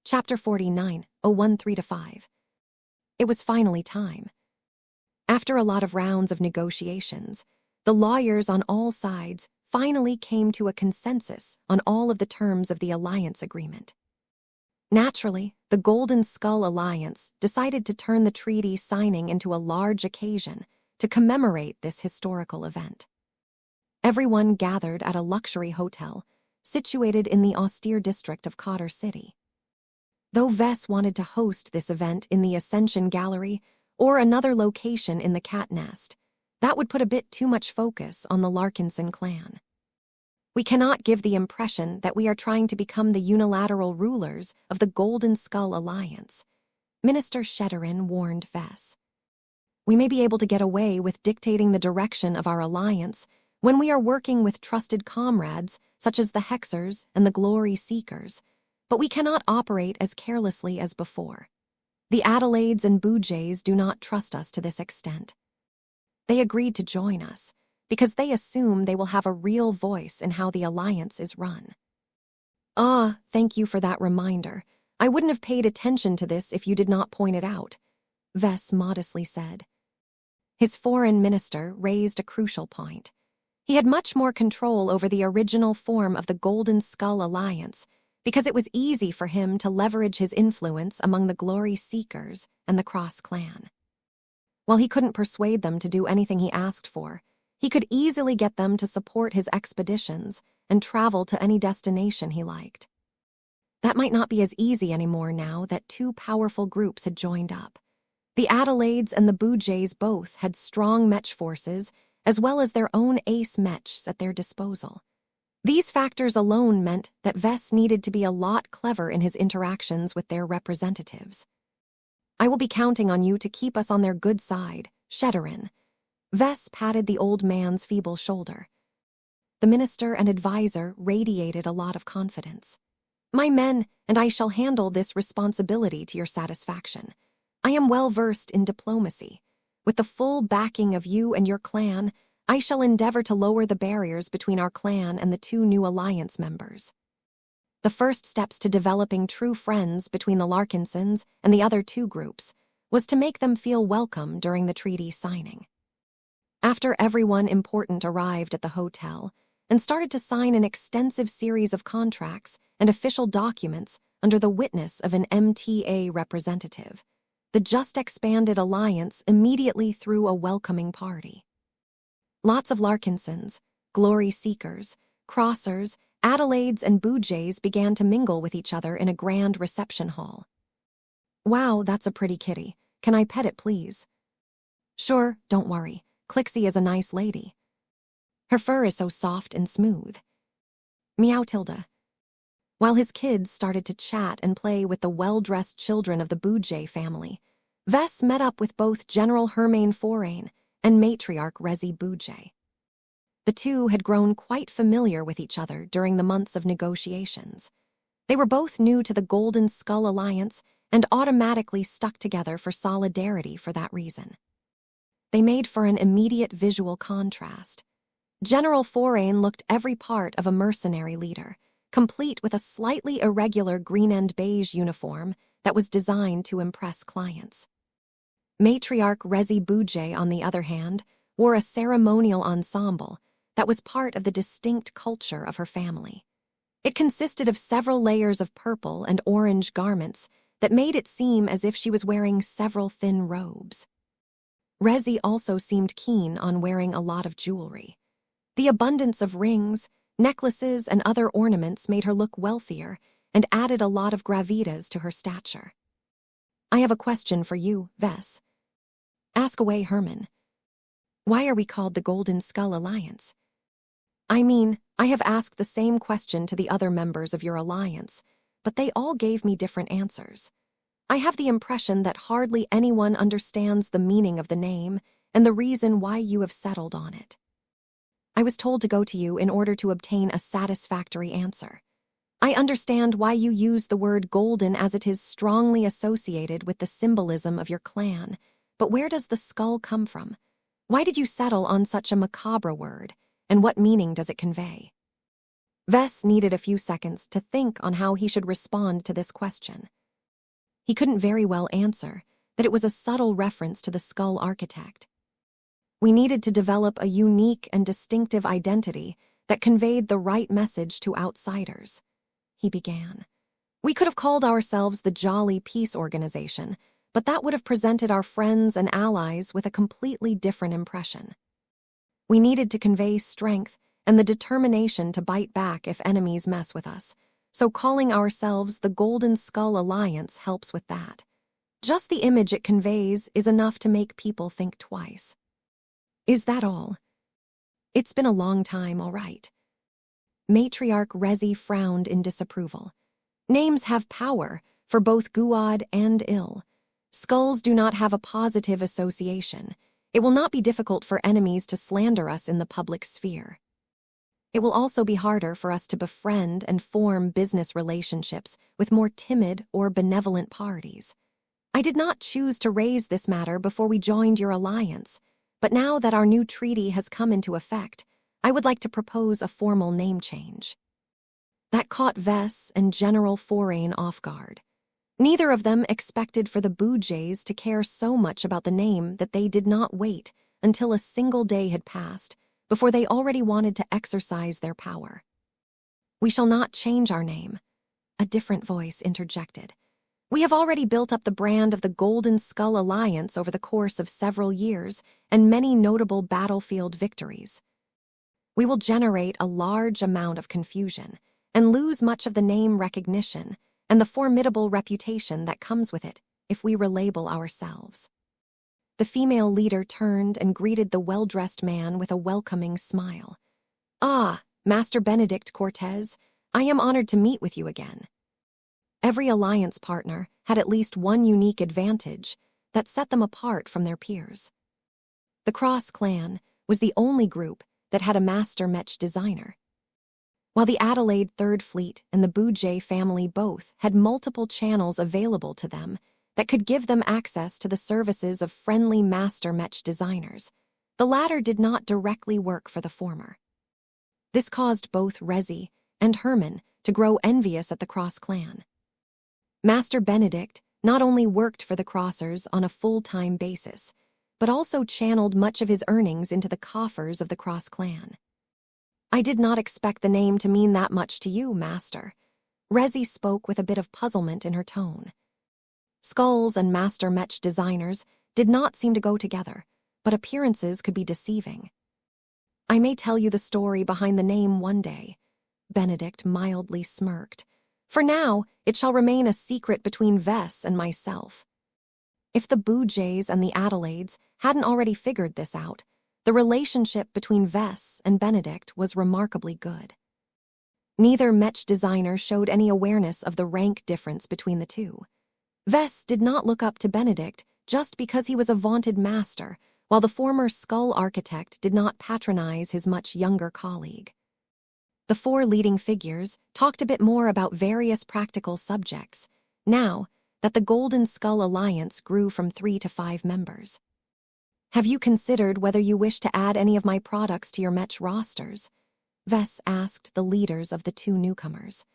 Chapter 49, 013-5. It was finally time. After a lot of rounds of negotiations, the lawyers on all sides finally came to a consensus on all of the terms of the alliance agreement. Naturally, the Golden Skull Alliance decided to turn the treaty signing into a large occasion to commemorate this historical event. Everyone gathered at a luxury hotel situated in the austere district of Cotter City. Though Vess wanted to host this event in the Ascension Gallery or another location in the Cat Nest, that would put a bit too much focus on the Larkinson clan. We cannot give the impression that we are trying to become the unilateral rulers of the Golden Skull Alliance, Minister Shedderin warned Vess. We may be able to get away with dictating the direction of our alliance when we are working with trusted comrades such as the Hexers and the Glory Seekers, but we cannot operate as carelessly as before. The Adelaides and Boujays do not trust us to this extent. They agreed to join us because they assume they will have a real voice in how the alliance is run. Thank you for that reminder. I wouldn't have paid attention to this if you did not point it out, Vess modestly said. His foreign minister raised a crucial point. He had much more control over the original form of the Golden Skull Alliance because it was easy for him to leverage his influence among the Glory Seekers and the Cross Clan. While he couldn't persuade them to do anything he asked for, he could easily get them to support his expeditions and travel to any destination he liked. That might not be as easy anymore now that two powerful groups had joined up. The Adelaides and the Boujays both had strong Mech forces as well as their own ace Mechs at their disposal. These factors alone meant that Vess needed to be a lot clever in his interactions with their representatives. I will be counting on you to keep us on their good side, Shedderin. Vess patted the old man's feeble shoulder. The minister and advisor radiated a lot of confidence. My men and I shall handle this responsibility to your satisfaction. I am well versed in diplomacy. With the full backing of you and your clan, I shall endeavor to lower the barriers between our clan and the two new alliance members. The first steps to developing true friends between the Larkinsons and the other two groups was to make them feel welcome during the treaty signing. After everyone important arrived at the hotel and started to sign an extensive series of contracts and official documents under the witness of an MTA representative, the just-expanded alliance immediately threw a welcoming party. Lots of Larkinsons, Glory Seekers, Crossers, Adelaides, and Boujays began to mingle with each other in a grand reception hall. Wow, that's a pretty kitty. Can I pet it, please? Sure, don't worry. Clixie is a nice lady. Her fur is so soft and smooth. Meow Tilda. While his kids started to chat and play with the well-dressed children of the Boujay family, Vess met up with both General Hermaine Forain and Matriarch Rezi Boujay. The two had grown quite familiar with each other during the months of negotiations. They were both new to the Golden Skull Alliance and automatically stuck together for solidarity for that reason. They made for an immediate visual contrast. General Forain looked every part of a mercenary leader, complete with a slightly irregular green and beige uniform that was designed to impress clients. Matriarch Rezi Boujay, on the other hand, wore a ceremonial ensemble that was part of the distinct culture of her family. It consisted of several layers of purple and orange garments that made it seem as if she was wearing several thin robes. Rezi also seemed keen on wearing a lot of jewelry. The abundance of rings, necklaces, and other ornaments made her look wealthier and added a lot of gravitas to her stature. I have a question for you, Vess. Ask away, Herman. Why are we called the Golden Skull Alliance? I mean, I have asked the same question to the other members of your alliance, but they all gave me different answers. I have the impression that hardly anyone understands the meaning of the name and the reason why you have settled on it. I was told to go to you in order to obtain a satisfactory answer. I understand why you use the word golden as it is strongly associated with the symbolism of your clan, but where does the skull come from? Why did you settle on such a macabre word, and what meaning does it convey? Vess needed a few seconds to think on how he should respond to this question. He couldn't very well answer that it was a subtle reference to the Skull Architect. We needed to develop a unique and distinctive identity that conveyed the right message to outsiders, he began. We could have called ourselves the Jolly Peace Organization, but that would have presented our friends and allies with a completely different impression. We needed to convey strength and the determination to bite back if enemies mess with us, so calling ourselves the Golden Skull Alliance helps with that. Just the image it conveys is enough to make people think twice. Is that all? It's been a long time, all right. Matriarch Rezi frowned in disapproval. Names have power for both good and ill. Skulls do not have a positive association. It will not be difficult for enemies to slander us in the public sphere. It will also be harder for us to befriend and form business relationships with more timid or benevolent parties. I did not choose to raise this matter before we joined your alliance, but now that our new treaty has come into effect, I would like to propose a formal name change. That caught Vess and General Forain off guard. Neither of them expected for the Boojays to care so much about the name that they did not wait until a single day had passed before they already wanted to exercise their power. We shall not change our name, a different voice interjected. We have already built up the brand of the Golden Skull Alliance over the course of several years and many notable battlefield victories. We will generate a large amount of confusion and lose much of the name recognition and the formidable reputation that comes with it if we relabel ourselves. The female leader turned and greeted the well-dressed man with a welcoming smile. Ah, Master Benedict Cortez, I am honored to meet with you again. Every alliance partner had at least one unique advantage that set them apart from their peers. The Cross Clan was the only group that had a master Mech designer. While the Adelaide Third Fleet and the Boojay family both had multiple channels available to them that could give them access to the services of friendly master Mech designers, the latter did not directly work for the former. This caused both Rezi and Herman to grow envious at the Cross Clan. Master Benedict not only worked for the Crossers on a full-time basis, but also channeled much of his earnings into the coffers of the Cross Clan. I did not expect the name to mean that much to you, Master. Rezi spoke with a bit of puzzlement in her tone. Skulls and master Mech designers did not seem to go together, but appearances could be deceiving. I may tell you the story behind the name one day. Benedict mildly smirked. For now, it shall remain a secret between Vess and myself. If the Boojays and the Adelaides hadn't already figured this out, the relationship between Vess and Benedict was remarkably good. Neither Mech designer showed any awareness of the rank difference between the two. Vess did not look up to Benedict just because he was a vaunted master, while the former Skull Architect did not patronize his much younger colleague. The four leading figures talked a bit more about various practical subjects, now that the Golden Skull Alliance grew from 3 to 5 members. Have you considered whether you wish to add any of my products to your Mech rosters? Vess asked the leaders of the two newcomers.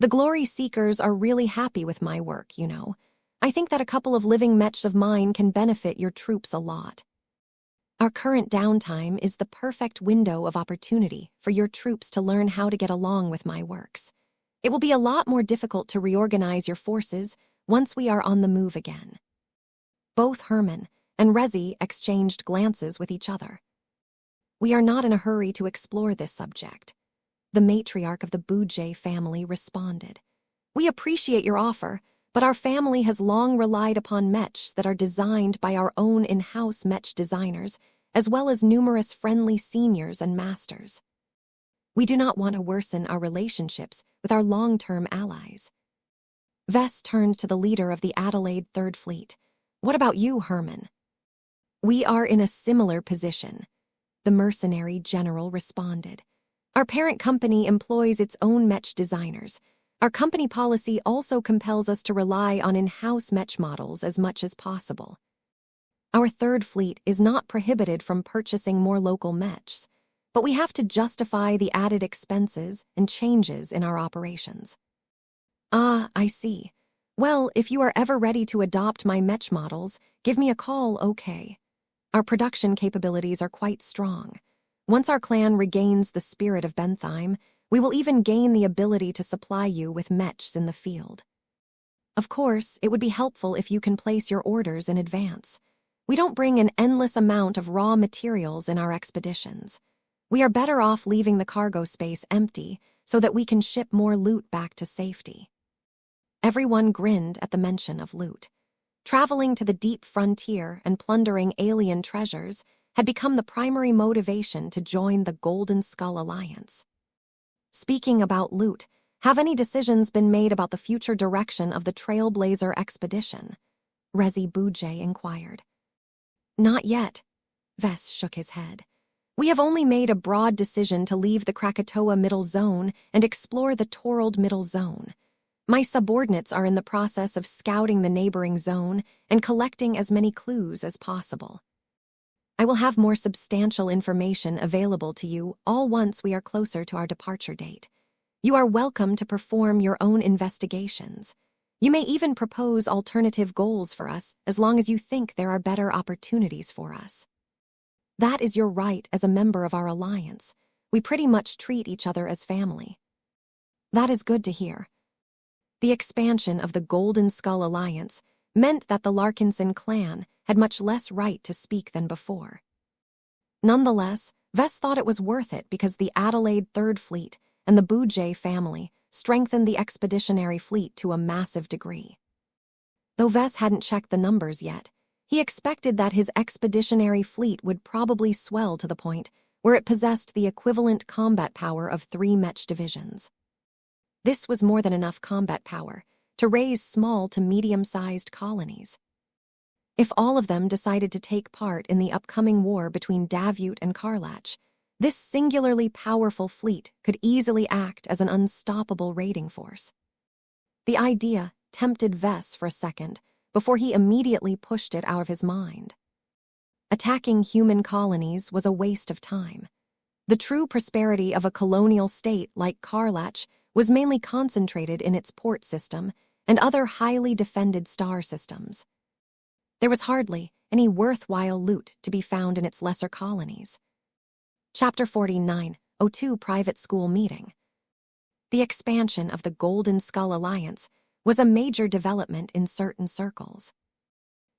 The Glory Seekers are really happy with my work, you know. I think that a couple of living Mechs of mine can benefit your troops a lot. Our current downtime is the perfect window of opportunity for your troops to learn how to get along with my works. It will be a lot more difficult to reorganize your forces once we are on the move again. Both Herman and Rezi exchanged glances with each other. We are not in a hurry to explore this subject. The matriarch of the Boojay family responded. We appreciate your offer, but our family has long relied upon Mechs that are designed by our own in-house Mech designers, as well as numerous friendly seniors and masters. We do not want to worsen our relationships with our long-term allies. Vess turned to the leader of the Adelaide Third Fleet. What about you, Herman? We are in a similar position, the mercenary general responded. Our parent company employs its own Mech designers. Our company policy also compels us to rely on in-house Mech models as much as possible. Our Third Fleet is not prohibited from purchasing more local Mechs. but we have to justify the added expenses and changes in our operations. Ah, I see. Well, if you are ever ready to adopt my Mech models, give me a call, okay? Our production capabilities are quite strong. Once our clan regains the spirit of Bentheim, we will even gain the ability to supply you with Mechs in the field. Of course, it would be helpful if you can place your orders in advance. We don't bring an endless amount of raw materials in our expeditions. We are better off leaving the cargo space empty so that we can ship more loot back to safety. Everyone grinned at the mention of loot. Traveling to the deep frontier and plundering alien treasures had become the primary motivation to join the Golden Skull Alliance. Speaking about loot, have any decisions been made about the future direction of the Trailblazer expedition? Rezi Bujay inquired. Not yet. Vess shook his head. We have only made a broad decision to leave the Krakatoa Middle Zone and explore the Torald Middle Zone. My subordinates are in the process of scouting the neighboring zone and collecting as many clues as possible. I will have more substantial information available to you all once we are closer to our departure date. You are welcome to perform your own investigations. You may even propose alternative goals for us as long as you think there are better opportunities for us. That is your right as a member of our alliance. We pretty much treat each other as family. That is good to hear. The expansion of the Golden Skull Alliance meant that the Larkinson clan had much less right to speak than before. Nonetheless, Vess thought it was worth it because the Adelaide Third Fleet and the Bujay family strengthened the expeditionary fleet to a massive degree. Though Vess hadn't checked the numbers yet, he expected that his expeditionary fleet would probably swell to the point where it possessed the equivalent combat power of 3 Mech divisions. This was more than enough combat power to raise small to medium-sized colonies. If all of them decided to take part in the upcoming war between Davut and Karlach, this singularly powerful fleet could easily act as an unstoppable raiding force. The idea tempted Vess for a second before he immediately pushed it out of his mind. Attacking human colonies was a waste of time. The true prosperity of a colonial state like Karlach was mainly concentrated in its port system and other highly defended star systems. There was hardly any worthwhile loot to be found in its lesser colonies. Chapter 49:02 Private School Meeting. The expansion of the Golden Skull Alliance was a major development in certain circles.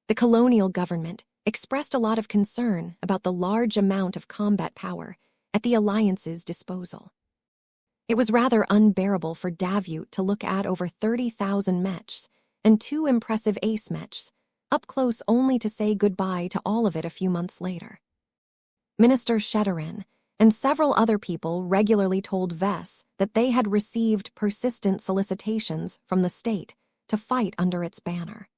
The colonial government expressed a lot of concern about the large amount of combat power at the Alliance's disposal. It was rather unbearable for Davut to look at over 30,000 Mechs and 2 impressive ace Mechs, up close only to say goodbye to all of it a few months later. Minister Sheddarin and several other people regularly told Vess that they had received persistent solicitations from the state to fight under its banner.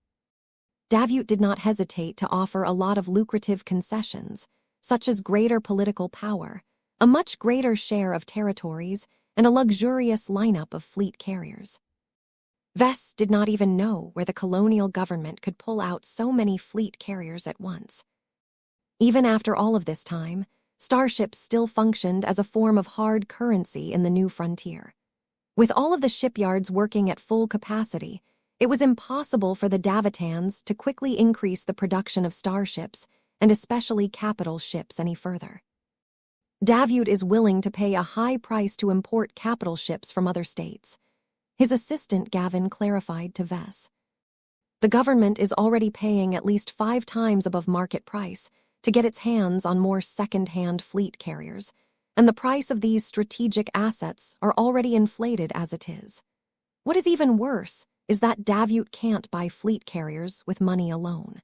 Davut did not hesitate to offer a lot of lucrative concessions, such as greater political power, a much greater share of territories, and a luxurious lineup of fleet carriers. Vess did not even know where the colonial government could pull out so many fleet carriers at once. Even after all of this time, starships still functioned as a form of hard currency in the new frontier. With all of the shipyards working at full capacity, it was impossible for the Davitans to quickly increase the production of starships, and especially capital ships, any further. Davut is willing to pay a high price to import capital ships from other states. His assistant Gavin clarified to Vess. The government is already paying at least 5 times above market price to get its hands on more second-hand fleet carriers, and the price of these strategic assets are already inflated as it is. What is even worse is that Davut can't buy fleet carriers with money alone.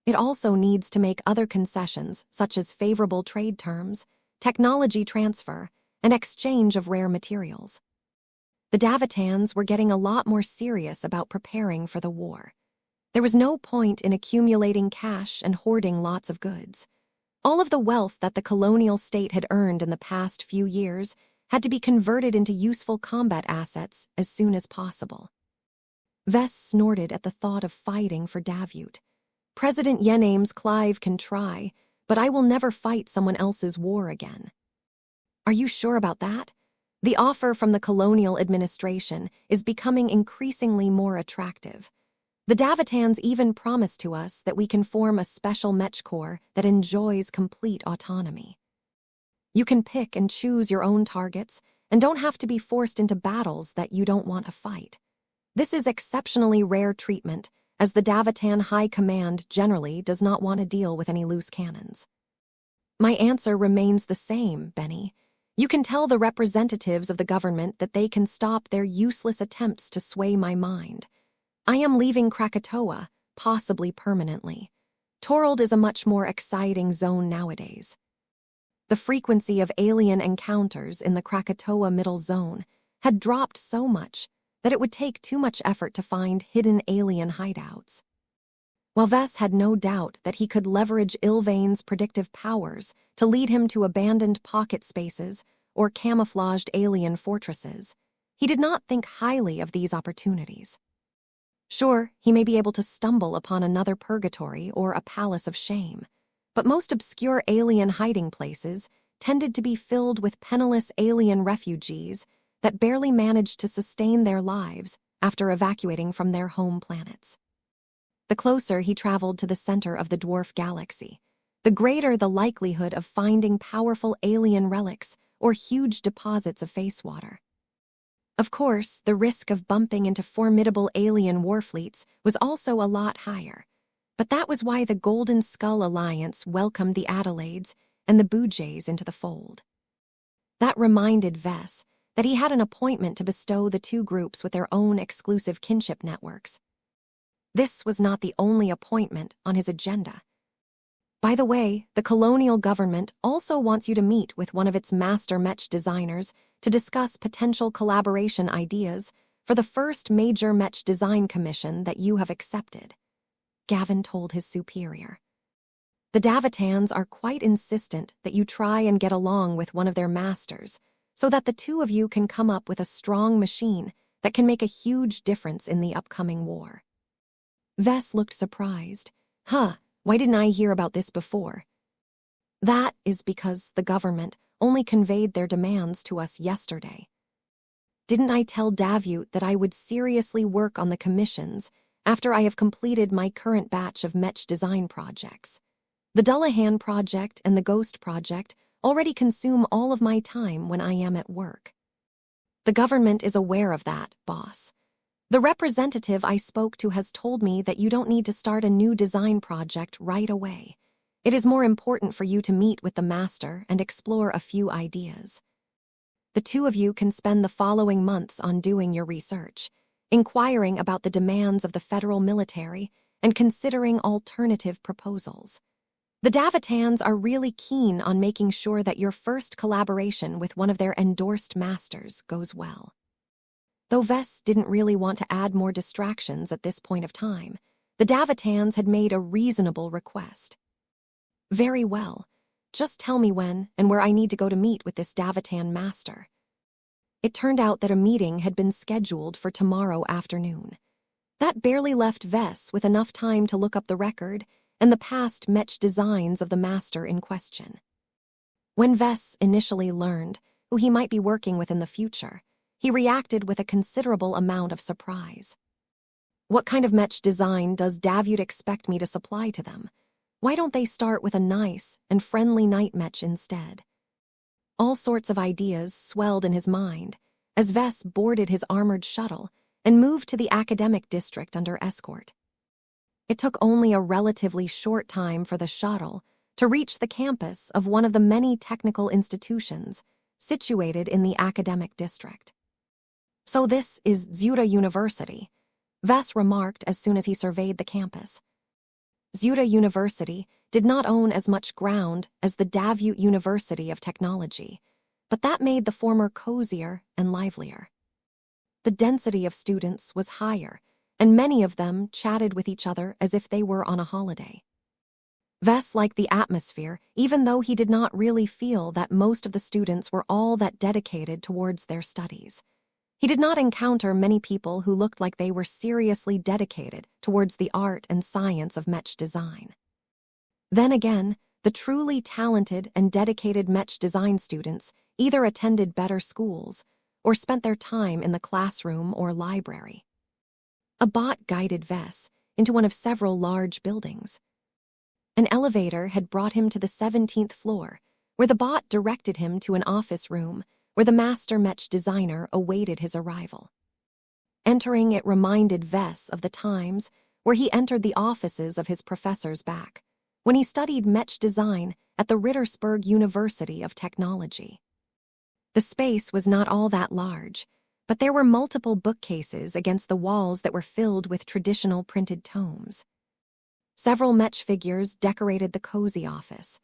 It also needs to make other concessions, such as favorable trade terms, technology transfer, and exchange of rare materials. The Davitans were getting a lot more serious about preparing for the war. There was no point in accumulating cash and hoarding lots of goods. All of the wealth that the colonial state had earned in the past few years had to be converted into useful combat assets as soon as possible. Vess snorted at the thought of fighting for Davut. President Yename's Clive can try, but I will never fight someone else's war again. Are you sure about that? The offer from the colonial administration is becoming increasingly more attractive. The Davitans even promise to us that we can form a special Mech Corps that enjoys complete autonomy. You can pick and choose your own targets and don't have to be forced into battles that you don't want to fight. This is exceptionally rare treatment, as the Davitan High Command generally does not want to deal with any loose cannons. My answer remains the same, Benny. You can tell the representatives of the government that they can stop their useless attempts to sway my mind. I am leaving Krakatoa, possibly permanently. Torald is a much more exciting zone nowadays. The frequency of alien encounters in the Krakatoa Middle Zone had dropped so much that it would take too much effort to find hidden alien hideouts. While Vess had no doubt that he could leverage Ilvain's predictive powers to lead him to abandoned pocket spaces or camouflaged alien fortresses, he did not think highly of these opportunities. Sure, he may be able to stumble upon another purgatory or a palace of shame, but most obscure alien hiding places tended to be filled with penniless alien refugees that barely managed to sustain their lives after evacuating from their home planets. The closer he traveled to the center of the dwarf galaxy, the greater the likelihood of finding powerful alien relics or huge deposits of face water. Of course, the risk of bumping into formidable alien warfleets was also a lot higher, but that was why the Golden Skull Alliance welcomed the Adelaides and the Bujays into the fold. That reminded Vess that he had an appointment to bestow the two groups with their own exclusive kinship networks. This was not the only appointment on his agenda. By the way, the colonial government also wants you to meet with one of its master Mech designers to discuss potential collaboration ideas for the first major Mech design commission that you have accepted, Gavin told his superior. The Davitans are quite insistent that you try and get along with one of their masters so that the two of you can come up with a strong machine that can make a huge difference in the upcoming war. Vess looked surprised. Why didn't I hear about this before? That is because the government only conveyed their demands to us yesterday. Didn't I tell Davut that I would seriously work on the commissions after I have completed my current batch of Mech design projects? The Dullahan project and the Ghost project already consume all of my time when I am at work. The government is aware of that, boss. The representative I spoke to has told me that you don't need to start a new design project right away. It is more important for you to meet with the master and explore a few ideas. The two of you can spend the following months on doing your research, inquiring about the demands of the federal military and considering alternative proposals. The Davitans are really keen on making sure that your first collaboration with one of their endorsed masters goes well. Though Vess didn't really want to add more distractions at this point of time, the Davitans had made a reasonable request. Very well. Just tell me when and where I need to go to meet with this Davitan master. It turned out that a meeting had been scheduled for tomorrow afternoon. That barely left Vess with enough time to look up the record and the past Mech designs of the master in question. When Vess initially learned who he might be working with in the future, he reacted with a considerable amount of surprise. What kind of Mech design does Davut expect me to supply to them? Why don't they start with a nice and friendly night Mech instead? All sorts of ideas swelled in his mind as Vess boarded his armored shuttle and moved to the academic district under escort. It took only a relatively short time for the shuttle to reach the campus of one of the many technical institutions situated in the academic district. So this is Zuda University, Vess remarked as soon as he surveyed the campus. Zuda University did not own as much ground as the Davut University of Technology, but that made the former cozier and livelier. The density of students was higher, and many of them chatted with each other as if they were on a holiday. Vess liked the atmosphere, even though he did not really feel that most of the students were all that dedicated towards their studies. He did not encounter many people who looked like they were seriously dedicated towards the art and science of Mech design. Then again, the truly talented and dedicated Mech design students either attended better schools or spent their time in the classroom or library. A bot guided Vess into one of several large buildings. An elevator had brought him to the 17th floor, where the bot directed him to an office room where the master Mech designer awaited his arrival. Entering it reminded Vess of the times where he entered the offices of his professors back, when he studied Mech design at the Rittersberg University of Technology. The space was not all that large, but there were multiple bookcases against the walls that were filled with traditional printed tomes. Several Mech figures decorated the cozy office.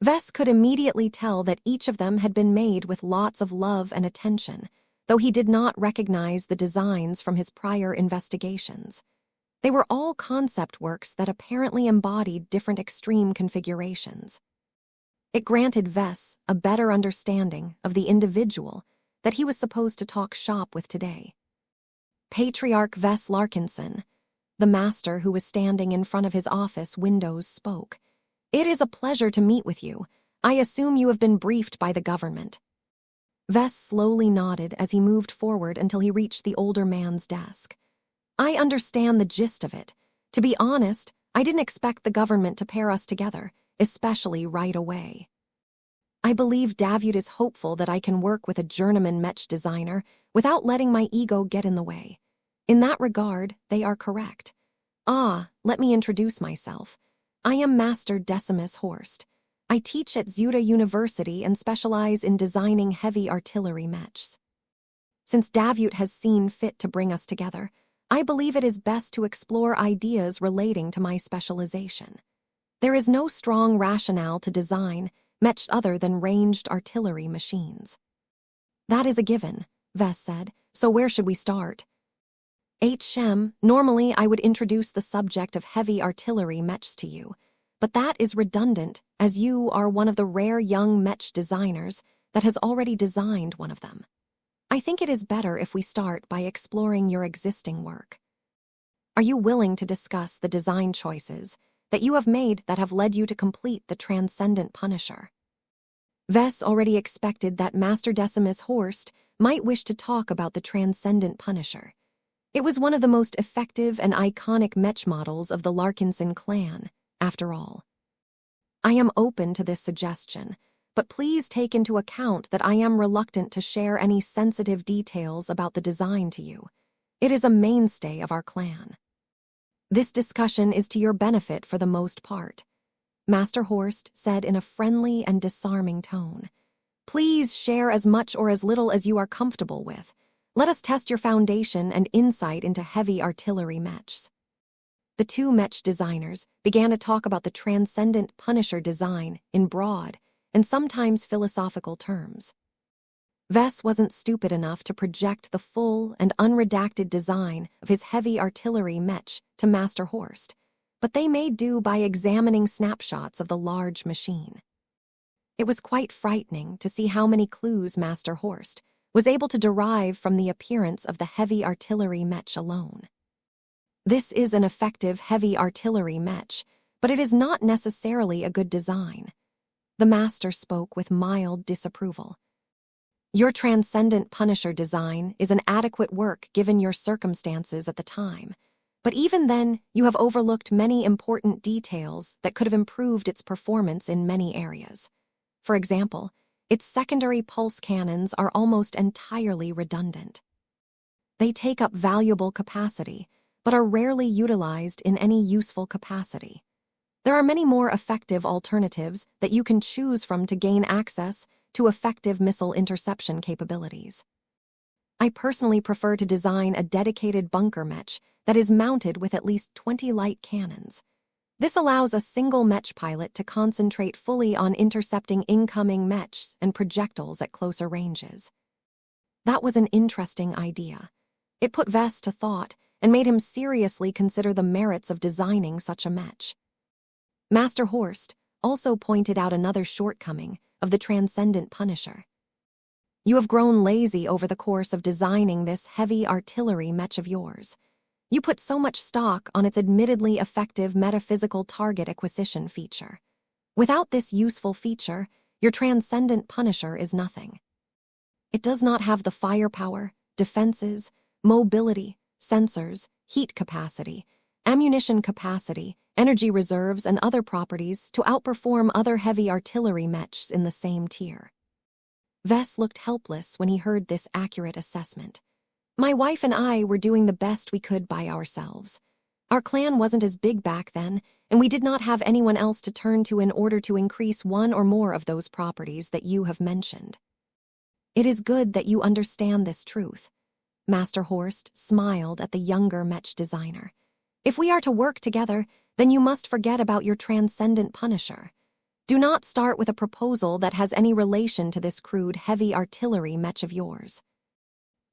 Vess could immediately tell that each of them had been made with lots of love and attention, though he did not recognize the designs from his prior investigations. They were all concept works that apparently embodied different extreme configurations. It granted Vess a better understanding of the individual that he was supposed to talk shop with today. Patriarch Vess Larkinson, the master who was standing in front of his office windows, spoke. "It is a pleasure to meet with you. I assume you have been briefed by the government." Vess slowly nodded as he moved forward until he reached the older man's desk. "I understand the gist of it. To be honest, I didn't expect the government to pair us together, especially right away. I believe Daviud is hopeful that I can work with a journeyman Mech designer without letting my ego get in the way. In that regard, they are correct. Let me introduce myself. I am Master Decimus Horst. I teach at Zuda University and specialize in designing heavy artillery mechs. Since Daviud has seen fit to bring us together, I believe it is best to explore ideas relating to my specialization. There is no strong rationale to design mechs other than ranged artillery machines." "That is a given," Vess said, "so where should we start?" Normally I would introduce the subject of heavy artillery mechs to you, but that is redundant as you are one of the rare young Mech designers that has already designed one of them. I think it is better if we start by exploring your existing work. Are you willing to discuss the design choices that you have made that have led you to complete the Transcendent Punisher? Vess already expected that Master Decimus Horst might wish to talk about the Transcendent Punisher. It was one of the most effective and iconic Mech models of the Larkinson clan, after all. "I am open to this suggestion, but please take into account that I am reluctant to share any sensitive details about the design to you. It is a mainstay of our clan. This discussion is to your benefit for the most part," Master Horst said in a friendly and disarming tone. "Please share as much or as little as you are comfortable with. Let us test your foundation and insight into heavy artillery mechs." The two Mech designers began to talk about the Transcendent Punisher design in broad and sometimes philosophical terms. Vess wasn't stupid enough to project the full and unredacted design of his heavy artillery mech to Master Horst, but they made do by examining snapshots of the large machine. It was quite frightening to see how many clues Master Horst was able to derive from the appearance of the heavy artillery mech alone. "This is an effective heavy artillery mech, but it is not necessarily a good design." The master spoke with mild disapproval. "Your Transcendent Punisher design is an adequate work given your circumstances at the time, but even then you have overlooked many important details that could have improved its performance in many areas. For example, its secondary pulse cannons are almost entirely redundant. They take up valuable capacity, but are rarely utilized in any useful capacity. There are many more effective alternatives that you can choose from to gain access to effective missile interception capabilities. I personally prefer to design a dedicated bunker mech that is mounted with at least 20 light cannons. This allows a single Mech pilot to concentrate fully on intercepting incoming mechs and projectiles at closer ranges." That was an interesting idea. It put Vess to thought and made him seriously consider the merits of designing such a mech. Master Horst also pointed out another shortcoming of the Transcendent Punisher. "You have grown lazy over the course of designing this heavy artillery mech of yours. You put so much stock on its admittedly effective metaphysical target acquisition feature. Without this useful feature, your Transcendent Punisher is nothing. It does not have the firepower, defenses, mobility, sensors, heat capacity, ammunition capacity, energy reserves, and other properties to outperform other heavy artillery mechs in the same tier. Vess looked helpless when he heard this accurate assessment. My wife and I were doing the best we could by ourselves. Our clan wasn't as big back then, and we did not have anyone else to turn to in order to increase one or more of those properties that you have mentioned. It is good that you understand this truth. Master Horst smiled at the younger Mech designer. If we are to work together, then you must forget about your transcendent punisher. Do not start with a proposal that has any relation to this crude heavy artillery Mech of yours.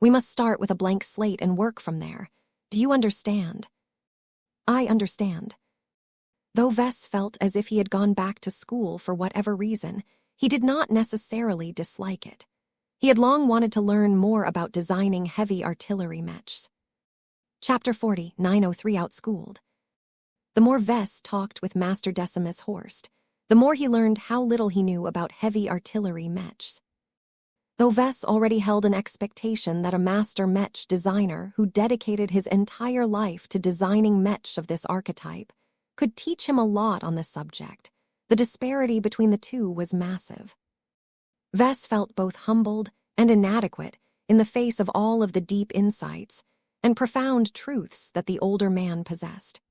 We must start with a blank slate and work from there. Do you understand? I understand. Though Vess felt as if he had gone back to school for whatever reason, he did not necessarily dislike it. He had long wanted to learn more about designing heavy artillery mechs. Chapter 40, 903 Outschooled. The more Vess talked with Master Decimus Horst, the more he learned how little he knew about heavy artillery mechs. Though Vess already held an expectation that a master mech designer who dedicated his entire life to designing mechs of this archetype could teach him a lot on this subject, the disparity between the two was massive. Vess felt both humbled and inadequate in the face of all of the deep insights and profound truths that the older man possessed.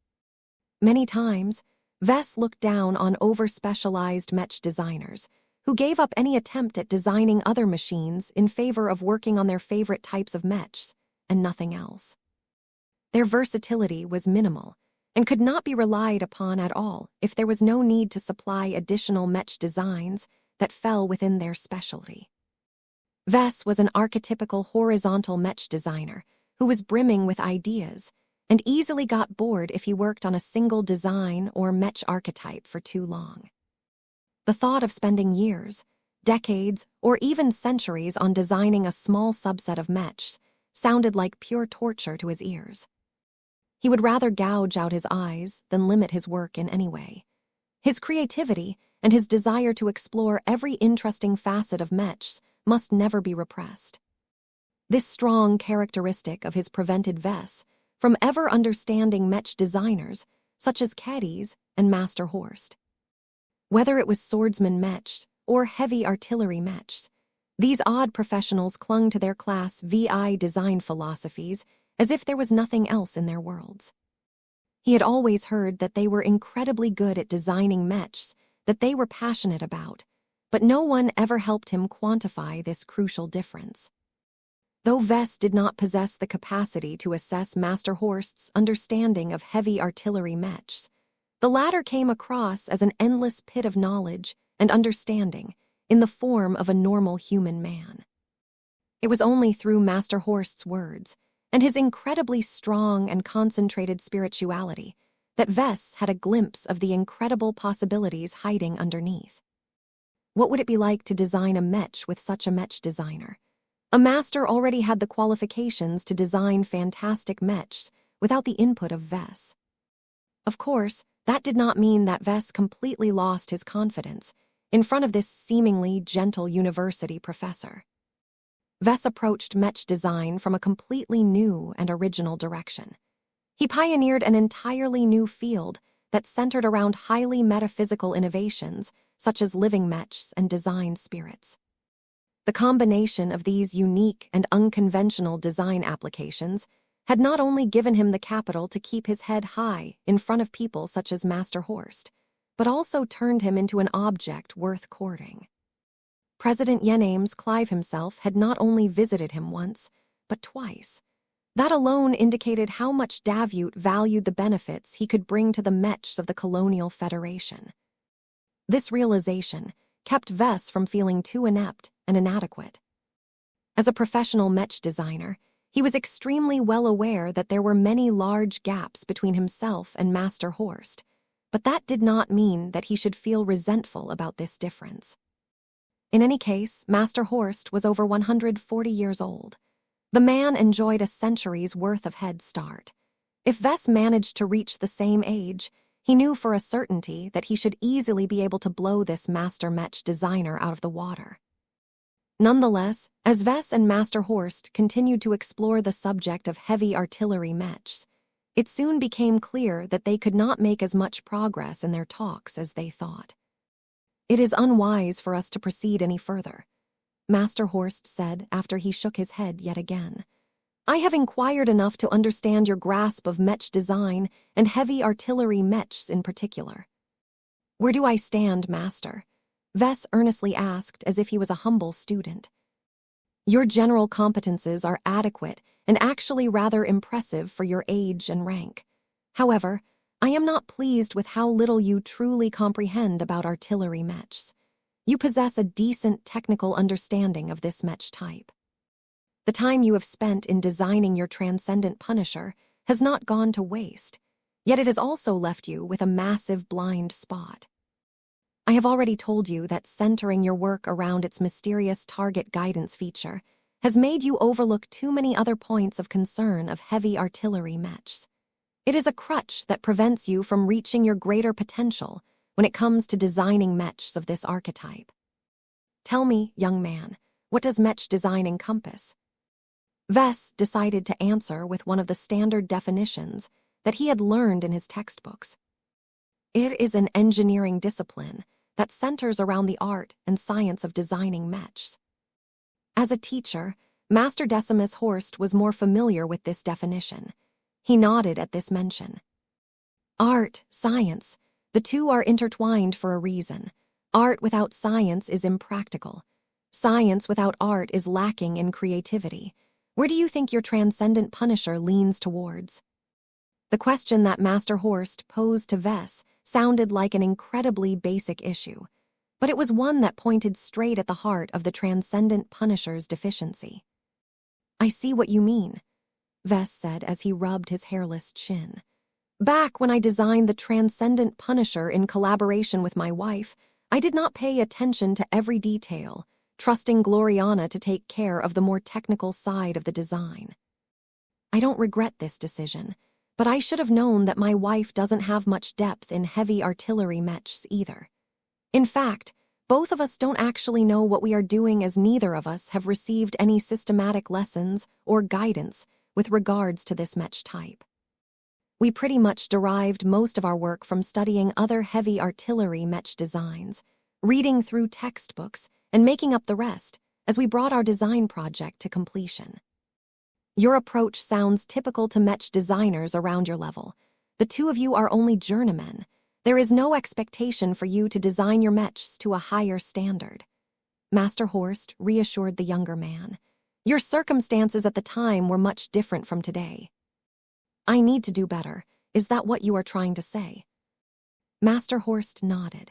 Many times, Vess looked down on over-specialized mech designers who gave up any attempt at designing other machines in favor of working on their favorite types of mechs and nothing else. Their versatility was minimal and could not be relied upon at all if there was no need to supply additional mech designs that fell within their specialty. Vess was an archetypical horizontal mech designer who was brimming with ideas and easily got bored if he worked on a single design or mech archetype for too long. The thought of spending years, decades, or even centuries on designing a small subset of mechs sounded like pure torture to his ears. He would rather gouge out his eyes than limit his work in any way. His creativity and his desire to explore every interesting facet of mechs must never be repressed. This strong characteristic of his prevented Vess from ever understanding mech designers such as Cadiz and Master Horst. Whether it was swordsman mechs or heavy artillery mechs, these odd professionals clung to their class VI design philosophies as if there was nothing else in their worlds. He had always heard that they were incredibly good at designing mechs that they were passionate about, but no one ever helped him quantify this crucial difference. Though Vess did not possess the capacity to assess Master Horst's understanding of heavy artillery mechs, the latter came across as an endless pit of knowledge and understanding in the form of a normal human man. It was only through Master Horst's words and his incredibly strong and concentrated spirituality that Vess had a glimpse of the incredible possibilities hiding underneath. What would it be like to design a mech with such a mech designer? A master already had the qualifications to design fantastic mechs without the input of Vess. Of course, that did not mean that Vess completely lost his confidence in front of this seemingly gentle university professor. Vess approached mech design from a completely new and original direction. He pioneered an entirely new field that centered around highly metaphysical innovations such as living mechs and design spirits. The combination of these unique and unconventional design applications had not only given him the capital to keep his head high in front of people such as Master Horst, but also turned him into an object worth courting. President Yenames Clive himself had not only visited him once, but twice. That alone indicated how much Davut valued the benefits he could bring to the mechs of the Colonial Federation. This realization kept Vess from feeling too inept and inadequate. As a professional mech designer, he was extremely well aware that there were many large gaps between himself and Master Horst, but that did not mean that he should feel resentful about this difference. In any case, Master Horst was over 140 years old. The man enjoyed a century's worth of head start. If Vess managed to reach the same age, he knew for a certainty that he should easily be able to blow this master mech designer out of the water. Nonetheless, as Vess and Master Horst continued to explore the subject of heavy artillery mechs, it soon became clear that they could not make as much progress in their talks as they thought. "It is unwise for us to proceed any further," Master Horst said after he shook his head yet again. "I have inquired enough to understand your grasp of mech design and heavy artillery mechs in particular." "Where do I stand, Master?" Vess earnestly asked as if he was a humble student. "Your general competences are adequate and actually rather impressive for your age and rank. However, I am not pleased with how little you truly comprehend about artillery mechs. You possess a decent technical understanding of this mech type. The time you have spent in designing your Transcendent Punisher has not gone to waste, yet it has also left you with a massive blind spot. I have already told you that centering your work around its mysterious target guidance feature has made you overlook too many other points of concern of heavy artillery mechs. It is a crutch that prevents you from reaching your greater potential when it comes to designing mechs of this archetype. Tell me, young man, what does mech design encompass?" Vess decided to answer with one of the standard definitions that he had learned in his textbooks. "It is an engineering discipline that centers around the art and science of designing mechs." As a teacher, Master Decimus Horst was more familiar with this definition. He nodded at this mention. "Art, science, the two are intertwined for a reason. Art without science is impractical. Science without art is lacking in creativity. Where do you think your Transcendent Punisher leans towards?" The question that Master Horst posed to Vess sounded like an incredibly basic issue, but it was one that pointed straight at the heart of the Transcendent Punisher's deficiency. "I see what you mean," Vess said as he rubbed his hairless chin. "Back when I designed the Transcendent Punisher in collaboration with my wife, I did not pay attention to every detail, trusting Gloriana to take care of the more technical side of the design. I don't regret this decision, but I should have known that my wife doesn't have much depth in heavy artillery mechs either. In fact, both of us don't actually know what we are doing, as neither of us have received any systematic lessons or guidance with regards to this mech type. We pretty much derived most of our work from studying other heavy artillery mech designs, reading through textbooks, and making up the rest as we brought our design project to completion. Your approach sounds typical to mech designers around your level. The two of you are only journeymen. There is no expectation for you to design your mechs to a higher standard." Master Horst reassured the younger man. "Your circumstances at the time were much different from today." "I need to do better. Is that what you are trying to say?" Master Horst nodded.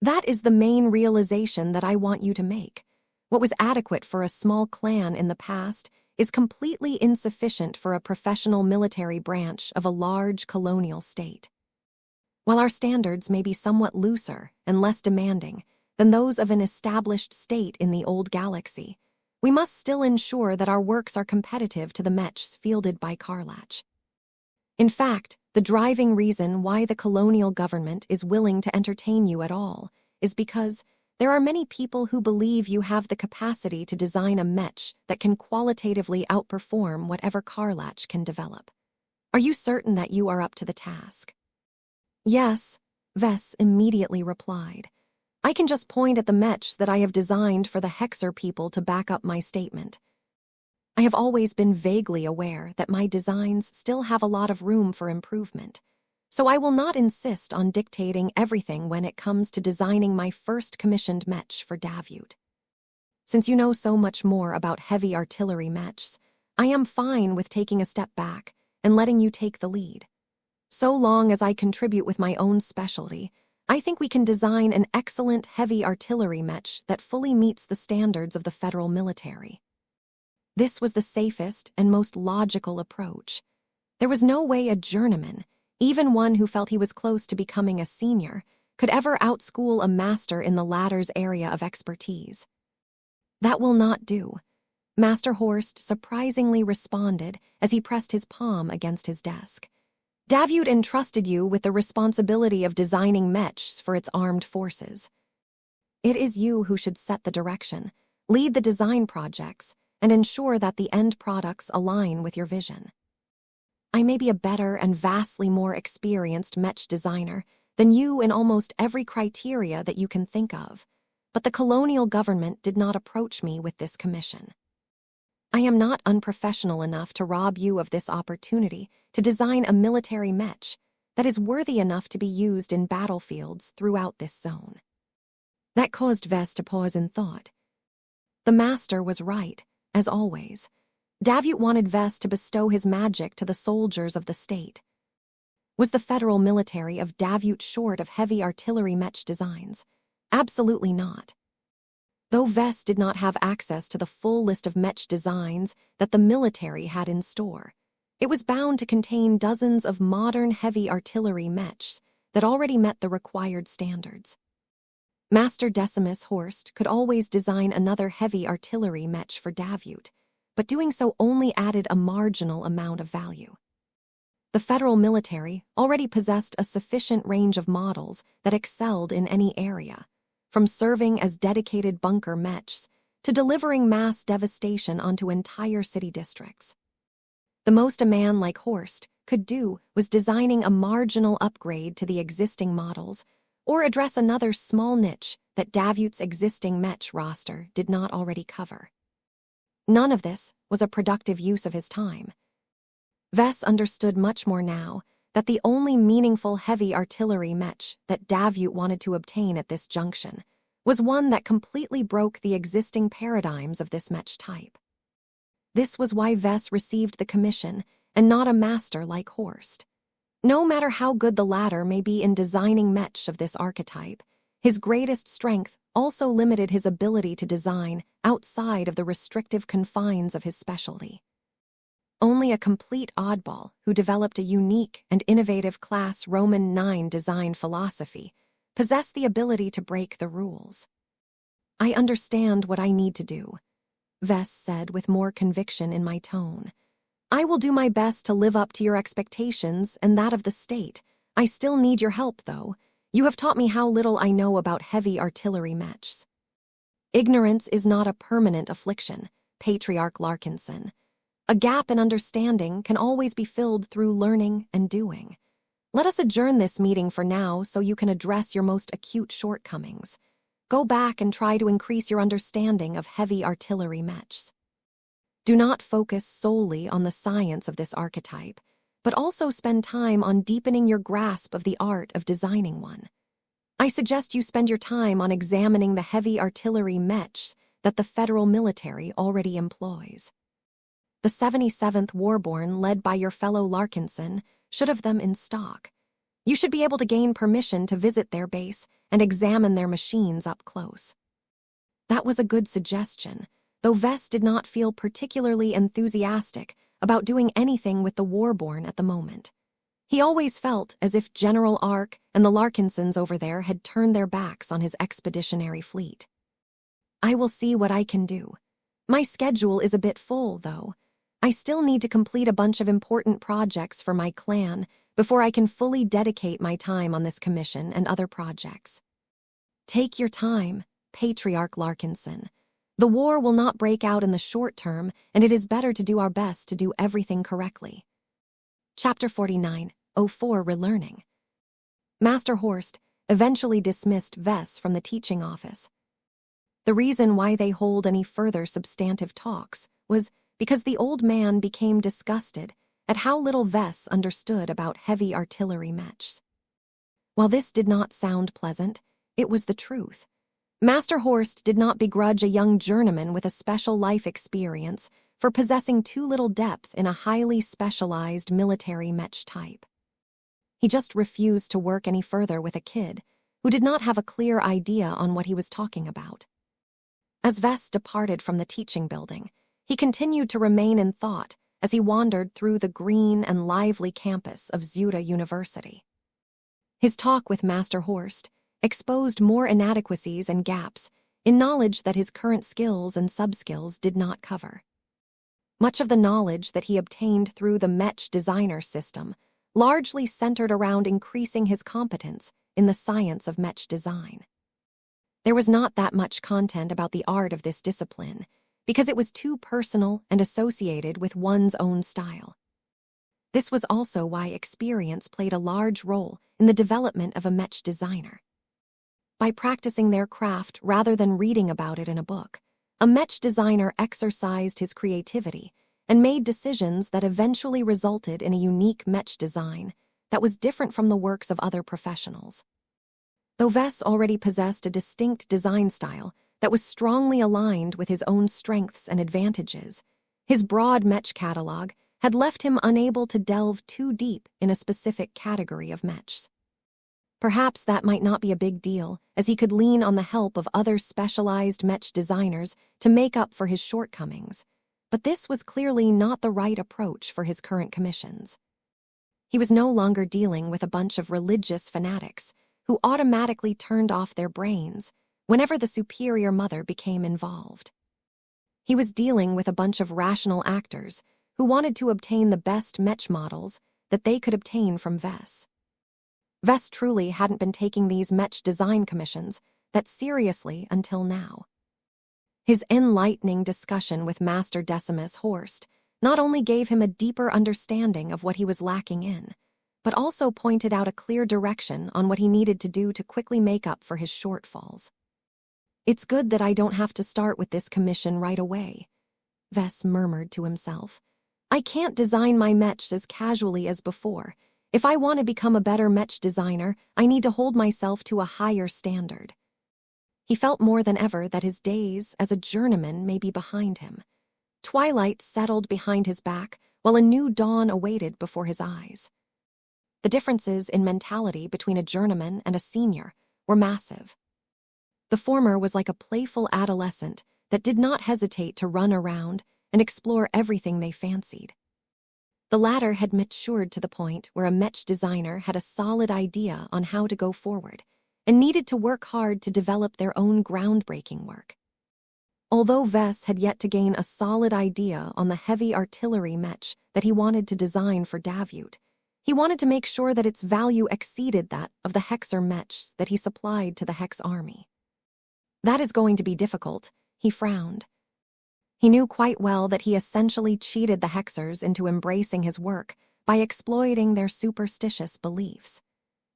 "That is the main realization that I want you to make. What was adequate for a small clan in the past is completely insufficient for a professional military branch of a large colonial state. While our standards may be somewhat looser and less demanding than those of an established state in the old galaxy, we must still ensure that our works are competitive to the mechs fielded by Karlach. In fact, the driving reason why the colonial government is willing to entertain you at all is because there are many people who believe you have the capacity to design a mech that can qualitatively outperform whatever Karlach can develop. Are you certain that you are up to the task?" "Yes," Vess immediately replied. "I can just point at the mechs that I have designed for the Hexer people to back up my statement. I have always been vaguely aware that my designs still have a lot of room for improvement, so I will not insist on dictating everything when it comes to designing my first commissioned mech for Davut. Since you know so much more about heavy artillery mechs, I am fine with taking a step back and letting you take the lead. So long as I contribute with my own specialty, I think we can design an excellent heavy artillery mech that fully meets the standards of the federal military." This was the safest and most logical approach. There was no way a journeyman, even one who felt he was close to becoming a senior, could ever outschool a master in the latter's area of expertise. "That will not do," Master Horst surprisingly responded as he pressed his palm against his desk. "Davut entrusted you with the responsibility of designing mechs for its armed forces. It is you who should set the direction, lead the design projects, and ensure that the end products align with your vision. I may be a better and vastly more experienced Mech designer than you in almost every criteria that you can think of, but the colonial government did not approach me with this commission. I am not unprofessional enough to rob you of this opportunity to design a military mech that is worthy enough to be used in battlefields throughout this zone. That caused Vess to pause in thought. The master was right, as always. Davut wanted Vess to bestow his magic to the soldiers of the state. Was the federal military of Davut short of heavy artillery mech designs? Absolutely not. Though Vess did not have access to the full list of mech designs that the military had in store, it was bound to contain dozens of modern heavy artillery mechs that already met the required standards. Master Decimus Horst could always design another heavy artillery mech for Davut, but doing so only added a marginal amount of value. The federal military already possessed a sufficient range of models that excelled in any area, from serving as dedicated bunker mechs to delivering mass devastation onto entire city districts. The most a man like Horst could do was designing a marginal upgrade to the existing models or address another small niche that Davut's existing mech roster did not already cover. None of this was a productive use of his time. Vess understood much more now that the only meaningful heavy artillery mech that Davut wanted to obtain at this junction was one that completely broke the existing paradigms of this mech type. This was why Vess received the commission and not a master like Horst. No matter how good the latter may be in designing mech of this archetype, his greatest strength also limited his ability to design outside of the restrictive confines of his specialty. Only a complete oddball who developed a unique and innovative class Roman IX design philosophy possessed the ability to break the rules. I understand what I need to do, Vess said with more conviction in my tone. I will do my best to live up to your expectations and that of the state. I still need your help, though. You have taught me how little I know about heavy artillery mechs. Ignorance is not a permanent affliction, Patriarch Larkinson. A gap in understanding can always be filled through learning and doing. Let us adjourn this meeting for now so you can address your most acute shortcomings. Go back and try to increase your understanding of heavy artillery mechs. Do not focus solely on the science of this archetype, but also spend time on deepening your grasp of the art of designing one. I suggest you spend your time on examining the heavy artillery mechs that the federal military already employs. The 77th Warborn, led by your fellow Larkinson, should have them in stock. You should be able to gain permission to visit their base and examine their machines up close. That was a good suggestion, though Vess did not feel particularly enthusiastic about doing anything with the Warborn at the moment. He always felt as if General Ark and the Larkinsons over there had turned their backs on his expeditionary fleet. I will see what I can do. My schedule is a bit full, though. I still need to complete a bunch of important projects for my clan before I can fully dedicate my time on this commission and other projects. Take your time, Patriarch Larkinson. The war will not break out in the short term, and it is better to do our best to do everything correctly. Chapter 49, 04 Relearning. Master Horst eventually dismissed Vess from the teaching office. The reason why they hold any further substantive talks was because the old man became disgusted at how little Vess understood about heavy artillery mechs. While this did not sound pleasant, it was the truth. Master Horst did not begrudge a young journeyman with a special life experience for possessing too little depth in a highly specialized military mech type. He just refused to work any further with a kid who did not have a clear idea on what he was talking about. As Vess departed from the teaching building, he continued to remain in thought as he wandered through the green and lively campus of Zuda University. His talk with Master Horst exposed more inadequacies and gaps in knowledge that his current skills and subskills did not cover. Much of the knowledge that he obtained through the Mech designer system largely centered around increasing his competence in the science of mech design. There was not that much content about the art of this discipline, because it was too personal and associated with one's own style. This was also why experience played a large role in the development of a Mech designer. By practicing their craft rather than reading about it in a book, a Mech designer exercised his creativity and made decisions that eventually resulted in a unique Mech design that was different from the works of other professionals. Though Vess already possessed a distinct design style that was strongly aligned with his own strengths and advantages, his broad Mech catalog had left him unable to delve too deep in a specific category of Mechs. Perhaps that might not be a big deal, as he could lean on the help of other specialized Mech designers to make up for his shortcomings, but this was clearly not the right approach for his current commissions. He was no longer dealing with a bunch of religious fanatics who automatically turned off their brains whenever the superior mother became involved. He was dealing with a bunch of rational actors who wanted to obtain the best Mech models that they could obtain from Vess. Vess truly hadn't been taking these Mech design commissions that seriously until now. His enlightening discussion with Master Decimus Horst not only gave him a deeper understanding of what he was lacking in, but also pointed out a clear direction on what he needed to do to quickly make up for his shortfalls. "It's good that I don't have to start with this commission right away," Vess murmured to himself. "I can't design my Mechs as casually as before. If I want to become a better Mech designer, I need to hold myself to a higher standard." He felt more than ever that his days as a journeyman may be behind him. Twilight settled behind his back, while a new dawn awaited before his eyes. The differences in mentality between a journeyman and a senior were massive. The former was like a playful adolescent that did not hesitate to run around and explore everything they fancied. The latter had matured to the point where a Mech designer had a solid idea on how to go forward and needed to work hard to develop their own groundbreaking work. Although Vess had yet to gain a solid idea on the heavy artillery Mech that he wanted to design for Davut, he wanted to make sure that its value exceeded that of the Hexer Mechs that he supplied to the Hex army. That is going to be difficult, he frowned. He knew quite well that he essentially cheated the Hexers into embracing his work by exploiting their superstitious beliefs.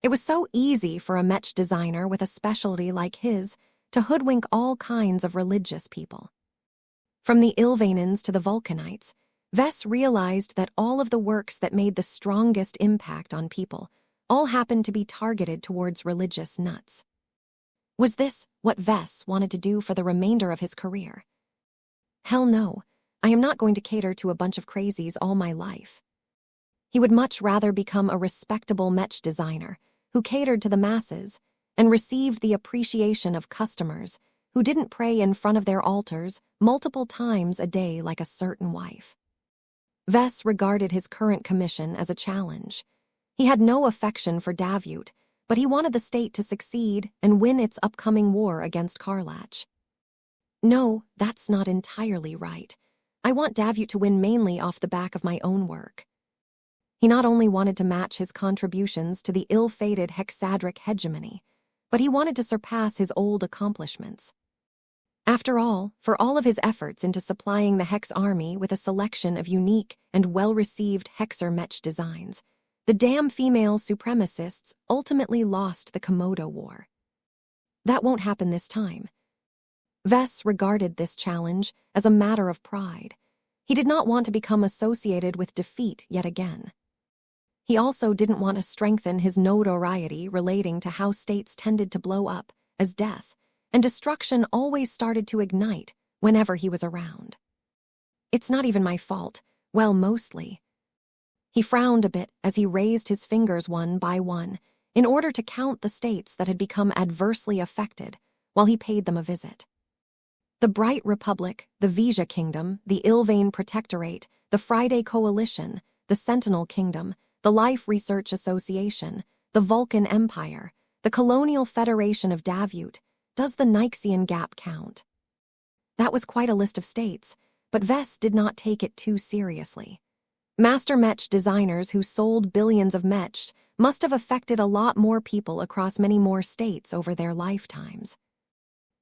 It was so easy for a Mech designer with a specialty like his to hoodwink all kinds of religious people. From the Ilvanans to the Vulcanites, Vess realized that all of the works that made the strongest impact on people all happened to be targeted towards religious nuts. Was this what Vess wanted to do for the remainder of his career? Hell no, I am not going to cater to a bunch of crazies all my life. He would much rather become a respectable Mech designer who catered to the masses and received the appreciation of customers who didn't pray in front of their altars multiple times a day like a certain wife. Vess regarded his current commission as a challenge. He had no affection for Davut, but he wanted the state to succeed and win its upcoming war against Karlach. No, that's not entirely right. I want Davut to win mainly off the back of my own work. He not only wanted to match his contributions to the ill-fated Hexadric hegemony, but he wanted to surpass his old accomplishments. After all, for all of his efforts into supplying the Hex army with a selection of unique and well-received Hexer Mech designs, the damn female supremacists ultimately lost the Komodo War. That won't happen this time. Vess regarded this challenge as a matter of pride. He did not want to become associated with defeat yet again. He also didn't want to strengthen his notoriety relating to how states tended to blow up as death and destruction always started to ignite whenever he was around. It's not even my fault. Well, mostly. He frowned a bit as he raised his fingers one by one in order to count the states that had become adversely affected while he paid them a visit. The Bright Republic, the Vija Kingdom, the Ilvane Protectorate, the Friday Coalition, the Sentinel Kingdom, the Life Research Association, the Vulcan Empire, the Colonial Federation of Davut. Does the Nixian Gap count? That was quite a list of states, but Vess did not take it too seriously. Master Mech designers who sold billions of Mech must have affected a lot more people across many more states over their lifetimes.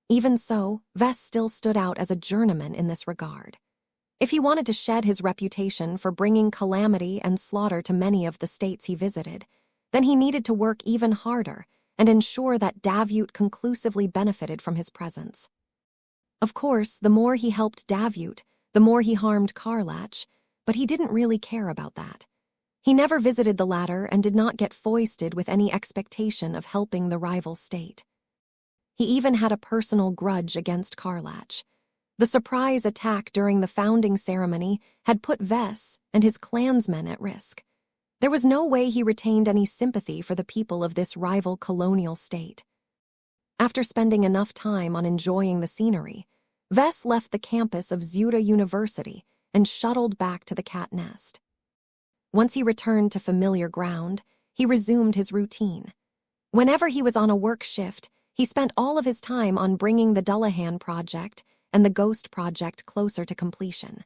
Even so, Vess still stood out as a journeyman in this regard. If he wanted to shed his reputation for bringing calamity and slaughter to many of the states he visited, then he needed to work even harder and ensure that Davut conclusively benefited from his presence. Of course, the more he helped Davut, the more he harmed Karlach, but he didn't really care about that. He never visited the latter and did not get foisted with any expectation of helping the rival state. He even had a personal grudge against Karlach. The surprise attack during the founding ceremony had put Vess and his clansmen at risk. There was no way he retained any sympathy for the people of this rival colonial state. After spending enough time on enjoying the scenery, Vess left the campus of Zuda University and shuttled back to the cat nest. Once he returned to familiar ground, he resumed his routine. Whenever he was on a work shift, he spent all of his time on bringing the Dullahan project and the Ghost project closer to completion.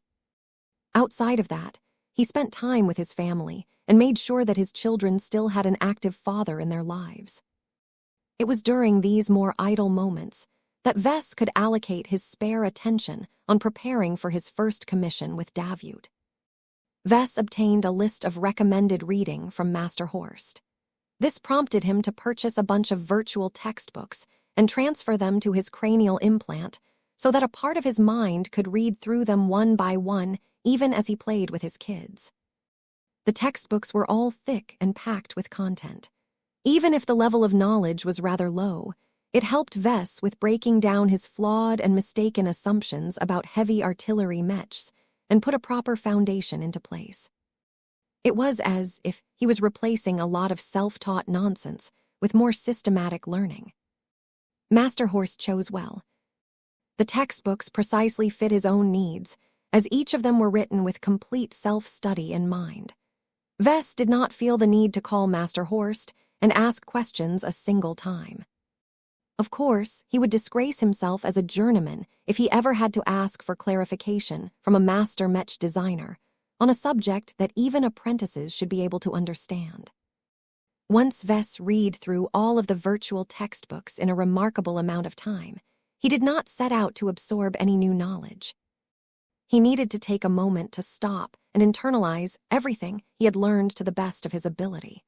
Outside of that, he spent time with his family and made sure that his children still had an active father in their lives. It was during these more idle moments that Vess could allocate his spare attention on preparing for his first commission with Davut. Vess obtained a list of recommended reading from Master Horst. This prompted him to purchase a bunch of virtual textbooks and transfer them to his cranial implant so that a part of his mind could read through them one by one even as he played with his kids. The textbooks were all thick and packed with content. Even if the level of knowledge was rather low, it helped Vess with breaking down his flawed and mistaken assumptions about heavy artillery mechs and put a proper foundation into place. It was as if he was replacing a lot of self-taught nonsense with more systematic learning. Master Horst chose well. The textbooks precisely fit his own needs, as each of them were written with complete self-study in mind. Vess did not feel the need to call Master Horst and ask questions a single time. Of course, he would disgrace himself as a journeyman if he ever had to ask for clarification from a master mech designer on a subject that even apprentices should be able to understand. Once Vess read through all of the virtual textbooks in a remarkable amount of time, he did not set out to absorb any new knowledge. He needed to take a moment to stop and internalize everything he had learned to the best of his ability.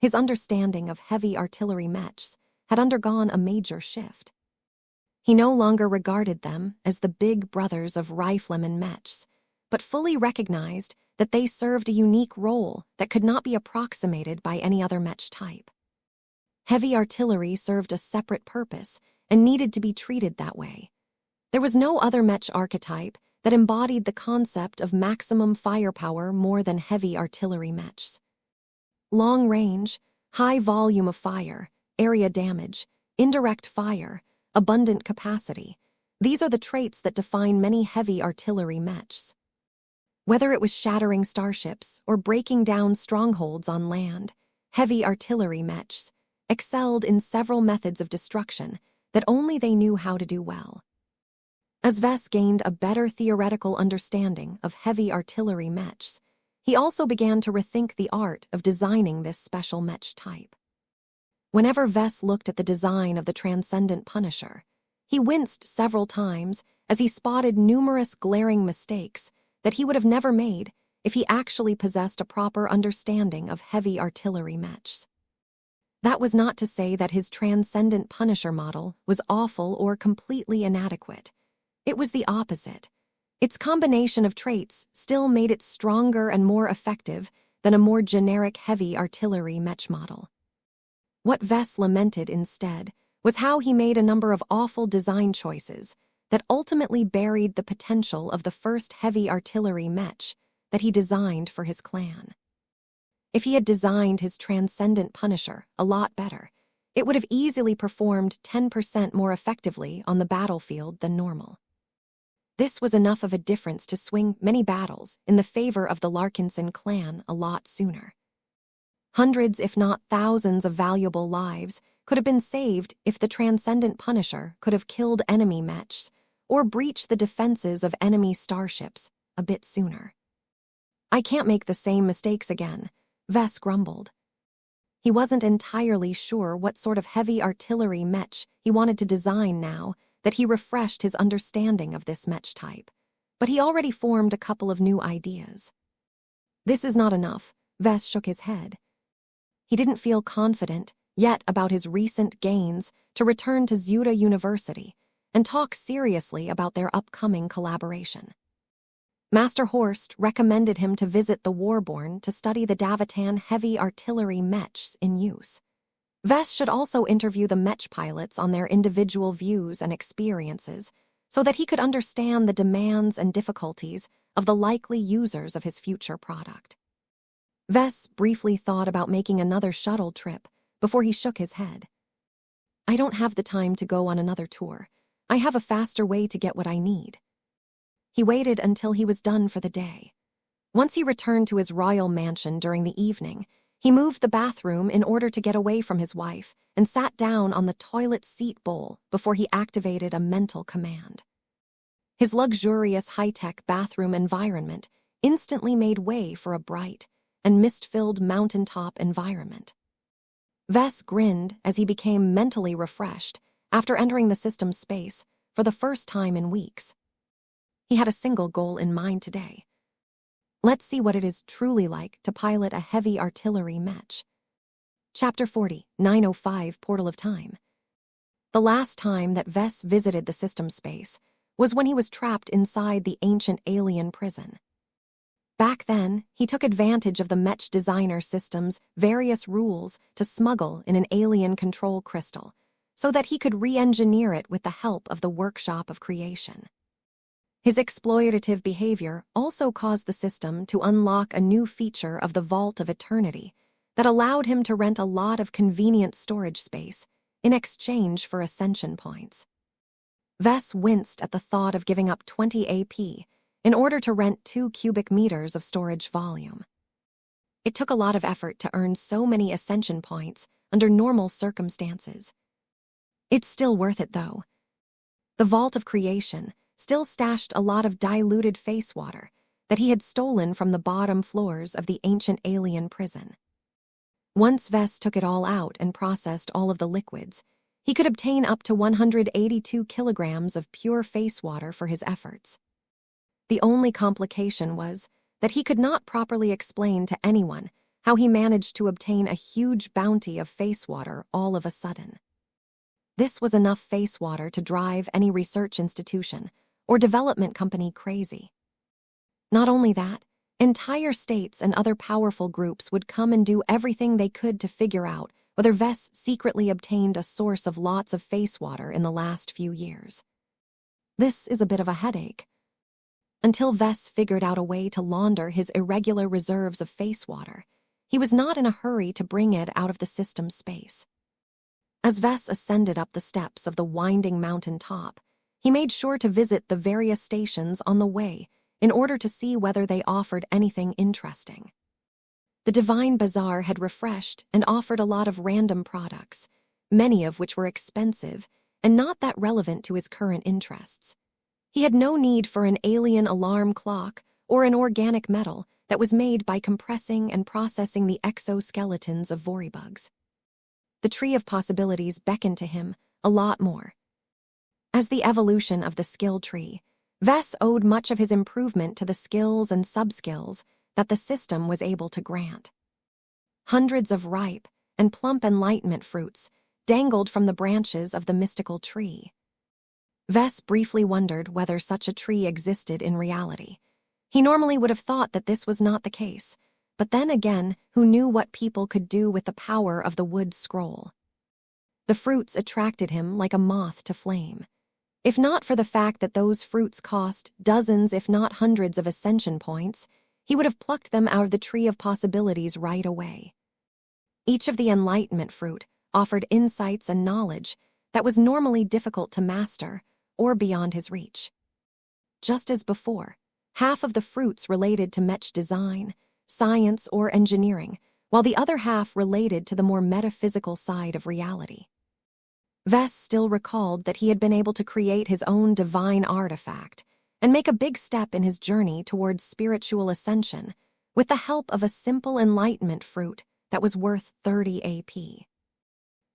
His understanding of heavy artillery mechs had undergone a major shift. He no longer regarded them as the big brothers of rifleman mechs, but fully recognized that they served a unique role that could not be approximated by any other mech type. Heavy artillery served a separate purpose and needed to be treated that way. There was no other mech archetype that embodied the concept of maximum firepower more than heavy artillery mechs. Long range, high volume of fire, area damage, indirect fire, abundant capacity. These are the traits that define many heavy artillery mechs. Whether it was shattering starships or breaking down strongholds on land, heavy artillery mechs excelled in several methods of destruction that only they knew how to do well. As Vess gained a better theoretical understanding of heavy artillery mechs, he also began to rethink the art of designing this special mech type. Whenever Vess looked at the design of the Transcendent Punisher, he winced several times as he spotted numerous glaring mistakes that he would have never made if he actually possessed a proper understanding of heavy artillery mechs. That was not to say that his Transcendent Punisher model was awful or completely inadequate. It was the opposite. Its combination of traits still made it stronger and more effective than a more generic heavy artillery mech model. What Vess lamented instead was how he made a number of awful design choices that ultimately buried the potential of the first heavy artillery mech that he designed for his clan. If he had designed his Transcendent Punisher a lot better, it would have easily performed 10% more effectively on the battlefield than normal. This was enough of a difference to swing many battles in the favor of the Larkinson clan a lot sooner. Hundreds, if not thousands, of valuable lives could have been saved if the Transcendent Punisher could have killed enemy mechs or breached the defenses of enemy starships a bit sooner. "I can't make the same mistakes again," Vess grumbled. He wasn't entirely sure what sort of heavy artillery mech he wanted to design now that he refreshed his understanding of this mech type, but he already formed a couple of new ideas. This is not enough, Ves shook his head. He didn't feel confident yet about his recent gains to return to Zuda University and talk seriously about their upcoming collaboration. Master Horst recommended him to visit the Warborn to study the Davitan heavy artillery mechs in use. Ves should also interview the mech pilots on their individual views and experiences so that he could understand the demands and difficulties of the likely users of his future product. Ves briefly thought about making another shuttle trip before he shook his head. I don't have the time to go on another tour. I have a faster way to get what I need. He waited until he was done for the day. Once he returned to his royal mansion during the evening, he moved the bathroom in order to get away from his wife and sat down on the toilet seat bowl before he activated a mental command. His luxurious high-tech bathroom environment instantly made way for a bright and mist-filled mountaintop environment. Ves grinned as he became mentally refreshed after entering the system's space for the first time in weeks. He had a single goal in mind today. Let's see what it is truly like to pilot a heavy artillery mech. Chapter 40, 905 Portal of Time. The last time that Ves visited the system space was when he was trapped inside the ancient alien prison. Back then, he took advantage of the mech designer system's various rules to smuggle in an alien control crystal so that he could re-engineer it with the help of the workshop of creation. His exploitative behavior also caused the system to unlock a new feature of the Vault of Eternity that allowed him to rent a lot of convenient storage space in exchange for ascension points. Ves winced at the thought of giving up 20 AP in order to rent 2 cubic meters of storage volume. It took a lot of effort to earn so many ascension points under normal circumstances. It's still worth it, though. The Vault of Creation still stashed a lot of diluted face water that he had stolen from the bottom floors of the ancient alien prison. Once Ves took it all out and processed all of the liquids, he could obtain up to 182 kilograms of pure face water for his efforts. The only complication was that he could not properly explain to anyone how he managed to obtain a huge bounty of face water all of a sudden. This was enough face water to drive any research institution or development company crazy. Not only that, entire states and other powerful groups would come and do everything they could to figure out whether Ves secretly obtained a source of lots of face water in the last few years. This is a bit of a headache. Until Ves figured out a way to launder his irregular reserves of face water, he was not in a hurry to bring it out of the system space. As Ves ascended up the steps of the winding mountain top, he made sure to visit the various stations on the way in order to see whether they offered anything interesting. The Divine Bazaar had refreshed and offered a lot of random products, many of which were expensive and not that relevant to his current interests. He had no need for an alien alarm clock or an organic metal that was made by compressing and processing the exoskeletons of Voribugs. The Tree of Possibilities beckoned to him a lot more. As the evolution of the skill tree, Ves owed much of his improvement to the skills and sub-skills that the system was able to grant. Hundreds of ripe and plump enlightenment fruits dangled from the branches of the mystical tree. Ves briefly wondered whether such a tree existed in reality. He normally would have thought that this was not the case, but then again, who knew what people could do with the power of the wood scroll? The fruits attracted him like a moth to flame. If not for the fact that those fruits cost dozens if not hundreds of ascension points, he would have plucked them out of the Tree of Possibilities right away. Each of the enlightenment fruit offered insights and knowledge that was normally difficult to master or beyond his reach. Just as before, half of the fruits related to mech design, science, or engineering, while the other half related to the more metaphysical side of reality. Ves still recalled that he had been able to create his own divine artifact and make a big step in his journey towards spiritual ascension with the help of a simple enlightenment fruit that was worth 30 AP.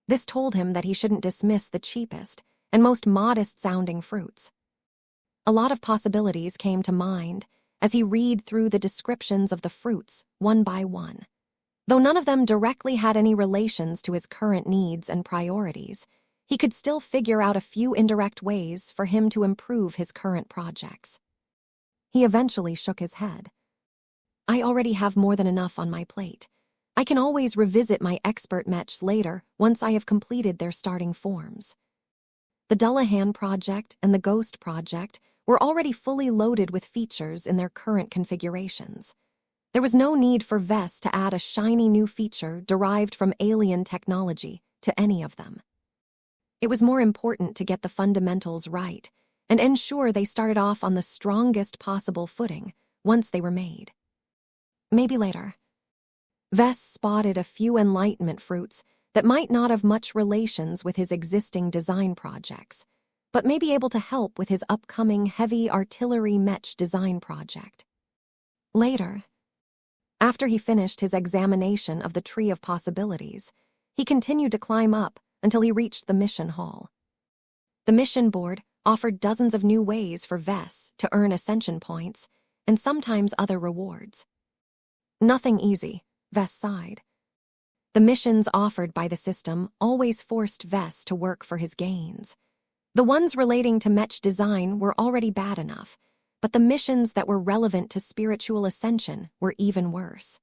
This told him that he shouldn't dismiss the cheapest and most modest-sounding fruits. A lot of possibilities came to mind as he read through the descriptions of the fruits one by one. Though none of them directly had any relations to his current needs and priorities, he could still figure out a few indirect ways for him to improve his current projects. He eventually shook his head. I already have more than enough on my plate. I can always revisit my expert mechs later once I have completed their starting forms. The Dullahan project and the Ghost project were already fully loaded with features in their current configurations. There was no need for Vess to add a shiny new feature derived from alien technology to any of them. It was more important to get the fundamentals right and ensure they started off on the strongest possible footing once they were made. Maybe later. Vess spotted a few enlightenment fruits that might not have much relations with his existing design projects, but may be able to help with his upcoming heavy artillery mech design project. Later, after he finished his examination of the Tree of Possibilities, he continued to climb up until he reached the mission hall. The mission board offered dozens of new ways for Vess to earn ascension points and sometimes other rewards. Nothing easy, Vess sighed. The missions offered by the system always forced Vess to work for his gains. The ones relating to mech design were already bad enough, but the missions that were relevant to spiritual ascension were even worse.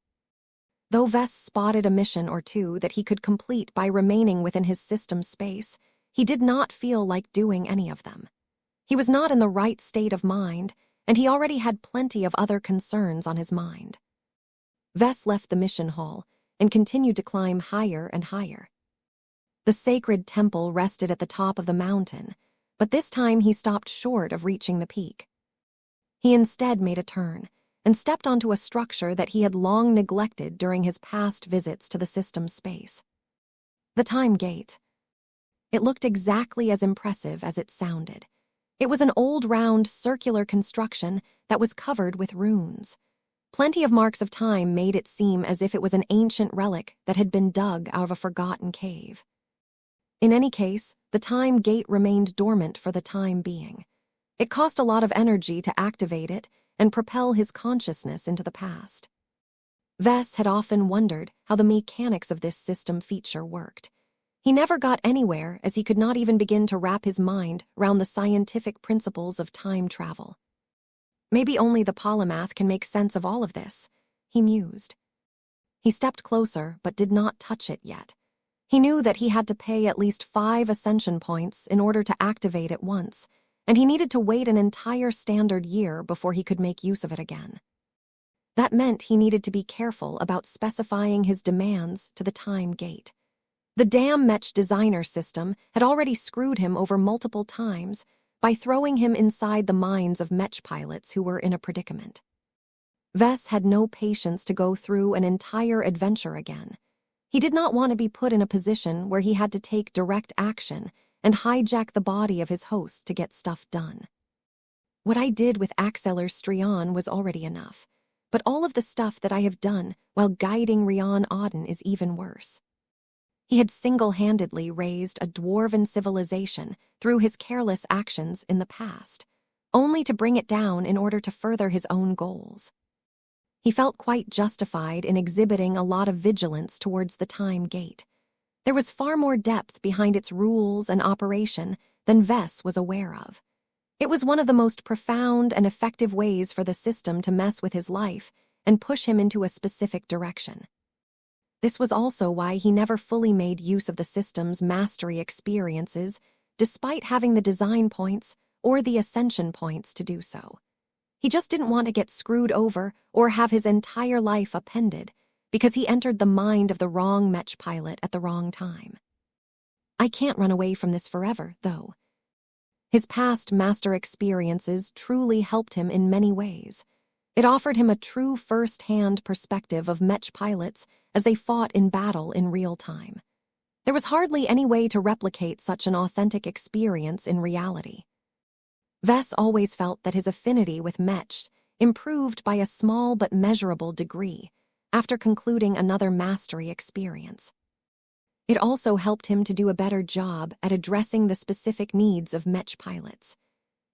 Though Vess spotted a mission or two that he could complete by remaining within his system space, he did not feel like doing any of them. He was not in the right state of mind, and he already had plenty of other concerns on his mind. Vess left the mission hall and continued to climb higher and higher. The sacred temple rested at the top of the mountain, but this time he stopped short of reaching the peak. He instead made a turn and stepped onto a structure that he had long neglected during his past visits to the system's space. The Time Gate. It looked exactly as impressive as it sounded. It was an old round circular construction that was covered with runes. Plenty of marks of time made it seem as if it was an ancient relic that had been dug out of a forgotten cave. In any case, the Time Gate remained dormant for the time being. It cost a lot of energy to activate it and propel his consciousness into the past. Vess had often wondered how the mechanics of this system feature worked. He never got anywhere as he could not even begin to wrap his mind around the scientific principles of time travel. Maybe only the polymath can make sense of all of this, he mused. He stepped closer but did not touch it yet. He knew that he had to pay at least 5 ascension points in order to activate it once, and he needed to wait an entire standard year before he could make use of it again. That meant he needed to be careful about specifying his demands to the Time Gate. The damn mech designer system had already screwed him over multiple times by throwing him inside the minds of mech pilots who were in a predicament. Vess had no patience to go through an entire adventure again. He did not want to be put in a position where he had to take direct action and hijack the body of his host to get stuff done. What I did with Axeler Strion was already enough, but all of the stuff that I have done while guiding Rion Auden is even worse. He had single-handedly raised a dwarven civilization through his careless actions in the past, only to bring it down in order to further his own goals. He felt quite justified in exhibiting a lot of vigilance towards the Time Gate. There was far more depth behind its rules and operation than Vess was aware of. It was one of the most profound and effective ways for the system to mess with his life and push him into a specific direction. This was also why he never fully made use of the system's mastery experiences, despite having the design points or the ascension points to do so. He just didn't want to get screwed over or have his entire life upended because he entered the mind of the wrong mech pilot at the wrong time. I can't run away from this forever, though. His past master experiences truly helped him in many ways. It offered him a true first-hand perspective of mech pilots as they fought in battle in real time. There was hardly any way to replicate such an authentic experience in reality. Vess always felt that his affinity with mechs improved by a small but measurable degree, after concluding another mastery experience. It also helped him to do a better job at addressing the specific needs of Mech pilots.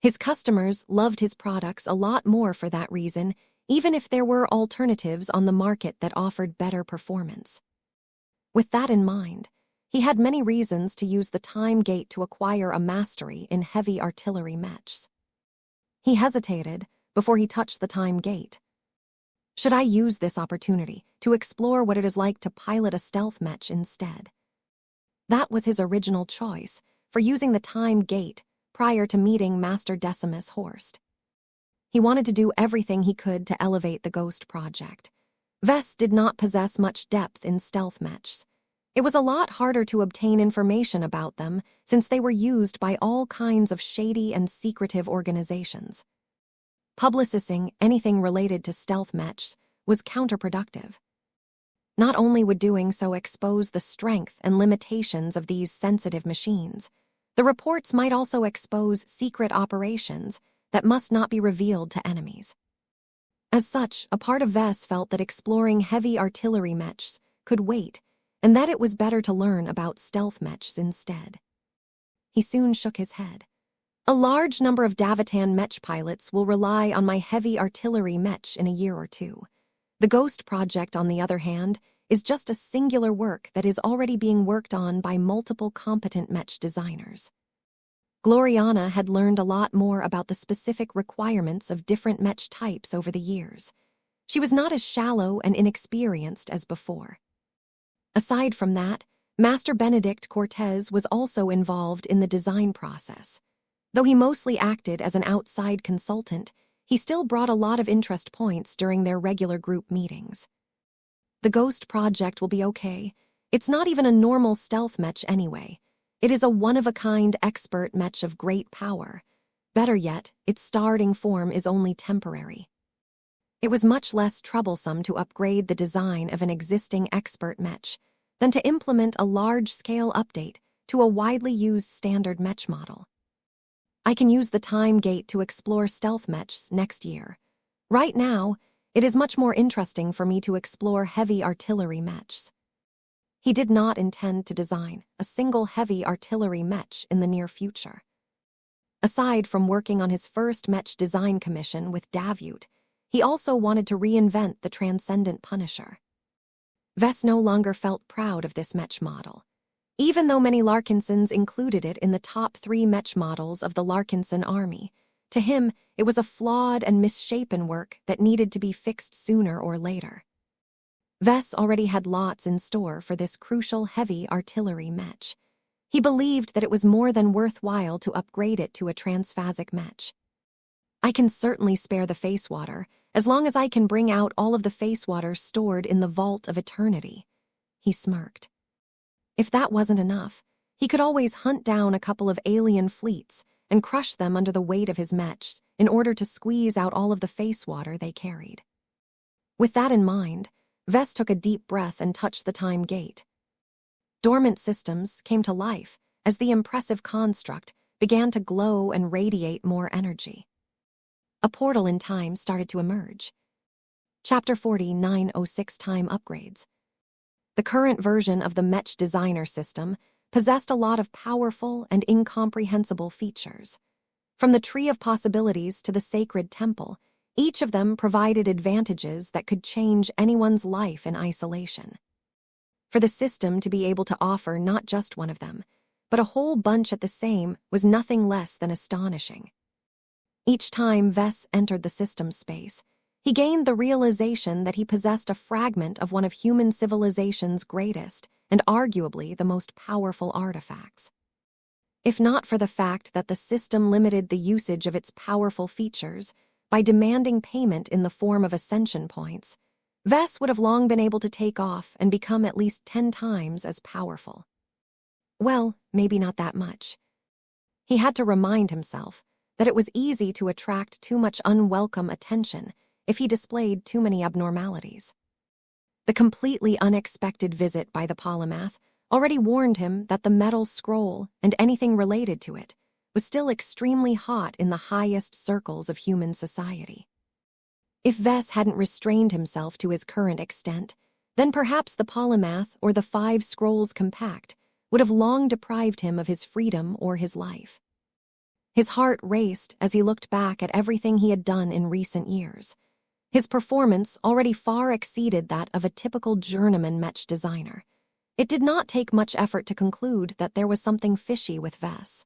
His customers loved his products a lot more for that reason, even if there were alternatives on the market that offered better performance. With that in mind, he had many reasons to use the time gate to acquire a mastery in heavy artillery mechs. He hesitated before he touched the time gate. Should I use this opportunity to explore what it is like to pilot a stealth mech instead? That was his original choice for using the time gate prior to meeting Master Decimus Horst. He wanted to do everything he could to elevate the Ghost Project. Vess did not possess much depth in stealth mechs. It was a lot harder to obtain information about them since they were used by all kinds of shady and secretive organizations. Publicizing anything related to stealth mechs was counterproductive. Not only would doing so expose the strength and limitations of these sensitive machines, the reports might also expose secret operations that must not be revealed to enemies. As such, a part of Vess felt that exploring heavy artillery mechs could wait, and that it was better to learn about stealth mechs instead. He soon shook his head. A large number of Davitan mech pilots will rely on my heavy artillery mech in a year or two. The Ghost Project, on the other hand, is just a singular work that is already being worked on by multiple competent mech designers. Gloriana had learned a lot more about the specific requirements of different mech types over the years. She was not as shallow and inexperienced as before. Aside from that, Master Benedict Cortez was also involved in the design process. Though he mostly acted as an outside consultant, he still brought a lot of interest points during their regular group meetings. The Ghost Project will be okay. It's not even a normal stealth mech anyway. It is a one-of-a-kind expert mech of great power. Better yet, its starting form is only temporary. It was much less troublesome to upgrade the design of an existing expert mech than to implement a large-scale update to a widely used standard mech model. I can use the time gate to explore stealth mechs next year. Right now, it is much more interesting for me to explore heavy artillery mechs. He did not intend to design a single heavy artillery mech in the near future. Aside from working on his first mech design commission with Davut, he also wanted to reinvent the Transcendent Punisher. Vess no longer felt proud of this mech model. Even though many Larkinsons included it in the top 3 mech models of the Larkinson army, to him it was a flawed and misshapen work that needed to be fixed sooner or later. Vess already had lots in store for this crucial heavy artillery mech. He believed that it was more than worthwhile to upgrade it to a transphasic mech. I can certainly spare the face water, as long as I can bring out all of the face water stored in the Vault of Eternity. He smirked. If that wasn't enough, he could always hunt down a couple of alien fleets and crush them under the weight of his mechs in order to squeeze out all of the face water they carried. With that in mind, Vess took a deep breath and touched the time gate. Dormant systems came to life as the impressive construct began to glow and radiate more energy. A portal in time started to emerge. Chapter 4906 Time Upgrades. The current version of the Mech Designer system possessed a lot of powerful and incomprehensible features. From the Tree of Possibilities to the Sacred Temple, each of them provided advantages that could change anyone's life in isolation. For the system to be able to offer not just one of them, but a whole bunch at the same was nothing less than astonishing. Each time Vess entered the system space, he gained the realization that he possessed a fragment of one of human civilization's greatest and arguably the most powerful artifacts. If not for the fact that the system limited the usage of its powerful features by demanding payment in the form of ascension points, Vess would have long been able to take off and become at least 10 times as powerful. Well, maybe not that much. He had to remind himself that it was easy to attract too much unwelcome attention if he displayed too many abnormalities. The completely unexpected visit by the polymath already warned him that the metal scroll and anything related to it was still extremely hot in the highest circles of human society. If Vess hadn't restrained himself to his current extent, then perhaps the polymath or the 5 Scrolls Compact would have long deprived him of his freedom or his life. His heart raced as he looked back at everything he had done in recent years. His performance already far exceeded that of a typical journeyman Mech designer. It did not take much effort to conclude that there was something fishy with Vess.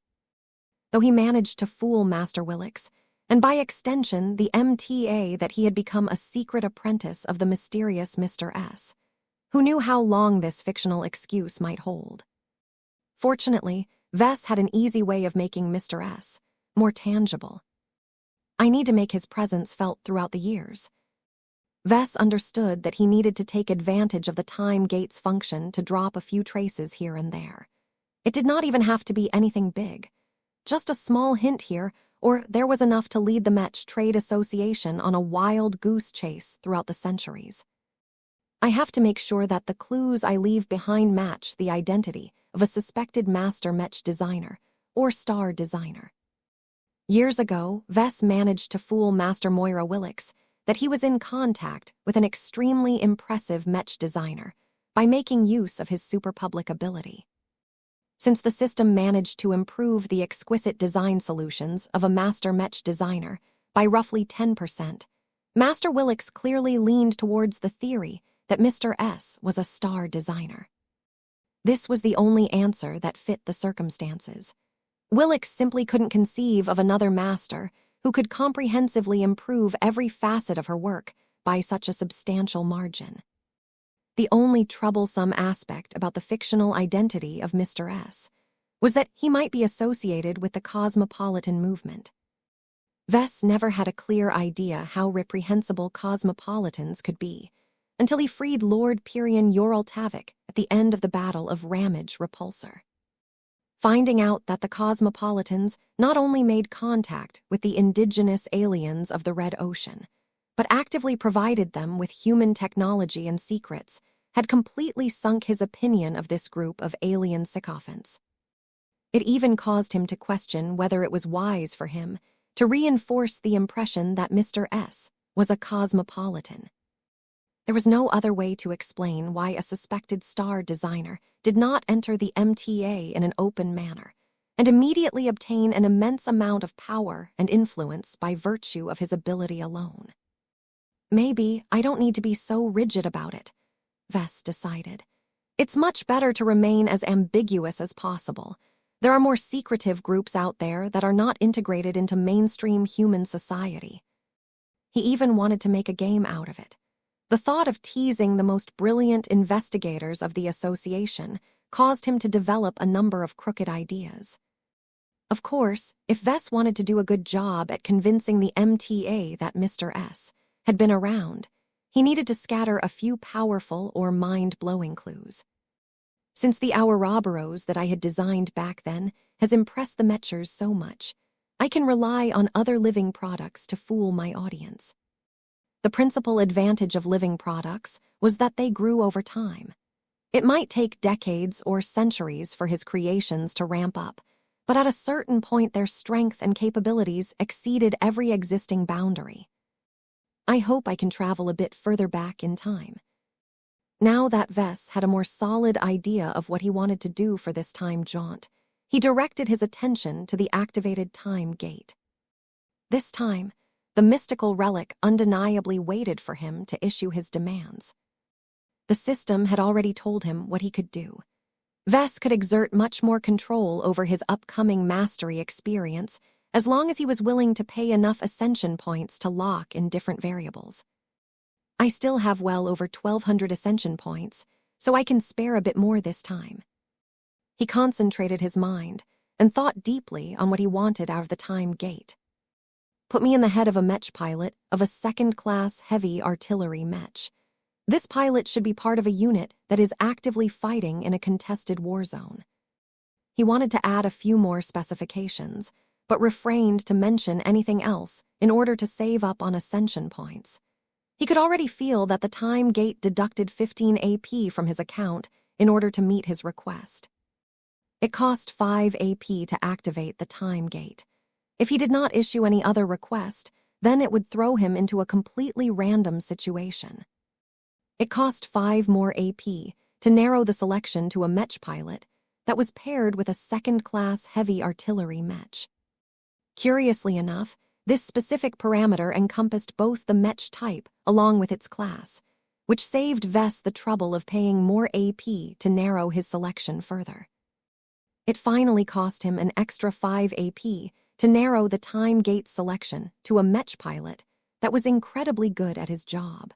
Though he managed to fool Master Willix, and by extension the MTA, that he had become a secret apprentice of the mysterious Mr. S. Who knew how long this fictional excuse might hold? Fortunately, Vess had an easy way of making Mr. S more tangible. I need to make his presence felt throughout the years. Vess understood that he needed to take advantage of the time gate's function to drop a few traces here and there. It did not even have to be anything big. Just a small hint here, or there was enough to lead the Mech Trade Association on a wild goose chase throughout the centuries. I have to make sure that the clues I leave behind match the identity of a suspected master Mech designer or star designer. Years ago, Vess managed to fool Master Moira Willix that he was in contact with an extremely impressive Mech designer by making use of his superpublic ability. Since the system managed to improve the exquisite design solutions of a master Mech designer by roughly 10%, Master Willix clearly leaned towards the theory that Mr. S was a star designer. This was the only answer that fit the circumstances. Willix simply couldn't conceive of another master who could comprehensively improve every facet of her work by such a substantial margin. The only troublesome aspect about the fictional identity of Mr. S was that he might be associated with the cosmopolitan movement. Vess never had a clear idea how reprehensible cosmopolitans could be until he freed Lord Pyrian Yoral Tavik at the end of the Battle of Ramage Repulsor. Finding out that the cosmopolitans not only made contact with the indigenous aliens of the Red Ocean, but actively provided them with human technology and secrets, had completely sunk his opinion of this group of alien sycophants. It even caused him to question whether it was wise for him to reinforce the impression that Mr. S was a cosmopolitan. There was no other way to explain why a suspected star designer did not enter the MTA in an open manner and immediately obtain an immense amount of power and influence by virtue of his ability alone. Maybe I don't need to be so rigid about it, Vess decided. It's much better to remain as ambiguous as possible. There are more secretive groups out there that are not integrated into mainstream human society. He even wanted to make a game out of it. The thought of teasing the most brilliant investigators of the association caused him to develop a number of crooked ideas. Of course, if Vess wanted to do a good job at convincing the MTA that Mr. S had been around, he needed to scatter a few powerful or mind-blowing clues. Since the Ouroboros that I had designed back then has impressed the Mechers so much, I can rely on other living products to fool my audience. The principal advantage of living products was that they grew over time. It might take decades or centuries for his creations to ramp up, but at a certain point their strength and capabilities exceeded every existing boundary. I hope I can travel a bit further back in time. Now that Vess had a more solid idea of what he wanted to do for this time jaunt, he directed his attention to the activated time gate. This time, the mystical relic undeniably waited for him to issue his demands. The system had already told him what he could do. Vess could exert much more control over his upcoming mastery experience as long as he was willing to pay enough ascension points to lock in different variables. I still have well over 1,200 ascension points, so I can spare a bit more this time. He concentrated his mind and thought deeply on what he wanted out of the time gate. Put me in the head of a Mech pilot of a second-class heavy artillery Mech. This pilot should be part of a unit that is actively fighting in a contested war zone. He wanted to add a few more specifications, but refrained to mention anything else in order to save up on ascension points. He could already feel that the time gate deducted 15 AP from his account in order to meet his request. It cost 5 AP to activate the time gate. If he did not issue any other request, Then it would throw him into a completely random situation. It cost 5 more AP to narrow the selection to a Mech pilot that was paired with a second-class heavy artillery Mech. Curiously enough, this specific parameter encompassed both the Mech type along with its class, which saved Vess the trouble of paying more AP to narrow his selection further. It finally cost him an extra 5 AP to narrow the time gate selection to a Mech pilot that was incredibly good at his job.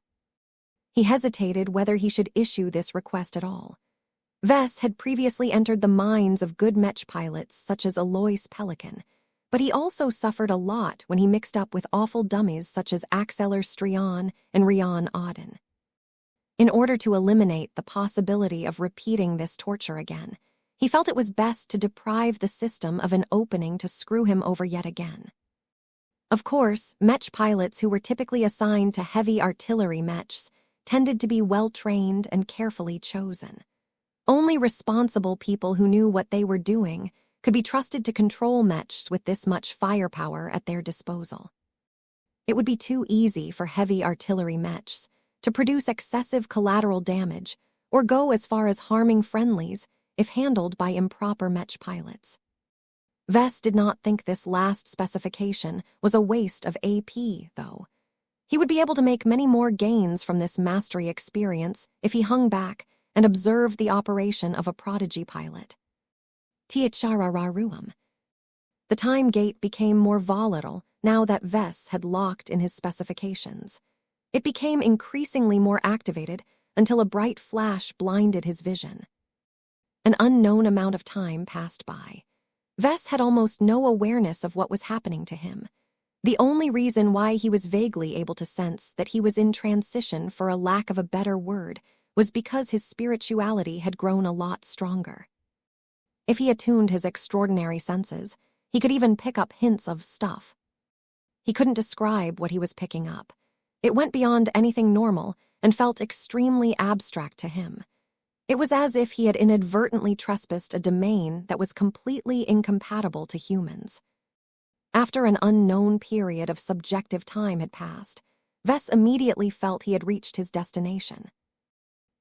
He hesitated whether he should issue this request at all. Vess had previously entered the minds of good Mech pilots such as Alois Pelican, but he also suffered a lot when he mixed up with awful dummies such as Axeler Strion and Rion Auden. In order to eliminate the possibility of repeating this torture again, he felt it was best to deprive the system of an opening to screw him over yet again. Of course, Mech pilots who were typically assigned to heavy artillery Mechs tended to be well-trained and carefully chosen. Only responsible people who knew what they were doing could be trusted to control Mechs with this much firepower at their disposal. It would be too easy for heavy artillery Mechs to produce excessive collateral damage or go as far as harming friendlies if handled by improper Mech pilots. Vess did not think this last specification was a waste of AP, though. He would be able to make many more gains from this mastery experience if he hung back and observed the operation of a prodigy pilot. Tiacharararuam. The time gate became more volatile now that Vess had locked in his specifications. It became increasingly more activated until a bright flash blinded his vision. An unknown amount of time passed by. Vess had almost no awareness of what was happening to him. The only reason why he was vaguely able to sense that he was in transition, for a lack of a better word, was because his spirituality had grown a lot stronger. If he attuned his extraordinary senses, he could even pick up hints of stuff. He couldn't describe what he was picking up. It went beyond anything normal and felt extremely abstract to him. It was as if he had inadvertently trespassed a domain that was completely incompatible to humans. After an unknown period of subjective time had passed, Vess immediately felt he had reached his destination.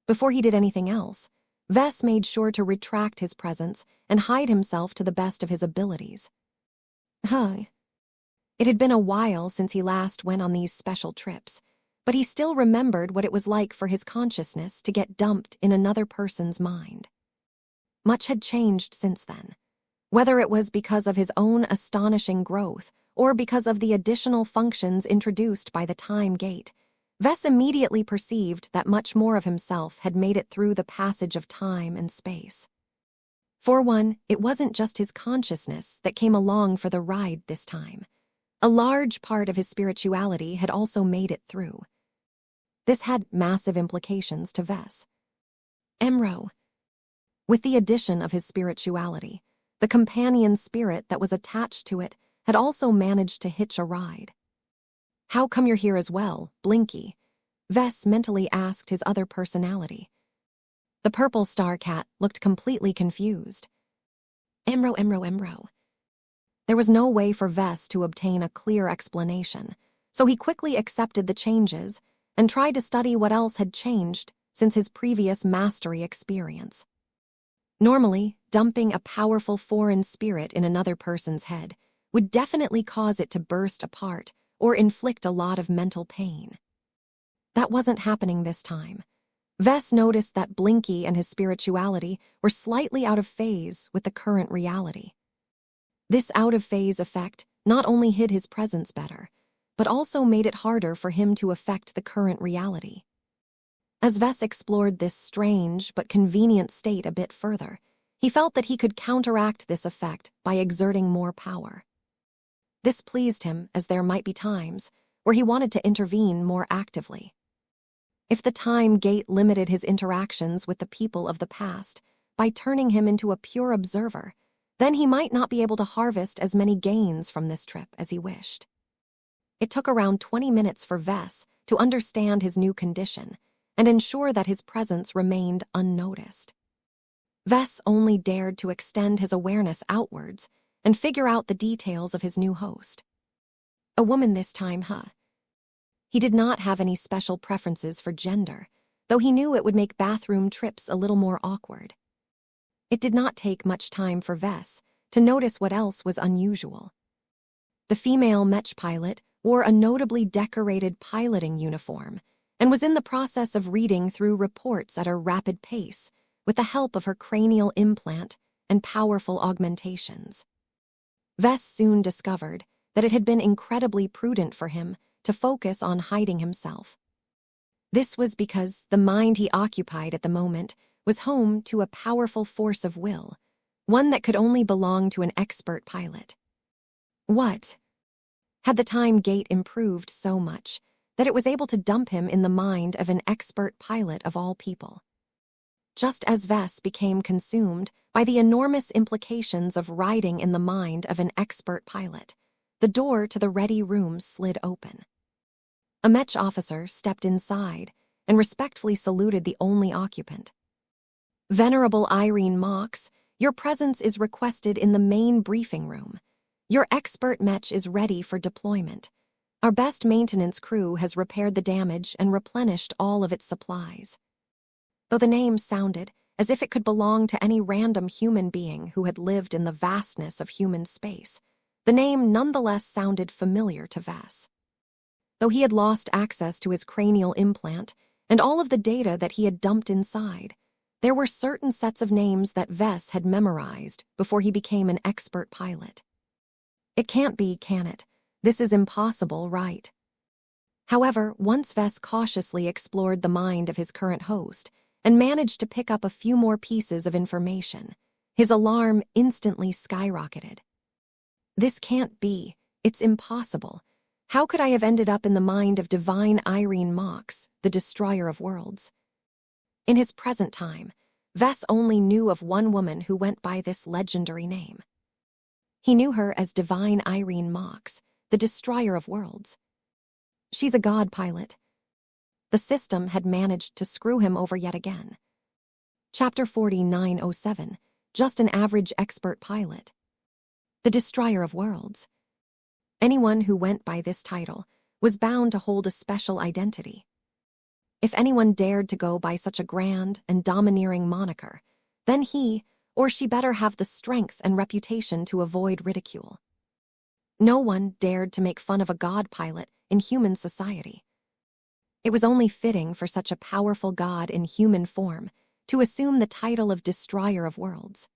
Before he did anything else, Vess made sure to retract his presence and hide himself to the best of his abilities. It had been a while since he last went on these special trips, but he still remembered what it was like for his consciousness to get dumped in another person's mind. Much had changed since then. Whether it was because of his own astonishing growth or because of the additional functions introduced by the time gate, Vess immediately perceived that much more of himself had made it through the passage of time and space. For one, it wasn't just his consciousness that came along for the ride this time. A large part of his spirituality had also made it through. This had massive implications to Vess. Emro. With the addition of his spirituality, the companion spirit that was attached to it had also managed to hitch a ride. "How come you're here as well, Blinky?" Vess mentally asked his other personality. The purple star cat looked completely confused. Emro. There was no way for Vess to obtain a clear explanation, so he quickly accepted the changes and tried to study what else had changed since his previous mastery experience. Normally, dumping a powerful foreign spirit in another person's head would definitely cause it to burst apart or inflict a lot of mental pain. That wasn't happening this time. Vess noticed that Blinky and his spirituality were slightly out of phase with the current reality. This out-of-phase effect not only hid his presence better, but also made it harder for him to affect the current reality. As Vess explored this strange but convenient state a bit further, he felt that he could counteract this effect by exerting more power. This pleased him, as there might be times where he wanted to intervene more actively. If the time gate limited his interactions with the people of the past by turning him into a pure observer, then he might not be able to harvest as many gains from this trip as he wished. It took around 20 minutes for Vess to understand his new condition and ensure that his presence remained unnoticed. Vess only dared to extend his awareness outwards and figure out the details of his new host. A woman this time, huh? He did not have any special preferences for gender, though he knew it would make bathroom trips a little more awkward. It did not take much time for Vess to notice what else was unusual. The female Mech pilot wore a notably decorated piloting uniform and was in the process of reading through reports at a rapid pace with the help of her cranial implant and powerful augmentations. Vess soon discovered that it had been incredibly prudent for him to focus on hiding himself. This was because the mind he occupied at the moment was home to a powerful force of will, one that could only belong to an expert pilot. What? Had the time gate improved so much that it was able to dump him in the mind of an expert pilot of all people? Just as Vess became consumed by the enormous implications of riding in the mind of an expert pilot, the door to the ready room slid open. A Mech officer stepped inside and respectfully saluted the only occupant. "Venerable Irene Mox, your presence is requested in the main briefing room. Your expert Mech is ready for deployment. Our best maintenance crew has repaired the damage and replenished all of its supplies." Though the name sounded as if it could belong to any random human being who had lived in the vastness of human space, the name nonetheless sounded familiar to Vess. Though he had lost access to his cranial implant and all of the data that he had dumped inside, there were certain sets of names that Vess had memorized before he became an expert pilot. It can't be, can it? This is impossible, right? However, once Vess cautiously explored the mind of his current host and managed to pick up a few more pieces of information, his alarm instantly skyrocketed. This can't be. It's impossible. How could I have ended up in the mind of divine Irene Mox, the destroyer of worlds? In his present time, Vess only knew of one woman who went by this legendary name. He knew her as divine Irene Mox, the destroyer of worlds. She's a god pilot. The system had managed to screw him over yet again. Chapter 4907, just an average expert pilot. The destroyer of worlds. Anyone who went by this title was bound to hold a special identity. If anyone dared to go by such a grand and domineering moniker, then he or she better have the strength and reputation to avoid ridicule. No one dared to make fun of a god pilot in human society. It was only fitting for such a powerful god in human form to assume the title of Destroyer of Worlds.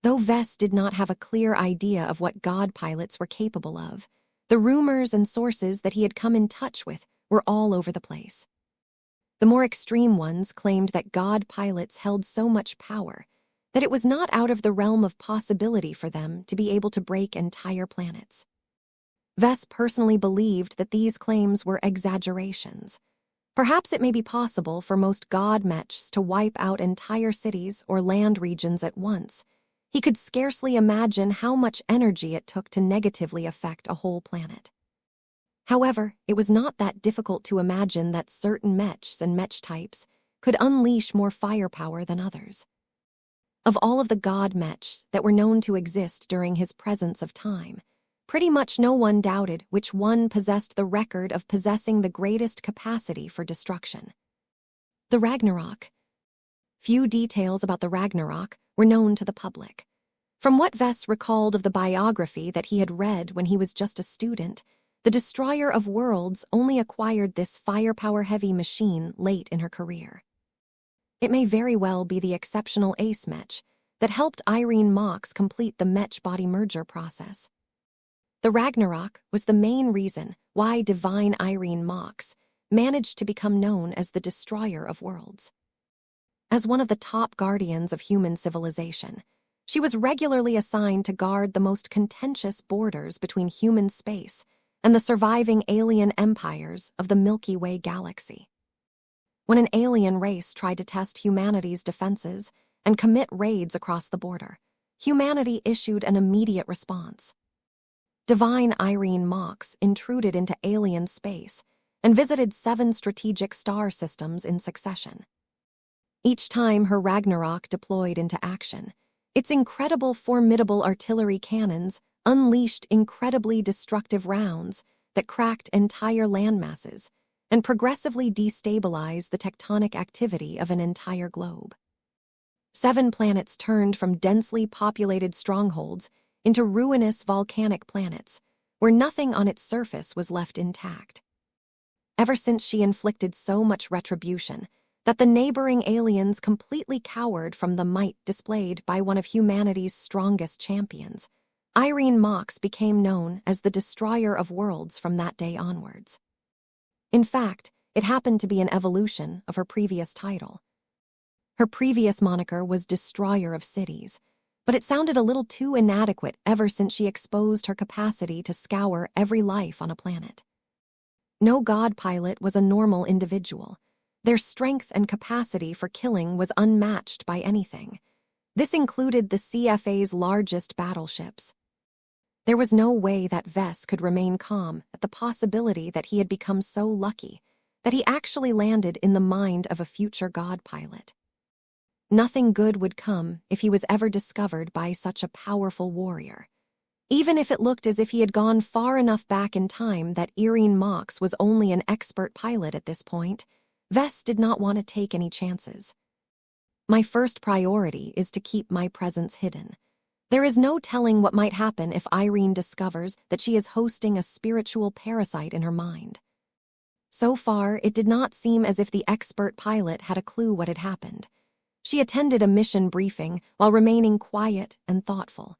Though Vess did not have a clear idea of what god pilots were capable of, the rumors and sources that he had come in touch with were all over the place. The more extreme ones claimed that god pilots held so much power that it was not out of the realm of possibility for them to be able to break entire planets. Vess personally believed that these claims were exaggerations. Perhaps it may be possible for most god mechs to wipe out entire cities or land regions at once. He could scarcely imagine how much energy it took to negatively affect a whole planet. However, it was not that difficult to imagine that certain mechs and mech types could unleash more firepower than others. Of all of the god mechs that were known to exist during his presence of time, pretty much no one doubted which one possessed the record of possessing the greatest capacity for destruction. The Ragnarok. Few details about the Ragnarok were known to the public. From what Vess recalled of the biography that he had read when he was just a student, the Destroyer of Worlds only acquired this firepower-heavy machine late in her career. It may very well be the exceptional Ace Mech that helped Irene Mox complete the Mech-body merger process. The Ragnarok was the main reason why divine Irene Mox managed to become known as the Destroyer of Worlds. As one of the top guardians of human civilization, she was regularly assigned to guard the most contentious borders between human space and the surviving alien empires of the Milky Way galaxy. When an alien race tried to test humanity's defenses and commit raids across the border, humanity issued an immediate response. Divine Irene Mox intruded into alien space and visited 7 strategic star systems in succession. Each time her Ragnarok deployed into action, its incredible formidable artillery cannons unleashed incredibly destructive rounds that cracked entire landmasses and progressively destabilized the tectonic activity of an entire globe. 7 planets turned from densely populated strongholds into ruinous volcanic planets, where nothing on its surface was left intact. Ever since she inflicted so much retribution that the neighboring aliens completely cowered from the might displayed by one of humanity's strongest champions, Irene Mox became known as the Destroyer of Worlds from that day onwards. In fact, it happened to be an evolution of her previous title. Her previous moniker was Destroyer of Cities, but it sounded a little too inadequate ever since she exposed her capacity to scour every life on a planet. No god pilot was a normal individual. Their strength and capacity for killing was unmatched by anything. This included the CFA's largest battleships. There was no way that Vess could remain calm at the possibility that he had become so lucky that he actually landed in the mind of a future god pilot. Nothing good would come if he was ever discovered by such a powerful warrior. Even if it looked as if he had gone far enough back in time that Irene Mox was only an expert pilot at this point, Vess did not want to take any chances. My first priority is to keep my presence hidden. There is no telling what might happen if Irene discovers that she is hosting a spiritual parasite in her mind. So far, it did not seem as if the expert pilot had a clue what had happened. She attended a mission briefing while remaining quiet and thoughtful.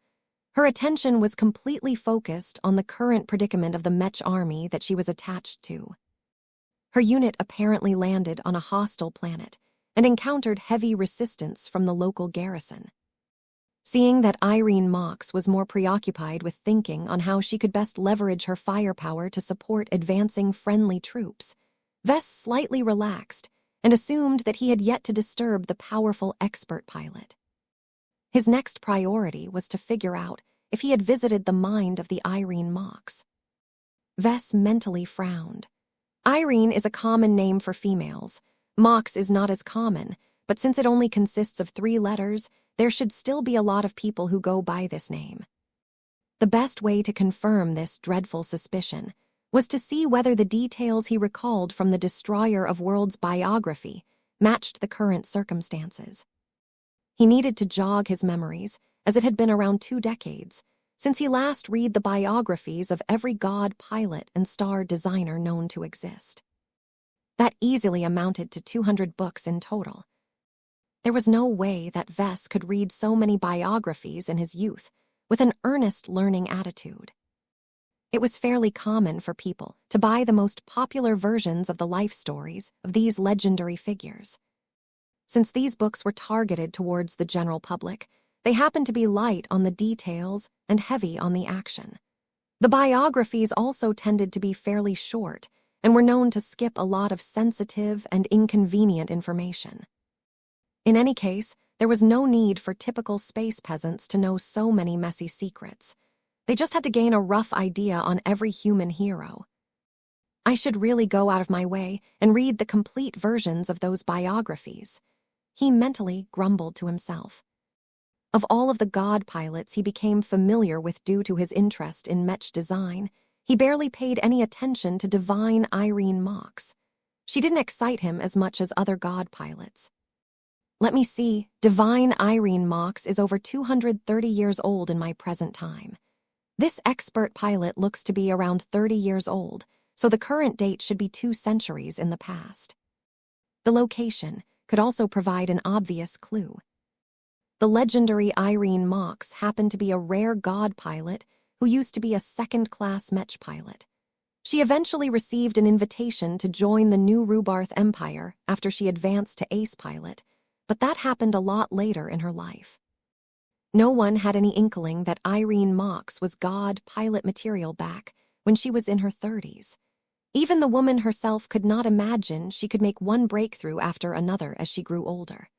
Her attention was completely focused on the current predicament of the Mech army that she was attached to. Her unit apparently landed on a hostile planet and encountered heavy resistance from the local garrison. Seeing that Irene Mox was more preoccupied with thinking on how she could best leverage her firepower to support advancing friendly troops, Vess slightly relaxed and assumed that he had yet to disturb the powerful expert pilot. His next priority was to figure out if he had visited the mind of the Irene Mox. Vess mentally frowned. Irene is a common name for females. Mox is not as common, but since it only consists of 3 letters, there should still be a lot of people who go by this name. The best way to confirm this dreadful suspicion was to see whether the details he recalled from the Destroyer of Worlds biography matched the current circumstances. He needed to jog his memories, as it had been around 2 decades since he last read the biographies of every god pilot and star designer known to exist. That easily amounted to 200 books in total. There was no way that Vess could read so many biographies in his youth with an earnest learning attitude. It was fairly common for people to buy the most popular versions of the life stories of these legendary figures. Since these books were targeted towards the general public, they happened to be light on the details and heavy on the action. The biographies also tended to be fairly short and were known to skip a lot of sensitive and inconvenient information. In any case, there was no need for typical space peasants to know so many messy secrets. They just had to gain a rough idea on every human hero. I should really go out of my way and read the complete versions of those biographies, he mentally grumbled to himself. Of all of the god pilots he became familiar with due to his interest in Mech design, he barely paid any attention to divine Irene Mox. She didn't excite him as much as other god pilots. Let me see, divine Irene Mox is over 230 years old in my present time. This expert pilot looks to be around 30 years old, so the current date should be 2 centuries in the past. The location could also provide an obvious clue. The legendary Irene Mox happened to be a rare god pilot who used to be a second-class Mech pilot. She eventually received an invitation to join the new Rubarth Empire after she advanced to ace pilot, but that happened a lot later in her life. No one had any inkling that Irene Mox was god pilot material back when she was in her 30s. Even the woman herself could not imagine she could make one breakthrough after another as she grew older.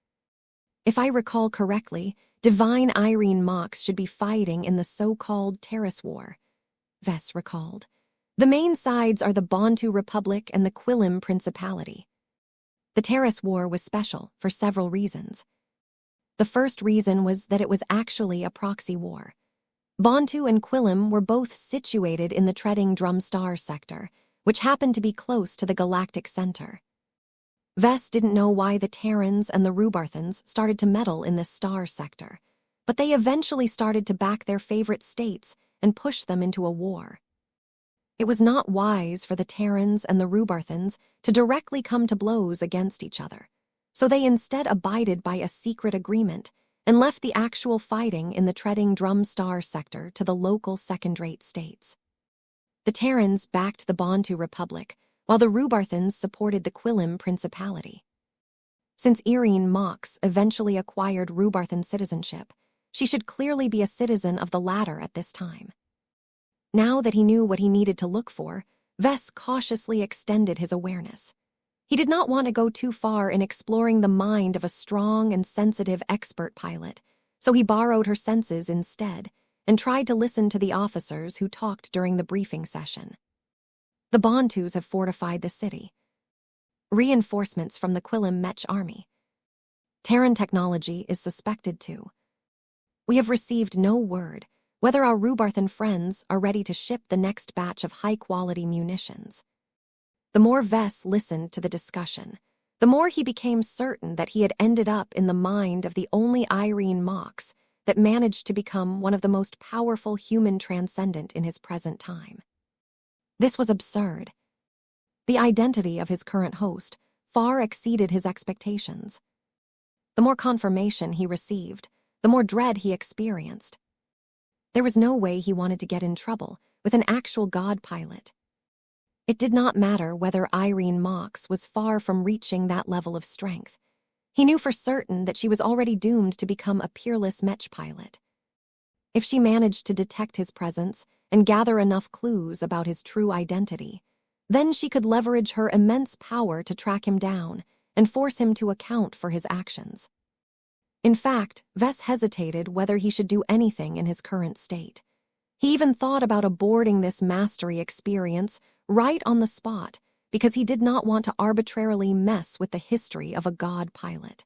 If I recall correctly, divine Irene Mox should be fighting in the so-called Terrace War, Vess recalled. The main sides are the Bantu Republic and the Quilim Principality. The Terrace War was special for several reasons. The first reason was that it was actually a proxy war. Bontu and Quillim were both situated in the treading drum star sector, which happened to be close to the galactic center. Vess didn't know why the Terrans and the Rubarthans started to meddle in this star sector, but they eventually started to back their favorite states and push them into a war. It was not wise for the Terrans and the Rubarthans to directly come to blows against each other, so they instead abided by a secret agreement and left the actual fighting in the treading drum star sector to the local second-rate states. The Terrans backed the Bontu Republic, while the Rubarthans supported the Quillim Principality. Since Irene Mox eventually acquired Rubarthan citizenship, she should clearly be a citizen of the latter at this time. Now that he knew what he needed to look for, Vess cautiously extended his awareness. He did not want to go too far in exploring the mind of a strong and sensitive expert pilot, so he borrowed her senses instead and tried to listen to the officers who talked during the briefing session. The Bontus have fortified the city. Reinforcements from the Quillim Mech army. Terran technology is suspected too. We have received no word whether our Rubarthan friends are ready to ship the next batch of high-quality munitions. The more Vess listened to the discussion, the more he became certain that he had ended up in the mind of the only Irene Mox that managed to become one of the most powerful human transcendent in his present time. This was absurd. The identity of his current host far exceeded his expectations. The more confirmation he received, the more dread he experienced. There was no way he wanted to get in trouble with an actual god pilot. It did not matter whether Irene Mox was far from reaching that level of strength. He knew for certain that she was already doomed to become a peerless Mech pilot. If she managed to detect his presence and gather enough clues about his true identity, then she could leverage her immense power to track him down and force him to account for his actions. In fact, Vess hesitated whether he should do anything in his current state. He even thought about aborting this mastery experience right on the spot because he did not want to arbitrarily mess with the history of a god pilot.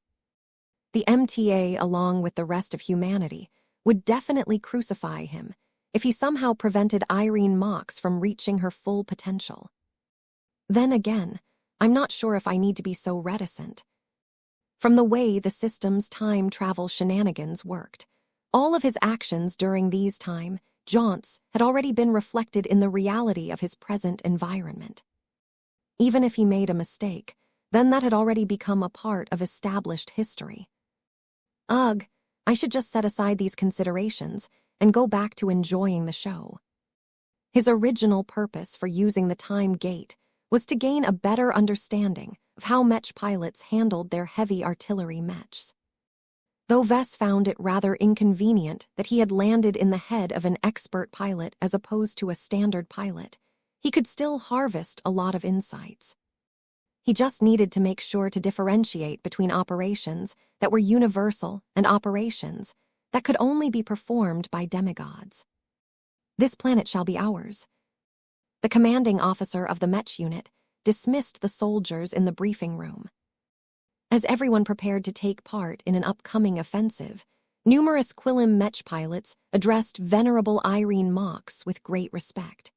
The MTA, along with the rest of humanity, would definitely crucify him if he somehow prevented Irene Mox from reaching her full potential. Then again, I'm not sure if I need to be so reticent. From the way the system's time travel shenanigans worked, all of his actions during these time jaunts had already been reflected in the reality of his present environment. Even if he made a mistake, then that had already become a part of established history. Ugh, I should just set aside these considerations and go back to enjoying the show. His original purpose for using the time gate was to gain a better understanding of how Mech pilots handled their heavy artillery mechs. Though Vess found it rather inconvenient that he had landed in the head of an expert pilot as opposed to a standard pilot, he could still harvest a lot of insights. He just needed to make sure to differentiate between operations that were universal and operations that could only be performed by demigods. This planet shall be ours. The commanding officer of the Mech unit dismissed the soldiers in the briefing room. As everyone prepared to take part in an upcoming offensive, numerous Quillim Mech pilots addressed Venerable Irene Mox with great respect.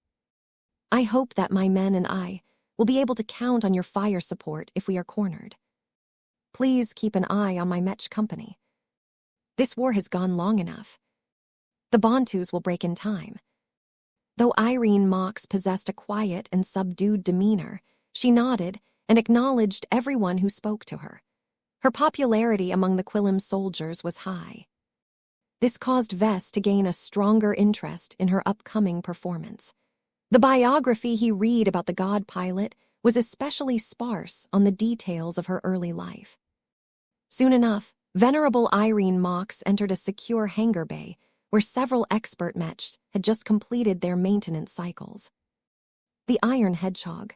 I hope that my men and I will be able to count on your fire support if we are cornered. Please keep an eye on my Mech company. This war has gone long enough. The Bontus will break in time. Though Irene Mox possessed a quiet and subdued demeanor, she nodded and acknowledged everyone who spoke to her. Her popularity among the Quillim soldiers was high. This caused Vess to gain a stronger interest in her upcoming performance. The biography he read about the god pilot was especially sparse on the details of her early life. Soon enough, Venerable Irene Mox entered a secure hangar bay where several expert mechs had just completed their maintenance cycles. The Iron Hedgehog.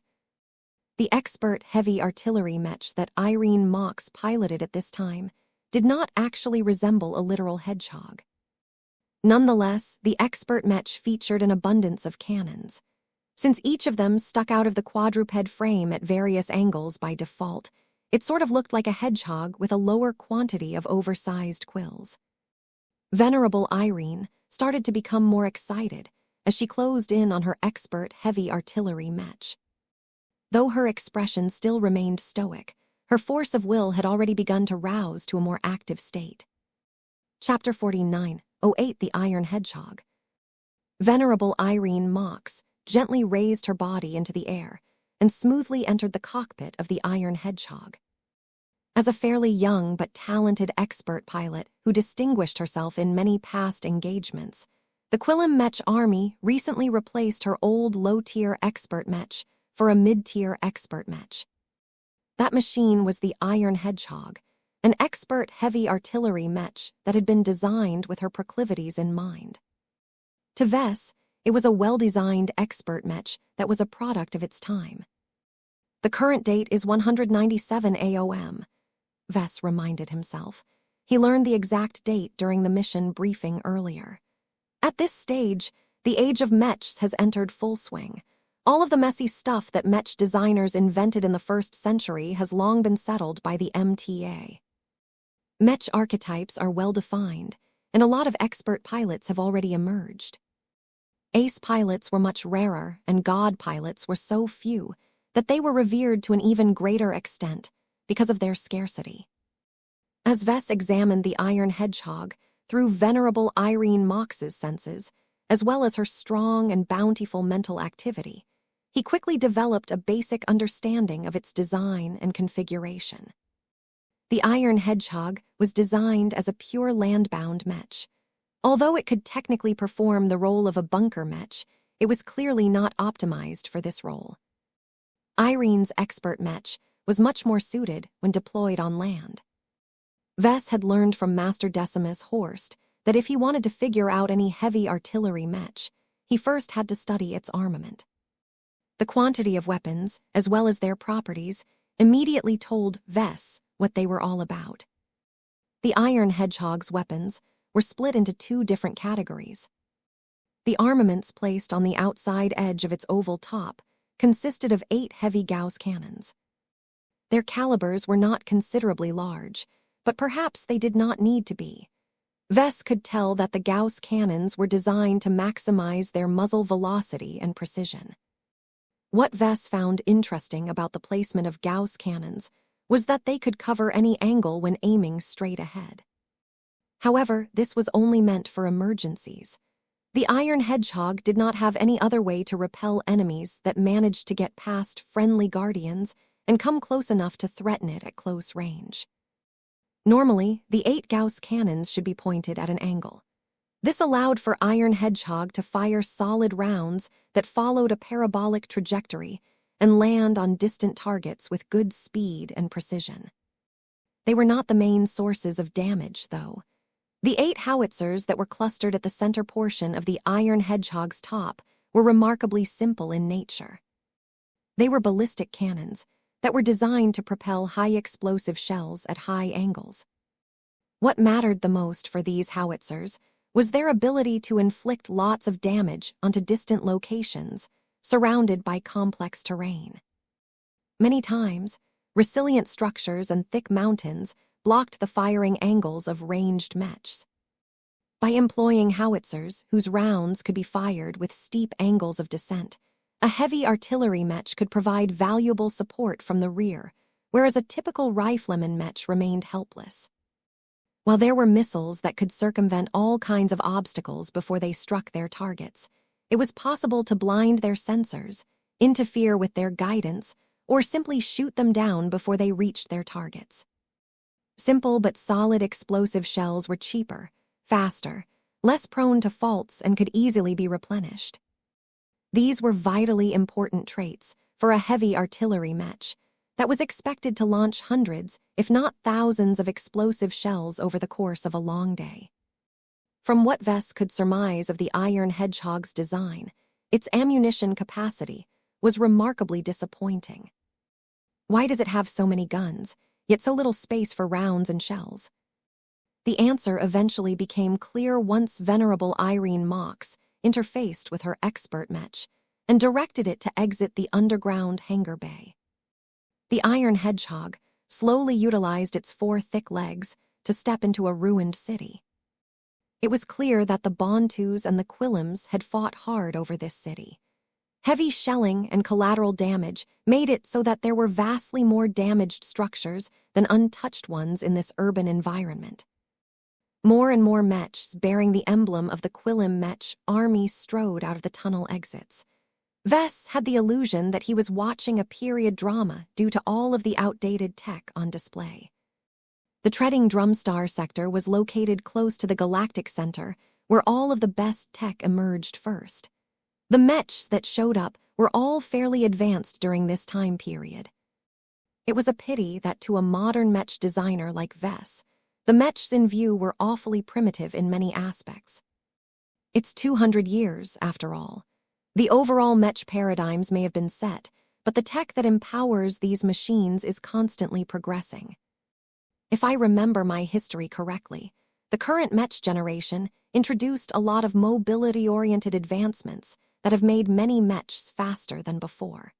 The expert heavy artillery mech that Irene Mox piloted at this time did not actually resemble a literal hedgehog. Nonetheless, the expert mech featured an abundance of cannons. Since each of them stuck out of the quadruped frame at various angles by default, it sort of looked like a hedgehog with a lower quantity of oversized quills. Venerable Irene started to become more excited as she closed in on her expert heavy artillery Mech. Though her expression still remained stoic, her force of will had already begun to rouse to a more active state. Chapter 49:08 The Iron Hedgehog. Venerable Irene Mox gently raised her body into the air and smoothly entered the cockpit of the Iron Hedgehog. As a fairly young but talented expert pilot who distinguished herself in many past engagements, the Quillam Mech Army recently replaced her old low-tier expert Mech for a mid-tier expert Mech. That machine was the Iron Hedgehog, an expert heavy artillery Mech that had been designed with her proclivities in mind. To Vess, it was a well-designed expert Mech that was a product of its time. The current date is 197 AOM, Vess reminded himself. He learned the exact date during the mission briefing earlier. At this stage, the age of Mechs has entered full swing. All of the messy stuff that Mech designers invented in the first century has long been settled by the MTA. Mech archetypes are well defined, and a lot of expert pilots have already emerged. Ace pilots were much rarer, and God pilots were so few that they were revered to an even greater extent because of their scarcity. As Vess examined the Iron Hedgehog through Venerable Irene Mox's senses, as well as her strong and bountiful mental activity, he quickly developed a basic understanding of its design and configuration. The Iron Hedgehog was designed as a pure land-bound Mech. Although it could technically perform the role of a bunker Mech, it was clearly not optimized for this role. Irene's expert Mech was much more suited when deployed on land. Vess had learned from Master Decimus Horst that if he wanted to figure out any heavy artillery Mech, he first had to study its armament. The quantity of weapons, as well as their properties, immediately told Vess what they were all about. The Iron Hedgehog's weapons were split into two different categories. The armaments placed on the outside edge of its oval top consisted of 8 heavy Gauss cannons. Their calibers were not considerably large, but perhaps they did not need to be. Vess could tell that the Gauss cannons were designed to maximize their muzzle velocity and precision. What Vess found interesting about the placement of Gauss cannons was that they could cover any angle when aiming straight ahead. However, this was only meant for emergencies. The Iron Hedgehog did not have any other way to repel enemies that managed to get past friendly guardians and come close enough to threaten it at close range. Normally, the 8 Gauss cannons should be pointed at an angle. This allowed for Iron Hedgehog to fire solid rounds that followed a parabolic trajectory and land on distant targets with good speed and precision. They were not the main sources of damage, though. The 8 howitzers that were clustered at the center portion of the Iron Hedgehog's top were remarkably simple in nature. They were ballistic cannons that were designed to propel high-explosive shells at high angles. What mattered the most for these howitzers was their ability to inflict lots of damage onto distant locations surrounded by complex terrain. Many times, resilient structures and thick mountains blocked the firing angles of ranged Mechs. By employing howitzers whose rounds could be fired with steep angles of descent, a heavy artillery Mech could provide valuable support from the rear, whereas a typical rifleman Mech remained helpless. While there were missiles that could circumvent all kinds of obstacles before they struck their targets, it was possible to blind their sensors, interfere with their guidance, or simply shoot them down before they reached their targets. Simple but solid explosive shells were cheaper, faster, less prone to faults, and could easily be replenished. These were vitally important traits for a heavy artillery Mech that was expected to launch hundreds, if not thousands, of explosive shells over the course of a long day. From what Vess could surmise of the Iron Hedgehog's design, its ammunition capacity was remarkably disappointing. Why does it have so many guns, yet so little space for rounds and shells? The answer eventually became clear once Venerable Irene Mox interfaced with her expert Mech and directed it to exit the underground hangar bay. The Iron Hedgehog slowly utilized its 4 thick legs to step into a ruined city. It was clear that the Bantus and the Quillams had fought hard over this city. Heavy shelling and collateral damage made it so that there were vastly more damaged structures than untouched ones in this urban environment. More and more Mechs bearing the emblem of the Quillam Mech army strode out of the tunnel exits. Vess had the illusion that he was watching a period drama due to all of the outdated tech on display. The treading Drumstar sector was located close to the Galactic Center, where all of the best tech emerged first. The Mechs that showed up were all fairly advanced during this time period. It was a pity that to a modern Mech designer like Vess, the Mechs in view were awfully primitive in many aspects. It's 200 years, after all. The overall Mech paradigms may have been set, but the tech that empowers these machines is constantly progressing. If I remember my history correctly, the current Mech generation introduced a lot of mobility-oriented advancements that have made many Mechs faster than before.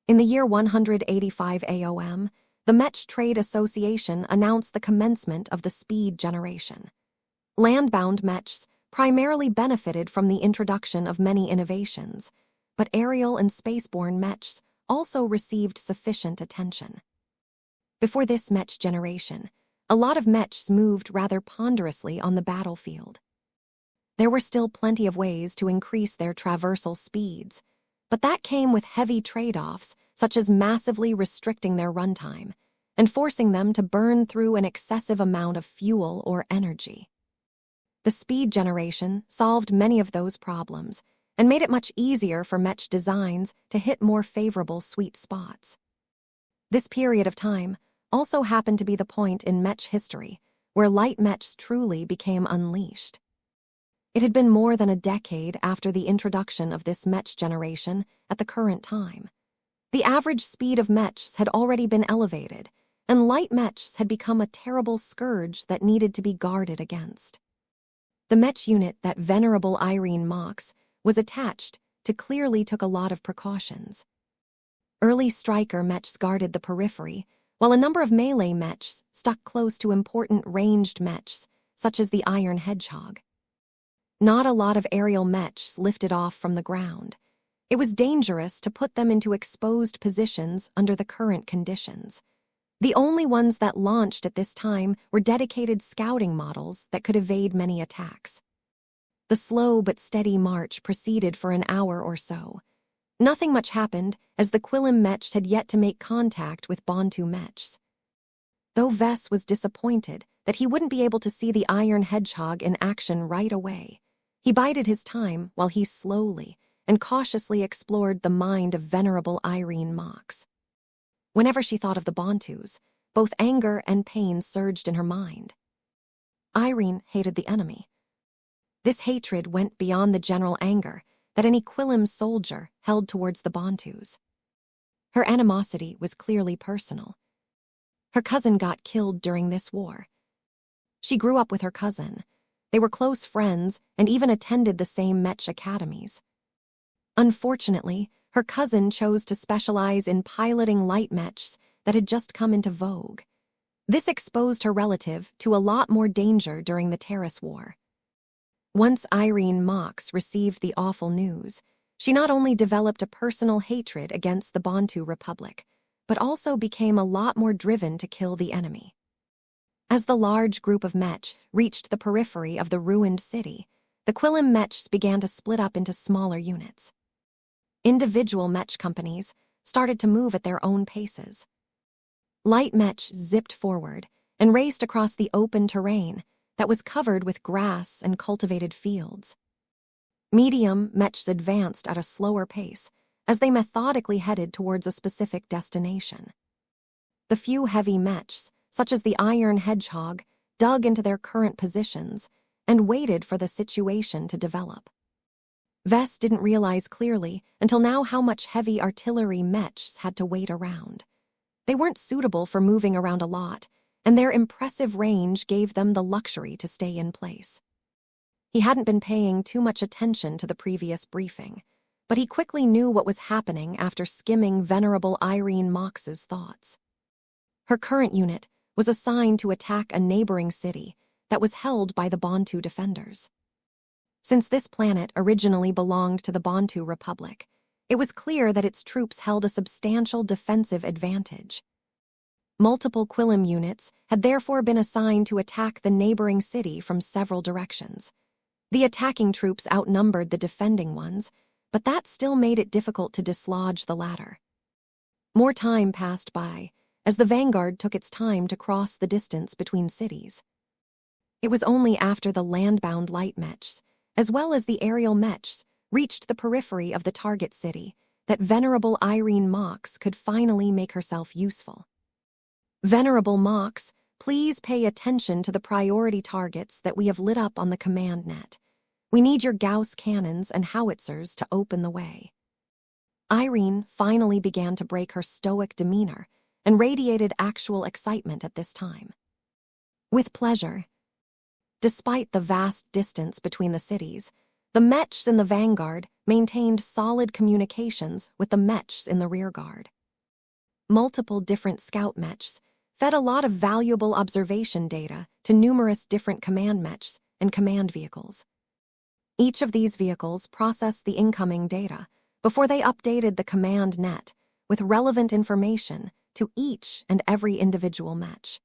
In the year 185 AOM, the Mech Trade Association announced the commencement of the Speed generation. Landbound Mechs primarily benefited from the introduction of many innovations, but aerial and spaceborne Mechs also received sufficient attention. Before this Mech generation, a lot of Mechs moved rather ponderously on the battlefield. There were still plenty of ways to increase their traversal speeds, but that came with heavy trade-offs, such as massively restricting their runtime and forcing them to burn through an excessive amount of fuel or energy. The Speed generation solved many of those problems and made it much easier for Mech designs to hit more favorable sweet spots. This period of time also happened to be the point in Mech history where light Mechs truly became unleashed. It had been more than a decade after the introduction of this Mech generation at the current time. The average speed of Mechs had already been elevated, and light Mechs had become a terrible scourge that needed to be guarded against. The Mech unit that venerable Irene mocks was attached to clearly took a lot of precautions. Early striker Mechs guarded the periphery, while a number of melee Mechs stuck close to important ranged Mechs, such as the Iron Hedgehog. Not a lot of aerial Mechs lifted off from the ground. It was dangerous to put them into exposed positions under the current conditions. The only ones that launched at this time were dedicated scouting models that could evade many attacks. The slow but steady march proceeded for an hour or so. Nothing much happened, as the Quillam Mechs had yet to make contact with Bantu Mechs. Though Vess was disappointed that he wouldn't be able to see the Iron Hedgehog in action right away, he bided his time while he slowly and cautiously explored the mind of venerable Irene Mox. Whenever she thought of the Bantus, both anger and pain surged in her mind. Irene hated the enemy. This hatred went beyond the general anger that any Quillam soldier held towards the Bantus. Her animosity was clearly personal. Her cousin got killed during this war. She grew up with her cousin. They were close friends and even attended the same Mech academies. Unfortunately, her cousin chose to specialize in piloting light Mechs that had just come into vogue. This exposed her relative to a lot more danger during the Terrace War. Once Irene Mox received the awful news, she not only developed a personal hatred against the Bantu Republic, but also became a lot more driven to kill the enemy. As the large group of Mech reached the periphery of the ruined city, the Quillam Mechs began to split up into smaller units. Individual Mech companies started to move at their own paces. Light Mech zipped forward and raced across the open terrain that was covered with grass and cultivated fields. Medium Mechs advanced at a slower pace as they methodically headed towards a specific destination. The few heavy Mechs, such as the Iron Hedgehog, dug into their current positions and waited for the situation to develop. Vess didn't realize clearly until now how much heavy artillery Mechs had to wait around. They weren't suitable for moving around a lot, and their impressive range gave them the luxury to stay in place. He hadn't been paying too much attention to the previous briefing, but he quickly knew what was happening after skimming venerable Irene Mox's thoughts. Her current unit was assigned to attack a neighboring city that was held by the Bantu defenders. Since this planet originally belonged to the Bantu Republic, it was clear that its troops held a substantial defensive advantage. Multiple Quillim units had therefore been assigned to attack the neighboring city from several directions. The attacking troops outnumbered the defending ones, but that still made it difficult to dislodge the latter. More time passed by, as the vanguard took its time to cross the distance between cities. It was only after the land-bound light mechs, as well as the aerial mechs, reached the periphery of the target city that Venerable Irene Mox could finally make herself useful. Venerable Mox, please pay attention to the priority targets that we have lit up on the command net. We need your Gauss cannons and howitzers to open the way. Irene finally began to break her stoic demeanor and radiated actual excitement at this time. With pleasure. Despite the vast distance between the cities, the mechs in the vanguard maintained solid communications with the mechs in the rearguard. Multiple different scout mechs fed a lot of valuable observation data to numerous different command mechs and command vehicles. Each of these vehicles processed the incoming data before they updated the command net with relevant information to each and every individual mech.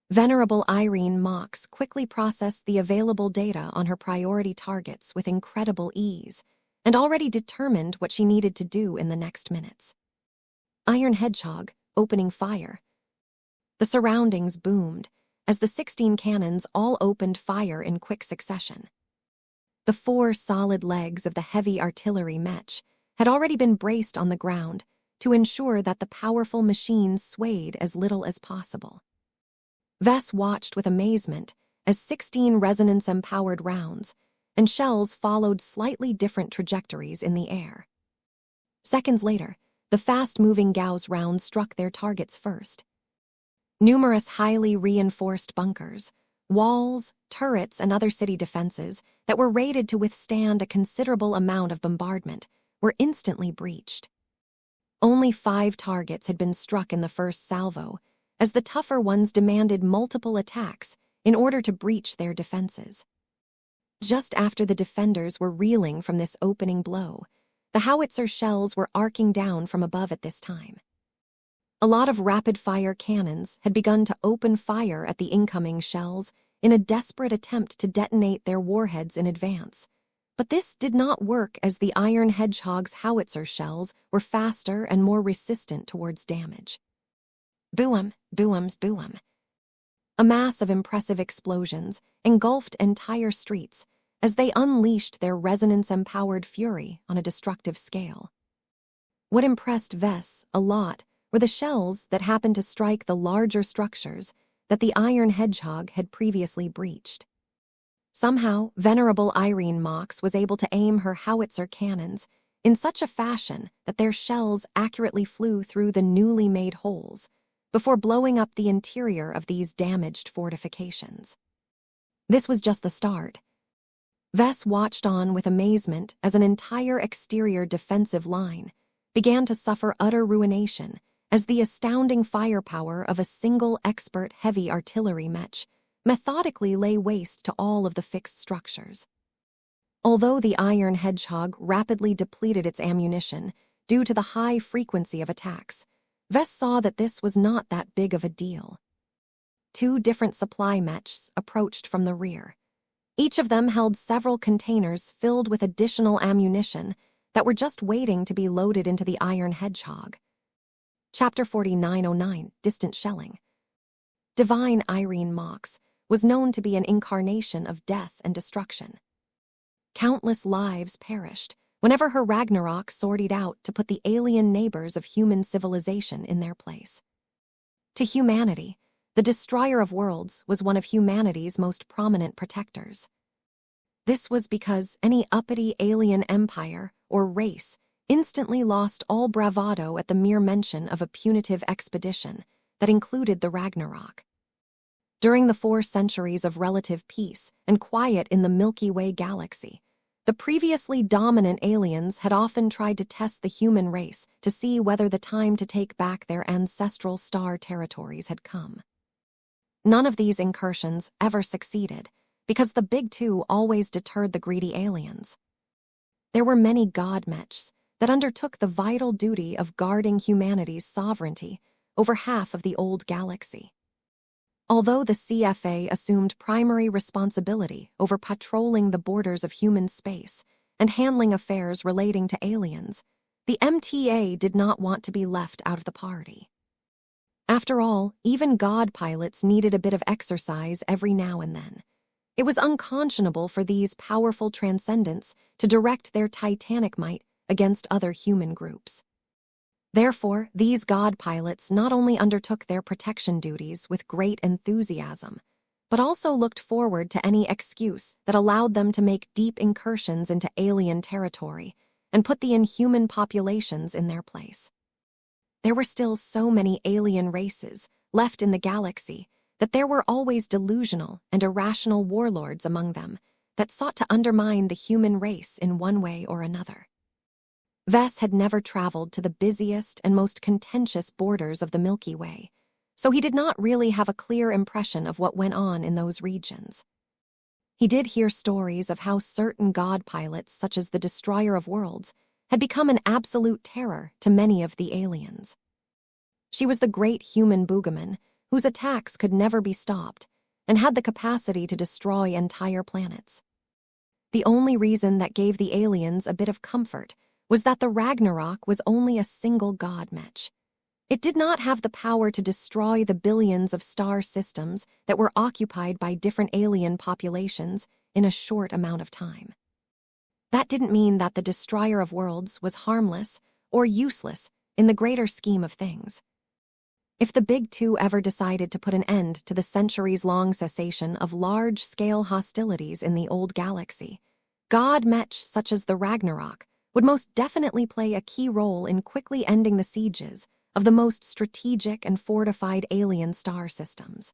Venerable Irene Mox quickly processed the available data on her priority targets with incredible ease and already determined what she needed to do in the next minutes. Iron Hedgehog, opening fire. The surroundings boomed as the 16 cannons all opened fire in quick succession. The 4 solid legs of the heavy artillery mech had already been braced on the ground to ensure that the powerful machines swayed as little as possible. Vess watched with amazement as 16 resonance-empowered rounds and shells followed slightly different trajectories in the air. Seconds later, the fast-moving Gauss rounds struck their targets first. Numerous highly reinforced bunkers, walls, turrets, and other city defenses that were rated to withstand a considerable amount of bombardment were instantly breached. Only 5 targets had been struck in the first salvo, as the tougher ones demanded multiple attacks in order to breach their defenses. Just after the defenders were reeling from this opening blow, the howitzer shells were arcing down from above at this time. A lot of rapid-fire cannons had begun to open fire at the incoming shells in a desperate attempt to detonate their warheads in advance. But this did not work as the Iron Hedgehog's howitzer shells were faster and more resistant towards damage. Boom, booms, boom. A mass of impressive explosions engulfed entire streets as they unleashed their resonance-empowered fury on a destructive scale. What impressed Vess a lot were the shells that happened to strike the larger structures that the Iron Hedgehog had previously breached. Somehow, Venerable Irene Mox was able to aim her howitzer cannons in such a fashion that their shells accurately flew through the newly made holes before blowing up the interior of these damaged fortifications. This was just the start. Vess watched on with amazement as an entire exterior defensive line began to suffer utter ruination as the astounding firepower of a single expert heavy artillery mech methodically lay waste to all of the fixed structures. Although the Iron Hedgehog rapidly depleted its ammunition due to the high frequency of attacks, Vess saw that this was not that big of a deal. 2 different supply mechs approached from the rear. Each of them held several containers filled with additional ammunition that were just waiting to be loaded into the Iron Hedgehog. Chapter 4909, Distant Shelling. Divine Irene Mox was known to be an incarnation of death and destruction. Countless lives perished whenever her Ragnarok sortied out to put the alien neighbors of human civilization in their place. To humanity, the Destroyer of Worlds was one of humanity's most prominent protectors. This was because any uppity alien empire or race instantly lost all bravado at the mere mention of a punitive expedition that included the Ragnarok. During the 4 centuries of relative peace and quiet in the Milky Way galaxy, the previously dominant aliens had often tried to test the human race to see whether the time to take back their ancestral star territories had come. None of these incursions ever succeeded, because the Big Two always deterred the greedy aliens. There were many god mechs that undertook the vital duty of guarding humanity's sovereignty over half of the old galaxy. Although the CFA assumed primary responsibility over patrolling the borders of human space and handling affairs relating to aliens, the MTA did not want to be left out of the party. After all, even god pilots needed a bit of exercise every now and then. It was unconscionable for these powerful transcendents to direct their titanic might against other human groups. Therefore, these god pilots not only undertook their protection duties with great enthusiasm, but also looked forward to any excuse that allowed them to make deep incursions into alien territory and put the inhuman populations in their place. There were still so many alien races left in the galaxy that there were always delusional and irrational warlords among them that sought to undermine the human race in one way or another. Vess had never traveled to the busiest and most contentious borders of the Milky Way, so he did not really have a clear impression of what went on in those regions. He did hear stories of how certain god pilots, such as the Destroyer of Worlds, had become an absolute terror to many of the aliens. She was the great human Boogaman, whose attacks could never be stopped, and had the capacity to destroy entire planets. The only reason that gave the aliens a bit of comfort was that the Ragnarok was only a single god mech. It did not have the power to destroy the billions of star systems that were occupied by different alien populations in a short amount of time. That didn't mean that the Destroyer of Worlds was harmless or useless in the greater scheme of things. If the Big Two ever decided to put an end to the centuries-long cessation of large-scale hostilities in the old galaxy, god mech such as the Ragnarok would most definitely play a key role in quickly ending the sieges of the most strategic and fortified alien star systems.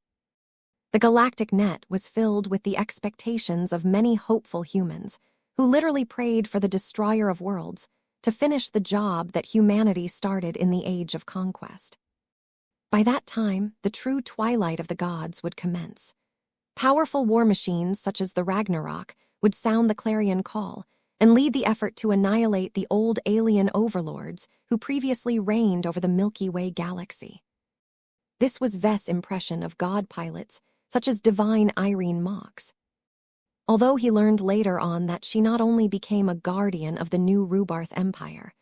The galactic net was filled with the expectations of many hopeful humans who literally prayed for the Destroyer of Worlds to finish the job that humanity started in the Age of Conquest. By that time, the true twilight of the gods would commence. Powerful war machines such as the Ragnarok would sound the clarion call and lead the effort to annihilate the old alien overlords who previously reigned over the Milky Way galaxy. This was Vess' impression of god pilots such as Divine Irene Mox. Although he learned later on that she not only became a guardian of the new Rubarth Empire,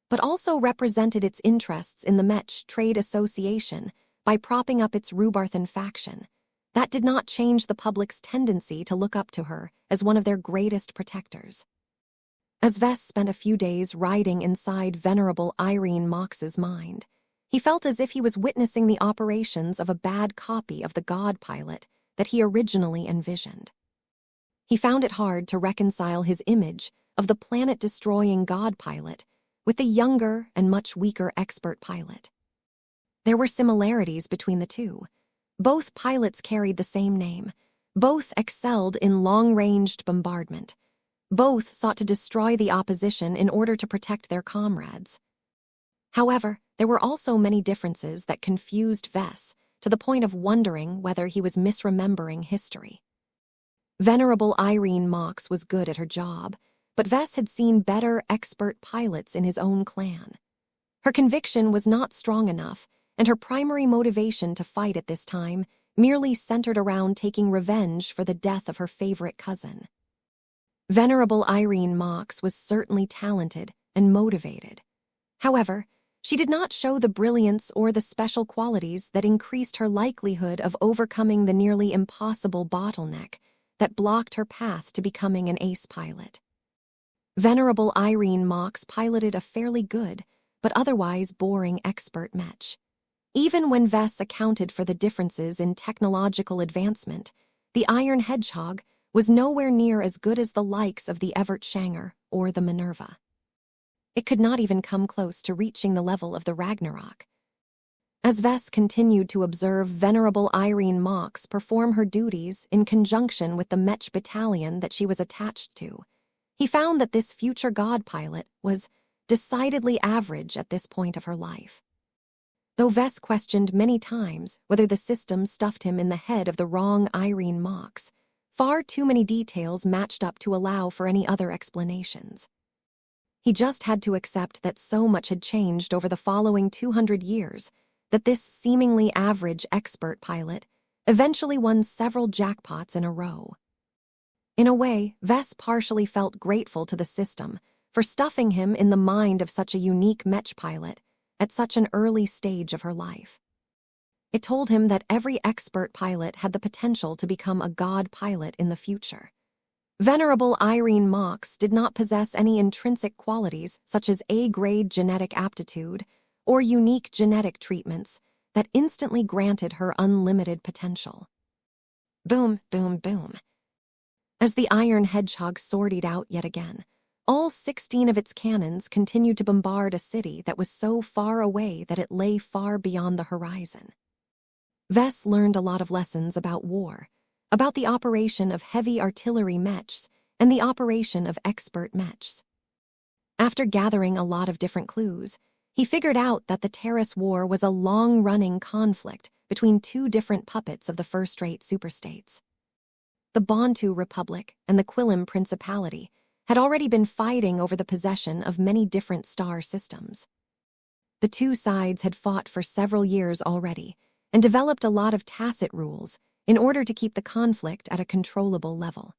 but also represented its interests in the Mech Trade Association by propping up its Rubarthan faction, that did not change the public's tendency to look up to her as one of their greatest protectors. As Vess spent a few days riding inside Venerable Irene Mox's mind, he felt as if he was witnessing the operations of a bad copy of the god pilot that he originally envisioned. He found it hard to reconcile his image of the planet-destroying god pilot with the younger and much weaker expert pilot. There were similarities between the two. Both pilots carried the same name. Both excelled in long-ranged bombardment. Both sought to destroy the opposition in order to protect their comrades. However, there were also many differences that confused Vess to the point of wondering whether he was misremembering history. Venerable Irene Mox was good at her job, but Vess had seen better expert pilots in his own clan. Her conviction was not strong enough, and her primary motivation to fight at this time merely centered around taking revenge for the death of her favorite cousin. Venerable Irene Mox was certainly talented and motivated. However, she did not show the brilliance or the special qualities that increased her likelihood of overcoming the nearly impossible bottleneck that blocked her path to becoming an ace pilot. Venerable Irene Mox piloted a fairly good, but otherwise boring expert Mech. Even when Vess accounted for the differences in technological advancement, the Iron Hedgehog was nowhere near as good as the likes of the Evert Shanger or the Minerva. It could not even come close to reaching the level of the Ragnarok. As Vess continued to observe Venerable Irene Mox perform her duties in conjunction with the Mech battalion that she was attached to, he found that this future god pilot was decidedly average at this point of her life. Though Vess questioned many times whether the system stuffed him in the head of the wrong Irene Mox, far too many details matched up to allow for any other explanations. He just had to accept that so much had changed over the following 200 years that this seemingly average expert pilot eventually won several jackpots in a row. In a way, Vess partially felt grateful to the system for stuffing him in the mind of such a unique Mech pilot at such an early stage of her life. It told him that every expert pilot had the potential to become a god pilot in the future. Venerable Irene Mox did not possess any intrinsic qualities such as A-grade genetic aptitude or unique genetic treatments that instantly granted her unlimited potential. Boom, boom, boom. As the iron hedgehog sortied out yet again, all 16 of its cannons continued to bombard a city that was so far away that it lay far beyond the horizon. Vess learned a lot of lessons about war, about the operation of heavy artillery mechs and the operation of expert mechs. After gathering a lot of different clues, he figured out that the Terrace War was a long-running conflict between two different puppets of the first-rate superstates. The Bantu Republic and the Quillim Principality had already been fighting over the possession of many different star systems. The two sides had fought for several years already and developed a lot of tacit rules in order to keep the conflict at a controllable level.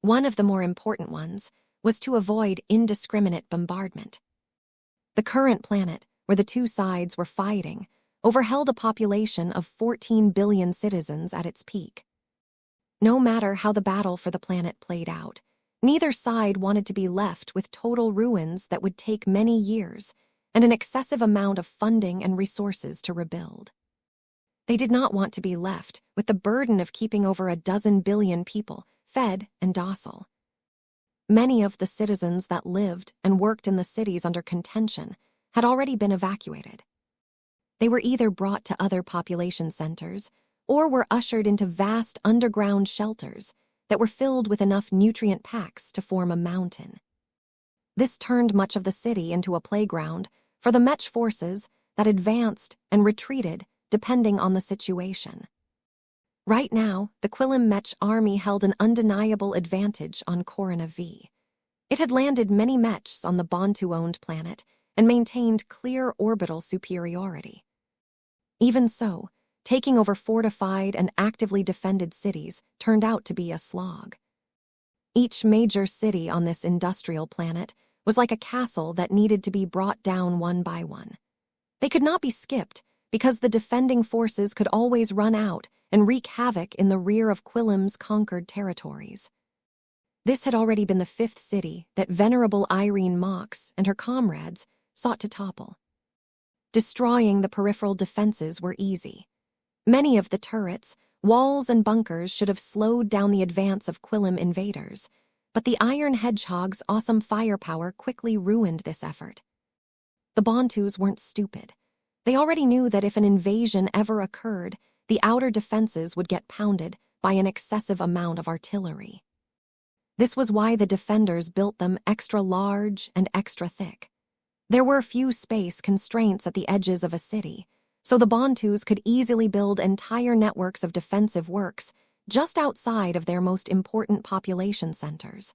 One of the more important ones was to avoid indiscriminate bombardment. The current planet, where the two sides were fighting, overheld a population of 14 billion citizens at its peak. No matter how the battle for the planet played out, neither side wanted to be left with total ruins that would take many years and an excessive amount of funding and resources to rebuild. They did not want to be left with the burden of keeping over a dozen billion people fed and docile. Many of the citizens that lived and worked in the cities under contention had already been evacuated. They were either brought to other population centers or were ushered into vast underground shelters that were filled with enough nutrient packs to form a mountain. This turned much of the city into a playground for the Mech forces that advanced and retreated depending on the situation. Right now, the Quillim Mech army held an undeniable advantage on Corona V. It had landed many Mechs on the Bantu-owned planet and maintained clear orbital superiority. Even so, taking over fortified and actively defended cities turned out to be a slog. Each major city on this industrial planet was like a castle that needed to be brought down one by one. They could not be skipped because the defending forces could always run out and wreak havoc in the rear of Quillim's conquered territories. This had already been the 5th city that venerable Irene Mox and her comrades sought to topple. Destroying the peripheral defenses were easy. Many of the turrets, walls, and bunkers should have slowed down the advance of Quillim invaders, but the Iron Hedgehog's awesome firepower quickly ruined this effort. The Bantus weren't stupid. They already knew that if an invasion ever occurred, the outer defenses would get pounded by an excessive amount of artillery. This was why the defenders built them extra large and extra thick. There were few space constraints at the edges of a city, so the Bantus could easily build entire networks of defensive works just outside of their most important population centers.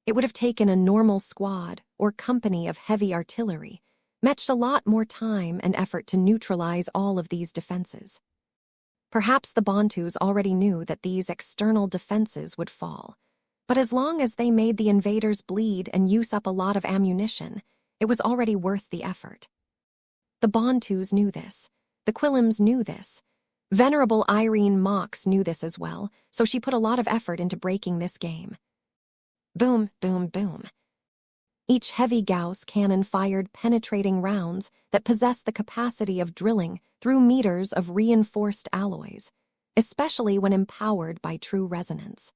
It would have taken a normal squad or company of heavy artillery, matched a lot more time and effort to neutralize all of these defenses. Perhaps the Bantus already knew that these external defenses would fall, but as long as they made the invaders bleed and use up a lot of ammunition, it was already worth the effort. The Bantus knew this. The Quillims knew this. Venerable Irene Mox knew this as well, so she put a lot of effort into breaking this game. Boom, boom, boom. Each heavy Gauss cannon fired penetrating rounds that possessed the capacity of drilling through meters of reinforced alloys, especially when empowered by true resonance.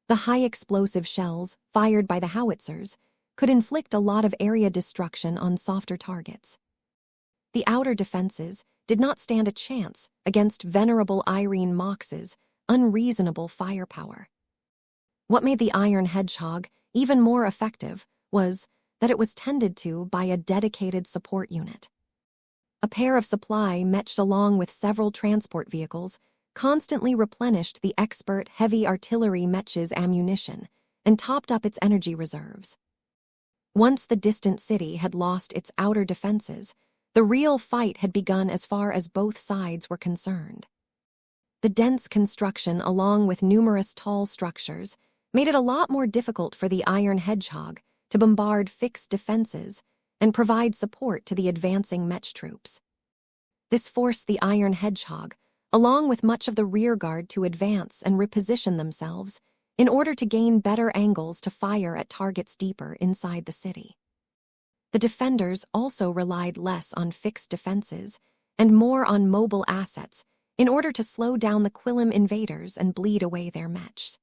The high-explosive shells, fired by the howitzers, could inflict a lot of area destruction on softer targets. The outer defenses did not stand a chance against venerable Irene Mox's unreasonable firepower. What made the Iron Hedgehog even more effective was that it was tended to by a dedicated support unit. A pair of supply Mech along with several transport vehicles constantly replenished the expert heavy artillery Mech's ammunition and topped up its energy reserves. Once the distant city had lost its outer defenses, the real fight had begun as far as both sides were concerned. The dense construction, along with numerous tall structures, made it a lot more difficult for the Iron Hedgehog to bombard fixed defenses and provide support to the advancing Mech troops. This forced the Iron Hedgehog, along with much of the rearguard, to advance and reposition themselves in order to gain better angles to fire at targets deeper inside the city. The defenders also relied less on fixed defenses and more on mobile assets in order to slow down the Quillim invaders and bleed away their Mechs.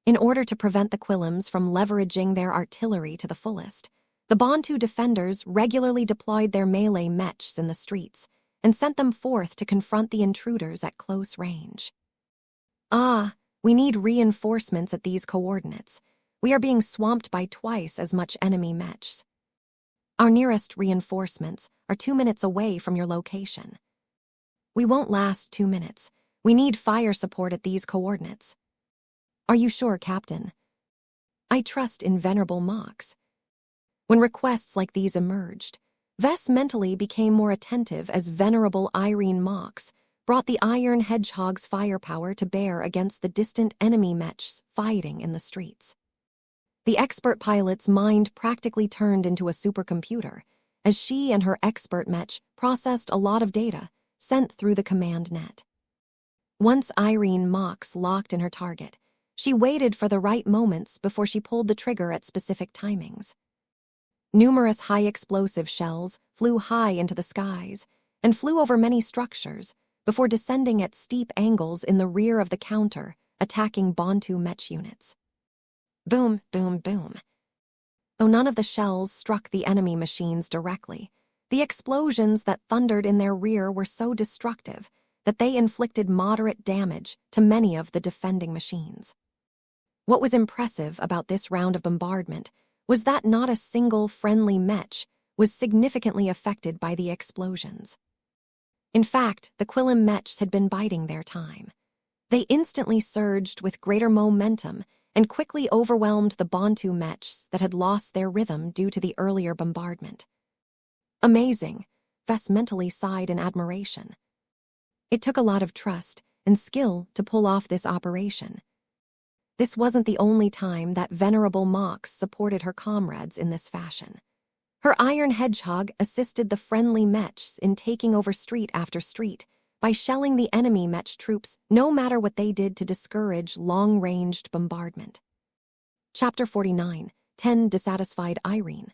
In order to prevent the Quillims from leveraging their artillery to the fullest, the Bantu defenders regularly deployed their melee Mechs in the streets and sent them forth to confront the intruders at close range. We need reinforcements at these coordinates. We are being swamped by twice as much enemy Mechs. Our nearest reinforcements are 2 minutes away from your location. We won't last 2 minutes. We need fire support at these coordinates. Are you sure, Captain? I trust in Venerable Mox. When requests like these emerged, Vess mentally became more attentive as Venerable Irene Mox brought the Iron Hedgehog's firepower to bear against the distant enemy Mechs fighting in the streets. The expert pilot's mind practically turned into a supercomputer as she and her expert Mech processed a lot of data sent through the command net. Once Irene Mox locked in her target, she waited for the right moments before she pulled the trigger at specific timings. Numerous high-explosive shells flew high into the skies and flew over many structures before descending at steep angles in the rear of the counter, attacking Bantu Mech units. Boom, boom, boom. Though none of the shells struck the enemy machines directly, the explosions that thundered in their rear were so destructive that they inflicted moderate damage to many of the defending machines. What was impressive about this round of bombardment was that not a single friendly Mech was significantly affected by the explosions. In fact, the Quillim Mechs had been biding their time. They instantly surged with greater momentum and quickly overwhelmed the Bantu Mechs that had lost their rhythm due to the earlier bombardment. Amazing, Vess mentally sighed in admiration. It took a lot of trust and skill to pull off this operation. This wasn't the only time that Venerable Mox supported her comrades in this fashion. Her Iron Hedgehog assisted the friendly Mechs in taking over street after street by shelling the enemy Mech troops no matter what they did to discourage long-ranged bombardment. Chapter 49, 10 Dissatisfied Irene.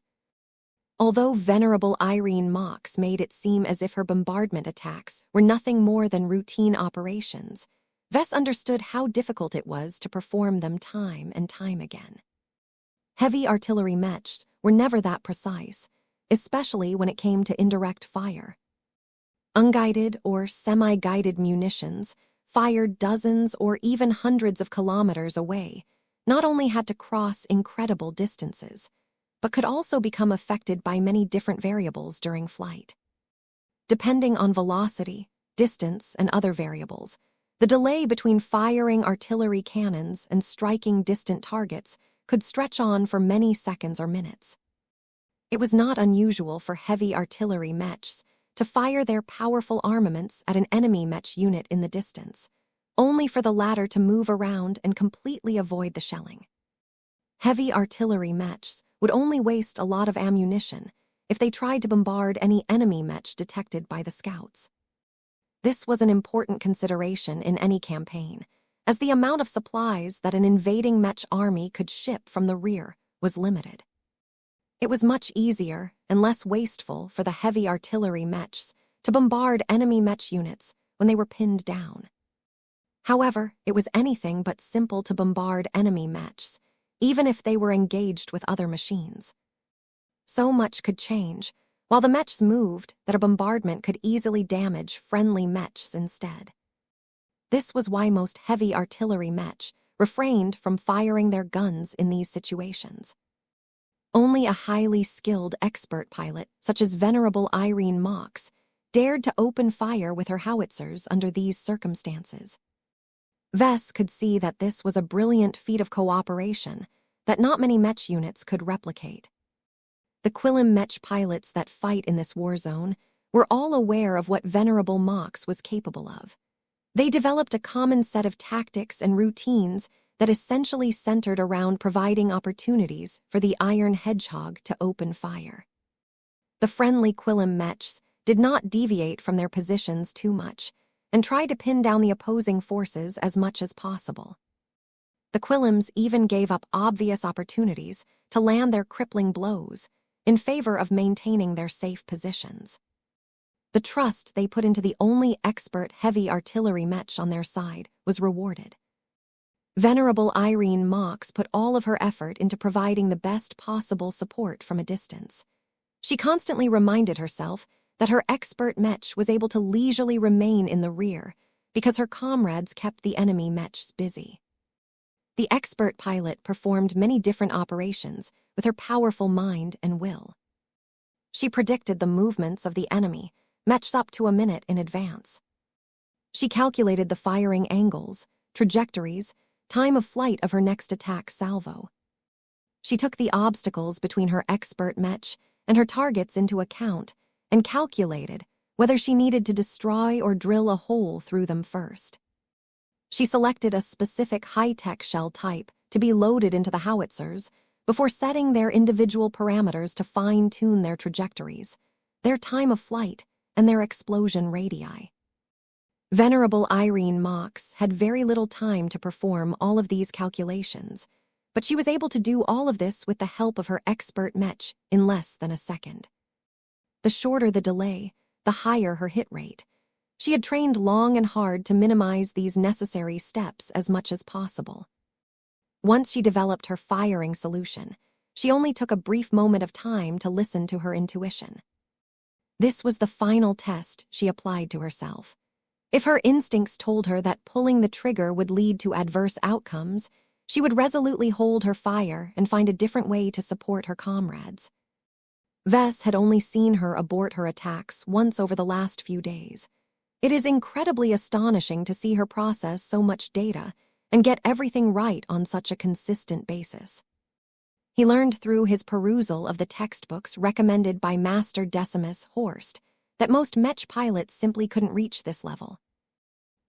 Although Venerable Irene Mox made it seem as if her bombardment attacks were nothing more than routine operations, Vess understood how difficult it was to perform them time and time again. Heavy artillery Mechs were never that precise, especially when it came to indirect fire. Unguided or semi-guided munitions, fired dozens or even hundreds of kilometers away, not only had to cross incredible distances, but could also become affected by many different variables during flight. Depending on velocity, distance, and other variables, the delay between firing artillery cannons and striking distant targets could stretch on for many seconds or minutes. It was not unusual for heavy artillery Mechs to fire their powerful armaments at an enemy Mech unit in the distance, only for the latter to move around and completely avoid the shelling. Heavy artillery Mechs would only waste a lot of ammunition if they tried to bombard any enemy Mech detected by the scouts. This was an important consideration in any campaign, as the amount of supplies that an invading Mech army could ship from the rear was limited. It was much easier and less wasteful for the heavy artillery Mechs to bombard enemy Mech units when they were pinned down. However, it was anything but simple to bombard enemy Mechs, even if they were engaged with other machines. So much could change, while the Mechs moved, that a bombardment could easily damage friendly Mechs instead. This was why most heavy artillery Mech refrained from firing their guns in these situations. Only a highly skilled expert pilot, such as Venerable Irene Mox, dared to open fire with her howitzers under these circumstances. Vess could see that this was a brilliant feat of cooperation that not many Mech units could replicate. The Quillen Mech pilots that fight in this war zone were all aware of what Venerable Mox was capable of. They developed a common set of tactics and routines that essentially centered around providing opportunities for the Iron Hedgehog to open fire. The friendly Quillen Mechs did not deviate from their positions too much and tried to pin down the opposing forces as much as possible. The Quillens even gave up obvious opportunities to land their crippling blows in favor of maintaining their safe positions. The trust they put into the only expert heavy artillery Mech on their side was rewarded. Venerable Irene Mox put all of her effort into providing the best possible support from a distance. She constantly reminded herself that her expert Mech was able to leisurely remain in the rear because her comrades kept the enemy Mechs busy. The expert pilot performed many different operations with her powerful mind and will. She predicted the movements of the enemy, Mechs up to a minute in advance. She calculated the firing angles, trajectories, time of flight of her next attack salvo. She took the obstacles between her expert Mech and her targets into account and calculated whether she needed to destroy or drill a hole through them first. She selected a specific high-tech shell type to be loaded into the howitzers before setting their individual parameters to fine-tune their trajectories, their time of flight, and their explosion radii. Venerable Irene Mox had very little time to perform all of these calculations, but she was able to do all of this with the help of her expert Mech in less than a second. The shorter the delay, the higher her hit rate. She had trained long and hard to minimize these necessary steps as much as possible. Once she developed her firing solution, she only took a brief moment of time to listen to her intuition. This was the final test she applied to herself. If her instincts told her that pulling the trigger would lead to adverse outcomes, she would resolutely hold her fire and find a different way to support her comrades. Vess had only seen her abort her attacks once over the last few days. It is incredibly astonishing to see her process so much data and get everything right on such a consistent basis. He learned through his perusal of the textbooks recommended by Master Decimus Horst that most Mech pilots simply couldn't reach this level.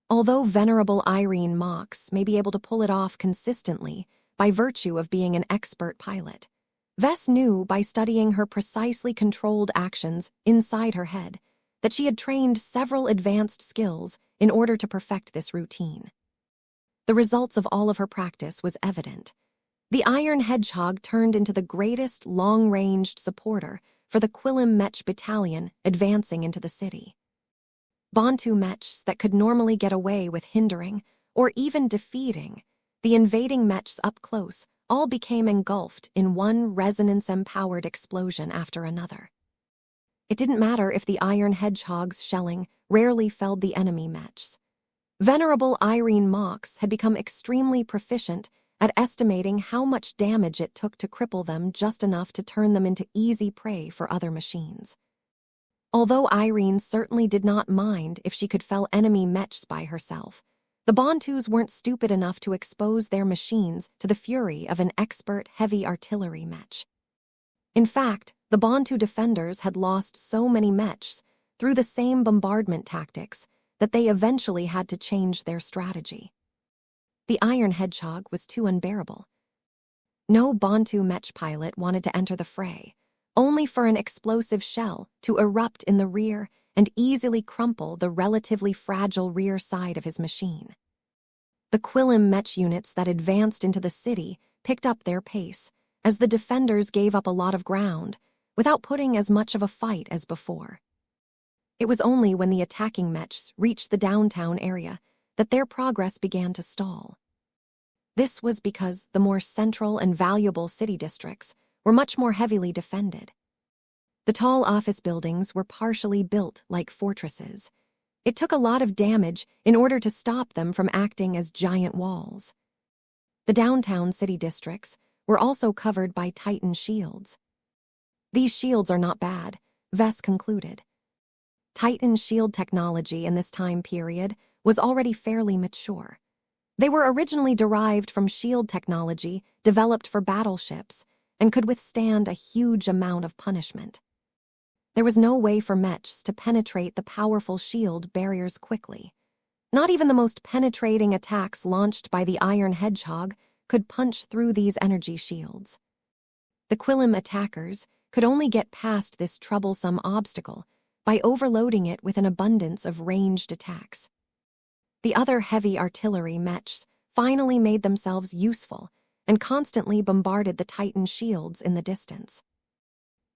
Although Venerable Irene Mox may be able to pull it off consistently by virtue of being an expert pilot, Vess knew by studying her precisely controlled actions inside her head that she had trained several advanced skills in order to perfect this routine. The results of all of her practice was evident. The Iron Hedgehog turned into the greatest long-ranged supporter for the Quillen Mech battalion advancing into the city. Bantu Mechs that could normally get away with hindering or even defeating the invading Mechs up close all became engulfed in one resonance-empowered explosion after another. It didn't matter if the Iron Hedgehog's shelling rarely felled the enemy Mechs. Venerable Irene Mox had become extremely proficient at estimating how much damage it took to cripple them just enough to turn them into easy prey for other machines. Although Irene certainly did not mind if she could fell enemy Mechs by herself, the Bantus weren't stupid enough to expose their machines to the fury of an expert heavy artillery Mech. In fact, the Bantu defenders had lost so many Mechs through the same bombardment tactics that they eventually had to change their strategy. The Iron Hedgehog was too unbearable. No Bantu Mech pilot wanted to enter the fray, only for an explosive shell to erupt in the rear and easily crumple the relatively fragile rear side of his machine. The Quillen Mech units that advanced into the city picked up their pace as the defenders gave up a lot of ground without putting as much of a fight as before. It was only when the attacking Mechs reached the downtown area that their progress began to stall. This was because the more central and valuable city districts were much more heavily defended. The tall office buildings were partially built like fortresses. It took a lot of damage in order to stop them from acting as giant walls. The downtown city districts were also covered by Titan shields. These shields are not bad, Vess concluded. Titan's shield technology in this time period was already fairly mature. They were originally derived from shield technology developed for battleships and could withstand a huge amount of punishment. There was no way for Mechs to penetrate the powerful shield barriers quickly. Not even the most penetrating attacks launched by the Iron Hedgehog could punch through these energy shields. The Quillim attackers could only get past this troublesome obstacle by overloading it with an abundance of ranged attacks. The other heavy artillery mechs finally made themselves useful and constantly bombarded the Titan shields in the distance.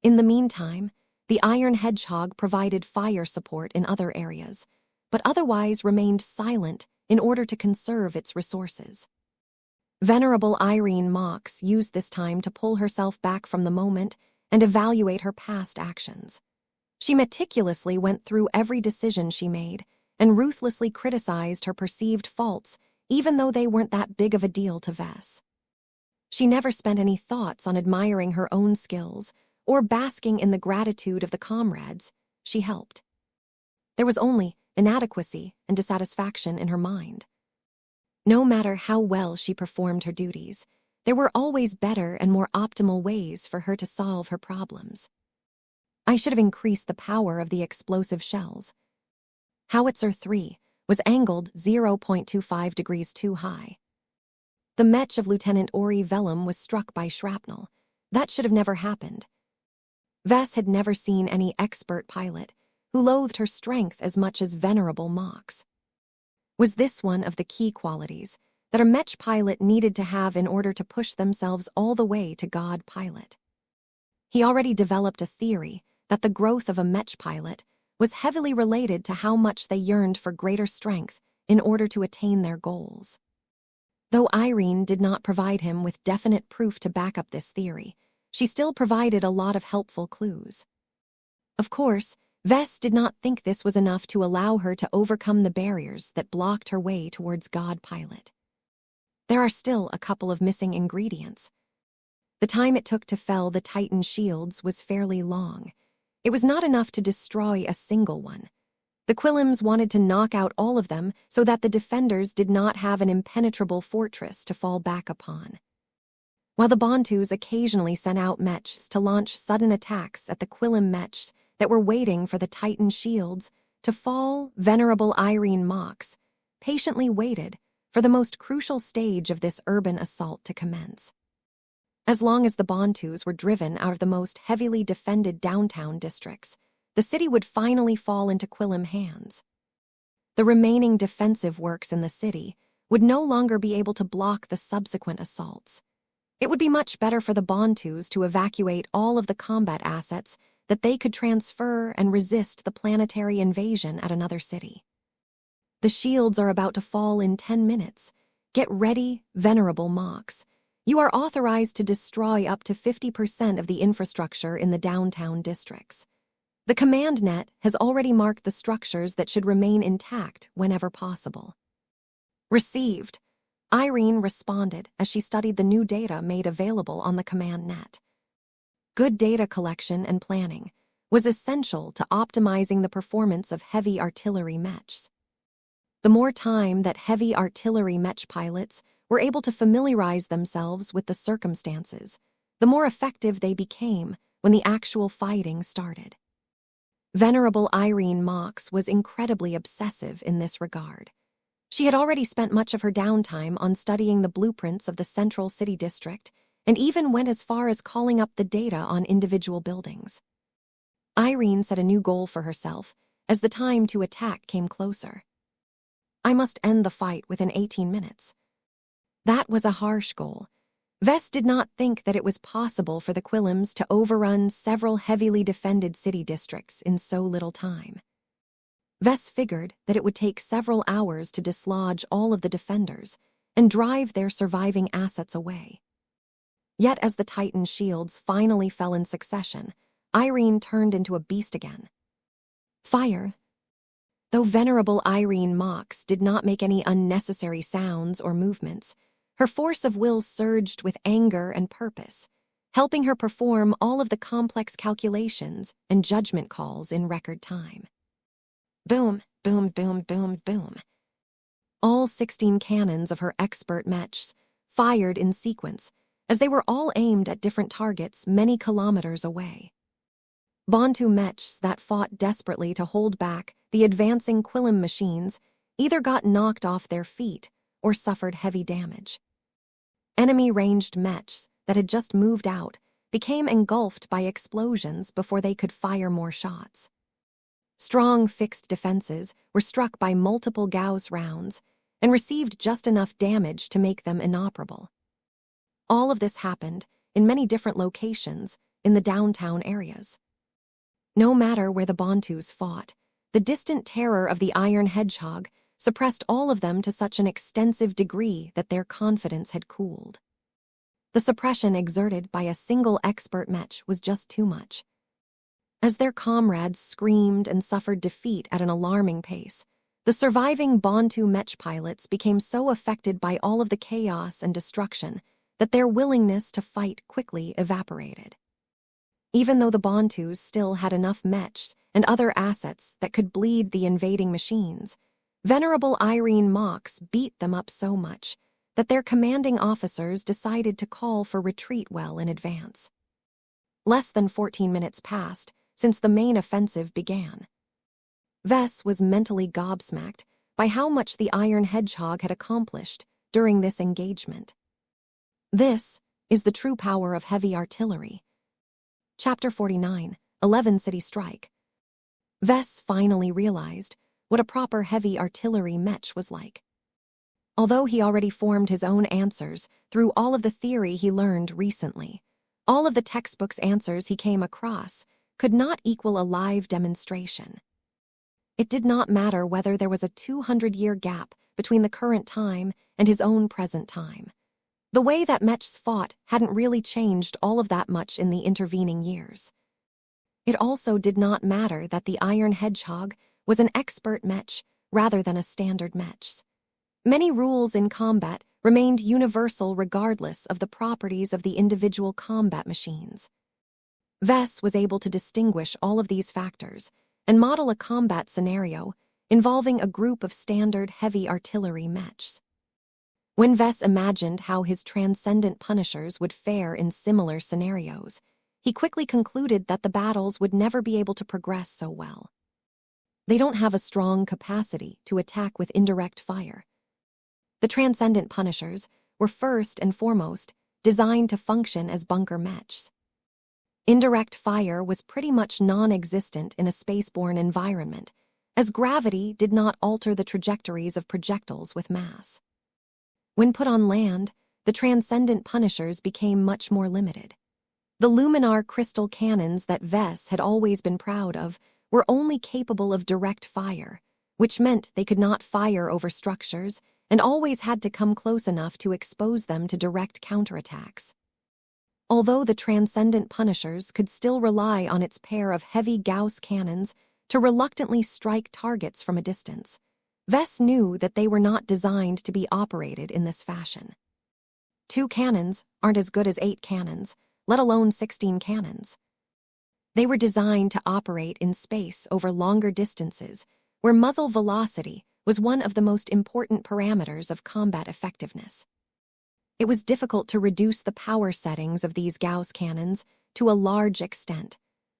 In the meantime, the Iron Hedgehog provided fire support in other areas, but otherwise remained silent in order to conserve its resources. Venerable Irene Mox used this time to pull herself back from the moment and evaluate her past actions. She meticulously went through every decision she made and ruthlessly criticized her perceived faults, even though they weren't that big of a deal to Vess. She never spent any thoughts on admiring her own skills or basking in the gratitude of the comrades she helped. There was only inadequacy and dissatisfaction in her mind. No matter how well she performed her duties, there were always better and more optimal ways for her to solve her problems. I should have increased the power of the explosive shells. Howitzer 3 was angled 0.25 degrees too high. The Mech of Lieutenant Ori Vellum was struck by shrapnel. That should have never happened. Vess had never seen any expert pilot who loathed her strength as much as Venerable Mox. Was this one of the key qualities that a Mech pilot needed to have in order to push themselves all the way to God pilot? He already developed a theory that the growth of a Mech pilot was heavily related to how much they yearned for greater strength in order to attain their goals. Though Irene did not provide him with definite proof to back up this theory, she still provided a lot of helpful clues. Of course, Vess did not think this was enough to allow her to overcome the barriers that blocked her way towards God pilot. There are still a couple of missing ingredients. The time it took to fell the Titan shields was fairly long. It was not enough to destroy a single one. The Quillims wanted to knock out all of them so that the defenders did not have an impenetrable fortress to fall back upon. While the Bantus occasionally sent out mechs to launch sudden attacks at the Quillim mechs that were waiting for the Titan shields to fall, Venerable Irene Mox patiently waited for the most crucial stage of this urban assault to commence. As long as the Bantus were driven out of the most heavily defended downtown districts, the city would finally fall into Quillim hands. The remaining defensive works in the city would no longer be able to block the subsequent assaults. It would be much better for the Bantus to evacuate all of the combat assets that they could transfer and resist the planetary invasion at another city. The shields are about to fall in 10 minutes. Get ready, Venerable Mox. You are authorized to destroy up to 50% of the infrastructure in the downtown districts. The command net has already marked the structures that should remain intact whenever possible. Received. Irene responded as she studied the new data made available on the command net. Good data collection and planning was essential to optimizing the performance of heavy artillery mechs. The more time that heavy artillery mech pilots were able to familiarize themselves with the circumstances, the more effective they became when the actual fighting started. Venerable Irene Mox was incredibly obsessive in this regard. She had already spent much of her downtime on studying the blueprints of the Central City District and even went as far as calling up the data on individual buildings. Irene set a new goal for herself as the time to attack came closer. I must end the fight within 18 minutes. That was a harsh goal. Vess did not think that it was possible for the Quillims to overrun several heavily defended city districts in so little time. Vess figured that it would take several hours to dislodge all of the defenders and drive their surviving assets away. Yet as the Titan shields finally fell in succession, Irene turned into a beast again. Fire! Though Venerable Irene Mox did not make any unnecessary sounds or movements, her force of will surged with anger and purpose, helping her perform all of the complex calculations and judgment calls in record time. Boom, boom, boom, boom, boom. All 16 cannons of her expert mechs fired in sequence, as they were all aimed at different targets many kilometers away. Bantu mechs that fought desperately to hold back the advancing Quillim machines either got knocked off their feet or suffered heavy damage. Enemy ranged mechs that had just moved out became engulfed by explosions before they could fire more shots. Strong fixed defenses were struck by multiple Gauss rounds and received just enough damage to make them inoperable. All of this happened in many different locations in the downtown areas. No matter where the Bantus fought, the distant terror of the Iron Hedgehog suppressed all of them to such an extensive degree that their confidence had cooled. The suppression exerted by a single expert mech was just too much. As their comrades screamed and suffered defeat at an alarming pace, the surviving Bantu mech pilots became so affected by all of the chaos and destruction that their willingness to fight quickly evaporated. Even though the Bantus still had enough mechs and other assets that could bleed the invading machines, venerable Irene Mox beat them up so much that their commanding officers decided to call for retreat well in advance. Less than 14 minutes passed since the main offensive began. Vess was mentally gobsmacked by how much the Iron Hedgehog had accomplished during this engagement. This is the true power of heavy artillery. Chapter 49, 11 City Strike. Vess finally realized what a proper heavy artillery mech was like. Although he already formed his own answers through all of the theory he learned recently, all of the textbook's answers he came across could not equal a live demonstration. It did not matter whether there was a 200-year gap between the current time and his own present time. The way that mechs fought hadn't really changed all of that much in the intervening years. It also did not matter that the Iron Hedgehog was an expert mech rather than a standard mech. Many rules in combat remained universal regardless of the properties of the individual combat machines. Vess was able to distinguish all of these factors and model a combat scenario involving a group of standard heavy artillery mechs. When Vess imagined how his transcendent punishers would fare in similar scenarios, he quickly concluded that the battles would never be able to progress so well. They don't have a strong capacity to attack with indirect fire. The transcendent punishers were first and foremost designed to function as bunker mechs. Indirect fire was pretty much non-existent in a spaceborne environment, as gravity did not alter the trajectories of projectiles with mass. When put on land, the transcendent punishers became much more limited. The luminar crystal cannons that Vess had always been proud of were only capable of direct fire, which meant they could not fire over structures and always had to come close enough to expose them to direct counterattacks. Although the transcendent punishers could still rely on its pair of heavy Gauss cannons to reluctantly strike targets from a distance, Vess knew that they were not designed to be operated in this fashion. 2 cannons aren't as good as 8 cannons, let alone 16 cannons. They were designed to operate in space over longer distances, where muzzle velocity was one of the most important parameters of combat effectiveness. It was difficult to reduce the power settings of these Gauss cannons to a large extent,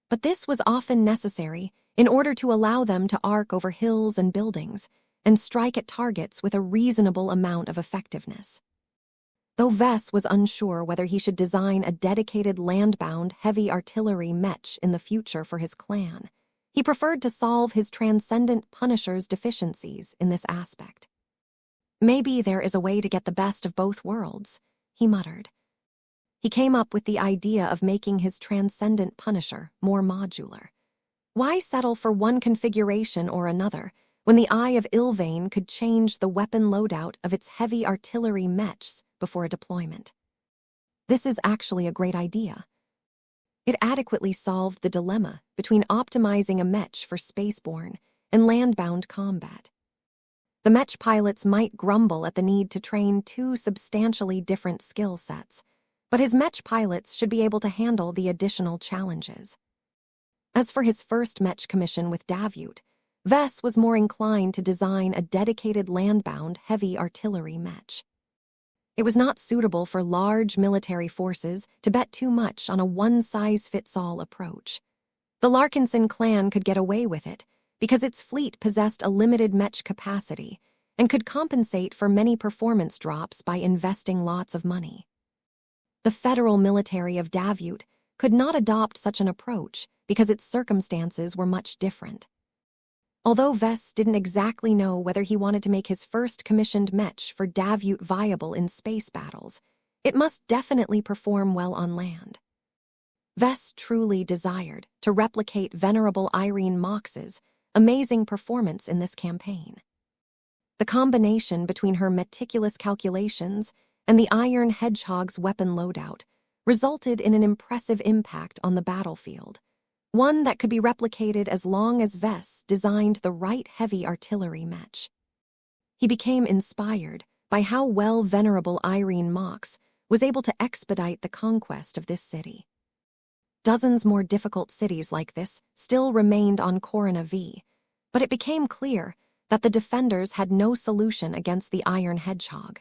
but this was often necessary in order to allow them to arc over hills and buildings and strike at targets with a reasonable amount of effectiveness. Though Vess was unsure whether he should design a dedicated land-bound heavy artillery mech in the future for his clan, he preferred to solve his transcendent punishers' deficiencies in this aspect. Maybe there is a way to get the best of both worlds, he muttered. He came up with the idea of making his transcendent punisher more modular. Why settle for one configuration or another when the Eye of Ilvain could change the weapon loadout of its heavy artillery mechs before a deployment? This is actually a great idea. It adequately solved the dilemma between optimizing a mech for spaceborne and land-bound combat. The mech pilots might grumble at the need to train 2 substantially different skill sets, but his mech pilots should be able to handle the additional challenges. As for his first mech commission with Davut, Vess was more inclined to design a dedicated land-bound heavy artillery Mech. It was not suitable for large military forces to bet too much on a one-size-fits-all approach. The Larkinson clan could get away with it because its fleet possessed a limited Mech capacity and could compensate for many performance drops by investing lots of money. The federal military of Davut could not adopt such an approach because its circumstances were much different. Although Vess didn't exactly know whether he wanted to make his first commissioned Mech for Davut viable in space battles, it must definitely perform well on land. Vess truly desired to replicate Venerable Irene Mox's amazing performance in this campaign. The combination between her meticulous calculations and the Iron Hedgehog's weapon loadout resulted in an impressive impact on the battlefield, one that could be replicated as long as Vess designed the right heavy artillery Mech. He became inspired by how well Venerable Irene Mox was able to expedite the conquest of this city. Dozens more difficult cities like this still remained on Corona V, but it became clear that the defenders had no solution against the Iron Hedgehog.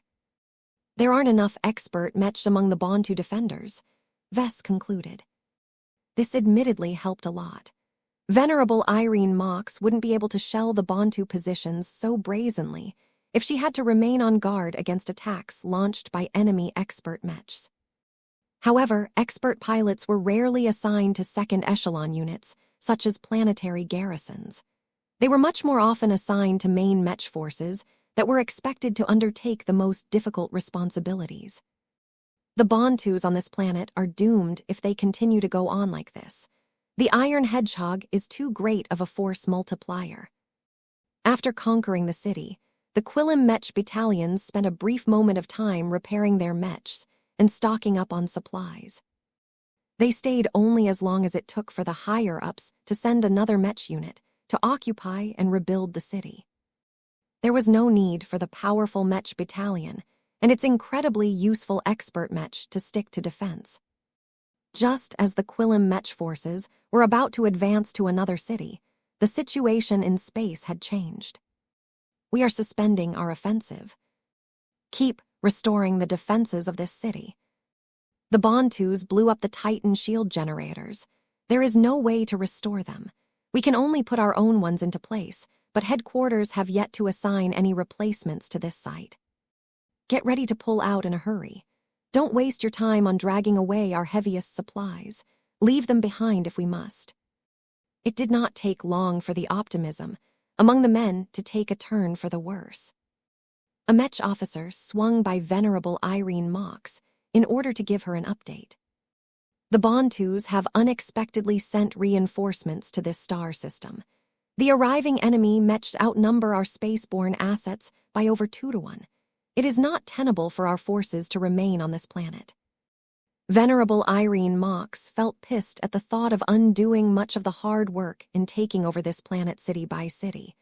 There aren't enough expert Mech among the Bantu defenders, Vess concluded. This admittedly helped a lot. Venerable Irene Mox wouldn't be able to shell the Bantu positions so brazenly if she had to remain on guard against attacks launched by enemy expert Mechs. However, expert pilots were rarely assigned to second echelon units, such as planetary garrisons. They were much more often assigned to main Mech forces that were expected to undertake the most difficult responsibilities. The Bantus on this planet are doomed if they continue to go on like this. The Iron Hedgehog is too great of a force multiplier. After conquering the city, the Quillim Mech battalions spent a brief moment of time repairing their Mechs and stocking up on supplies. They stayed only as long as it took for the higher-ups to send another Mech unit to occupy and rebuild the city. There was no need for the powerful Mech battalion and its incredibly useful expert Mech to stick to defense. Just as the Quillim Mech forces were about to advance to another city, the situation in space had changed. We are suspending our offensive. Keep restoring the defenses of this city. The Bantus blew up the Titan shield generators. There is no way to restore them. We can only put our own ones into place, but headquarters have yet to assign any replacements to this site. Get ready to pull out in a hurry. Don't waste your time on dragging away our heaviest supplies. Leave them behind if we must. It did not take long for the optimism among the men to take a turn for the worse. A Mech officer swung by Venerable Irene Mox in order to give her an update. The Bantus have unexpectedly sent reinforcements to this star system. The arriving enemy Mechs outnumber our spaceborne assets by over 2-to-1. It is not tenable for our forces to remain on this planet. Venerable Irene Mox felt pissed at the thought of undoing much of the hard work in taking over this planet city by city,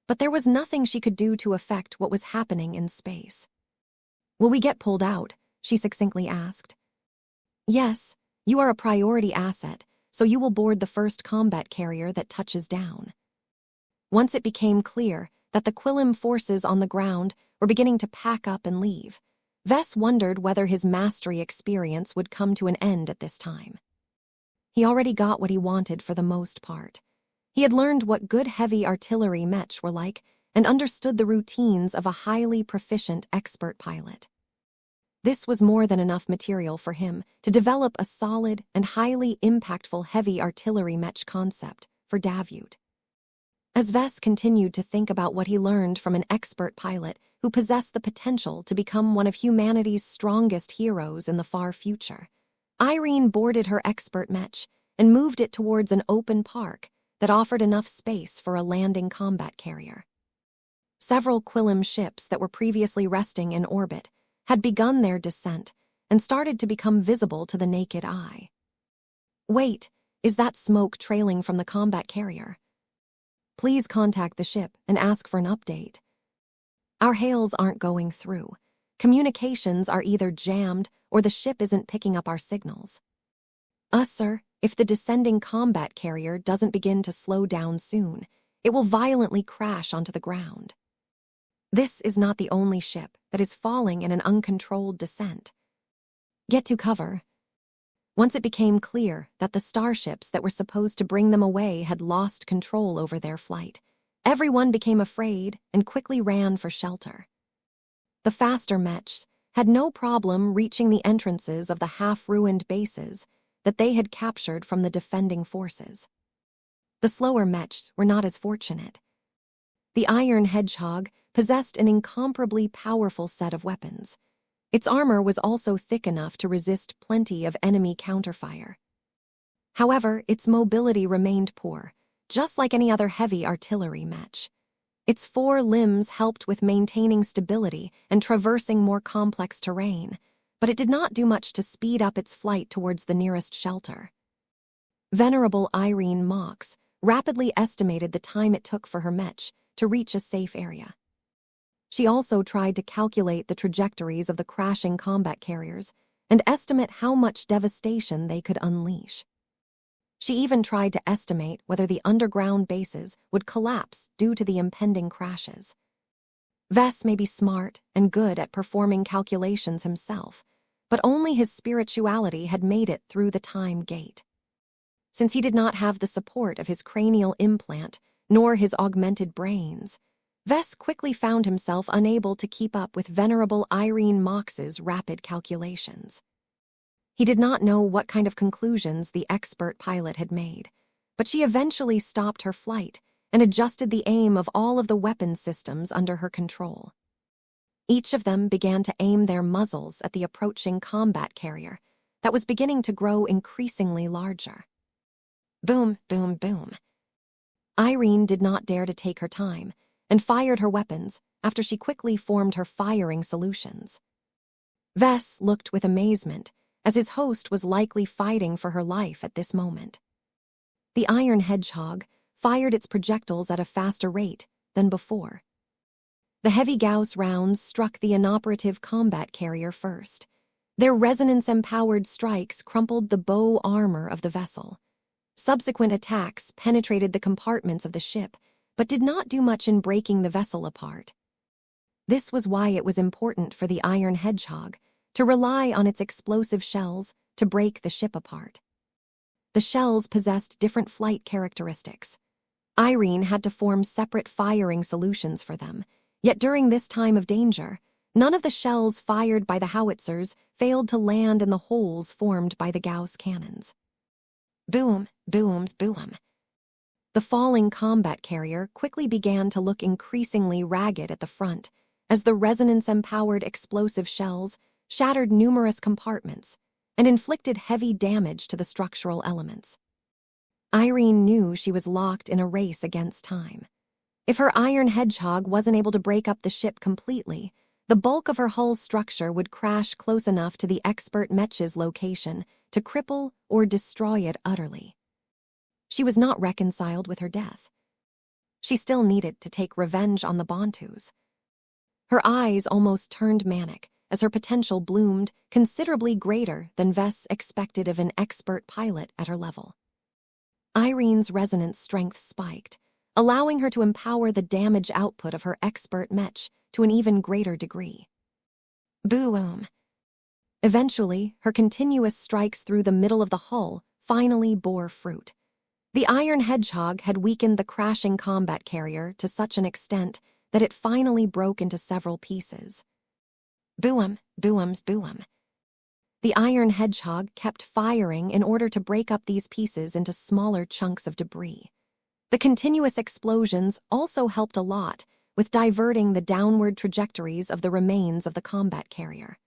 but there was nothing she could do to affect what was happening in space. "Will we get pulled out?" she succinctly asked. "Yes, you are a priority asset, so you will board the first combat carrier that touches down." Once it became clear that the Quillim forces on the ground were beginning to pack up and leave, Vess wondered whether his mastery experience would come to an end at this time. He already got what he wanted for the most part. He had learned what good heavy artillery Mech were like and understood the routines of a highly proficient expert pilot. This was more than enough material for him to develop a solid and highly impactful heavy artillery Mech concept for Davut. As Vess continued to think about what he learned from an expert pilot who possessed the potential to become one of humanity's strongest heroes in the far future, Irene boarded her expert Mech and moved it towards an open park that offered enough space for a landing combat carrier. Several Quillim ships that were previously resting in orbit had begun their descent and started to become visible to the naked eye. "Wait, is that smoke trailing from the combat carrier? Please contact the ship and ask for an update. Our hails aren't going through. Communications are either jammed or the ship isn't picking up our signals." Sir, if the descending combat carrier doesn't begin to slow down soon, it will violently crash onto the ground. This is not the only ship that is falling in an uncontrolled descent. Get to cover. Once it became clear that the starships that were supposed to bring them away had lost control over their flight, everyone became afraid and quickly ran for shelter. The faster Mechs had no problem reaching the entrances of the half-ruined bases that they had captured from the defending forces. The slower Mechs were not as fortunate. The Iron Hedgehog possessed an incomparably powerful set of weapons. Its armor was also thick enough to resist plenty of enemy counterfire. However, its mobility remained poor, just like any other heavy artillery Mech. Its 4 limbs helped with maintaining stability and traversing more complex terrain, but it did not do much to speed up its flight towards the nearest shelter. Venerable Irene Mox rapidly estimated the time it took for her Mech to reach a safe area. She also tried to calculate the trajectories of the crashing combat carriers and estimate how much devastation they could unleash. She even tried to estimate whether the underground bases would collapse due to the impending crashes. Vess may be smart and good at performing calculations himself, but only his spirituality had made it through the time gate. Since he did not have the support of his cranial implant nor his augmented brains, Vess quickly found himself unable to keep up with Venerable Irene Mox's rapid calculations. He did not know what kind of conclusions the expert pilot had made, but she eventually stopped her flight and adjusted the aim of all of the weapon systems under her control. Each of them began to aim their muzzles at the approaching combat carrier that was beginning to grow increasingly larger. Boom, boom, boom. Irene did not dare to take her time and fired her weapons after she quickly formed her firing solutions. Vess looked with amazement as his host was likely fighting for her life at this moment. The Iron Hedgehog fired its projectiles at a faster rate than before. The heavy Gauss rounds struck the inoperative combat carrier first. Their resonance-empowered strikes crumpled the bow armor of the vessel. Subsequent attacks penetrated the compartments of the ship, but did not do much in breaking the vessel apart. This was why it was important for the Iron Hedgehog to rely on its explosive shells to break the ship apart. The shells possessed different flight characteristics. Irene had to form separate firing solutions for them, yet during this time of danger, none of the shells fired by the howitzers failed to land in the holes formed by the Gauss cannons. Boom, boom, boom. The falling combat carrier quickly began to look increasingly ragged at the front as the resonance-empowered explosive shells shattered numerous compartments and inflicted heavy damage to the structural elements. Irene knew she was locked in a race against time. If her Iron Hedgehog wasn't able to break up the ship completely, the bulk of her hull's structure would crash close enough to the expert Mech's location to cripple or destroy it utterly. She was not reconciled with her death. She still needed to take revenge on the Bantus. Her eyes almost turned manic as her potential bloomed considerably greater than Vess expected of an expert pilot at her level. Irene's resonance strength spiked, allowing her to empower the damage output of her expert Mech to an even greater degree. Boom! Eventually, her continuous strikes through the middle of the hull finally bore fruit. The Iron Hedgehog had weakened the crashing combat carrier to such an extent that it finally broke into several pieces. Boom, booms, boom. The Iron Hedgehog kept firing in order to break up these pieces into smaller chunks of debris. The continuous explosions also helped a lot with diverting the downward trajectories of the remains of the combat carrier.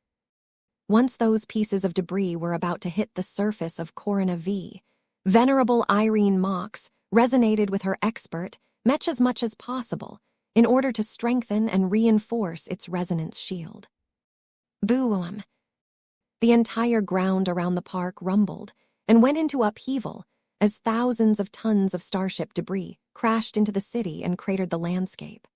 Once those pieces of debris were about to hit the surface of Corona V, Venerable Irene Mox resonated with her expert Mech as much as possible in order to strengthen and reinforce its resonance shield. Boom! The entire ground around the park rumbled and went into upheaval as thousands of tons of starship debris crashed into the city and cratered the landscape.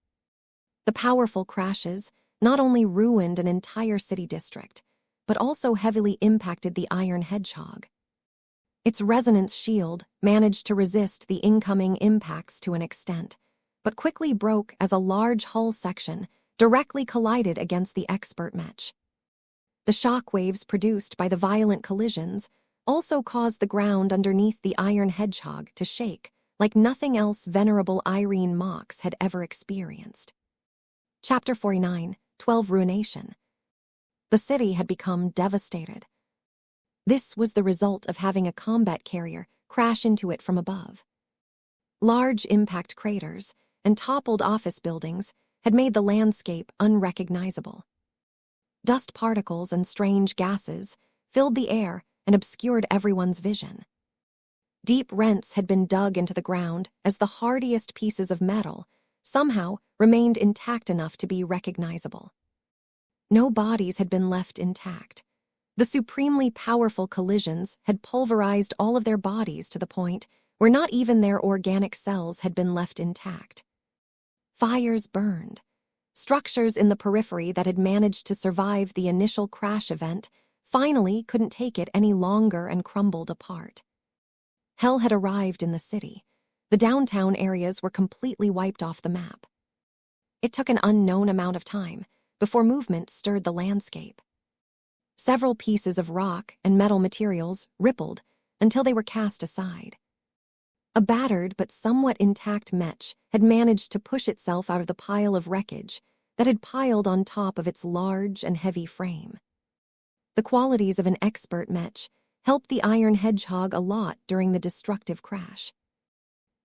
The powerful crashes not only ruined an entire city district, but also heavily impacted the Iron Hedgehog. Its resonance shield managed to resist the incoming impacts to an extent, but quickly broke as a large hull section directly collided against the expert Mech. The shock waves produced by the violent collisions also caused the ground underneath the iron hedgehog to shake like nothing else venerable Irene Mox had ever experienced. Chapter 49, 12 Ruination. The city had become devastated. This was the result of having a combat carrier crash into it from above. Large impact craters and toppled office buildings had made the landscape unrecognizable. Dust particles and strange gases filled the air and obscured everyone's vision. Deep rents had been dug into the ground as the hardiest pieces of metal somehow remained intact enough to be recognizable. No bodies had been left intact. The supremely powerful collisions had pulverized all of their bodies to the point where not even their organic cells had been left intact. Fires burned. Structures in the periphery that had managed to survive the initial crash event finally couldn't take it any longer and crumbled apart. Hell had arrived in the city. The downtown areas were completely wiped off the map. It took an unknown amount of time before movement stirred the landscape. Several pieces of rock and metal materials rippled until they were cast aside. A battered but somewhat intact Mech had managed to push itself out of the pile of wreckage that had piled on top of its large and heavy frame. The qualities of an expert Mech helped the iron hedgehog a lot during the destructive crash.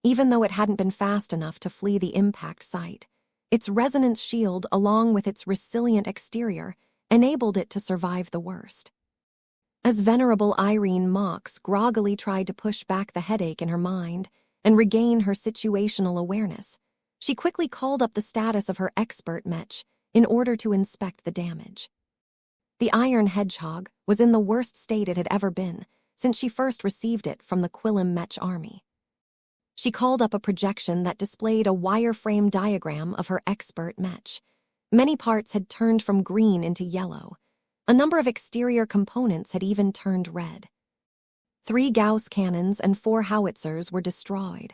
Even though it hadn't been fast enough to flee the impact site, its resonance shield along with its resilient exterior enabled it to survive the worst. As venerable Irene Mox groggily tried to push back the headache in her mind and regain her situational awareness, she quickly called up the status of her expert Mech in order to inspect the damage. The iron hedgehog was in the worst state it had ever been since she first received it from the Quillim Mech army. She called up a projection that displayed a wireframe diagram of her expert Mech. Many parts had turned from green into yellow. A number of exterior components had even turned red. 3 Gauss cannons and 4 howitzers were destroyed.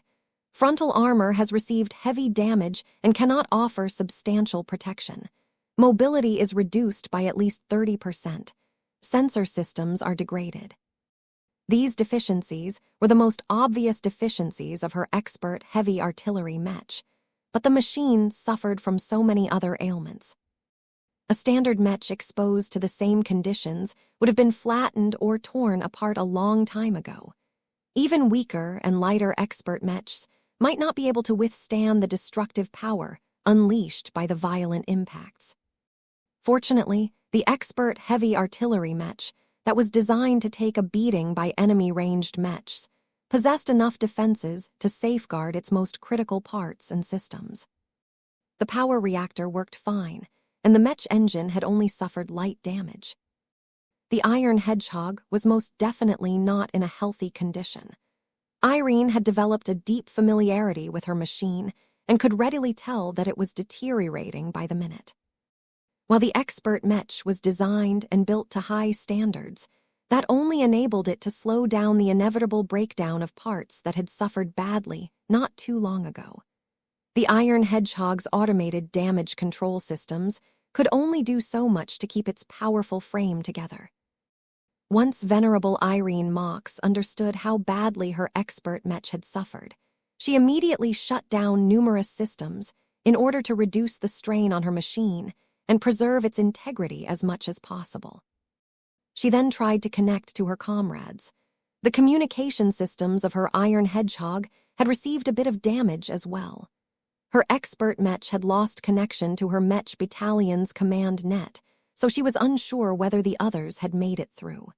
Frontal armor has received heavy damage and cannot offer substantial protection. Mobility is reduced by at least 30%. Sensor systems are degraded. These deficiencies were the most obvious deficiencies of her expert heavy artillery Mech, but the machine suffered from so many other ailments. A standard Mech exposed to the same conditions would have been flattened or torn apart a long time ago. Even weaker and lighter expert Mechs might not be able to withstand the destructive power unleashed by the violent impacts. Fortunately, the expert heavy artillery Mech that was designed to take a beating by enemy-ranged Mechs possessed enough defenses to safeguard its most critical parts and systems. The power reactor worked fine, and the Mech engine had only suffered light damage. The iron hedgehog was most definitely not in a healthy condition. Irene had developed a deep familiarity with her machine and could readily tell that it was deteriorating by the minute. While the expert Mech was designed and built to high standards, that only enabled it to slow down the inevitable breakdown of parts that had suffered badly not too long ago. The iron hedgehog's automated damage control systems could only do so much to keep its powerful frame together. Once venerable Irene Mox understood how badly her expert Mech had suffered, she immediately shut down numerous systems in order to reduce the strain on her machine and preserve its integrity as much as possible. She then tried to connect to her comrades. The communication systems of her iron hedgehog had received a bit of damage as well. Her expert Mech had lost connection to her Mech battalion's command net, so she was unsure whether the others had made it through.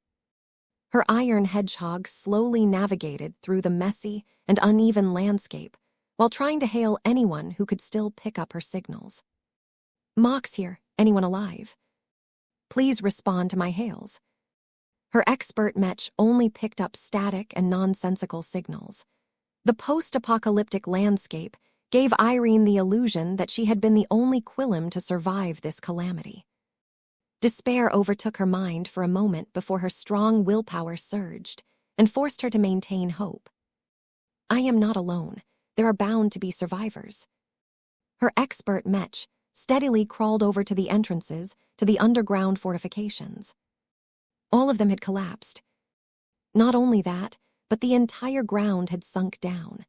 Her iron hedgehog slowly navigated through the messy and uneven landscape while trying to hail anyone who could still pick up her signals. "Mox here, anyone alive? Please respond to my hails." Her expert Mech only picked up static and nonsensical signals. The post-apocalyptic landscape gave Irene the illusion that she had been the only Quillim to survive this calamity. Despair overtook her mind for a moment before her strong willpower surged and forced her to maintain hope. "I am not alone. There are bound to be survivors." Her expert Mech steadily crawled over to the entrances to the underground fortifications. All of them had collapsed. Not only that, but the entire ground had sunk down.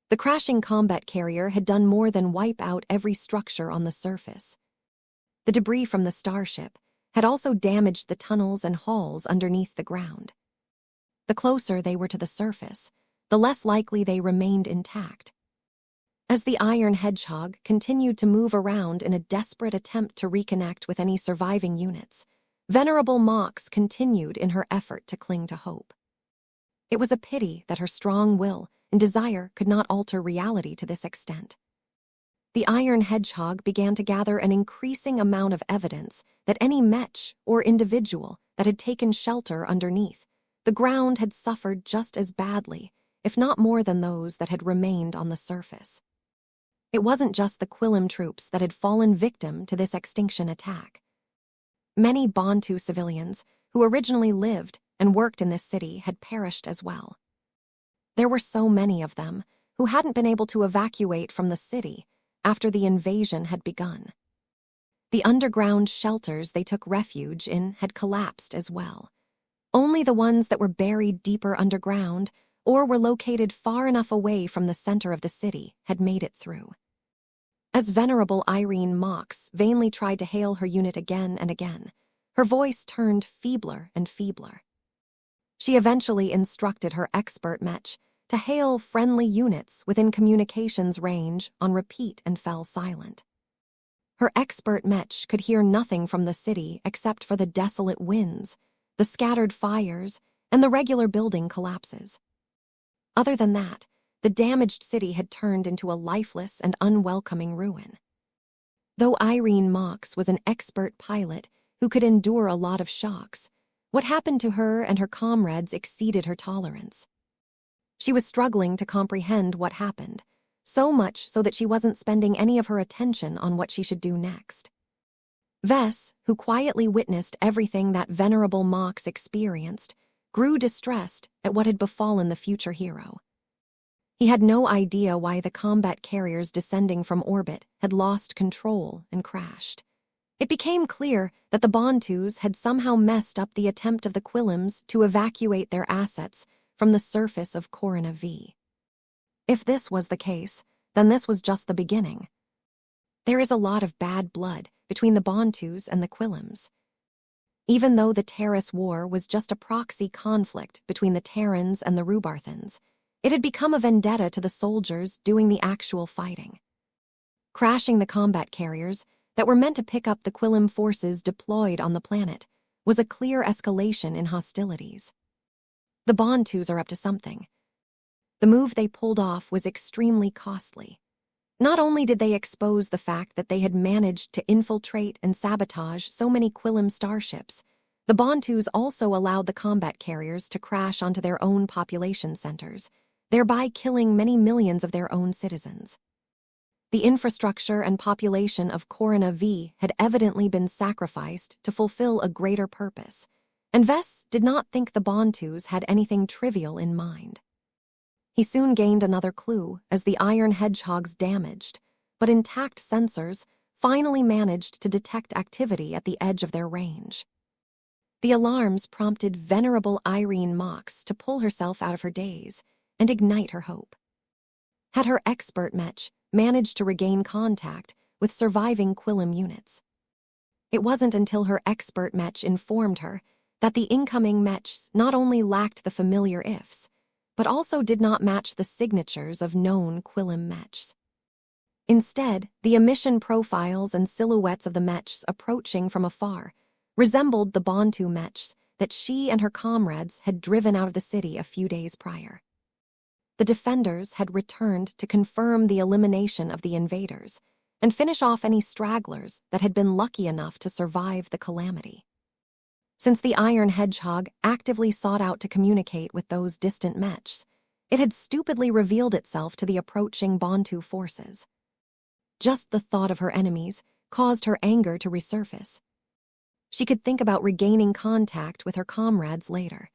The crashing combat carrier had done more than wipe out every structure on the surface. The debris from the starship had also damaged the tunnels and halls underneath the ground. The closer they were to the surface, the less likely they remained intact. As the Iron Hedgehog continued to move around in a desperate attempt to reconnect with any surviving units, Venerable Mox continued in her effort to cling to hope. It was a pity that her strong will and desire could not alter reality to this extent. The Iron Hedgehog began to gather an increasing amount of evidence that any Mech or individual that had taken shelter underneath the ground had suffered just as badly, if not more than those that had remained on the surface. It wasn't just the Quillam troops that had fallen victim to this extinction attack. Many Bantu civilians who originally lived and worked in this city had perished as well. There were so many of them who hadn't been able to evacuate from the city after the invasion had begun. The underground shelters they took refuge in had collapsed as well. Only the ones that were buried deeper underground or were located far enough away from the center of the city had made it through. As Venerable Irene Mox vainly tried to hail her unit again and again, her voice turned feebler and feebler. She eventually instructed her expert Mech to hail friendly units within communications range on repeat and fell silent. Her expert Mech could hear nothing from the city except for the desolate winds, the scattered fires, and the regular building collapses. Other than that, the damaged city had turned into a lifeless and unwelcoming ruin. Though Irene Mox was an expert pilot who could endure a lot of shocks, what happened to her and her comrades exceeded her tolerance. She was struggling to comprehend what happened, so much so that she wasn't spending any of her attention on what she should do next. Vess, who quietly witnessed everything that Venerable Mox experienced, grew distressed at what had befallen the future hero. He had no idea why the combat carriers descending from orbit had lost control and crashed. It became clear that the Bantus had somehow messed up the attempt of the Quillams to evacuate their assets from the surface of Corona V. If this was the case, then this was just the beginning. There is a lot of bad blood between the Bantus and the Quillams. Even though the Terrace War was just a proxy conflict between the Terrans and the Rubarthans, it had become a vendetta to the soldiers doing the actual fighting. Crashing the combat carriers that were meant to pick up the Quillam forces deployed on the planet was a clear escalation in hostilities. The Bantus are up to something. The move they pulled off was extremely costly. Not only did they expose the fact that they had managed to infiltrate and sabotage so many Quillam starships, the Bantus also allowed the combat carriers to crash onto their own population centers, thereby killing many millions of their own citizens. The infrastructure and population of Corona V had evidently been sacrificed to fulfill a greater purpose, and Vess did not think the Bantus had anything trivial in mind. He soon gained another clue as the Iron Hedgehog's damaged, but intact sensors finally managed to detect activity at the edge of their range. The alarms prompted Venerable Irene Mox to pull herself out of her daze and ignite her hope. Had her expert Mech managed to regain contact with surviving Quillam units? It wasn't until her expert Mech informed her that the incoming Mechs not only lacked the familiar ifs, but also did not match the signatures of known Quillam Mechs. Instead, the emission profiles and silhouettes of the Mechs approaching from afar resembled the Bantu Mechs that she and her comrades had driven out of the city a few days prior. The defenders had returned to confirm the elimination of the invaders and finish off any stragglers that had been lucky enough to survive the calamity. Since the Iron Hedgehog actively sought out to communicate with those distant Mechs, it had stupidly revealed itself to the approaching Bantu forces. Just the thought of her enemies caused her anger to resurface. She could think about regaining contact with her comrades later.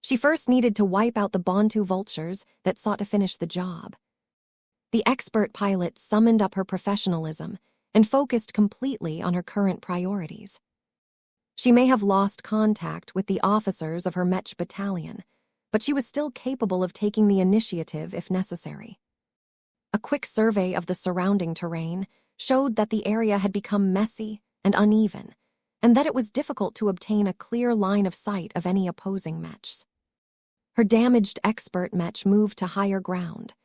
She first needed to wipe out the Bantu vultures that sought to finish the job. The expert pilot summoned up her professionalism and focused completely on her current priorities. She may have lost contact with the officers of her Mech battalion, but she was still capable of taking the initiative if necessary. A quick survey of the surrounding terrain showed that the area had become messy and uneven, and that it was difficult to obtain a clear line of sight of any opposing mechs. Her damaged expert mech moved to higher ground.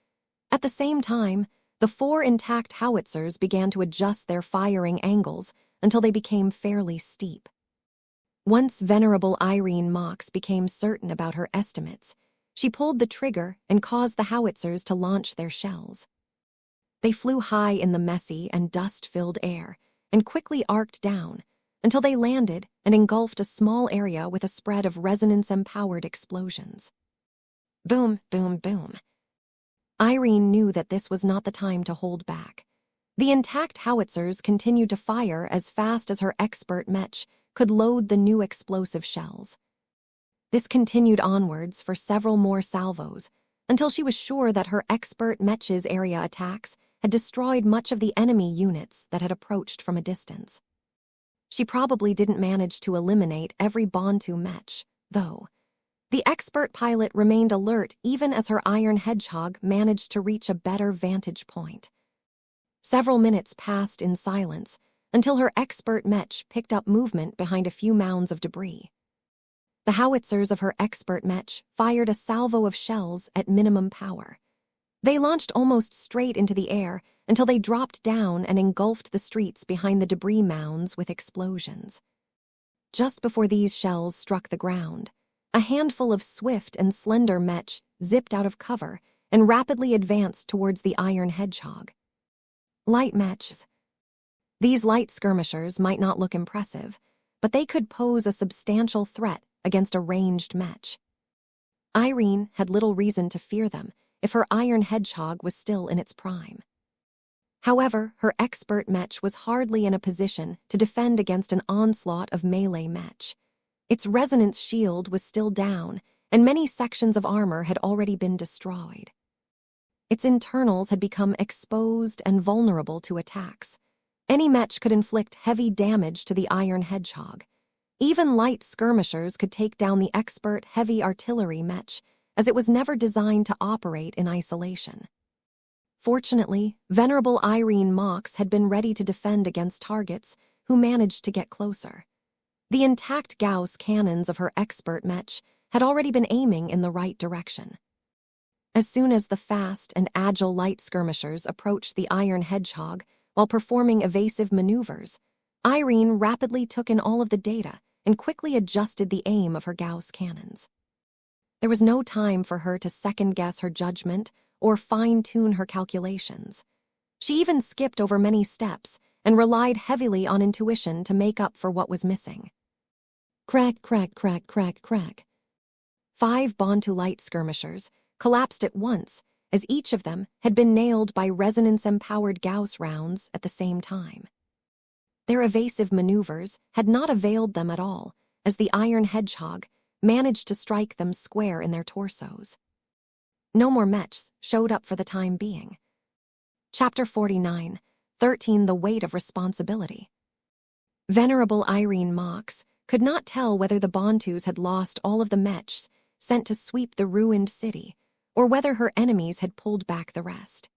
At the same time, the 4 intact howitzers began to adjust their firing angles until they became fairly steep. Once Venerable Irene Mox became certain about her estimates, she pulled the trigger and caused the howitzers to launch their shells. They flew high in the messy and dust-filled air and quickly arced down until they landed and engulfed a small area with a spread of resonance-empowered explosions. Boom, boom, boom. Irene knew that this was not the time to hold back. The intact howitzers continued to fire as fast as her expert mech could load the new explosive shells. This continued onwards for several more salvos until she was sure that her expert mech's area attacks had destroyed much of the enemy units that had approached from a distance. She probably didn't manage to eliminate every Bantu mech, though. The expert pilot remained alert even as her iron hedgehog managed to reach a better vantage point. Several minutes passed in silence until her expert mech picked up movement behind a few mounds of debris. The howitzers of her expert mech fired a salvo of shells at minimum power. They launched almost straight into the air until they dropped down and engulfed the streets behind the debris mounds with explosions. Just before these shells struck the ground, a handful of swift and slender mech zipped out of cover and rapidly advanced towards the iron hedgehog. Light mechs. These light skirmishers might not look impressive, but they could pose a substantial threat against a ranged mech. Irene had little reason to fear them if her iron hedgehog was still in its prime. However, her expert mech was hardly in a position to defend against an onslaught of melee mech. Its resonance shield was still down, and many sections of armor had already been destroyed. Its internals had become exposed and vulnerable to attacks. Any mech could inflict heavy damage to the iron hedgehog. Even light skirmishers could take down the expert heavy artillery mech, as it was never designed to operate in isolation. Fortunately, Venerable Irene Mox had been ready to defend against targets who managed to get closer. The intact Gauss cannons of her expert mech had already been aiming in the right direction. As soon as the fast and agile light skirmishers approached the iron hedgehog while performing evasive maneuvers, Irene rapidly took in all of the data and quickly adjusted the aim of her Gauss cannons. There was no time for her to second-guess her judgment or fine-tune her calculations. She even skipped over many steps and relied heavily on intuition to make up for what was missing. Crack, crack, crack, crack, crack. 5 Bantu light skirmishers collapsed at once, as each of them had been nailed by resonance-empowered Gauss rounds at the same time. Their evasive maneuvers had not availed them at all, as the iron hedgehog managed to strike them square in their torsos. No more mechs showed up for the time being. Chapter 49, 13 The Weight of Responsibility. Venerable Irene Mox could not tell whether the Bantus had lost all of the mechs sent to sweep the ruined city, or whether her enemies had pulled back the rest.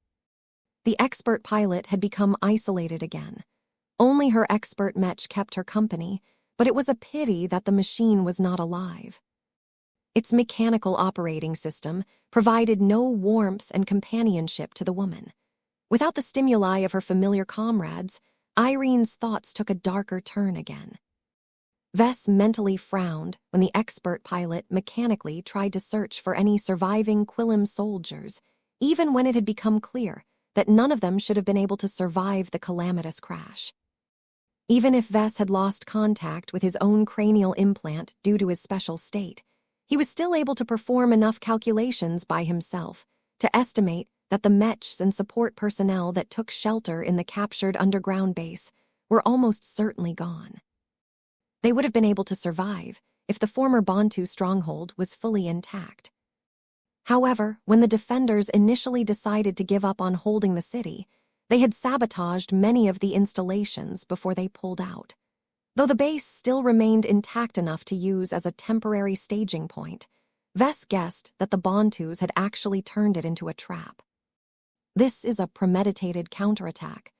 The expert pilot had become isolated again. Only her expert mech kept her company, but it was a pity that the machine was not alive. Its mechanical operating system provided no warmth and companionship to the woman. Without the stimuli of her familiar comrades, Irene's thoughts took a darker turn again. Vess mentally frowned when the expert pilot mechanically tried to search for any surviving Quillim soldiers, even when it had become clear that none of them should have been able to survive the calamitous crash. Even if Vess had lost contact with his own cranial implant due to his special state, he was still able to perform enough calculations by himself to estimate that the mechs and support personnel that took shelter in the captured underground base were almost certainly gone. They would have been able to survive if the former Bantu stronghold was fully intact. However, when the defenders initially decided to give up on holding the city, they had sabotaged many of the installations before they pulled out. Though the base still remained intact enough to use as a temporary staging point, Vess guessed that the Bantus had actually turned it into a trap. This is a premeditated counterattack.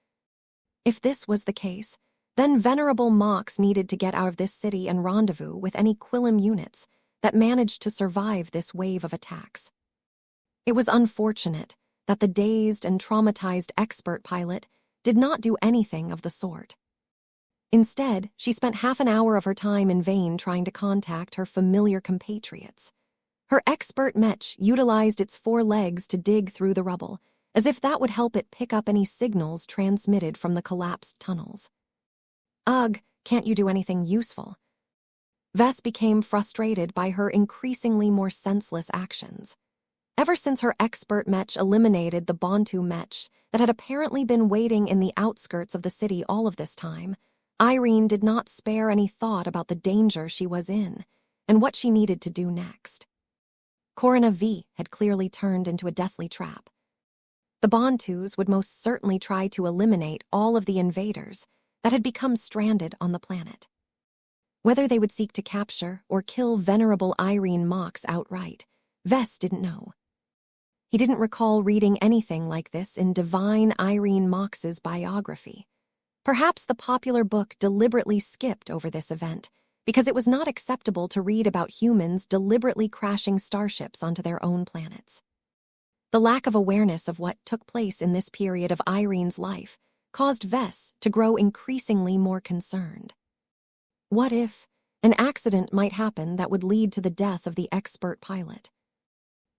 If this was the case, then Venerable Mox needed to get out of this city and rendezvous with any Quillim units that managed to survive this wave of attacks. It was unfortunate that the dazed and traumatized expert pilot did not do anything of the sort. Instead, she spent half an hour of her time in vain trying to contact her familiar compatriots. Her expert Mech utilized its 4 legs to dig through the rubble, as if that would help it pick up any signals transmitted from the collapsed tunnels. Ugh, can't you do anything useful? Vess became frustrated by her increasingly more senseless actions. Ever since her expert Mech eliminated the Bantu Mech that had apparently been waiting in the outskirts of the city all of this time, Irene did not spare any thought about the danger she was in and what she needed to do next. Corona V had clearly turned into a deathly trap. The Bantus would most certainly try to eliminate all of the invaders that had become stranded on the planet. Whether they would seek to capture or kill Venerable Irene Mox outright, Vess didn't know. He didn't recall reading anything like this in Divine Irene Mox's biography. Perhaps the popular book deliberately skipped over this event because it was not acceptable to read about humans deliberately crashing starships onto their own planets. The lack of awareness of what took place in this period of Irene's life caused Vess to grow increasingly more concerned. What if an accident might happen that would lead to the death of the expert pilot?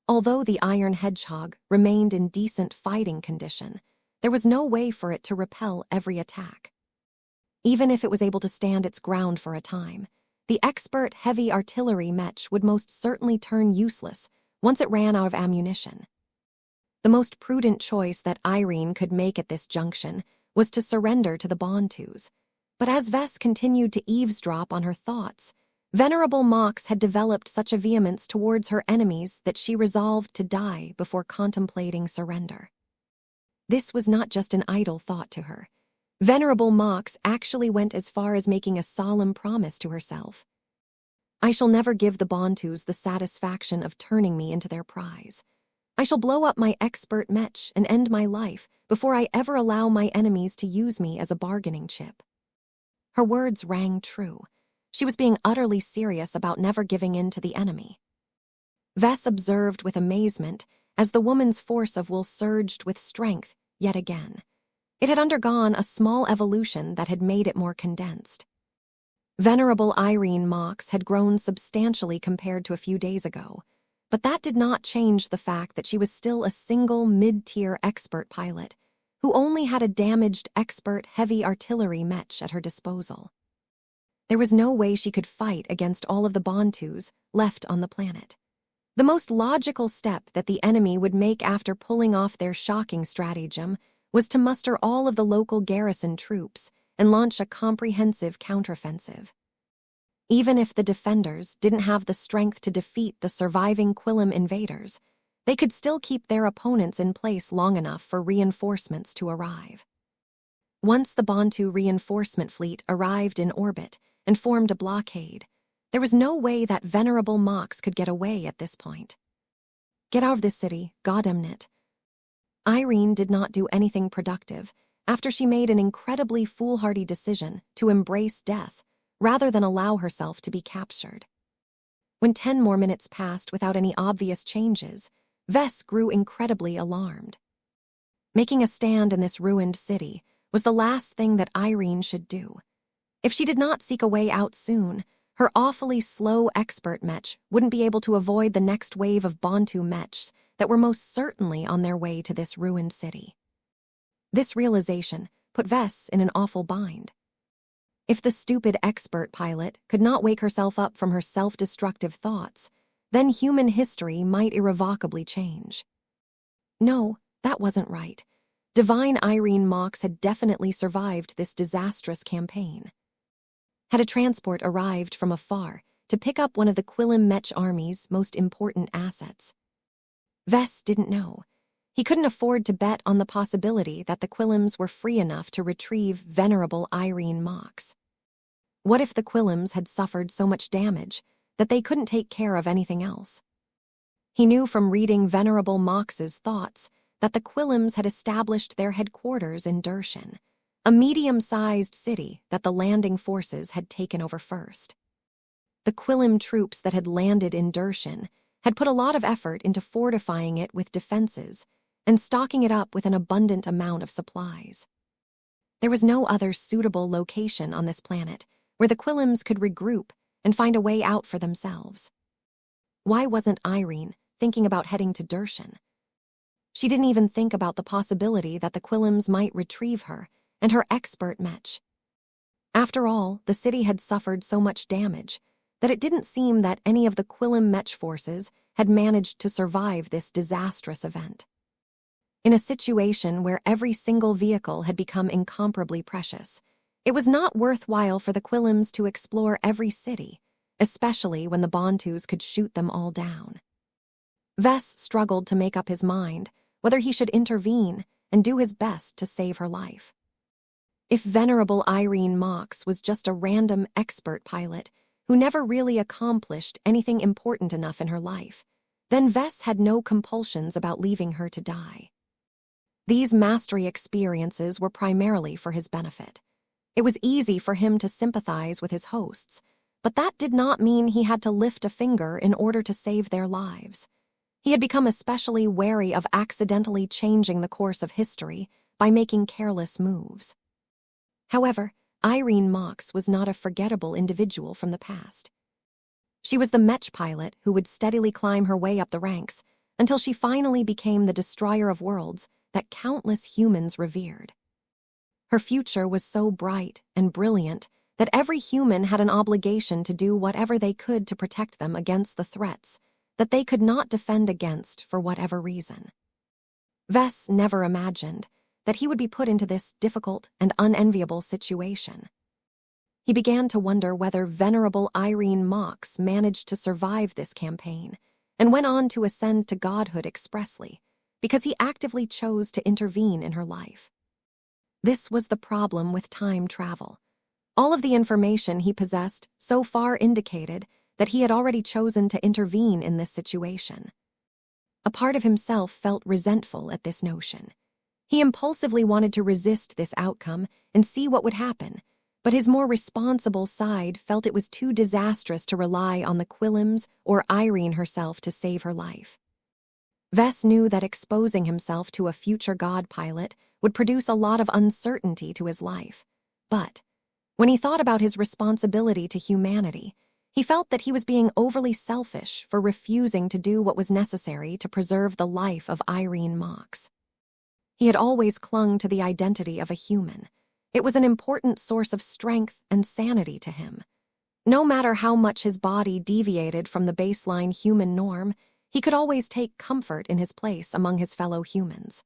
Although the Iron Hedgehog remained in decent fighting condition, there was no way for it to repel every attack. Even if it was able to stand its ground for a time, the expert heavy artillery Mech would most certainly turn useless once it ran out of ammunition. The most prudent choice that Irene could make at this junction was to surrender to the Bantus, but as Vess continued to eavesdrop on her thoughts, Venerable Mox had developed such a vehemence towards her enemies that she resolved to die before contemplating surrender. This was not just an idle thought to her. Venerable Mox actually went as far as making a solemn promise to herself. I shall never give the Bantus the satisfaction of turning me into their prize. I shall blow up my expert Mech and end my life before I ever allow my enemies to use me as a bargaining chip. Her words rang true. She was being utterly serious about never giving in to the enemy. Vess observed with amazement as the woman's force of will surged with strength yet again. It had undergone a small evolution that had made it more condensed. Venerable Irene Mox had grown substantially compared to a few days ago, but that did not change the fact that she was still a single mid-tier expert pilot who only had a damaged expert heavy artillery Mech at her disposal. There was no way she could fight against all of the Bantus left on the planet. The most logical step that the enemy would make after pulling off their shocking stratagem was to muster all of the local garrison troops and launch a comprehensive counteroffensive. Even if the defenders didn't have the strength to defeat the surviving Quillim invaders, they could still keep their opponents in place long enough for reinforcements to arrive. Once the Bantu reinforcement fleet arrived in orbit and formed a blockade, there was no way that Venerable Mox could get away at this point. Get out of this city, goddamnit. Irene did not do anything productive after she made an incredibly foolhardy decision to embrace death rather than allow herself to be captured. When 10 more minutes passed without any obvious changes, Vess grew incredibly alarmed. Making a stand in this ruined city was the last thing that Irene should do. If she did not seek a way out soon, her awfully slow expert Mech wouldn't be able to avoid the next wave of Bantu Mechs that were most certainly on their way to this ruined city. This realization put Vess in an awful bind. If the stupid expert pilot could not wake herself up from her self-destructive thoughts, then human history might irrevocably change. No, that wasn't right. Divine Irene Mox had definitely survived this disastrous campaign. Had a transport arrived from afar to pick up one of the Quillim Mech army's most important assets. Vess didn't know. He couldn't afford to bet on the possibility that the Quillums were free enough to retrieve venerable Irene Mox. What if the Quillums had suffered so much damage that they couldn't take care of anything else? He knew from reading Venerable Mox's thoughts that the Quillums had established their headquarters in Dershan, a medium-sized city that the landing forces had taken over first. The Quillum troops that had landed in Dershan had put a lot of effort into fortifying it with defenses and stocking it up with an abundant amount of supplies. There was no other suitable location on this planet where the Quillums could regroup and find a way out for themselves. Why wasn't Irene thinking about heading to Dershan? She didn't even think about the possibility that the Quillums might retrieve her and her expert Mech. After all, the city had suffered so much damage that it didn't seem that any of the Quillum Mech forces had managed to survive this disastrous event. In a situation where every single vehicle had become incomparably precious, it was not worthwhile for the Quillums to explore every city, especially when the Bantus could shoot them all down. Vess struggled to make up his mind whether he should intervene and do his best to save her life. If Venerable Irene Mox was just a random expert pilot who never really accomplished anything important enough in her life, then Vess had no compulsions about leaving her to die. These mastery experiences were primarily for his benefit. It was easy for him to sympathize with his hosts, but that did not mean he had to lift a finger in order to save their lives. He had become especially wary of accidentally changing the course of history by making careless moves. However, Irene Mox was not a forgettable individual from the past. She was the Mech pilot who would steadily climb her way up the ranks until she finally became the destroyer of worlds that countless humans revered. Her future was so bright and brilliant that every human had an obligation to do whatever they could to protect them against the threats that they could not defend against for whatever reason. Vess never imagined that he would be put into this difficult and unenviable situation. He began to wonder whether Venerable Irene Mox managed to survive this campaign and went on to ascend to godhood expressly because he actively chose to intervene in her life. This was the problem with time travel. All of the information he possessed so far indicated that he had already chosen to intervene in this situation. A part of himself felt resentful at this notion. He impulsively wanted to resist this outcome and see what would happen, but his more responsible side felt it was too disastrous to rely on the Quillums or Irene herself to save her life. Vess knew that exposing himself to a future god pilot would produce a lot of uncertainty to his life, but when he thought about his responsibility to humanity, he felt that he was being overly selfish for refusing to do what was necessary to preserve the life of Irene Mox. He had always clung to the identity of a human. It was an important source of strength and sanity to him. No matter how much his body deviated from the baseline human norm, he could always take comfort in his place among his fellow humans.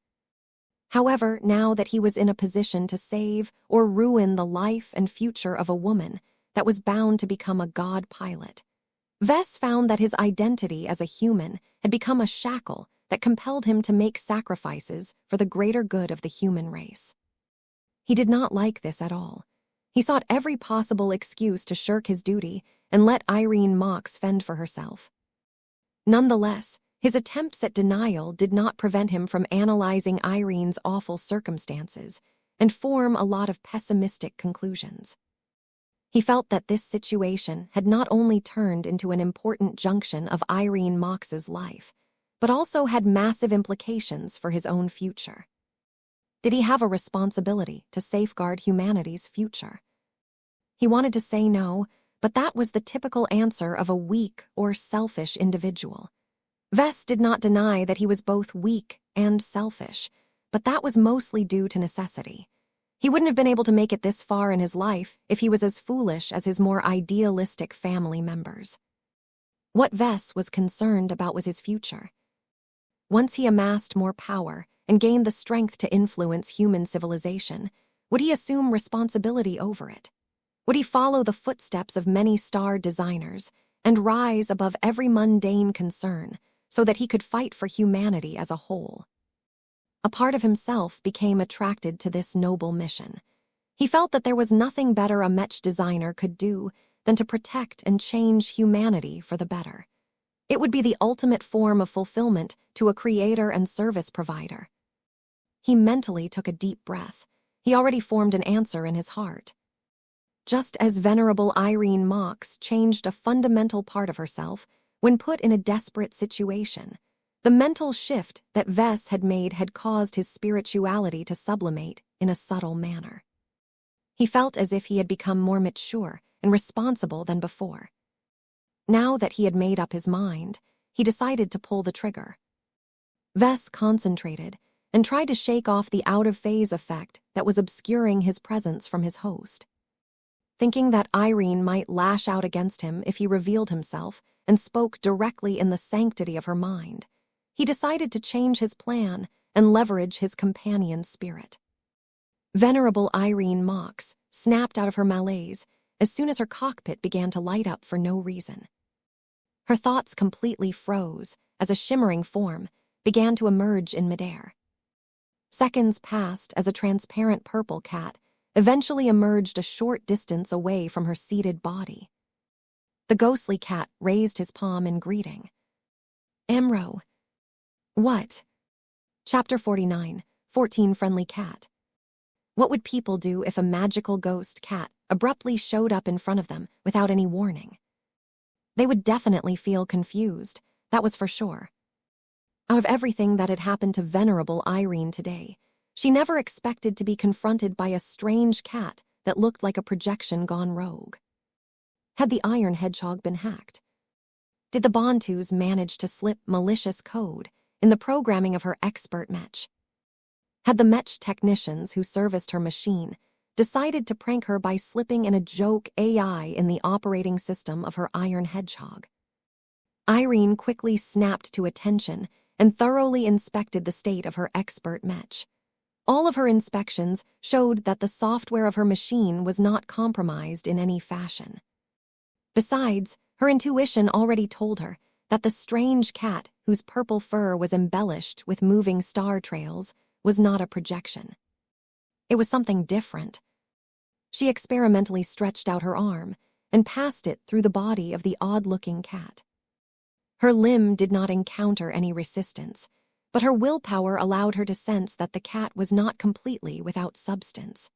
However, now that he was in a position to save or ruin the life and future of a woman that was bound to become a god pilot, Vess found that his identity as a human had become a shackle that compelled him to make sacrifices for the greater good of the human race. He did not like this at all. He sought every possible excuse to shirk his duty and let Irene Mox fend for herself. Nonetheless, his attempts at denial did not prevent him from analyzing Irene's awful circumstances and form a lot of pessimistic conclusions. He felt that this situation had not only turned into an important junction of Irene Mox's life, but also had massive implications for his own future. Did he have a responsibility to safeguard humanity's future? He wanted to say no, but that was the typical answer of a weak or selfish individual. Vess did not deny that he was both weak and selfish, but that was mostly due to necessity. He wouldn't have been able to make it this far in his life if he was as foolish as his more idealistic family members. What Vess was concerned about was his future. Once he amassed more power and gained the strength to influence human civilization, would he assume responsibility over it? Would he follow the footsteps of many star designers and rise above every mundane concern so that he could fight for humanity as a whole. A part of himself became attracted to this noble mission. He felt that there was nothing better a Mech designer could do than to protect and change humanity for the better. It would be the ultimate form of fulfillment to a creator and service provider. He mentally took a deep breath. He already formed an answer in his heart. Just as Venerable Irene Mox changed a fundamental part of herself when put in a desperate situation, the mental shift that Vess had made had caused his spirituality to sublimate in a subtle manner. He felt as if he had become more mature and responsible than before. Now that he had made up his mind, he decided to pull the trigger. Vess concentrated and tried to shake off the out-of-phase effect that was obscuring his presence from his host. Thinking that Irene might lash out against him if he revealed himself and spoke directly in the sanctity of her mind, he decided to change his plan and leverage his companion's spirit. Venerable Irene Mox snapped out of her malaise as soon as her cockpit began to light up for no reason. Her thoughts completely froze as a shimmering form began to emerge in midair. Seconds passed as a transparent purple cat eventually emerged a short distance away from her seated body. The ghostly cat raised his palm in greeting. Emro. What? Chapter 49, 14 Friendly Cat. What would people do if a magical ghost cat abruptly showed up in front of them without any warning? They would definitely feel confused, that was for sure. Out of everything that had happened to Venerable Irene today, she never expected to be confronted by a strange cat that looked like a projection gone rogue. Had the Iron Hedgehog been hacked? Did the Bantus manage to slip malicious code in the programming of her expert Mech? Had the Mech technicians who serviced her machine decided to prank her by slipping in a joke AI in the operating system of her Iron Hedgehog? Irene quickly snapped to attention and thoroughly inspected the state of her expert Mech. All of her inspections showed that the software of her machine was not compromised in any fashion. Besides, her intuition already told her that the strange cat whose purple fur was embellished with moving star trails was not a projection. It was something different. She experimentally stretched out her arm and passed it through the body of the odd-looking cat. Her limb did not encounter any resistance, but her willpower allowed her to sense that the cat was not completely without substance.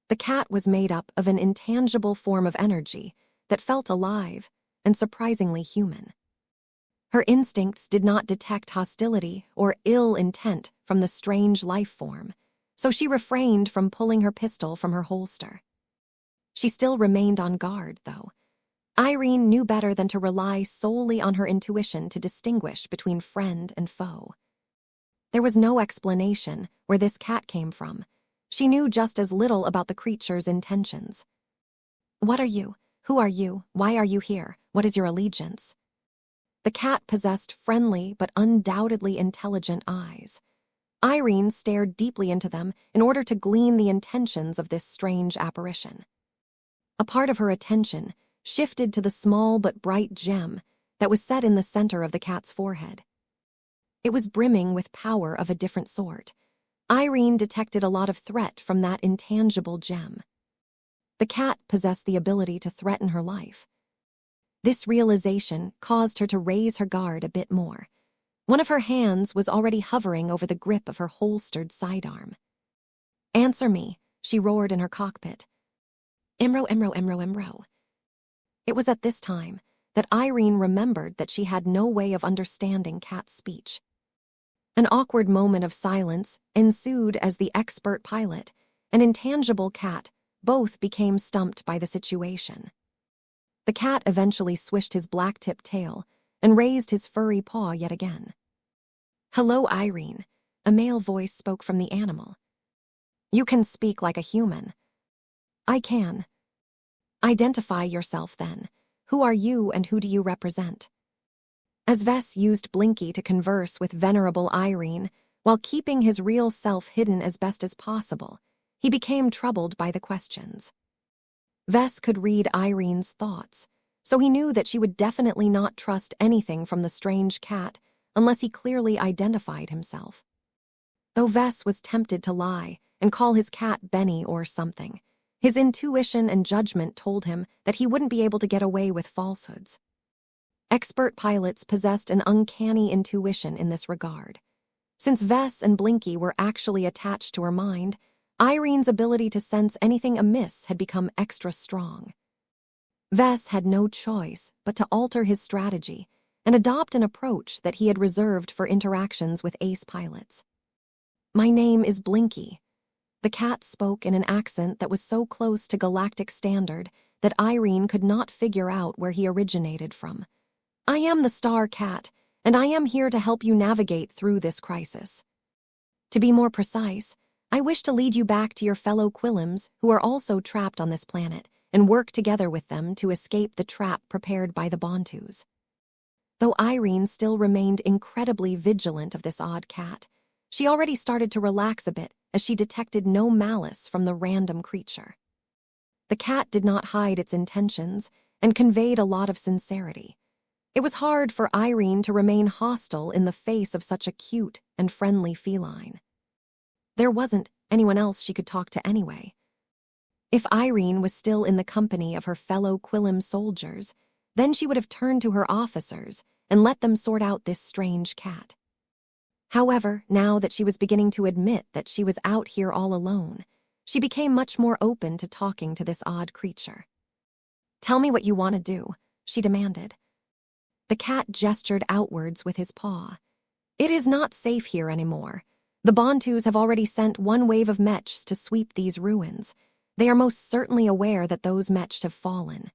The cat was made up of an intangible form of energy that felt alive and surprisingly human. Her instincts did not detect hostility or ill intent from the strange life form, so she refrained from pulling her pistol from her holster. She still remained on guard, though. Irene knew better than to rely solely on her intuition to distinguish between friend and foe. There was no explanation where this cat came from. She knew just as little about the creature's intentions. What are you? Who are you? Why are you here? What is your allegiance? The cat possessed friendly but undoubtedly intelligent eyes. Irene stared deeply into them in order to glean the intentions of this strange apparition. A part of her attention shifted to the small but bright gem that was set in the center of the cat's forehead. It was brimming with power of a different sort. Irene detected a lot of threat from that intangible gem. The cat possessed the ability to threaten her life. This realization caused her to raise her guard a bit more. One of her hands was already hovering over the grip of her holstered sidearm. Answer me, she roared in her cockpit. Emro, Emro, Emro, Emro. It was at this time that Irene remembered that she had no way of understanding cat's speech. An awkward moment of silence ensued as the expert pilot and intangible cat both became stumped by the situation. The cat eventually swished his black-tipped tail and raised his furry paw yet again. Hello, Irene, a male voice spoke from the animal. You can speak like a human. I can. Identify yourself then. Who are you and who do you represent? As Vess used Blinky to converse with Venerable Irene while keeping his real self hidden as best as possible, he became troubled by the questions. Vess could read Irene's thoughts, so he knew that she would definitely not trust anything from the strange cat unless he clearly identified himself. Though Vess was tempted to lie and call his cat Benny or something, his intuition and judgment told him that he wouldn't be able to get away with falsehoods. Expert pilots possessed an uncanny intuition in this regard. Since Vess and Blinky were actually attached to her mind, Irene's ability to sense anything amiss had become extra strong. Vess had no choice but to alter his strategy and adopt an approach that he had reserved for interactions with ace pilots. "My name is Blinky." The cat spoke in an accent that was so close to galactic standard that Irene could not figure out where he originated from. "I am the Star Cat, and I am here to help you navigate through this crisis. To be more precise, I wish to lead you back to your fellow Quillums who are also trapped on this planet and work together with them to escape the trap prepared by the Bontus." Though Irene still remained incredibly vigilant of this odd cat, she already started to relax a bit as she detected no malice from the random creature. The cat did not hide its intentions and conveyed a lot of sincerity. It was hard for Irene to remain hostile in the face of such a cute and friendly feline. There wasn't anyone else she could talk to anyway. If Irene was still in the company of her fellow Quillum soldiers, then she would have turned to her officers and let them sort out this strange cat. However, now that she was beginning to admit that she was out here all alone, she became much more open to talking to this odd creature. "Tell me what you want to do," she demanded. The cat gestured outwards with his paw. "It is not safe here anymore. The Bontus have already sent one wave of Mechs to sweep these ruins. They are most certainly aware that those Mechs have fallen.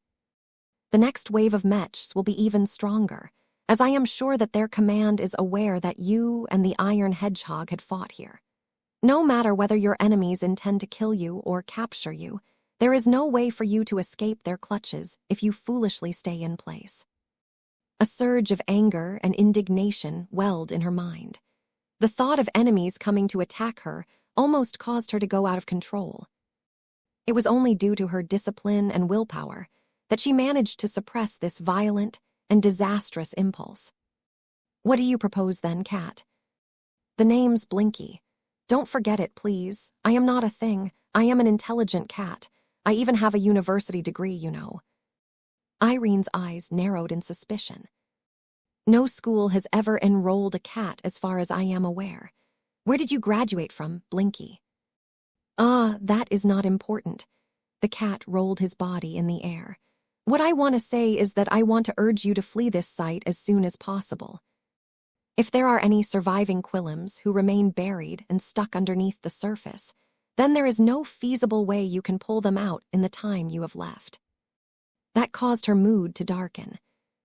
The next wave of Mechs will be even stronger, as I am sure that their command is aware that you and the Iron Hedgehog had fought here. No matter whether your enemies intend to kill you or capture you, there is no way for you to escape their clutches if you foolishly stay in place." A surge of anger and indignation welled in her mind. The thought of enemies coming to attack her almost caused her to go out of control. It was only due to her discipline and willpower that she managed to suppress this violent and disastrous impulse. "What do you propose then, Cat?" "The name's Blinky. Don't forget it, please. I am not a thing. I am an intelligent cat. I even have a university degree, you know." Irene's eyes narrowed in suspicion. "No school has ever enrolled a cat as far as I am aware. Where did you graduate from, Blinky?" "Ah, that is not important." The cat rolled his body in the air. "What I want to say is that I want to urge you to flee this site as soon as possible. If there are any surviving Quillums who remain buried and stuck underneath the surface, then there is no feasible way you can pull them out in the time you have left." That caused her mood to darken.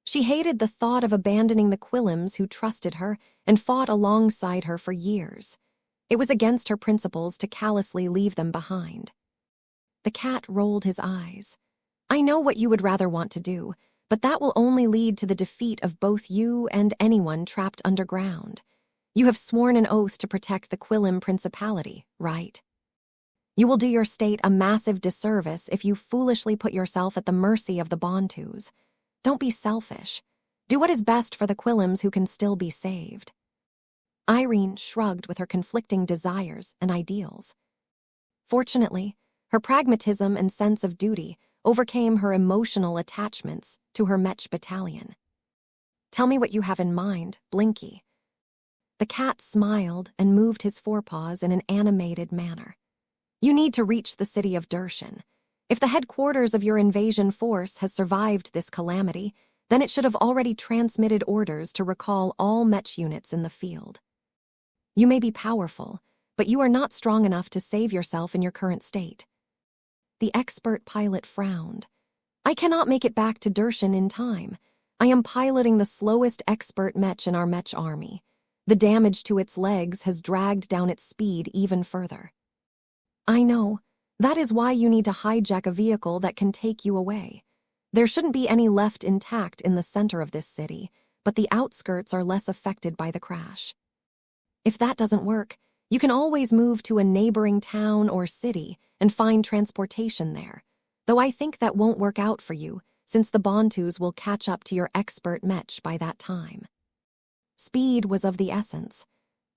She hated the thought of abandoning the Quillums who trusted her and fought alongside her for years. It was against her principles to callously leave them behind. The cat rolled his eyes. "I know what you would rather want to do, but that will only lead to the defeat of both you and anyone trapped underground. You have sworn an oath to protect the Quillum Principality, right? You will do your state a massive disservice if you foolishly put yourself at the mercy of the Bontus. Don't be selfish. Do what is best for the Quillums who can still be saved." Irene shrugged with her conflicting desires and ideals. Fortunately, her pragmatism and sense of duty overcame her emotional attachments to her Mech battalion. "Tell me what you have in mind, Blinky." The cat smiled and moved his forepaws in an animated manner. "You need to reach the city of Dershan. If the headquarters of your invasion force has survived this calamity, then it should have already transmitted orders to recall all Mech units in the field. You may be powerful, but you are not strong enough to save yourself in your current state." The expert pilot frowned. "I cannot make it back to Dershan in time. I am piloting the slowest expert Mech in our Mech army. The damage to its legs has dragged down its speed even further." "I know. That is why you need to hijack a vehicle that can take you away. There shouldn't be any left intact in the center of this city, but the outskirts are less affected by the crash. If that doesn't work, you can always move to a neighboring town or city and find transportation there, though I think that won't work out for you, since the Bontus will catch up to your expert Mech by that time. Speed was of the essence.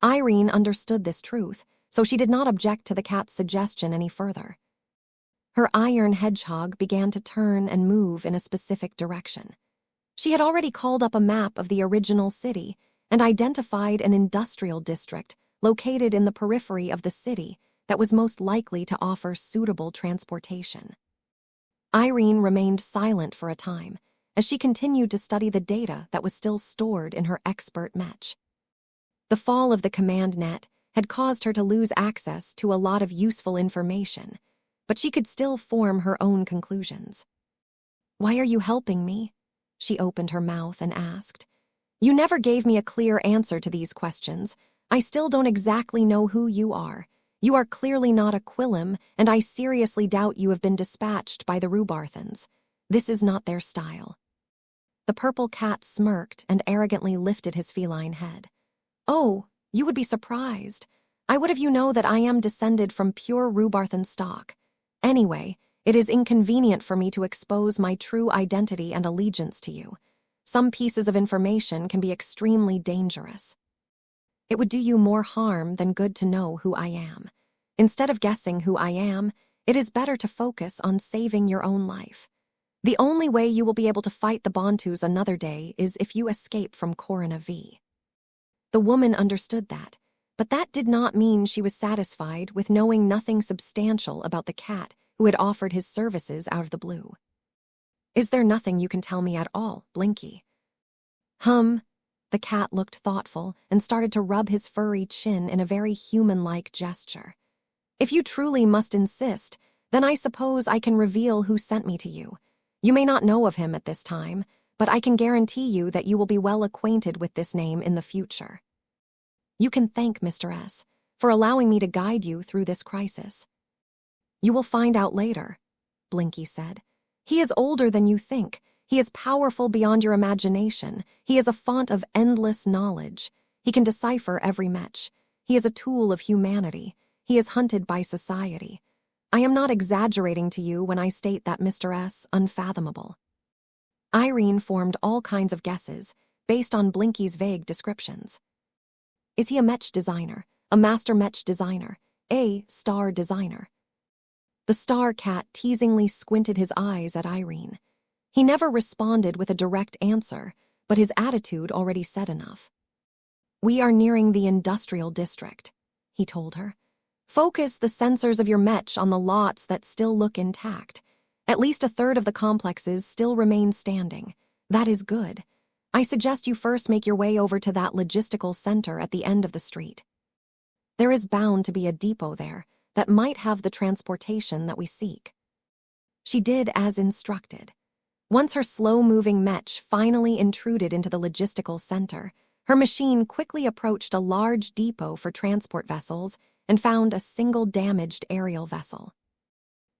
Irene understood this truth, so she did not object to the cat's suggestion any further. Her iron hedgehog began to turn and move in a specific direction. She had already called up a map of the original city and identified an industrial district located in the periphery of the city that was most likely to offer suitable transportation. Irene remained silent for a time as she continued to study the data that was still stored in her expert Mech. The fall of the command net had caused her to lose access to a lot of useful information, but she could still form her own conclusions. "Why are you helping me?" she opened her mouth and asked. "You never gave me a clear answer to these questions. I still don't exactly know who you are. You are clearly not a Quillim, and I seriously doubt you have been dispatched by the Rubarthans. This is not their style." The purple cat smirked and arrogantly lifted his feline head. "Oh, you would be surprised. I would have you know that I am descended from pure Rubarthan stock. Anyway, it is inconvenient for me to expose my true identity and allegiance to you. Some pieces of information can be extremely dangerous. It would do you more harm than good to know who I am. Instead of guessing who I am, it is better to focus on saving your own life. The only way you will be able to fight the Bontus another day is if you escape from Corona V." The woman understood that, but that did not mean she was satisfied with knowing nothing substantial about the cat who had offered his services out of the blue. "Is there nothing you can tell me at all, Blinky?" The cat looked thoughtful and started to rub his furry chin in a very human-like gesture. "If you truly must insist, then I suppose I can reveal who sent me to you. You may not know of him at this time, but I can guarantee you that you will be well acquainted with this name in the future. You can thank Mr. S. for allowing me to guide you through this crisis." "You will find out later," Blinky said. "He is older than you think. He is powerful beyond your imagination. He is a font of endless knowledge. He can decipher every Mech. He is a tool of humanity. He is hunted by society. I am not exaggerating to you when I state that Mr. S. unfathomable." Irene formed all kinds of guesses based on Blinky's vague descriptions. "Is he a Mech designer, a master Mech designer, a star designer?" The star cat teasingly squinted his eyes at Irene. He never responded with a direct answer, but his attitude already said enough. "We are nearing the industrial district," he told her. "Focus the sensors of your Mech on the lots that still look intact. At least a third of the complexes still remain standing. That is good. I suggest you first make your way over to that logistical center at the end of the street. There is bound to be a depot there that might have the transportation that we seek." She did as instructed. Once her slow-moving Mech finally intruded into the logistical center, her machine quickly approached a large depot for transport vessels and found a single damaged aerial vessel.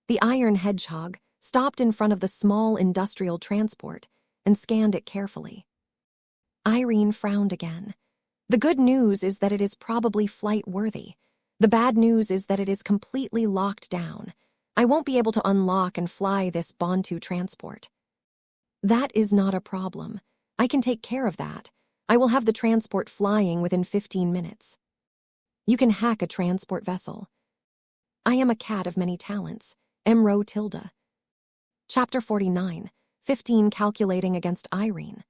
The iron hedgehog stopped in front of the small industrial transport and scanned it carefully. Irene frowned again. The good news is that it is probably flight-worthy. The bad news is that it is completely locked down. I won't be able to unlock and fly this Bontu transport. "That is not a problem. I can take care of that. I will have the transport flying within 15 minutes. You can hack a transport vessel. I am a cat of many talents. Emro Tilda." Chapter 49, 15 Calculating against Irene.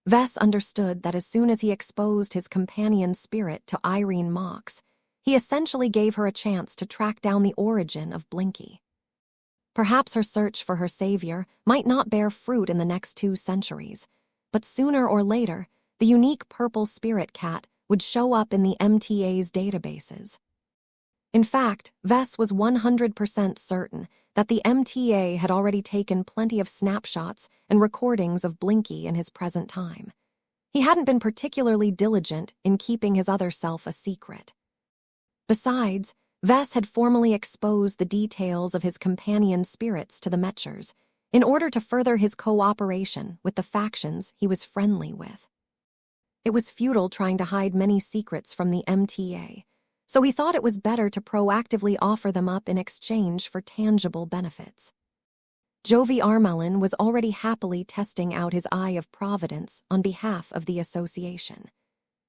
Vess understood that as soon as he exposed his companion spirit to Irene Mox, he essentially gave her a chance to track down the origin of Blinky. Perhaps her search for her savior might not bear fruit in the next 2 centuries, but sooner or later, the unique purple spirit cat would show up in the MTA's databases. In fact, Vess was 100% certain that the MTA had already taken plenty of snapshots and recordings of Blinky in his present time. He hadn't been particularly diligent in keeping his other self a secret. Besides, Vess had formally exposed the details of his companion spirits to the Mechers in order to further his cooperation with the factions he was friendly with. It was futile trying to hide many secrets from the MTA, so he thought it was better to proactively offer them up in exchange for tangible benefits. Jovi Armelin was already happily testing out his eye of providence on behalf of the association.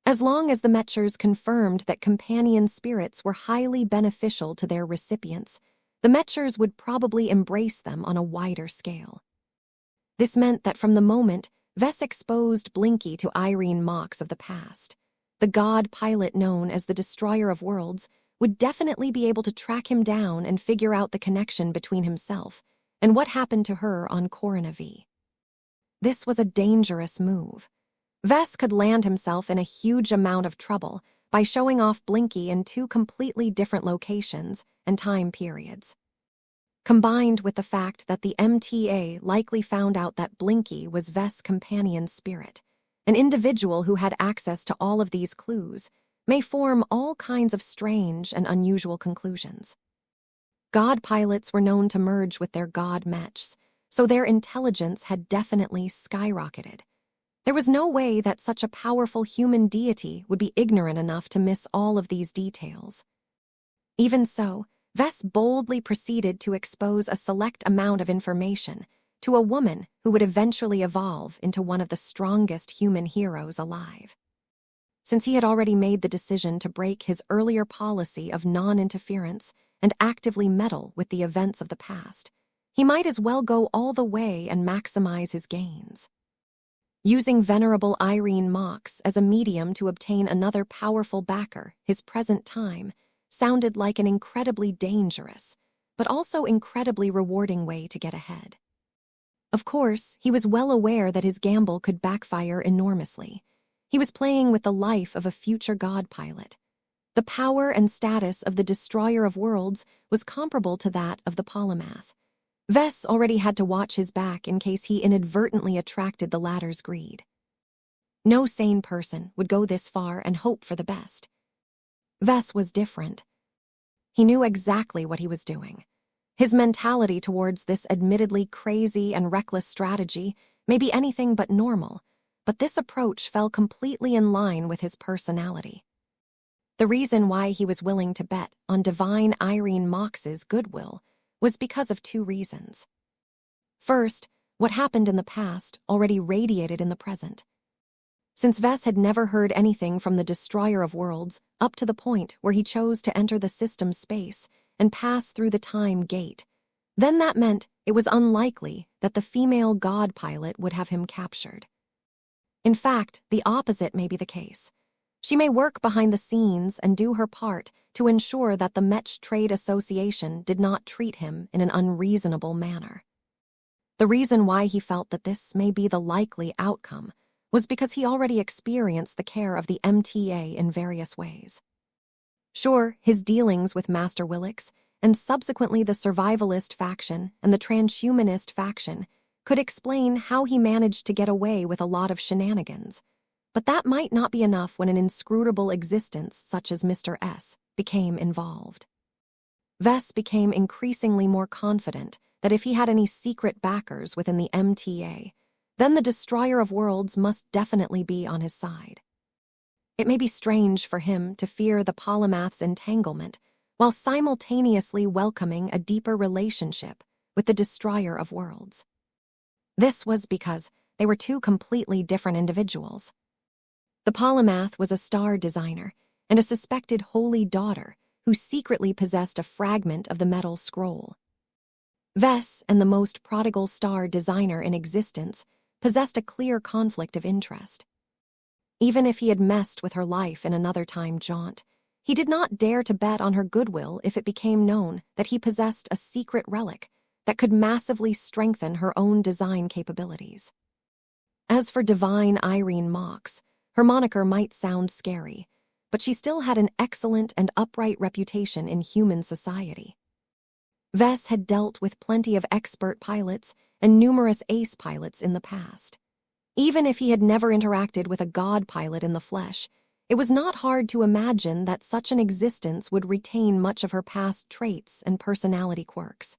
As long as the Mechers confirmed that companion spirits were highly beneficial to their recipients, the Mechers would probably embrace them on a wider scale. This meant that from the moment Vess exposed Blinky to Irene Mox of the past, the god pilot known as the Destroyer of Worlds would definitely be able to track him down and figure out the connection between himself and what happened to her on Corona V. This was a dangerous move. Vess could land himself in a huge amount of trouble by showing off Blinky in two completely different locations and time periods. Combined with the fact that the MTA likely found out that Blinky was Vess' companion spirit, an individual who had access to all of these clues may form all kinds of strange and unusual conclusions. God pilots were known to merge with their god mechs, so their intelligence had definitely skyrocketed. There was no way that such a powerful human deity would be ignorant enough to miss all of these details. Even so, Vess boldly proceeded to expose a select amount of information to a woman who would eventually evolve into one of the strongest human heroes alive. Since he had already made the decision to break his earlier policy of non-interference and actively meddle with the events of the past, he might as well go all the way and maximize his gains. Using venerable Irene Mox as a medium to obtain another powerful backer, his present time sounded like an incredibly dangerous, but also incredibly rewarding way to get ahead. Of course, he was well aware that his gamble could backfire enormously. He was playing with the life of a future god pilot. The power and status of the Destroyer of Worlds was comparable to that of the polymath. Vess already had to watch his back in case he inadvertently attracted the latter's greed. No sane person would go this far and hope for the best. Vess was different. He knew exactly what he was doing. His mentality towards this admittedly crazy and reckless strategy may be anything but normal, but this approach fell completely in line with his personality. The reason why he was willing to bet on divine Irene Mox's goodwill was because of two reasons. First, what happened in the past already radiated in the present. Since Vess had never heard anything from the Destroyer of Worlds up to the point where he chose to enter the system's space and pass through the time gate, then that meant it was unlikely that the female god pilot would have him captured. In fact, the opposite may be the case. She may work behind the scenes and do her part to ensure that the Mech Trade Association did not treat him in an unreasonable manner. The reason why he felt that this may be the likely outcome was because he already experienced the care of the MTA in various ways. Sure, his dealings with Master Willix, and subsequently the survivalist faction and the transhumanist faction, could explain how he managed to get away with a lot of shenanigans, but that might not be enough when an inscrutable existence such as Mr. S became involved. Vess became increasingly more confident that if he had any secret backers within the MTA, then the Destroyer of Worlds must definitely be on his side. It may be strange for him to fear the polymath's entanglement while simultaneously welcoming a deeper relationship with the Destroyer of Worlds. This was because they were two completely different individuals. The polymath was a star designer and a suspected holy daughter who secretly possessed a fragment of the metal scroll. Vess, and the most prodigal star designer in existence, possessed a clear conflict of interest. Even if he had messed with her life in another time jaunt, he did not dare to bet on her goodwill if it became known that he possessed a secret relic that could massively strengthen her own design capabilities. As for divine Irene Mox, her moniker might sound scary, but she still had an excellent and upright reputation in human society. Vess had dealt with plenty of expert pilots and numerous ace pilots in the past. Even if he had never interacted with a god pilot in the flesh, it was not hard to imagine that such an existence would retain much of her past traits and personality quirks.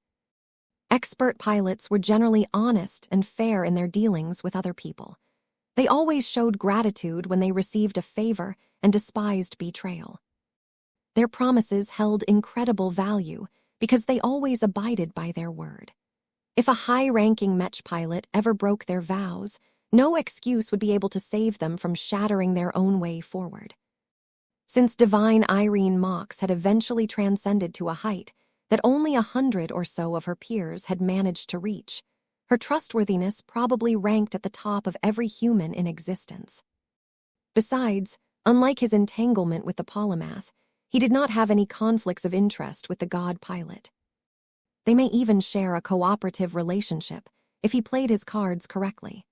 Expert pilots were generally honest and fair in their dealings with other people. They always showed gratitude when they received a favor and despised betrayal. Their promises held incredible value because they always abided by their word. If a high-ranking Mech pilot ever broke their vows, no excuse would be able to save them from shattering their own way forward. Since divine Irene Mox had eventually transcended to a height that only 100 or so of her peers had managed to reach, her trustworthiness probably ranked at the top of every human in existence. Besides, unlike his entanglement with the polymath, he did not have any conflicts of interest with the god pilot. They may even share a cooperative relationship if he played his cards correctly.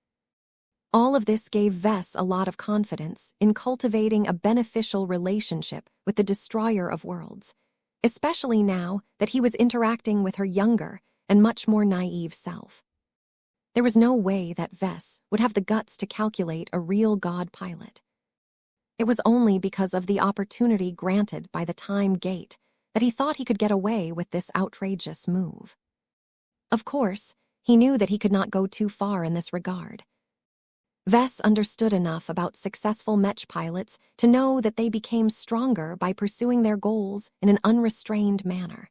All of this gave Vess a lot of confidence in cultivating a beneficial relationship with the Destroyer of Worlds, especially now that he was interacting with her younger and much more naive self. There was no way that Vess would have the guts to calculate a real god pilot. It was only because of the opportunity granted by the time gate that he thought he could get away with this outrageous move. Of course, he knew that he could not go too far in this regard. Vess understood enough about successful Mech pilots to know that they became stronger by pursuing their goals in an unrestrained manner.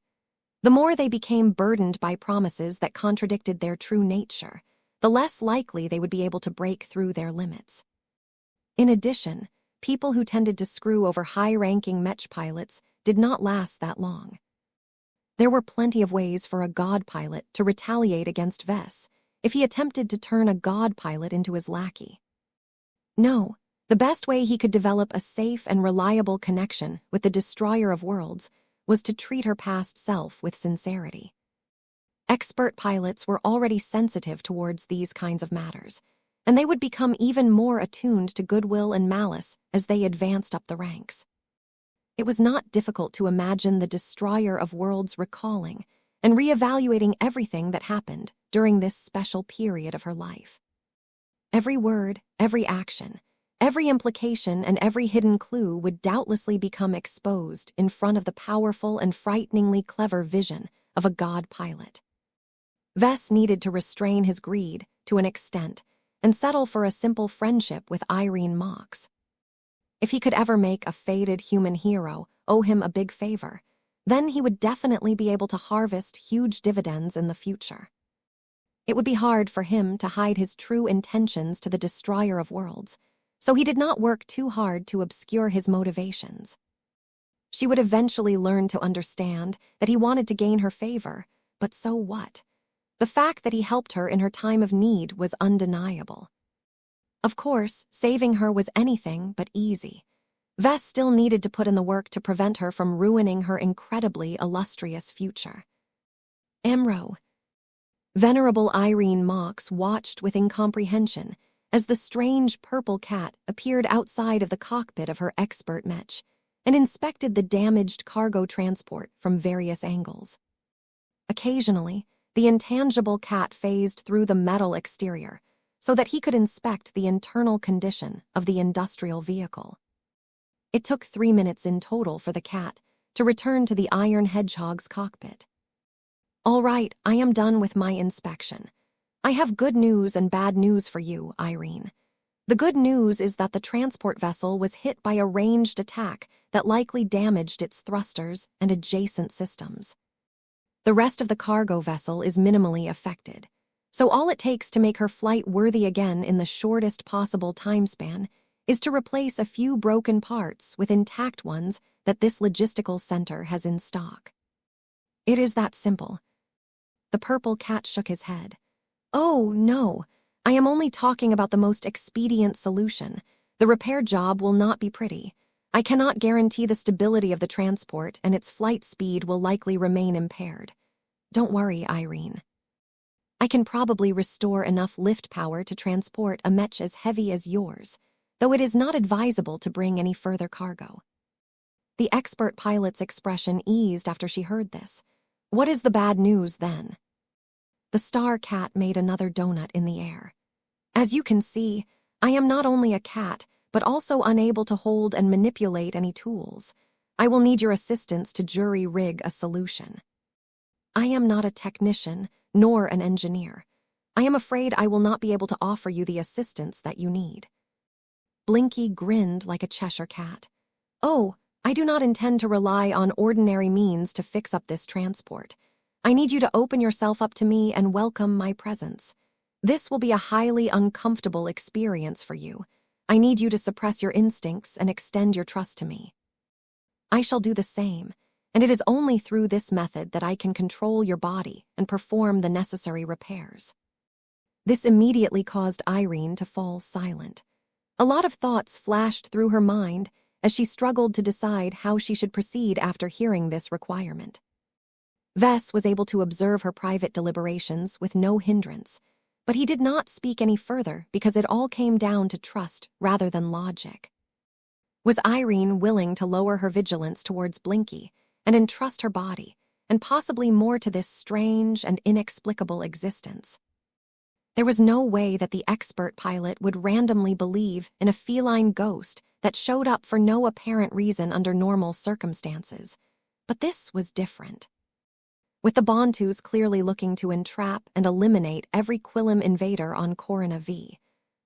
The more they became burdened by promises that contradicted their true nature, the less likely they would be able to break through their limits. In addition, people who tended to screw over high-ranking Mech pilots did not last that long. There were plenty of ways for a god pilot to retaliate against Vess if he attempted to turn a god pilot into his lackey. No, the best way he could develop a safe and reliable connection with the Destroyer of Worlds was to treat her past self with sincerity. Expert pilots were already sensitive towards these kinds of matters, and they would become even more attuned to goodwill and malice as they advanced up the ranks. It was not difficult to imagine the Destroyer of Worlds recalling and reevaluating everything that happened during this special period of her life. Every word, every action, every implication, and every hidden clue would doubtlessly become exposed in front of the powerful and frighteningly clever vision of a god pilot. Vess needed to restrain his greed to an extent and settle for a simple friendship with Irene Mox. If he could ever make a faded human hero owe him a big favor, then he would definitely be able to harvest huge dividends in the future. It would be hard for him to hide his true intentions to the Destroyer of Worlds, so he did not work too hard to obscure his motivations. She would eventually learn to understand that he wanted to gain her favor, but so what? The fact that he helped her in her time of need was undeniable. Of course, saving her was anything but easy. Vess still needed to put in the work to prevent her from ruining her incredibly illustrious future. Emro. Venerable Irene Mox watched with incomprehension as the strange purple cat appeared outside of the cockpit of her expert Mech and inspected the damaged cargo transport from various angles. Occasionally, the intangible cat phased through the metal exterior so that he could inspect the internal condition of the industrial vehicle. It took 3 minutes in total for the cat to return to the Iron Hedgehog's cockpit. "All right, I am done with my inspection. I have good news and bad news for you, Irene. The good news is that the transport vessel was hit by a ranged attack that likely damaged its thrusters and adjacent systems. The rest of the cargo vessel is minimally affected, so all it takes to make her flight worthy again in the shortest possible time span is to replace a few broken parts with intact ones that this logistical center has in stock. It is that simple." The purple cat shook his head. "Oh, no. I am only talking about the most expedient solution. The repair job will not be pretty. I cannot guarantee the stability of the transport, and its flight speed will likely remain impaired. Don't worry, Irene. I can probably restore enough lift power to transport a Mech as heavy as yours, though it is not advisable to bring any further cargo." The expert pilot's expression eased after she heard this. "What is the bad news, then?" The star cat made another donut in the air. "As you can see, I am not only a cat, but also unable to hold and manipulate any tools. I will need your assistance to jury-rig a solution. I am not a technician, nor an engineer. I am afraid I will not be able to offer you the assistance that you need." Blinky grinned like a Cheshire cat. "Oh, I do not intend to rely on ordinary means to fix up this transport. I need you to open yourself up to me and welcome my presence. This will be a highly uncomfortable experience for you. I need you to suppress your instincts and extend your trust to me. I shall do the same, and it is only through this method that I can control your body and perform the necessary repairs. This immediately caused Irene to fall silent. A lot of thoughts flashed through her mind as she struggled to decide how she should proceed after hearing this requirement. Vess was able to observe her private deliberations with no hindrance, but he did not speak any further because it all came down to trust rather than logic. Was Irene willing to lower her vigilance towards Blinky and entrust her body, and possibly more to this strange and inexplicable existence? There was no way that the expert pilot would randomly believe in a feline ghost that showed up for no apparent reason under normal circumstances, but this was different. With the Bantus clearly looking to entrap and eliminate every Quillim invader on Corona V,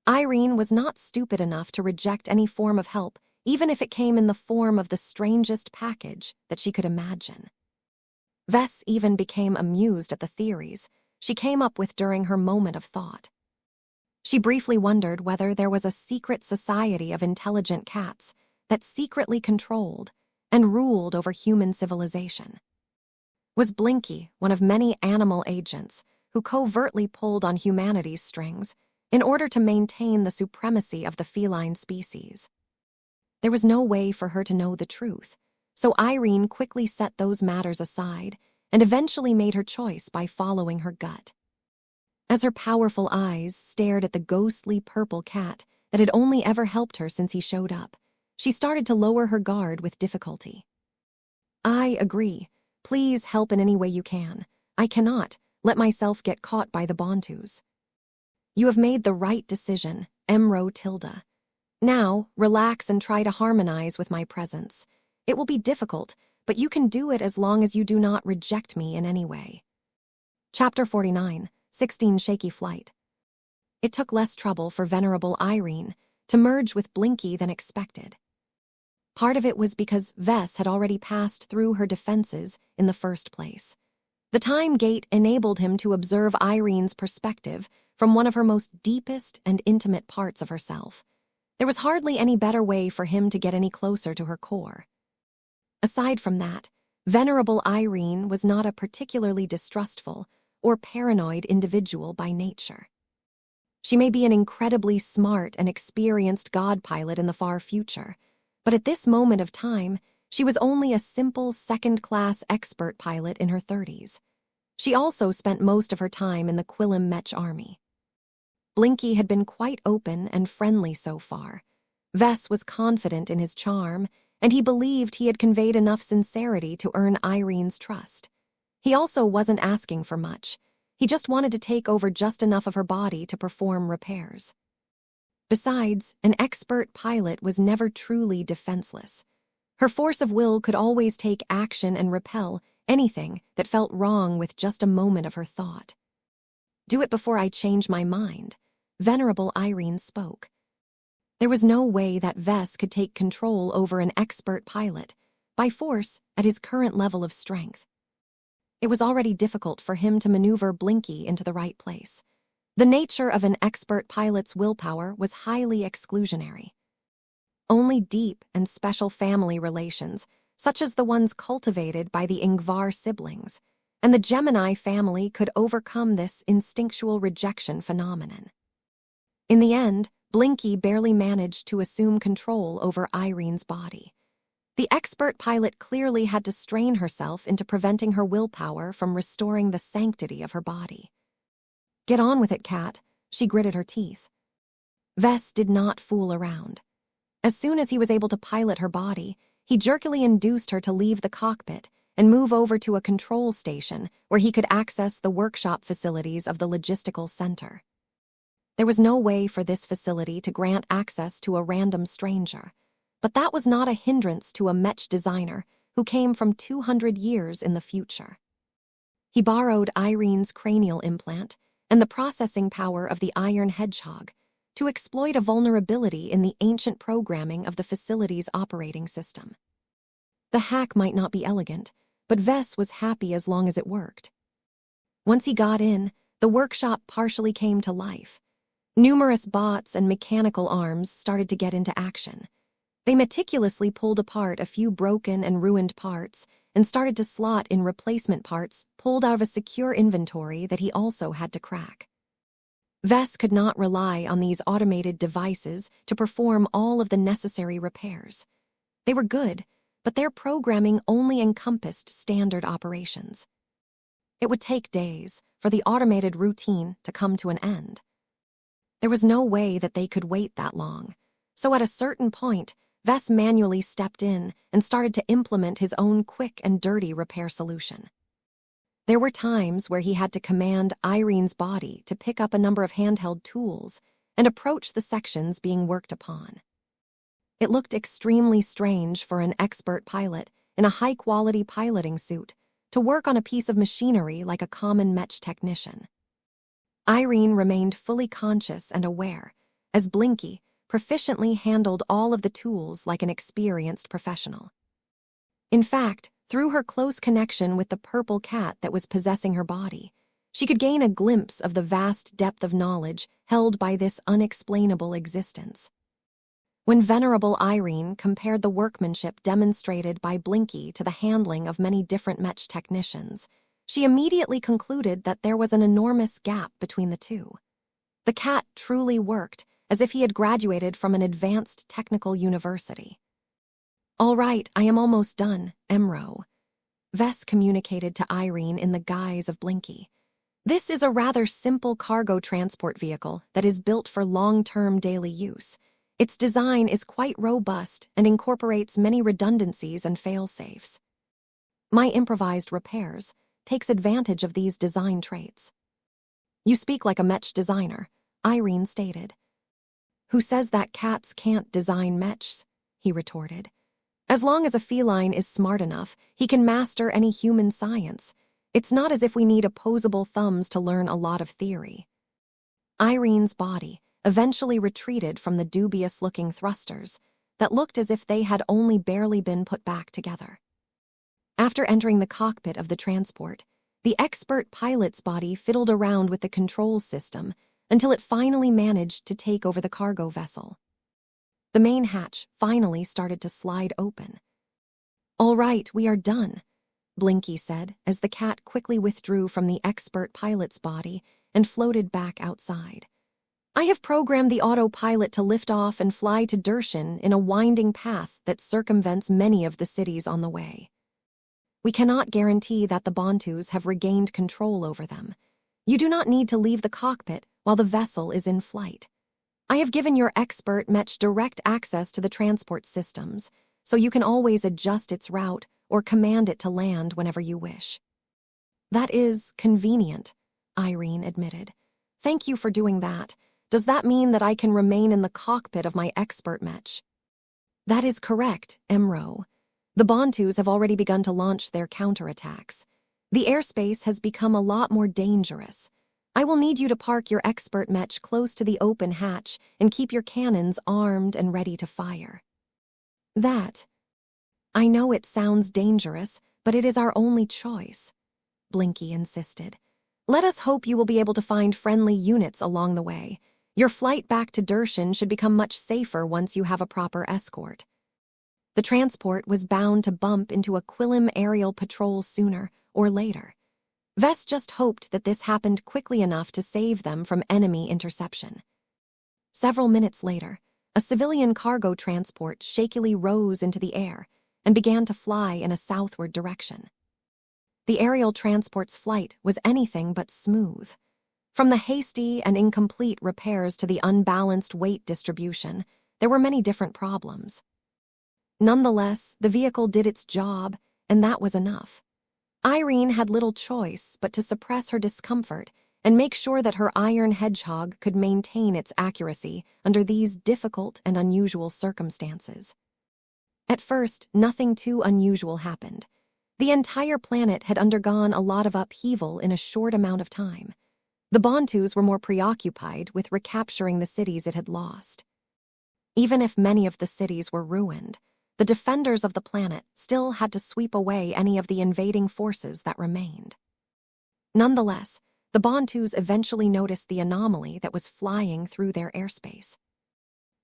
Irene was not stupid enough to reject any form of help, even if it came in the form of the strangest package that she could imagine. Vess even became amused at the theories she came up with during her moment of thought. She briefly wondered whether there was a secret society of intelligent cats that secretly controlled and ruled over human civilization. Was Blinky one of many animal agents who covertly pulled on humanity's strings in order to maintain the supremacy of the feline species? There was no way for her to know the truth, so Irene quickly set those matters aside and eventually made her choice by following her gut. As her powerful eyes stared at the ghostly purple cat that had only ever helped her since he showed up, she started to lower her guard with difficulty. I agree. Please help in any way you can. I cannot let myself get caught by the Bantus. You have made the right decision, Emro Tilda. Now, relax and try to harmonize with my presence. It will be difficult, but you can do it as long as you do not reject me in any way. Chapter 49, 16 Shaky Flight. It took less trouble for Venerable Irene to merge with Blinky than expected. Part of it was because Vess had already passed through her defenses in the first place. The time gate enabled him to observe Irene's perspective from one of her most deepest and intimate parts of herself. There was hardly any better way for him to get any closer to her core. Aside from that, Venerable Irene was not a particularly distrustful or paranoid individual by nature. She may be an incredibly smart and experienced god pilot in the far future, but at this moment of time, she was only a simple second-class expert pilot in her 30s. She also spent most of her time in the Quillim Mech army. Blinky had been quite open and friendly so far. Vess was confident in his charm, and he believed he had conveyed enough sincerity to earn Irene's trust. He also wasn't asking for much. He just wanted to take over just enough of her body to perform repairs. Besides, an expert pilot was never truly defenseless. Her force of will could always take action and repel anything that felt wrong with just a moment of her thought. Do it before I change my mind, Venerable Irene spoke. There was no way that Vess could take control over an expert pilot by force at his current level of strength. It was already difficult for him to maneuver Blinky into the right place. The nature of an expert pilot's willpower was highly exclusionary. Only deep and special family relations, such as the ones cultivated by the Ingvar siblings, and the Gemini family could overcome this instinctual rejection phenomenon. In the end, Blinky barely managed to assume control over Irene's body. The expert pilot clearly had to strain herself into preventing her willpower from restoring the sanctity of her body. Get on with it, Cat, she gritted her teeth. Vess did not fool around. As soon as he was able to pilot her body, he jerkily induced her to leave the cockpit and move over to a control station where he could access the workshop facilities of the logistical center. There was no way for this facility to grant access to a random stranger, but that was not a hindrance to a Mech designer who came from 200 years in the future. He borrowed Irene's cranial implant and the processing power of the iron hedgehog to exploit a vulnerability in the ancient programming of the facility's operating system. The hack might not be elegant, but Vess was happy as long as it worked. Once he got in, the workshop partially came to life. Numerous bots and mechanical arms started to get into action. They meticulously pulled apart a few broken and ruined parts and started to slot in replacement parts pulled out of a secure inventory that he also had to crack. Vess could not rely on these automated devices to perform all of the necessary repairs. They were good, but their programming only encompassed standard operations. It would take days for the automated routine to come to an end. There was no way that they could wait that long, so at a certain point, Vess manually stepped in and started to implement his own quick and dirty repair solution. There were times where he had to command Irene's body to pick up a number of handheld tools and approach the sections being worked upon. It looked extremely strange for an expert pilot in a high-quality piloting suit to work on a piece of machinery like a common Mech technician. Irene remained fully conscious and aware, as Blinky proficiently handled all of the tools like an experienced professional. In fact, through her close connection with the purple cat that was possessing her body, she could gain a glimpse of the vast depth of knowledge held by this unexplainable existence. When Venerable Irene compared the workmanship demonstrated by Blinky to the handling of many different Mech technicians, she immediately concluded that there was an enormous gap between the two. The cat truly worked as if he had graduated from an advanced technical university. "All right, I am almost done, Emro," Vess communicated to Irene in the guise of Blinky. "This is a rather simple cargo transport vehicle that is built for long-term daily use. Its design is quite robust and incorporates many redundancies and fail-safes. My improvised repairs takes advantage of these design traits." "You speak like a Mech designer," Irene stated. "Who says that cats can't design Mechs?" he retorted. "As long as a feline is smart enough, he can master any human science. It's not as if we need opposable thumbs to learn a lot of theory." Irene's body eventually retreated from the dubious-looking thrusters that looked as if they had only barely been put back together. After entering the cockpit of the transport, the expert pilot's body fiddled around with the control system until it finally managed to take over the cargo vessel. The main hatch finally started to slide open. "All right, we are done," Blinky said as the cat quickly withdrew from the expert pilot's body and floated back outside. "I have programmed the autopilot to lift off and fly to Dershin in a winding path that circumvents many of the cities on the way. We cannot guarantee that the Bantus have regained control over them. You do not need to leave the cockpit while the vessel is in flight. I have given your expert Mech direct access to the transport systems, so you can always adjust its route or command it to land whenever you wish." "That is convenient," Irene admitted. "Thank you for doing that. Does that mean that I can remain in the cockpit of my expert Mech?" "That is correct, Emro. The Bantus have already begun to launch their counterattacks. The airspace has become a lot more dangerous. I will need you to park your expert Mech close to the open hatch and keep your cannons armed and ready to fire." "That. I know it sounds dangerous, but it is our only choice," Blinky insisted. "Let us hope you will be able to find friendly units along the way. Your flight back to Dershin should become much safer once you have a proper escort." The transport was bound to bump into a Quillim aerial patrol sooner or later. Vess just hoped that this happened quickly enough to save them from enemy interception. Several minutes later, a civilian cargo transport shakily rose into the air and began to fly in a southward direction. The aerial transport's flight was anything but smooth. From the hasty and incomplete repairs to the unbalanced weight distribution, there were many different problems. Nonetheless, the vehicle did its job, and that was enough. Irene had little choice but to suppress her discomfort and make sure that her iron hedgehog could maintain its accuracy under these difficult and unusual circumstances. At first, nothing too unusual happened. The entire planet had undergone a lot of upheaval in a short amount of time. The Bantus were more preoccupied with recapturing the cities it had lost. Even if many of the cities were ruined, the defenders of the planet still had to sweep away any of the invading forces that remained. Nonetheless, the Bantus eventually noticed the anomaly that was flying through their airspace.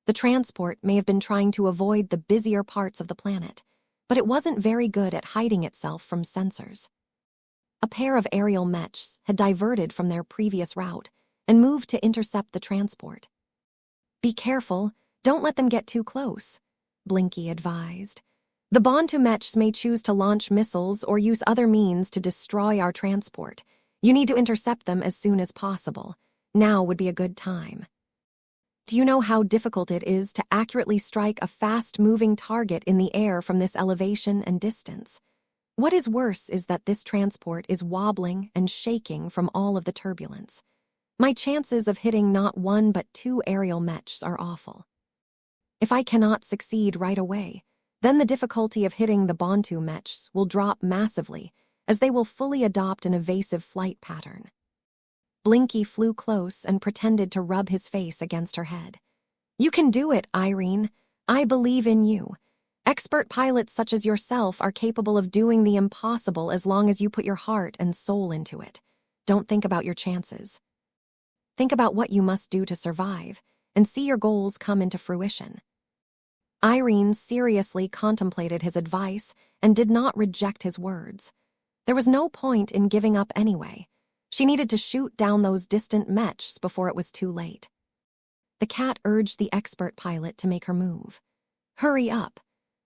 The transport may have been trying to avoid the busier parts of the planet, but it wasn't very good at hiding itself from sensors. A pair of aerial mechs had diverted from their previous route and moved to intercept the transport. "Be careful, don't let them get too close," Blinky advised. "The Bantu mechs may choose to launch missiles or use other means to destroy our transport. You need to intercept them as soon as possible. Now would be a good time." Do you know how difficult it is to accurately strike a fast-moving target in the air from this elevation and distance? What is worse is that this transport is wobbling and shaking from all of the turbulence. My chances of hitting not one but two aerial mechs are awful. If I cannot succeed right away, then the difficulty of hitting the Bantu mechs will drop massively, as they will fully adopt an evasive flight pattern. Blinky flew close and pretended to rub his face against her head. "You can do it, Irene. I believe in you. Expert pilots such as yourself are capable of doing the impossible as long as you put your heart and soul into it. Don't think about your chances. Think about what you must do to survive, and see your goals come into fruition." Irene seriously contemplated his advice and did not reject his words. There was no point in giving up anyway. She needed to shoot down those distant mechs before it was too late. The cat urged the expert pilot to make her move. "Hurry up.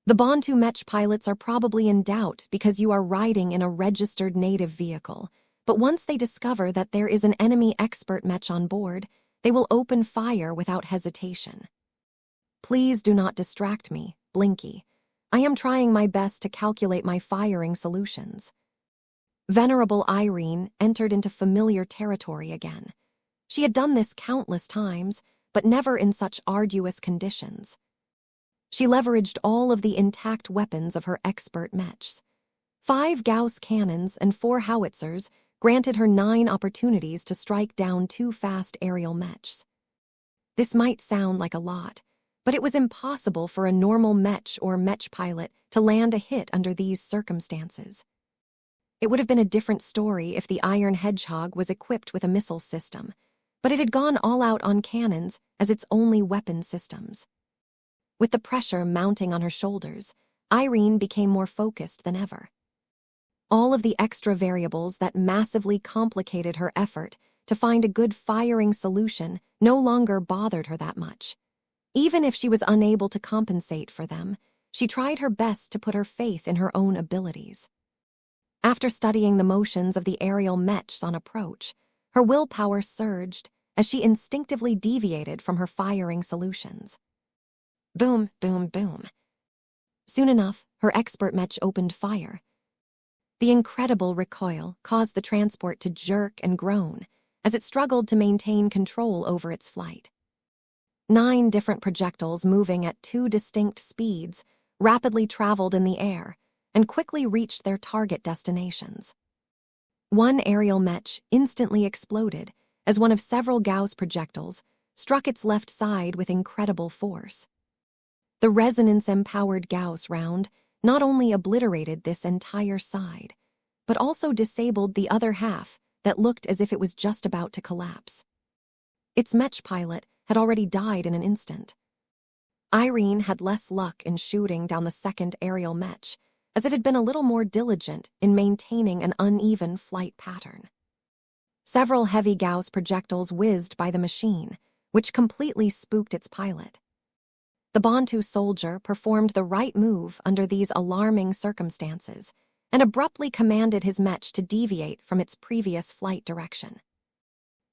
The Bantu mech pilots are probably in doubt because you are riding in a registered native vehicle, but once they discover that there is an enemy expert mech on board, they will open fire without hesitation." "Please do not distract me, Blinky. I am trying my best to calculate my firing solutions." Venerable Irene entered into familiar territory again. She had done this countless times, but never in such arduous conditions. She leveraged all of the intact weapons of her expert mechs. 5 Gauss cannons and 4 howitzers granted her 9 opportunities to strike down 2 fast aerial mechs. This might sound like a lot, but it was impossible for a normal mech or mech pilot to land a hit under these circumstances. It would have been a different story if the Iron Hedgehog was equipped with a missile system, but it had gone all out on cannons as its only weapon systems. With the pressure mounting on her shoulders, Irene became more focused than ever. All of the extra variables that massively complicated her effort to find a good firing solution no longer bothered her that much. Even if she was unable to compensate for them, she tried her best to put her faith in her own abilities. After studying the motions of the aerial mechs on approach, her willpower surged as she instinctively deviated from her firing solutions. Boom, boom, boom. Soon enough, her expert mech opened fire. The incredible recoil caused the transport to jerk and groan as it struggled to maintain control over its flight. 9 different projectiles moving at 2 distinct speeds rapidly traveled in the air and quickly reached their target destinations. One aerial mech instantly exploded as one of several Gauss projectiles struck its left side with incredible force. The resonance-empowered Gauss round not only obliterated this entire side, but also disabled the other half that looked as if it was just about to collapse. Its mech pilot had already died in an instant. Irene had less luck in shooting down the second aerial mech, as it had been a little more diligent in maintaining an uneven flight pattern. Several heavy Gauss projectiles whizzed by the machine, which completely spooked its pilot. The Bantu soldier performed the right move under these alarming circumstances and abruptly commanded his mech to deviate from its previous flight direction.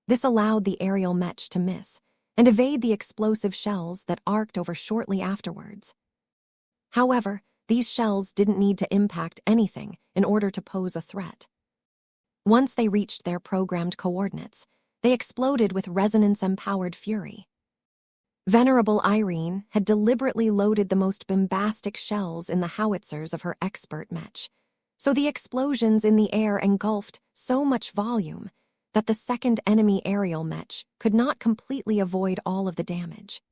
This allowed the aerial mech to miss and evade the explosive shells that arced over shortly afterwards. However, these shells didn't need to impact anything in order to pose a threat. Once they reached their programmed coordinates, they exploded with resonance-empowered fury. Venerable Irene had deliberately loaded the most bombastic shells in the howitzers of her expert mech, so the explosions in the air engulfed so much volume that the second enemy aerial mech could not completely avoid all of the damage.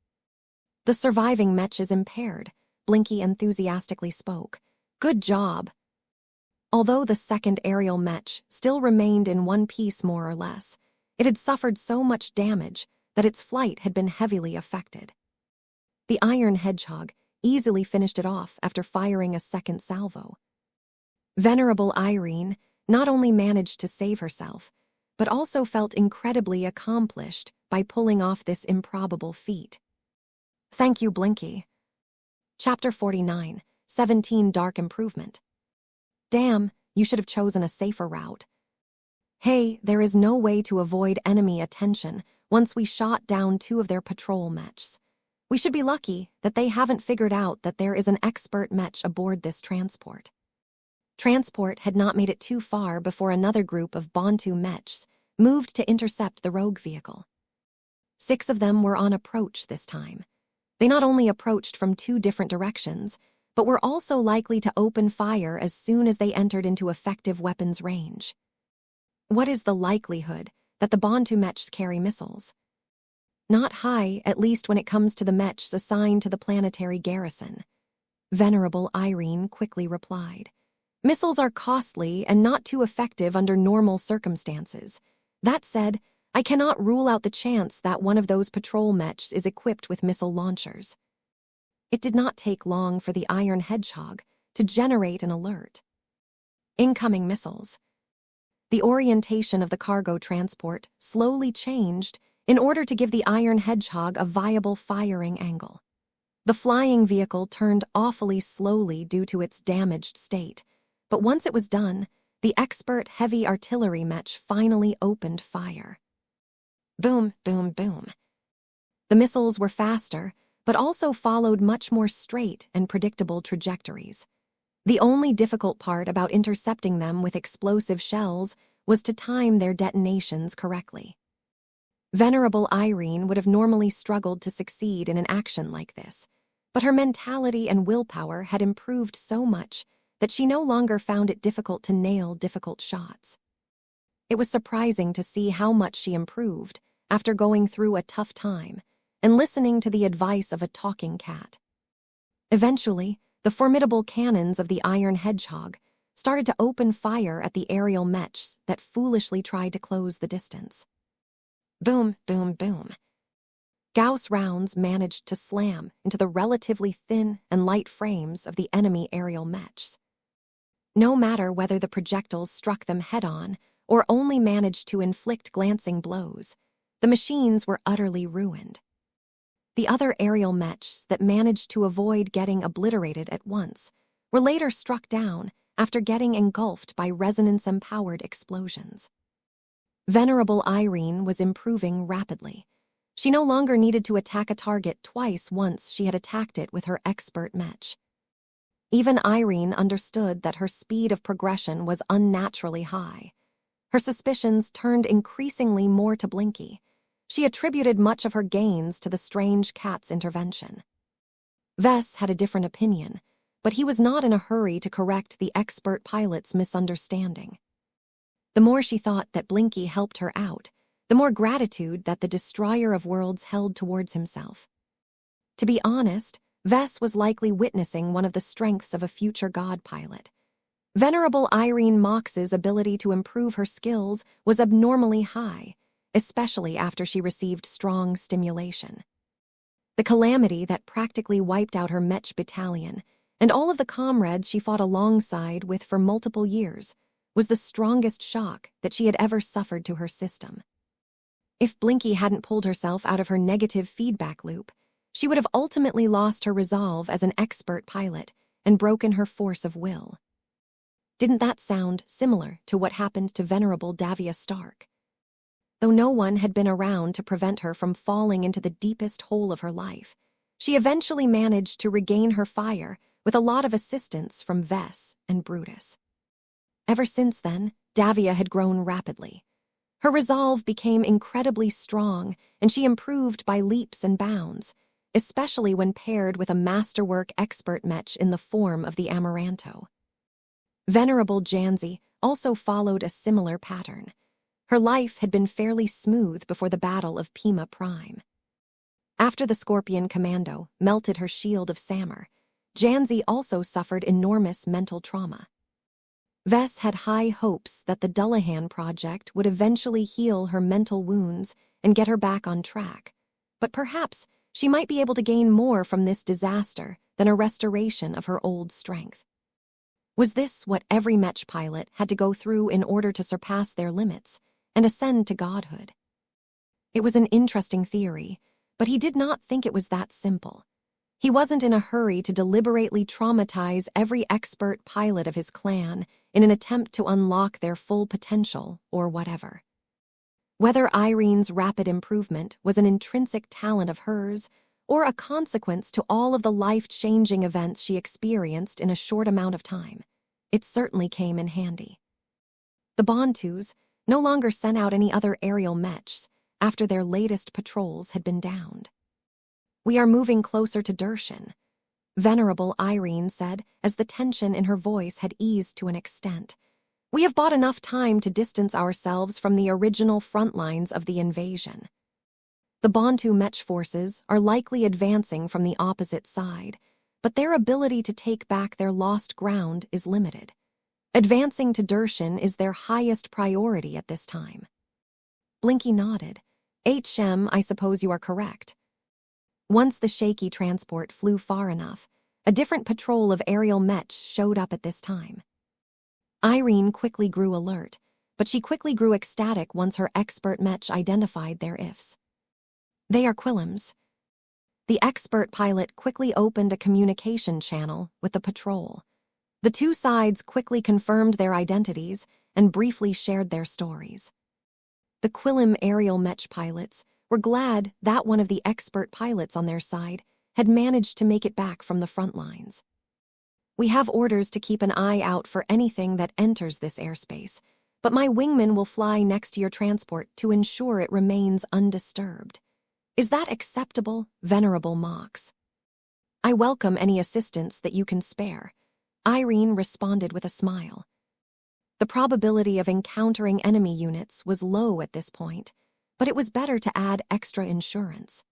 "The surviving mech is impaired," Blinky enthusiastically spoke. "Good job." Although the second aerial mech still remained in one piece more or less, it had suffered so much damage that its flight had been heavily affected. The iron hedgehog easily finished it off after firing a second salvo. Venerable Irene not only managed to save herself, but also felt incredibly accomplished by pulling off this improbable feat. Thank you, Blinky. Chapter 49, 17 Dark Improvement. Damn, you should have chosen a safer route. Hey, there is no way to avoid enemy attention once we shot down 2 of their patrol mechs. We should be lucky that they haven't figured out that there is an expert mech aboard this transport. Transport had not made it too far before another group of Bantu mechs moved to intercept the rogue vehicle. 6 of them were on approach this time. They not only approached from 2 different directions, but were also likely to open fire as soon as they entered into effective weapons range. What is the likelihood that the Bantu mechs carry missiles? Not high, at least when it comes to the mechs assigned to the planetary garrison. Venerable Irene quickly replied. Missiles are costly and not too effective under normal circumstances. That said, I cannot rule out the chance that one of those patrol mechs is equipped with missile launchers. It did not take long for the iron hedgehog to generate an alert. Incoming missiles. The orientation of the cargo transport slowly changed in order to give the iron hedgehog a viable firing angle. The flying vehicle turned awfully slowly due to its damaged state, but once it was done, the expert heavy artillery mech finally opened fire. Boom, boom, boom. The missiles were faster, but also followed much more straight and predictable trajectories. The only difficult part about intercepting them with explosive shells was to time their detonations correctly. Venerable Irene would have normally struggled to succeed in an action like this, but her mentality and willpower had improved so much that she no longer found it difficult to nail difficult shots. It was surprising to see how much she improved after going through a tough time and listening to the advice of a talking cat. Eventually, the formidable cannons of the iron hedgehog started to open fire at the aerial mechs that foolishly tried to close the distance. Boom, boom, boom. Gauss rounds managed to slam into the relatively thin and light frames of the enemy aerial mechs. No matter whether the projectiles struck them head-on or only managed to inflict glancing blows, the machines were utterly ruined. The other aerial mechs that managed to avoid getting obliterated at once were later struck down after getting engulfed by resonance-empowered explosions. Venerable Irene was improving rapidly. She no longer needed to attack a target twice once she had attacked it with her expert mech. Even Irene understood that her speed of progression was unnaturally high. Her suspicions turned increasingly more to Blinky. She attributed much of her gains to the strange cat's intervention. Vess had a different opinion, but he was not in a hurry to correct the expert pilot's misunderstanding. The more she thought that Blinky helped her out, the more gratitude that the destroyer of worlds held towards himself. To be honest, Vess was likely witnessing one of the strengths of a future god pilot. Venerable Irene Mox's ability to improve her skills was abnormally high, especially after she received strong stimulation. The calamity that practically wiped out her mech battalion and all of the comrades she fought alongside with for multiple years was the strongest shock that she had ever suffered to her system. If Blinky hadn't pulled herself out of her negative feedback loop, she would have ultimately lost her resolve as an expert pilot and broken her force of will. Didn't that sound similar to what happened to Venerable Davia Stark? Though no one had been around to prevent her from falling into the deepest hole of her life, she eventually managed to regain her fire with a lot of assistance from Vess and Brutus. Ever since then, Davia had grown rapidly. Her resolve became incredibly strong, and she improved by leaps and bounds, especially when paired with a masterwork expert mech in the form of the Amaranto. Venerable Janzi also followed a similar pattern. Her life had been fairly smooth before the Battle of Pima Prime. After the Scorpion Commando melted her shield of Samur, Janzi also suffered enormous mental trauma. Vess had high hopes that the Dullahan project would eventually heal her mental wounds and get her back on track. But perhaps she might be able to gain more from this disaster than a restoration of her old strength. Was this what every Mech pilot had to go through in order to surpass their limits and ascend to godhood? It was an interesting theory, but he did not think it was that simple. He wasn't in a hurry to deliberately traumatize every expert pilot of his clan in an attempt to unlock their full potential or whatever. Whether Irene's rapid improvement was an intrinsic talent of hers or a consequence to all of the life-changing events she experienced in a short amount of time, it certainly came in handy. The Bontus no longer sent out any other aerial mechs after their latest patrols had been downed. "We are moving closer to Dershan," Venerable Irene said as the tension in her voice had eased to an extent. "We have bought enough time to distance ourselves from the original front lines of the invasion. The Bontu Mech forces are likely advancing from the opposite side, but their ability to take back their lost ground is limited. Advancing to Dershan is their highest priority at this time." Blinky nodded. "HM, I suppose you are correct." Once the shaky transport flew far enough, a different patrol of aerial mechs showed up at this time. Irene quickly grew alert, but she quickly grew ecstatic once her expert mech identified their ifs. "They are Quillims." The expert pilot quickly opened a communication channel with the patrol. The two sides quickly confirmed their identities and briefly shared their stories. The Quillim aerial mech pilots were glad that one of the expert pilots on their side had managed to make it back from the front lines. "We have orders to keep an eye out for anything that enters this airspace, but my wingman will fly next to your transport to ensure it remains undisturbed. Is that acceptable, Venerable Mox?" "I welcome any assistance that you can spare," Irene responded with a smile. The probability of encountering enemy units was low at this point, but it was better to add extra insurance.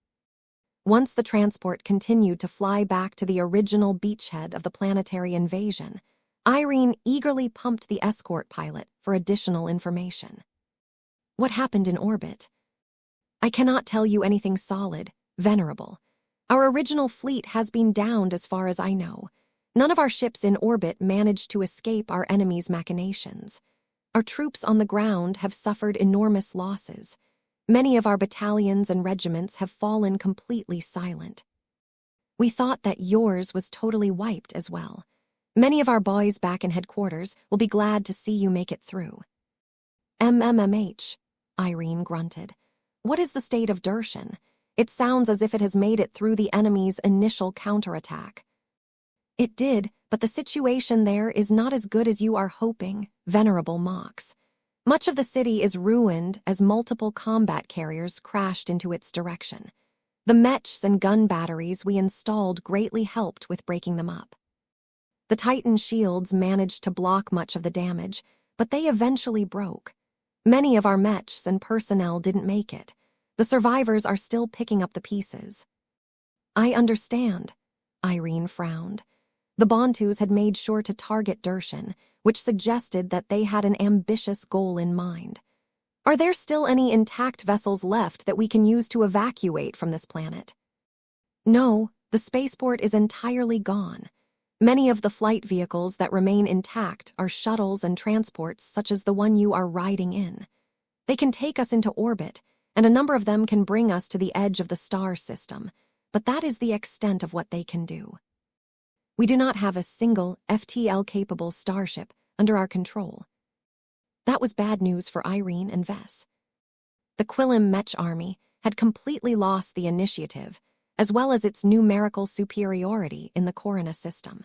Once the transport continued to fly back to the original beachhead of the planetary invasion, Irene eagerly pumped the escort pilot for additional information. "What happened in orbit?" "I cannot tell you anything solid, Venerable. Our original fleet has been downed as far as I know. None of our ships in orbit managed to escape our enemy's machinations. Our troops on the ground have suffered enormous losses. Many of our battalions and regiments have fallen completely silent. We thought that yours was totally wiped as well. Many of our boys back in headquarters will be glad to see you make it through." "MMMH," Irene grunted. "What is the state of Dershan? It sounds as if it has made it through the enemy's initial counterattack." "It did, but the situation there is not as good as you are hoping, Venerable Mox. Much of the city is ruined as multiple combat carriers crashed into its direction. The mechs and gun batteries we installed greatly helped with breaking them up. The Titan shields managed to block much of the damage, but they eventually broke. Many of our mechs and personnel didn't make it. The survivors are still picking up the pieces." "I understand," Irene frowned. The Bontus had made sure to target Dershan, which suggested that they had an ambitious goal in mind. "Are there still any intact vessels left that we can use to evacuate from this planet?" "No, the spaceport is entirely gone. Many of the flight vehicles that remain intact are shuttles and transports such as the one you are riding in. They can take us into orbit, and a number of them can bring us to the edge of the star system, but that is the extent of what they can do. We do not have a single FTL-capable starship under our control." That was bad news for Irene and Vess. The Quillim Mech army had completely lost the initiative, as well as its numerical superiority in the Corona system.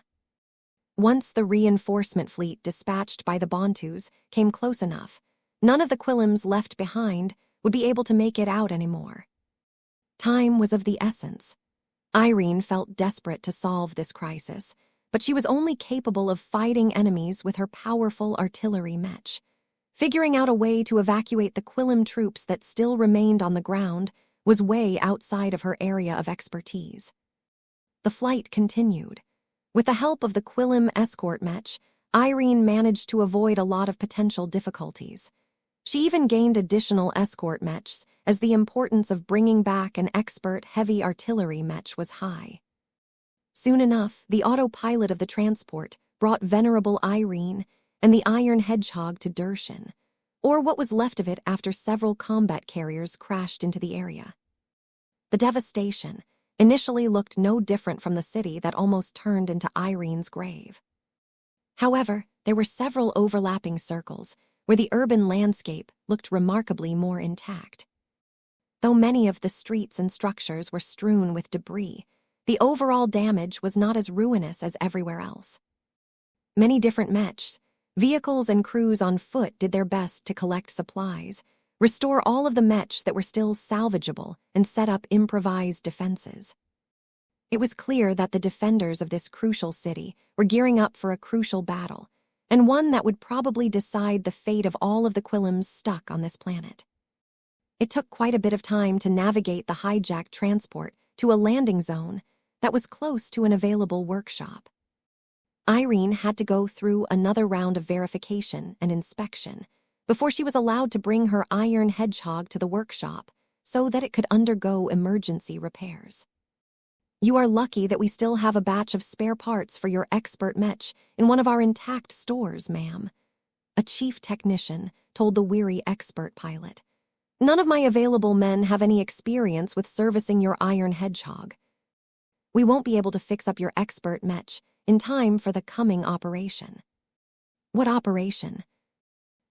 Once the reinforcement fleet dispatched by the Bontus came close enough, none of the Quillims left behind would be able to make it out anymore. Time was of the essence. Irene felt desperate to solve this crisis, but she was only capable of fighting enemies with her powerful artillery mech. Figuring out a way to evacuate the Quillim troops that still remained on the ground was way outside of her area of expertise. The flight continued. With the help of the Quillim escort mech, Irene managed to avoid a lot of potential difficulties. She even gained additional escort mechs, as the importance of bringing back an expert heavy artillery mech was high. Soon enough, the autopilot of the transport brought Venerable Irene and the Iron Hedgehog to Dershin, or what was left of it after several combat carriers crashed into the area. The devastation initially looked no different from the city that almost turned into Irene's grave. However, there were several overlapping circles where the urban landscape looked remarkably more intact. Though many of the streets and structures were strewn with debris, the overall damage was not as ruinous as everywhere else. Many different mechs, vehicles and crews on foot did their best to collect supplies, restore all of the mechs that were still salvageable, and set up improvised defenses. It was clear that the defenders of this crucial city were gearing up for a crucial battle, and one that would probably decide the fate of all of the Quillums stuck on this planet. It took quite a bit of time to navigate the hijacked transport to a landing zone that was close to an available workshop. Irene had to go through another round of verification and inspection before she was allowed to bring her Iron Hedgehog to the workshop so that it could undergo emergency repairs. "You are lucky that we still have a batch of spare parts for your expert mech in one of our intact stores, ma'am," a chief technician told the weary expert pilot. "None of my available men have any experience with servicing your Iron Hedgehog. We won't be able to fix up your expert mech in time for the coming operation." "What operation?"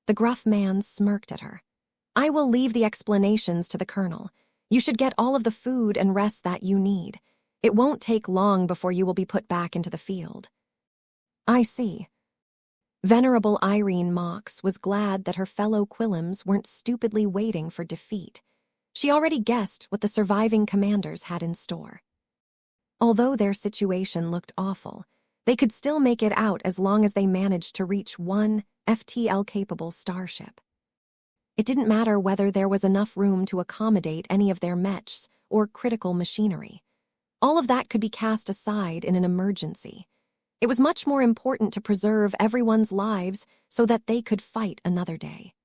The gruff man smirked at her. "I will leave the explanations to the colonel. You should get all of the food and rest that you need. It won't take long before you will be put back into the field." "I see." Venerable Irene Mox was glad that her fellow Quillums weren't stupidly waiting for defeat. She already guessed what the surviving commanders had in store. Although their situation looked awful, they could still make it out as long as they managed to reach one FTL-capable starship. It didn't matter whether there was enough room to accommodate any of their mechs or critical machinery. All of that could be cast aside in an emergency. It was much more important to preserve everyone's lives so that they could fight another day.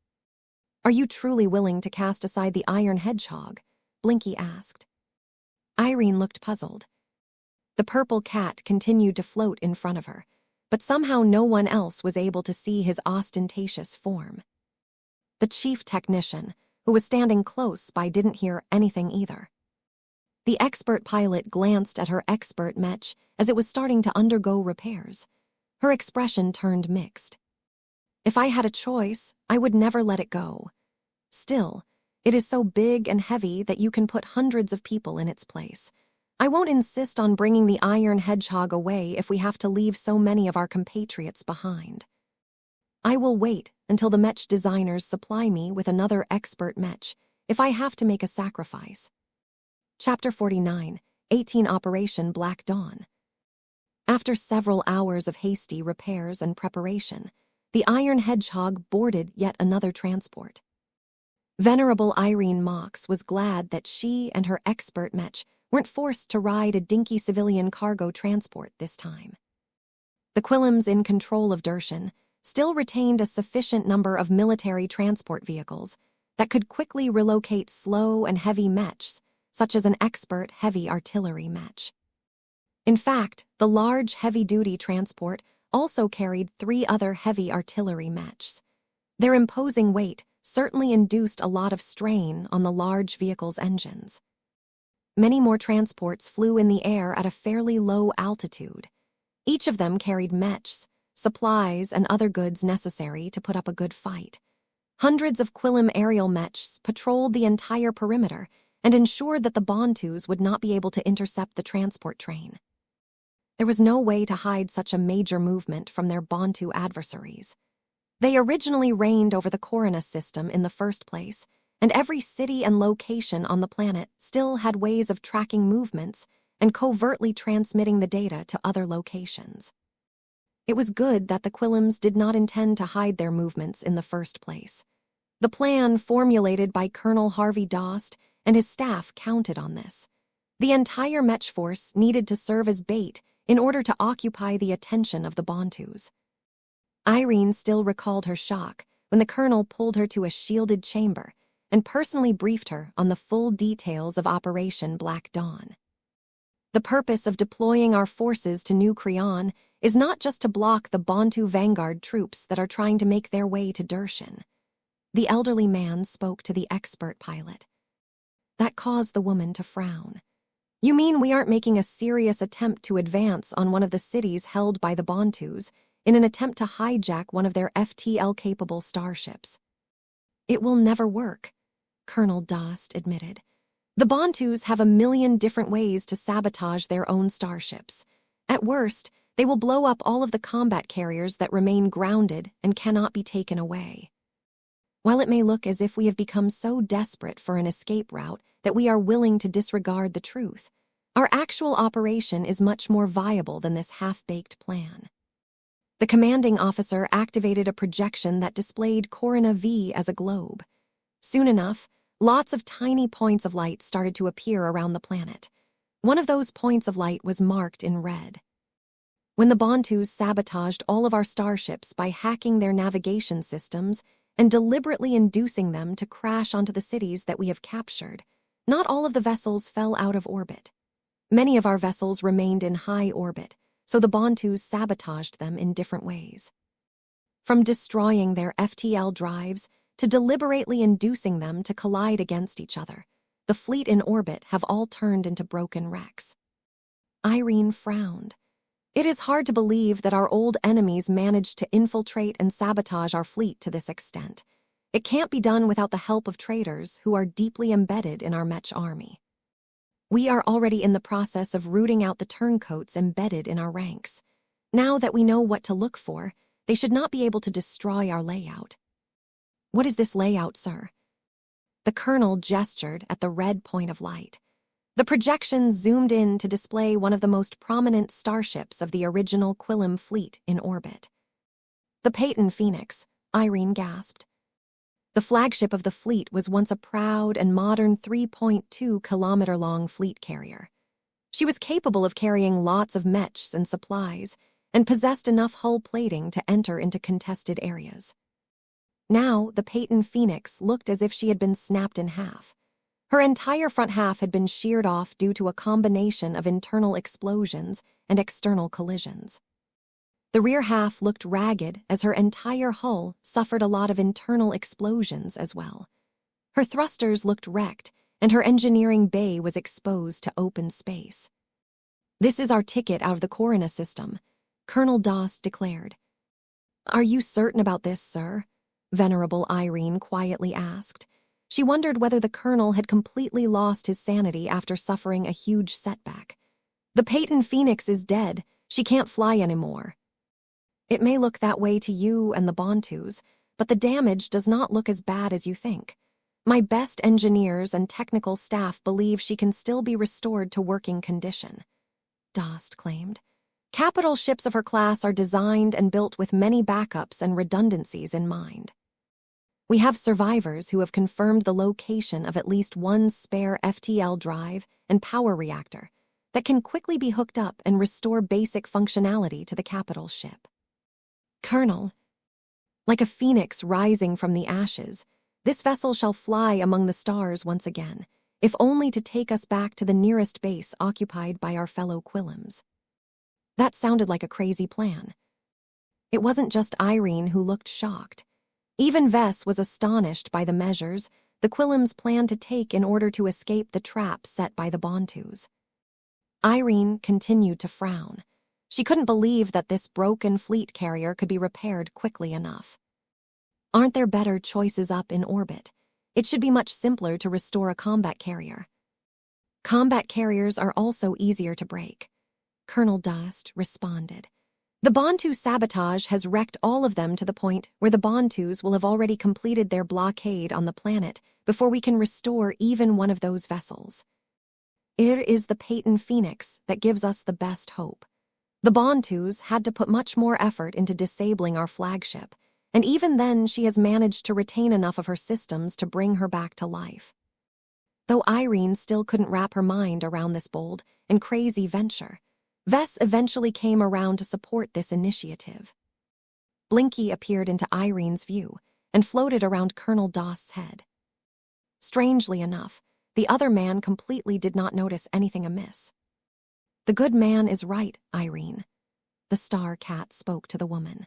"Are you truly willing to cast aside the Iron Hedgehog?" Blinky asked. Irene looked puzzled. The purple cat continued to float in front of her, but somehow no one else was able to see his ostentatious form. The chief technician, who was standing close by, didn't hear anything either. The expert pilot glanced at her expert mech as it was starting to undergo repairs. Her expression turned mixed. "If I had a choice, I would never let it go. Still, it is so big and heavy that you can put hundreds of people in its place. I won't insist on bringing the Iron Hedgehog away if we have to leave so many of our compatriots behind. I will wait until the mech designers supply me with another expert mech if I have to make a sacrifice." Chapter 49, 18 Operation Black Dawn. After several hours of hasty repairs and preparation, the Iron Hedgehog boarded yet another transport. Venerable Irene Mox was glad that she and her expert mech weren't forced to ride a dinky civilian cargo transport this time. The Quillums in control of Dershin still retained a sufficient number of military transport vehicles that could quickly relocate slow and heavy mechs, such as an expert heavy artillery mech. In fact, the large heavy-duty transport also carried 3 other heavy artillery mechs. Their imposing weight certainly induced a lot of strain on the large vehicle's engines. Many more transports flew in the air at a fairly low altitude. Each of them carried mechs, supplies, and other goods necessary to put up a good fight. Hundreds of Quillum aerial mechs patrolled the entire perimeter and ensured that the Bantus would not be able to intercept the transport train. There was no way to hide such a major movement from their Bantu adversaries. They originally reigned over the Corona system in the first place, and every city and location on the planet still had ways of tracking movements and covertly transmitting the data to other locations. It was good that the Quillums did not intend to hide their movements in the first place. The plan formulated by Colonel Harvey Dost and his staff counted on this. The entire mech force needed to serve as bait in order to occupy the attention of the Bantus. Irene still recalled her shock when the colonel pulled her to a shielded chamber and personally briefed her on the full details of Operation Black Dawn. The purpose of deploying our forces to New Creon is not just to block the Bantu vanguard troops that are trying to make their way to Dershan. The elderly man spoke to the expert pilot. That caused the woman to frown. You mean we aren't making a serious attempt to advance on one of the cities held by the Bantus in an attempt to hijack one of their FTL-capable starships? It will never work, Colonel Dost admitted. The Bantus have a million different ways to sabotage their own starships. At worst, they will blow up all of the combat carriers that remain grounded and cannot be taken away. While it may look as if we have become so desperate for an escape route that we are willing to disregard the truth, our actual operation is much more viable than this half-baked plan. The commanding officer activated a projection that displayed Corona V as a globe. Soon enough, lots of tiny points of light started to appear around the planet. One of those points of light was marked in red. When the Bantus sabotaged all of our starships by hacking their navigation systems and deliberately inducing them to crash onto the cities that we have captured, not all of the vessels fell out of orbit. Many of our vessels remained in high orbit, so the Bantus sabotaged them in different ways. From destroying their FTL drives to deliberately inducing them to collide against each other, the fleet in orbit have all turned into broken wrecks. Irene frowned. It is hard to believe that our old enemies managed to infiltrate and sabotage our fleet to this extent. It can't be done without the help of traitors who are deeply embedded in our Mech army. We are already in the process of rooting out the turncoats embedded in our ranks. Now that we know what to look for, they should not be able to destroy our layout. What is this layout, sir? The colonel gestured at the red point of light. The projection zoomed in to display one of the most prominent starships of the original Quillam fleet in orbit. The Peyton Phoenix, Irene gasped. The flagship of the fleet was once a proud and modern 3.2-kilometer-long fleet carrier. She was capable of carrying lots of mechs and supplies and possessed enough hull plating to enter into contested areas. Now, the Peyton Phoenix looked as if she had been snapped in half. Her entire front half had been sheared off due to a combination of internal explosions and external collisions. The rear half looked ragged as her entire hull suffered a lot of internal explosions as well. Her thrusters looked wrecked, and her engineering bay was exposed to open space. This is our ticket out of the Corona system, Colonel Dost declared. Are you certain about this, sir? Venerable Irene quietly asked. She wondered whether the colonel had completely lost his sanity after suffering a huge setback. The Peyton Phoenix is dead. She can't fly anymore. It may look that way to you and the Bantus, but the damage does not look as bad as you think. My best engineers and technical staff believe she can still be restored to working condition, Dost claimed. Capital ships of her class are designed and built with many backups and redundancies in mind. We have survivors who have confirmed the location of at least one spare FTL drive and power reactor that can quickly be hooked up and restore basic functionality to the capital ship. Colonel, like a phoenix rising from the ashes, this vessel shall fly among the stars once again, if only to take us back to the nearest base occupied by our fellow Quillams. That sounded like a crazy plan. It wasn't just Irene who looked shocked. Even Vess was astonished by the measures the Quillams planned to take in order to escape the trap set by the Bantus. Irene continued to frown. She couldn't believe that this broken fleet carrier could be repaired quickly enough. Aren't there better choices up in orbit? It should be much simpler to restore a combat carrier. Combat carriers are also easier to break, Colonel Dost responded. The Bantu sabotage has wrecked all of them to the point where the Bantus will have already completed their blockade on the planet before we can restore even one of those vessels. It is the Peyton Phoenix that gives us the best hope. The Bantus had to put much more effort into disabling our flagship, and even then she has managed to retain enough of her systems to bring her back to life. Though Irene still couldn't wrap her mind around this bold and crazy venture, Vess eventually came around to support this initiative. Blinky appeared into Irene's view and floated around Colonel Dost's head. Strangely enough, the other man completely did not notice anything amiss. "The good man is right, Irene," the star cat spoke to the woman.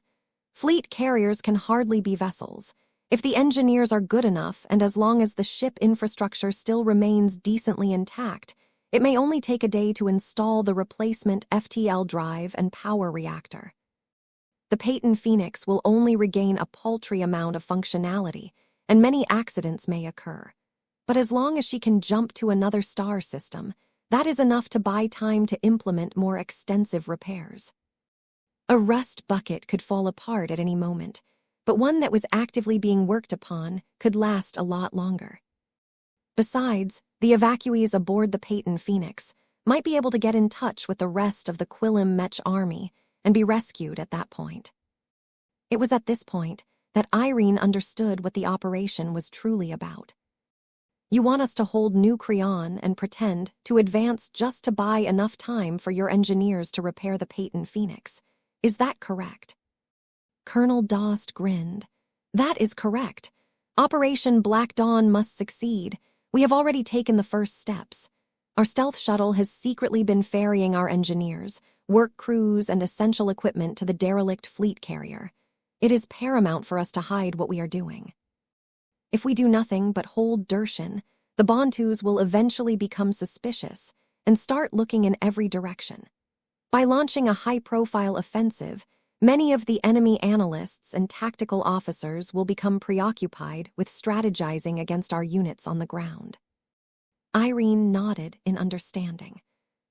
"Fleet carriers can hardly be vessels. If the engineers are good enough, and as long as the ship infrastructure still remains decently intact, it may only take a day to install the replacement FTL drive and power reactor. The Peyton Phoenix will only regain a paltry amount of functionality, and many accidents may occur. But as long as she can jump to another star system, that is enough to buy time to implement more extensive repairs. A rust bucket could fall apart at any moment, but one that was actively being worked upon could last a lot longer. Besides, the evacuees aboard the Peyton Phoenix might be able to get in touch with the rest of the Quillim Mech army and be rescued at that point." It was at this point that Irene understood what the operation was truly about. "You want us to hold New Creon and pretend to advance just to buy enough time for your engineers to repair the Peyton Phoenix. Is that correct?" Colonel Dost grinned. "That is correct. Operation Black Dawn must succeed. We have already taken the first steps. Our stealth shuttle has secretly been ferrying our engineers, work crews, and essential equipment to the derelict fleet carrier. It is paramount for us to hide what we are doing. If we do nothing but hold Dershin, the Bontus will eventually become suspicious and start looking in every direction. By launching a high-profile offensive, many of the enemy analysts and tactical officers will become preoccupied with strategizing against our units on the ground." Irene nodded in understanding.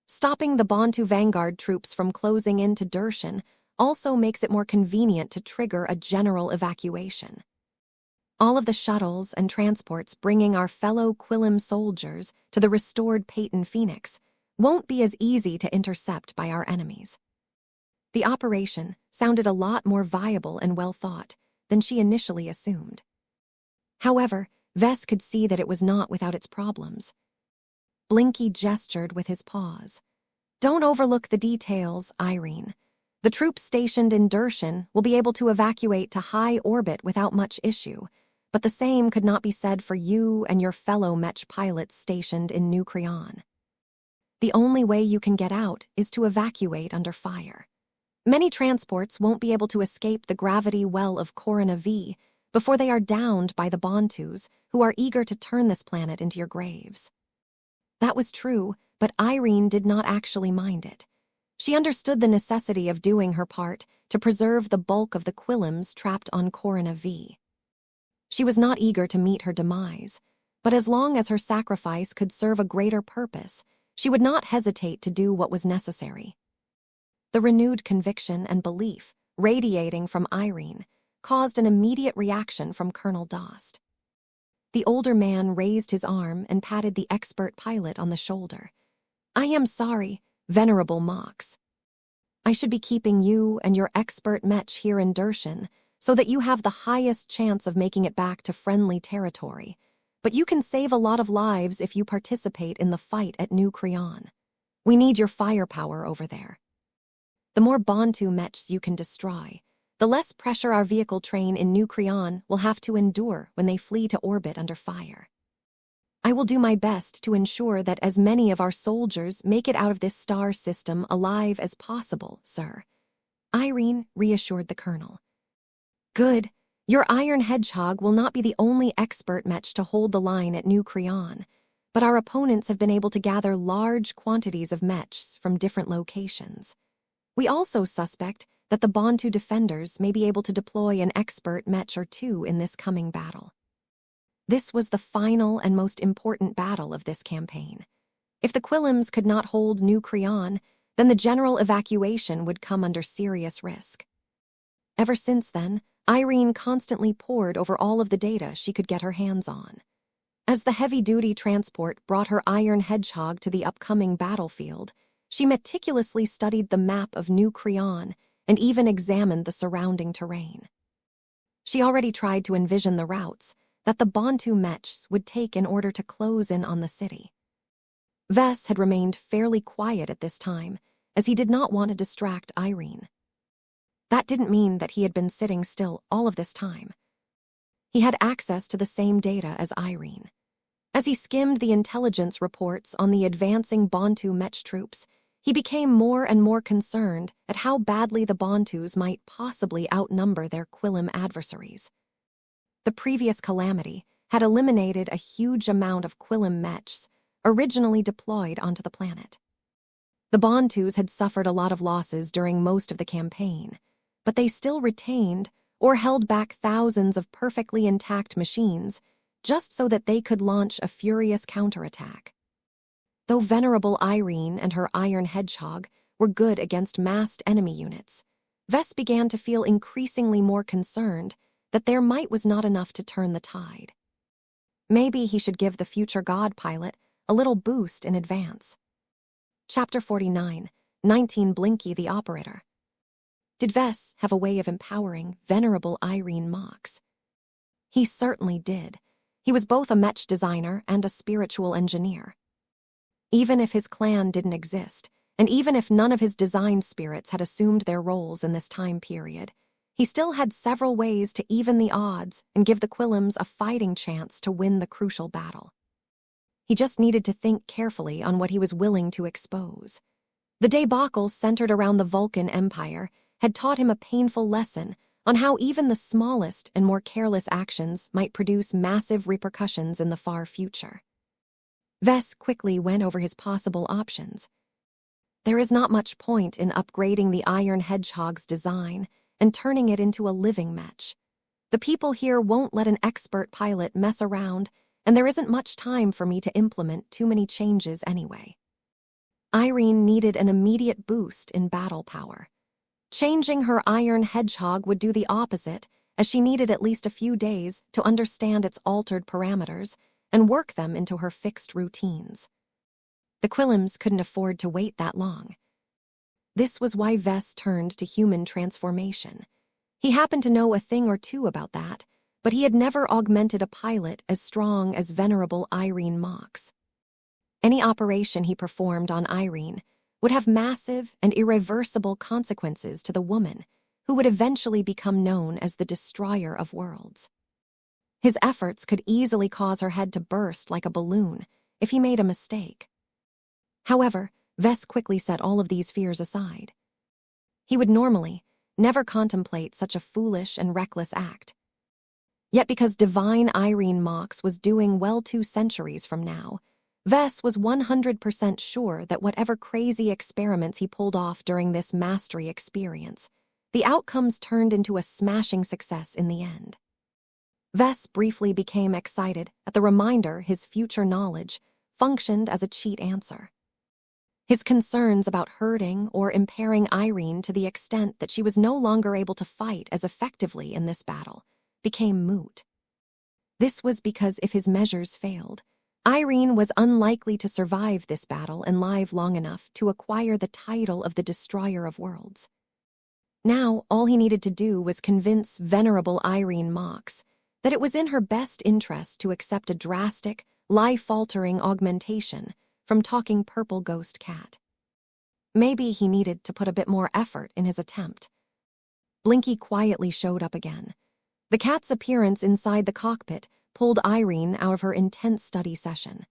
Stopping the Bontu vanguard troops from closing into Dershin also makes it more convenient to trigger a general evacuation. All of the shuttles and transports bringing our fellow Quillim soldiers to the restored Peyton Phoenix won't be as easy to intercept by our enemies. The operation sounded a lot more viable and well thought than she initially assumed. However, Vess could see that it was not without its problems. Blinky gestured with his paws. "Don't overlook the details, Irene. The troops stationed in Dershin will be able to evacuate to high orbit without much issue, but the same could not be said for you and your fellow Mech pilots stationed in New Creon. The only way you can get out is to evacuate under fire. Many transports won't be able to escape the gravity well of Corona V before they are downed by the Bontus, who are eager to turn this planet into your graves." That was true, but Irene did not actually mind it. She understood the necessity of doing her part to preserve the bulk of the Quillims trapped on Corona V. She was not eager to meet her demise, but as long as her sacrifice could serve a greater purpose, she would not hesitate to do what was necessary. The renewed conviction and belief radiating from Irene caused an immediate reaction from Colonel Dost. The older man raised his arm and patted the expert pilot on the shoulder. "I am sorry, Venerable Mox. I should be keeping you and your expert Mech here in Dershin so that you have the highest chance of making it back to friendly territory, but you can save a lot of lives if you participate in the fight at New Creon. We need your firepower over there. The more Bontu Mechs you can destroy, the less pressure our vehicle train in New Creon will have to endure when they flee to orbit under fire. I will do my best to ensure that as many of our soldiers make it out of this star system alive as possible, sir," Irene reassured the colonel. "Good. Your Iron Hedgehog will not be the only expert Mech to hold the line at New Creon, but our opponents have been able to gather large quantities of Mechs from different locations. We also suspect that the Bontu defenders may be able to deploy an expert Mech or two in this coming battle." This was the final and most important battle of this campaign. If the Quillims could not hold New Creon, then the general evacuation would come under serious risk. Ever since then, Irene constantly pored over all of the data she could get her hands on. As the heavy-duty transport brought her Iron Hedgehog to the upcoming battlefield, she meticulously studied the map of New Creon and even examined the surrounding terrain. She already tried to envision the routes that the Bontu Mechs would take in order to close in on the city. Vess had remained fairly quiet at this time, as he did not want to distract Irene. That didn't mean that he had been sitting still all of this time. He had access to the same data as Irene. As he skimmed the intelligence reports on the advancing Bantu Mech troops, he became more and more concerned at how badly the Bantus might possibly outnumber their Quillim adversaries. The previous calamity had eliminated a huge amount of Quillim Mechs originally deployed onto the planet. The Bantus had suffered a lot of losses during most of the campaign, but they still retained or held back thousands of perfectly intact machines just so that they could launch a furious counterattack. Though Venerable Irene and her iron hedgehog were good against massed enemy units, Vess began to feel increasingly more concerned that their might was not enough to turn the tide. Maybe he should give the future god pilot a little boost in advance. Chapter 49, 19 Blinky the Operator. Did Vess have a way of empowering Venerable Irene Mox? He certainly did. He was both a Mech designer and a spiritual engineer. Even if his clan didn't exist, and even if none of his design spirits had assumed their roles in this time period, he still had several ways to even the odds and give the Quillims a fighting chance to win the crucial battle. He just needed to think carefully on what he was willing to expose. The debacle centered around the Vulcan Empire had taught him a painful lesson on how even the smallest and more careless actions might produce massive repercussions in the far future. Vess quickly went over his possible options. There is not much point in upgrading the Iron Hedgehog's design and turning it into a living Mech. The people here won't let an expert pilot mess around, and there isn't much time for me to implement too many changes anyway. Irene needed an immediate boost in battle power. Changing her Iron Hedgehog would do the opposite, as she needed at least a few days to understand its altered parameters and work them into her fixed routines. The Quillims couldn't afford to wait that long. This was why Vess turned to human transformation. He happened to know a thing or two about that, but he had never augmented a pilot as strong as Venerable Irene Mox. Any operation he performed on Irene would have massive and irreversible consequences to the woman who would eventually become known as the Destroyer of Worlds. His efforts could easily cause her head to burst like a balloon if he made a mistake. However, Vess quickly set all of these fears aside. He would normally never contemplate such a foolish and reckless act. Yet because divine Irene Mox was doing well 2 centuries from now, Vess was 100% sure that whatever crazy experiments he pulled off during this mastery experience, the outcomes turned into a smashing success in the end. Vess briefly became excited at the reminder his future knowledge functioned as a cheat answer. His concerns about hurting or impairing Irene to the extent that she was no longer able to fight as effectively in this battle became moot. This was because if his measures failed, Irene was unlikely to survive this battle and live long enough to acquire the title of the Destroyer of Worlds. Now, all he needed to do was convince Venerable Irene Mox that it was in her best interest to accept a drastic, life-altering augmentation from talking purple ghost cat. Maybe he needed to put a bit more effort in his attempt. Blinky quietly showed up again. The cat's appearance inside the cockpit pulled Irene out of her intense study session.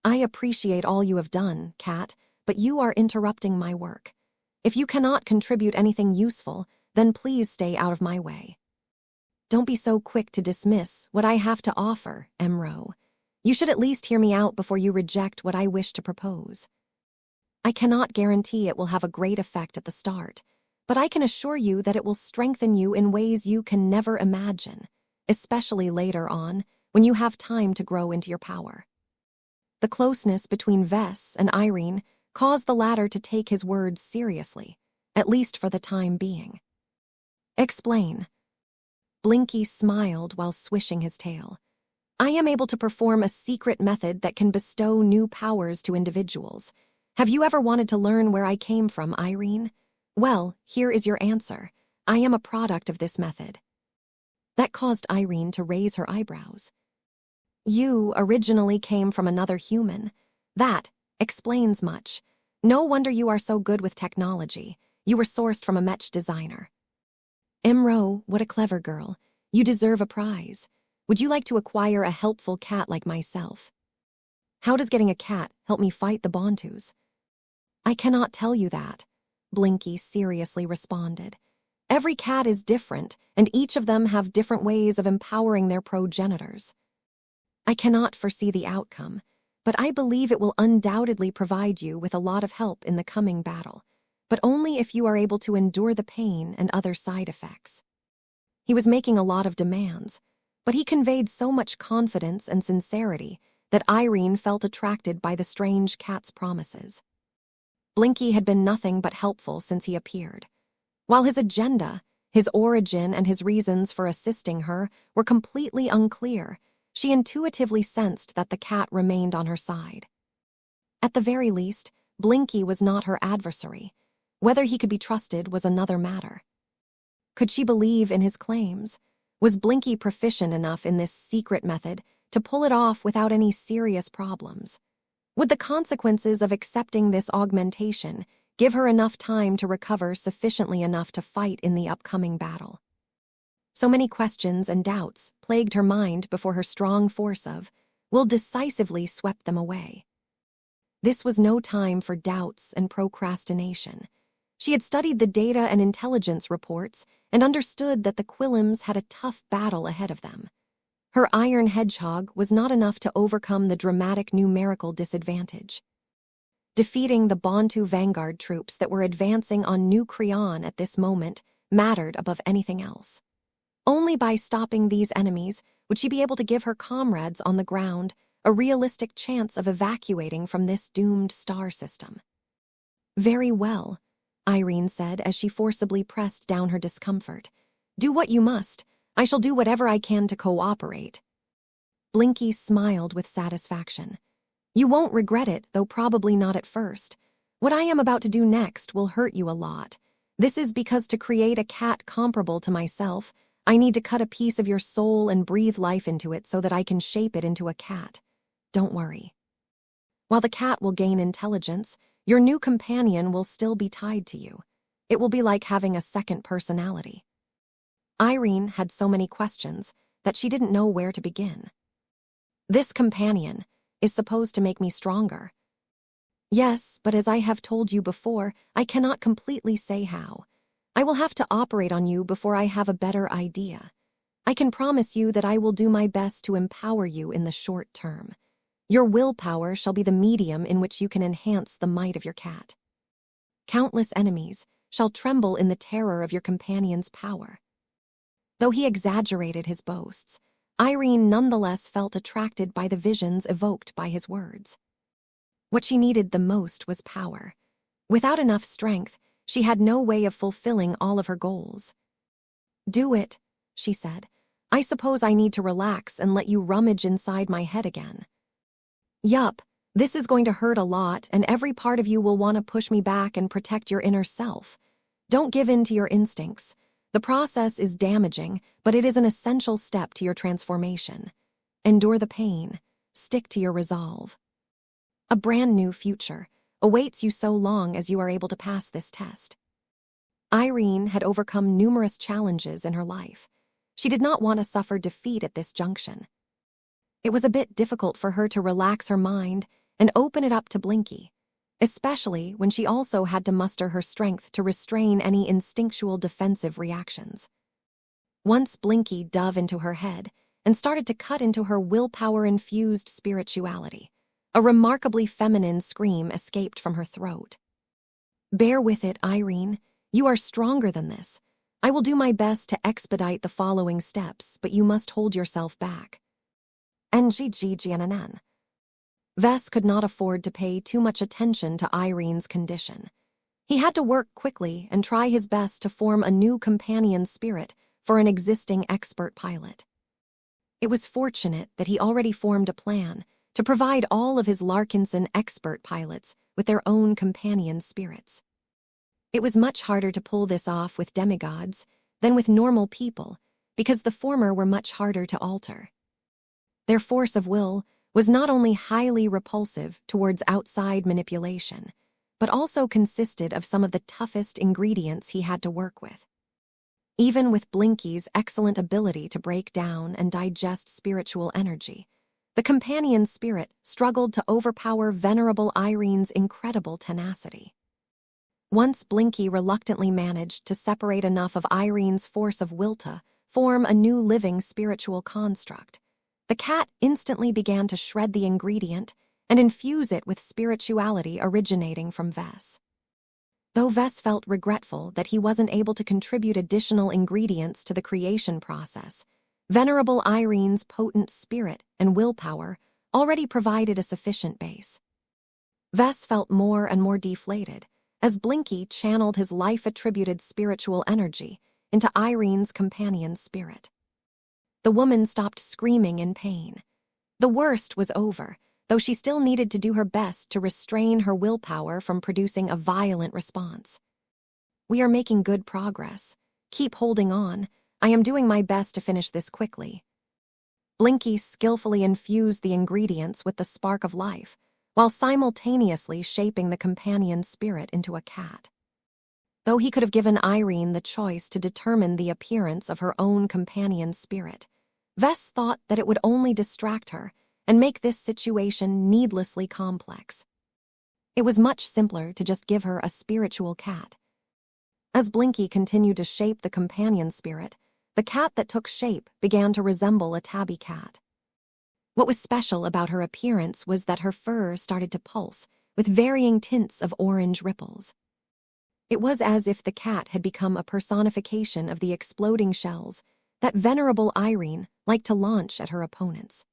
"I appreciate all you have done, Cat, but you are interrupting my work. If you cannot contribute anything useful, then please stay out of my way. Don't be so quick to dismiss what I have to offer, Emro. You should at least hear me out before you reject what I wish to propose. I cannot guarantee it will have a great effect at the start, but I can assure you that it will strengthen you in ways you can never imagine, especially later on, when you have time to grow into your power." The closeness between Vess and Irene caused the latter to take his words seriously, at least for the time being. "Explain." Blinky smiled while swishing his tail. "I am able to perform a secret method that can bestow new powers to individuals. Have you ever wanted to learn where I came from, Irene? Well, here is your answer. I am a product of this method." That caused Irene to raise her eyebrows. "You originally came from another human. That explains much. No wonder you are so good with technology. You were sourced from a Mech designer. Imro, what a clever girl. You deserve a prize. Would you like to acquire a helpful cat like myself? How does getting a cat help me fight the Bantus? I cannot tell you that, Blinky seriously responded. Every cat is different, and each of them have different ways of empowering their progenitors. I cannot foresee the outcome, but I believe it will undoubtedly provide you with a lot of help in the coming battle, but only if you are able to endure the pain and other side effects. He was making a lot of demands, but he conveyed so much confidence and sincerity that Irene felt attracted by the strange cat's promises. Blinky had been nothing but helpful since he appeared. While his agenda, his origin, and his reasons for assisting her were completely unclear, she intuitively sensed that the cat remained on her side. At the very least, Blinky was not her adversary. Whether he could be trusted was another matter. Could she believe in his claims? Was Blinky proficient enough in this secret method to pull it off without any serious problems? Would the consequences of accepting this augmentation give her enough time to recover sufficiently enough to fight in the upcoming battle? So many questions and doubts plagued her mind before her strong force of will decisively swept them away. This was no time for doubts and procrastination. She had studied the data and intelligence reports and understood that the Quilliams had a tough battle ahead of them. Her iron hedgehog was not enough to overcome the dramatic numerical disadvantage. Defeating the Bantu vanguard troops that were advancing on New Creon at this moment mattered above anything else. Only by stopping these enemies would she be able to give her comrades on the ground a realistic chance of evacuating from this doomed star system. Very well, Irene said as she forcibly pressed down her discomfort. Do what you must. I shall do whatever I can to cooperate. Blinky smiled with satisfaction. You won't regret it, though probably not at first. What I am about to do next will hurt you a lot. This is because to create a cat comparable to myself, I need to cut a piece of your soul and breathe life into it so that I can shape it into a cat. Don't worry. While the cat will gain intelligence, your new companion will still be tied to you. It will be like having a second personality. Irene had so many questions that she didn't know where to begin. This companion is supposed to make me stronger. Yes, but as I have told you before, I cannot completely say how. I will have to operate on you before I have a better idea. I can promise you that I will do my best to empower you in the short term. Your willpower shall be the medium in which you can enhance the might of your cat. Countless enemies shall tremble in the terror of your companion's power. Though he exaggerated his boasts, Irene nonetheless felt attracted by the visions evoked by his words. What she needed the most was power. Without enough strength, she had no way of fulfilling all of her goals. Do it, she said. I suppose I need to relax and let you rummage inside my head again. Yup, this is going to hurt a lot, and every part of you will want to push me back and protect your inner self. Don't give in to your instincts. The process is damaging, but it is an essential step to your transformation. Endure the pain. Stick to your resolve. A brand new future awaits you so long as you are able to pass this test. Irene had overcome numerous challenges in her life. She did not want to suffer defeat at this junction. It was a bit difficult for her to relax her mind and open it up to Blinky, especially when she also had to muster her strength to restrain any instinctual defensive reactions. Once Blinky dove into her head and started to cut into her willpower-infused spirituality, a remarkably feminine scream escaped from her throat. Bear with it, Irene. You are stronger than this. I will do my best to expedite the following steps, but you must hold yourself back. NGGGNNN. Vess could not afford to pay too much attention to Irene's condition. He had to work quickly and try his best to form a new companion spirit for an existing expert pilot. It was fortunate that he already formed a plan to provide all of his Larkinson expert pilots with their own companion spirits. It was much harder to pull this off with demigods than with normal people, because the former were much harder to alter. Their force of will was not only highly repulsive towards outside manipulation, but also consisted of some of the toughest ingredients he had to work with. even with Blinky's excellent ability to break down and digest spiritual energy. The companion spirit struggled to overpower Venerable Irene's incredible tenacity. Once Blinky reluctantly managed to separate enough of Irene's force of will to form a new living spiritual construct, the cat instantly began to shred the ingredient and infuse it with spirituality originating from Vess. Though Vess felt regretful that he wasn't able to contribute additional ingredients to the creation process, Venerable Irene's potent spirit and willpower already provided a sufficient base. Vess felt more and more deflated as Blinky channeled his life-attributed spiritual energy into Irene's companion spirit. The woman stopped screaming in pain. The worst was over, though she still needed to do her best to restrain her willpower from producing a violent response. "We are making good progress. Keep holding on. I am doing my best to finish this quickly." Blinky skillfully infused the ingredients with the spark of life, while simultaneously shaping the companion spirit into a cat. Though he could have given Irene the choice to determine the appearance of her own companion spirit, Vess thought that it would only distract her and make this situation needlessly complex. It was much simpler to just give her a spiritual cat. As Blinky continued to shape the companion spirit, the cat that took shape began to resemble a tabby cat. What was special about her appearance was that her fur started to pulse with varying tints of orange ripples. It was as if the cat had become a personification of the exploding shells that Venerable Irene liked to launch at her opponents.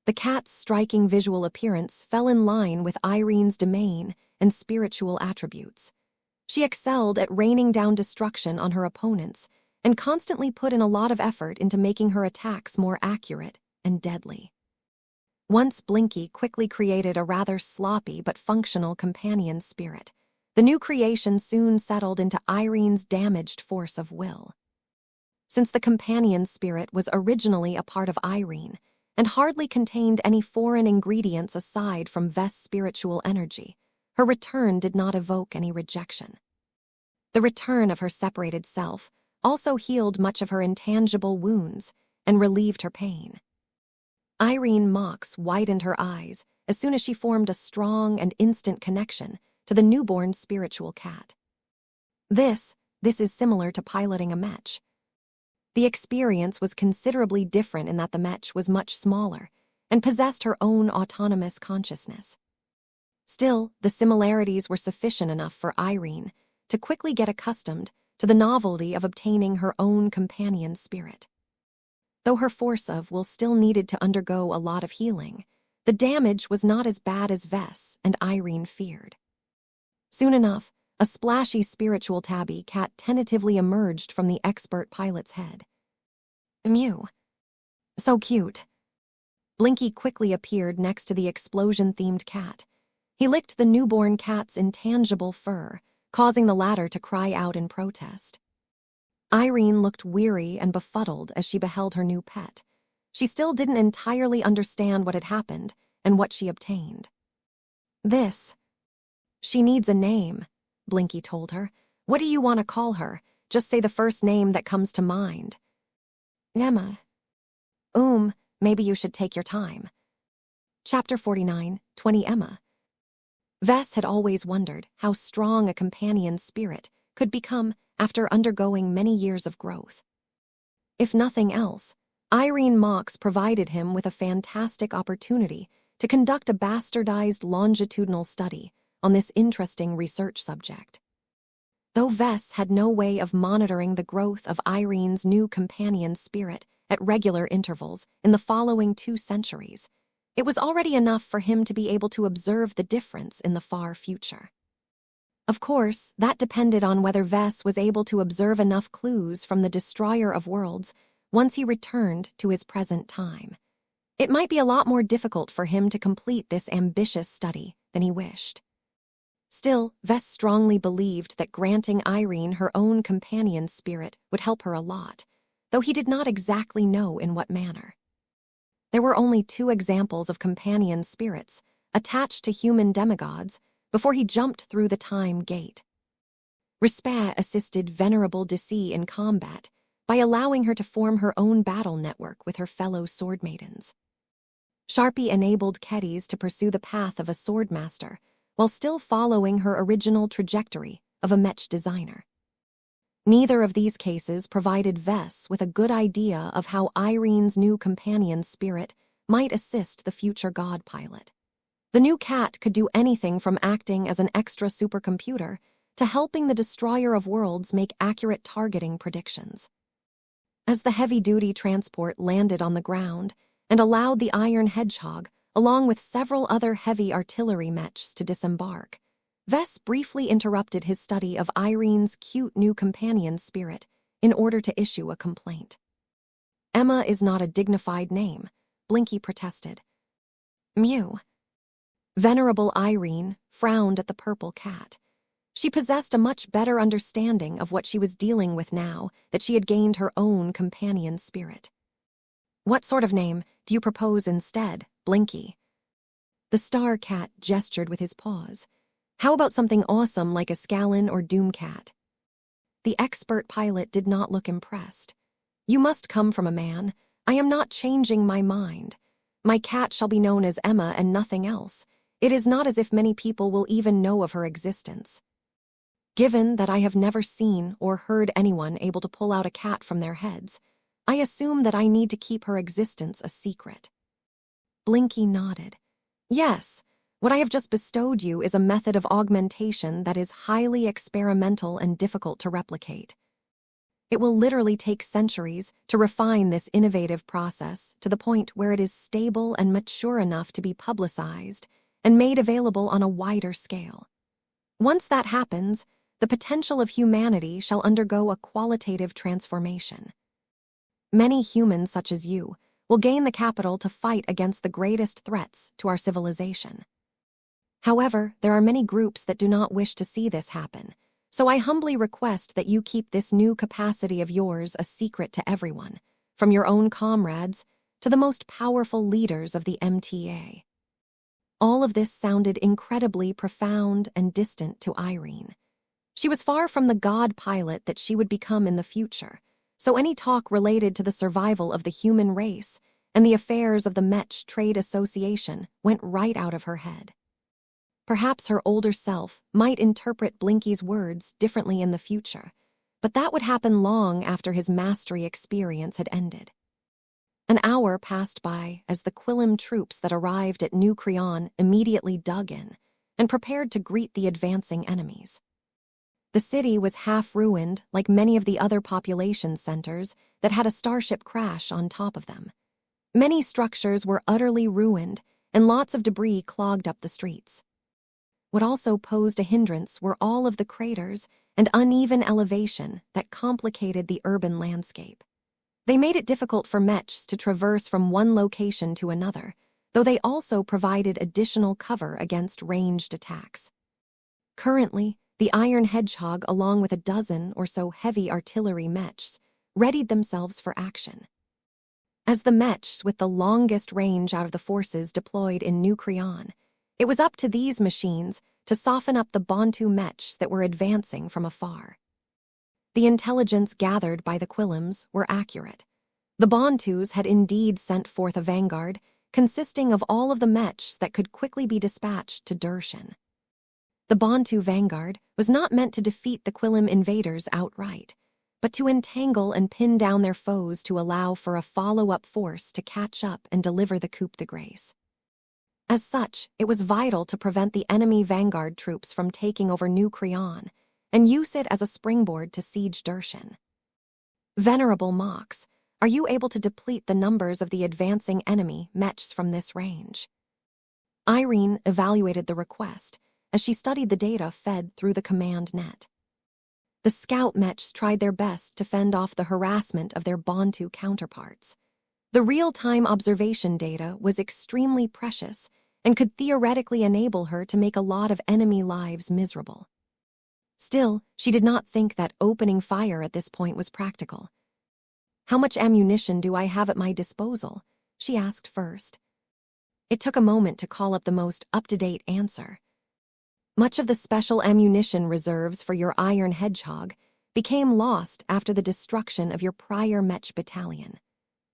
The cat's striking visual appearance fell in line with Irene's domain and spiritual attributes. She excelled at raining down destruction on her opponents and constantly put in a lot of effort into making her attacks more accurate and deadly. Once Blinky quickly created a rather sloppy but functional companion spirit, the new creation soon settled into Irene's damaged force of will. Since the companion spirit was originally a part of Irene and hardly contained any foreign ingredients aside from Vess' spiritual energy, her return did not evoke any rejection. The return of her separated self also healed much of her intangible wounds and relieved her pain. Irene Mox widened her eyes as soon as she formed a strong and instant connection to the newborn spiritual cat. This is similar to piloting a Mech. The experience was considerably different in that the Mech was much smaller and possessed her own autonomous consciousness. Still, the similarities were sufficient enough for Irene to quickly get accustomed to the novelty of obtaining her own companion spirit. Though her force of will still needed to undergo a lot of healing, the damage was not as bad as Vess and Irene feared. Soon enough, a splashy spiritual tabby cat tentatively emerged from the expert pilot's head. "Mew. So cute." Blinky quickly appeared next to the explosion-themed cat. He licked the newborn cat's intangible fur, causing the latter to cry out in protest. Irene looked weary and befuddled as she beheld her new pet. She still didn't entirely understand what had happened and what she obtained. "She needs a name," Blinky told her. "What do you want to call her? Just say the first name that comes to mind." "Emma." Maybe you should take your time." Chapter 49, 20 Emma. Vess had always wondered how strong a companion spirit could become after undergoing many years of growth. If nothing else, Irene Mox provided him with a fantastic opportunity to conduct a bastardized longitudinal study on this interesting research subject. Though Vess had no way of monitoring the growth of Irene's new companion spirit at regular intervals in the following 2 centuries, it was already enough for him to be able to observe the difference in the far future. Of course, that depended on whether Vess was able to observe enough clues from the Destroyer of Worlds once he returned to his present time. It might be a lot more difficult for him to complete this ambitious study than he wished. Still, Vess strongly believed that granting Irene her own companion spirit would help her a lot, though he did not exactly know in what manner. There were only 2 examples of companion spirits attached to human demigods before he jumped through the time gate. Respect assisted Venerable Deci in combat by allowing her to form her own battle network with her fellow sword maidens. Sharpie enabled Kedis to pursue the path of a swordmaster while still following her original trajectory of a Mech designer. Neither of these cases provided Vess with a good idea of how Irene's new companion spirit might assist the future god pilot. The new cat could do anything from acting as an extra supercomputer to helping the Destroyer of Worlds make accurate targeting predictions. As the heavy-duty transport landed on the ground and allowed the Iron Hedgehog, along with several other heavy artillery mechs, to disembark, Vess briefly interrupted his study of Irene's cute new companion spirit in order to issue a complaint. "Emma is not a dignified name," Blinky protested. "Mew." Venerable Irene frowned at the purple cat. She possessed a much better understanding of what she was dealing with now that she had gained her own companion spirit. "What sort of name do you propose instead, Blinky?" The star cat gestured with his paws. "How about something awesome like a Scallon or Doomcat?" The expert pilot did not look impressed. "You must come from a man. I am not changing my mind. My cat shall be known as Emma and nothing else. It is not as if many people will even know of her existence." Given that I have never seen or heard anyone able to pull out a cat from their heads, I assume that I need to keep her existence a secret. Blinky nodded. "Yes, what I have just bestowed you is a method of augmentation that is highly experimental and difficult to replicate. It will literally take centuries to refine this innovative process to the point where it is stable and mature enough to be publicized and made available on a wider scale. Once that happens, the potential of humanity shall undergo a qualitative transformation. Many humans such as you will gain the capital to fight against the greatest threats to our civilization. However, there are many groups that do not wish to see this happen, so I humbly request that you keep this new capacity of yours a secret to everyone, from your own comrades to the most powerful leaders of the MTA." All of this sounded incredibly profound and distant to Irene. She was far from the god pilot that she would become in the future, so any talk related to the survival of the human race and the affairs of the Mech Trade Association went right out of her head. Perhaps her older self might interpret Blinky's words differently in the future, but that would happen long after his mastery experience had ended. An hour passed by as the Quillim troops that arrived at New Creon immediately dug in and prepared to greet the advancing enemies. The city was half-ruined like many of the other population centers that had a starship crash on top of them. Many structures were utterly ruined and lots of debris clogged up the streets. What also posed a hindrance were all of the craters and uneven elevation that complicated the urban landscape. They made it difficult for Mechs to traverse from one location to another, though they also provided additional cover against ranged attacks. Currently, the Iron Hedgehog, along with a dozen or so heavy artillery Mechs, readied themselves for action. As the Mechs with the longest range out of the forces deployed in New Creon, it was up to these machines to soften up the Bantu Mechs that were advancing from afar. The intelligence gathered by the Quillims were accurate. The Bantus had indeed sent forth a vanguard consisting of all of the Mechs that could quickly be dispatched to Dershan. The Bantu vanguard was not meant to defeat the Quillim invaders outright, but to entangle and pin down their foes to allow for a follow-up force to catch up and deliver the coup de grace. As such, it was vital to prevent the enemy vanguard troops from taking over New Creon and use it as a springboard to siege Dershan. "Venerable Mox, are you able to deplete the numbers of the advancing enemy Mechs from this range?" Irene evaluated the request as she studied the data fed through the command net. The scout Mechs tried their best to fend off the harassment of their Bantu counterparts. The real-time observation data was extremely precious and could theoretically enable her to make a lot of enemy lives miserable. Still, she did not think that opening fire at this point was practical. "How much ammunition do I have at my disposal?" she asked first. It took a moment to call up the most up-to-date answer. Much of the special ammunition reserves for your Iron Hedgehog became lost after the destruction of your prior Mech battalion.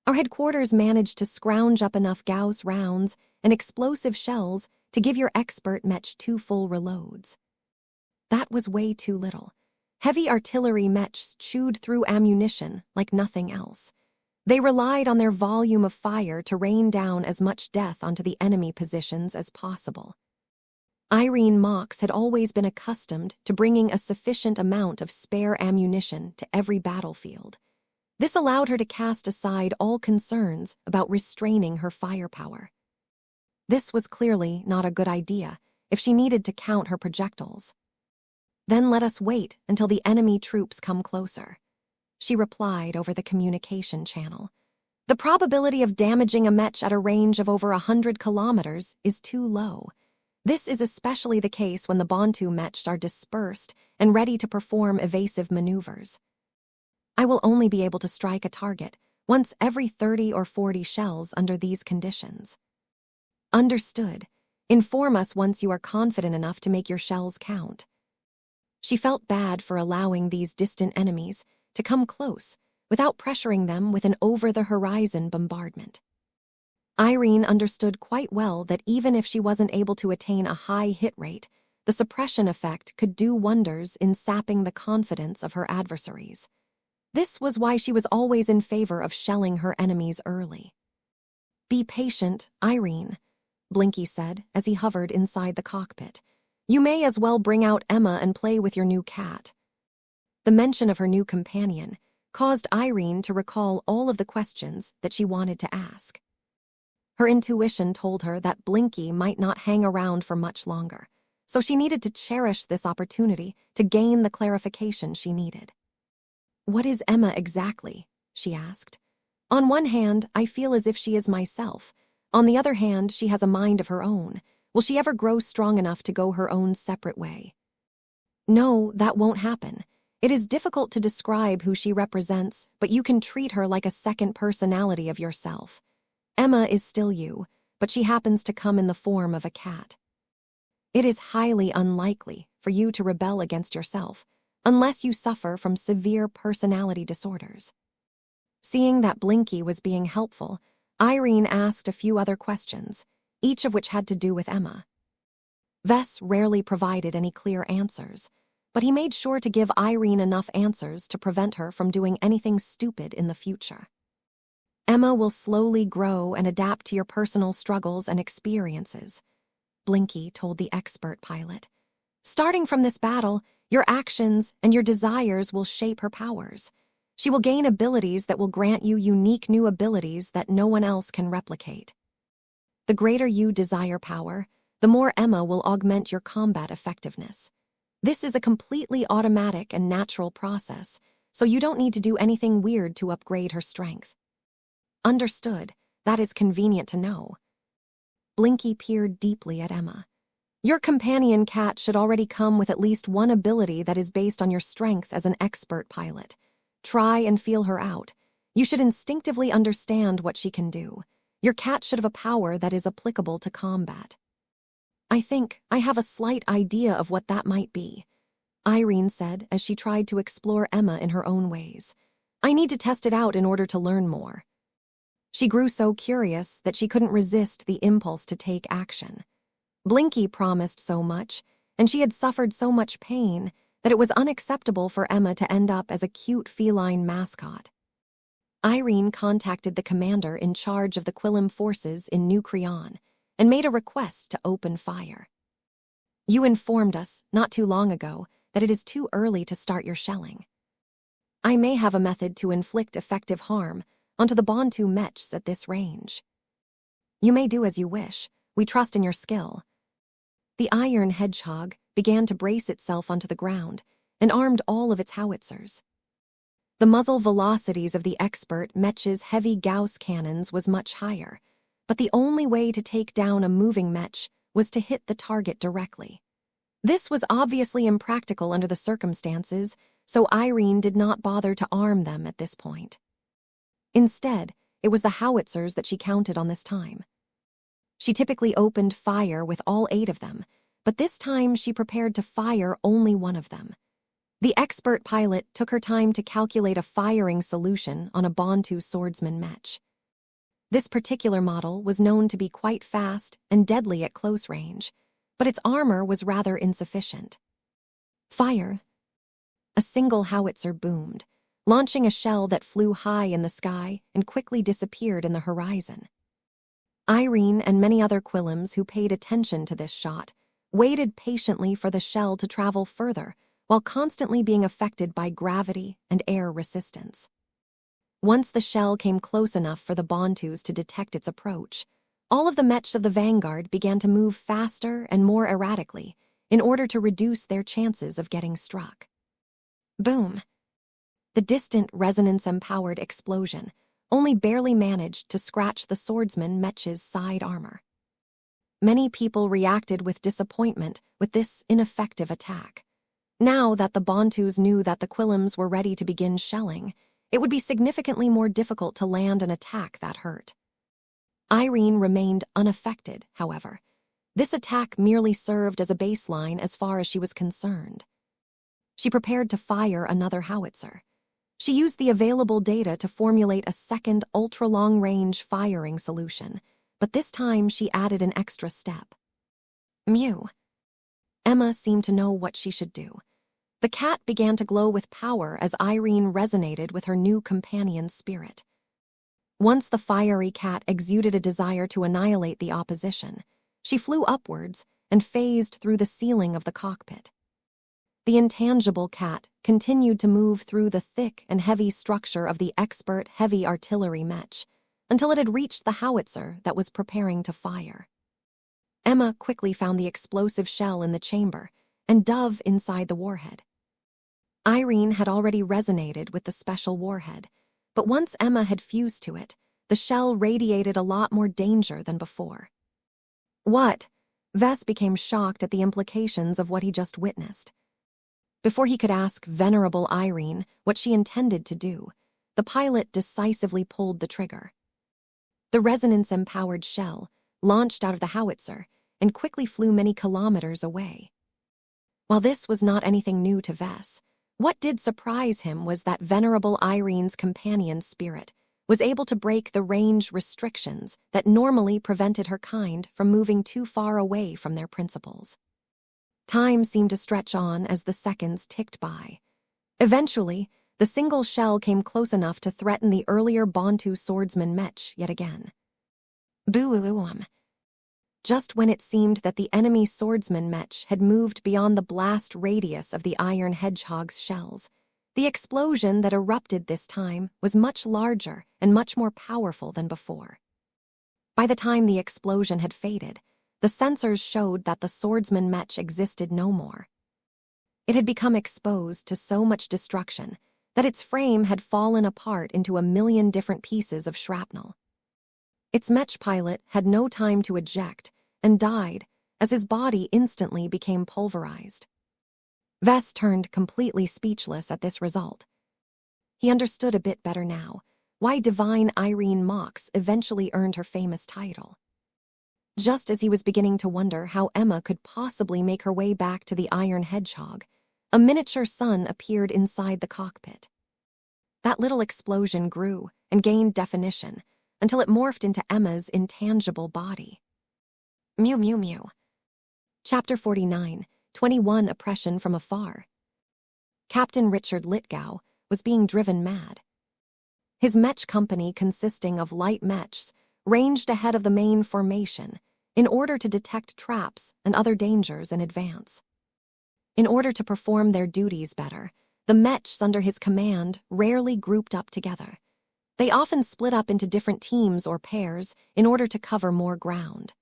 Our headquarters managed to scrounge up enough Gauss rounds and explosive shells to give your expert Mech 2 full reloads. That was way too little. Heavy artillery Mechs chewed through ammunition like nothing else. They relied on their volume of fire to rain down as much death onto the enemy positions as possible. Irene Mox had always been accustomed to bringing a sufficient amount of spare ammunition to every battlefield. This allowed her to cast aside all concerns about restraining her firepower. This was clearly not a good idea if she needed to count her projectiles. "Then let us wait until the enemy troops come closer," she replied over the communication channel. "The probability of damaging a Mech at a range of over 100 kilometers is too low. This is especially the case when the Bantu Mechs are dispersed and ready to perform evasive maneuvers. I will only be able to strike a target once every 30 or 40 shells under these conditions." "Understood. Inform us once you are confident enough to make your shells count." She felt bad for allowing these distant enemies to come close without pressuring them with an over-the-horizon bombardment. Irene understood quite well that even if she wasn't able to attain a high hit rate, the suppression effect could do wonders in sapping the confidence of her adversaries. This was why she was always in favor of shelling her enemies early. "Be patient, Irene," Blinky said as he hovered inside the cockpit. "You may as well bring out Emma and play with your new cat." The mention of her new companion caused Irene to recall all of the questions that she wanted to ask. Her intuition told her that Blinky might not hang around for much longer, so she needed to cherish this opportunity to gain the clarification she needed. "What is Emma exactly?" she asked. "On one hand, I feel as if she is myself. On the other hand, she has a mind of her own. Will she ever grow strong enough to go her own separate way?" "No, that won't happen. It is difficult to describe who she represents, but you can treat her like a second personality of yourself. Emma is still you, but she happens to come in the form of a cat. It is highly unlikely for you to rebel against yourself, unless you suffer from severe personality disorders." Seeing that Blinky was being helpful, Irene asked a few other questions, each of which had to do with Emma. Vess rarely provided any clear answers, but he made sure to give Irene enough answers to prevent her from doing anything stupid in the future. "Emma will slowly grow and adapt to your personal struggles and experiences," Blinky told the expert pilot. "Starting from this battle, your actions and your desires will shape her powers. She will gain abilities that will grant you unique new abilities that no one else can replicate. The greater you desire power, the more Emma will augment your combat effectiveness. This is a completely automatic and natural process, so you don't need to do anything weird to upgrade her strength." "Understood. That is convenient to know." Blinky peered deeply at Emma. "Your companion cat should already come with at least one ability that is based on your strength as an expert pilot. Try and feel her out. You should instinctively understand what she can do. Your cat should have a power that is applicable to combat." "I think I have a slight idea of what that might be," Irene said as she tried to explore Emma in her own ways. "I need to test it out in order to learn more." She grew so curious that she couldn't resist the impulse to take action. Blinky promised so much, and she had suffered so much pain that it was unacceptable for Emma to end up as a cute feline mascot. Irene contacted the commander in charge of the Quillim forces in New Creon and made a request to open fire. "You informed us, not too long ago, that it is too early to start your shelling. I may have a method to inflict effective harm onto the Bantu Mechs at this range." "You may do as you wish. We trust in your skill." The Iron Hedgehog began to brace itself onto the ground and armed all of its howitzers. The muzzle velocities of the expert Mech's heavy Gauss cannons was much higher, but the only way to take down a moving Mech was to hit the target directly. This was obviously impractical under the circumstances, so Irene did not bother to arm them at this point. Instead, it was the howitzers that she counted on this time. She typically opened fire with all 8 of them, but this time she prepared to fire only one of them. The expert pilot took her time to calculate a firing solution on a Bantu swordsman Mech. This particular model was known to be quite fast and deadly at close range, but its armor was rather insufficient. Fire! A single howitzer boomed, launching a shell that flew high in the sky and quickly disappeared in the horizon. Irene and many other Quillams who paid attention to this shot waited patiently for the shell to travel further while constantly being affected by gravity and air resistance. Once the shell came close enough for the Bantus to detect its approach, all of the Mechs of the vanguard began to move faster and more erratically in order to reduce their chances of getting struck. Boom! The distant resonance-empowered explosion only barely managed to scratch the swordsman Mech's side armor. Many people reacted with disappointment with this ineffective attack. Now that the Bantus knew that the Quillams were ready to begin shelling, it would be significantly more difficult to land an attack that hurt. Irene remained unaffected, however. This attack merely served as a baseline as far as she was concerned. She prepared to fire another howitzer. She used the available data to formulate a second ultra-long-range firing solution, but this time she added an extra step. Mew. Emma seemed to know what she should do. The cat began to glow with power as Irene resonated with her new companion's spirit. Once the fiery cat exuded a desire to annihilate the opposition, she flew upwards and phased through the ceiling of the cockpit. The intangible cat continued to move through the thick and heavy structure of the expert heavy artillery Mech until it had reached the howitzer that was preparing to fire. Emma quickly found the explosive shell in the chamber and dove inside the warhead. Irene had already resonated with the special warhead, but once Emma had fused to it, the shell radiated a lot more danger than before. What? Vess became shocked at the implications of what he just witnessed. Before he could ask venerable Irene what she intended to do, the pilot decisively pulled the trigger. The resonance-empowered shell launched out of the howitzer and quickly flew many kilometers away. While this was not anything new to Vess, what did surprise him was that venerable Irene's companion spirit was able to break the range restrictions that normally prevented her kind from moving too far away from their principals. Time seemed to stretch on as the seconds ticked by. Eventually, the single shell came close enough to threaten the earlier Bantu swordsman Mech yet again. Boo-oo-oo-um. Just when it seemed that the enemy swordsman Mech had moved beyond the blast radius of the iron hedgehog's shells, the explosion that erupted this time was much larger and much more powerful than before. By the time the explosion had faded, the sensors showed that the swordsman Mech existed no more. It had become exposed to so much destruction that its frame had fallen apart into 1,000,000 different pieces of shrapnel. Its Mech pilot had no time to eject and died as his body instantly became pulverized. Vess turned completely speechless at this result. He understood a bit better now why Divine Irene Mox eventually earned her famous title. Just as he was beginning to wonder how Emma could possibly make her way back to the iron hedgehog, a miniature sun appeared inside the cockpit. That little explosion grew and gained definition until it morphed into Emma's intangible body. Mew Mew Mew. Chapter 49, 21 Oppression from Afar. Captain Richard Lithgow was being driven mad. His Mech company, consisting of light Mechs, ranged ahead of the main formation in order to detect traps and other dangers in advance. In order to perform their duties better, the Mechs under his command rarely grouped up together. They often split up into different teams or pairs in order to cover more ground.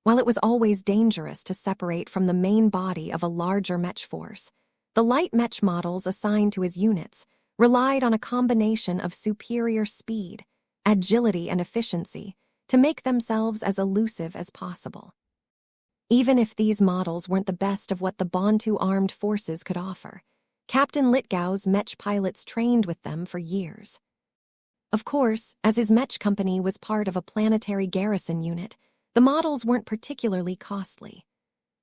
While it was always dangerous to separate from the main body of a larger Mech force, the light Mech models assigned to his units relied on a combination of superior speed, agility, and efficiency to make themselves as elusive as possible. Even if these models weren't the best of what the Bantu armed forces could offer, Captain Lithgow's Mech pilots trained with them for years. Of course, as his Mech company was part of a planetary garrison unit, the models weren't particularly costly.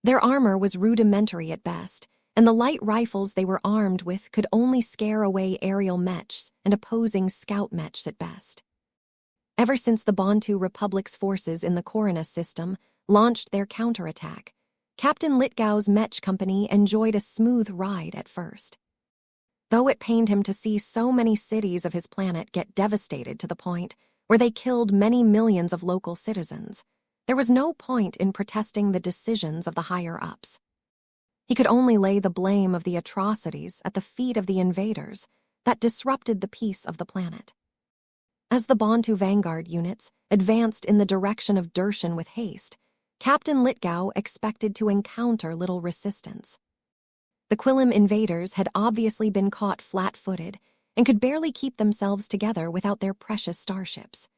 Their armor was rudimentary at best, and the light rifles they were armed with could only scare away aerial mechs and opposing scout mechs at best. Ever since the Bantu Republic's forces in the Corona system launched their counterattack, Captain Litgau's Mech company enjoyed a smooth ride at first. Though it pained him to see so many cities of his planet get devastated to the point where they killed many millions of local citizens, there was no point in protesting the decisions of the higher-ups. He could only lay the blame of the atrocities at the feet of the invaders that disrupted the peace of the planet. As the Bantu vanguard units advanced in the direction of Dershan with haste, Captain Litgau expected to encounter little resistance. The Quillim invaders had obviously been caught flat-footed and could barely keep themselves together without their precious starships.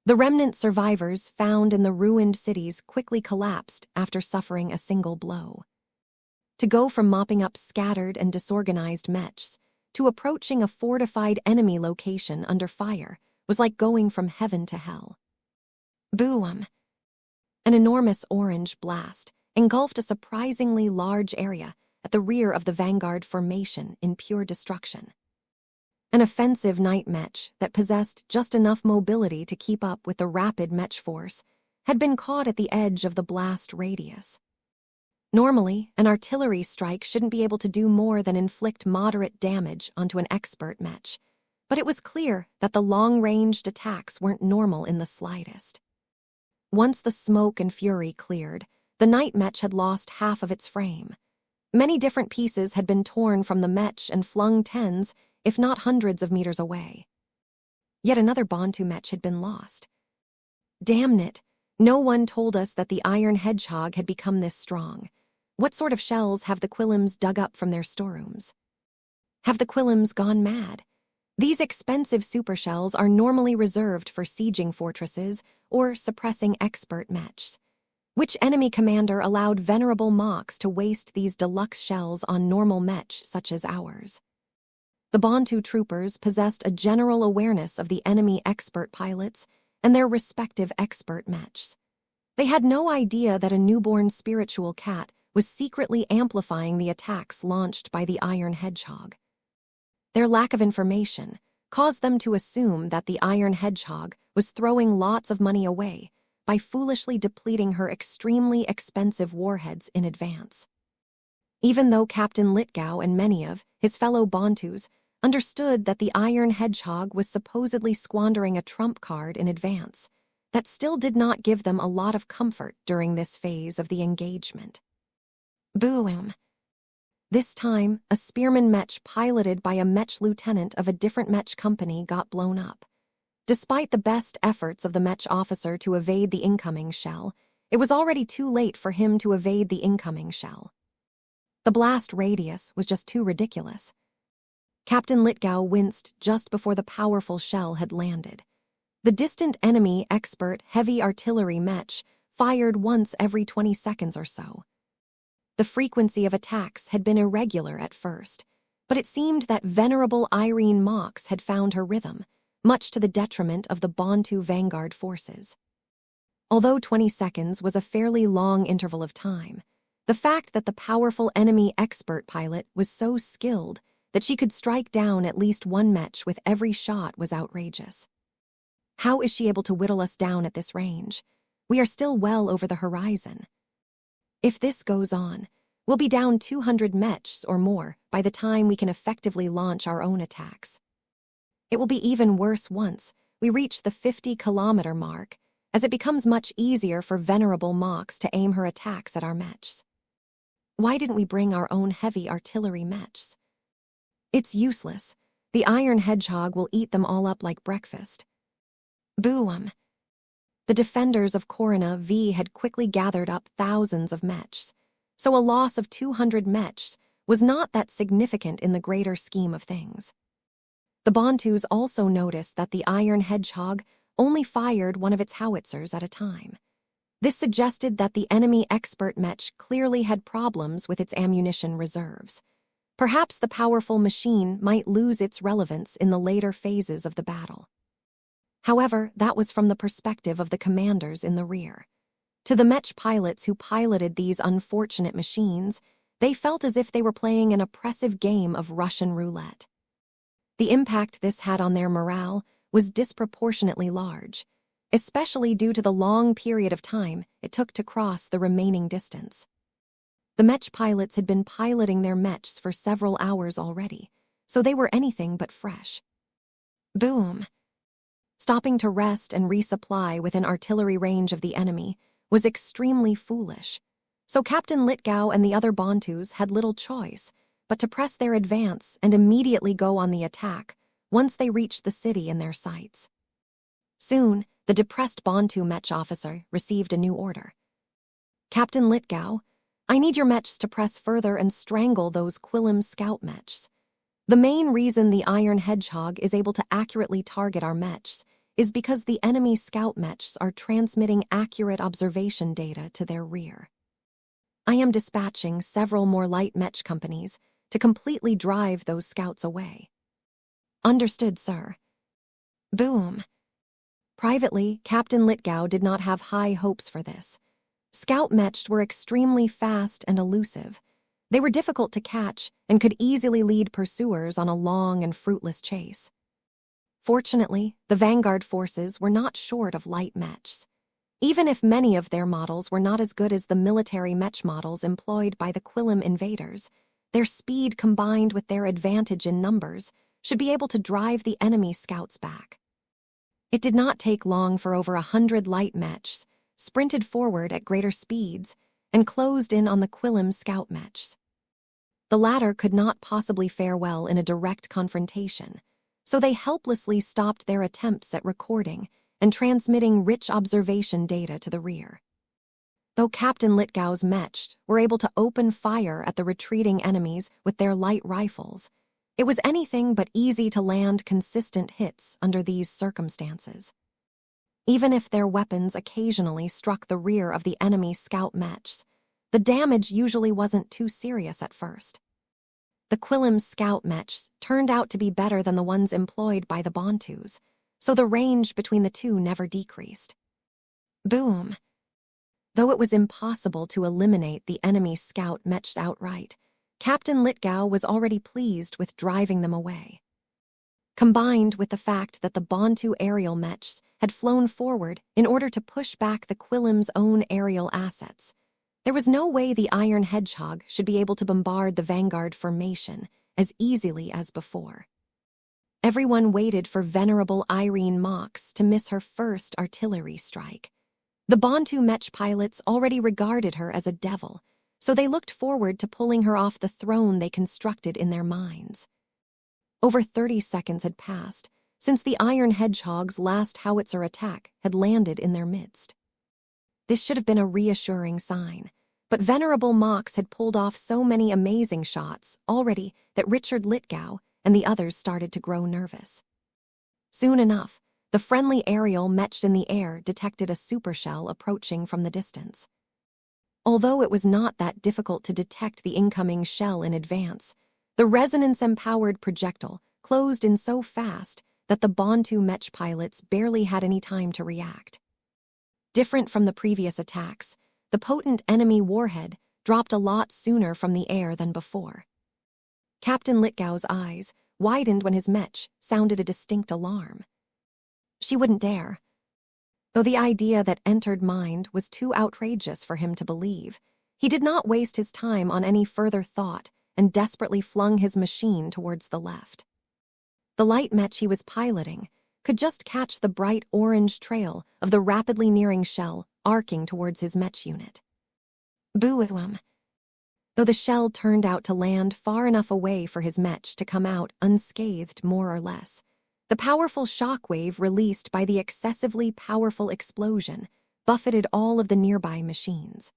The remnant survivors found in the ruined cities quickly collapsed after suffering a single blow. To go from mopping up scattered and disorganized mechs to approaching a fortified enemy location under fire was like going from heaven to hell. Boom! An enormous orange blast engulfed a surprisingly large area at the rear of the vanguard formation in pure destruction. An offensive night mech that possessed just enough mobility to keep up with the rapid mech force had been caught at the edge of the blast radius. Normally, an artillery strike shouldn't be able to do more than inflict moderate damage onto an expert mech, but it was clear that the long-ranged attacks weren't normal in the slightest. Once the smoke and fury cleared, the night mech had lost half of its frame. Many different pieces had been torn from the mech and flung tens, if not hundreds of meters away. Yet another Bantu mech had been lost. Damn it, no one told us that the iron hedgehog had become this strong. What sort of shells have the Quillims dug up from their storerooms? Have the Quillims gone mad? These expensive supershells are normally reserved for sieging fortresses or suppressing expert mechs. Which enemy commander allowed venerable Mox to waste these deluxe shells on normal mechs such as ours? The Bantu troopers possessed a general awareness of the enemy expert pilots and their respective expert mechs. They had no idea that a newborn spiritual cat was secretly amplifying the attacks launched by the Iron Hedgehog. Their lack of information caused them to assume that the Iron Hedgehog was throwing lots of money away by foolishly depleting her extremely expensive warheads in advance. Even though Captain Litgau and many of his fellow Bantus understood that the Iron Hedgehog was supposedly squandering a trump card in advance, that still did not give them a lot of comfort during this phase of the engagement. Boom! This time, a spearman mech piloted by a mech lieutenant of a different mech company got blown up. Despite the best efforts of the mech officer to evade the incoming shell, it was already too late for him to evade the incoming shell. The blast radius was just too ridiculous. Captain Litgau winced just before the powerful shell had landed. The distant enemy expert heavy artillery mech fired once every 20 seconds or so. The frequency of attacks had been irregular at first, but it seemed that venerable Irene Mox had found her rhythm, much to the detriment of the Bantu vanguard forces. Although 20 seconds was a fairly long interval of time, the fact that the powerful enemy expert pilot was so skilled that she could strike down at least one mech with every shot was outrageous. How is she able to whittle us down at this range? We are still well over the horizon. If this goes on, we'll be down 200 mechs or more by the time we can effectively launch our own attacks. It will be even worse once we reach the 50-kilometer mark, as it becomes much easier for venerable Mox to aim her attacks at our mechs. Why didn't we bring our own heavy artillery mechs? It's useless. The Iron Hedgehog will eat them all up like breakfast. Boom! The defenders of Corona V had quickly gathered up thousands of mechs, so a loss of 200 mechs was not that significant in the greater scheme of things. The Bantus also noticed that the Iron Hedgehog only fired one of its howitzers at a time. This suggested that the enemy expert mech clearly had problems with its ammunition reserves. Perhaps the powerful machine might lose its relevance in the later phases of the battle. However, that was from the perspective of the commanders in the rear. To the Mech pilots who piloted these unfortunate machines, they felt as if they were playing an oppressive game of Russian roulette. The impact this had on their morale was disproportionately large, especially due to the long period of time it took to cross the remaining distance. The Mech pilots had been piloting their Mechs for several hours already, so they were anything but fresh. Boom! Stopping to rest and resupply within artillery range of the enemy was extremely foolish, so Captain Lithgow and the other Bantus had little choice but to press their advance and immediately go on the attack once they reached the city in their sights. Soon, the depressed Bantu Mech officer received a new order. Captain Lithgow, I need your Mechs to press further and strangle those Quillam scout Mechs. The main reason the Iron Hedgehog is able to accurately target our Mechs is because the enemy scout Mechs are transmitting accurate observation data to their rear. I am dispatching several more light Mech companies to completely drive those scouts away. Understood, sir. Boom. Privately, Captain Lithgow did not have high hopes for this. Scout Mechs were extremely fast and elusive. They were difficult to catch and could easily lead pursuers on a long and fruitless chase. Fortunately, the vanguard forces were not short of light Mechs. Even if many of their models were not as good as the military Mech models employed by the Quillam invaders, their speed combined with their advantage in numbers should be able to drive the enemy scouts back. It did not take long for over 100 light Mechs sprinted forward at greater speeds and closed in on the Quillam scout Mechs. The latter could not possibly fare well in a direct confrontation, so they helplessly stopped their attempts at recording and transmitting rich observation data to the rear. Though Captain Lithgow's Mechs were able to open fire at the retreating enemies with their light rifles, it was anything but easy to land consistent hits under these circumstances. Even if their weapons occasionally struck the rear of the enemy scout Mechs, the damage usually wasn't too serious at first. The Quillam scout Mechs turned out to be better than the ones employed by the Bantus, so the range between the two never decreased. Boom! Though it was impossible to eliminate the enemy scout Mechs outright, Captain Lithgow was already pleased with driving them away. Combined with the fact that the Bantu aerial Mechs had flown forward in order to push back the Quillam's own aerial assets, there was no way the Iron Hedgehog should be able to bombard the vanguard formation as easily as before. Everyone waited for venerable Irene Mox to miss her first artillery strike. The Bantu Mech pilots already regarded her as a devil, so they looked forward to pulling her off the throne they constructed in their minds. Over 30 seconds had passed since the Iron Hedgehog's last howitzer attack had landed in their midst. This should have been a reassuring sign, but Venerable Mox had pulled off so many amazing shots already that Richard Lithgow and the others started to grow nervous. Soon enough, the friendly aerial Mech in the air detected a supershell approaching from the distance. Although it was not that difficult to detect the incoming shell in advance, the resonance-empowered projectile closed in so fast that the Bantu Mech pilots barely had any time to react. Different from the previous attacks, the potent enemy warhead dropped a lot sooner from the air than before. Captain Lithgow's eyes widened when his Mech sounded a distinct alarm. She wouldn't dare. Though the idea that entered mind was too outrageous for him to believe, he did not waste his time on any further thought and desperately flung his machine towards the left. The light Mech he was piloting could just catch the bright orange trail of the rapidly nearing shell arcing towards his Mech unit. Boo-wum. Though the shell turned out to land far enough away for his Mech to come out unscathed more or less, the powerful shockwave released by the excessively powerful explosion buffeted all of the nearby machines.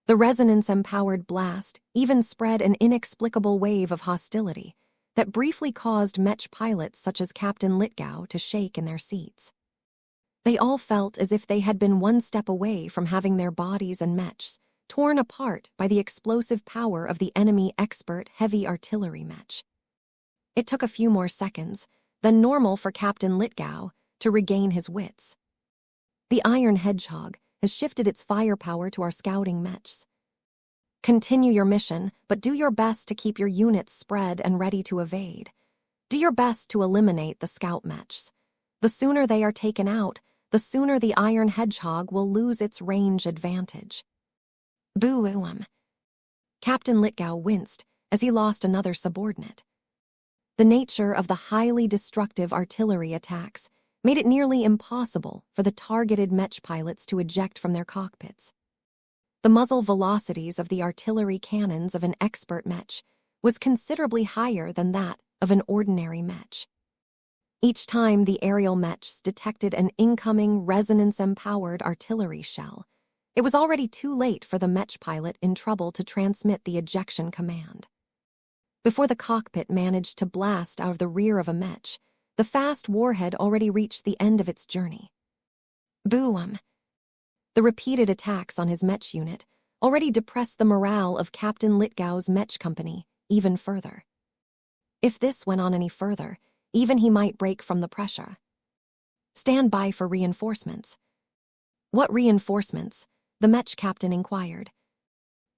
The resonance-empowered blast even spread an inexplicable wave of hostility that briefly caused Mech pilots such as Captain Lithgow to shake in their seats. They all felt as if they had been one step away from having their bodies and Mechs torn apart by the explosive power of the enemy expert heavy artillery Mech. It took a few more seconds than normal for Captain Lithgow to regain his wits. The Iron Hedgehog has shifted its firepower to our scouting mechs. Continue your mission, but do your best to keep your units spread and ready to evade. Do your best to eliminate the scout mechs. The sooner they are taken out, the sooner the Iron Hedgehog will lose its range advantage. Boo-ooum. Captain Lithgow winced as he lost another subordinate. The nature of the highly destructive artillery attacks made it nearly impossible for the targeted mech pilots to eject from their cockpits. The muzzle velocities of the artillery cannons of an expert mech was considerably higher than that of an ordinary mech. Each time the aerial mechs detected an incoming resonance-empowered artillery shell, it was already too late for the mech pilot in trouble to transmit the ejection command. Before the cockpit managed to blast out of the rear of a mech, the fast warhead already reached the end of its journey. Boom! The repeated attacks on his mech unit already depressed the morale of Captain Lithgow's mech company even further. If this went on any further, even he might break from the pressure. Stand by for reinforcements. What reinforcements? The mech captain inquired.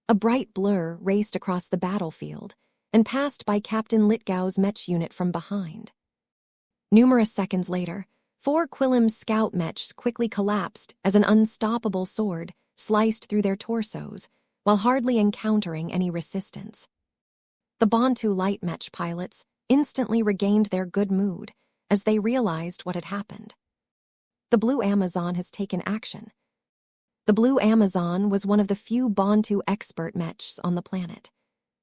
A bright blur raced across the battlefield and passed by Captain Lithgow's mech unit from behind. Numerous seconds later, 4 Quillim's scout mechs quickly collapsed as an unstoppable sword sliced through their torsos while hardly encountering any resistance. The Bantu light mech pilots instantly regained their good mood as they realized what had happened. The Blue Amazon has taken action. The Blue Amazon was one of the few Bantu expert mechs on the planet.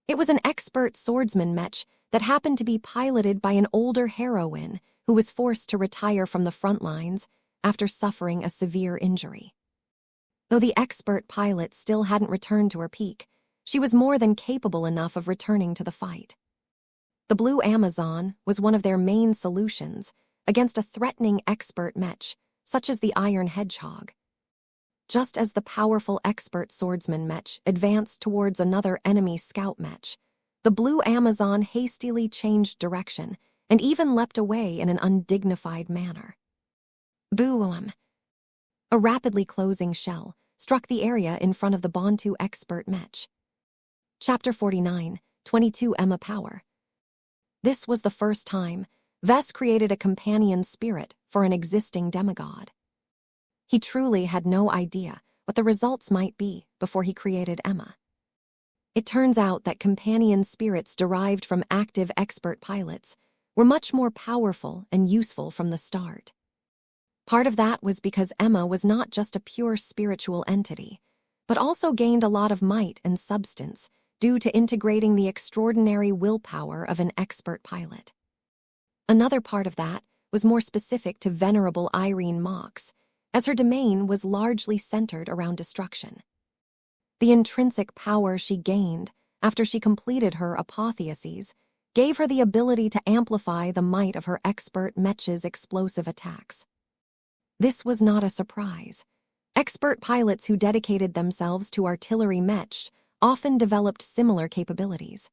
It was an expert swordsman mech that happened to be piloted by an older heroine who was forced to retire from the front lines after suffering a severe injury. Though the expert pilot still hadn't returned to her peak, she was more than capable enough of returning to the fight. The Blue Amazon was one of their main solutions against a threatening expert mech, such as the Iron Hedgehog. Just as the powerful expert swordsman mech advanced towards another enemy scout mech, the Blue Amazon hastily changed direction and even leapt away in an undignified manner. Boom! A rapidly closing shell struck the area in front of the Bantu expert mech. Chapter 49, 22 Emma Power. This was the first time Vess created a companion spirit for an existing demigod. He truly had no idea what the results might be before he created Emma. It turns out that companion spirits derived from active expert pilots were much more powerful and useful from the start. Part of that was because Emma was not just a pure spiritual entity, but also gained a lot of might and substance due to integrating the extraordinary willpower of an expert pilot. Another part of that was more specific to Venerable Irene Mox, as her domain was largely centered around destruction. The intrinsic power she gained after she completed her apotheoses gave her the ability to amplify the might of her expert mech's explosive attacks. This was not a surprise. Expert pilots who dedicated themselves to artillery mech often developed similar capabilities.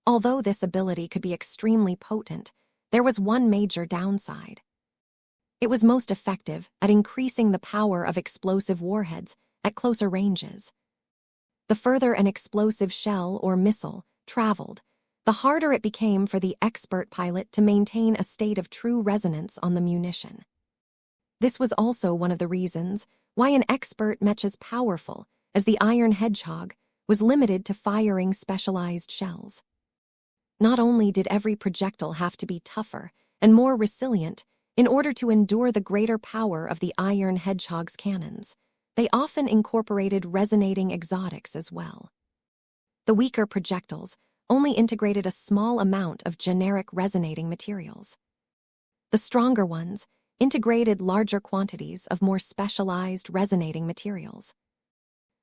Although this ability could be extremely potent, there was one major downside. It was most effective at increasing the power of explosive warheads at closer ranges. The further an explosive shell or missile traveled, the harder it became for the expert pilot to maintain a state of true resonance on the munition. This was also one of the reasons why an expert mech as powerful as the Iron Hedgehog was limited to firing specialized shells. Not only did every projectile have to be tougher and more resilient in order to endure the greater power of the Iron Hedgehog's cannons, they often incorporated resonating exotics as well. The weaker projectiles only integrated a small amount of generic resonating materials. The stronger ones integrated larger quantities of more specialized resonating materials.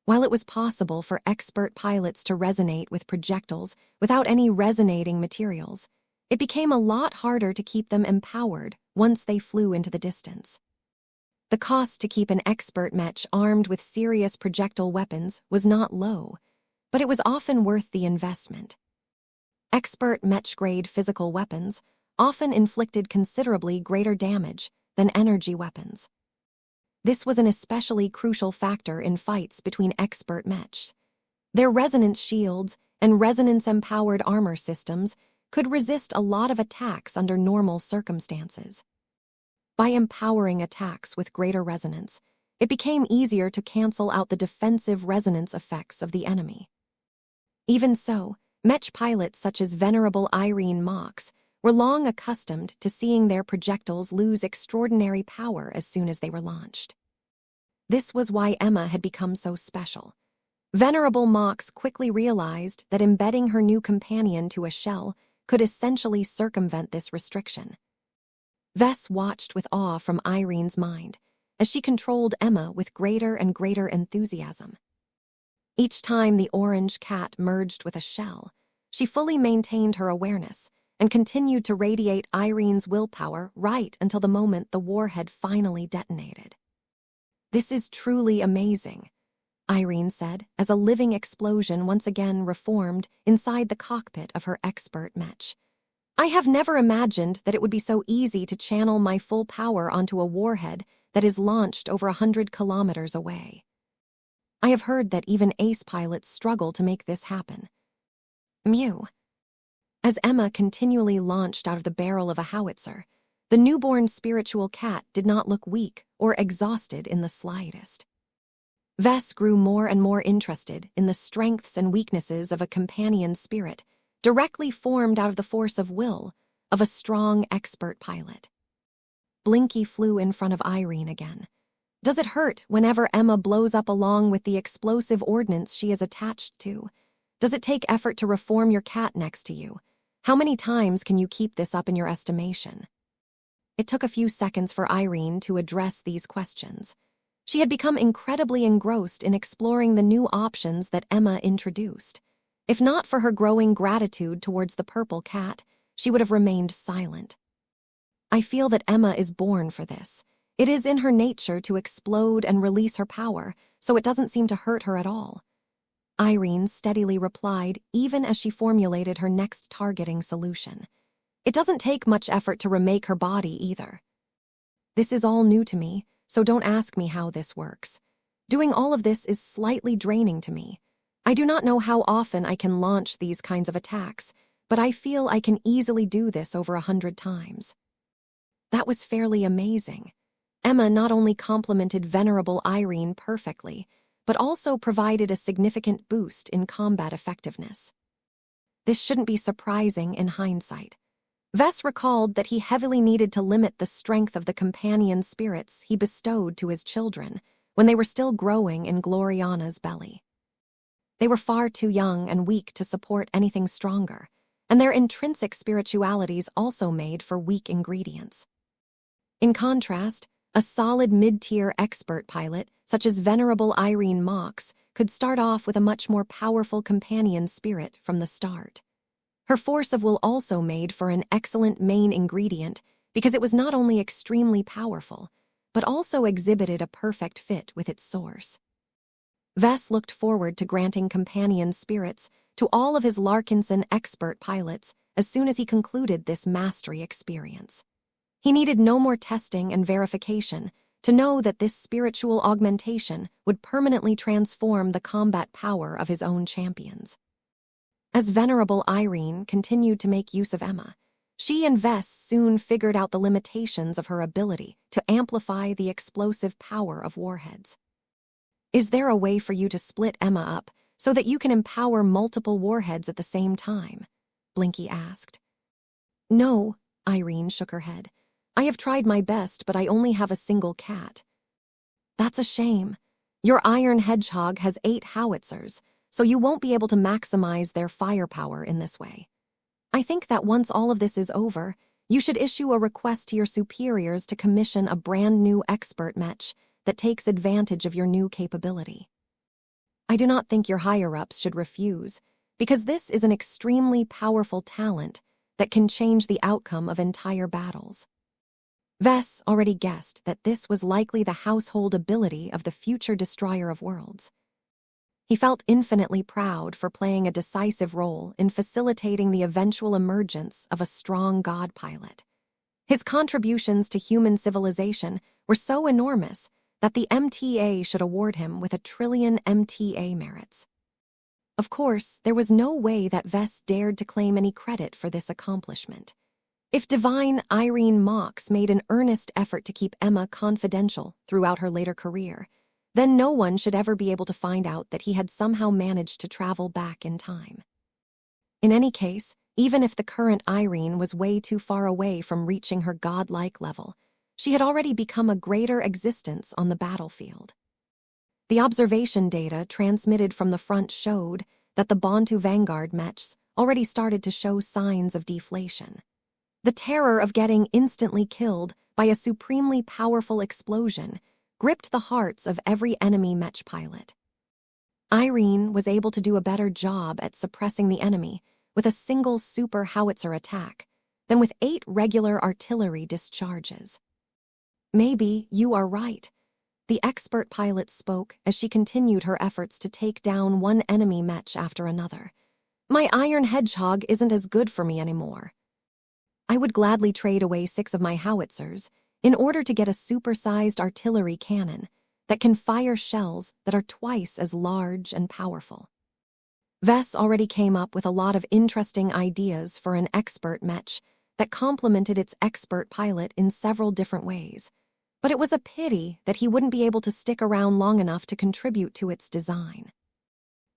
While it was possible for expert pilots to resonate with projectiles without any resonating materials, it became a lot harder to keep them empowered once they flew into the distance. The cost to keep an expert mech armed with serious projectile weapons was not low, but it was often worth the investment. Expert mech-grade physical weapons often inflicted considerably greater damage than energy weapons. This was an especially crucial factor in fights between expert mechs. Their resonance shields and resonance-empowered armor systems could resist a lot of attacks under normal circumstances. By empowering attacks with greater resonance, it became easier to cancel out the defensive resonance effects of the enemy. Even so, mech pilots such as Venerable Irene Mox were long accustomed to seeing their projectiles lose extraordinary power as soon as they were launched. This was why Emma had become so special. Venerable Mox quickly realized that embedding her new companion to a shell could essentially circumvent this restriction. Vess watched with awe from Irene's mind as she controlled Emma with greater and greater enthusiasm. Each time the orange cat merged with a shell, she fully maintained her awareness and continued to radiate Irene's willpower right until the moment the warhead finally detonated. "This is truly amazing," Irene said as a living explosion once again reformed inside the cockpit of her expert mech. "I have never imagined that it would be so easy to channel my full power onto a warhead that is launched over 100 kilometers away. I have heard that even ace pilots struggle to make this happen." Mew. As Emma continually launched out of the barrel of a howitzer, the newborn spiritual cat did not look weak or exhausted in the slightest. Vess grew more and more interested in the strengths and weaknesses of a companion spirit, directly formed out of the force of will of a strong expert pilot. Blinky flew in front of Irene again. "Does it hurt whenever Emma blows up along with the explosive ordnance she is attached to? Does it take effort to reform your cat next to you? How many times can you keep this up in your estimation?" It took a few seconds for Irene to address these questions. She had become incredibly engrossed in exploring the new options that Emma introduced. If not for her growing gratitude towards the purple cat, she would have remained silent. "I feel that Emma is born for this. It is in her nature to explode and release her power, so it doesn't seem to hurt her at all," Irene steadily replied, even as she formulated her next targeting solution. "It doesn't take much effort to remake her body either. This is all new to me, so don't ask me how this works. Doing all of this is slightly draining to me. I do not know how often I can launch these kinds of attacks, but I feel I can easily do this over 100 times." That was fairly amazing. Emma not only complimented Venerable Irene perfectly, but also provided a significant boost in combat effectiveness. This shouldn't be surprising in hindsight. Vess recalled that he heavily needed to limit the strength of the companion spirits he bestowed to his children when they were still growing in Gloriana's belly. They were far too young and weak to support anything stronger, and their intrinsic spiritualities also made for weak ingredients. In contrast, a solid mid-tier expert pilot, such as Venerable Irene Mox, could start off with a much more powerful companion spirit from the start. Her force of will also made for an excellent main ingredient because it was not only extremely powerful, but also exhibited a perfect fit with its source. Vess looked forward to granting companion spirits to all of his Larkinson expert pilots as soon as he concluded this mastery experience. He needed no more testing and verification to know that this spiritual augmentation would permanently transform the combat power of his own champions. As Venerable Irene continued to make use of Emma, she and Vess soon figured out the limitations of her ability to amplify the explosive power of warheads. "Is there a way for you to split Emma up so that you can empower multiple warheads at the same time?" Blinky asked. "No," Irene shook her head. "I have tried my best, but I only have a single cat." "That's a shame. Your iron hedgehog has 8 howitzers, so you won't be able to maximize their firepower in this way. I think that once all of this is over, you should issue a request to your superiors to commission a brand new expert mech that takes advantage of your new capability. I do not think your higher-ups should refuse, because this is an extremely powerful talent that can change the outcome of entire battles." Vess already guessed that this was likely the household ability of the future destroyer of worlds. He felt infinitely proud for playing a decisive role in facilitating the eventual emergence of a strong god pilot. His contributions to human civilization were so enormous that the MTA should award him with 1,000,000,000,000 MTA merits. Of course, there was no way that Vess dared to claim any credit for this accomplishment. If divine Irene Mox made an earnest effort to keep Emma confidential throughout her later career, then no one should ever be able to find out that he had somehow managed to travel back in time. In any case, even if the current Irene was way too far away from reaching her godlike level, she had already become a greater existence on the battlefield. The observation data transmitted from the front showed that the Bantu Vanguard mechs already started to show signs of deflation. The terror of getting instantly killed by a supremely powerful explosion gripped the hearts of every enemy mech pilot. Irene was able to do a better job at suppressing the enemy with a single super howitzer attack than with 8 regular artillery discharges. Maybe you are right, the expert pilot spoke as she continued her efforts to take down one enemy mech after another. My iron hedgehog isn't as good for me anymore. I would gladly trade away 6 of my howitzers in order to get a supersized artillery cannon that can fire shells that are twice as large and powerful. Vess already came up with a lot of interesting ideas for an expert mech that complemented its expert pilot in several different ways, but it was a pity that he wouldn't be able to stick around long enough to contribute to its design.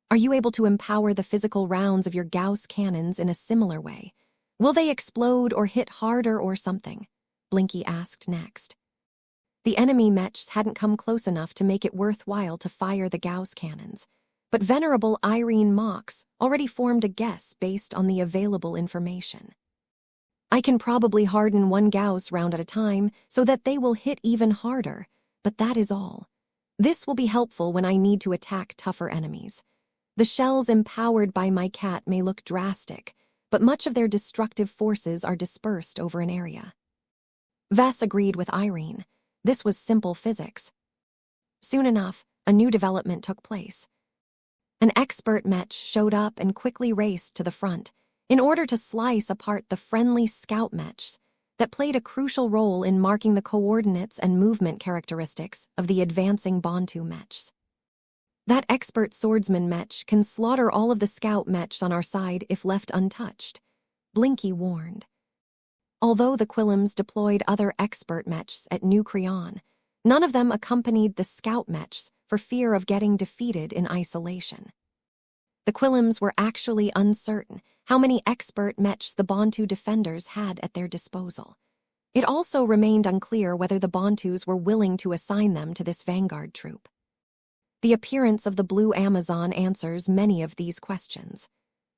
Are you able to empower the physical rounds of your Gauss cannons in a similar way? Will they explode or hit harder or something? Blinky asked next. The enemy mechs hadn't come close enough to make it worthwhile to fire the Gauss cannons, but Venerable Irene Mox already formed a guess based on the available information. I can probably harden one Gauss round at a time so that they will hit even harder, but that is all. This will be helpful when I need to attack tougher enemies. The shells empowered by my cat may look drastic, but much of their destructive forces are dispersed over an area. Vess agreed with Irene. This was simple physics. Soon enough, a new development took place. An expert mech showed up and quickly raced to the front in order to slice apart the friendly scout mechs that played a crucial role in marking the coordinates and movement characteristics of the advancing Bantu mechs. That expert swordsman mech can slaughter all of the scout mechs on our side if left untouched, Blinky warned. Although the Quillums deployed other expert mechs at New Creon, none of them accompanied the scout mechs for fear of getting defeated in isolation. The Quillums were actually uncertain how many expert mechs the Bantu defenders had at their disposal. It also remained unclear whether the Bantus were willing to assign them to this vanguard troop. The appearance of the Blue Amazon answers many of these questions.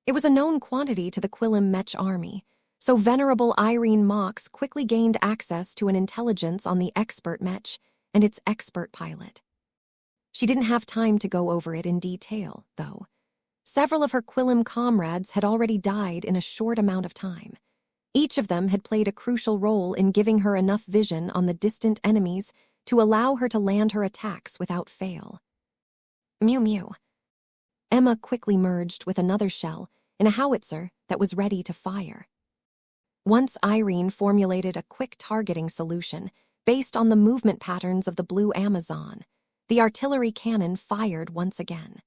It was a known quantity to the Quillum mech army, so Venerable Irene Mox quickly gained access to an intelligence on the expert mech and its expert pilot. She didn't have time to go over it in detail, though. Several of her Quillum comrades had already died in a short amount of time. Each of them had played a crucial role in giving her enough vision on the distant enemies to allow her to land her attacks without fail. Mew mew. Emma quickly merged with another shell in a howitzer that was ready to fire. Once Irene formulated a quick targeting solution based on the movement patterns of the Blue Amazon, the artillery cannon fired once again.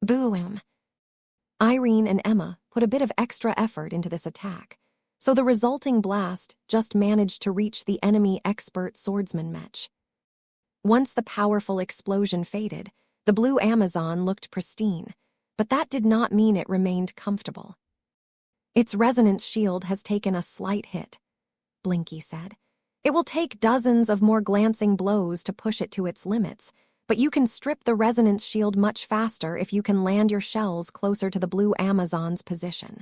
Boom! Irene and Emma put a bit of extra effort into this attack, so the resulting blast just managed to reach the enemy expert swordsman mech. Once the powerful explosion faded, the Blue Amazon looked pristine, but that did not mean it remained comfortable. Its resonance shield has taken a slight hit, Blinky said. It will take dozens of more glancing blows to push it to its limits, but you can strip the resonance shield much faster if you can land your shells closer to the Blue Amazon's position.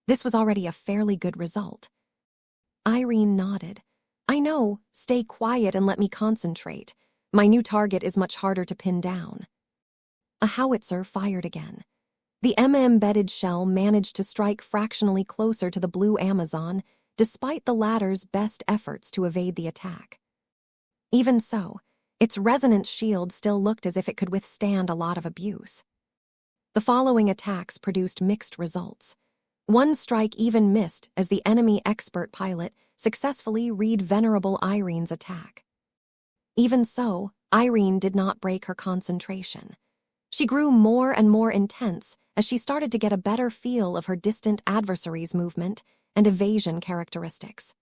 This was already a fairly good result. Irene nodded. I know, stay quiet and let me concentrate. My new target is much harder to pin down. A howitzer fired again. The Emma-embedded shell managed to strike fractionally closer to the Blue Amazon, despite the latter's best efforts to evade the attack. Even so, its resonance shield still looked as if it could withstand a lot of abuse. The following attacks produced mixed results. One strike even missed as the enemy expert pilot successfully read Venerable Irene's attack. Even so, Irene did not break her concentration. She grew more and more intense as she started to get a better feel of her distant adversary's movement and evasion characteristics.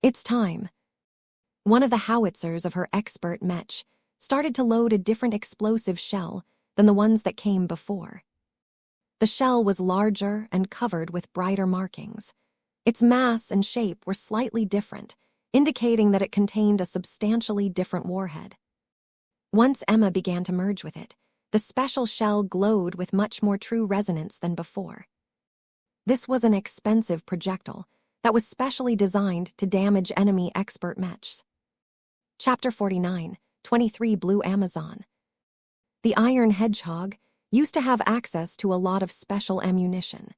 It's time. One of the howitzers of her expert Mech started to load a different explosive shell than the ones that came before. The shell was larger and covered with brighter markings. Its mass and shape were slightly different, indicating that it contained a substantially different warhead. Once Emma began to merge with it, the special shell glowed with much more true resonance than before. This was an expensive projectile that was specially designed to damage enemy expert mechs. Chapter 49, 23 Blue Amazon. The Iron Hedgehog used to have access to a lot of special ammunition.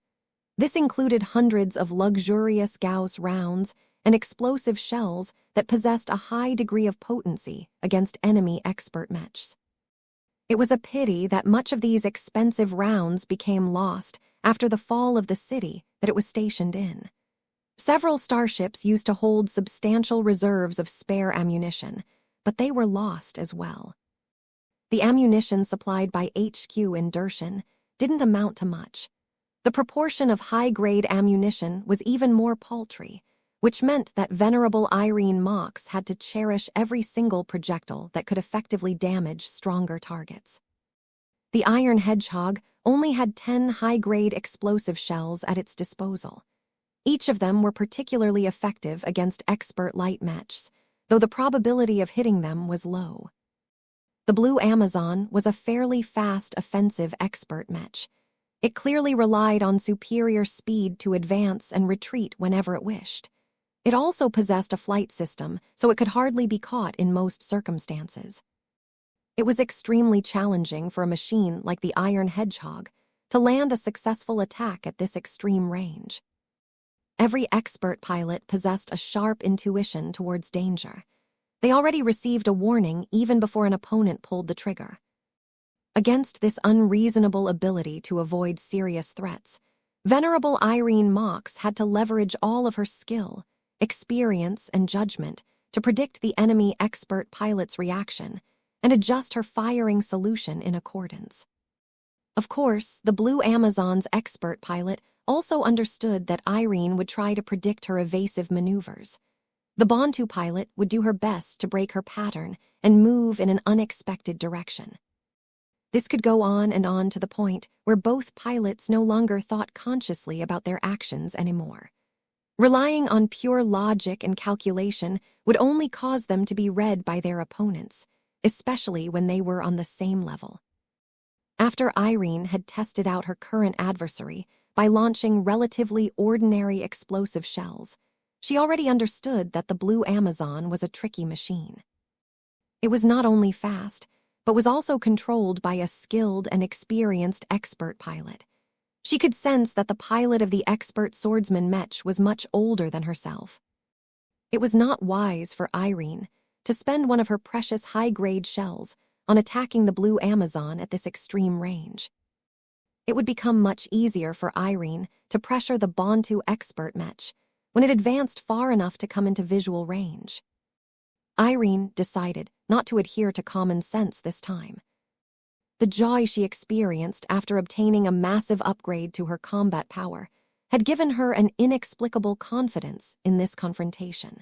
This included hundreds of luxurious Gauss rounds and explosive shells that possessed a high degree of potency against enemy expert mechs. It was a pity that much of these expensive rounds became lost after the fall of the city that it was stationed in. Several starships used to hold substantial reserves of spare ammunition, but they were lost as well. The ammunition supplied by HQ in Dershan didn't amount to much. The proportion of high-grade ammunition was even more paltry, which meant that venerable Irene Mox had to cherish every single projectile that could effectively damage stronger targets. The Iron Hedgehog only had 10 high-grade explosive shells at its disposal. Each of them were particularly effective against expert light mechs, though the probability of hitting them was low. The Blue Amazon was a fairly fast offensive expert mech. It clearly relied on superior speed to advance and retreat whenever it wished. It also possessed a flight system, so it could hardly be caught in most circumstances. It was extremely challenging for a machine like the Iron Hedgehog to land a successful attack at this extreme range. Every expert pilot possessed a sharp intuition towards danger. They already received a warning even before an opponent pulled the trigger. Against this unreasonable ability to avoid serious threats, venerable Irene Mox had to leverage all of her skill, experience, and judgment to predict the enemy expert pilot's reaction and adjust her firing solution in accordance. Of course, the Blue Amazon's expert pilot also understood that Irene would try to predict her evasive maneuvers. The Bantu pilot would do her best to break her pattern and move in an unexpected direction. This could go on and on to the point where both pilots no longer thought consciously about their actions anymore. Relying on pure logic and calculation would only cause them to be read by their opponents, especially when they were on the same level. After Irene had tested out her current adversary by launching relatively ordinary explosive shells, she already understood that the Blue Amazon was a tricky machine. It was not only fast, but was also controlled by a skilled and experienced expert pilot. She could sense that the pilot of the expert swordsman Mech was much older than herself. It was not wise for Irene to spend one of her precious high-grade shells on attacking the Blue Amazon at this extreme range. It would become much easier for Irene to pressure the Bantu expert Mech when it advanced far enough to come into visual range. Irene decided not to adhere to common sense this time. The joy she experienced after obtaining a massive upgrade to her combat power had given her an inexplicable confidence in this confrontation.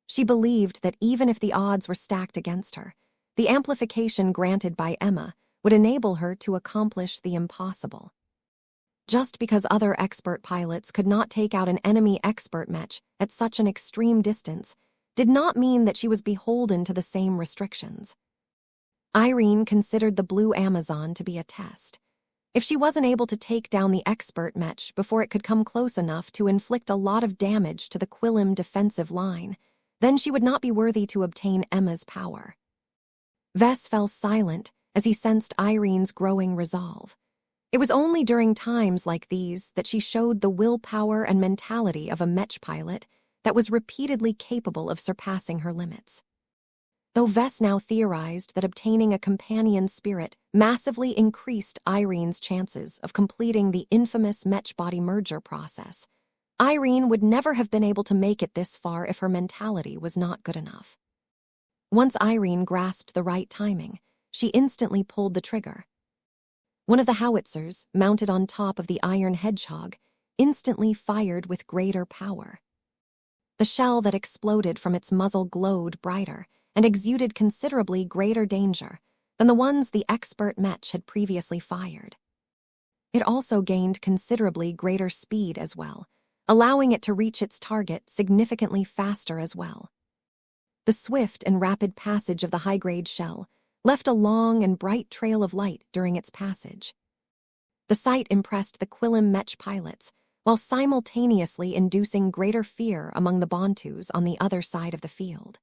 She believed that even if the odds were stacked against her, the amplification granted by Emma would enable her to accomplish the impossible. Just because other expert pilots could not take out an enemy expert Mech at such an extreme distance did not mean that she was beholden to the same restrictions. Irene considered the Blue Amazon to be a test. If she wasn't able to take down the expert Mech before it could come close enough to inflict a lot of damage to the Quillim defensive line, then she would not be worthy to obtain Emma's power. Vess fell silent as he sensed Irene's growing resolve. It was only during times like these that she showed the willpower and mentality of a Mech pilot that was repeatedly capable of surpassing her limits. Though Vess now theorized that obtaining a companion spirit massively increased Irene's chances of completing the infamous Mech-body merger process, Irene would never have been able to make it this far if her mentality was not good enough. Once Irene grasped the right timing, she instantly pulled the trigger. One of the howitzers, mounted on top of the iron hedgehog, instantly fired with greater power. The shell that exploded from its muzzle glowed brighter and exuded considerably greater danger than the ones the expert Mech had previously fired. It also gained considerably greater speed as well, allowing it to reach its target significantly faster as well. The swift and rapid passage of the high-grade shell left a long and bright trail of light during its passage. The sight impressed the Quillim Mech pilots, while simultaneously inducing greater fear among the Bantus on the other side of the field.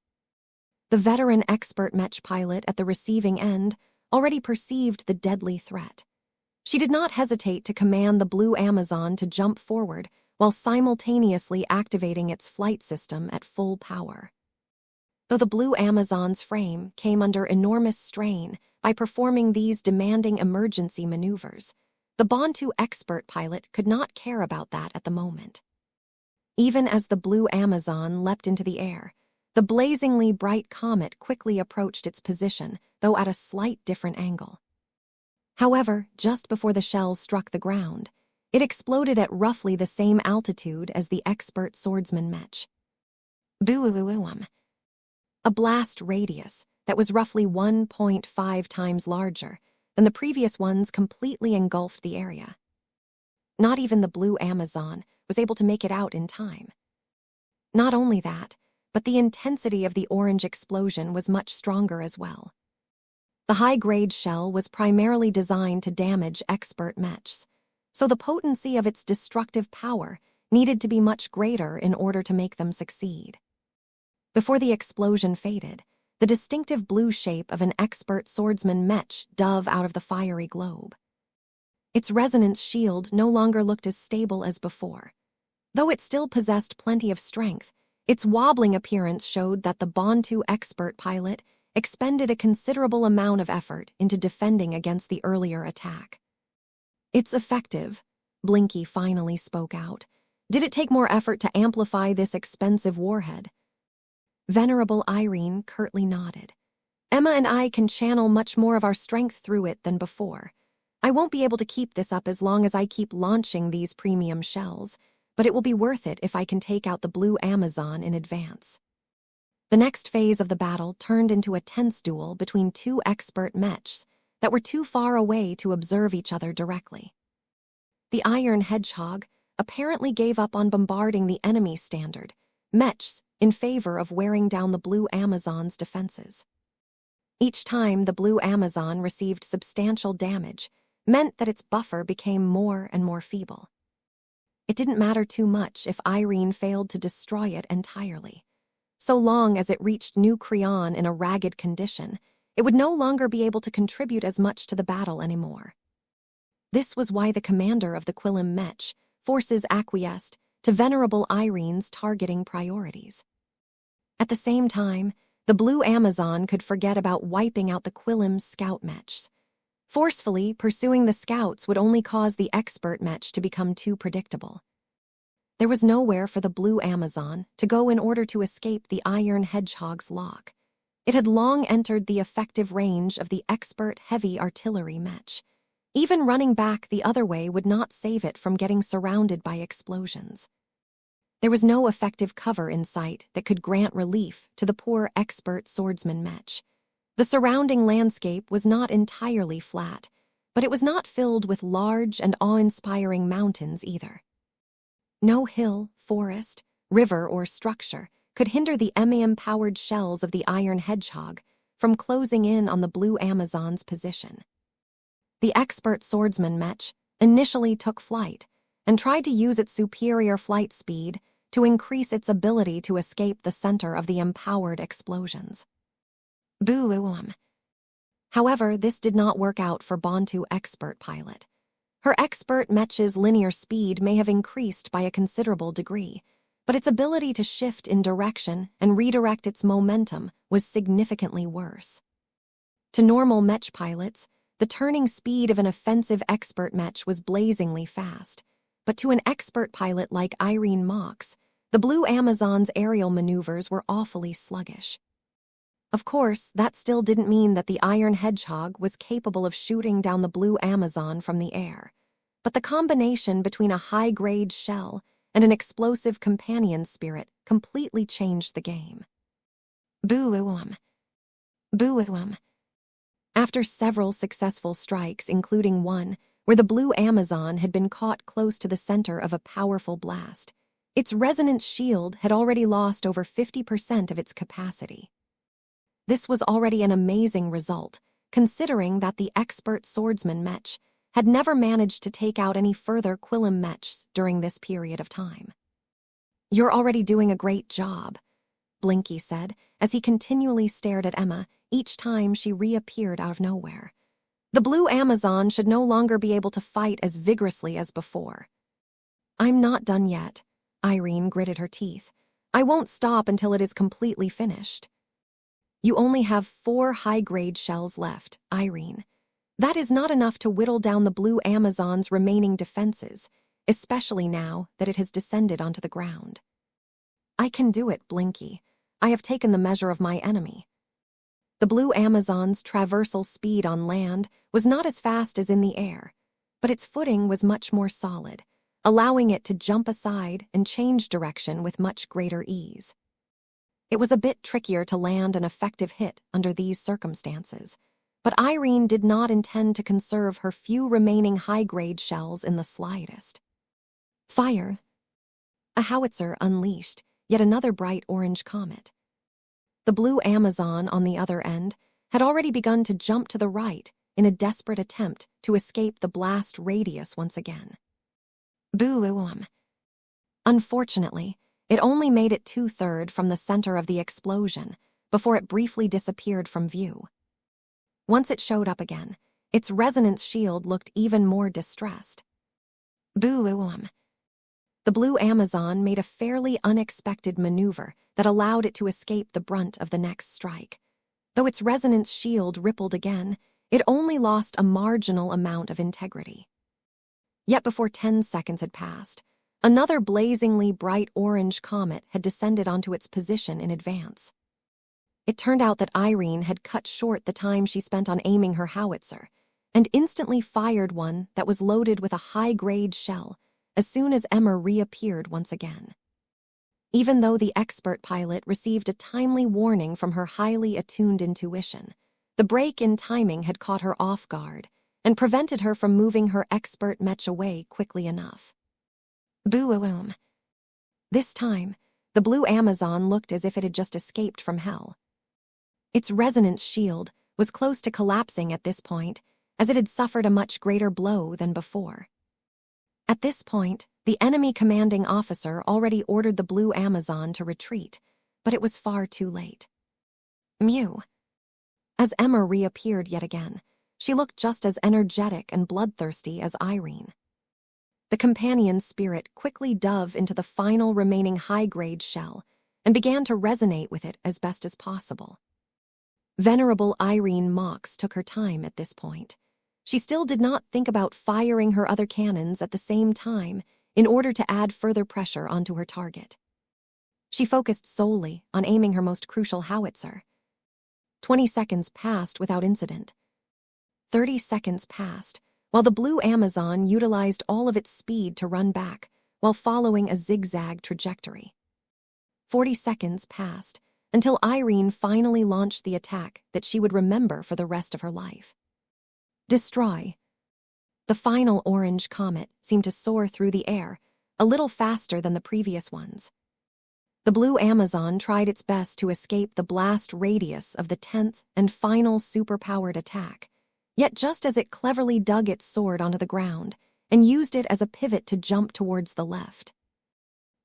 The veteran expert Mech pilot at the receiving end already perceived the deadly threat. She did not hesitate to command the Blue Amazon to jump forward while simultaneously activating its flight system at full power. Though the Blue Amazon's frame came under enormous strain by performing these demanding emergency maneuvers, the Bantu expert pilot could not care about that at the moment. Even as the Blue Amazon leapt into the air, the blazingly bright comet quickly approached its position, though at a slight different angle. However, just before the shell struck the ground, it exploded at roughly the same altitude as the expert swordsman Mech. Boo-oo-oo-um. A blast radius that was roughly 1.5 times larger than the previous ones completely engulfed the area. Not even the Blue Amazon was able to make it out in time. Not only that, but the intensity of the orange explosion was much stronger as well. The high-grade shell was primarily designed to damage expert Mechs, so the potency of its destructive power needed to be much greater in order to make them succeed. Before the explosion faded, the distinctive blue shape of an expert swordsman Mech dove out of the fiery globe. Its resonance shield no longer looked as stable as before. Though it still possessed plenty of strength, its wobbling appearance showed that the Bantu expert pilot expended a considerable amount of effort into defending against the earlier attack. "It's effective," Blinky finally spoke out. "Did it take more effort to amplify this expensive warhead?" Venerable Irene curtly nodded. "Emma and I can channel much more of our strength through it than before. I won't be able to keep this up as long as I keep launching these premium shells, but it will be worth it if I can take out the Blue Amazon in advance." The next phase of the battle turned into a tense duel between two expert Mechs that were too far away to observe each other directly. The Iron Hedgehog apparently gave up on bombarding the enemy standard Mechs in favor of wearing down the Blue Amazon's defenses. Each time the Blue Amazon received substantial damage meant that its buffer became more and more feeble. It didn't matter too much if Irene failed to destroy it entirely. So long as it reached New Creon in a ragged condition, it would no longer be able to contribute as much to the battle anymore. This was why the commander of the Quillim Mech forces acquiesced to Venerable Irene's targeting priorities. At the same time, the Blue Amazon could forget about wiping out the Quillim's scout Mechs. Forcefully pursuing the scouts would only cause the expert Mech to become too predictable. There was nowhere for the Blue Amazon to go in order to escape the Iron Hedgehog's lock. It had long entered the effective range of the expert heavy artillery Mech. Even running back the other way would not save it from getting surrounded by explosions. There was no effective cover in sight that could grant relief to the poor expert swordsman Mech. The surrounding landscape was not entirely flat, but it was not filled with large and awe-inspiring mountains either. No hill, forest, river, or structure could hinder the emium-powered shells of the Iron Hedgehog from closing in on the Blue Amazon's position. The expert swordsman Mech initially took flight and tried to use its superior flight speed to increase its ability to escape the center of the empowered explosions. Boo-oo-um. However, this did not work out for Bantu expert pilot. Her expert Mech's linear speed may have increased by a considerable degree, but its ability to shift in direction and redirect its momentum was significantly worse. To normal Mech pilots, the turning speed of an offensive expert Mech was blazingly fast, but to an expert pilot like Irene Mox, the Blue Amazon's aerial maneuvers were awfully sluggish. Of course, that still didn't mean that the iron hedgehog was capable of shooting down the blue Amazon from the air. But the combination between a high-grade shell and an explosive companion spirit completely changed the game. Boo-oom. Boo-oom. After several successful strikes, including one where the blue Amazon had been caught close to the center of a powerful blast, its resonance shield had already lost over 50% of its capacity. This was already an amazing result, considering that the expert swordsman Mech had never managed to take out any further Quillam Mechs during this period of time. "You're already doing a great job," Blinky said as he continually stared at Emma each time she reappeared out of nowhere. "The blue Amazon should no longer be able to fight as vigorously as before." "I'm not done yet," Irene gritted her teeth. "I won't stop until it is completely finished." "You only have 4 high-grade shells left, Irene. That is not enough to whittle down the blue Amazon's remaining defenses, especially now that it has descended onto the ground." "I can do it, Blinky. I have taken the measure of my enemy." The blue Amazon's traversal speed on land was not as fast as in the air, but its footing was much more solid, allowing it to jump aside and change direction with much greater ease. It was a bit trickier to land an effective hit under these circumstances, but Irene did not intend to conserve her few remaining high-grade shells in the slightest. Fire! A howitzer unleashed yet another bright orange comet. The blue Amazon, on the other end, had already begun to jump to the right in a desperate attempt to escape the blast radius once again. Boo-oom. Unfortunately, it only made it 2/3 from the center of the explosion before it briefly disappeared from view. Once it showed up again, its resonance shield looked even more distressed. Boo-oom. The blue Amazon made a fairly unexpected maneuver that allowed it to escape the brunt of the next strike. Though its resonance shield rippled again, it only lost a marginal amount of integrity. Yet before 10 seconds had passed, another blazingly bright orange comet had descended onto its position in advance. It turned out that Irene had cut short the time she spent on aiming her howitzer, and instantly fired one that was loaded with a high-grade shell as soon as Emma reappeared once again. Even though the expert pilot received a timely warning from her highly attuned intuition, the break in timing had caught her off guard and prevented her from moving her expert Mech away quickly enough. Boo-oom. This time, the blue Amazon looked as if it had just escaped from hell. Its resonance shield was close to collapsing at this point, as it had suffered a much greater blow than before. At this point, the enemy commanding officer already ordered the blue Amazon to retreat, but it was far too late. Mew. As Emma reappeared yet again, she looked just as energetic and bloodthirsty as Irene. The companion spirit quickly dove into the final remaining high-grade shell and began to resonate with it as best as possible. Venerable Irene Mox took her time at this point. She still did not think about firing her other cannons at the same time in order to add further pressure onto her target. She focused solely on aiming her most crucial howitzer. 20 seconds passed without incident. 30 seconds passed, while the blue Amazon utilized all of its speed to run back while following a zigzag trajectory. 40 seconds passed until Irene finally launched the attack that she would remember for the rest of her life. Destroy. The final orange comet seemed to soar through the air, a little faster than the previous ones. The blue Amazon tried its best to escape the blast radius of the 10th and final superpowered attack, yet just as it cleverly dug its sword onto the ground and used it as a pivot to jump towards the left,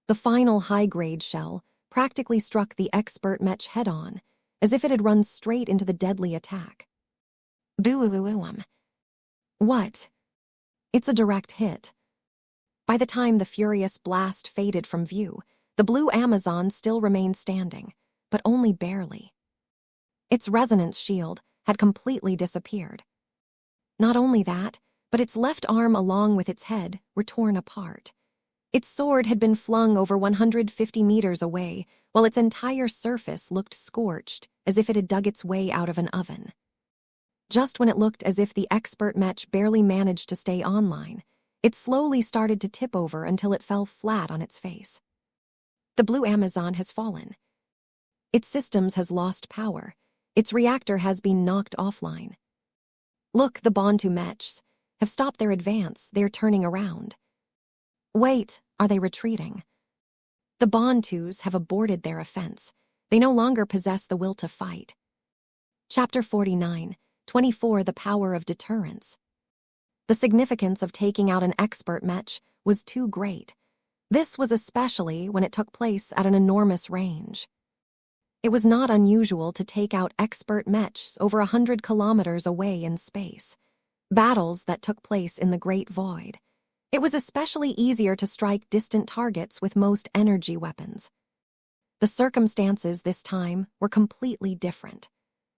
the final high-grade shell practically struck the expert Mech head-on, as if it had run straight into the deadly attack. Boo-oom. What? It's a direct hit. By the time the furious blast faded from view, the blue Amazon still remained standing, but only barely. Its resonance shield had completely disappeared. Not only that, but its left arm along with its head were torn apart. Its sword had been flung over 150 meters away, while its entire surface looked scorched, as if it had dug its way out of an oven. Just when it looked as if the expert Mech barely managed to stay online, it slowly started to tip over until it fell flat on its face. The Blue Amazon has fallen. Its systems has lost power. Its reactor has been knocked offline. Look, the Bantu Mechs have stopped their advance. They're turning around. Wait, are they retreating? The Bantus have aborted their offense. They no longer possess the will to fight. Chapter 49:24 The Power of Deterrence. The significance of taking out an expert Mech was too great. This was especially when it took place at an enormous range. It was not unusual to take out expert Mechs over 100 kilometers away in space, battles that took place in the Great Void. It was especially easier to strike distant targets with most energy weapons. The circumstances this time were completely different.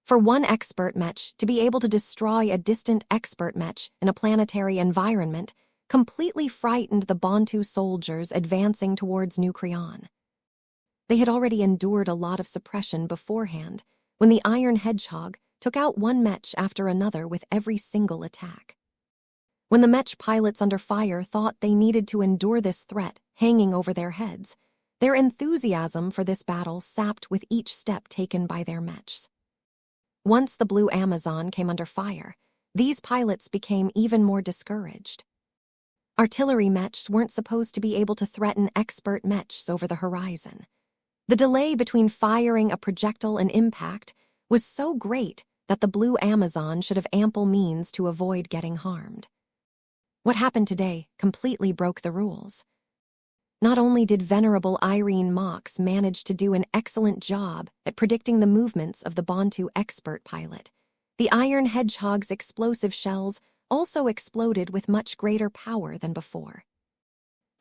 For one expert Mech to be able to destroy a distant expert Mech in a planetary environment completely frightened the Bantu soldiers advancing towards New Creon. They had already endured a lot of suppression beforehand when the Iron Hedgehog took out one Mech after another with every single attack. When the Mech pilots under fire thought they needed to endure this threat hanging over their heads, their enthusiasm for this battle sapped with each step taken by their Mechs. Once the Blue Amazon came under fire, these pilots became even more discouraged. Artillery Mechs weren't supposed to be able to threaten expert Mechs over the horizon. The delay between firing a projectile and impact was so great that the Blue Amazon should have ample means to avoid getting harmed. What happened today completely broke the rules. Not only did venerable Irene Mox manage to do an excellent job at predicting the movements of the Bantu expert pilot, the Iron Hedgehog's explosive shells also exploded with much greater power than before.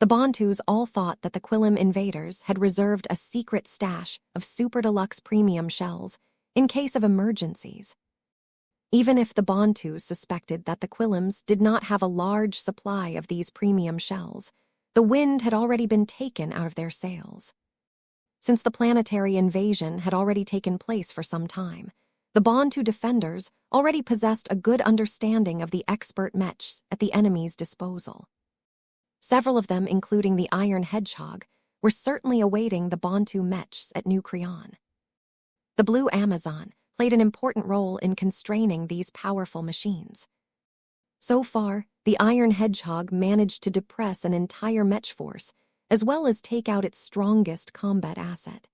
The Bantus all thought that the Quillim invaders had reserved a secret stash of super deluxe premium shells in case of emergencies. Even if the Bantus suspected that the Quillims did not have a large supply of these premium shells, the wind had already been taken out of their sails. Since the planetary invasion had already taken place for some time, the Bantu defenders already possessed a good understanding of the expert Mechs at the enemy's disposal. Several of them, including the Iron Hedgehog, were certainly awaiting the Bantu Mechs at New Creon. The Blue Amazon played an important role in constraining these powerful machines. So far, the Iron Hedgehog managed to depress an entire Mech force, as well as take out its strongest combat asset.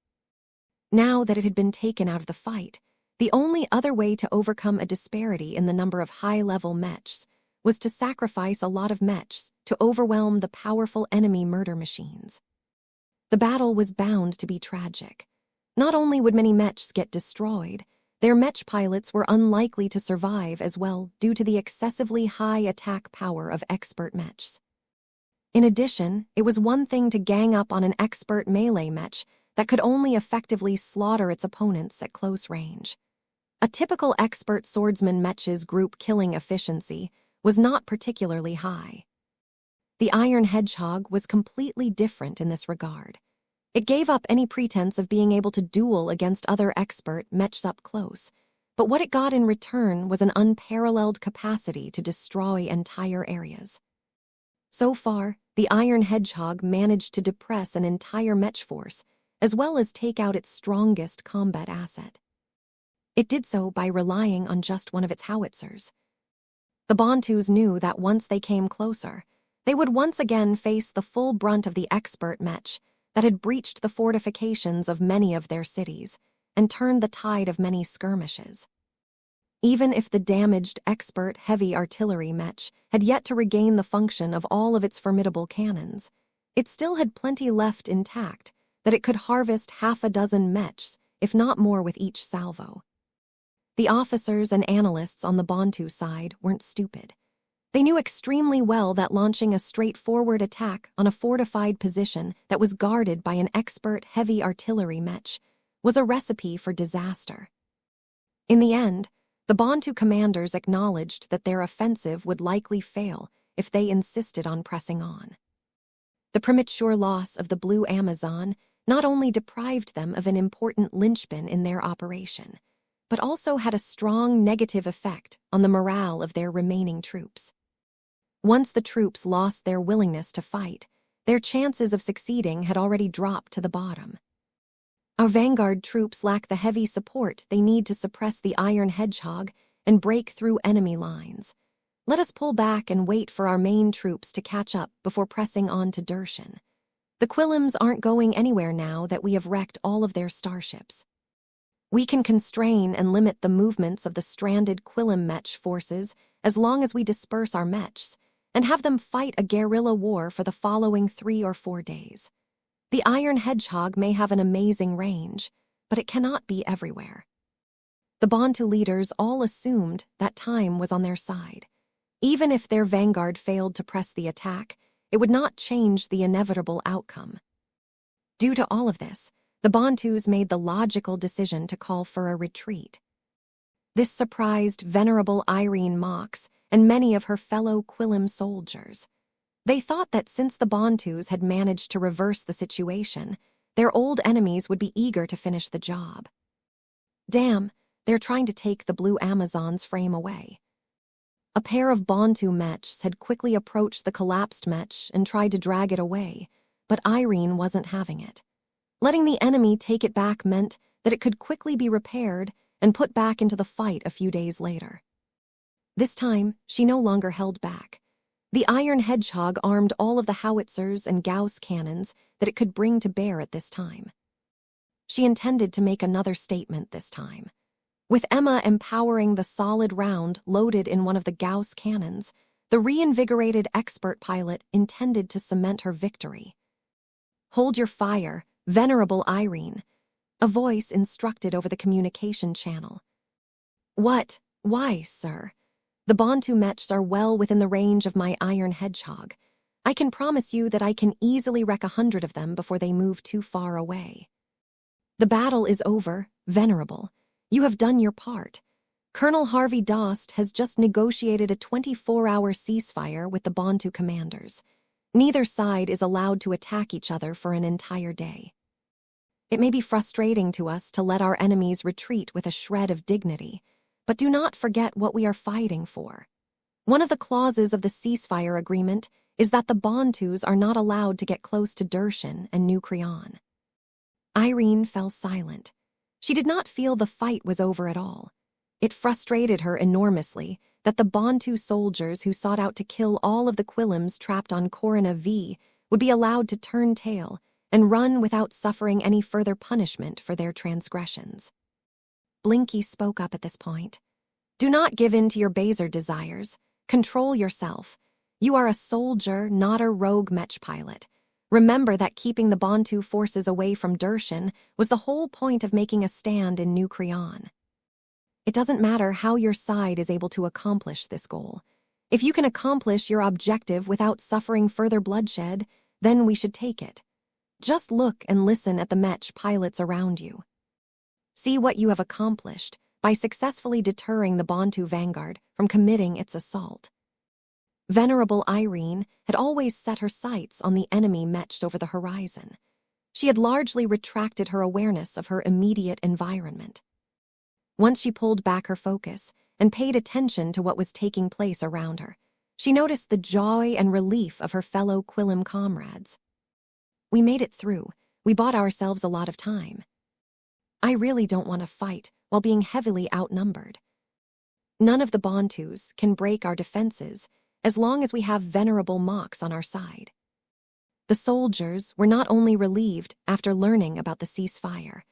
Now that it had been taken out of the fight, the only other way to overcome a disparity in the number of high-level Mechs was to sacrifice a lot of Mechs to overwhelm the powerful enemy murder machines. The battle was bound to be tragic. Not only would many Mechs get destroyed, their Mech pilots were unlikely to survive as well due to the excessively high attack power of expert Mechs. In addition, it was one thing to gang up on an expert melee Mech that could only effectively slaughter its opponents at close range. A typical expert swordsman Mech's group killing efficiency was not particularly high. The Iron Hedgehog was completely different in this regard. It gave up any pretense of being able to duel against other expert Mechs up close, but what it got in return was an unparalleled capacity to destroy entire areas. So far, the Iron Hedgehog managed to depress an entire Mech force, as well as take out its strongest combat asset. It did so by relying on just one of its howitzers. The Bantus knew that once they came closer, they would once again face the full brunt of the expert Mech that had breached the fortifications of many of their cities and turned the tide of many skirmishes. Even if the damaged expert heavy artillery Mech had yet to regain the function of all of its formidable cannons, it still had plenty left intact that it could harvest half a dozen Mechs, if not more, with each salvo. The officers and analysts on the Bantu side weren't stupid. They knew extremely well that launching a straightforward attack on a fortified position that was guarded by an expert heavy artillery Mech was a recipe for disaster. In the end, the Bantu commanders acknowledged that their offensive would likely fail if they insisted on pressing on. The premature loss of the Blue Amazon not only deprived them of an important linchpin in their operation, but also had a strong negative effect on the morale of their remaining troops. Once the troops lost their willingness to fight, their chances of succeeding had already dropped to the bottom. Our vanguard troops lack the heavy support they need to suppress the Iron Hedgehog and break through enemy lines. Let us pull back and wait for our main troops to catch up before pressing on to Durshan. The Quillums aren't going anywhere now that we have wrecked all of their starships. We can constrain and limit the movements of the stranded Quillim Mech forces as long as we disperse our Mechs and have them fight a guerrilla war for the following 3 or 4 days. The Iron Hedgehog may have an amazing range, but it cannot be everywhere. The Bantu leaders all assumed that time was on their side. Even if their vanguard failed to press the attack, it would not change the inevitable outcome. Due to all of this, the Bantus made the logical decision to call for a retreat. This surprised Venerable Irene Mox and many of her fellow Quillim soldiers. They thought that since the Bantus had managed to reverse the situation, their old enemies would be eager to finish the job. Damn, they're trying to take the Blue Amazon's frame away. A pair of Bantu Mechs had quickly approached the collapsed Mech and tried to drag it away, but Irene wasn't having it. Letting the enemy take it back meant that it could quickly be repaired and put back into the fight a few days later. This time, she no longer held back. The Iron Hedgehog armed all of the howitzers and Gauss cannons that it could bring to bear at this time. She intended to make another statement this time. With Emma empowering the solid round loaded in one of the Gauss cannons, the reinvigorated expert pilot intended to cement her victory. "Hold your fire, Venerable Irene," a voice instructed over the communication channel. "What? Why, sir? The Bantu Mechs are well within the range of my Iron Hedgehog. I can promise you that I can easily wreck 100 of them before they move too far away." "The battle is over, Venerable. You have done your part. Colonel Harvey Dost has just negotiated a 24-hour ceasefire with the Bantu commanders. Neither side is allowed to attack each other for an entire day. It may be frustrating to us to let our enemies retreat with a shred of dignity, but do not forget what we are fighting for. One of the clauses of the ceasefire agreement is that the Bantus are not allowed to get close to Durshan and New Creon." Irene fell silent. She did not feel the fight was over at all. It frustrated her enormously that the Bantu soldiers who sought out to kill all of the Quillims trapped on Corona V would be allowed to turn tail and run without suffering any further punishment for their transgressions. Blinky spoke up at this point. "Do not give in to your baser desires. Control yourself. You are a soldier, not a rogue Mech pilot. Remember that keeping the Bantu forces away from Durshan was the whole point of making a stand in New Creon. It doesn't matter how your side is able to accomplish this goal. If you can accomplish your objective without suffering further bloodshed, then we should take it. Just look and listen at the Mech pilots around you. See what you have accomplished by successfully deterring the Bantu vanguard from committing its assault." Venerable Irene had always set her sights on the enemy Mech over the horizon. She had largely retracted her awareness of her immediate environment. Once she pulled back her focus and paid attention to what was taking place around her, she noticed the joy and relief of her fellow Quillim comrades. "We made it through. We bought ourselves a lot of time. I really don't want to fight while being heavily outnumbered. None of the Bantus can break our defenses as long as we have Venerable Mox on our side." The soldiers were not only relieved after learning about the ceasefire,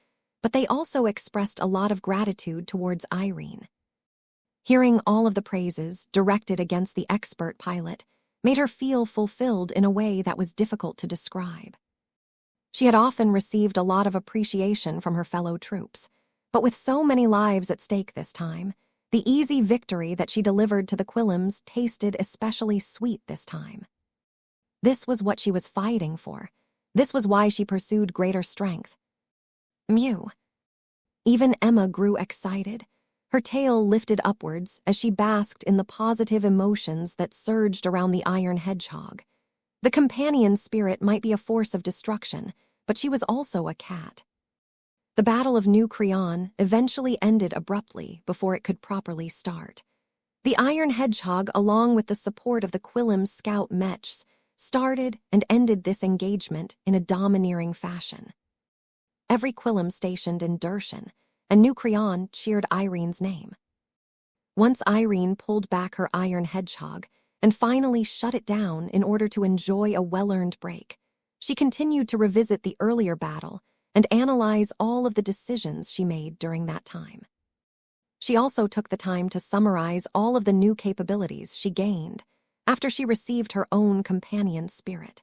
but they also expressed a lot of gratitude towards Irene. Hearing all of the praises directed against the expert pilot made her feel fulfilled in a way that was difficult to describe. She had often received a lot of appreciation from her fellow troops, but with so many lives at stake this time, the easy victory that she delivered to the Quillims tasted especially sweet this time. This was what she was fighting for. This was why she pursued greater strength. Mew. Even Emma grew excited. Her tail lifted upwards as she basked in the positive emotions that surged around the Iron Hedgehog. The companion spirit might be a force of destruction, but she was also a cat. The Battle of New Creon eventually ended abruptly before it could properly start. The Iron Hedgehog, along with the support of the Quillem's scout Mechs, started and ended this engagement in a domineering fashion. Every Quillem stationed in Dershan and New Creon cheered Irene's name. Once Irene pulled back her Iron Hedgehog and finally shut it down in order to enjoy a well-earned break, she continued to revisit the earlier battle and analyze all of the decisions she made during that time. She also took the time to summarize all of the new capabilities she gained after she received her own companion spirit.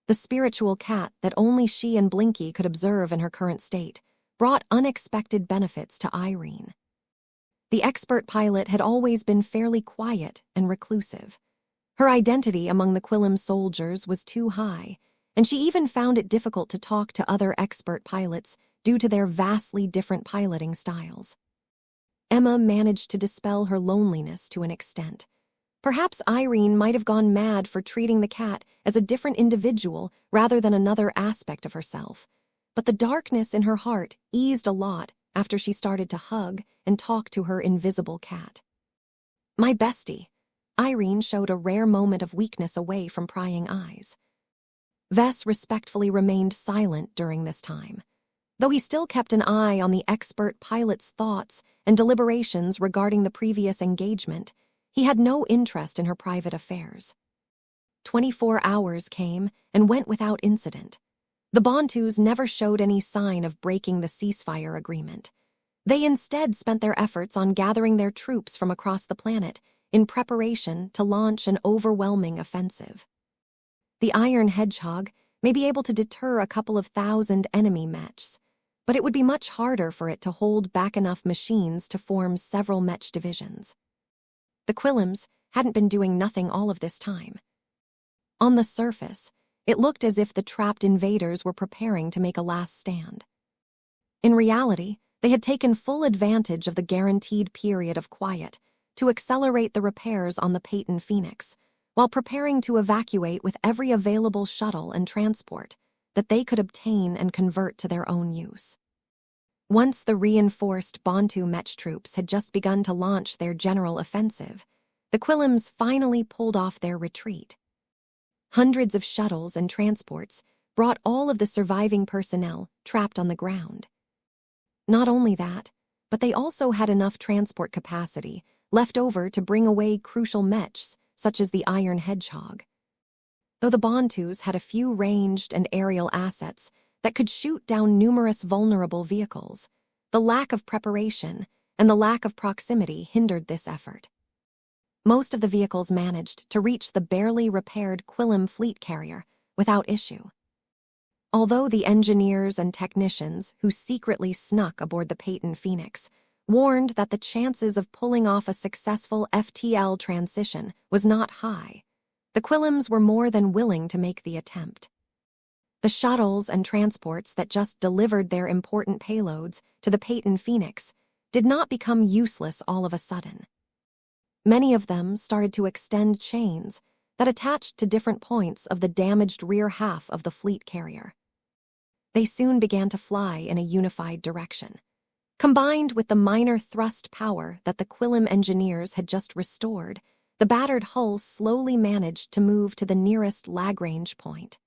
The spiritual cat that only she and Blinky could observe in her current state brought unexpected benefits to Irene. The expert pilot had always been fairly quiet and reclusive. Her identity among the Quillem soldiers was too high, and she even found it difficult to talk to other expert pilots due to their vastly different piloting styles. Emma managed to dispel her loneliness to an extent. Perhaps Irene might have gone mad for treating the cat as a different individual rather than another aspect of herself, but the darkness in her heart eased a lot after she started to hug and talk to her invisible cat. "My bestie." Irene showed a rare moment of weakness away from prying eyes. Vess respectfully remained silent during this time, though he still kept an eye on the expert pilot's thoughts and deliberations regarding the previous engagement. He had no interest in her private affairs. 24 hours came and went without incident. The Bantus never showed any sign of breaking the ceasefire agreement. They instead spent their efforts on gathering their troops from across the planet in preparation to launch an overwhelming offensive. The Iron Hedgehog may be able to deter a couple of thousand enemy Mechs, but it would be much harder for it to hold back enough machines to form several Mech divisions. The Quillems hadn't been doing nothing all of this time. On the surface, it looked as if the trapped invaders were preparing to make a last stand. In reality, they had taken full advantage of the guaranteed period of quiet to accelerate the repairs on the Peyton Phoenix, while preparing to evacuate with every available shuttle and transport that they could obtain and convert to their own use. Once the reinforced Bantu Mech troops had just begun to launch their general offensive, the Quillems finally pulled off their retreat. Hundreds of shuttles and transports brought all of the surviving personnel trapped on the ground. Not only that, but they also had enough transport capacity left over to bring away crucial Mechs, such as the Iron Hedgehog. Though the Bantus had a few ranged and aerial assets that could shoot down numerous vulnerable vehicles, the lack of preparation and the lack of proximity hindered this effort. Most of the vehicles managed to reach the barely repaired Quillem fleet carrier without issue. Although the engineers and technicians who secretly snuck aboard the Peyton Phoenix warned that the chances of pulling off a successful FTL transition was not high, the Quillems were more than willing to make the attempt. The shuttles and transports that just delivered their important payloads to the Peyton Phoenix did not become useless all of a sudden. Many of them started to extend chains that attached to different points of the damaged rear half of the fleet carrier. They soon began to fly in a unified direction. Combined with the minor thrust power that the Quillem engineers had just restored, the battered hull slowly managed to move to the nearest Lagrange point.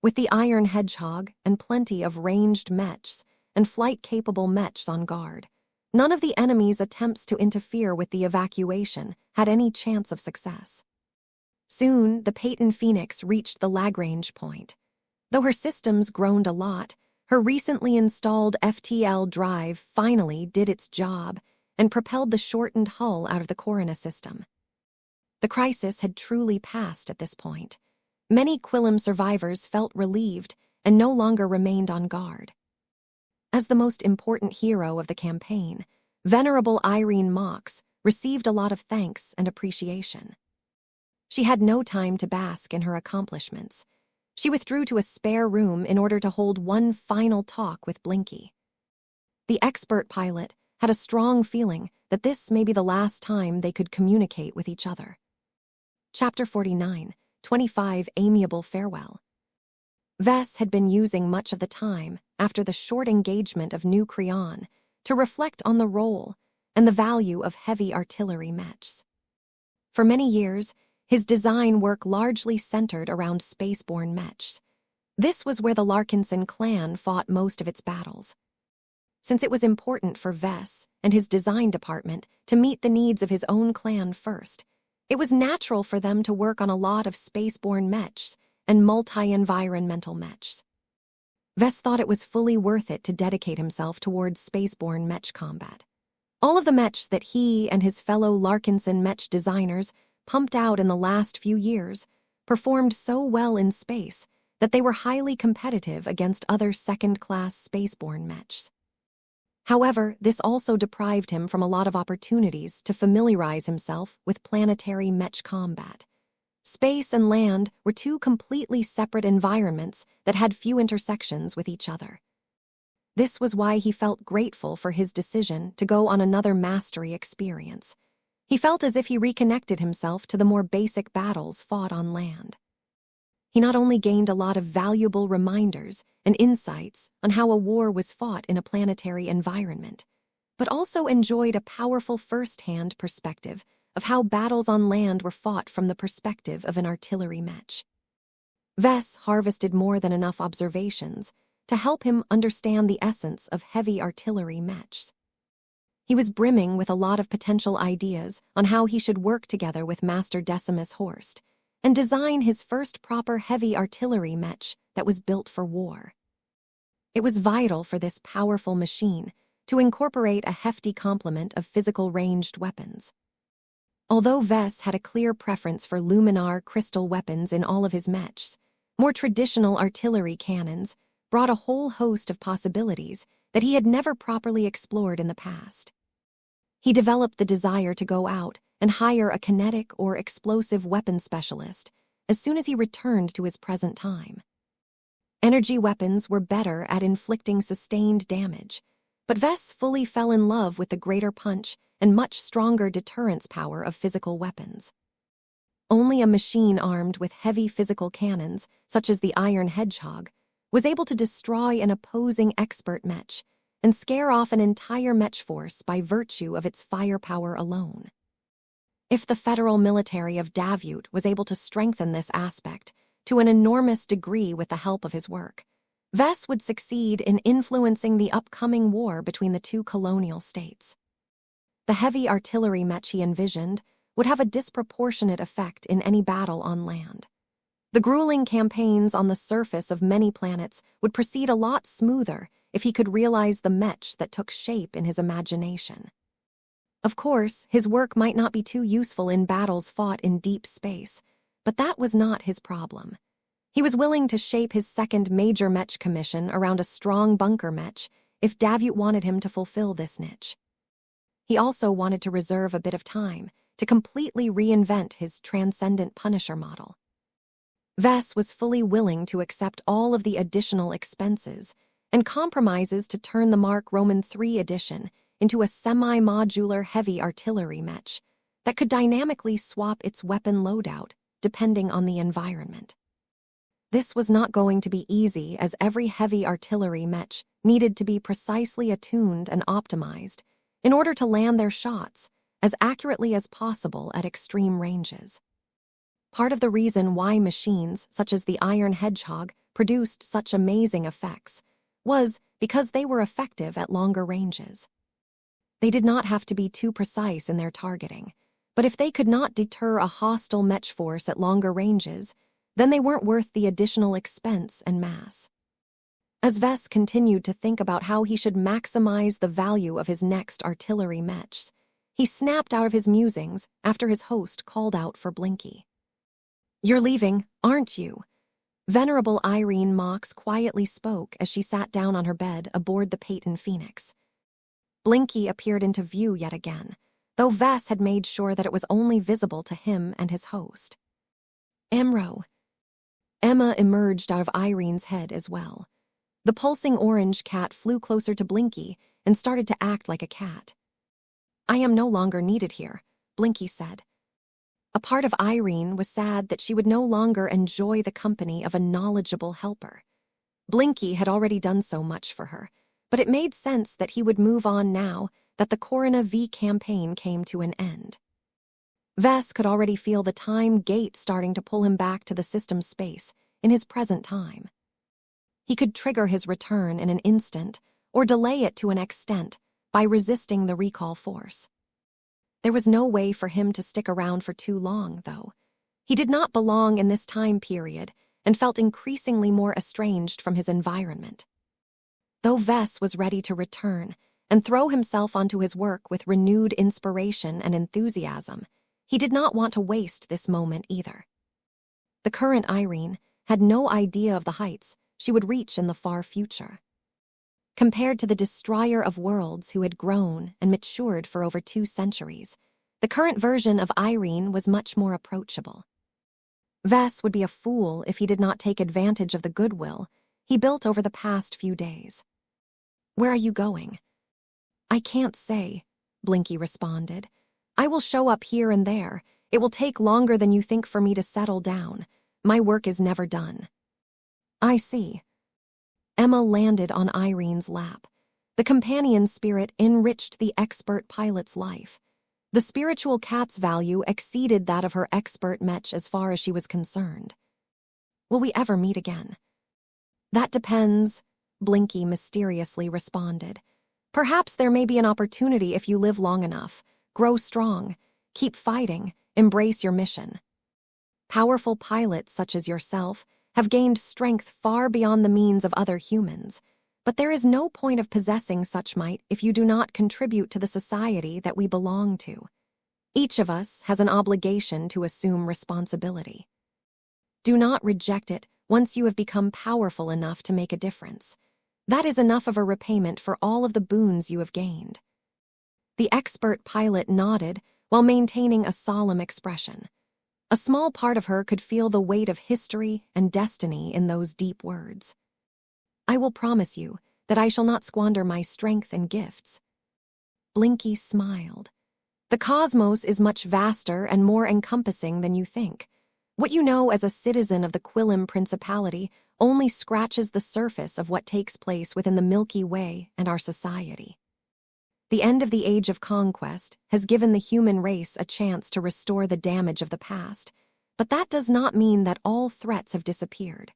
With the Iron Hedgehog and plenty of ranged Mechs and flight-capable Mechs on guard, none of the enemy's attempts to interfere with the evacuation had any chance of success. Soon, the Peyton Phoenix reached the Lagrange point. Though her systems groaned a lot, her recently installed FTL drive finally did its job and propelled the shortened hull out of the Corona system. The crisis had truly passed at this point. Many Quillem survivors felt relieved and no longer remained on guard. As the most important hero of the campaign, Venerable Irene Mox received a lot of thanks and appreciation. She had no time to bask in her accomplishments. She withdrew to a spare room in order to hold one final talk with Blinky. The expert pilot had a strong feeling that this may be the last time they could communicate with each other. Chapter 49, 25 Amiable Farewell. Vess had been using much of the time after the short engagement of New Creon to reflect on the role and the value of heavy artillery mechs. For many years, his design work largely centered around spaceborne mechs. This was where the Larkinson clan fought most of its battles. Since it was important for Vess and his design department to meet the needs of his own clan first, it was natural for them to work on a lot of spaceborne mechs and multi-environmental mechs. Vess thought it was fully worth it to dedicate himself towards spaceborne mech combat. All of the mechs that he and his fellow Larkinson mech designers pumped out in the last few years performed so well in space that they were highly competitive against other second-class spaceborne mechs. However, this also deprived him from a lot of opportunities to familiarize himself with planetary mech combat. Space and land were two completely separate environments that had few intersections with each other. This was why he felt grateful for his decision to go on another mastery experience. He felt as if he reconnected himself to the more basic battles fought on land. He not only gained a lot of valuable reminders and insights on how a war was fought in a planetary environment, but also enjoyed a powerful first-hand perspective of how battles on land were fought from the perspective of an artillery mech. Vess harvested more than enough observations to help him understand the essence of heavy artillery mechs. He was brimming with a lot of potential ideas on how he should work together with Master Decimus Horst and design his first proper heavy artillery mech that was built for war. It was vital for this powerful machine to incorporate a hefty complement of physical ranged weapons. Although Vess had a clear preference for luminar crystal weapons in all of his mechs, more traditional artillery cannons brought a whole host of possibilities that he had never properly explored in the past. He developed the desire to go out and hire a kinetic or explosive weapon specialist as soon as he returned to his present time. Energy weapons were better at inflicting sustained damage, but Vess fully fell in love with the greater punch and much stronger deterrence power of physical weapons. Only a machine armed with heavy physical cannons, such as the Iron Hedgehog, was able to destroy an opposing expert mech and scare off an entire mech force by virtue of its firepower alone. If the federal military of Davut was able to strengthen this aspect to an enormous degree with the help of his work, Vess would succeed in influencing the upcoming war between the two colonial states. The heavy artillery mech he envisioned would have a disproportionate effect in any battle on land. The grueling campaigns on the surface of many planets would proceed a lot smoother if he could realize the mech that took shape in his imagination. Of course, his work might not be too useful in battles fought in deep space, but that was not his problem. He was willing to shape his second major mech commission around a strong bunker mech if Davut wanted him to fulfill this niche. He also wanted to reserve a bit of time to completely reinvent his transcendent Punisher model. Vess was fully willing to accept all of the additional expenses and compromises to turn the Mark Roman III edition into a semi-modular heavy artillery mech that could dynamically swap its weapon loadout depending on the environment. This was not going to be easy, as every heavy artillery mech needed to be precisely attuned and optimized in order to land their shots as accurately as possible at extreme ranges. Part of the reason why machines such as the Iron Hedgehog produced such amazing effects was because they were effective at longer ranges. They did not have to be too precise in their targeting, but if they could not deter a hostile mech force at longer ranges, then they weren't worth the additional expense and mass. As Vess continued to think about how he should maximize the value of his next artillery mechs, he snapped out of his musings after his host called out for Blinky. "You're leaving, aren't you?" Venerable Irene Mox quietly spoke as she sat down on her bed aboard the Peyton Phoenix. Blinky appeared into view yet again, though Vess had made sure that it was only visible to him and his host. "Emro." Emma emerged out of Irene's head as well. The pulsing orange cat flew closer to Blinky and started to act like a cat. "I am no longer needed here," Blinky said. A part of Irene was sad that she would no longer enjoy the company of a knowledgeable helper. Blinky had already done so much for her, but it made sense that he would move on now that the Corona V campaign came to an end. Vess could already feel the time gate starting to pull him back to the system's space in his present time. He could trigger his return in an instant or delay it to an extent by resisting the recall force. There was no way for him to stick around for too long, though. He did not belong in this time period and felt increasingly more estranged from his environment. Though Vess was ready to return and throw himself onto his work with renewed inspiration and enthusiasm, he did not want to waste this moment either. The current Irene had no idea of the heights she would reach in the far future. Compared to the destroyer of worlds who had grown and matured for over 2 centuries, the current version of Irene was much more approachable. Vess would be a fool if he did not take advantage of the goodwill he built over the past few days. "Where are you going?" "I can't say," Blinky responded. "I will show up here and there. It will take longer than you think for me to settle down. My work is never done." "I see." Emma landed on Irene's lap. The companion spirit enriched the expert pilot's life. The spiritual cat's value exceeded that of her expert Mech as far as she was concerned. "Will we ever meet again?" "That depends," Blinky mysteriously responded. "Perhaps there may be an opportunity if you live long enough. Grow strong, keep fighting, embrace your mission." Powerful pilots such as yourself have gained strength far beyond the means of other humans, but there is no point of possessing such might if you do not contribute to the society that we belong to. Each of us has an obligation to assume responsibility. Do not reject it once you have become powerful enough to make a difference. That is enough of a repayment for all of the boons you have gained. The expert pilot nodded while maintaining a solemn expression. A small part of her could feel the weight of history and destiny in those deep words. "I will promise you that I shall not squander my strength and gifts." Blinky smiled. "The cosmos is much vaster and more encompassing than you think. What you know as a citizen of the Quillim Principality only scratches the surface of what takes place within the Milky Way and our society. The end of the Age of Conquest has given the human race a chance to restore the damage of the past, but that does not mean that all threats have disappeared.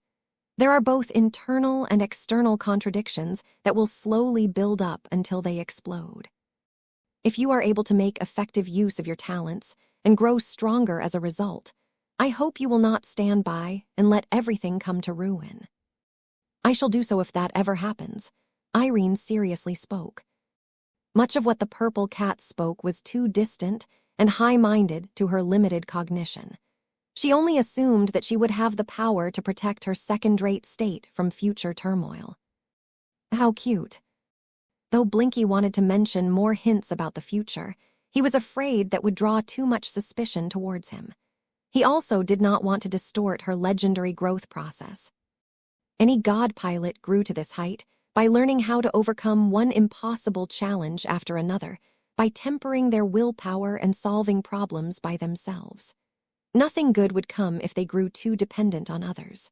There are both internal and external contradictions that will slowly build up until they explode. If you are able to make effective use of your talents and grow stronger as a result, I hope you will not stand by and let everything come to ruin." "I shall do so if that ever happens," Irene seriously spoke. Much of what the purple cat spoke was too distant and high-minded to her limited cognition. She only assumed that she would have the power to protect her second-rate state from future turmoil. "How cute." Though Blinky wanted to mention more hints about the future, he was afraid that would draw too much suspicion towards him. He also did not want to distort her legendary growth process. Any god pilot grew to this height by learning how to overcome one impossible challenge after another, by tempering their willpower and solving problems by themselves. Nothing good would come if they grew too dependent on others.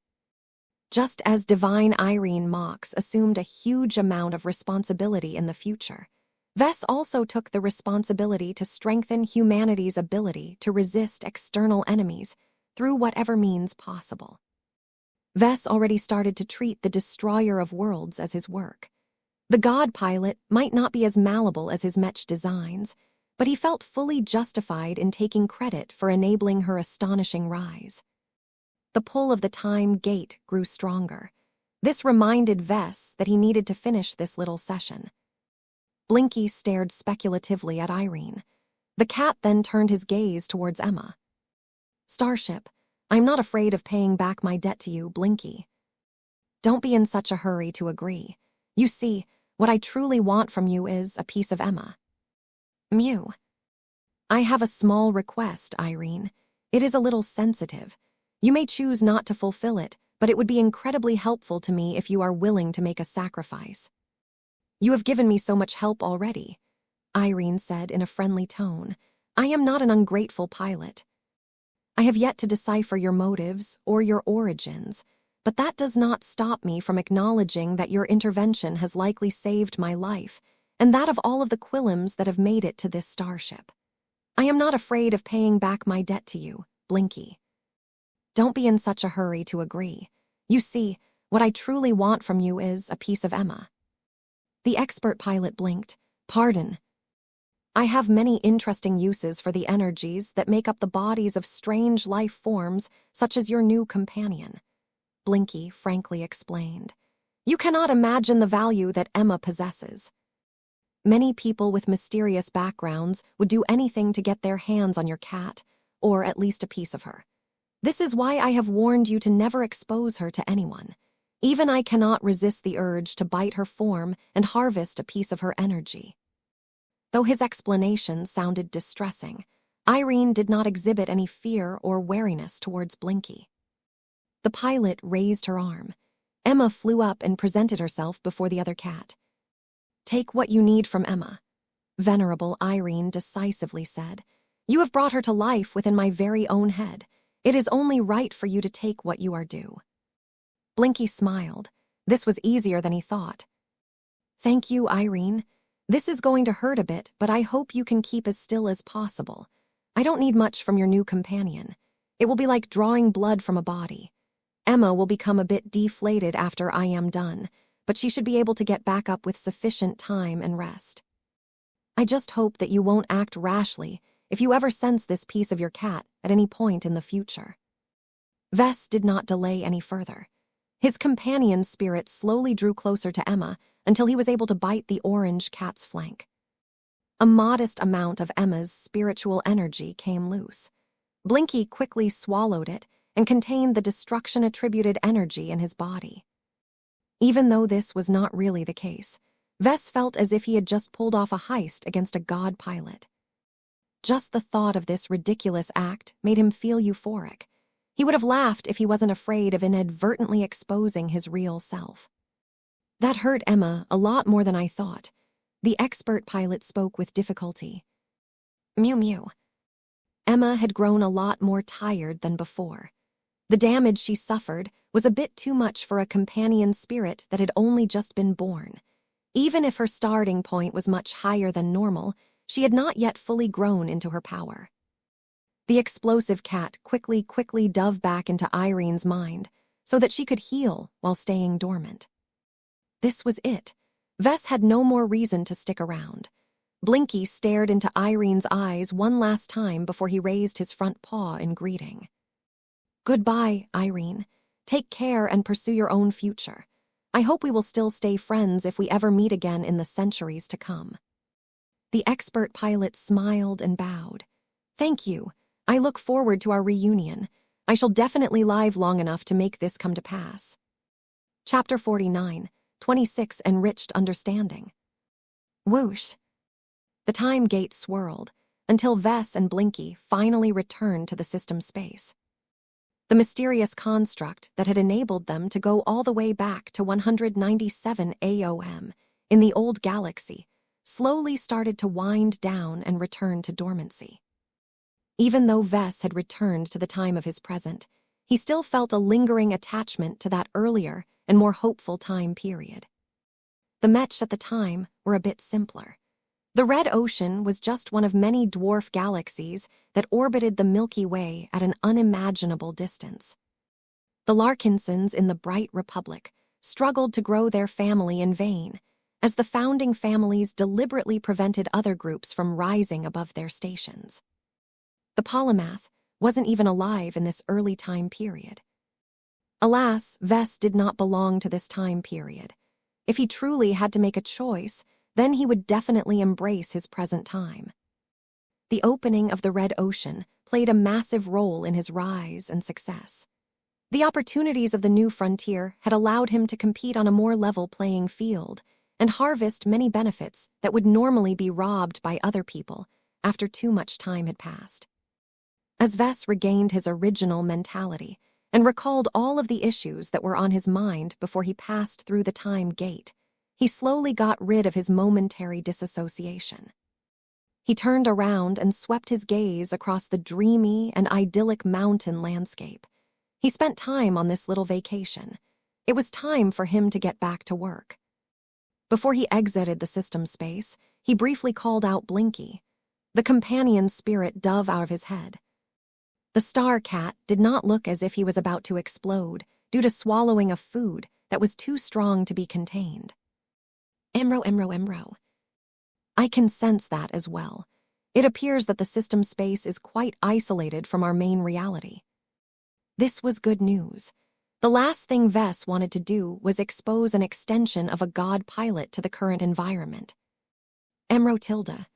Just as divine Irene Mox assumed a huge amount of responsibility in the future, Vess also took the responsibility to strengthen humanity's ability to resist external enemies through whatever means possible. Vess already started to treat the destroyer of worlds as his work. The god pilot might not be as malleable as his Mech designs, but he felt fully justified in taking credit for enabling her astonishing rise. The pull of the time gate grew stronger. This reminded Vess that he needed to finish this little session. Blinky stared speculatively at Irene. The cat then turned his gaze towards Emma. "Starship, I'm not afraid of paying back my debt to you, Blinky. Don't be in such a hurry to agree. You see, what I truly want from you is a piece of Emma." "Mew." "I have a small request, Irene. It is a little sensitive. You may choose not to fulfill it, but it would be incredibly helpful to me if you are willing to make a sacrifice." "You have given me so much help already," Irene said in a friendly tone. "I am not an ungrateful pilot. I have yet to decipher your motives or your origins, but that does not stop me from acknowledging that your intervention has likely saved my life and that of all of the Quillums that have made it to this starship. I am not afraid of paying back my debt to you, Blinky. Don't be in such a hurry to agree. You see, what I truly want from you is a piece of Emma. The expert pilot blinked. Pardon. I have many interesting uses for the energies that make up the bodies of strange life forms such as your new companion, Blinky frankly explained. You cannot imagine the value that Emma possesses. Many people with mysterious backgrounds would do anything to get their hands on your cat, or at least a piece of her. This is why I have warned you to never expose her to anyone. Even I cannot resist the urge to bite her form and harvest a piece of her energy. Though his explanation sounded distressing, Irene did not exhibit any fear or wariness towards Blinky. The pilot raised her arm. Emma flew up and presented herself before the other cat. Take what you need from Emma, Venerable Irene decisively said. You have brought her to life within my very own head. It is only right for you to take what you are due. Blinky smiled. This was easier than he thought. Thank you, Irene. This is going to hurt a bit, but I hope you can keep as still as possible. I don't need much from your new companion. It will be like drawing blood from a body. Emma will become a bit deflated after I am done, but she should be able to get back up with sufficient time and rest. I just hope that you won't act rashly if you ever sense this piece of your cat at any point in the future. Vess did not delay any further. His companion's spirit slowly drew closer to Emma until he was able to bite the orange cat's flank. A modest amount of Emma's spiritual energy came loose. Blinky quickly swallowed it and contained the destruction-attributed energy in his body. Even though this was not really the case, Vess felt as if he had just pulled off a heist against a god pilot. Just the thought of this ridiculous act made him feel euphoric. He would have laughed if he wasn't afraid of inadvertently exposing his real self. That hurt Emma a lot more than I thought. The expert pilot spoke with difficulty. Mew mew. Emma had grown a lot more tired than before. The damage she suffered was a bit too much for a companion spirit that had only just been born. Even if her starting point was much higher than normal, she had not yet fully grown into her power. The explosive cat quickly dove back into Irene's mind so that she could heal while staying dormant. This was it. Vess had no more reason to stick around. Blinky stared into Irene's eyes one last time before he raised his front paw in greeting. Goodbye, Irene. Take care and pursue your own future. I hope we will still stay friends if we ever meet again in the centuries to come. The expert pilot smiled and bowed. Thank you. I look forward to our reunion. I shall definitely live long enough to make this come to pass. Chapter 49, 26 Enriched Understanding. Whoosh. The time gate swirled until Vess and Blinky finally returned to the system space. The mysterious construct that had enabled them to go all the way back to 197 AOM in the old galaxy slowly started to wind down and return to dormancy. Even though Vess had returned to the time of his present, he still felt a lingering attachment to that earlier and more hopeful time period. The Mech at the time were a bit simpler. The Red Ocean was just one of many dwarf galaxies that orbited the Milky Way at an unimaginable distance. The Larkinsons in the Bright Republic struggled to grow their family in vain, as the founding families deliberately prevented other groups from rising above their stations. The Polymath wasn't even alive in this early time period. Alas, Vess did not belong to this time period. If he truly had to make a choice, then he would definitely embrace his present time. The opening of the Red Ocean played a massive role in his rise and success. The opportunities of the new frontier had allowed him to compete on a more level playing field and harvest many benefits that would normally be robbed by other people after too much time had passed. As Vess regained his original mentality and recalled all of the issues that were on his mind before he passed through the time gate, he slowly got rid of his momentary disassociation. He turned around and swept his gaze across the dreamy and idyllic mountain landscape. He spent time on this little vacation. It was time for him to get back to work. Before he exited the system space, he briefly called out Blinky. The companion spirit dove out of his head. The star cat did not look as if he was about to explode due to swallowing a food that was too strong to be contained. Emro. I can sense that as well. It appears that the system space is quite isolated from our main reality. This was good news. The last thing Vess wanted to do was expose an extension of a god pilot to the current environment. Emro Tilda.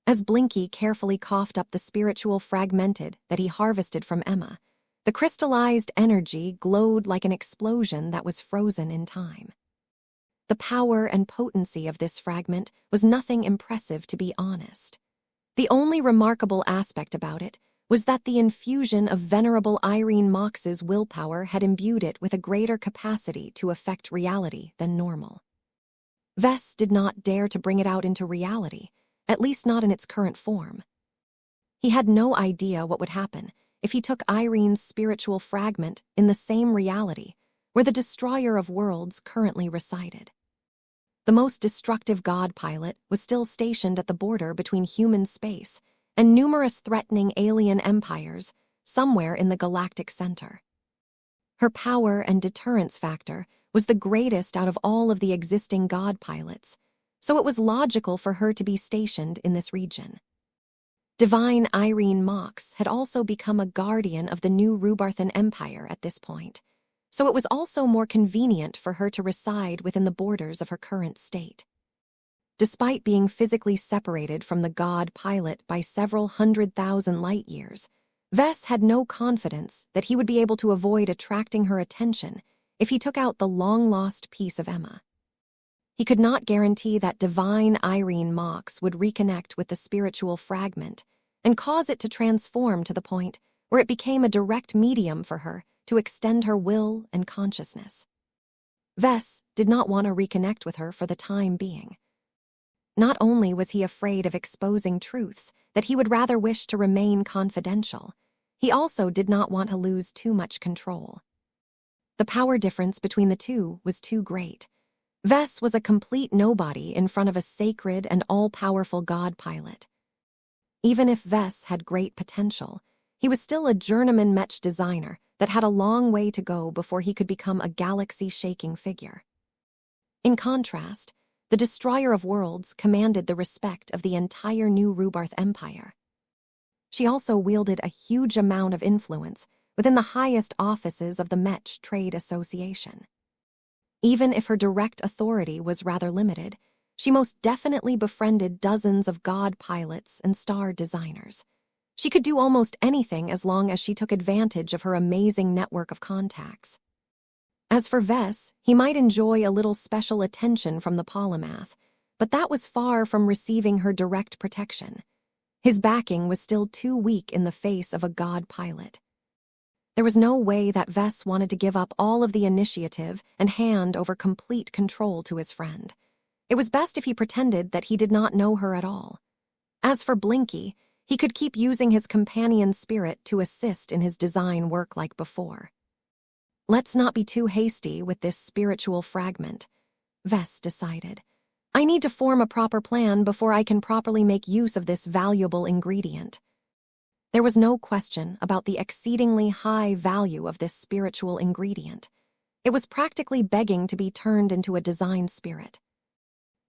As Blinky carefully coughed up the spiritual fragmented that he harvested from Emma, the crystallized energy glowed like an explosion that was frozen in time. The power and potency of this fragment was nothing impressive, to be honest. The only remarkable aspect about it was that the infusion of Venerable Irene Mox's willpower had imbued it with a greater capacity to affect reality than normal. Vess did not dare to bring it out into reality, at least not in its current form. He had no idea what would happen if he took Irene's spiritual fragment in the same reality where the Destroyer of Worlds currently resided. The most destructive god pilot was still stationed at the border between human space and numerous threatening alien empires somewhere in the galactic center. Her power and deterrence factor was the greatest out of all of the existing god pilots, so it was logical for her to be stationed in this region. Divine Irene Mox had also become a guardian of the new Rubarthan Empire at this point, so it was also more convenient for her to reside within the borders of her current state. Despite being physically separated from the god pilot by several 100,000 light years, Vess had no confidence that he would be able to avoid attracting her attention if he took out the long-lost piece of Emma. He could not guarantee that Divine Irene Mox would reconnect with the spiritual fragment and cause it to transform to the point where it became a direct medium for her to extend her will and consciousness. Vess did not want to reconnect with her for the time being. Not only was he afraid of exposing truths that he would rather wish to remain confidential, he also did not want to lose too much control. The power difference between the two was too great. Vess was a complete nobody in front of a sacred and all-powerful god pilot. Even if Vess had great potential, he was still a journeyman Mech designer that had a long way to go before he could become a galaxy-shaking figure. In contrast, the Destroyer of Worlds commanded the respect of the entire new Rubarth Empire. She also wielded a huge amount of influence within the highest offices of the Mech Trade Association. Even if her direct authority was rather limited, she most definitely befriended dozens of god pilots and star designers. She could do almost anything as long as she took advantage of her amazing network of contacts. As for Vess, he might enjoy a little special attention from the polymath, but that was far from receiving her direct protection. His backing was still too weak in the face of a god pilot. There was no way that Vess wanted to give up all of the initiative and hand over complete control to his friend. It was best if he pretended that he did not know her at all. As for Blinky, he could keep using his companion spirit to assist in his design work like before. Let's not be too hasty with this spiritual fragment, Vess decided. I need to form a proper plan before I can properly make use of this valuable ingredient. There was no question about the exceedingly high value of this spiritual ingredient. It was practically begging to be turned into a design spirit.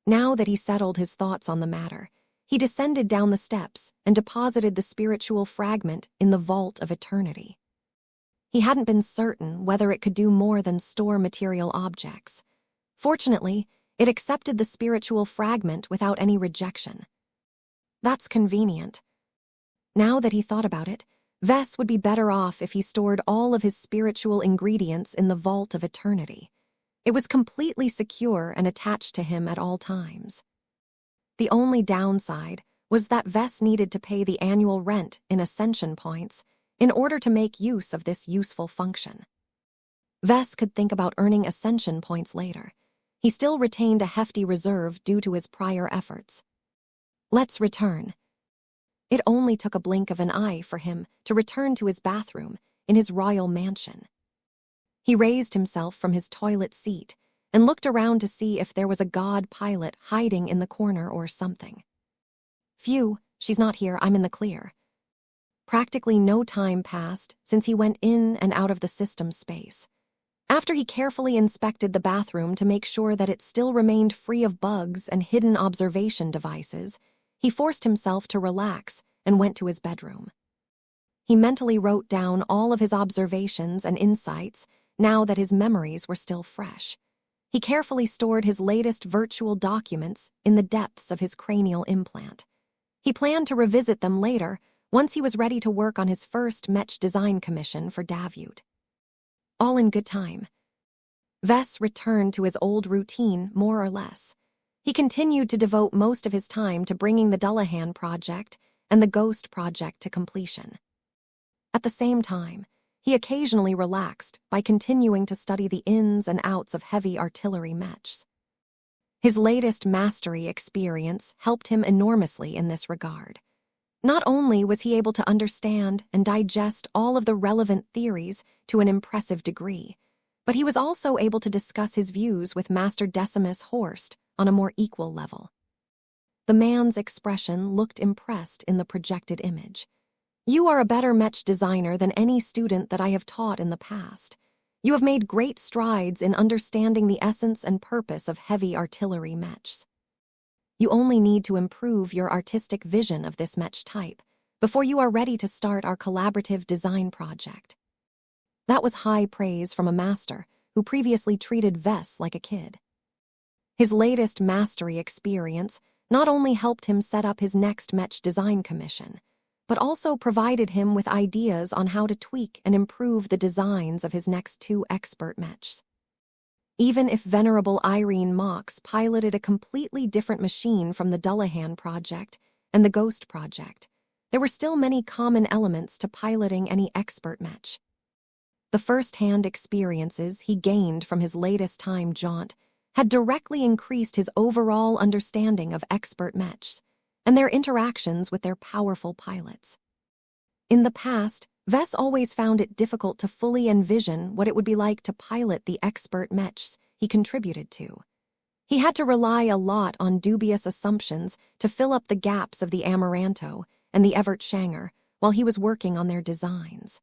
Now that he settled his thoughts on the matter, he descended down the steps and deposited the spiritual fragment in the vault of eternity. He hadn't been certain whether it could do more than store material objects. Fortunately, it accepted the spiritual fragment without any rejection. That's convenient. Now that he thought about it, Vess would be better off if he stored all of his spiritual ingredients in the vault of eternity. It was completely secure and attached to him at all times. The only downside was that Vess needed to pay the annual rent in ascension points in order to make use of this useful function. Vess could think about earning ascension points later. He still retained a hefty reserve due to his prior efforts. Let's return. It only took a blink of an eye for him to return to his bathroom in his royal mansion. He raised himself from his toilet seat and looked around to see if there was a god pilot hiding in the corner or something. Phew, she's not here, I'm in the clear. Practically no time passed since he went in and out of the system space. After he carefully inspected the bathroom to make sure that it still remained free of bugs and hidden observation devices, he forced himself to relax and went to his bedroom. He mentally wrote down all of his observations and insights now that his memories were still fresh. He carefully stored his latest virtual documents in the depths of his cranial implant. He planned to revisit them later once he was ready to work on his first Mech design commission for Davute. All in good time. Vess returned to his old routine, more or less. He continued to devote most of his time to bringing the Dullahan project and the Ghost project to completion. At the same time, he occasionally relaxed by continuing to study the ins and outs of heavy artillery mechs. His latest mastery experience helped him enormously in this regard. Not only was he able to understand and digest all of the relevant theories to an impressive degree, but he was also able to discuss his views with Master Decimus Horst on a more equal level. The man's expression looked impressed in the projected image. "You are a better Mech designer than any student that I have taught in the past. You have made great strides in understanding the essence and purpose of heavy artillery mechs. You only need to improve your artistic vision of this Mech type before you are ready to start our collaborative design project." That was high praise from a master who previously treated Vess like a kid. His latest mastery experience not only helped him set up his next Mech design commission, but also provided him with ideas on how to tweak and improve the designs of his next two expert mechs. Even if Venerable Irene Mox piloted a completely different machine from the Dullahan project and the Ghost project, there were still many common elements to piloting any expert mech. The first-hand experiences he gained from his latest time jaunt had directly increased his overall understanding of expert mechs and their interactions with their powerful pilots. In the past, Vess always found it difficult to fully envision what it would be like to pilot the expert mechs he contributed to. He had to rely a lot on dubious assumptions to fill up the gaps of the Amaranto and the Evert Shanger while he was working on their designs.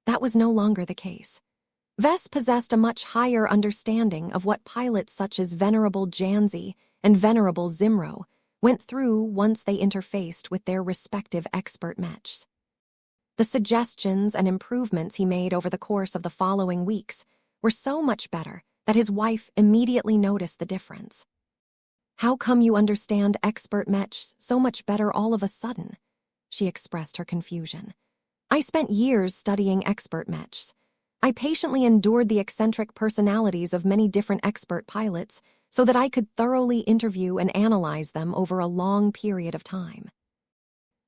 That was no longer the case. Vess possessed a much higher understanding of what pilots such as Venerable Janzi and Venerable Zimro went through once they interfaced with their respective expert mechs. The suggestions and improvements he made over the course of the following weeks were so much better that his wife immediately noticed the difference. "How come you understand expert mechs so much better all of a sudden?" she expressed her confusion. "I spent years studying expert mechs. I patiently endured the eccentric personalities of many different expert pilots so that I could thoroughly interview and analyze them over a long period of time.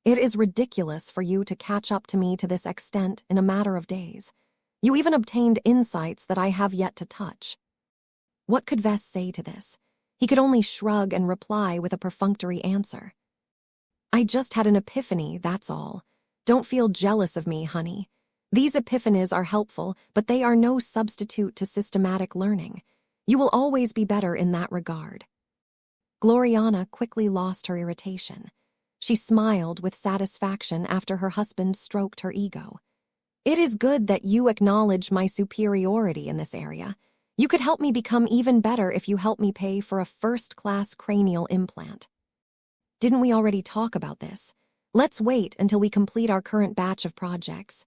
It is ridiculous for you to catch up to me to this extent in a matter of days. You even obtained insights that I have yet to touch." What could Vess say to this? He could only shrug and reply with a perfunctory answer. "I just had an epiphany, that's all. Don't feel jealous of me, honey. These epiphanies are helpful, but they are no substitute to systematic learning. You will always be better in that regard." Gloriana quickly lost her irritation. She smiled with satisfaction after her husband stroked her ego. "It is good that you acknowledge my superiority in this area. You could help me become even better if you help me pay for a first-class cranial implant." "Didn't we already talk about this? Let's wait until we complete our current batch of projects."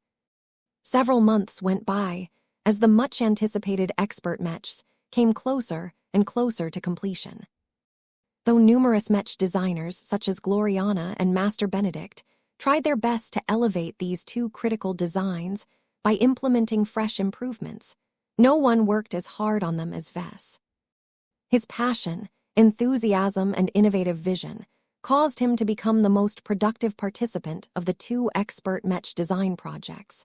Several months went by as the much-anticipated expert mechs came closer and closer to completion. Though numerous mech designers such as Gloriana and Master Benedict tried their best to elevate these two critical designs by implementing fresh improvements, no one worked as hard on them as Vess. His passion, enthusiasm, and innovative vision caused him to become the most productive participant of the two expert mech design projects.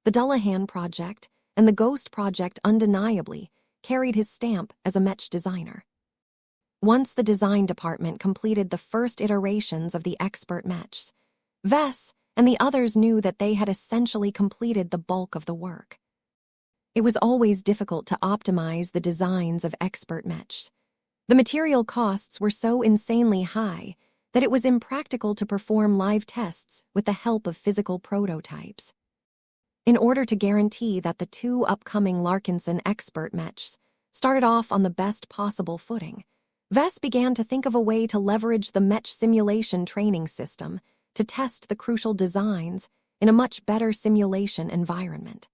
The Dullahan project and the Ghost project undeniably carried his stamp as a mech designer. Once the design department completed the first iterations of the expert mechs, Vess and the others knew that they had essentially completed the bulk of the work. It was always difficult to optimize the designs of expert mechs. The material costs were so insanely high that it was impractical to perform live tests with the help of physical prototypes. In order to guarantee that the two upcoming Larkinson expert mechs started off on the best possible footing, Vess began to think of a way to leverage the mech simulation training system to test the crucial designs in a much better simulation environment.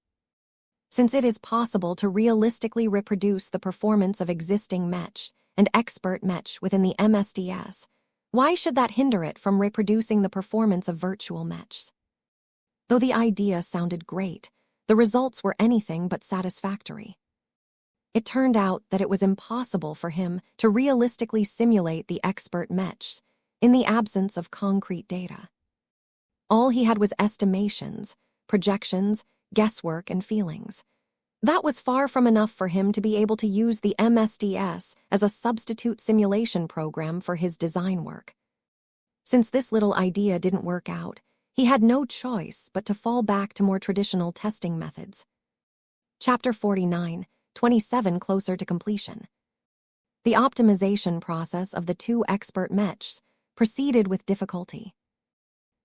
Since it is possible to realistically reproduce the performance of existing mech and expert mech within the MSDS, why should that hinder it from reproducing the performance of virtual mechs? Though the idea sounded great, the results were anything but satisfactory. It turned out that it was impossible for him to realistically simulate the expert mechs in the absence of concrete data. All he had was estimations, projections, guesswork, and feelings. That was far from enough for him to be able to use the MSDS as a substitute simulation program for his design work. Since this little idea didn't work out, he had no choice but to fall back to more traditional testing methods. Chapter 49, 27 Closer to Completion. The optimization process of the two expert mechs proceeded with difficulty.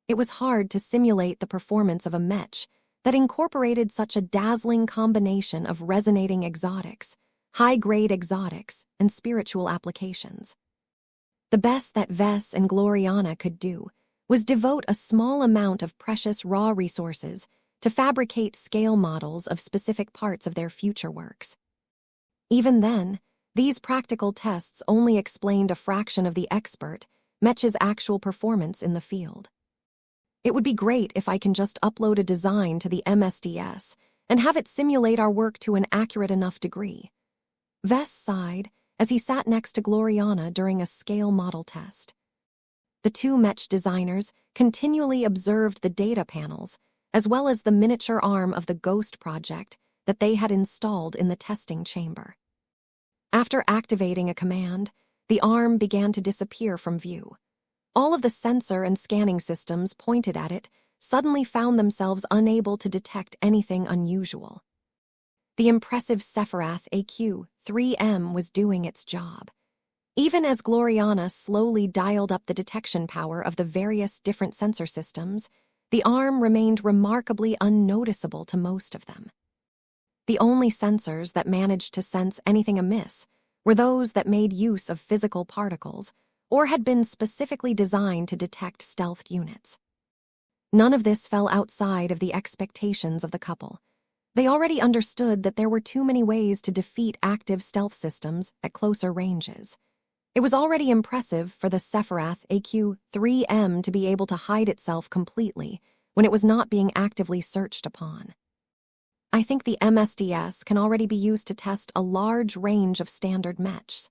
It was hard to simulate the performance of a mech that incorporated such a dazzling combination of resonating exotics, high-grade exotics, and spiritual applications. The best that Vess and Gloriana could do was devote a small amount of precious raw resources to fabricate scale models of specific parts of their future works. Even then, these practical tests only explained a fraction of the expert mech's actual performance in the field. It would be great if I can just upload a design to the MSDS and have it simulate our work to an accurate enough degree. Vess sighed as he sat next to Gloriana during a scale model test. The two mech designers continually observed the data panels, as well as the miniature arm of the Ghost project that they had installed in the testing chamber. After activating a command, the arm began to disappear from view. All of the sensor and scanning systems pointed at it suddenly found themselves unable to detect anything unusual. The impressive Sephiroth AQ-3M was doing its job. Even as Gloriana slowly dialed up the detection power of the various different sensor systems, the arm remained remarkably unnoticeable to most of them. The only sensors that managed to sense anything amiss were those that made use of physical particles or had been specifically designed to detect stealth units. None of this fell outside of the expectations of the couple. They already understood that there were too many ways to defeat active stealth systems at closer ranges. It was already impressive for the Sephiroth AQ-3M to be able to hide itself completely when it was not being actively searched upon. I think the MSDS can already be used to test a large range of standard mechs.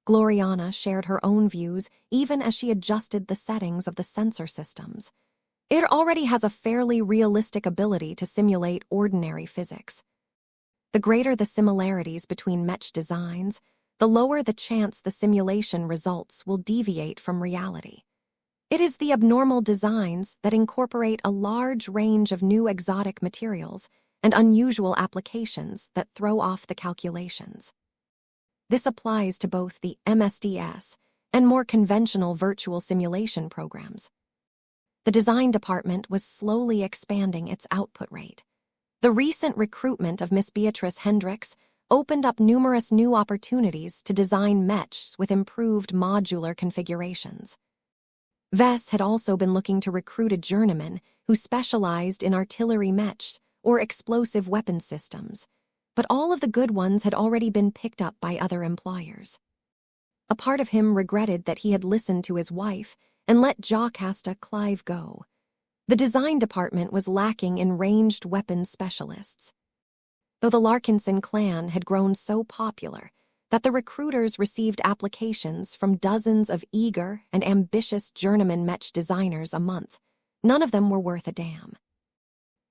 Gloriana shared her own views even as she adjusted the settings of the sensor systems. It already has a fairly realistic ability to simulate ordinary physics. The greater the similarities between mech designs, the lower the chance the simulation results will deviate from reality. It is the abnormal designs that incorporate a large range of new exotic materials and unusual applications that throw off the calculations. This applies to both the MSDS and more conventional virtual simulation programs. The design department was slowly expanding its output rate. The recent recruitment of Miss Beatrice Hendricks opened up numerous new opportunities to design mechs with improved modular configurations. Vess had also been looking to recruit a journeyman who specialized in artillery mechs or explosive weapon systems, but all of the good ones had already been picked up by other employers. A part of him regretted that he had listened to his wife and let Jocasta Clive go. The design department was lacking in ranged weapons specialists. Though the Larkinson clan had grown so popular that the recruiters received applications from dozens of eager and ambitious journeyman mech designers a month, none of them were worth a damn.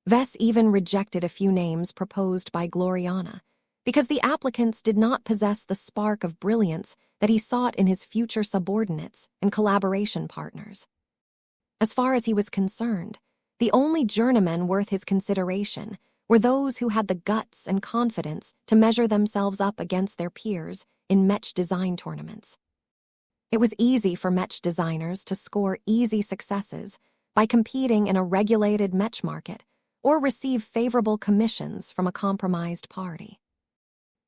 Vess even rejected a few names proposed by Gloriana because the applicants did not possess the spark of brilliance that he sought in his future subordinates and collaboration partners. As far as he was concerned, The only journeymen worth his consideration were those who had the guts and confidence to measure themselves up against their peers in Mech design tournaments. It was easy for Mech designers to score easy successes by competing in a regulated Mech market or receive favorable commissions from a compromised party.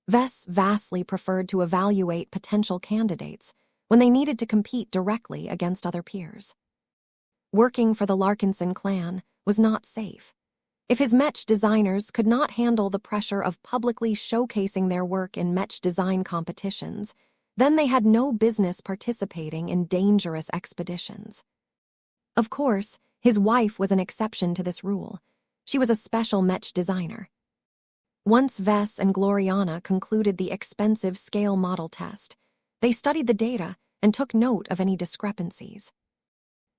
Vess vastly preferred to evaluate potential candidates when they needed to compete directly against other peers. Working for the Larkinson clan was not safe. If his Mech designers could not handle the pressure of publicly showcasing their work in Mech design competitions, then they had no business participating in dangerous expeditions. Of course, his wife was an exception to this rule. She was a special Mech designer. Once Vess and Gloriana concluded the expensive scale model test, they studied the data and took note of any discrepancies.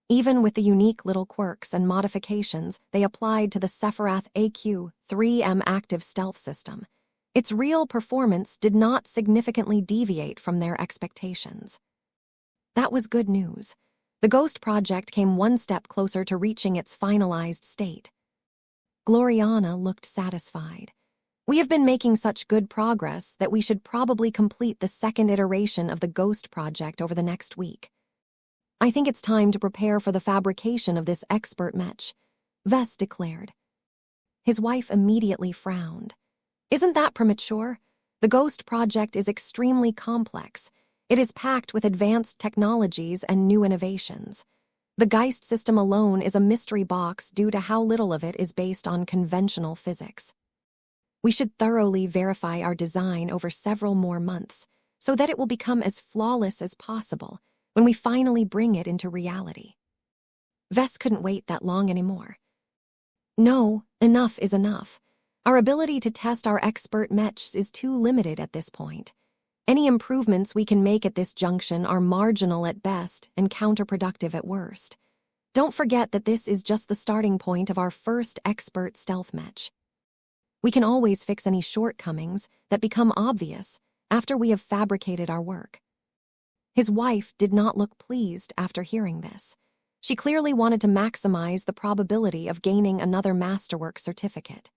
Even with the unique little quirks and modifications they applied to the Sephiroth AQ-3M active stealth system, its real performance did not significantly deviate from their expectations. That was good news. The Ghost project came one step closer to reaching its finalized state. Gloriana looked satisfied. We have been making such good progress that we should probably complete the second iteration of the Ghost project over the next week. I think it's time to prepare for the fabrication of this expert Mech, Vess declared. His wife immediately frowned. Isn't that premature? The Ghost project is extremely complex. It is packed with advanced technologies and new innovations. The Geist system alone is a mystery box due to how little of it is based on conventional physics. We should thoroughly verify our design over several more months so that it will become as flawless as possible when we finally bring it into reality. Vess couldn't wait that long anymore. No, enough is enough. Our ability to test our expert Mechs is too limited at this point. Any improvements we can make at this junction are marginal at best and counterproductive at worst. Don't forget that this is just the starting point of our first expert stealth Mech. We can always fix any shortcomings that become obvious after we have fabricated our work. His wife did not look pleased after hearing this. She clearly wanted to maximize the probability of gaining another masterwork certificate.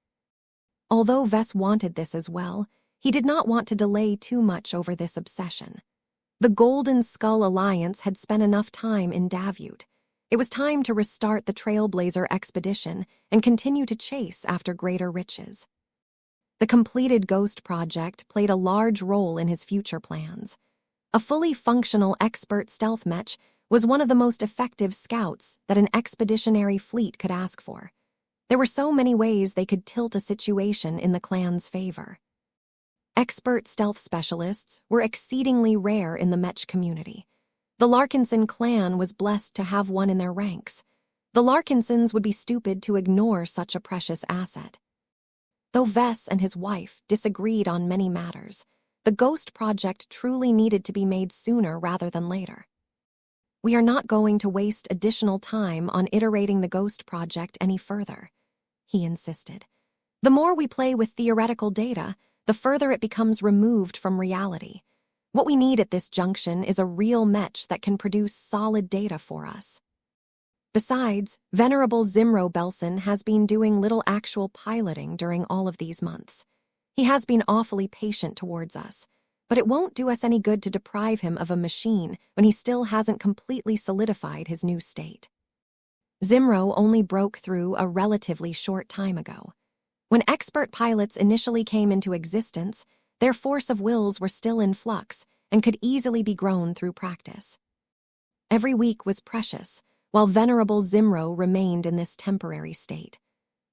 Although Vess wanted this as well, he did not want to delay too much over this obsession. The Golden Skull Alliance had spent enough time in Davut. It was time to restart the Trailblazer expedition and continue to chase after greater riches. The completed Ghost project played a large role in his future plans. A fully functional expert stealth Mech was one of the most effective scouts that an expeditionary fleet could ask for. There were so many ways they could tilt a situation in the clan's favor. Expert stealth specialists were exceedingly rare in the Mech community. The Larkinson clan was blessed to have one in their ranks. The Larkinsons would be stupid to ignore such a precious asset. Though Vess and his wife disagreed on many matters, the Ghost project truly needed to be made sooner rather than later. We are not going to waste additional time on iterating the Ghost project any further, he insisted. The more we play with theoretical data, the further it becomes removed from reality. What we need at this junction is a real Mech that can produce solid data for us. Besides, Venerable Zimro Belson has been doing little actual piloting during all of these months. He has been awfully patient towards us, but it won't do us any good to deprive him of a machine when he still hasn't completely solidified his new state. Zimro only broke through a relatively short time ago. When expert pilots initially came into existence, their force of wills were still in flux and could easily be grown through practice. Every week was precious, while Venerable Zimro remained in this temporary state.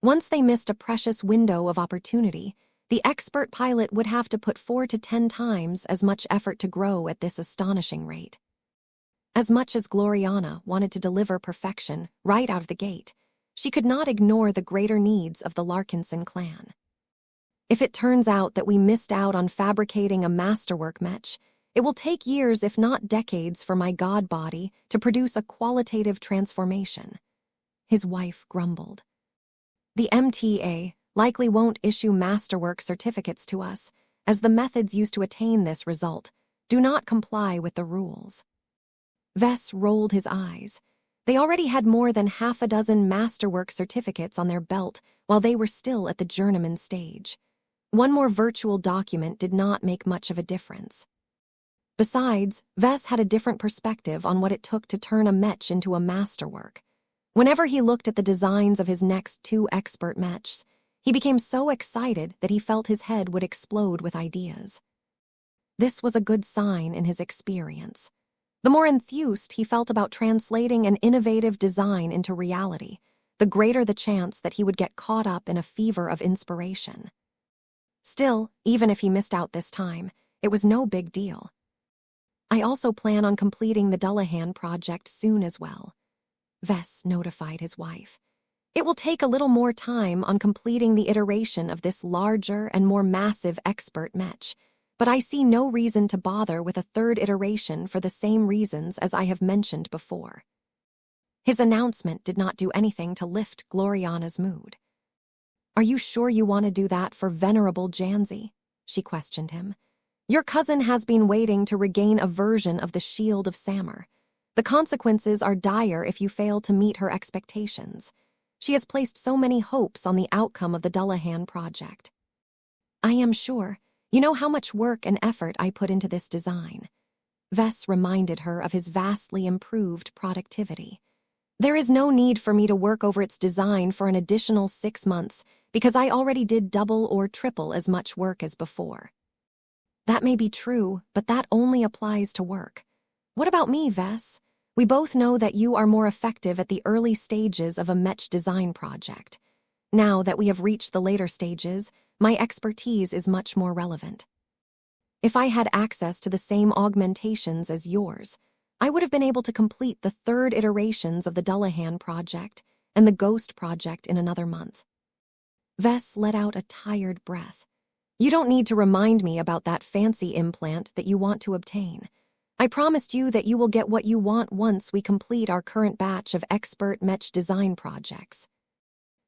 Once they missed a precious window of opportunity, the expert pilot would have to put 4 to 10 times as much effort to grow at this astonishing rate. As much as Gloriana wanted to deliver perfection right out of the gate, she could not ignore the greater needs of the Larkinson clan. If it turns out that we missed out on fabricating a masterwork Mech, it will take years if not decades for my god body to produce a qualitative transformation. His wife grumbled. The MTA likely won't issue masterwork certificates to us, as the methods used to attain this result do not comply with the rules. Vess rolled his eyes. They already had more than half a dozen masterwork certificates on their belt while they were still at the journeyman stage. One more virtual document did not make much of a difference. Besides, Ves had a different perspective on what it took to turn a Mech into a masterwork. Whenever he looked at the designs of his next 2 expert Mechs, he became so excited that he felt his head would explode with ideas. This was a good sign in his experience. The more enthused he felt about translating an innovative design into reality, the greater the chance that he would get caught up in a fever of inspiration. Still, even if he missed out this time, it was no big deal. I also plan on completing the Dullahan project soon as well, Ves notified his wife. It will take a little more time on completing the iteration of this larger and more massive expert Mech, but I see no reason to bother with a 3rd iteration for the same reasons as I have mentioned before. His announcement did not do anything to lift Gloriana's mood. Are you sure you want to do that for Venerable Janzi? She questioned him. Your cousin has been waiting to regain a version of the Shield of Samur. The consequences are dire if you fail to meet her expectations. She has placed so many hopes on the outcome of the Dullahan project. I am sure. You know how much work and effort I put into this design. Ves reminded her of his vastly improved productivity. There is no need for me to work over its design for an additional 6 months because I already did double or triple as much work as before. That may be true, but that only applies to work. What about me, Ves? We both know that you are more effective at the early stages of a Mech design project. Now that we have reached the later stages, my expertise is much more relevant. If I had access to the same augmentations as yours, I would have been able to complete the 3rd iterations of the Dullahan project and the Ghost project in another month. Ves let out a tired breath. You don't need to remind me about that fancy implant that you want to obtain. I promised you that you will get what you want once we complete our current batch of expert Mech design projects.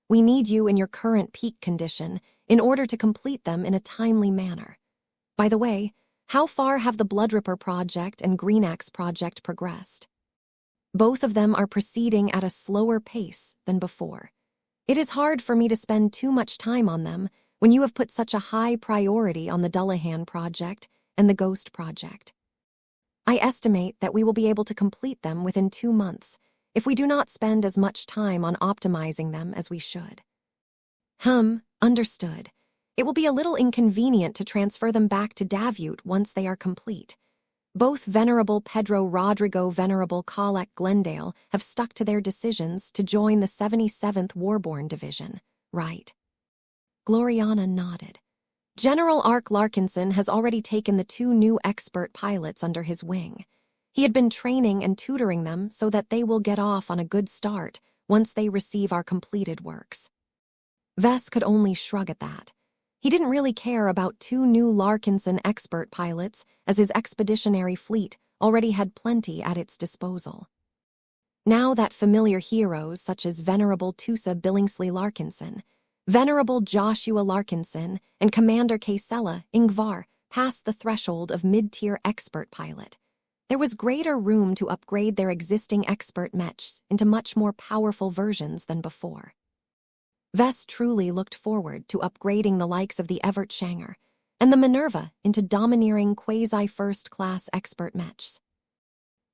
We need you in your current peak condition in order to complete them in a timely manner. By the way, how far have the Bloodripper project and Greenaxe project progressed? Both of them are proceeding at a slower pace than before. It is hard for me to spend too much time on them when you have put such a high priority on the Dullahan project and the Ghost project. I estimate that we will be able to complete them within 2 months if we do not spend as much time on optimizing them as we should. Understood. It will be a little inconvenient to transfer them back to Davut once they are complete. Both Venerable Pedro Rodrigo Venerable Kalek Glendale have stuck to their decisions to join the 77th Warborn Division, right? Gloriana nodded. General Ark Larkinson has already taken the 2 new expert pilots under his wing. He had been training and tutoring them so that they will get off on a good start once they receive our completed works. Ves could only shrug at that. He didn't really care about 2 new Larkinson expert pilots, as his expeditionary fleet already had plenty at its disposal. Now that familiar heroes such as Venerable Tusa Billingsley Larkinson, Venerable Joshua Larkinson, and Commander Kaysella Ingvar passed the threshold of mid-tier expert pilot, there was greater room to upgrade their existing expert Mechs into much more powerful versions than before. Ves truly looked forward to upgrading the likes of the Evert Shanger and the Minerva into domineering quasi-first-class expert Mechs.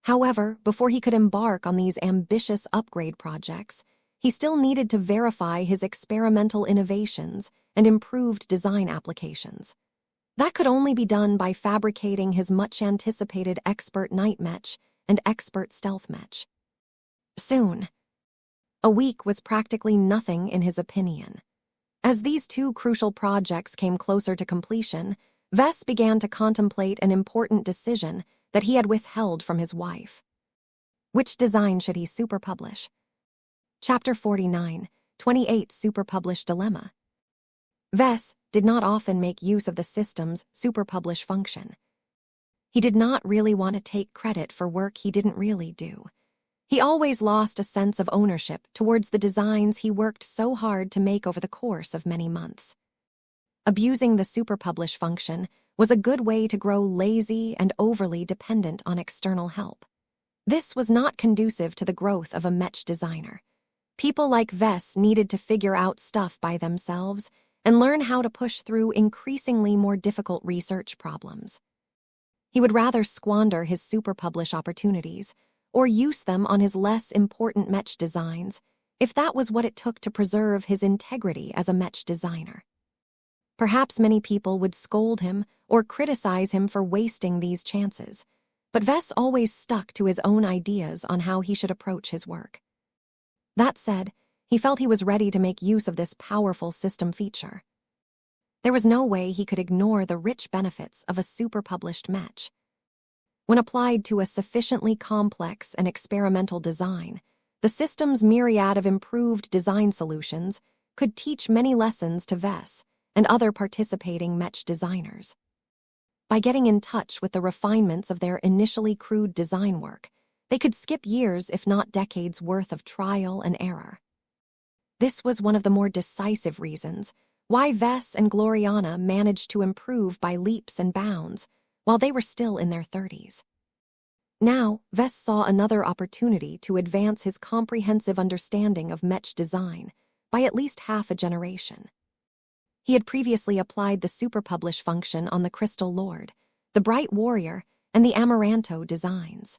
However, before he could embark on these ambitious upgrade projects, he still needed to verify his experimental innovations and improved design applications. That could only be done by fabricating his much-anticipated expert Night Mech and expert Stealth Mech. Soon. A week was practically nothing in his opinion. As these 2 crucial projects came closer to completion, Ves began to contemplate an important decision that he had withheld from his wife. Which design should he superpublish? Chapter 49, 28 Superpublish Dilemma. Ves did not often make use of the system's superpublish function. He did not really want to take credit for work he didn't really do. He always lost a sense of ownership towards the designs he worked so hard to make over the course of many months. Abusing the superpublish function was a good way to grow lazy and overly dependent on external help. This was not conducive to the growth of a Mech designer. People like Vess needed to figure out stuff by themselves and learn how to push through increasingly more difficult research problems. He would rather squander his superpublish opportunities or use them on his less important Mech designs if that was what it took to preserve his integrity as a Mech designer. Perhaps many people would scold him or criticize him for wasting these chances, but Vess always stuck to his own ideas on how he should approach his work. That said, he felt he was ready to make use of this powerful system feature. There was no way he could ignore the rich benefits of a super-published Mech. When applied to a sufficiently complex and experimental design, the system's myriad of improved design solutions could teach many lessons to Vess and other participating Mech designers. By getting in touch with the refinements of their initially crude design work, they could skip years if not decades worth of trial and error. This was one of the more decisive reasons why Vess and Gloriana managed to improve by leaps and bounds while they were still in their 30s. Now, Vess saw another opportunity to advance his comprehensive understanding of Mech design by at least half a generation. He had previously applied the superpublish function on the Crystal Lord, the Bright Warrior, and the Amaranto designs.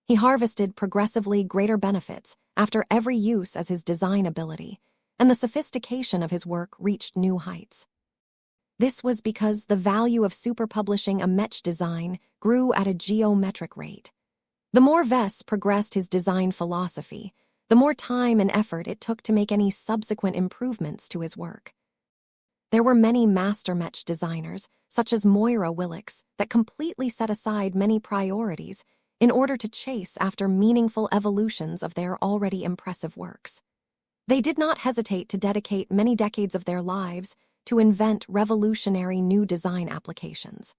He harvested progressively greater benefits after every use as his design ability, and the sophistication of his work reached new heights. This was because the value of superpublishing a Mech design grew at a geometric rate. The more Vess progressed his design philosophy, the more time and effort it took to make any subsequent improvements to his work. There were many master Mech designers, such as Moira Willix, that completely set aside many priorities in order to chase after meaningful evolutions of their already impressive works. They did not hesitate to dedicate many decades of their lives to invent revolutionary new design applications.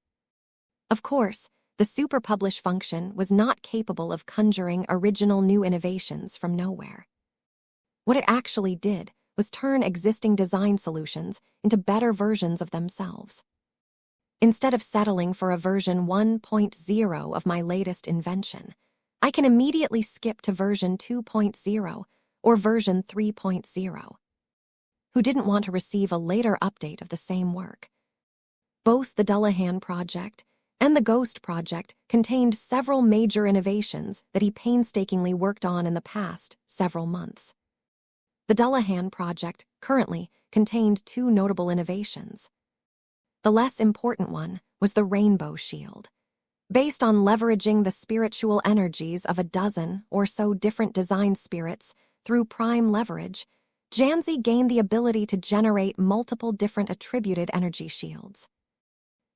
Of course, the superpublish function was not capable of conjuring original new innovations from nowhere. What it actually did was turn existing design solutions into better versions of themselves. Instead of settling for a version 1.0 of my latest invention, I can immediately skip to version 2.0 or version 3.0. Who didn't want to receive a later update of the same work? Both the Dullahan project and the Ghost project contained several major innovations that he painstakingly worked on in the past several months. The Dullahan project currently contained two notable innovations. The less important one was the Rainbow Shield. Based on leveraging the spiritual energies of a dozen or so different design spirits through prime leverage, Janzi gained the ability to generate multiple different attributed energy shields.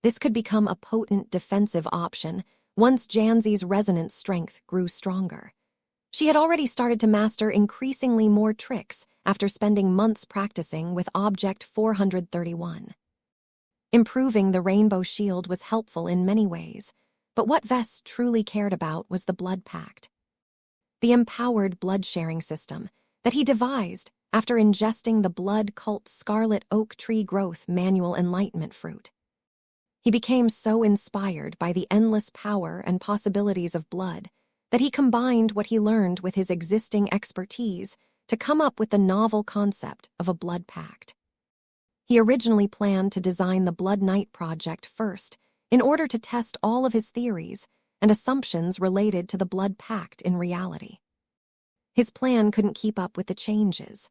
This could become a potent defensive option once Janzi's resonance strength grew stronger. She had already started to master increasingly more tricks after spending months practicing with Object 431. Improving the Rainbow Shield was helpful in many ways, but what Vess truly cared about was the Blood Pact. The empowered blood-sharing system that he devised after ingesting the blood cult Scarlet Oak Tree Growth Manual Enlightenment fruit. He became so inspired by the endless power and possibilities of blood that he combined what he learned with his existing expertise to come up with the novel concept of a blood pact. He originally planned to design the Blood Knight project first in order to test all of his theories and assumptions related to the blood pact in reality. His plan couldn't keep up with the changes.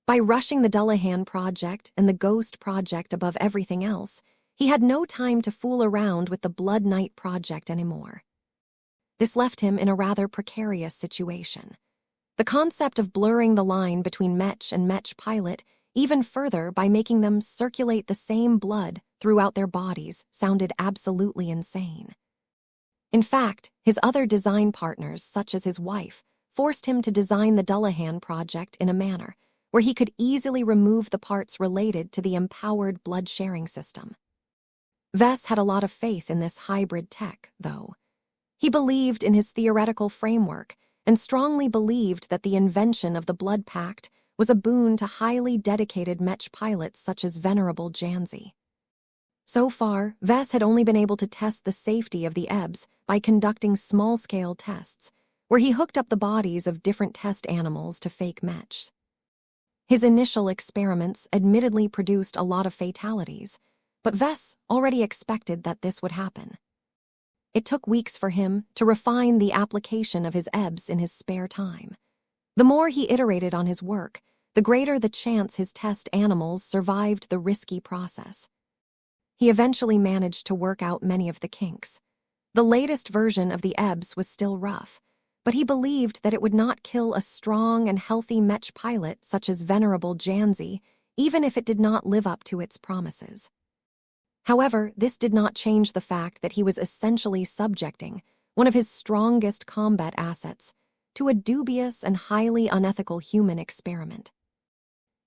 By rushing the Dullahan project and the Ghost project above everything else, he had no time to fool around with the Blood Knight project anymore. This left him in a rather precarious situation. The concept of blurring the line between Mech and Mech pilot even further by making them circulate the same blood throughout their bodies sounded absolutely insane. In fact, his other design partners, such as his wife, forced him to design the Dullahan project in a manner where he could easily remove the parts related to the empowered blood-sharing system. Vess had a lot of faith in this hybrid tech, though. He believed in his theoretical framework and strongly believed that the invention of the Blood Pact was a boon to highly dedicated Mech pilots such as Venerable Janzi. So far, Vess had only been able to test the safety of the EBs by conducting small-scale tests, where he hooked up the bodies of different test animals to fake Mechs. His initial experiments admittedly produced a lot of fatalities, but Vess already expected that this would happen. It took weeks for him to refine the application of his EBs in his spare time. The more he iterated on his work, the greater the chance his test animals survived the risky process. He eventually managed to work out many of the kinks. The latest version of the EBs was still rough, but he believed that it would not kill a strong and healthy Mech pilot such as venerable Janzi, even if it did not live up to its promises. However, this did not change the fact that he was essentially subjecting one of his strongest combat assets to a dubious and highly unethical human experiment.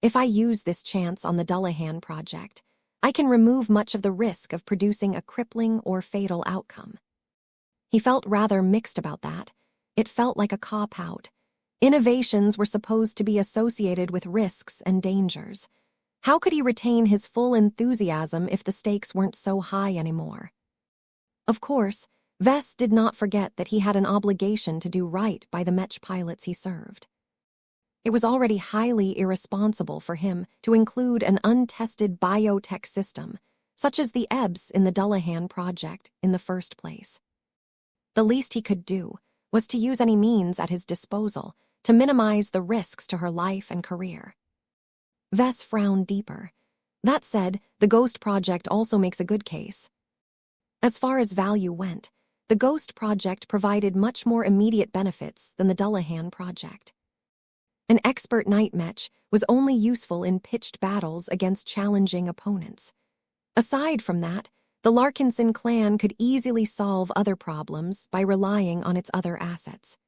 If I use this chance on the Dullahan project, I can remove much of the risk of producing a crippling or fatal outcome. He felt rather mixed about that. It felt like a cop-out. Innovations were supposed to be associated with risks and dangers. How could he retain his full enthusiasm if the stakes weren't so high anymore? Of course, Vess did not forget that he had an obligation to do right by the Mech pilots he served. It was already highly irresponsible for him to include an untested biotech system, such as the EBs in the Dullahan project, in the first place. The least he could do was to use any means at his disposal to minimize the risks to her life and career. Vess frowned deeper. That said, the Ghost Project also makes a good case. As far as value went, the Ghost Project provided much more immediate benefits than the Dullahan Project. An expert night Mech was only useful in pitched battles against challenging opponents. Aside from that, the Larkinson clan could easily solve other problems by relying on its other assets.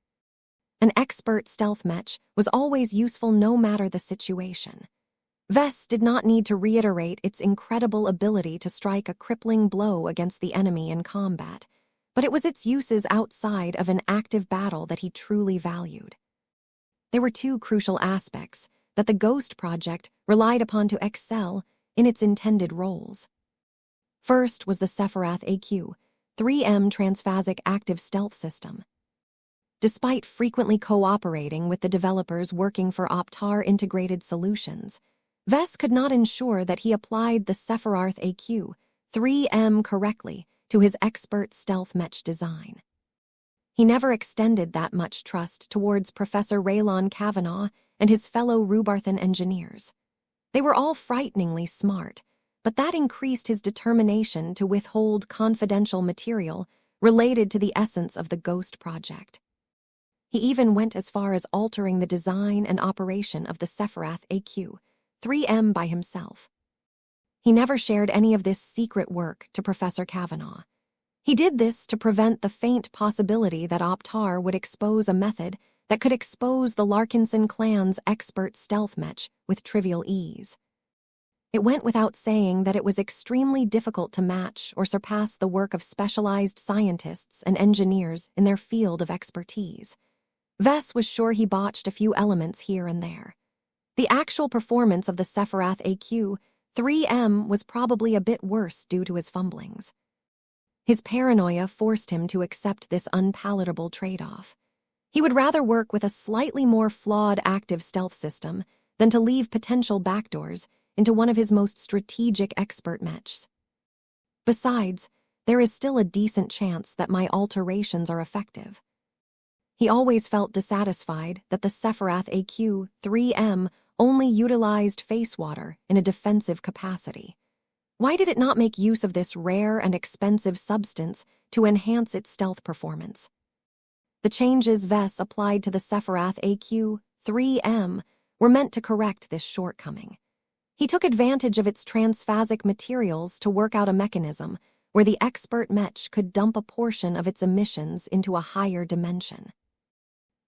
An expert stealth Mech was always useful no matter the situation. Vess did not need to reiterate its incredible ability to strike a crippling blow against the enemy in combat, but it was its uses outside of an active battle that he truly valued. There were two crucial aspects that the Ghost Project relied upon to excel in its intended roles. First was the Sephiroth AQ, 3M transphasic active stealth system. Despite frequently cooperating with the developers working for Optar Integrated Solutions, Vess could not ensure that he applied the Sephiroth AQ, 3M correctly to his expert stealth Mech design. He never extended that much trust towards Professor Raylon Kavanaugh and his fellow Rubarthan engineers. They were all frighteningly smart, but that increased his determination to withhold confidential material related to the essence of the Ghost Project. He even went as far as altering the design and operation of the Sephiroth AQ, 3M by himself. He never shared any of this secret work to Professor Kavanaugh. He did this to prevent the faint possibility that Optar would expose a method that could expose the Larkinson clan's expert stealth Mech with trivial ease. It went without saying that it was extremely difficult to match or surpass the work of specialized scientists and engineers in their field of expertise. Vess was sure he botched a few elements here and there. The actual performance of the Sephiroth AQ, 3M, was probably a bit worse due to his fumblings. His paranoia forced him to accept this unpalatable trade-off. He would rather work with a slightly more flawed active stealth system than to leave potential backdoors into one of his most strategic expert Mechs. Besides, there is still a decent chance that my alterations are effective. He always felt dissatisfied that the Sephiroth AQ, 3M, only utilized face water in a defensive capacity. Why did it not make use of this rare and expensive substance to enhance its stealth performance? The changes Vess applied to the Sephiroth AQ, 3M, were meant to correct this shortcoming. He took advantage of its transphasic materials to work out a mechanism where the expert Mech could dump a portion of its emissions into a higher dimension.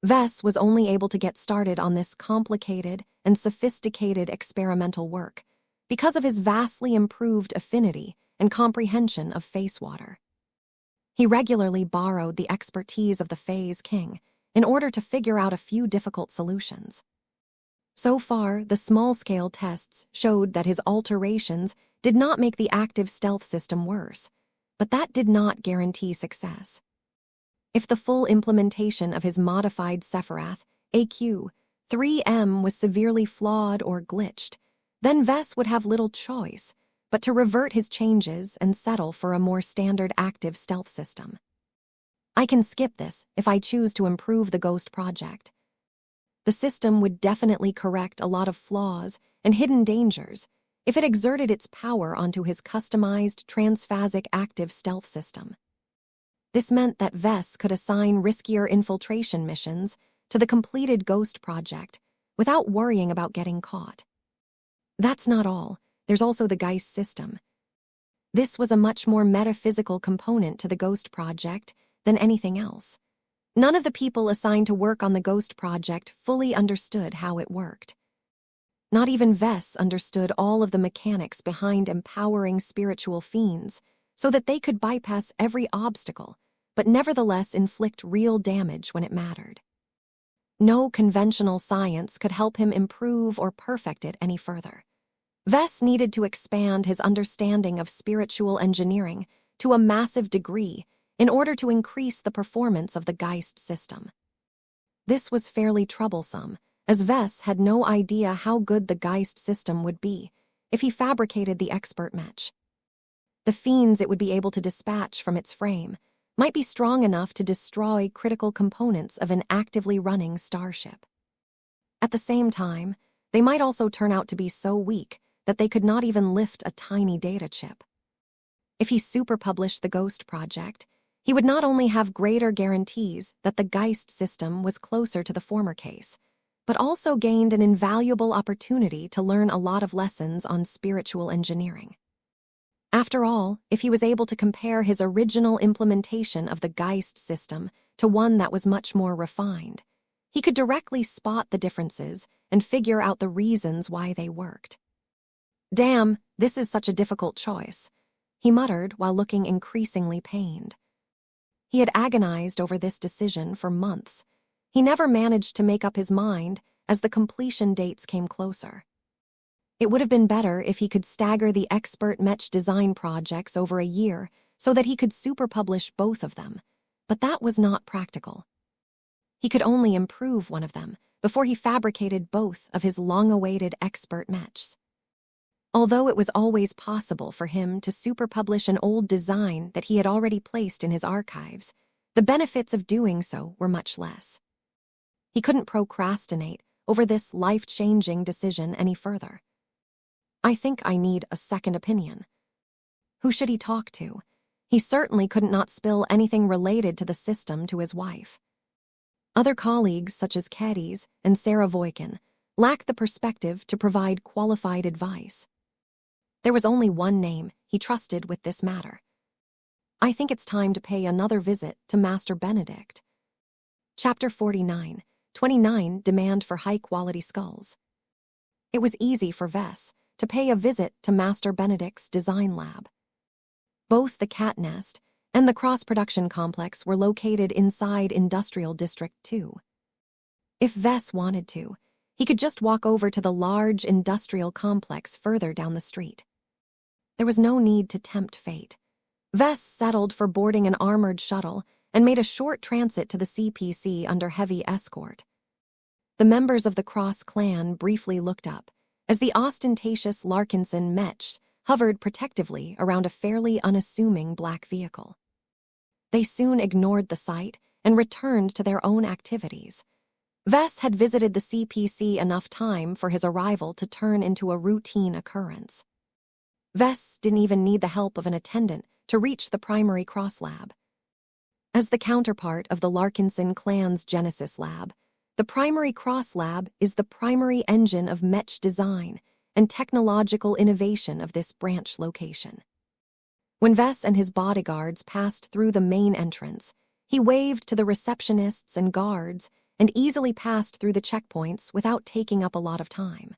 Vess was only able to get started on this complicated and sophisticated experimental work because of his vastly improved affinity and comprehension of face water. He regularly borrowed the expertise of the Phase King in order to figure out a few difficult solutions. So far, the small-scale tests showed that his alterations did not make the active stealth system worse, but that did not guarantee success. If the full implementation of his modified Sephiroth, AQ-3M, was severely flawed or glitched, then Vess would have little choice but to revert his changes and settle for a more standard active stealth system. I can skip this if I choose to improve the Ghost project. The system would definitely correct a lot of flaws and hidden dangers if it exerted its power onto his customized transphasic active stealth system. This meant that Vess could assign riskier infiltration missions to the completed Ghost project without worrying about getting caught. That's not all. There's also the Geist system. This was a much more metaphysical component to the Ghost project than anything else. None of the people assigned to work on the Ghost project fully understood how it worked. Not even Vess understood all of the mechanics behind empowering spiritual fiends so that they could bypass every obstacle, but nevertheless inflict real damage when it mattered. No conventional science could help him improve or perfect it any further. Vess needed to expand his understanding of spiritual engineering to a massive degree in order to increase the performance of the Geist system. This was fairly troublesome, as Vess had no idea how good the Geist system would be if he fabricated the expert Mech. The fiends it would be able to dispatch from its frame might be strong enough to destroy critical components of an actively running starship. At the same time, they might also turn out to be so weak that they could not even lift a tiny data chip. If he superpublished the Ghost project, he would not only have greater guarantees that the Geist system was closer to the former case, but also gained an invaluable opportunity to learn a lot of lessons on spiritual engineering. After all, if he was able to compare his original implementation of the Geist system to one that was much more refined, he could directly spot the differences and figure out the reasons why they worked. "Damn, this is such a difficult choice," he muttered while looking increasingly pained. He had agonized over this decision for months. He never managed to make up his mind as the completion dates came closer. It would have been better if he could stagger the expert Mech design projects over a year so that he could superpublish both of them, but that was not practical. He could only improve one of them before he fabricated both of his long-awaited expert Mechs. Although it was always possible for him to superpublish an old design that he had already placed in his archives, the benefits of doing so were much less. He couldn't procrastinate over this life-changing decision any further. "I think I need a second opinion." Who should he talk to? He certainly couldn't not spill anything related to the system to his wife. Other colleagues, such as Kedys and Sarah Voikin, lacked the perspective to provide qualified advice. There was only one name he trusted with this matter. "I think it's time to pay another visit to Master Benedict." Chapter 49, 29, Demand for High-Quality Skulls. It was easy for Vess to pay a visit to Master Benedict's design lab. Both the Cat Nest and the cross-production complex were located inside Industrial District 2. If Vess wanted to, he could just walk over to the large industrial complex further down the street. There was no need to tempt fate. Vess settled for boarding an armored shuttle and made a short transit to the CPC under heavy escort. The members of the Cross clan briefly looked up as the ostentatious Larkinson Mech hovered protectively around a fairly unassuming black vehicle. They soon ignored the sight and returned to their own activities. Vess had visited the CPC enough time for his arrival to turn into a routine occurrence. Vess didn't even need the help of an attendant to reach the primary Cross lab. As the counterpart of the Larkinson clan's Genesis lab, the primary Cross lab is the primary engine of Mech design and technological innovation of this branch location. When Vess and his bodyguards passed through the main entrance, he waved to the receptionists and guards and easily passed through the checkpoints without taking up a lot of time.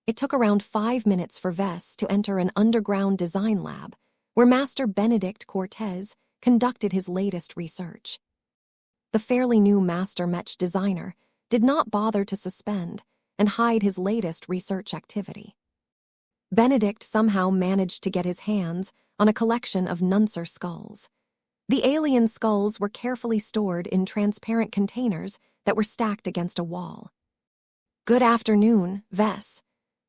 It took around 5 minutes for Vess to enter an underground design lab where Master Benedict Cortez conducted his latest research. The fairly new Master Mech designer did not bother to suspend and hide his latest research activity. Benedict somehow managed to get his hands on a collection of Nuncer skulls. The alien skulls were carefully stored in transparent containers that were stacked against a wall. "Good afternoon, Vess,"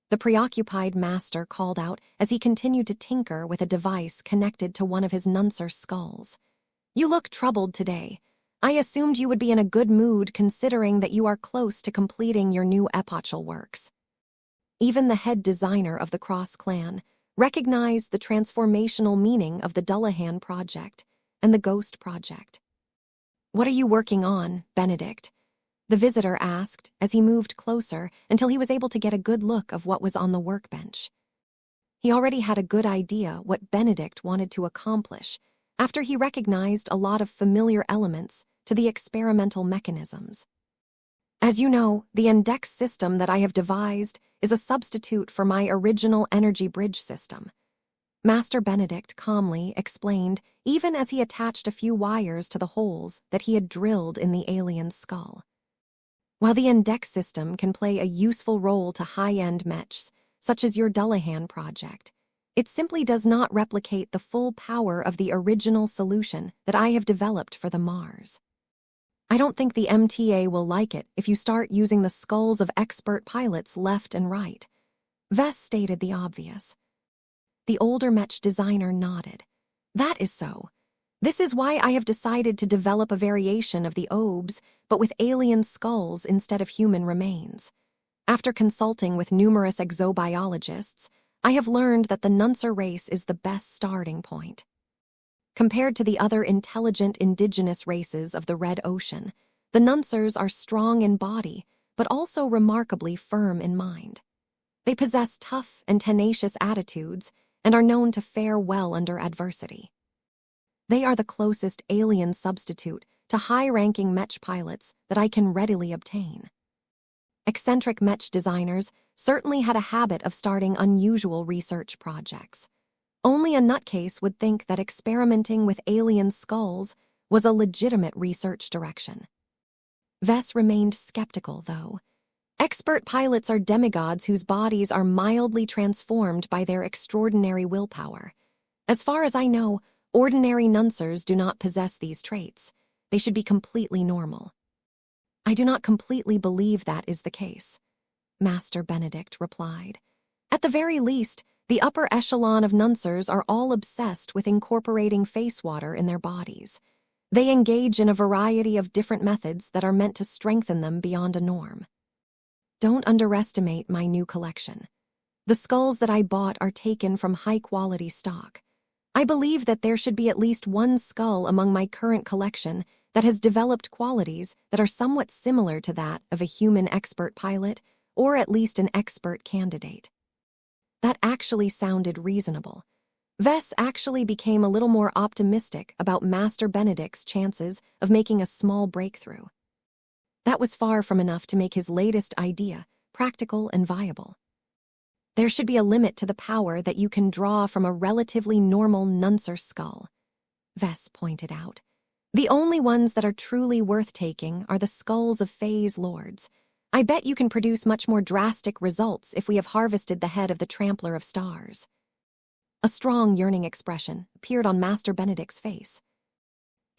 the preoccupied master called out as he continued to tinker with a device connected to one of his Nuncer skulls. "You look troubled today. I assumed you would be in a good mood considering that you are close to completing your new epochal works." Even the head designer of the Cross clan recognized the transformational meaning of the Dullahan project and the Ghost project. "What are you working on, Benedict?" the visitor asked as he moved closer until he was able to get a good look of what was on the workbench. He already had a good idea what Benedict wanted to accomplish after he recognized a lot of familiar elements to the experimental mechanisms. "As you know, the index system that I have devised is a substitute for my original energy bridge system," Master Benedict calmly explained, even as he attached a few wires to the holes that he had drilled in the alien's skull. "While the index system can play a useful role to high-end mechs, such as your Dullahan project, it simply does not replicate the full power of the original solution that I have developed for the Mars. I don't think the MTA will like it if you start using the skulls of expert pilots left and right," Vess stated the obvious. The older mech designer nodded. "That is so. This is why I have decided to develop a variation of the OBS, but with alien skulls instead of human remains. After consulting with numerous exobiologists, I have learned that the Nuncer race is the best starting point. Compared to the other intelligent indigenous races of the Red Ocean, the Nuncers are strong in body, but also remarkably firm in mind. They possess tough and tenacious attitudes and are known to fare well under adversity. They are the closest alien substitute to high-ranking mech pilots that I can readily obtain." Eccentric mech designers certainly had a habit of starting unusual research projects. Only a nutcase would think that experimenting with alien skulls was a legitimate research direction. Vess remained skeptical, though. Expert pilots are demigods whose bodies are mildly transformed by their extraordinary willpower. As far as I know, ordinary Nuncers do not possess these traits. They should be completely normal. "I do not completely believe that is the case," Master Benedict replied. "At the very least, the upper echelon of Nuncers are all obsessed with incorporating face water in their bodies. They engage in a variety of different methods that are meant to strengthen them beyond a norm. Don't underestimate my new collection. The skulls that I bought are taken from high-quality stock. I believe that there should be at least one skull among my current collection that has developed qualities that are somewhat similar to that of a human expert pilot, or at least an expert candidate." That actually sounded reasonable. Vess actually became a little more optimistic about Master Benedict's chances of making a small breakthrough. That was far from enough to make his latest idea practical and viable. "There should be a limit to the power that you can draw from a relatively normal Nuncer skull," Vess pointed out. "The only ones that are truly worth taking are the skulls of Phase Lords. I bet you can produce much more drastic results if we have harvested the head of the Trampler of Stars." A strong, yearning expression appeared on Master Benedict's face.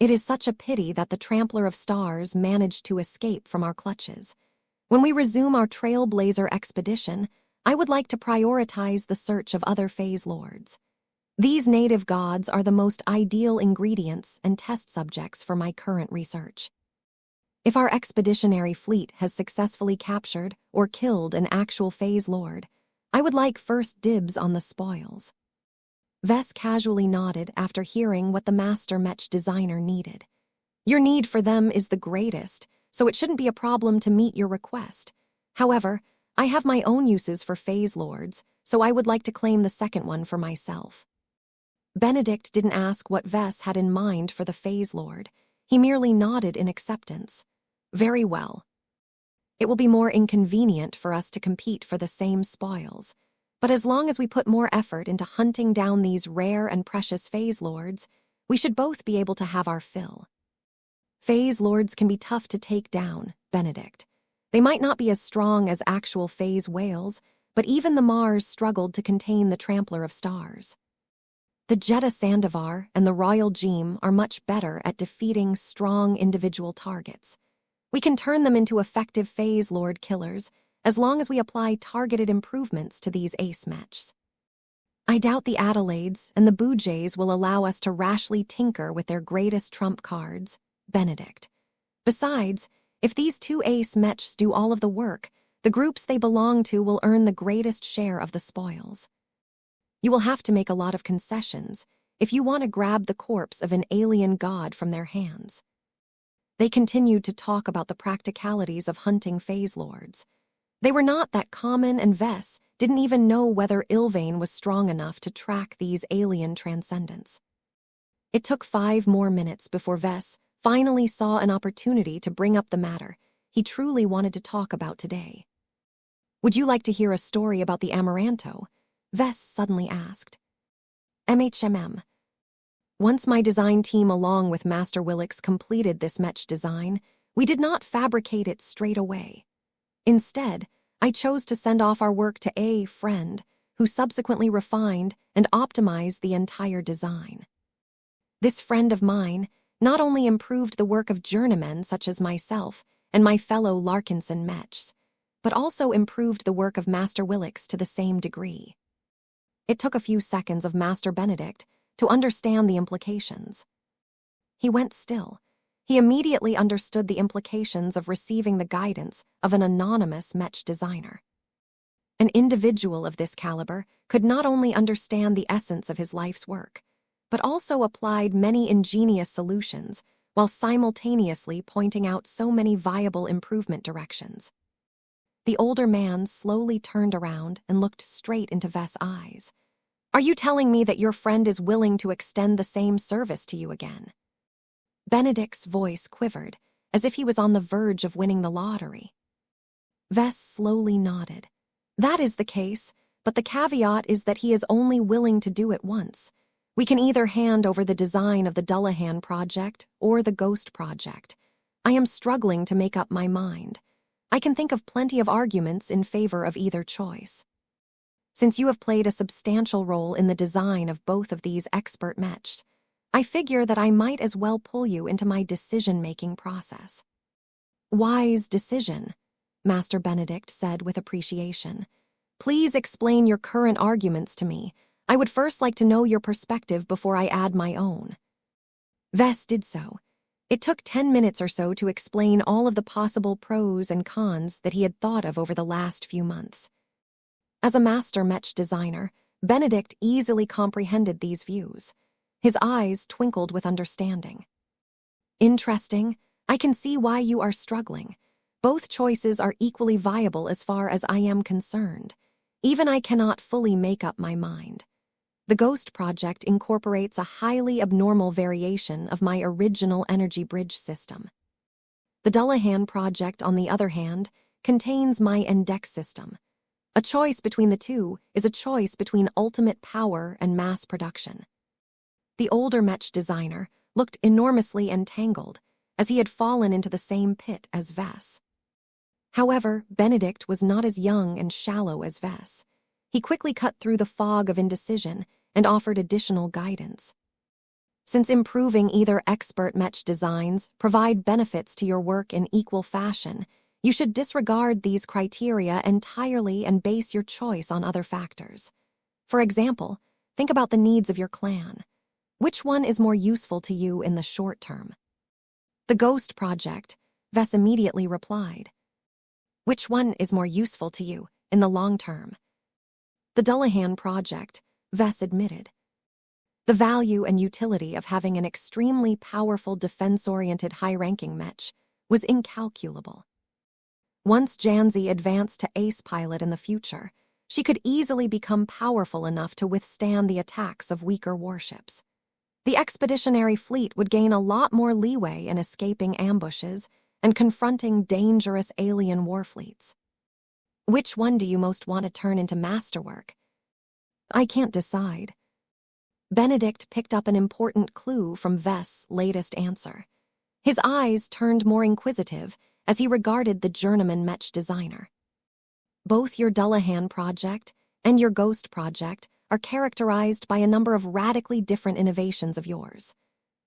"It is such a pity that the Trampler of Stars managed to escape from our clutches. When we resume our Trailblazer expedition, I would like to prioritize the search of other Phase Lords. These native gods are the most ideal ingredients and test subjects for my current research. If our expeditionary fleet has successfully captured or killed an actual Phase Lord, I would like first dibs on the spoils." Vess casually nodded after hearing what the master mech designer needed. "Your need for them is the greatest, so it shouldn't be a problem to meet your request. However, I have my own uses for Phase Lords, so I would like to claim the second one for myself." Benedict didn't ask what Vess had in mind for the Phase Lord. He merely nodded in acceptance. "Very well. It will be more inconvenient for us to compete for the same spoils, but as long as we put more effort into hunting down these rare and precious Phase Lords, we should both be able to have our fill." "Phase Lords can be tough to take down, Benedict. They might not be as strong as actual phase whales, but even the Mars struggled to contain the trampler of stars. The Jeddah Sandavar and the Royal Geem are much better at defeating strong individual targets. We can turn them into effective phase lord killers as long as we apply targeted improvements to these ace mechs. I doubt the Adelaides and the Bujays will allow us to rashly tinker with their greatest trump cards, Benedict. Besides, if these two ace mechs do all of the work, the groups they belong to will earn the greatest share of the spoils. You will have to make a lot of concessions if you want to grab the corpse of an alien god from their hands. They continued to talk about the practicalities of hunting phase lords. They were not that common, and Vess didn't even know whether Ilvain was strong enough to track these alien transcendents. It took 5 more minutes before Vess finally saw an opportunity to bring up the matter he truly wanted to talk about today. "Would you like to hear a story about the Amaranto?" Vess suddenly asked. "MHMM. Once my design team along with Master Willix completed this mech design, we did not fabricate it straight away. Instead, I chose to send off our work to a friend who subsequently refined and optimized the entire design. This friend of mine not only improved the work of journeymen such as myself and my fellow Larkinson mechs, but also improved the work of Master Willix to the same degree." It took a few seconds of Master Benedict to understand the implications. He went still. He immediately understood the implications of receiving the guidance of an anonymous mech designer. An individual of this caliber could not only understand the essence of his life's work, but also applied many ingenious solutions while simultaneously pointing out so many viable improvement directions. The older man slowly turned around and looked straight into Vess' eyes. "Are you telling me that your friend is willing to extend the same service to you again?" Benedict's voice quivered, as if he was on the verge of winning the lottery. Vess slowly nodded. "That is the case, but the caveat is that he is only willing to do it once. We can either hand over the design of the Dullahan project or the Ghost project. I am struggling to make up my mind. I can think of plenty of arguments in favor of either choice. Since you have played a substantial role in the design of both of these expert mechs, I figure that I might as well pull you into my decision-making process." "Wise decision," Master Benedict said with appreciation. "Please explain your current arguments to me. I would first like to know your perspective before I add my own." Vess did so. It took 10 minutes or so to explain all of the possible pros and cons that he had thought of over the last few months. As a master mech designer, Benedict easily comprehended these views. His eyes twinkled with understanding. "Interesting. I can see why you are struggling. Both choices are equally viable as far as I am concerned. Even I cannot fully make up my mind. The Ghost project incorporates a highly abnormal variation of my original energy bridge system. The Dullahan project, on the other hand, contains my Endex system. A choice between the two is a choice between ultimate power and mass production." The older mech designer looked enormously entangled, as he had fallen into the same pit as Vess. However, Benedict was not as young and shallow as Vess. He quickly cut through the fog of indecision and offered additional guidance. "Since improving either expert mech designs provide benefits to your work in equal fashion, you should disregard these criteria entirely and base your choice on other factors. For example, think about the needs of your clan. Which one is more useful to you in the short term?" "The Ghost project," Vess immediately replied. "Which one is more useful to you in the long term?" "The Dullahan project," Vess admitted. The value and utility of having an extremely powerful defense-oriented high-ranking mech was incalculable. Once Janzi advanced to ace pilot in the future, she could easily become powerful enough to withstand the attacks of weaker warships. The expeditionary fleet would gain a lot more leeway in escaping ambushes and confronting dangerous alien warfleets. "Which one do you most want to turn into masterwork?" "I can't decide." Benedict picked up an important clue from Vess' latest answer. His eyes turned more inquisitive as he regarded the journeyman Mech designer. Both your Dullahan project and your Ghost project are characterized by a number of radically different innovations of yours.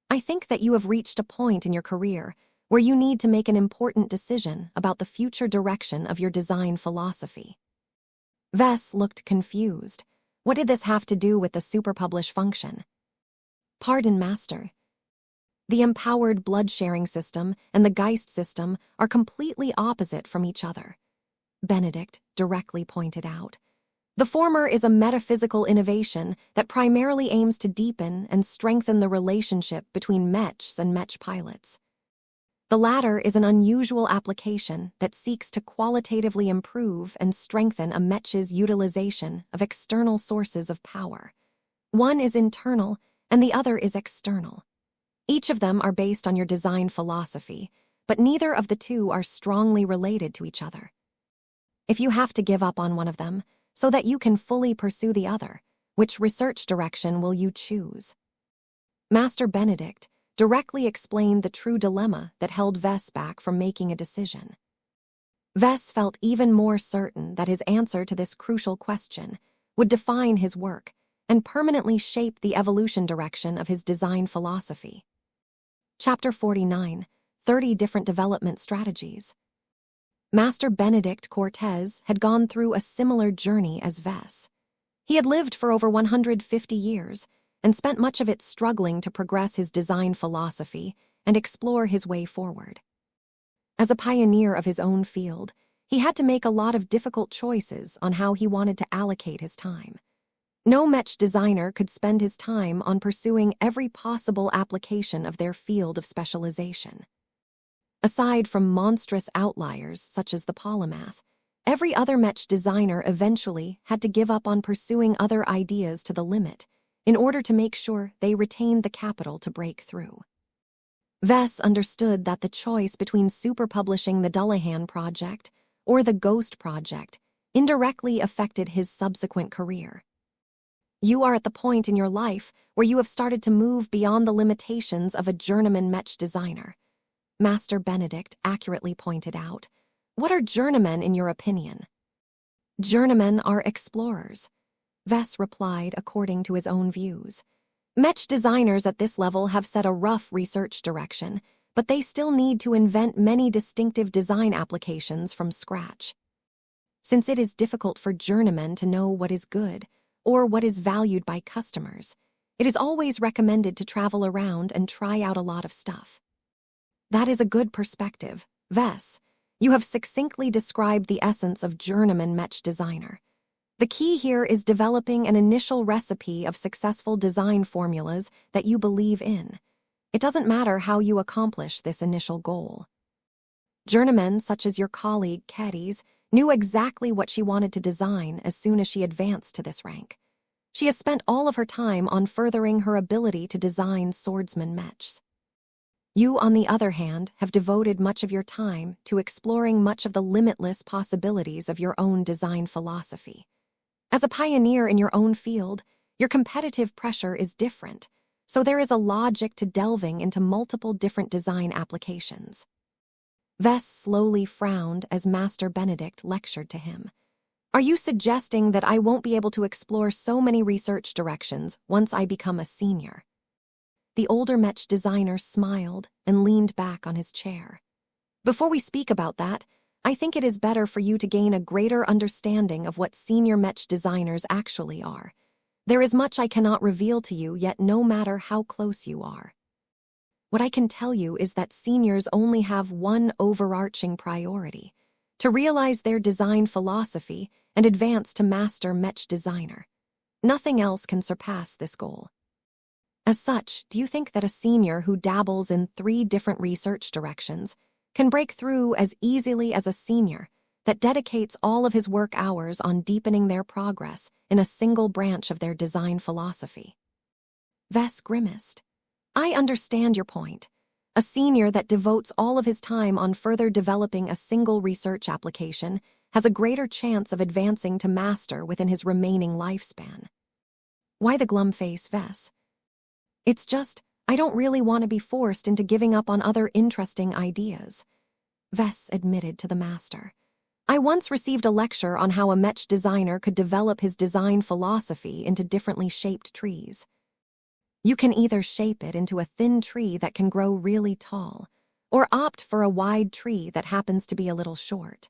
I think that you have reached a point in your career where you need to make an important decision about the future direction of your design philosophy. Vess looked confused. What did this have to do with the superpublish function? Pardon, Master. The empowered blood-sharing system and the Geist system are completely opposite from each other, Benedict directly pointed out. The former is a metaphysical innovation that primarily aims to deepen and strengthen the relationship between Mechs and Mech pilots. The latter is an unusual application that seeks to qualitatively improve and strengthen a Mech's utilization of external sources of power. One is internal and the other is external. Each of them are based on your design philosophy, but neither of the two are strongly related to each other. If you have to give up on one of them so that you can fully pursue the other, which research direction will you choose? Master Benedict directly explained the true dilemma that held Vess back from making a decision. Vess felt even more certain that his answer to this crucial question would define his work and permanently shape the evolution direction of his design philosophy. Chapter 49, 30 Different Development Strategies. Master Benedict Cortez had gone through a similar journey as Vess. He had lived for over 150 years and spent much of it struggling to progress his design philosophy and explore his way forward. As a pioneer of his own field, he had to make a lot of difficult choices on how he wanted to allocate his time. No Mech designer could spend his time on pursuing every possible application of their field of specialization. Aside from monstrous outliers such as the polymath, every other Mech designer eventually had to give up on pursuing other ideas to the limit in order to make sure they retained the capital to break through. Vess understood that the choice between superpublishing the Dullahan project or the Ghost project indirectly affected his subsequent career. You are at the point in your life where you have started to move beyond the limitations of a journeyman Mech designer, Master Benedict accurately pointed out. What are journeymen in your opinion? Journeymen are explorers, Vess replied according to his own views. Mech designers at this level have set a rough research direction, but they still need to invent many distinctive design applications from scratch. Since it is difficult for journeymen to know what is good or what is valued by customers, it is always recommended to travel around and try out a lot of stuff. That is a good perspective, Vess. You have succinctly described the essence of journeyman Mech designer. The key here is developing an initial recipe of successful design formulas that you believe in. It doesn't matter how you accomplish this initial goal. Journeymen such as your colleague Caddies knew exactly what she wanted to design as soon as she advanced to this rank. She has spent all of her time on furthering her ability to design swordsman Mechs. You, on the other hand, have devoted much of your time to exploring much of the limitless possibilities of your own design philosophy. As a pioneer in your own field, your competitive pressure is different, so there is a logic to delving into multiple different design applications. Vess slowly frowned as Master Benedict lectured to him. Are you suggesting that I won't be able to explore so many research directions once I become a senior? The older Mech designer smiled and leaned back on his chair. Before we speak about that, I think it is better for you to gain a greater understanding of what senior Mech designers actually are. There is much I cannot reveal to you yet, no matter how close you are. What I can tell you is that seniors only have one overarching priority: to realize their design philosophy and advance to master Mech designer. Nothing else can surpass this goal. As such, do you think that a senior who dabbles in 3 different research directions can break through as easily as a senior that dedicates all of his work hours on deepening their progress in a single branch of their design philosophy? Vess grimaced. I understand your point. A senior that devotes all of his time on further developing a single research application has a greater chance of advancing to master within his remaining lifespan. Why the glum face, Vess? It's just, I don't really want to be forced into giving up on other interesting ideas. Vess admitted to the master. I once received a lecture on how a Mech designer could develop his design philosophy into differently shaped trees. You can either shape it into a thin tree that can grow really tall, or opt for a wide tree that happens to be a little short.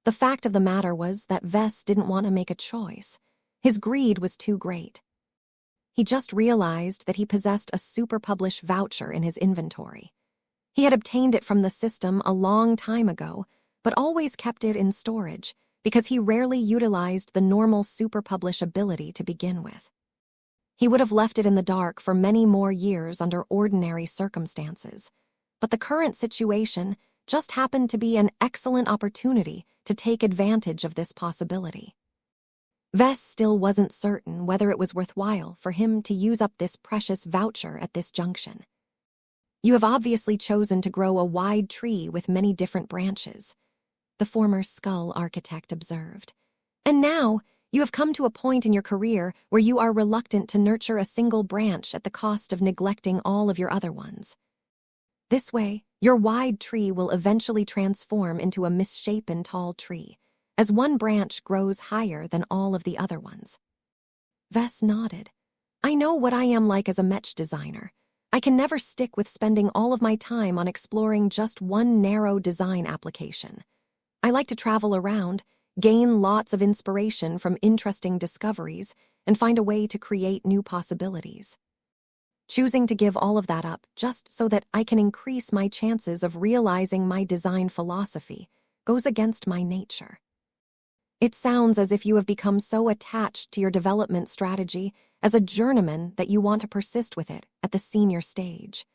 The fact of the matter was that Vess didn't want to make a choice. His greed was too great. He just realized that he possessed a super-publish voucher in his inventory. He had obtained it from the system a long time ago, but always kept it in storage because he rarely utilized the normal super-publish ability to begin with. He would have left it in the dark for many more years under ordinary circumstances, but the current situation just happened to be an excellent opportunity to take advantage of this possibility. Vess still wasn't certain whether it was worthwhile for him to use up this precious voucher at this junction. You have obviously chosen to grow a wide tree with many different branches, the former skull architect observed. And now, you have come to a point in your career where you are reluctant to nurture a single branch at the cost of neglecting all of your other ones. This way, your wide tree will eventually transform into a misshapen tall tree, as one branch grows higher than all of the other ones. Vess nodded. I know what I am like as a Mech designer. I can never stick with spending all of my time on exploring just one narrow design application. I like to travel around, gain lots of inspiration from interesting discoveries, and find a way to create new possibilities. Choosing to give all of that up just so that I can increase my chances of realizing my design philosophy goes against my nature. It sounds as if you have become so attached to your development strategy as a journeyman that you want to persist with it at the senior stage.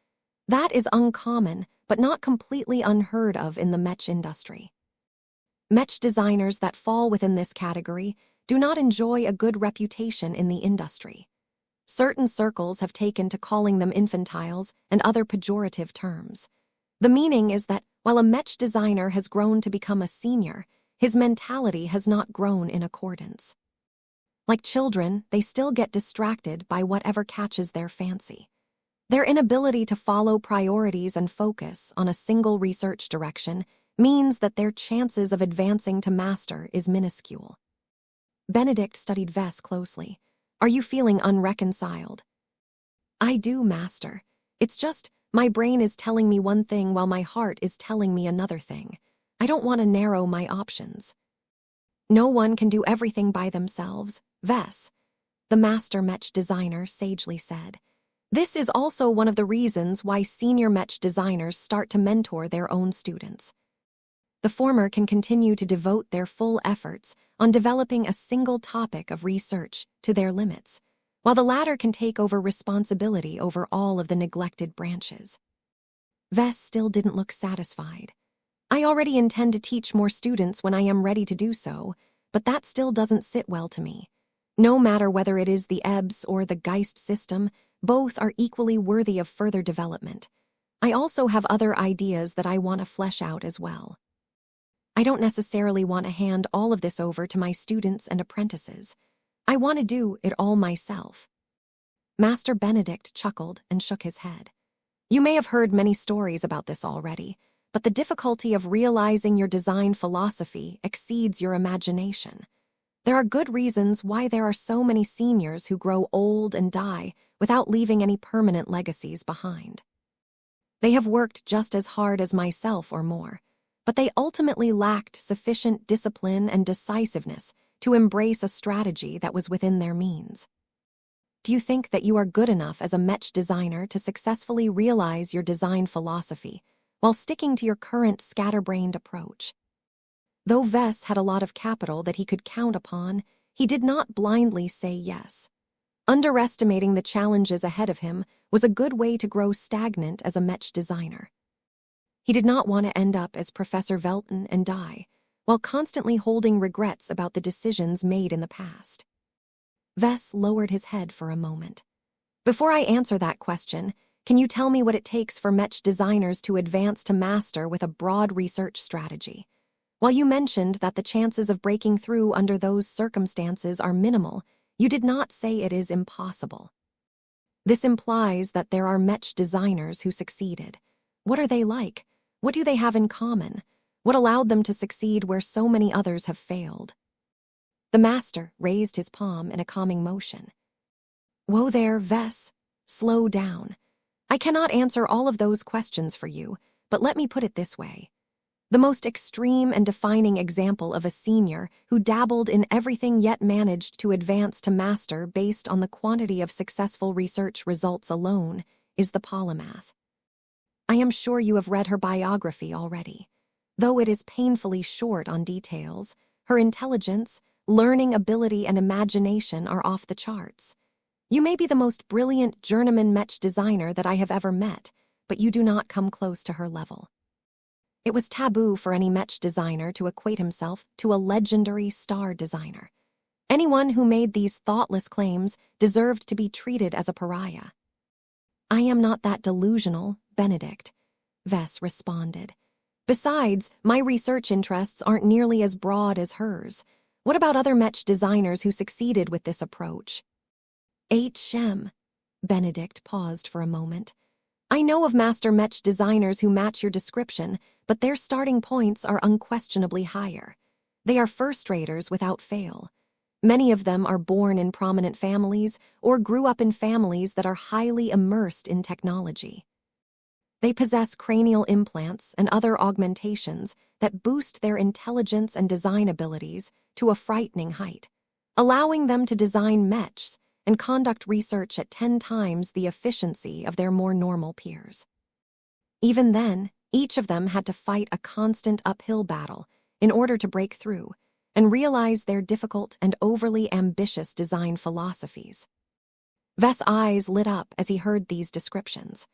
That is uncommon, but not completely unheard of in the Mech industry. Mech designers that fall within this category do not enjoy a good reputation in the industry. Certain circles have taken to calling them infantiles and other pejorative terms. The meaning is that while a Mech designer has grown to become a senior, his mentality has not grown in accordance. Like children, they still get distracted by whatever catches their fancy. Their inability to follow priorities and focus on a single research direction means that their chances of advancing to master is minuscule. Benedict studied Vess closely. Are you feeling unreconciled? I do, master. It's just, my brain is telling me one thing while my heart is telling me another thing. I don't want to narrow my options. No one can do everything by themselves, Vess, the master Mech designer sagely said. This is also one of the reasons why senior Mech designers start to mentor their own students. The former can continue to devote their full efforts on developing a single topic of research to their limits, while the latter can take over responsibility over all of the neglected branches. Vess still didn't look satisfied. I already intend to teach more students when I am ready to do so, but that still doesn't sit well to me. No matter whether it is the EBS or the Geist system, both are equally worthy of further development. I also have other ideas that I want to flesh out as well. I don't necessarily want to hand all of this over to my students and apprentices. I want to do it all myself. Master Benedict chuckled and shook his head. You may have heard many stories about this already, but the difficulty of realizing your design philosophy exceeds your imagination. There are good reasons why there are so many seniors who grow old and die without leaving any permanent legacies behind. They have worked just as hard as myself or more, but they ultimately lacked sufficient discipline and decisiveness to embrace a strategy that was within their means. Do you think that you are good enough as a Mech designer to successfully realize your design philosophy while sticking to your current scatterbrained approach? Though Vess had a lot of capital that he could count upon, he did not blindly say yes. Underestimating the challenges ahead of him was a good way to grow stagnant as a Mech designer. He did not want to end up as Professor Velton and die, while constantly holding regrets about the decisions made in the past. Vess lowered his head for a moment. Before I answer that question, can you tell me what it takes for Mech designers to advance to master with a broad research strategy? While you mentioned that the chances of breaking through under those circumstances are minimal, you did not say it is impossible. This implies that there are Mech designers who succeeded. What are they like? What do they have in common? What allowed them to succeed where so many others have failed? The master raised his palm in a calming motion. Whoa there, Vess. Slow down. I cannot answer all of those questions for you, but let me put it this way. The most extreme and defining example of a senior who dabbled in everything yet managed to advance to master based on the quantity of successful research results alone is the polymath. I am sure you have read her biography already. Though it is painfully short on details, her intelligence, learning ability, and imagination are off the charts. You may be the most brilliant journeyman Mech designer that I have ever met, but you do not come close to her level. It was taboo for any Mech designer to equate himself to a legendary star designer. Anyone who made these thoughtless claims deserved to be treated as a pariah. I am not that delusional, Benedict, Vess responded. Besides, my research interests aren't nearly as broad as hers. What about other Mech designers who succeeded with this approach? Shem. Benedict paused for a moment. I know of master Mech designers who match your description, but their starting points are unquestionably higher. They are first-raters without fail. Many of them are born in prominent families or grew up in families that are highly immersed in technology. They possess cranial implants and other augmentations that boost their intelligence and design abilities to a frightening height, allowing them to design mechs and conduct research at 10 times the efficiency of their more normal peers. Even then, each of them had to fight a constant uphill battle in order to break through and realize their difficult and overly ambitious design philosophies. Vess' eyes lit up as he heard these descriptions.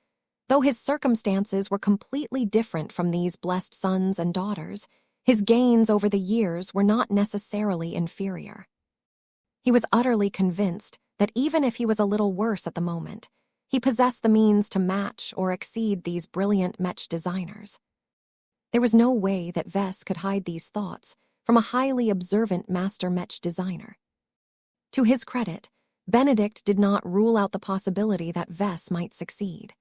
Though his circumstances were completely different from these blessed sons and daughters, his gains over the years were not necessarily inferior. He was utterly convinced that even if he was a little worse at the moment, he possessed the means to match or exceed these brilliant Mech designers. There was no way that Vess could hide these thoughts from a highly observant master Mech designer. To his credit, Benedict did not rule out the possibility that Vess might succeed.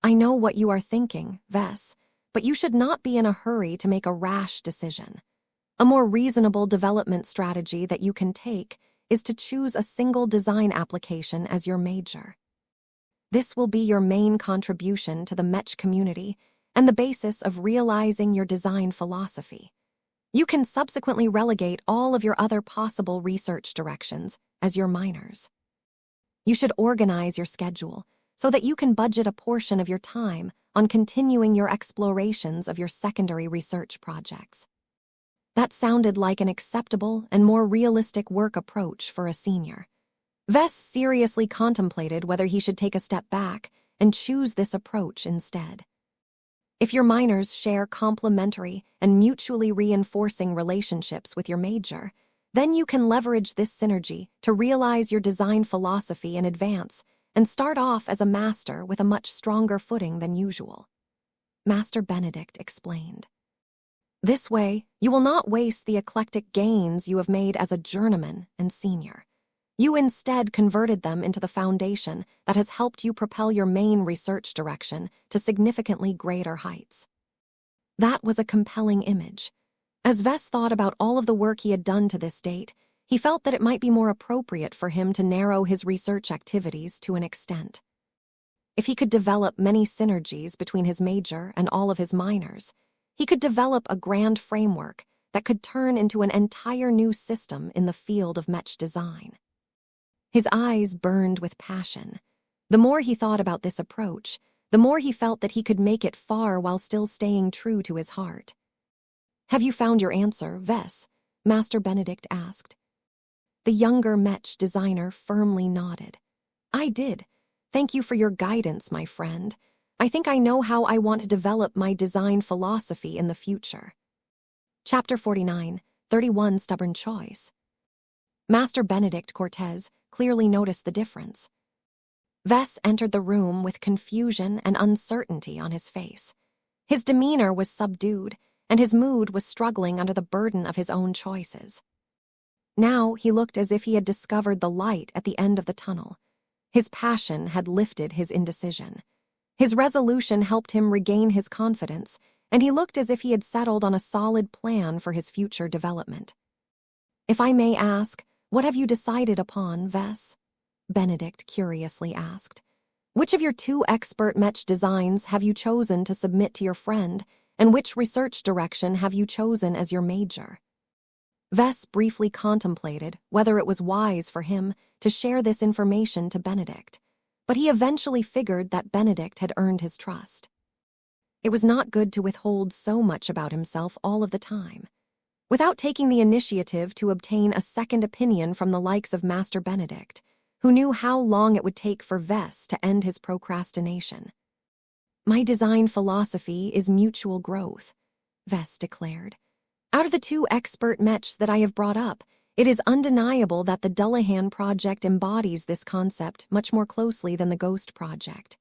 I know what you are thinking, Vess, but you should not be in a hurry to make a rash decision. A more reasonable development strategy that you can take is to choose a single design application as your major. This will be your main contribution to the Mech community and the basis of realizing your design philosophy. You can subsequently relegate all of your other possible research directions as your minors. You should organize your schedule so that you can budget a portion of your time on continuing your explorations of your secondary research projects. That sounded like an acceptable and more realistic work approach for a senior. Vess seriously contemplated whether he should take a step back and choose this approach instead. If your minors share complementary and mutually reinforcing relationships with your major, then you can leverage this synergy to realize your design philosophy in advance and start off as a master with a much stronger footing than usual. Master Benedict explained. This way, you will not waste the eclectic gains you have made as a journeyman and senior. You instead converted them into the foundation that has helped you propel your main research direction to significantly greater heights. That was a compelling image. As Vess thought about all of the work he had done to this date, he felt that it might be more appropriate for him to narrow his research activities to an extent. If he could develop many synergies between his major and all of his minors, he could develop a grand framework that could turn into an entire new system in the field of Mech design. His eyes burned with passion. The more he thought about this approach, the more he felt that he could make it far while still staying true to his heart. Have you found your answer, Vess? Master Benedict asked. The younger Mech designer firmly nodded. I did. Thank you for your guidance, my friend. I think I know how I want to develop my design philosophy in the future. Chapter 49, 31 Stubborn Choice. Master Benedict Cortez clearly noticed the difference. Vess entered the room with confusion and uncertainty on his face. His demeanor was subdued, and his mood was struggling under the burden of his own choices. Now he looked as if he had discovered the light at the end of the tunnel. His passion had lifted his indecision. His resolution helped him regain his confidence, and he looked as if he had settled on a solid plan for his future development. "If I may ask, what have you decided upon, Vess?" Benedict curiously asked. "Which of your 2 expert Mech designs have you chosen to submit to your friend, and which research direction have you chosen as your major?" Vess briefly contemplated whether it was wise for him to share this information to Benedict, but he eventually figured that Benedict had earned his trust. It was not good to withhold so much about himself all of the time. Without taking the initiative to obtain a second opinion from the likes of Master Benedict, who knew how long it would take for Vess to end his procrastination. "My design philosophy is mutual growth," Vess declared. "Out of the 2 expert Mechs that I have brought up, it is undeniable that the Dullahan project embodies this concept much more closely than the Ghost project.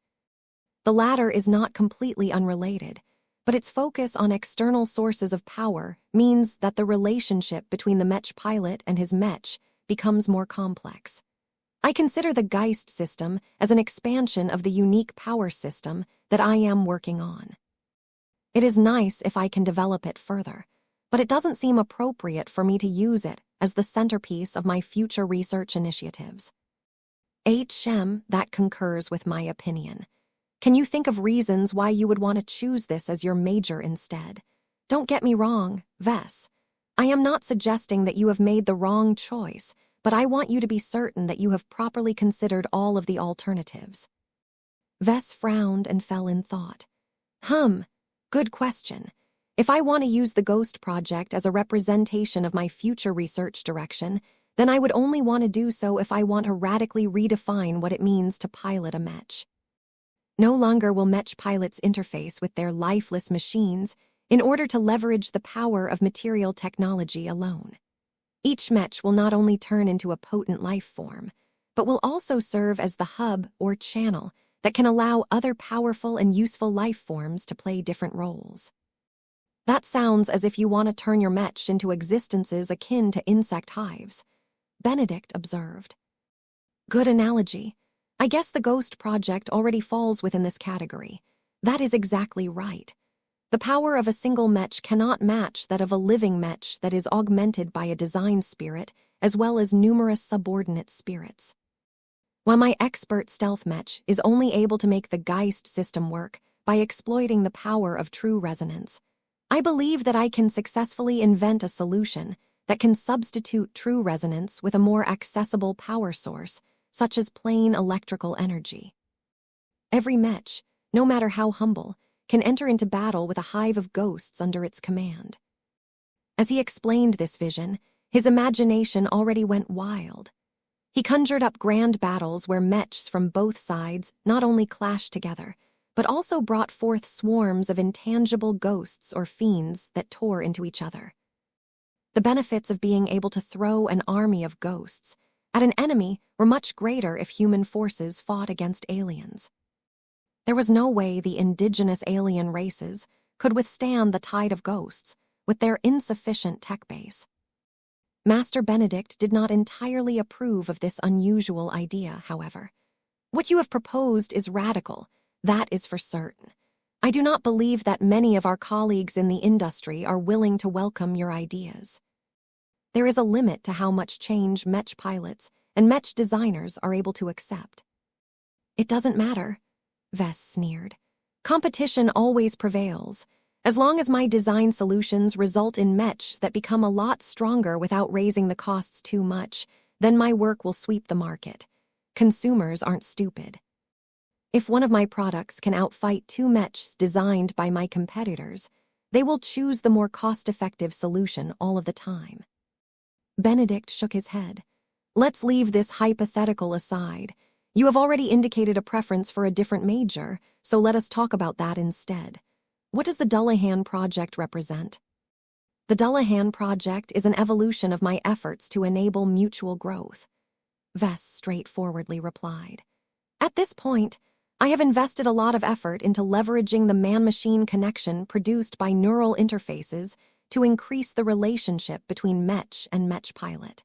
The latter is not completely unrelated, but its focus on external sources of power means that the relationship between the Mech pilot and his Mech becomes more complex. I consider the Geist system as an expansion of the unique power system that I am working on. It is nice if I can develop it further, but it doesn't seem appropriate for me to use it as the centerpiece of my future research initiatives." That concurs with my opinion. Can you think of reasons why you would want to choose this as your major instead? Don't get me wrong, Vess. I am not suggesting that you have made the wrong choice, but I want you to be certain that you have properly considered all of the alternatives. Vess frowned and fell in thought. Good question. If I want to use the Ghost project as a representation of my future research direction, then I would only want to do so if I want to radically redefine what it means to pilot a Mech. No longer will Mech pilots interface with their lifeless machines in order to leverage the power of material technology alone. Each Mech will not only turn into a potent life form, but will also serve as the hub or channel that can allow other powerful and useful life forms to play different roles. That sounds as if you want to turn your Mech into existences akin to insect hives, Benedict observed. Good analogy. I guess the Ghost project already falls within this category. That is exactly right. The power of a single Mech cannot match that of a living Mech that is augmented by a design spirit as well as numerous subordinate spirits. While my expert stealth Mech is only able to make the Geist system work by exploiting the power of true resonance, I believe that I can successfully invent a solution that can substitute true resonance with a more accessible power source, such as plain electrical energy. Every Mech, no matter how humble, can enter into battle with a hive of ghosts under its command. As he explained this vision, his imagination already went wild. He conjured up grand battles where Mechs from both sides not only clashed together, but also brought forth swarms of intangible ghosts or fiends that tore into each other. The benefits of being able to throw an army of ghosts at an enemy were much greater if human forces fought against aliens. There was no way the indigenous alien races could withstand the tide of ghosts with their insufficient tech base. Master Benedict did not entirely approve of this unusual idea, however. What you have proposed is radical, that is for certain. I do not believe that many of our colleagues in the industry are willing to welcome your ideas. There is a limit to how much change Mech pilots and Mech designers are able to accept. It doesn't matter, Vess sneered. Competition always prevails. As long as my design solutions result in Mechs that become a lot stronger without raising the costs too much, then my work will sweep the market. Consumers aren't stupid. If one of my products can outfight 2 Mechs designed by my competitors, they will choose the more cost-effective solution all of the time. Benedict shook his head. Let's leave this hypothetical aside. You have already indicated a preference for a different major, so let us talk about that instead. What does the Dullahan project represent? The Dullahan project is an evolution of my efforts to enable mutual growth, Vess straightforwardly replied. At this point, I have invested a lot of effort into leveraging the man-machine connection produced by neural interfaces to increase the relationship between Mech and Mech pilot.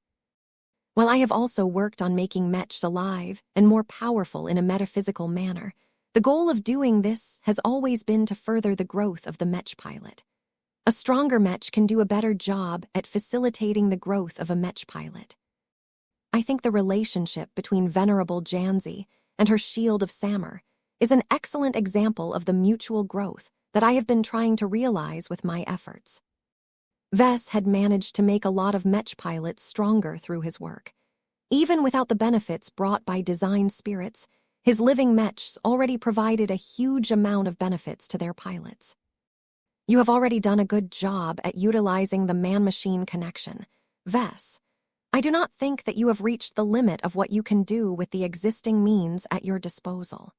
While I have also worked on making Mechs alive and more powerful in a metaphysical manner, The goal of doing this has always been to further the growth of the Mech pilot. A stronger Mech can do a better job at facilitating the growth of a Mech pilot. I think the relationship between Venerable Janzi and her Shield of Samur is an excellent example of the mutual growth that I have been trying to realize with my efforts. Ves had managed to make a lot of Mech pilots stronger through his work. Even without the benefits brought by design spirits, his living Mechs already provided a huge amount of benefits to their pilots. You have already done a good job at utilizing the man-machine connection. Ves, I do not think that you have reached the limit of what you can do with the existing means at your disposal.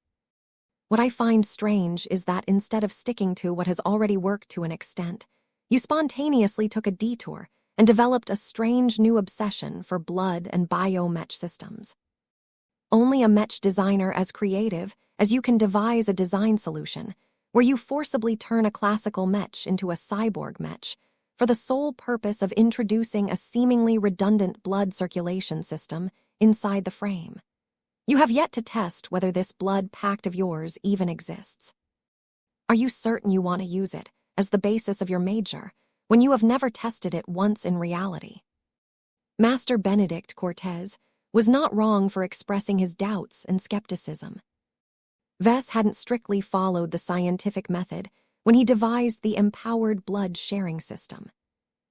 What I find strange is that instead of sticking to what has already worked to an extent, you spontaneously took a detour and developed a strange new obsession for blood and bio-Mech systems. Only a Mech designer as creative as you can devise a design solution where you forcibly turn a classical Mech into a cyborg Mech for the sole purpose of introducing a seemingly redundant blood circulation system inside the frame. You have yet to test whether this blood pact of yours even exists. Are you certain you want to use it as the basis of your major when you have never tested it once in reality? Master Benedict Cortez was not wrong for expressing his doubts and skepticism. Ves hadn't strictly followed the scientific method when he devised the empowered blood sharing system.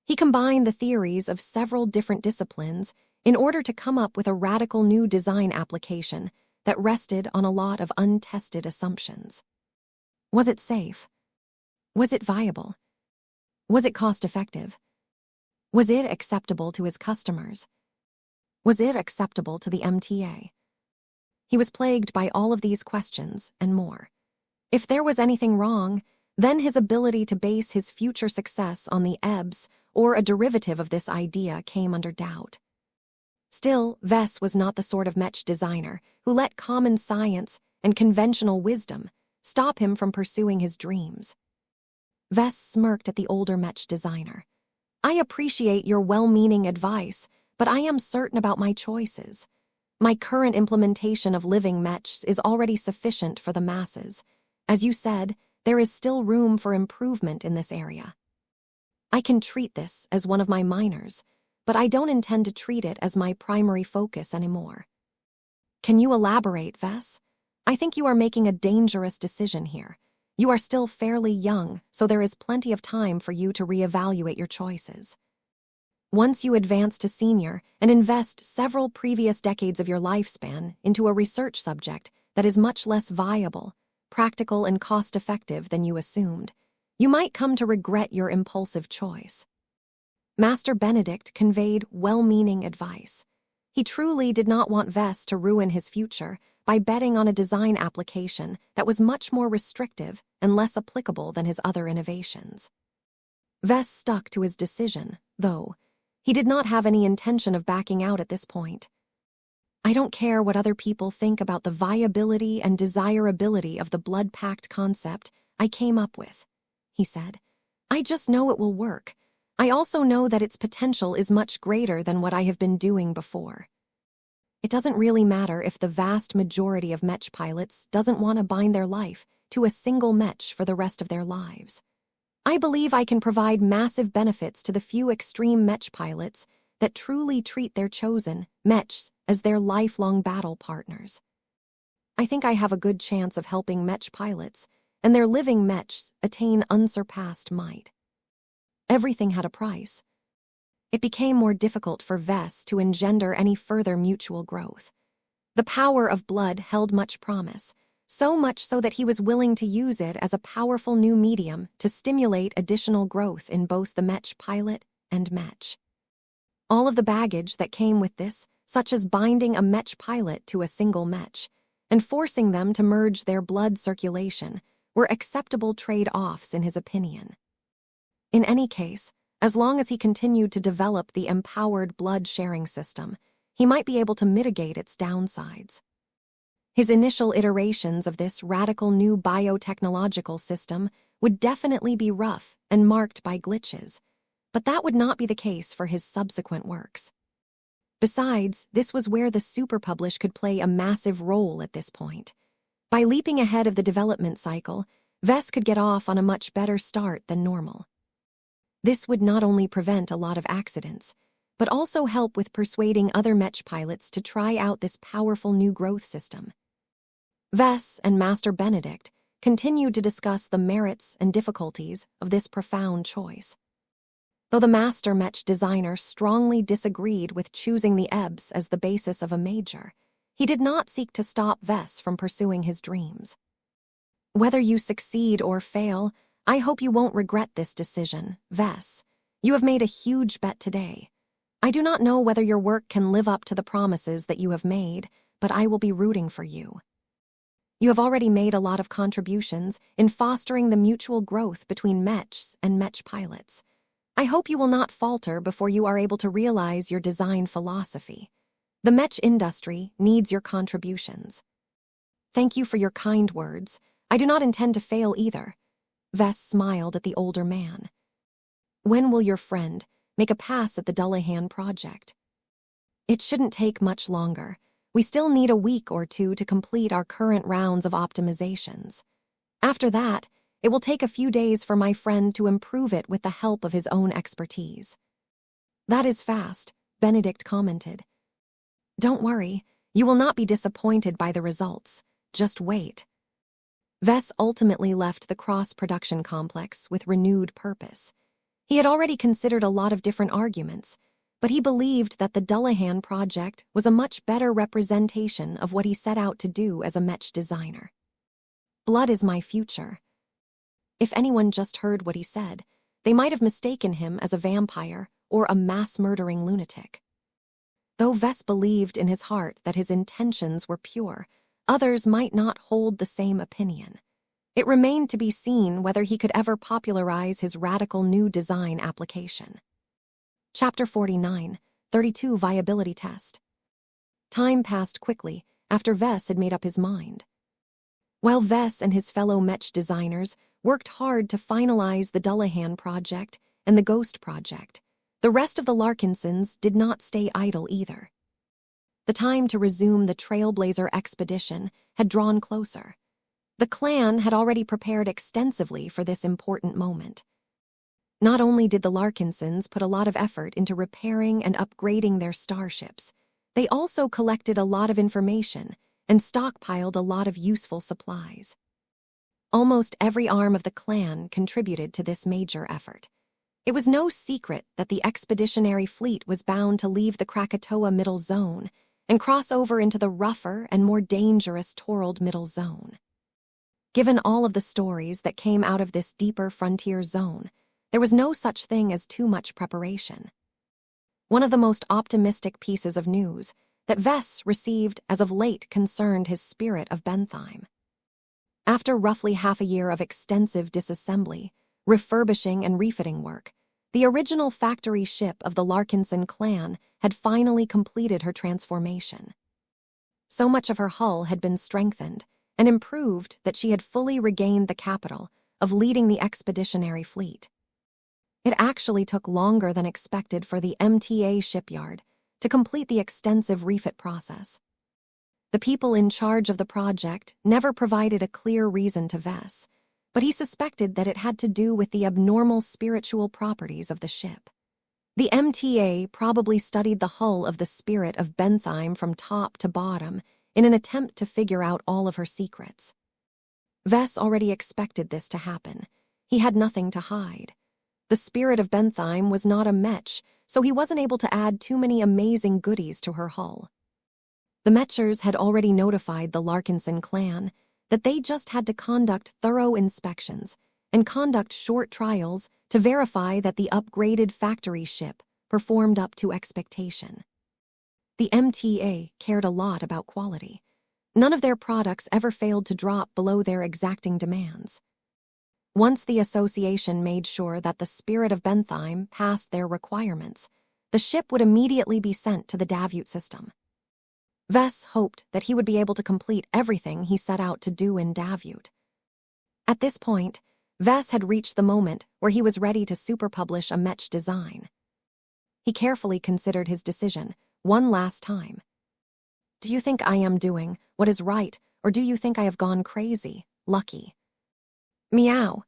He combined the theories of several different disciplines in order to come up with a radical new design application that rested on a lot of untested assumptions. Was it safe? Was it viable? Was it cost-effective? Was it acceptable to his customers? Was it acceptable to the MTA? He was plagued by all of these questions and more. If there was anything wrong, then his ability to base his future success on the EBS or a derivative of this idea came under doubt. Still, Ves was not the sort of Mech designer who let common science and conventional wisdom stop him from pursuing his dreams. Ves smirked at the older Mech designer. I appreciate your well-meaning advice, but I am certain about my choices. My current implementation of living Mechs is already sufficient for the masses. As you said, there is still room for improvement in this area. I can treat this as one of my minors, but I don't intend to treat it as my primary focus anymore. Can you elaborate, Ves? I think you are making a dangerous decision here. You are still fairly young, so there is plenty of time for you to reevaluate your choices. Once you advance to senior and invest several previous decades of your lifespan into a research subject that is much less viable, practical, and cost-effective than you assumed, you might come to regret your impulsive choice. Master Benedict conveyed well-meaning advice. He truly did not want Ves to ruin his future by betting on a design application that was much more restrictive and less applicable than his other innovations. Ves stuck to his decision, though. He did not have any intention of backing out at this point. I don't care what other people think about the viability and desirability of the blood pact concept I came up with, he said. I just know it will work. I also know that its potential is much greater than what I have been doing before. It doesn't really matter if the vast majority of Mech pilots doesn't want to bind their life to a single Mech for the rest of their lives. I believe I can provide massive benefits to the few extreme Mech pilots that truly treat their chosen Mechs as their lifelong battle partners. I think I have a good chance of helping Mech pilots and their living Mechs attain unsurpassed might. Everything had a price. It became more difficult for Ves to engender any further mutual growth. The power of blood held much promise, so much so that he was willing to use it as a powerful new medium to stimulate additional growth in both the Mech pilot and Mech. All of the baggage that came with this, such as binding a Mech pilot to a single Mech and forcing them to merge their blood circulation, were acceptable trade-offs in his opinion. In any case, as long as he continued to develop the empowered blood-sharing system, he might be able to mitigate its downsides. His initial iterations of this radical new biotechnological system would definitely be rough and marked by glitches, but that would not be the case for his subsequent works. Besides, this was where the superpublish could play a massive role at this point. By leaping ahead of the development cycle, Vess could get off on a much better start than normal. This would not only prevent a lot of accidents, but also help with persuading other Mech pilots to try out this powerful new growth system. Vess and Master Benedict continued to discuss the merits and difficulties of this profound choice. Though the master Mech designer strongly disagreed with choosing the EBS as the basis of a major, he did not seek to stop Vess from pursuing his dreams. Whether you succeed or fail, I hope you won't regret this decision, Vess. You have made a huge bet today. I do not know whether your work can live up to the promises that you have made, but I will be rooting for you. You have already made a lot of contributions in fostering the mutual growth between Mechs and Mech pilots. I hope you will not falter before you are able to realize your design philosophy. The Mech industry needs your contributions. Thank you for your kind words. I do not intend to fail either. Vess smiled at the older man. When will your friend make a pass at the Dullahan project? It shouldn't take much longer. We still need a week or two to complete our current rounds of optimizations. After that, it will take a few days for my friend to improve it with the help of his own expertise. That is fast, Benedict commented. Don't worry, you will not be disappointed by the results. Just wait. Vess ultimately left the cross-production complex with renewed purpose. He had already considered a lot of different arguments, but he believed that the Dullahan project was a much better representation of what he set out to do as a Mech designer. Blood is my future. If anyone just heard what he said, they might have mistaken him as a vampire or a mass-murdering lunatic. Though Vess believed in his heart that his intentions were pure, others might not hold the same opinion. It remained to be seen whether he could ever popularize his radical new design application. Chapter 49, 32 Viability Test. Time passed quickly after Vess had made up his mind. While Vess and his fellow Mech designers worked hard to finalize the Dullahan project and the Ghost project, the rest of the Larkinsons did not stay idle either. The time to resume the Trailblazer expedition had drawn closer. The clan had already prepared extensively for this important moment. Not only did the Larkinsons put a lot of effort into repairing and upgrading their starships, they also collected a lot of information and stockpiled a lot of useful supplies. Almost every arm of the clan contributed to this major effort. It was no secret that the expeditionary fleet was bound to leave the Krakatoa Middle Zone and cross over into the rougher and more dangerous Torald Middle Zone. Given all of the stories that came out of this deeper frontier zone, there was no such thing as too much preparation. One of the most optimistic pieces of news that Vess received as of late concerned his Spirit of Bentheim. After roughly half a year of extensive disassembly, refurbishing and refitting work, the original factory ship of the Larkinson clan had finally completed her transformation. So much of her hull had been strengthened and improved that she had fully regained the capital of leading the expeditionary fleet. It actually took longer than expected for the MTA shipyard to complete the extensive refit process. The people in charge of the project never provided a clear reason to Vess, but he suspected that it had to do with the abnormal spiritual properties of the ship. The MTA probably studied the hull of the Spirit of Bentheim from top to bottom in an attempt to figure out all of her secrets. Vess already expected this to happen. He had nothing to hide. The Spirit of Bentheim was not a Mech, so he wasn't able to add too many amazing goodies to her hull. The Mechers had already notified the Larkinson clan that they just had to conduct thorough inspections and conduct short trials to verify that the upgraded factory ship performed up to expectation. The MTA cared a lot about quality. None of their products ever failed to drop below their exacting demands. Once the association made sure that the Spirit of Bentheim passed their requirements, the ship would immediately be sent to the Davut system. Vess hoped that he would be able to complete everything he set out to do in Davut. At this point, Vess had reached the moment where he was ready to superpublish a Mech design. He carefully considered his decision one last time. Do you think I am doing what is right or do you think I have gone crazy? Lucky. Meow.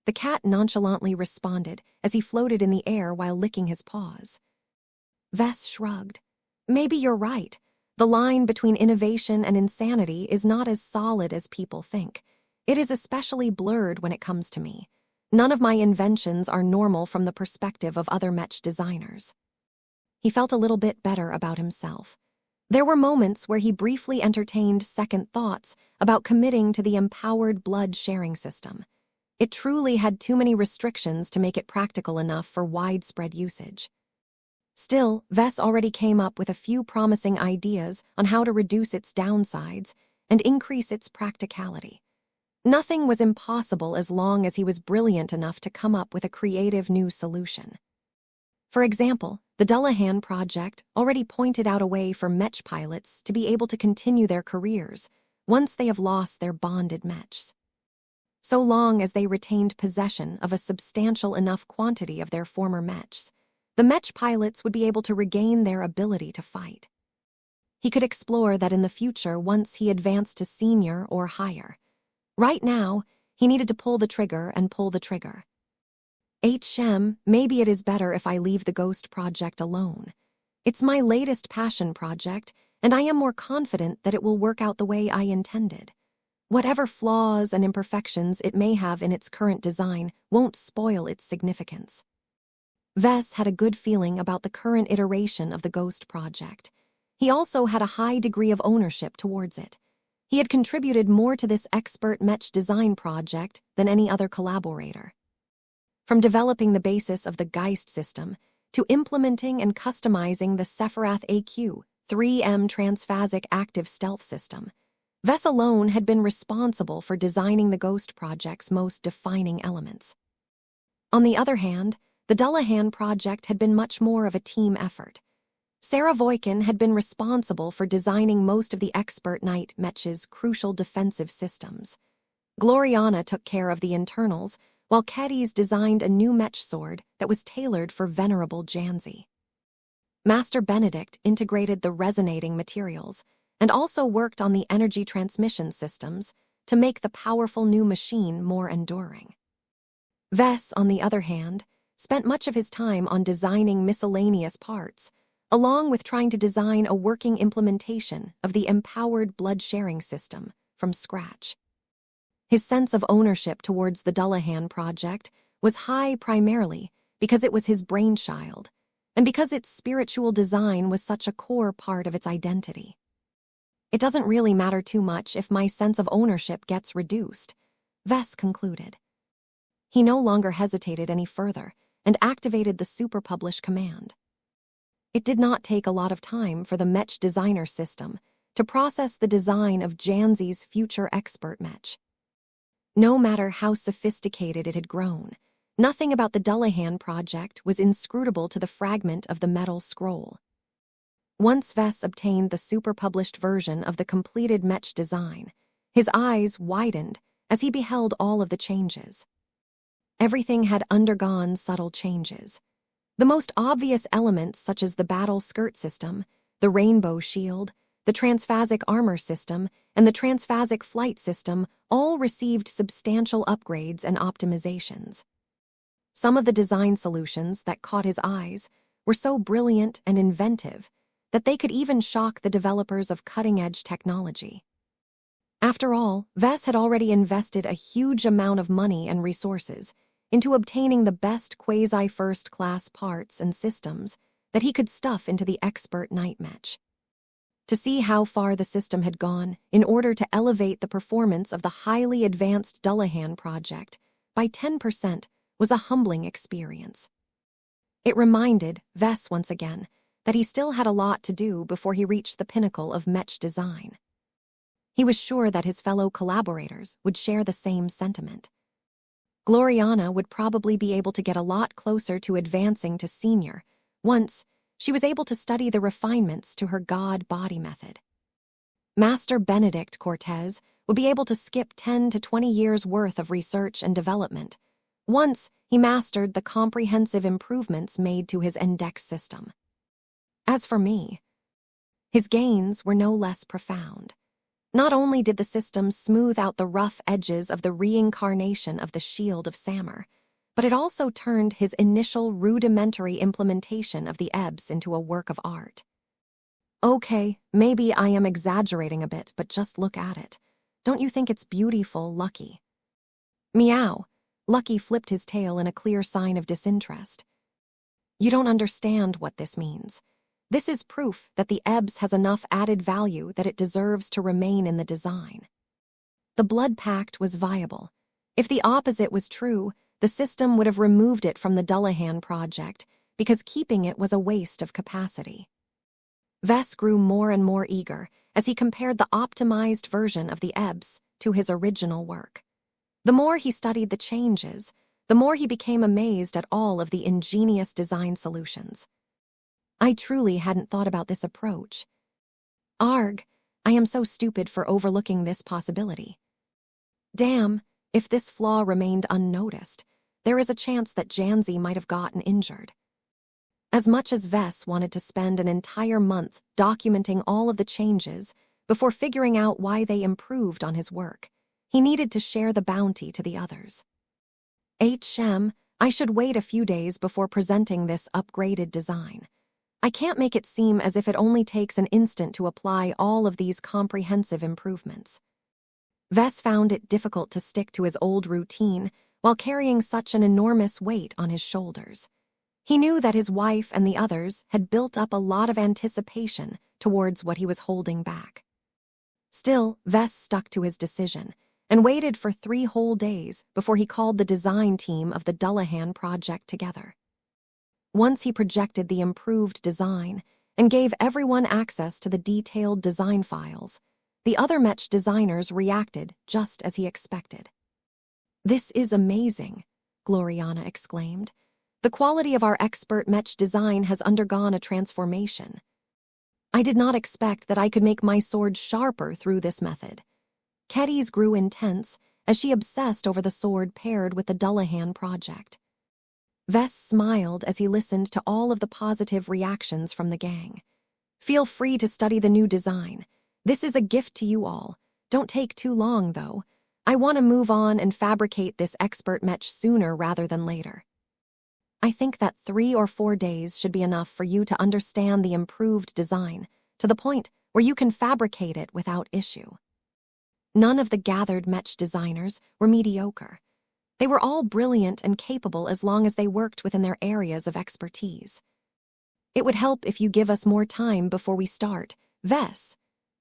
The cat nonchalantly responded as he floated in the air while licking his paws. Vess shrugged. Maybe you're right. The line between innovation and insanity is not as solid as people think. It is especially blurred when it comes to me. None of my inventions are normal from the perspective of other Mech designers. He felt a little bit better about himself. There were moments where he briefly entertained second thoughts about committing to the empowered blood sharing system. It truly had too many restrictions to make it practical enough for widespread usage. Still, Vess already came up with a few promising ideas on how to reduce its downsides and increase its practicality. Nothing was impossible as long as he was brilliant enough to come up with a creative new solution. For example, the Dullahan project already pointed out a way for Mech pilots to be able to continue their careers once they have lost their bonded Mechs. So long as they retained possession of a substantial enough quantity of their former Mechs, the Mech pilots would be able to regain their ability to fight. He could explore that in the future once he advanced to senior or higher. Right now, he needed to pull the trigger and pull the trigger. Shem, maybe it is better if I leave the Ghost project alone. It's my latest passion project, and I am more confident that it will work out the way I intended. Whatever flaws and imperfections it may have in its current design won't spoil its significance. Vess had a good feeling about the current iteration of the Ghost project. He also had a high degree of ownership towards it. He had contributed more to this expert Mech design project than any other collaborator. From developing the basis of the Geist system to implementing and customizing the Sephiroth AQ 3M transphasic active stealth system, Vess alone had been responsible for designing the Ghost project's most defining elements. On the other hand, the Dullahan project had been much more of a team effort. Sarah Voikin had been responsible for designing most of the expert Knight Mech's crucial defensive systems. Gloriana took care of the internals, while Kedis designed a new Mech sword that was tailored for venerable Janzi. Master Benedict integrated the resonating materials and also worked on the energy transmission systems to make the powerful new machine more enduring. Vess, on the other hand, spent much of his time on designing miscellaneous parts, along with trying to design a working implementation of the empowered blood sharing system from scratch. His sense of ownership towards the Dullahan project was high primarily because it was his brainchild, and because its spiritual design was such a core part of its identity. It doesn't really matter too much if my sense of ownership gets reduced, Vess concluded. He no longer hesitated any further and activated the super-publish command. It did not take a lot of time for the Mech designer system to process the design of Janzi's future expert Mech. No matter how sophisticated it had grown, nothing about the Dullahan project was inscrutable to the fragment of the metal scroll. Once Vess obtained the super-published version of the completed Mech design, his eyes widened as he beheld all of the changes. Everything had undergone subtle changes. The most obvious elements such as the battle skirt system, the rainbow shield, the transphasic armor system, and the transphasic flight system all received substantial upgrades and optimizations. Some of the design solutions that caught his eyes were so brilliant and inventive that they could even shock the developers of cutting-edge technology. After all, Vess had already invested a huge amount of money and resources into obtaining the best quasi-first-class parts and systems that he could stuff into the expert Knight Mech. To see how far the system had gone in order to elevate the performance of the highly advanced Dullahan project by 10% was a humbling experience. It reminded Vess once again that he still had a lot to do before he reached the pinnacle of Mech design. He was sure that his fellow collaborators would share the same sentiment. Gloriana would probably be able to get a lot closer to advancing to senior once she was able to study the refinements to her God-body method. Master Benedict Cortez would be able to skip 10 to 20 years' worth of research and development once he mastered the comprehensive improvements made to his index system. As for me, his gains were no less profound. Not only did the system smooth out the rough edges of the reincarnation of the Shield of Samur, but it also turned his initial rudimentary implementation of the EBS into a work of art. Okay, maybe I am exaggerating a bit, but just look at it. Don't you think it's beautiful, Lucky? Meow. Lucky flipped his tail in a clear sign of disinterest. You don't understand what this means. This is proof that the EBS has enough added value that it deserves to remain in the design. The blood pact was viable. If the opposite was true, the system would have removed it from the Dullahan project because keeping it was a waste of capacity. Vess grew more and more eager as he compared the optimized version of the EBS to his original work. The more he studied the changes, the more he became amazed at all of the ingenious design solutions. I truly hadn't thought about this approach. Arg, I am so stupid for overlooking this possibility. Damn, if this flaw remained unnoticed, there is a chance that Janzi might have gotten injured. As much as Vess wanted to spend an entire month documenting all of the changes before figuring out why they improved on his work, he needed to share the bounty to the others. HM, I should wait a few days before presenting this upgraded design. I can't make it seem as if it only takes an instant to apply all of these comprehensive improvements. Vess found it difficult to stick to his old routine while carrying such an enormous weight on his shoulders. He knew that his wife and the others had built up a lot of anticipation towards what he was holding back. Still, Vess stuck to his decision and waited for 3 whole days before he called the design team of the Dullahan project together. Once he projected the improved design and gave everyone access to the detailed design files, the other Mech designers reacted just as he expected. "This is amazing," Gloriana exclaimed. "The quality of our expert Mech design has undergone a transformation. I did not expect that I could make my sword sharper through this method." Ketty's grew intense as she obsessed over the sword paired with the Dullahan project. Vess smiled as he listened to all of the positive reactions from the gang. "Feel free to study the new design. This is a gift to you all. Don't take too long, though. I want to move on and fabricate this expert Mech sooner rather than later. I think that 3 or 4 days should be enough for you to understand the improved design, to the point where you can fabricate it without issue." None of the gathered Mech designers were mediocre. They were all brilliant and capable as long as they worked within their areas of expertise. "It would help if you give us more time before we start, Vess,"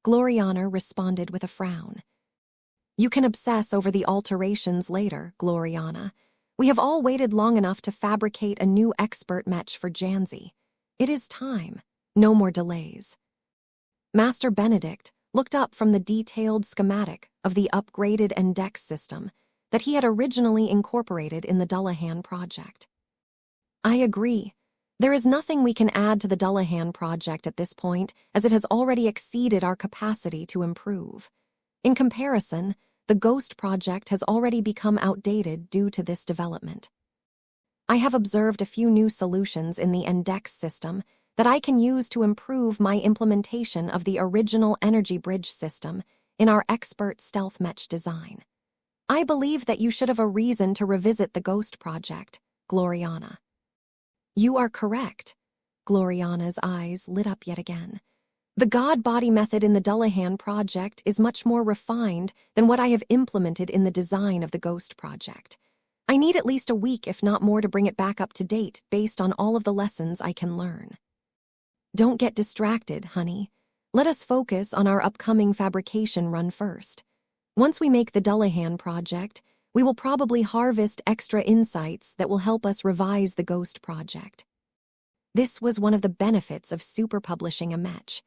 Gloriana responded with a frown. "You can obsess over the alterations later, Gloriana. We have all waited long enough to fabricate a new expert Mech for Janzi. It is time. No more delays." Master Benedict looked up from the detailed schematic of the upgraded index system that he had originally incorporated in the Dullahan project. "I agree. There is nothing we can add to the Dullahan project at this point, as it has already exceeded our capacity to improve. In comparison, the Ghost project has already become outdated due to this development. I have observed a few new solutions in the index system that I can use to improve my implementation of the original energy bridge system in our expert stealth Mech design. I believe that you should have a reason to revisit the Ghost project, Gloriana." "You are correct." Gloriana's eyes lit up yet again. "The God body method in the Dullahan project is much more refined than what I have implemented in the design of the Ghost project. I need at least a week, if not more, to bring it back up to date based on all of the lessons I can learn." "Don't get distracted, honey. Let us focus on our upcoming fabrication run first. Once we make the Dullahan project, we will probably harvest extra insights that will help us revise the Ghost project." This was one of the benefits of superpublishing a Mech.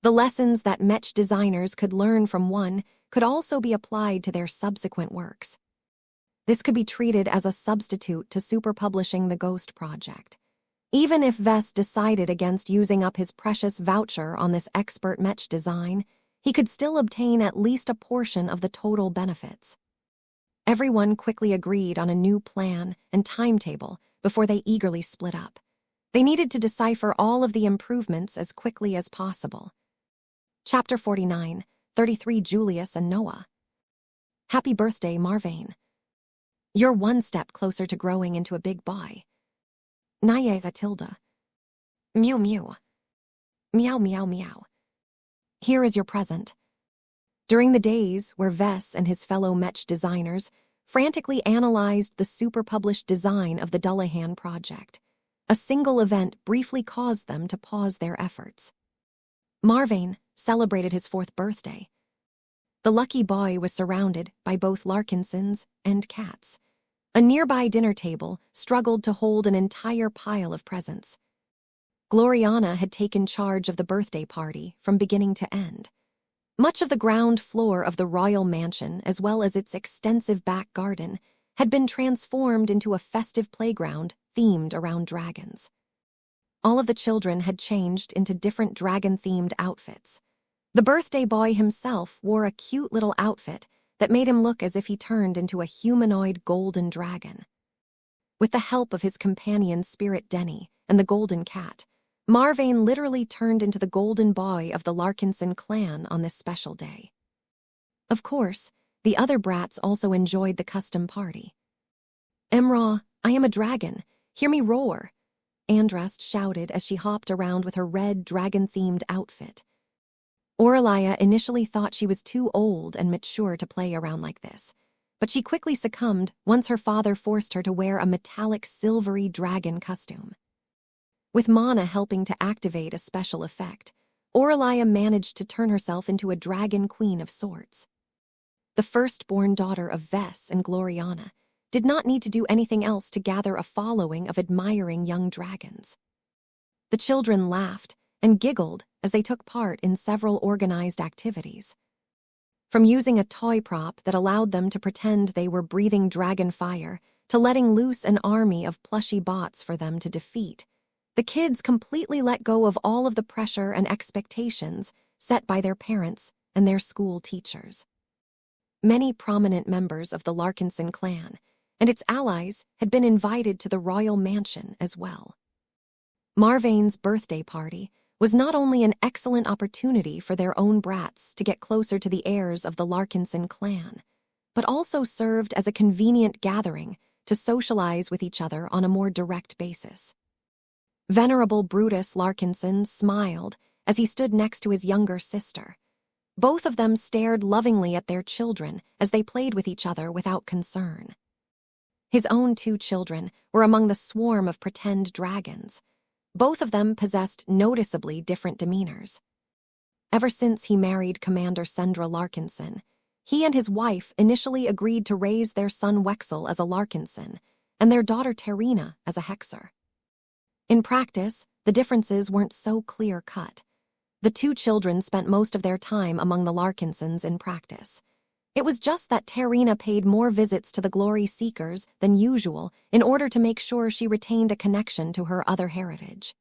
The lessons that Mech designers could learn from one could also be applied to their subsequent works. This could be treated as a substitute to superpublishing the Ghost project. Even if Vess decided against using up his precious voucher on this expert Mech design, he could still obtain at least a portion of the total benefits. Everyone quickly agreed on a new plan and timetable before they eagerly split up. They needed to decipher all of the improvements as quickly as possible. Chapter 49, 33 Julius and Noah. Happy birthday, Marvane. You're one step closer to growing into a big boy. Naye Zatilda. Mew mew. Meow meow meow. Here is your present. During the days where Vess and his fellow Mech designers frantically analyzed the super-published design of the Dullahan project, a single event briefly caused them to pause their efforts. Marvane celebrated his 4th birthday. The lucky boy was surrounded by both Larkinsons and cats. A nearby dinner table struggled to hold an entire pile of presents. Gloriana had taken charge of the birthday party from beginning to end. Much of the ground floor of the royal mansion, as well as its extensive back garden, had been transformed into a festive playground themed around dragons. All of the children had changed into different dragon-themed outfits. The birthday boy himself wore a cute little outfit that made him look as if he turned into a humanoid golden dragon. With the help of his companion spirit Denny and the golden cat, Marvane literally turned into the golden boy of the Larkinson clan on this special day. Of course, the other brats also enjoyed the custom party. "Emra, I am a dragon. Hear me roar," Andrast shouted as she hopped around with her red dragon-themed outfit. Aurelia initially thought she was too old and mature to play around like this, but she quickly succumbed once her father forced her to wear a metallic silvery dragon costume. With Mana helping to activate a special effect, Aurelia managed to turn herself into a dragon queen of sorts. The firstborn daughter of Vess and Gloriana did not need to do anything else to gather a following of admiring young dragons. The children laughed and giggled as they took part in several organized activities. From using a toy prop that allowed them to pretend they were breathing dragon fire to letting loose an army of plushy bots for them to defeat, the kids completely let go of all of the pressure and expectations set by their parents and their school teachers. Many prominent members of the Larkinson clan and its allies had been invited to the royal mansion as well. Marvane's birthday party was not only an excellent opportunity for their own brats to get closer to the heirs of the Larkinson clan, but also served as a convenient gathering to socialize with each other on a more direct basis. Venerable Brutus Larkinson smiled as he stood next to his younger sister. Both of them stared lovingly at their children as they played with each other without concern. His own 2 children were among the swarm of pretend dragons. Both of them possessed noticeably different demeanors. Ever since he married Commander Sendra Larkinson, he and his wife initially agreed to raise their son Wexel as a Larkinson and their daughter Terina as a Hexer. In practice, the differences weren't so clear-cut. The 2 children spent most of their time among the Larkinsons in practice. It was just that Terina paid more visits to the Glory Seekers than usual in order to make sure she retained a connection to her other heritage.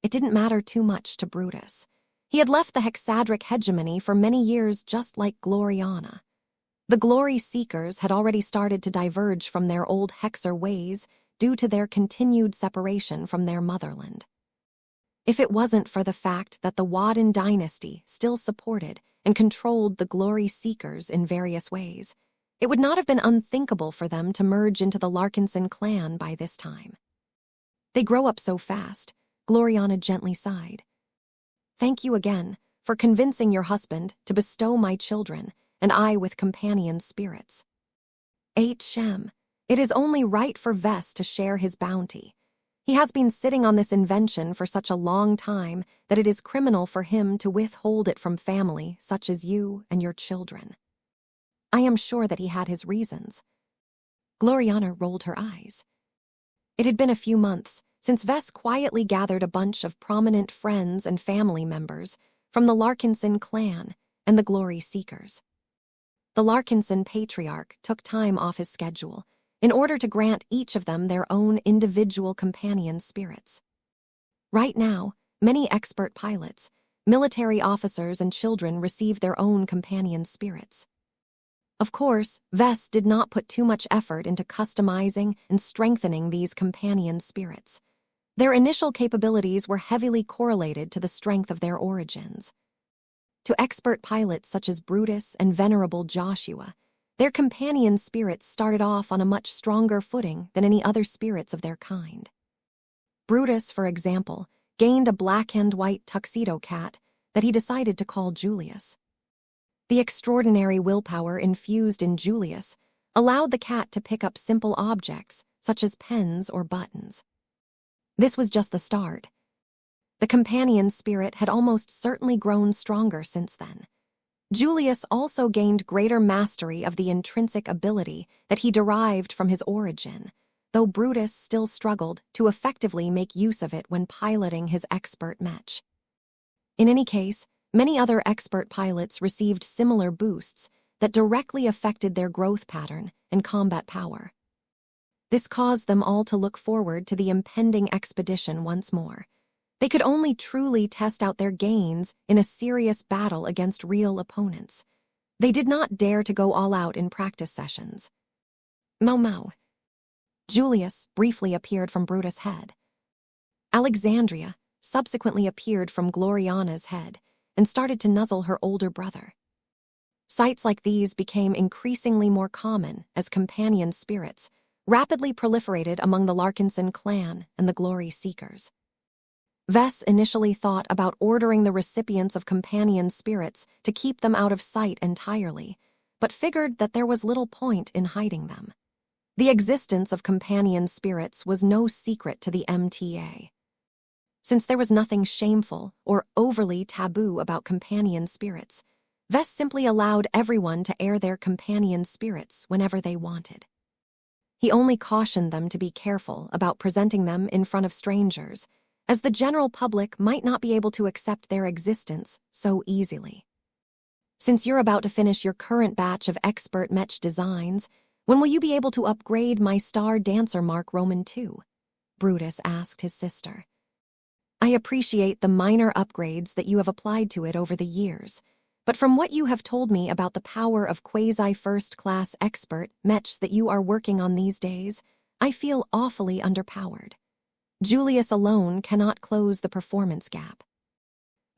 It didn't matter too much to Brutus. He had left the Hexadric hegemony for many years just like Gloriana. The Glory Seekers had already started to diverge from their old Hexer ways due to their continued separation from their motherland. If it wasn't for the fact that the Wadden dynasty still supported and controlled the Glory Seekers in various ways, it would not have been unthinkable for them to merge into the Larkinson clan by this time. "They grow up so fast," Gloriana gently sighed. "Thank you again for convincing your husband to bestow my children and I with companion spirits. Shem, it is only right for Vess to share his bounty. He has been sitting on this invention for such a long time that it is criminal for him to withhold it from family such as you and your children. I am sure that he had his reasons." Gloriana rolled her eyes. It had been a few months since Vess quietly gathered a bunch of prominent friends and family members from the Larkinson clan and the Glory Seekers. The Larkinson patriarch took time off his schedule in order to grant each of them their own individual companion spirits. Right now, many expert pilots, military officers, and children receive their own companion spirits. Of course, Vess did not put too much effort into customizing and strengthening these companion spirits. Their initial capabilities were heavily correlated to the strength of their origins. To expert pilots such as Brutus and venerable Joshua, their companion spirits started off on a much stronger footing than any other spirits of their kind. Brutus, for example, gained a black-and-white tuxedo cat that he decided to call Julius. The extraordinary willpower infused in Julius allowed the cat to pick up simple objects, such as pens or buttons. This was just the start. The companion spirit had almost certainly grown stronger since then. Julius also gained greater mastery of the intrinsic ability that he derived from his origin, though Brutus still struggled to effectively make use of it when piloting his expert Mech. In any case, many other expert pilots received similar boosts that directly affected their growth pattern and combat power. This caused them all to look forward to the impending expedition once more. They could only truly test out their gains in a serious battle against real opponents. They did not dare to go all out in practice sessions. Mo. Julius briefly appeared from Brutus' head. Alexandria subsequently appeared from Gloriana's head and started to nuzzle her older brother. Sights like these became increasingly more common as companion spirits rapidly proliferated among the Larkinson clan and the Glory Seekers. Vess initially thought about ordering the recipients of companion spirits to keep them out of sight entirely, but figured that there was little point in hiding them. The existence of companion spirits was no secret to the MTA. Since there was nothing shameful or overly taboo about companion spirits, Vess simply allowed everyone to air their companion spirits whenever they wanted. He only cautioned them to be careful about presenting them in front of strangers, as the general public might not be able to accept their existence so easily. Since you're about to finish your current batch of expert Mech designs, when will you be able to upgrade my Star Dancer Mark Roman II? Brutus asked his sister. I appreciate the minor upgrades that you have applied to it over the years, but from what you have told me about the power of quasi-first-class expert Mechs that you are working on these days, I feel awfully underpowered. Julius alone cannot close the performance gap.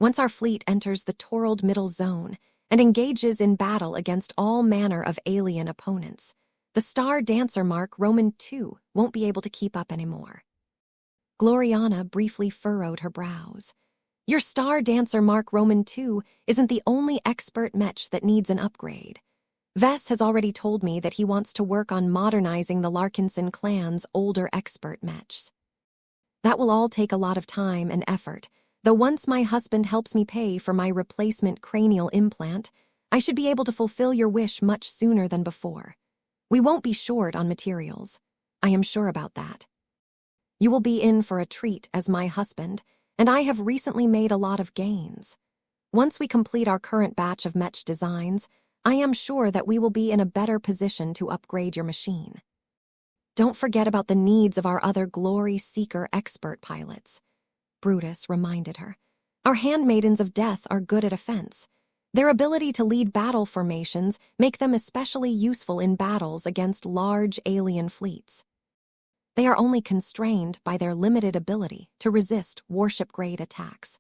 Once our fleet enters the Torald Middle Zone and engages in battle against all manner of alien opponents, the Star Dancer Mark Roman II won't be able to keep up anymore. Gloriana briefly furrowed her brows. Your Star Dancer Mark Roman II isn't the only expert Mech that needs an upgrade. Vess has already told me that he wants to work on modernizing the Larkinson clan's older expert Mechs. That will all take a lot of time and effort, though once my husband helps me pay for my replacement cranial implant, I should be able to fulfill your wish much sooner than before. We won't be short on materials. I am sure about that. You will be in for a treat as my husband, and I have recently made a lot of gains. Once we complete our current batch of Mech designs, I am sure that we will be in a better position to upgrade your machine. Don't forget about the needs of our other Glory Seeker expert pilots, Brutus reminded her. Our handmaidens of death are good at offense. Their ability to lead battle formations make them especially useful in battles against large alien fleets. They are only constrained by their limited ability to resist warship-grade attacks.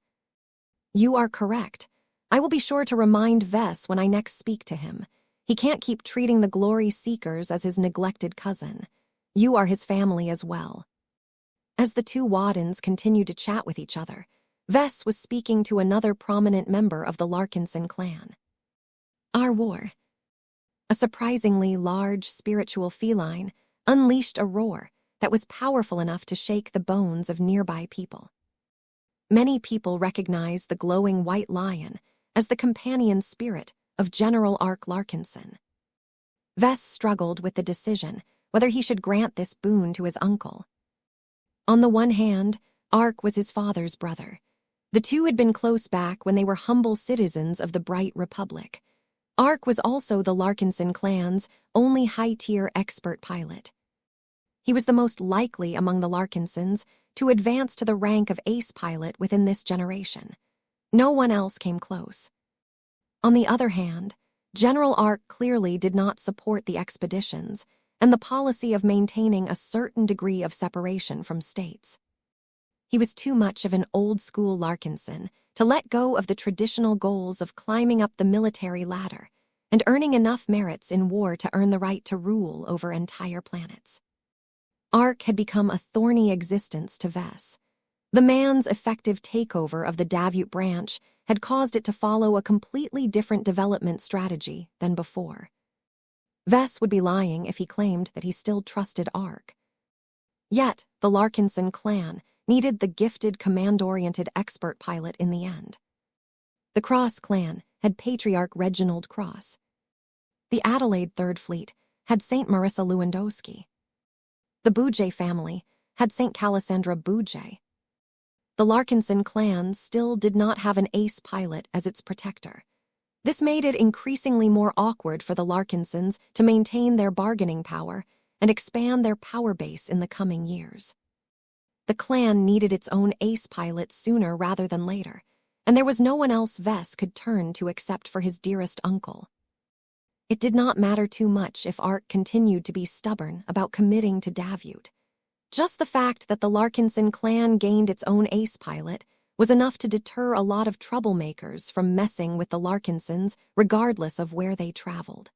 You are correct. I will be sure to remind Vess when I next speak to him. He can't keep treating the Glory Seekers as his neglected cousin. You are his family as well. As the two Waddens continued to chat with each other, Vess was speaking to another prominent member of the Larkinson clan. Our war. A surprisingly large spiritual feline unleashed a roar that was powerful enough to shake the bones of nearby people. Many people recognized the glowing white lion as the companion spirit of General Ark Larkinson. Vess struggled with the decision whether he should grant this boon to his uncle. On the one hand, Ark was his father's brother. The two had been close back when they were humble citizens of the Bright Republic. Ark was also the Larkinson clan's only high-tier expert pilot. He was the most likely among the Larkinsons to advance to the rank of ace pilot within this generation. No one else came close. On the other hand, General Ark clearly did not support the expeditions and the policy of maintaining a certain degree of separation from states. He was too much of an old-school Larkinson to let go of the traditional goals of climbing up the military ladder and earning enough merits in war to earn the right to rule over entire planets. Ark had become a thorny existence to Vess. The man's effective takeover of the Davut branch had caused it to follow a completely different development strategy than before. Vess would be lying if he claimed that he still trusted Ark. Yet, the Larkinson clan needed the gifted command-oriented expert pilot in the end. The Cross clan had Patriarch Reginald Cross. The Adelaide Third Fleet had St. Marissa Lewandowski. The Boujay family had St. Calisandra Boujay. The Larkinson clan still did not have an ace pilot as its protector. This made it increasingly more awkward for the Larkinsons to maintain their bargaining power and expand their power base in the coming years. The clan needed its own ace pilot sooner rather than later, and there was no one else Vess could turn to except for his dearest uncle. It did not matter too much if Ark continued to be stubborn about committing to Davut. Just the fact that the Larkinson clan gained its own ace pilot was enough to deter a lot of troublemakers from messing with the Larkinsons regardless of where they traveled.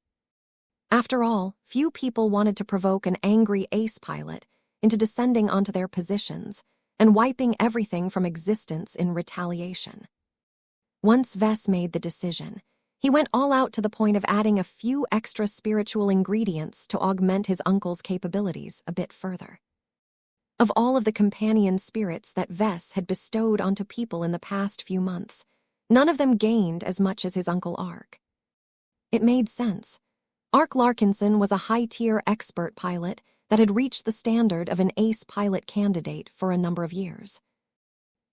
After all, few people wanted to provoke an angry ace pilot into descending onto their positions and wiping everything from existence in retaliation. Once Vess made the decision, he went all out to the point of adding a few extra spiritual ingredients to augment his uncle's capabilities a bit further. Of all of the companion spirits that Vess had bestowed onto people in the past few months, none of them gained as much as his Uncle Ark. It made sense. Ark Larkinson was a high-tier expert pilot that had reached the standard of an ace pilot candidate for a number of years.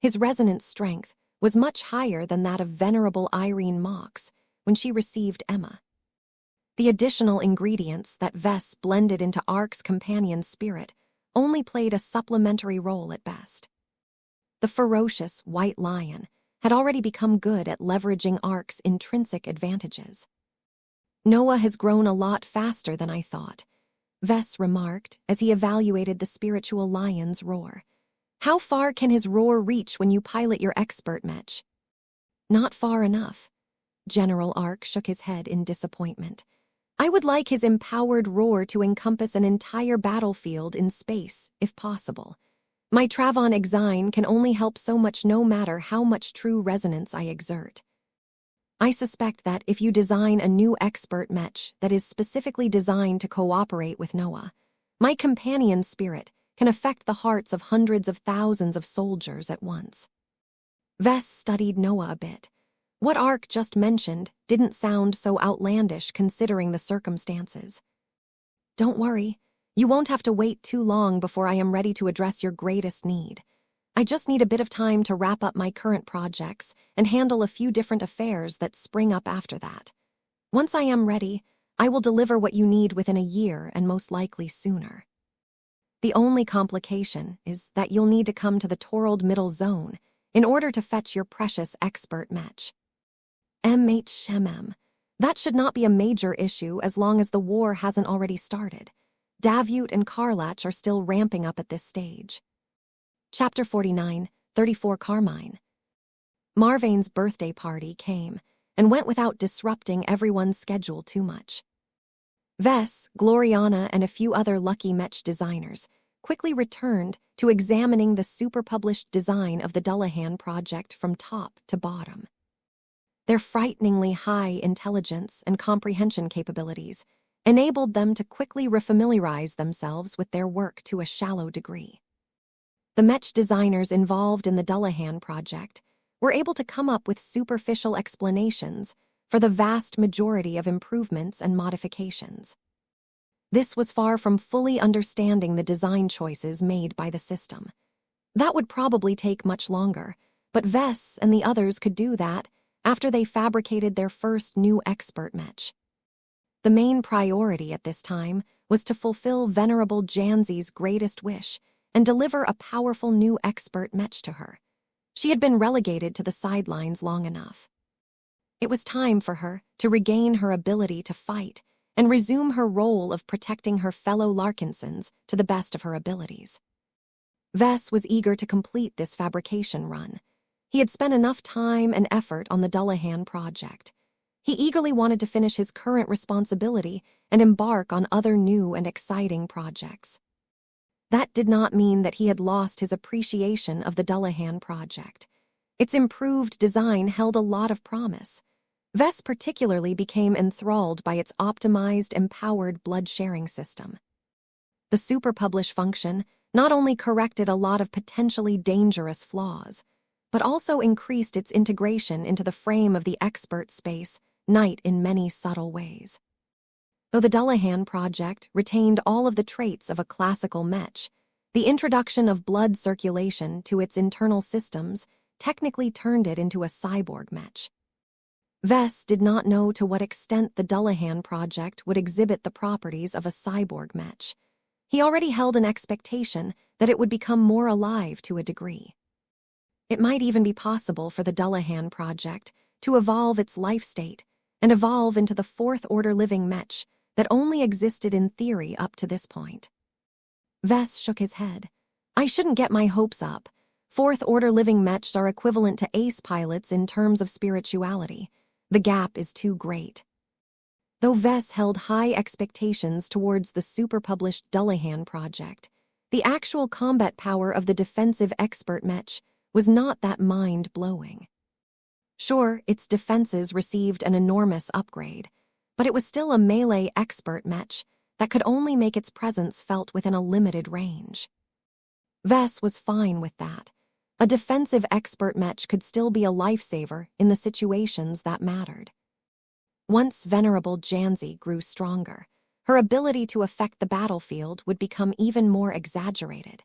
His resonance strength was much higher than that of venerable Irene Mox when she received Emma. The additional ingredients that Vess blended into Ark's companion spirit only played a supplementary role at best. The ferocious white lion had already become good at leveraging Ark's intrinsic advantages. Noah has grown a lot faster than I thought, Vess remarked as he evaluated the spiritual lion's roar. How far can his roar reach when you pilot your expert Mech? Not far enough. General Ark shook his head in disappointment. I would like his empowered roar to encompass an entire battlefield in space, if possible. My Travon Exine can only help so much no matter how much true resonance I exert. I suspect that if you design a new expert Mech that is specifically designed to cooperate with Noah, my companion spirit can affect the hearts of hundreds of thousands of soldiers at once. Vess studied Noah a bit. What Ark just mentioned didn't sound so outlandish considering the circumstances. Don't worry, you won't have to wait too long before I am ready to address your greatest need. I just need a bit of time to wrap up my current projects and handle a few different affairs that spring up after that. Once I am ready, I will deliver what you need within a year and most likely sooner. The only complication is that you'll need to come to the Torald Middle Zone in order to fetch your precious expert Mech. That should not be a major issue as long as the war hasn't already started. Davut and Karlach are still ramping up at this stage. Chapter 49, 34 Carmine. Marvain's birthday party came and went without disrupting everyone's schedule too much. Vess, Gloriana, and a few other lucky Mech designers quickly returned to examining the super-published design of the Dullahan project from top to bottom. Their frighteningly high intelligence and comprehension capabilities enabled them to quickly refamiliarize themselves with their work to a shallow degree. The Mech designers involved in the Dullahan project were able to come up with superficial explanations for the vast majority of improvements and modifications. This was far from fully understanding the design choices made by the system. That would probably take much longer, but Vess and the others could do that after they fabricated their first new expert Mech. The main priority at this time was to fulfill Venerable Janzi's greatest wish and deliver a powerful new expert Mech to her. She had been relegated to the sidelines long enough. It was time for her to regain her ability to fight and resume her role of protecting her fellow Larkinsons to the best of her abilities. Vess was eager to complete this fabrication run. He had spent enough time and effort on the Dullahan project. He eagerly wanted to finish his current responsibility and embark on other new and exciting projects. That did not mean that he had lost his appreciation of the Dullahan project. Its improved design held a lot of promise. Vess particularly became enthralled by its optimized, empowered blood-sharing system. The super-publish function not only corrected a lot of potentially dangerous flaws, but also increased its integration into the frame of the expert space Night in many subtle ways. Though the Dullahan project retained all of the traits of a classical Mech, the introduction of blood circulation to its internal systems technically turned it into a cyborg Mech. Vess did not know to what extent the Dullahan project would exhibit the properties of a cyborg Mech. He already held an expectation that it would become more alive to a degree. It might even be possible for the Dullahan project to evolve its life state and evolve into the fourth-order living Mech that only existed in theory up to this point. Vess shook his head. I shouldn't get my hopes up. Fourth-order living Mechs are equivalent to ace pilots in terms of spirituality. The gap is too great. Though Vess held high expectations towards the super-published Dullahan project, the actual combat power of the defensive expert Mech was not that mind-blowing. Sure, its defenses received an enormous upgrade, but it was still a melee expert Mech that could only make its presence felt within a limited range. Vess was fine with that. A defensive expert Mech could still be a lifesaver in the situations that mattered. Once Venerable Janzi grew stronger, her ability to affect the battlefield would become even more exaggerated.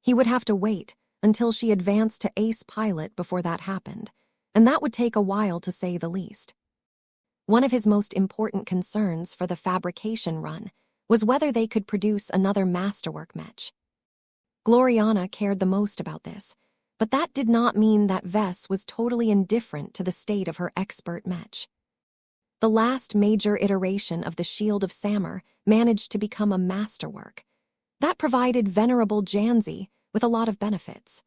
He would have to wait until she advanced to ace pilot before that happened, and that would take a while to say the least. One of his most important concerns for the fabrication run was whether they could produce another masterwork Mech. Gloriana cared the most about this, but that did not mean that Vess was totally indifferent to the state of her expert Mech. The last major iteration of the Shield of Samur managed to become a masterwork. That provided Venerable Janzi with a lot of benefits.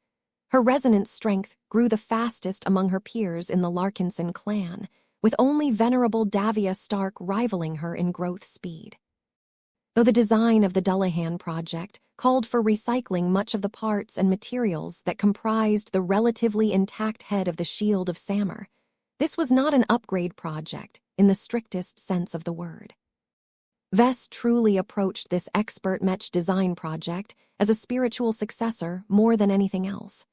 Her resonance strength grew the fastest among her peers in the Larkinson clan, with only Venerable Davia Stark rivaling her in growth speed. Though the design of the Dullahan project called for recycling much of the parts and materials that comprised the relatively intact head of the Shield of Samur, this was not an upgrade project in the strictest sense of the word. Vess truly approached this expert Mech design project as a spiritual successor more than anything else.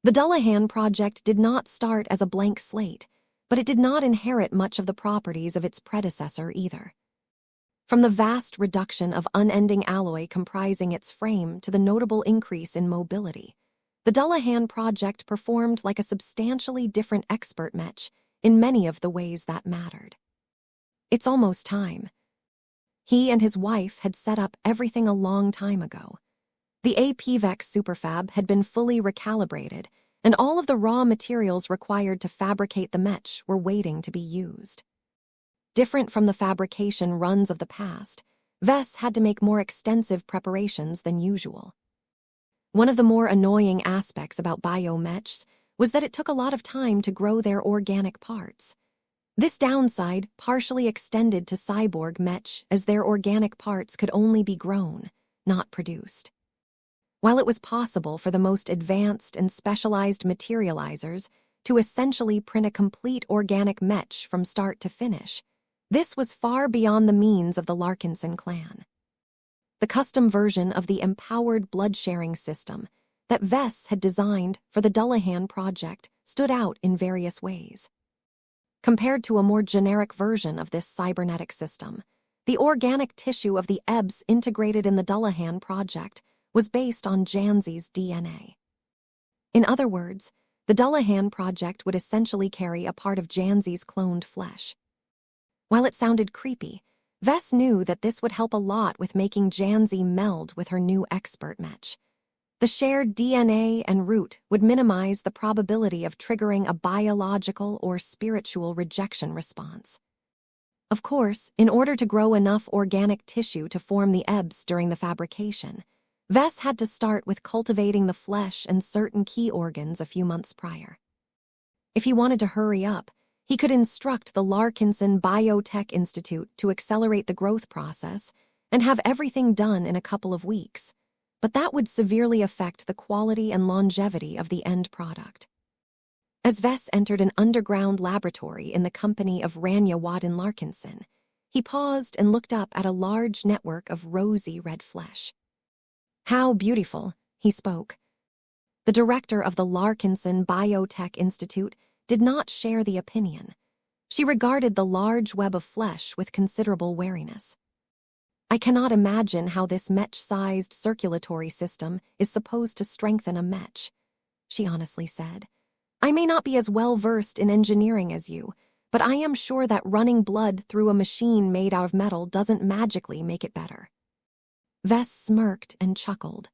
The Dullahan project did not start as a blank slate, but it did not inherit much of the properties of its predecessor either. From the vast reduction of unending alloy comprising its frame to the notable increase in mobility, the Dullahan project performed like a substantially different expert Mech in many of the ways that mattered. It's almost time. He and his wife had set up everything a long time ago. The APVEX superfab had been fully recalibrated, and all of the raw materials required to fabricate the Mech were waiting to be used. Different from the fabrication runs of the past, Vess had to make more extensive preparations than usual. One of the more annoying aspects about biomechs was that it took a lot of time to grow their organic parts. This downside partially extended to cyborg Mech as their organic parts could only be grown, not produced. While it was possible for the most advanced and specialized materializers to essentially print a complete organic Mech from start to finish, this was far beyond the means of the Larkinson clan. The custom version of the empowered blood-sharing system that Vess had designed for the Dullahan project stood out in various ways. Compared to a more generic version of this cybernetic system, the organic tissue of the EBS integrated in the Dullahan project was based on Janzi's DNA. In other words, the Dullahan project would essentially carry a part of Janzi's cloned flesh. While it sounded creepy, Vess knew that this would help a lot with making Janzi meld with her new expert Mech. The shared DNA and root would minimize the probability of triggering a biological or spiritual rejection response. Of course, in order to grow enough organic tissue to form the EBS during the fabrication, Vess had to start with cultivating the flesh and certain key organs a few months prior. If he wanted to hurry up, he could instruct the Larkinson Biotech Institute to accelerate the growth process and have everything done in a couple of weeks, but that would severely affect the quality and longevity of the end product. As Vess entered an underground laboratory in the company of Rania Wadden Larkinson, he paused and looked up at a large network of rosy red flesh. "How beautiful," he spoke. The director of the Larkinson Biotech Institute did not share the opinion. She regarded the large web of flesh with considerable wariness. "I cannot imagine how this Mech-sized circulatory system is supposed to strengthen a Mech," she honestly said. "I may not be as well versed in engineering as you, but I am sure that running blood through a machine made out of metal doesn't magically make it better." Vess smirked and chuckled.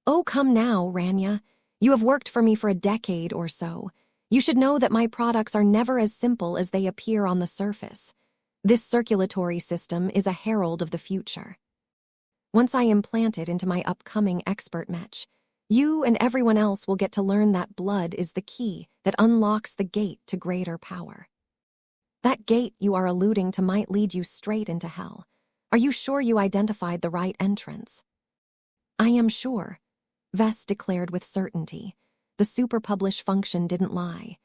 "Oh, come now, Rania. You have worked for me for a decade or so. You should know that my products are never as simple as they appear on the surface. This circulatory system is a herald of the future. Once I implant it into my upcoming expert Mech, you and everyone else will get to learn that blood is the key that unlocks the gate to greater power. That gate you are alluding to might lead you straight into hell. Are you sure you identified the right entrance?" "I am sure," Vess declared with certainty. The super-publish function didn't lie.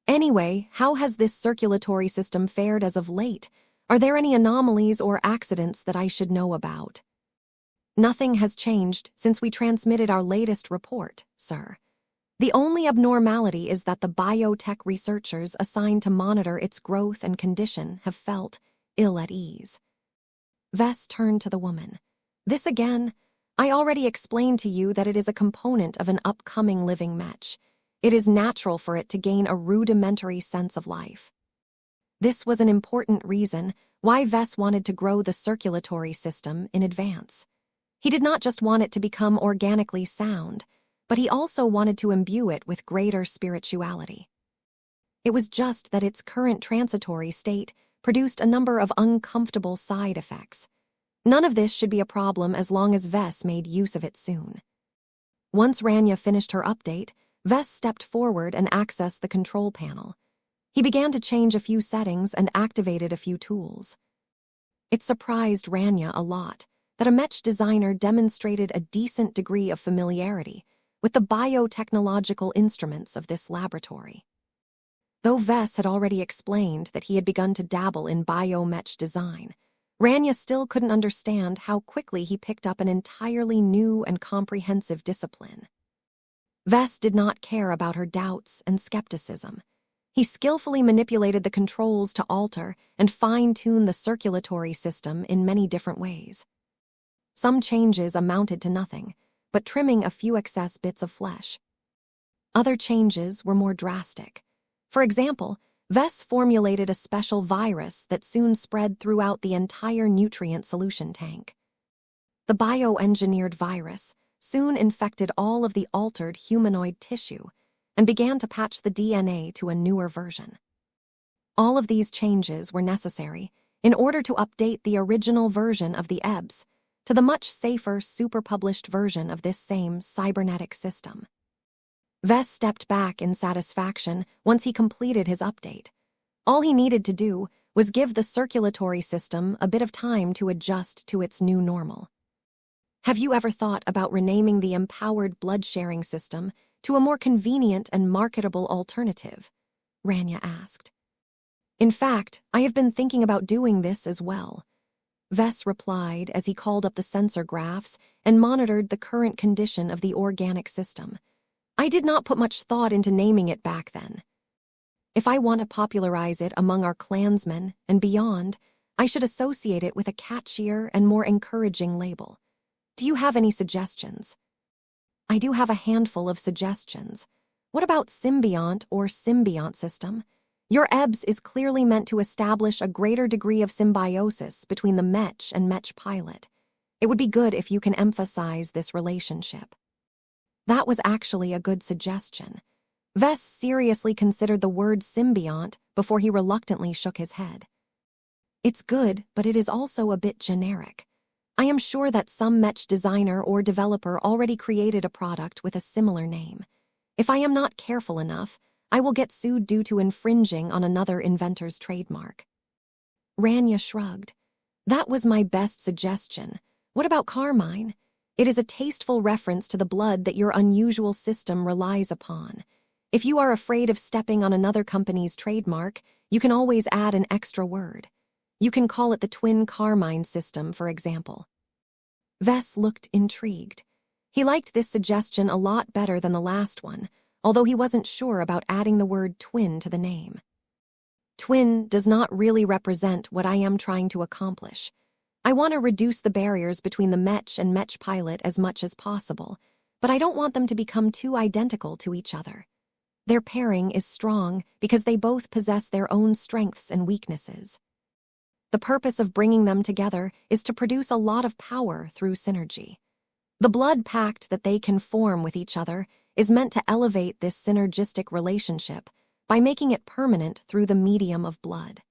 "Anyway, how has this circulatory system fared as of late? Are there any anomalies or accidents that I should know about?" "Nothing has changed since we transmitted our latest report, sir. The only abnormality is that the biotech researchers assigned to monitor its growth and condition have felt ill at ease." Vess turned to the woman. "This again? I already explained to you that it is a component of an upcoming living Mech. It is natural for it to gain a rudimentary sense of life." This was an important reason why Vess wanted to grow the circulatory system in advance. He did not just want it to become organically sound, but he also wanted to imbue it with greater spirituality. It was just that its current transitory state produced a number of uncomfortable side effects. None of this should be a problem as long as Vess made use of it soon. Once Rania finished her update, Vess stepped forward and accessed the control panel. He began to change a few settings and activated a few tools. It surprised Rania a lot that a Mech designer demonstrated a decent degree of familiarity with the biotechnological instruments of this laboratory. Though Vess had already explained that he had begun to dabble in bio-Mech design, Rania still couldn't understand how quickly he picked up an entirely new and comprehensive discipline. Vess did not care about her doubts and skepticism. He skillfully manipulated the controls to alter and fine-tune the circulatory system in many different ways. Some changes amounted to nothing, but trimming a few excess bits of flesh. Other changes were more drastic. For example, Vess formulated a special virus that soon spread throughout the entire nutrient solution tank. The bioengineered virus soon infected all of the altered humanoid tissue and began to patch the DNA to a newer version. All of these changes were necessary in order to update the original version of the EBS to the much safer super-published version of this same cybernetic system. Vess stepped back in satisfaction once he completed his update. All he needed to do was give the circulatory system a bit of time to adjust to its new normal. "Have you ever thought about renaming the empowered blood-sharing system to a more convenient and marketable alternative?" Rania asked. "In fact, I have been thinking about doing this as well," Vess replied as he called up the sensor graphs and monitored the current condition of the organic system. "I did not put much thought into naming it back then. If I want to popularize it among our clansmen and beyond, I should associate it with a catchier and more encouraging label. Do you have any suggestions?" "I do have a handful of suggestions. What about symbiont or symbiont system? Your EBS is clearly meant to establish a greater degree of symbiosis between the Mech and Mech pilot. It would be good if you can emphasize this relationship." That was actually a good suggestion. Vess seriously considered the word symbiont before he reluctantly shook his head. "It's good, but it is also a bit generic. I am sure that some Mech designer or developer already created a product with a similar name. If I am not careful enough, I will get sued due to infringing on another inventor's trademark. Rania shrugged. That was my best suggestion. What about carmine? It is a tasteful reference to the blood that your unusual system relies upon. If you are afraid of stepping on another company's trademark, you can always add an extra word. You can call it the twin carmine system, for example. Vess looked intrigued. He liked this suggestion a lot better than the last one, although he wasn't sure about adding the word twin to the name. Twin does not really represent what I am trying to accomplish. I want to reduce the barriers between the Mech and Mech pilot as much as possible, but I don't want them to become too identical to each other. Their pairing is strong because they both possess their own strengths and weaknesses. The purpose of bringing them together is to produce a lot of power through synergy. The blood pact that they can form with each other is meant to elevate this synergistic relationship by making it permanent through the medium of blood.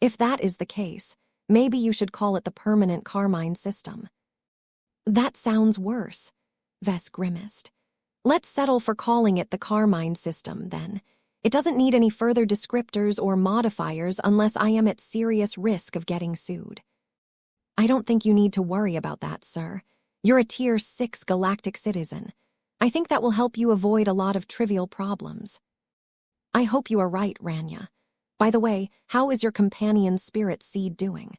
If that is the case, maybe you should call it the permanent carmine system. That sounds worse, Vess grimaced. Let's settle for calling it the carmine system, then. It doesn't need any further descriptors or modifiers unless I am at serious risk of getting sued. I don't think you need to worry about that, sir. You're a Tier 6 galactic citizen. I think that will help you avoid a lot of trivial problems. I hope you are right, Rania. By the way, how is your companion spirit seed doing?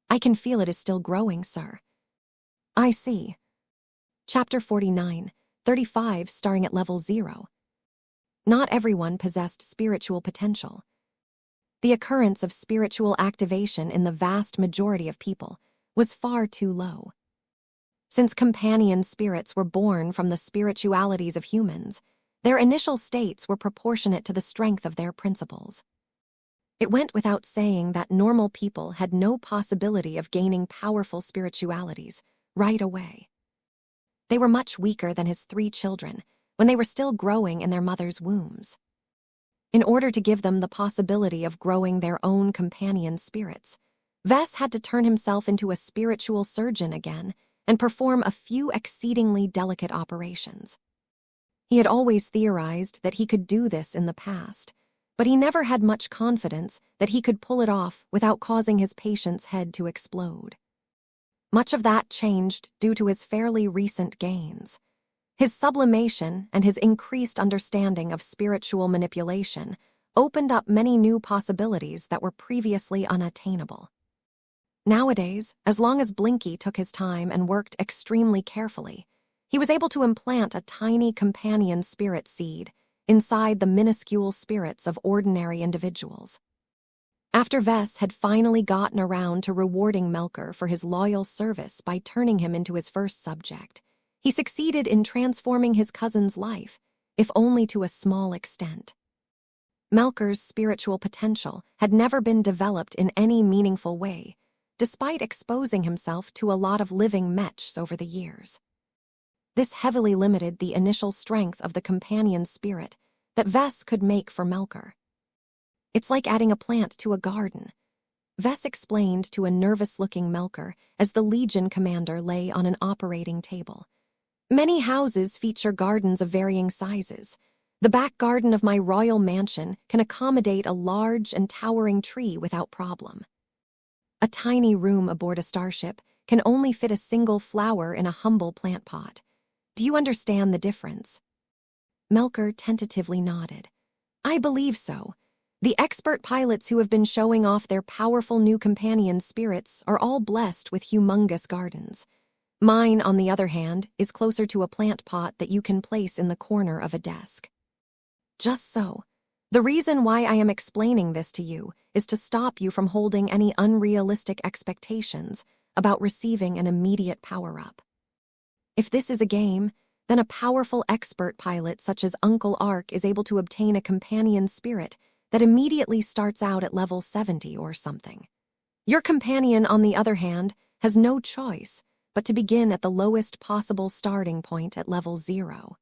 I can feel it is still growing, sir. I see. Chapter 49, 35, starting at level 0. Not everyone possessed spiritual potential. The occurrence of spiritual activation in the vast majority of people was far too low. Since companion spirits were born from the spiritualities of humans, their initial states were proportionate to the strength of their principles. It went without saying that normal people had no possibility of gaining powerful spiritualities right away. They were much weaker than his 3 children when they were still growing in their mother's wombs. In order to give them the possibility of growing their own companion spirits, Vess had to turn himself into a spiritual surgeon again and perform a few exceedingly delicate operations. He had always theorized that he could do this in the past, but he never had much confidence that he could pull it off without causing his patient's head to explode. Much of that changed due to his fairly recent gains. His sublimation and his increased understanding of spiritual manipulation opened up many new possibilities that were previously unattainable. Nowadays, as long as Blinky took his time and worked extremely carefully, he was able to implant a tiny companion spirit seed inside the minuscule spirits of ordinary individuals. After Vess had finally gotten around to rewarding Melker for his loyal service by turning him into his first subject, he succeeded in transforming his cousin's life, if only to a small extent. Melker's spiritual potential had never been developed in any meaningful way, despite exposing himself to a lot of living Mechs over the years. This heavily limited the initial strength of the companion spirit that Vess could make for Melker. It's like adding a plant to a garden, Vess explained to a nervous-looking Melker as the Legion commander lay on an operating table. Many houses feature gardens of varying sizes. The back garden of my royal mansion can accommodate a large and towering tree without problem. A tiny room aboard a starship can only fit a single flower in a humble plant pot. Do you understand the difference? Melker tentatively nodded. I believe so. The expert pilots who have been showing off their powerful new companion spirits are all blessed with humongous gardens. Mine, on the other hand, is closer to a plant pot that you can place in the corner of a desk. Just so. The reason why I am explaining this to you is to stop you from holding any unrealistic expectations about receiving an immediate power-up. If this is a game, then a powerful expert pilot such as Uncle Ark is able to obtain a companion spirit that immediately starts out at level 70 or something. Your companion, on the other hand, has no choice but to begin at the lowest possible starting point at level 0.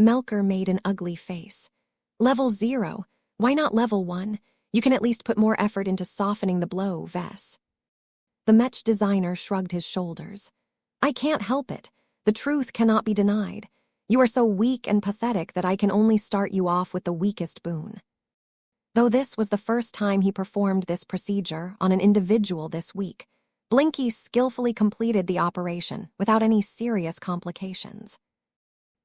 Melker made an ugly face. Level 0? Why not level 1? You can at least put more effort into softening the blow, Vess. The Mech designer shrugged his shoulders. I can't help it. The truth cannot be denied. You are so weak and pathetic that I can only start you off with the weakest boon. Though this was the first time he performed this procedure on an individual this week, Blinky skillfully completed the operation without any serious complications.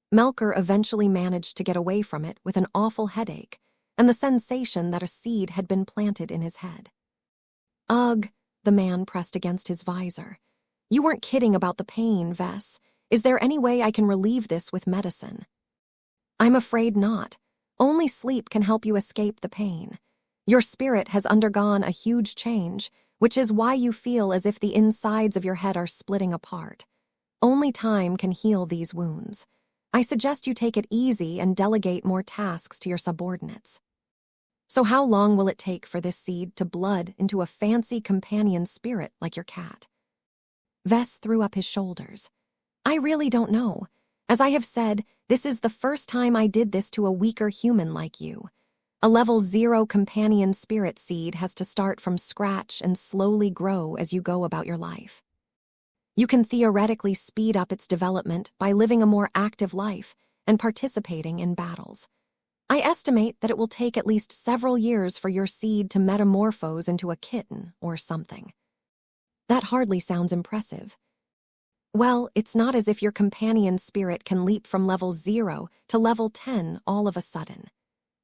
Melker eventually managed to get away from it with an awful headache and the sensation that a seed had been planted in his head. Ugh, the man pressed against his visor. You weren't kidding about the pain, Vess. Is there any way I can relieve this with medicine? I'm afraid not. Only sleep can help you escape the pain. Your spirit has undergone a huge change, which is why you feel as if the insides of your head are splitting apart. Only time can heal these wounds. I suggest you take it easy and delegate more tasks to your subordinates. So how long will it take for this seed to blood into a fancy companion spirit like your cat? Vess threw up his shoulders. I really don't know. As I have said, this is the first time I did this to a weaker human like you. A level 0 companion spirit seed has to start from scratch and slowly grow as you go about your life. You can theoretically speed up its development by living a more active life and participating in battles. I estimate that it will take at least several years for your seed to metamorphose into a kitten or something. That hardly sounds impressive. Well, it's not as if your companion spirit can leap from level 0 to level 10 all of a sudden.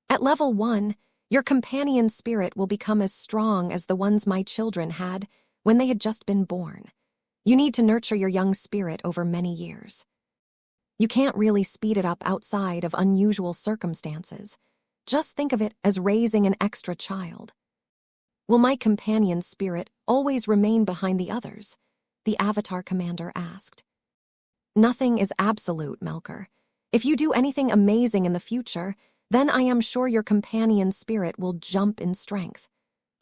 At level 1, your companion spirit will become as strong as the ones my children had when they had just been born. You need to nurture your young spirit over many years. You can't really speed it up outside of unusual circumstances. Just think of it as raising an extra child. Will my companion spirit always remain behind the others? The Avatar commander asked. Nothing is absolute, Melker. If you do anything amazing in the future, then I am sure your companion spirit will jump in strength.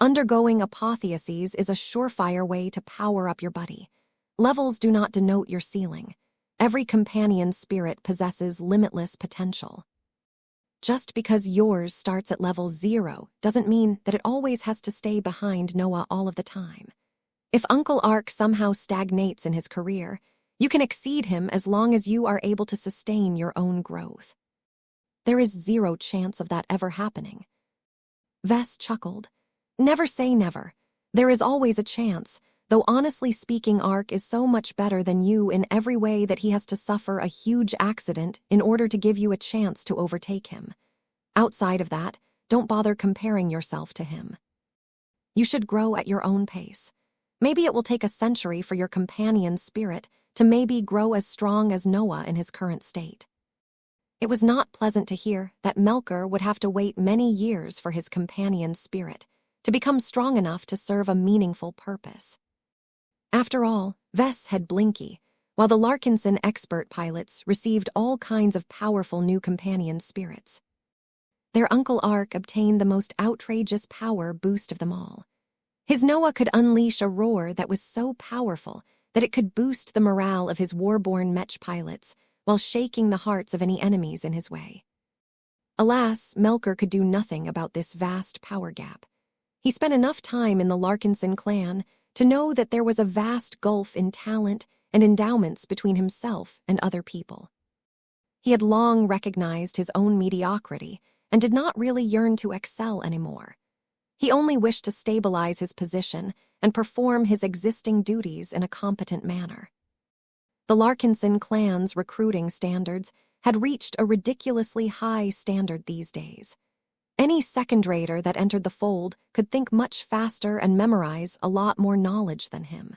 Undergoing apotheosis is a surefire way to power up your buddy. Levels do not denote your ceiling. Every companion spirit possesses limitless potential. Just because yours starts at level 0 doesn't mean that it always has to stay behind Noah all of the time. If Uncle Ark somehow stagnates in his career, you can exceed him as long as you are able to sustain your own growth. There is 0 chance of that ever happening. Vess chuckled. Never say never. There is always a chance, though honestly speaking, Ark is so much better than you in every way that he has to suffer a huge accident in order to give you a chance to overtake him. Outside of that, don't bother comparing yourself to him. You should grow at your own pace. Maybe it will take a century for your companion spirit to maybe grow as strong as Noah in his current state. It was not pleasant to hear that Melker would have to wait many years for his companion spirit to become strong enough to serve a meaningful purpose. After all, Vess had Blinky, while the Larkinson expert pilots received all kinds of powerful new companion spirits. Their Uncle Ark obtained the most outrageous power boost of them all. His Noah could unleash a roar that was so powerful that it could boost the morale of his war-born Mech pilots while shaking the hearts of any enemies in his way. Alas, Melker could do nothing about this vast power gap. He spent enough time in the Larkinson clan to know that there was a vast gulf in talent and endowments between himself and other people. He had long recognized his own mediocrity and did not really yearn to excel anymore. He only wished to stabilize his position and perform his existing duties in a competent manner. The Larkinson clan's recruiting standards had reached a ridiculously high standard these days. Any second-rater that entered the fold could think much faster and memorize a lot more knowledge than him.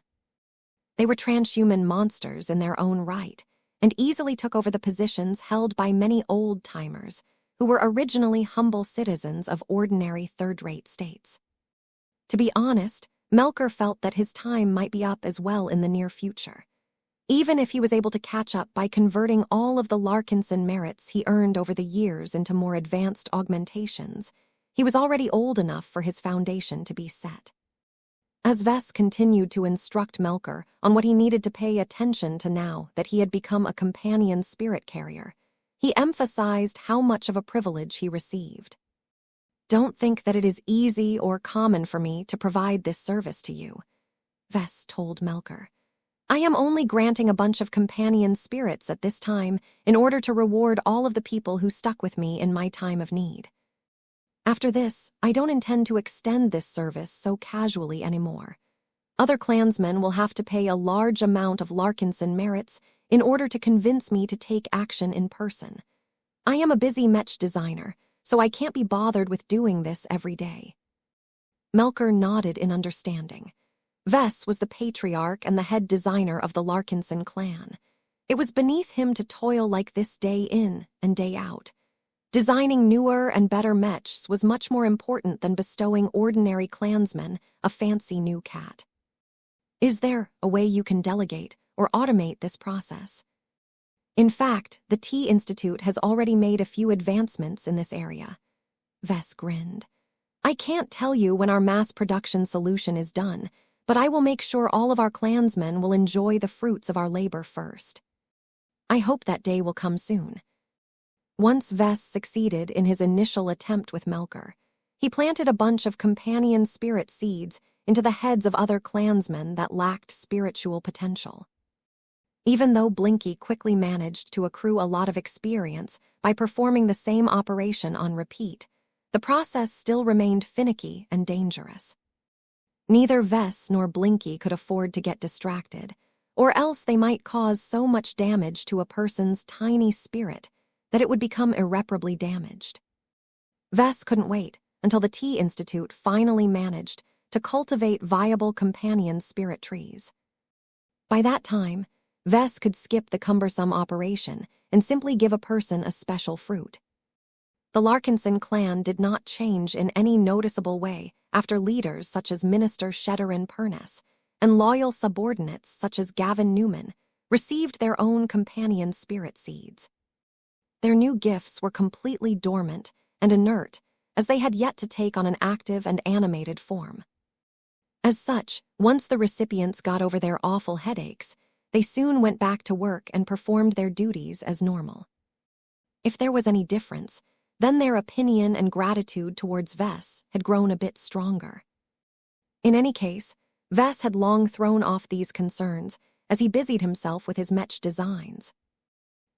They were transhuman monsters in their own right, and easily took over the positions held by many old-timers who were originally humble citizens of ordinary third-rate states. To be honest, Melker felt that his time might be up as well in the near future. Even if he was able to catch up by converting all of the Larkinson merits he earned over the years into more advanced augmentations, he was already old enough for his foundation to be set. As Vess continued to instruct Melker on what he needed to pay attention to now that he had become a companion spirit carrier, he emphasized how much of a privilege he received. Don't think that it is easy or common for me to provide this service to you. Vess told Melker. I am only granting a bunch of companion spirits at this time in order to reward all of the people who stuck with me in my time of need. After this, I don't intend to extend this service so casually anymore. Other clansmen will have to pay a large amount of Larkinson merits in order to convince me to take action in person. I am a busy Mech designer, so I can't be bothered with doing this every day. Melker nodded in understanding. Vess was the patriarch and the head designer of the Larkinson clan. It was beneath him to toil like this day in and day out. Designing newer and better mechs was much more important than bestowing ordinary clansmen a fancy new cat. Is there a way you can delegate or automate this process? In fact, the Tea Institute has already made a few advancements in this area. Vess grinned. I can't tell you when our mass production solution is done, but I will make sure all of our clansmen will enjoy the fruits of our labor first. I hope that day will come soon. Once Vess succeeded in his initial attempt with Melker, he planted a bunch of companion spirit seeds into the heads of other clansmen that lacked spiritual potential. Even though Blinky quickly managed to accrue a lot of experience by performing the same operation on repeat, the process still remained finicky and dangerous. Neither Vess nor Blinky could afford to get distracted, or else they might cause so much damage to a person's tiny spirit that it would become irreparably damaged. Vess couldn't wait until the Tea Institute finally managed to cultivate viable companion spirit trees. By that time, Vess could skip the cumbersome operation and simply give a person a special fruit. The Larkinson clan did not change in any noticeable way after leaders such as Minister Shedderin Purness and loyal subordinates such as Gavin Newman received their own companion spirit seeds. Their new gifts were completely dormant and inert, as they had yet to take on an active and animated form. As such, once the recipients got over their awful headaches, they soon went back to work and performed their duties as normal. If there was any difference, then their opinion and gratitude towards Vess had grown a bit stronger. In any case, Vess had long thrown off these concerns as he busied himself with his Mech designs.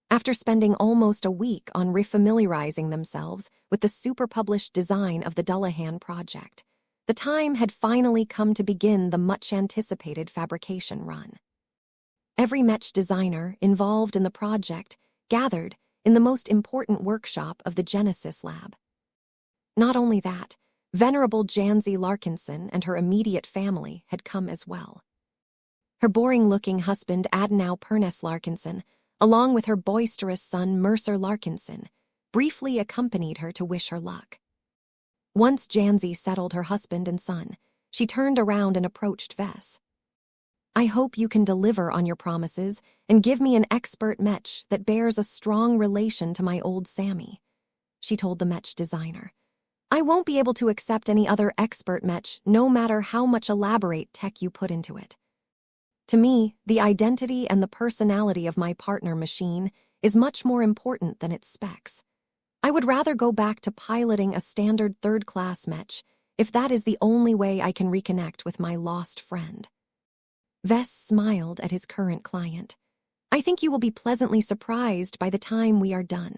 After spending almost a week on refamiliarizing themselves with the super-published design of the Dullahan project, the time had finally come to begin the much-anticipated fabrication run. Every Mech designer involved in the project gathered in the most important workshop of the Genesis Lab. Not only that, Venerable Janzi Larkinson and her immediate family had come as well. Her boring-looking husband Adenau Purness Larkinson, along with her boisterous son Mercer Larkinson, briefly accompanied her to wish her luck. Once Janzi settled her husband and son, she turned around and approached Vess. I hope you can deliver on your promises and give me an expert Mech that bears a strong relation to my old Sammy, she told the Mech designer. I won't be able to accept any other expert Mech no matter how much elaborate tech you put into it. To me, the identity and the personality of my partner machine is much more important than its specs. I would rather go back to piloting a standard third-class Mech if that is the only way I can reconnect with my lost friend. Vess smiled at his current client. I think you will be pleasantly surprised by the time we are done.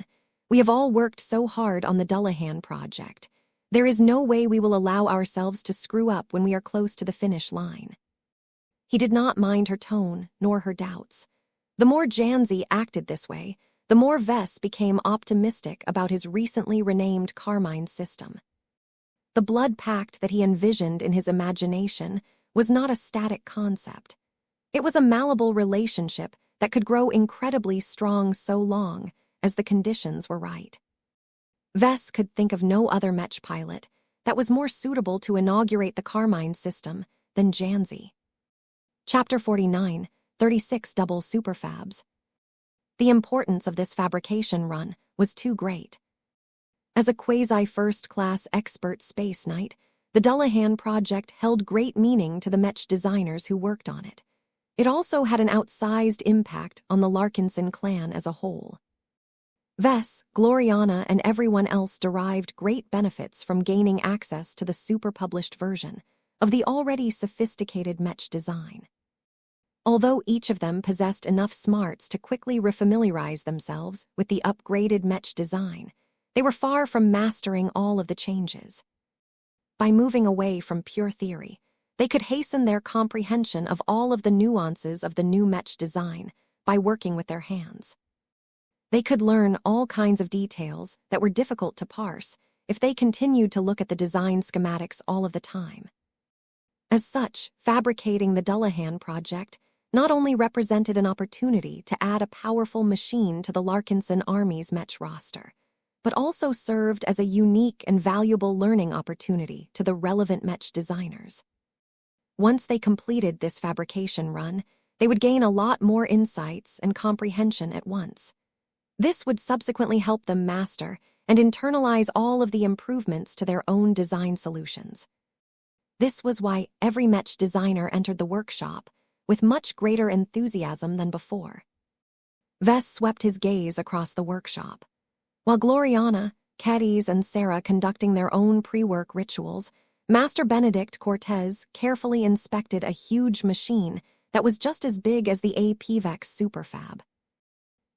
We have all worked so hard on the Dullahan project. There is no way we will allow ourselves to screw up when we are close to the finish line. He did not mind her tone nor her doubts. The more Janzi acted this way, the more Vess became optimistic about his recently renamed Carmine system. The blood pact that he envisioned in his imagination was not a static concept. It was a malleable relationship that could grow incredibly strong so long as the conditions were right. Vess could think of no other Mech pilot that was more suitable to inaugurate the Carmine system than Janzi. Chapter 49, 36 Double Superfabs. The importance of this fabrication run was too great. As a quasi-first-class expert space knight, the Dullahan project held great meaning to the Mech designers who worked on it. It also had an outsized impact on the Larkinson clan as a whole. Vess, Gloriana, and everyone else derived great benefits from gaining access to the super-published version of the already sophisticated Mech design. Although each of them possessed enough smarts to quickly refamiliarize themselves with the upgraded Mech design, they were far from mastering all of the changes. By moving away from pure theory, they could hasten their comprehension of all of the nuances of the new Mech design by working with their hands. They could learn all kinds of details that were difficult to parse if they continued to look at the design schematics all of the time. As such, fabricating the Dullahan project not only represented an opportunity to add a powerful machine to the Larkinson Army's Mech roster, but also served as a unique and valuable learning opportunity to the relevant Mech designers. Once they completed this fabrication run, they would gain a lot more insights and comprehension at once. This would subsequently help them master and internalize all of the improvements to their own design solutions. This was why every Mech designer entered the workshop with much greater enthusiasm than before. Vess swept his gaze across the workshop. While Gloriana, Cadiz, and Sarah conducting their own pre-work rituals, Master Benedict Cortez carefully inspected a huge machine that was just as big as the APVEX superfab.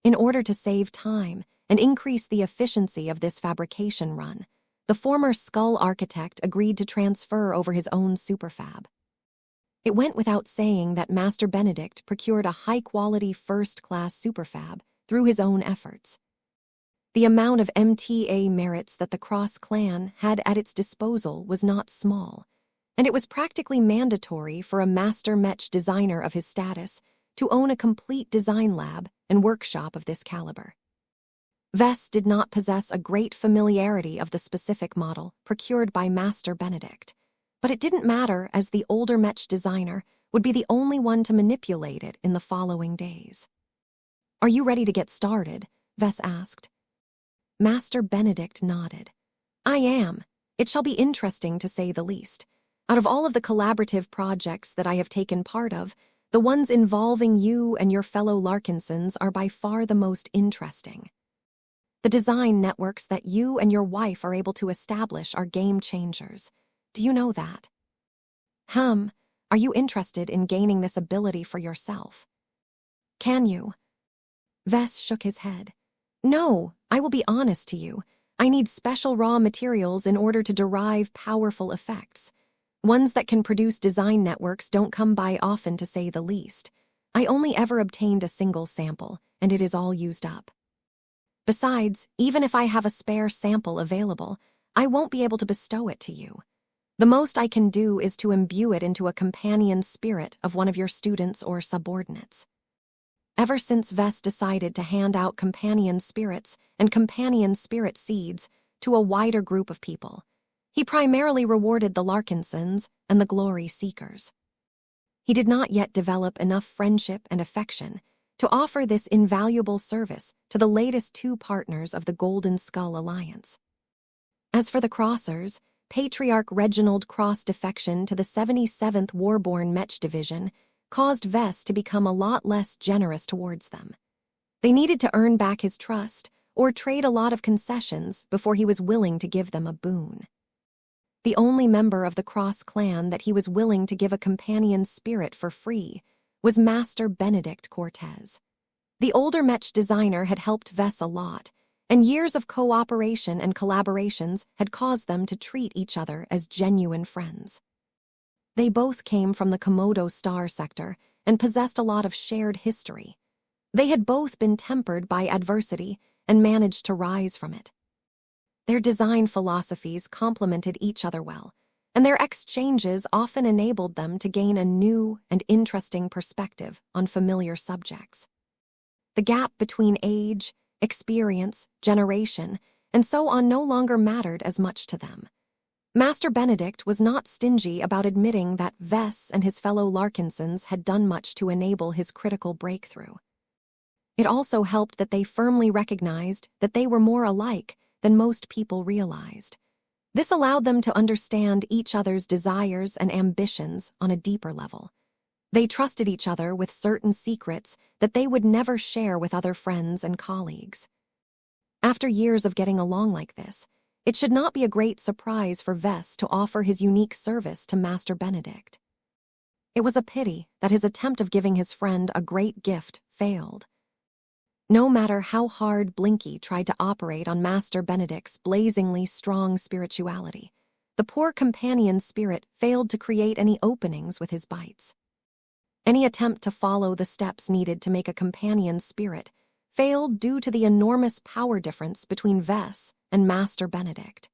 In order to save time and increase the efficiency of this fabrication run, the former Skull architect agreed to transfer over his own superfab. It went without saying that Master Benedict procured a high-quality first-class superfab through his own efforts. The amount of MTA merits that the Cross clan had at its disposal was not small, and it was practically mandatory for a master Mech designer of his status to own a complete design lab and workshop of this caliber. Vess did not possess a great familiarity of the specific model procured by Master Benedict, but it didn't matter as the older Mech designer would be the only one to manipulate it in the following days. "Are you ready to get started?" Vess asked. Master Benedict nodded. "I am. It shall be interesting to say the least. Out of all of the collaborative projects that I have taken part of, the ones involving you and your fellow Larkinsons are by far the most interesting. The design networks that you and your wife are able to establish are game changers. Do you know that? Are you interested in gaining this ability for yourself? Can you?" Vess shook his head. "No, I will be honest to you. I need special raw materials in order to derive powerful effects. Ones that can produce design networks don't come by often, to say the least. I only ever obtained a single sample, and it is all used up. Besides, even if I have a spare sample available, I won't be able to bestow it to you. The most I can do is to imbue it into a companion spirit of one of your students or subordinates." Ever since Vess decided to hand out companion spirits and companion spirit seeds to a wider group of people, he primarily rewarded the Larkinsons and the Glory Seekers. He did not yet develop enough friendship and affection to offer this invaluable service to the latest two partners of the Golden Skull Alliance. As for the Crossers, Patriarch Reginald Cross' defection to the 77th Warborn Mech Division caused Vess to become a lot less generous towards them. They needed to earn back his trust or trade a lot of concessions before he was willing to give them a boon. The only member of the Cross clan that he was willing to give a companion spirit for free was Master Benedict Cortez. The older Mech designer had helped Vess a lot, and years of cooperation and collaborations had caused them to treat each other as genuine friends. They both came from the Komodo star sector and possessed a lot of shared history. They had both been tempered by adversity and managed to rise from it. Their design philosophies complemented each other well, and their exchanges often enabled them to gain a new and interesting perspective on familiar subjects. The gap between age, experience, generation, and so on no longer mattered as much to them. Master Benedict was not stingy about admitting that Vess and his fellow Larkinsons had done much to enable his critical breakthrough. It also helped that they firmly recognized that they were more alike than most people realized. This allowed them to understand each other's desires and ambitions on a deeper level. They trusted each other with certain secrets that they would never share with other friends and colleagues. After years of getting along like this, it should not be a great surprise for Vess to offer his unique service to Master Benedict. It was a pity that his attempt of giving his friend a great gift failed. No matter how hard Blinky tried to operate on Master Benedict's blazingly strong spirituality, the poor companion's spirit failed to create any openings with his bites. Any attempt to follow the steps needed to make a companion's spirit failed due to the enormous power difference between Vess and Master Benedict.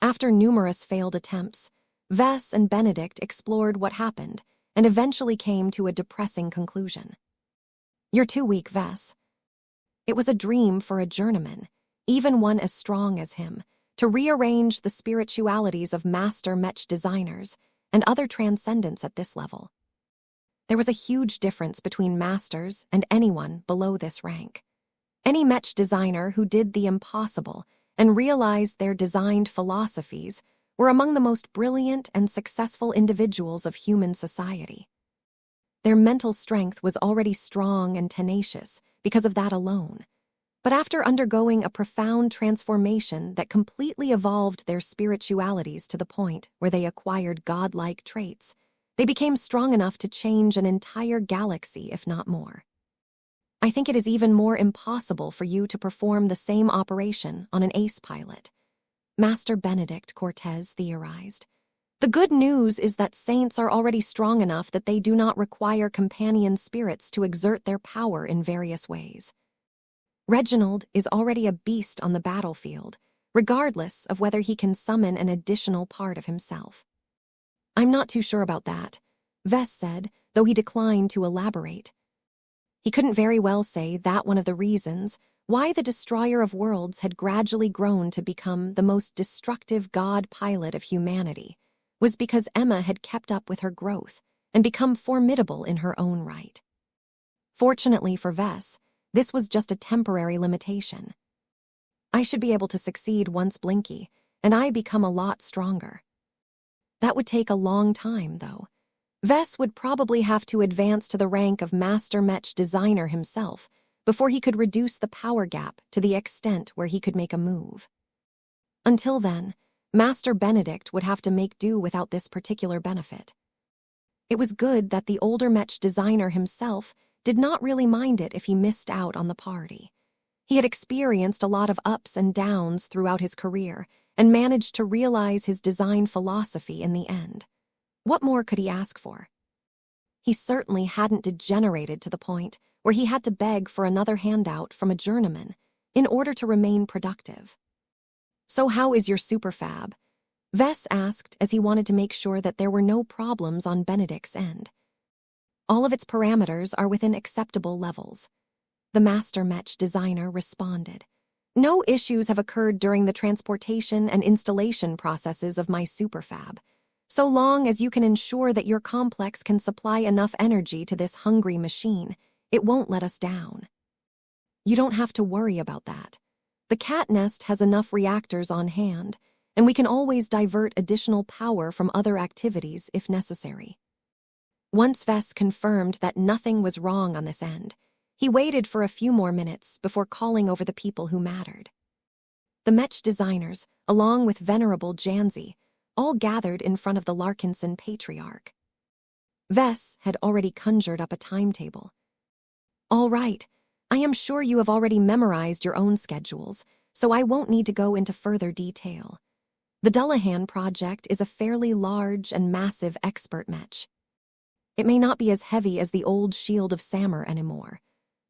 After numerous failed attempts, Vess and Benedict explored what happened and eventually came to a depressing conclusion. "You're too weak, Vess." It was a dream for a journeyman, even one as strong as him, to rearrange the spiritualities of master Mech designers and other transcendents at this level. There was a huge difference between masters and anyone below this rank. Any Mech designer who did the impossible and realized their designed philosophies were among the most brilliant and successful individuals of human society. Their mental strength was already strong and tenacious because of that alone. But after undergoing a profound transformation that completely evolved their spiritualities to the point where they acquired godlike traits, they became strong enough to change an entire galaxy, if not more. I think it is even more impossible for you to perform the same operation on an ace pilot, Master Benedict Cortez theorized. The good news is that saints are already strong enough that they do not require companion spirits to exert their power in various ways. Reginald is already a beast on the battlefield, regardless of whether he can summon an additional part of himself. "I'm not too sure about that," Vess said, though he declined to elaborate. He couldn't very well say that one of the reasons why the Destroyer of Worlds had gradually grown to become the most destructive god pilot of humanity was because Emma had kept up with her growth and become formidable in her own right. Fortunately for Vess, this was just a temporary limitation. "I should be able to succeed once Blinky, and I become a lot stronger." That would take a long time, though. Vess would probably have to advance to the rank of Master Mech Designer himself before he could reduce the power gap to the extent where he could make a move. Until then, Master Benedict would have to make do without this particular benefit. It was good that the older Mech Designer himself did not really mind it if he missed out on the party. He had experienced a lot of ups and downs throughout his career and managed to realize his design philosophy in the end. What more could he ask for? He certainly hadn't degenerated to the point where he had to beg for another handout from a journeyman in order to remain productive. "So how is your superfab?" Vess asked as he wanted to make sure that there were no problems on Benedict's end. "All of its parameters are within acceptable levels," the Master Mech Designer responded. "No issues have occurred during the transportation and installation processes of my superfab. So long as you can ensure that your complex can supply enough energy to this hungry machine, it won't let us down." "You don't have to worry about that. The cat nest has enough reactors on hand, and we can always divert additional power from other activities if necessary." Once Vess confirmed that nothing was wrong on this end, he waited for a few more minutes before calling over the people who mattered. The Mech designers, along with Venerable Janzi, all gathered in front of the Larkinson Patriarch. Vess had already conjured up a timetable. "All right, I am sure you have already memorized your own schedules, so I won't need to go into further detail. The Dullahan project is a fairly large and massive expert Mech. It may not be as heavy as the old Shield of Samur anymore,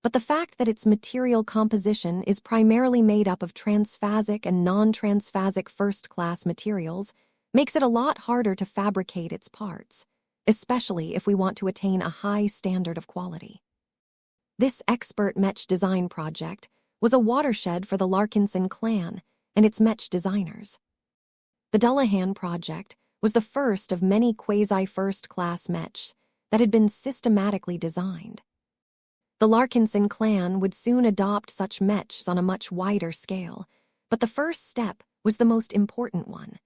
but the fact that its material composition is primarily made up of transphasic and non-transphasic first-class materials makes it a lot harder to fabricate its parts, especially if we want to attain a high standard of quality. This expert Mech design project was a watershed for the Larkinson clan and its Mech designers. The Dullahan project was the first of many quasi-first-class Mechs that had been systematically designed. The Larkinson clan would soon adopt such Mechs on a much wider scale, but the first step was the most important one.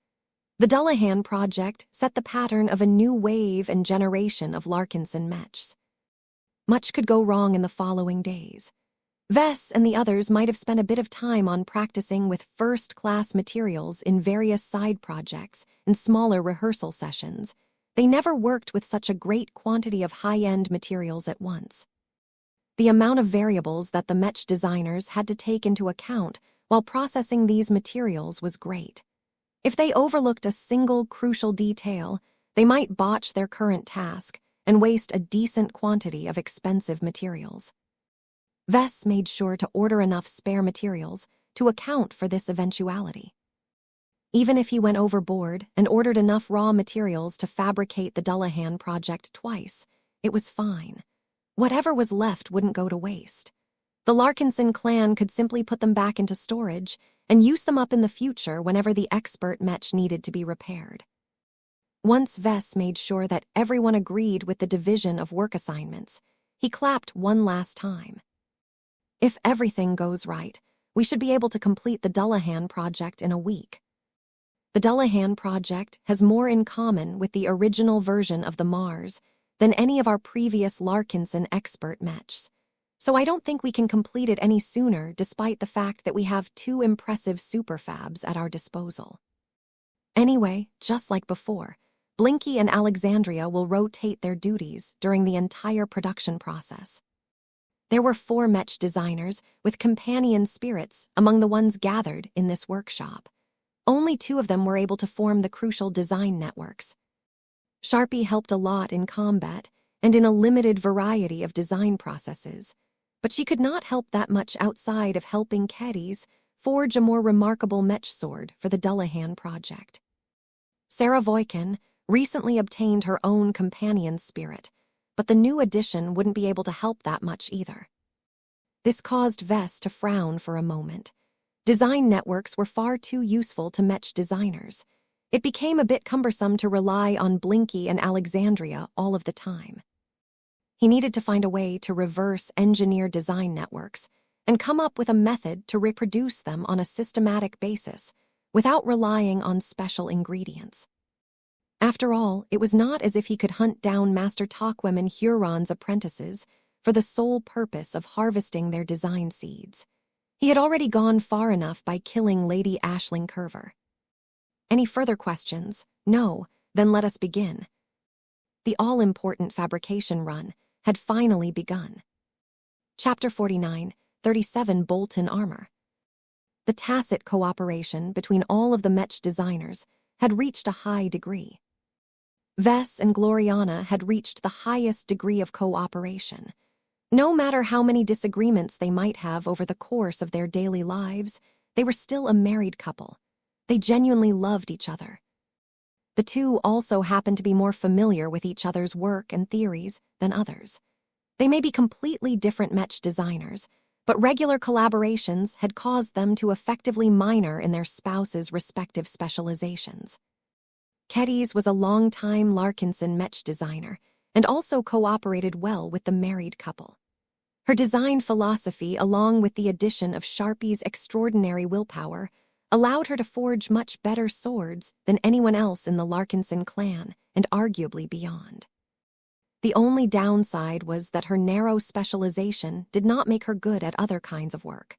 The Dullahan project set the pattern of a new wave and generation of Larkinson Mechs. Much could go wrong in the following days. Vess and the others might have spent a bit of time on practicing with first-class materials in various side projects and smaller rehearsal sessions. They never worked with such a great quantity of high-end materials at once. The amount of variables that the Mech designers had to take into account while processing these materials was great. If they overlooked a single crucial detail, they might botch their current task and waste a decent quantity of expensive materials. Vess made sure to order enough spare materials to account for this eventuality. Even if he went overboard and ordered enough raw materials to fabricate the Dullahan project twice, it was fine. Whatever was left wouldn't go to waste. The Larkinson clan could simply put them back into storage and use them up in the future whenever the expert Mech needed to be repaired. Once Vess made sure that everyone agreed with the division of work assignments, he clapped one last time. If everything goes right, we should be able to complete the Dullahan project in a week. The Dullahan project has more in common with the original version of the Mars than any of our previous Larkinson expert Mechs, so I don't think we can complete it any sooner despite the fact that we have 2 impressive superfabs at our disposal. Anyway, just like before, Blinky and Alexandria will rotate their duties during the entire production process. There were 4 Mech designers with companion spirits among the ones gathered in this workshop. Only 2 of them were able to form the crucial design networks. Sharpie helped a lot in combat and in a limited variety of design processes, but she could not help that much outside of helping Keddies forge a more remarkable Mech sword for the Dullahan project. Sarah Voikin recently obtained her own companion spirit, but the new addition wouldn't be able to help that much either. This caused Vess to frown for a moment. Design networks were far too useful to Mech designers. It became a bit cumbersome to rely on Blinky and Alexandria all of the time. He needed to find a way to reverse engineer design networks and come up with a method to reproduce them on a systematic basis without relying on special ingredients. After all, it was not as if he could hunt down Master Taquem and Huron's apprentices for the sole purpose of harvesting their design seeds. He had already gone far enough by killing Lady Aisling Curver. Any further questions? No, then let us begin. The all-important fabrication run had finally begun. Chapter 49, 37 Bolton Armor. The tacit cooperation between all of the Mech designers had reached a high degree. Vess and Gloriana had reached the highest degree of cooperation. No matter how many disagreements they might have over the course of their daily lives, they were still a married couple. They genuinely loved each other. The 2 also happened to be more familiar with each other's work and theories than others. They may be completely different Mech designers, but regular collaborations had caused them to effectively minor in their spouses' respective specializations. Keddies was a long-time Larkinson Mech designer and also cooperated well with the married couple. Her design philosophy, along with the addition of Sharpie's extraordinary willpower, allowed her to forge much better swords than anyone else in the Larkinson clan and arguably beyond. The only downside was that her narrow specialization did not make her good at other kinds of work.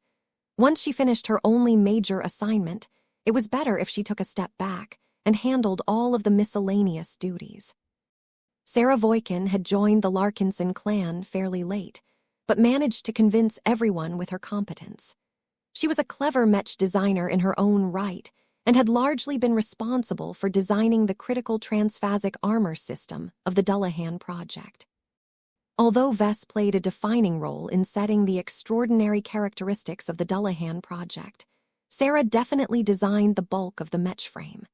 Once she finished her only major assignment, it was better if she took a step back and handled all of the miscellaneous duties. Sarah Voikin had joined the Larkinson clan fairly late, but managed to convince everyone with her competence. She was a clever Mech designer in her own right and had largely been responsible for designing the critical transphasic armor system of the Dullahan project. Although Vess played a defining role in setting the extraordinary characteristics of the Dullahan project, Sarah definitely designed the bulk of the Mech frame.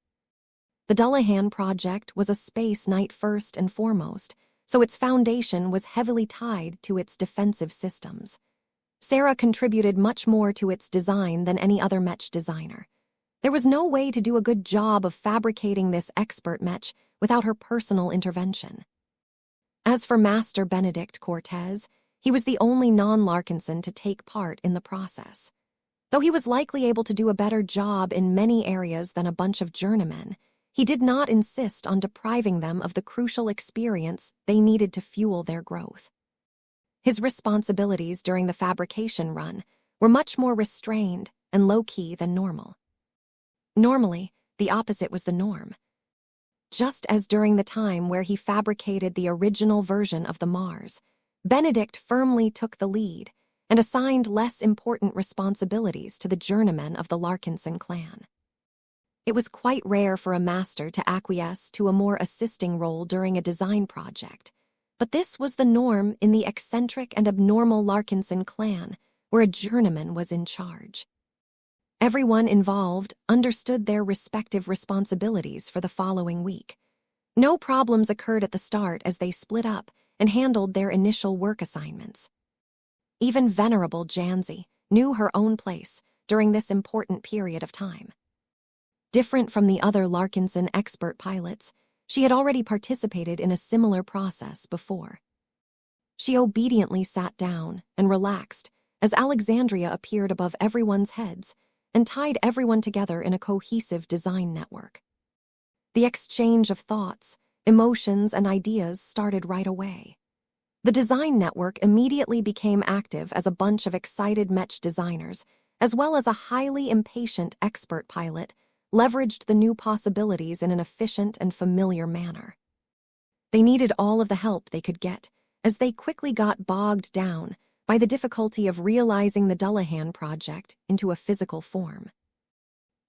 The Dullahan project was a space knight first and foremost, so its foundation was heavily tied to its defensive systems. Sarah contributed much more to its design than any other Mech designer. There was no way to do a good job of fabricating this expert Mech without her personal intervention. As for Master Benedict Cortez, he was the only non-Larkinson to take part in the process. Though he was likely able to do a better job in many areas than a bunch of journeymen, he did not insist on depriving them of the crucial experience they needed to fuel their growth. His responsibilities during the fabrication run were much more restrained and low-key than normal. Normally, the opposite was the norm. Just as during the time where he fabricated the original version of the Mars, Benedict firmly took the lead and assigned less important responsibilities to the journeymen of the Larkinson clan. It was quite rare for a master to acquiesce to a more assisting role during a design project, but this was the norm in the eccentric and abnormal Larkinson clan, where a journeyman was in charge. Everyone involved understood their respective responsibilities for the following week. No problems occurred at the start as they split up and handled their initial work assignments. Even venerable Janzi knew her own place during this important period of time. Different from the other Larkinson expert pilots, she had already participated in a similar process before. She obediently sat down and relaxed as Alexandria appeared above everyone's heads and tied everyone together in a cohesive design network. The exchange of thoughts, emotions, and ideas started right away. The design network immediately became active as a bunch of excited Mech designers, as well as a highly impatient expert pilot, leveraged the new possibilities in an efficient and familiar manner. They needed all of the help they could get, as they quickly got bogged down by the difficulty of realizing the Dullahan project into a physical form.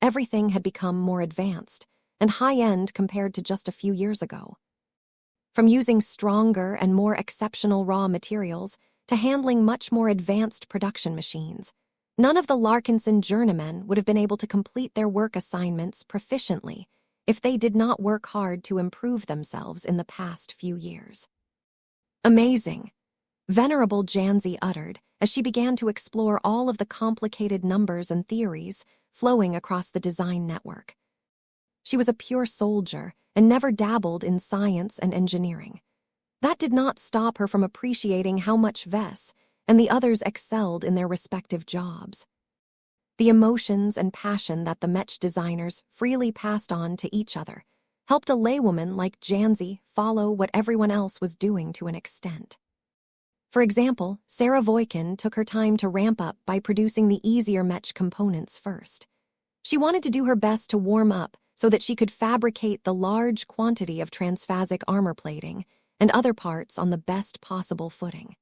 Everything had become more advanced and high-end compared to just a few years ago. From using stronger and more exceptional raw materials to handling much more advanced production machines, none of the Larkinson journeymen would have been able to complete their work assignments proficiently if they did not work hard to improve themselves in the past few years. Amazing, venerable Janzi uttered as she began to explore all of the complicated numbers and theories flowing across the design network. She was a pure soldier and never dabbled in science and engineering. That did not stop her from appreciating how much Vess and the others excelled in their respective jobs. The emotions and passion that the Mech designers freely passed on to each other helped a laywoman like Janzi follow what everyone else was doing to an extent. For example, Sarah Voikin took her time to ramp up by producing the easier Mech components first. She wanted to do her best to warm up so that she could fabricate the large quantity of transphasic armor plating and other parts on the best possible footing.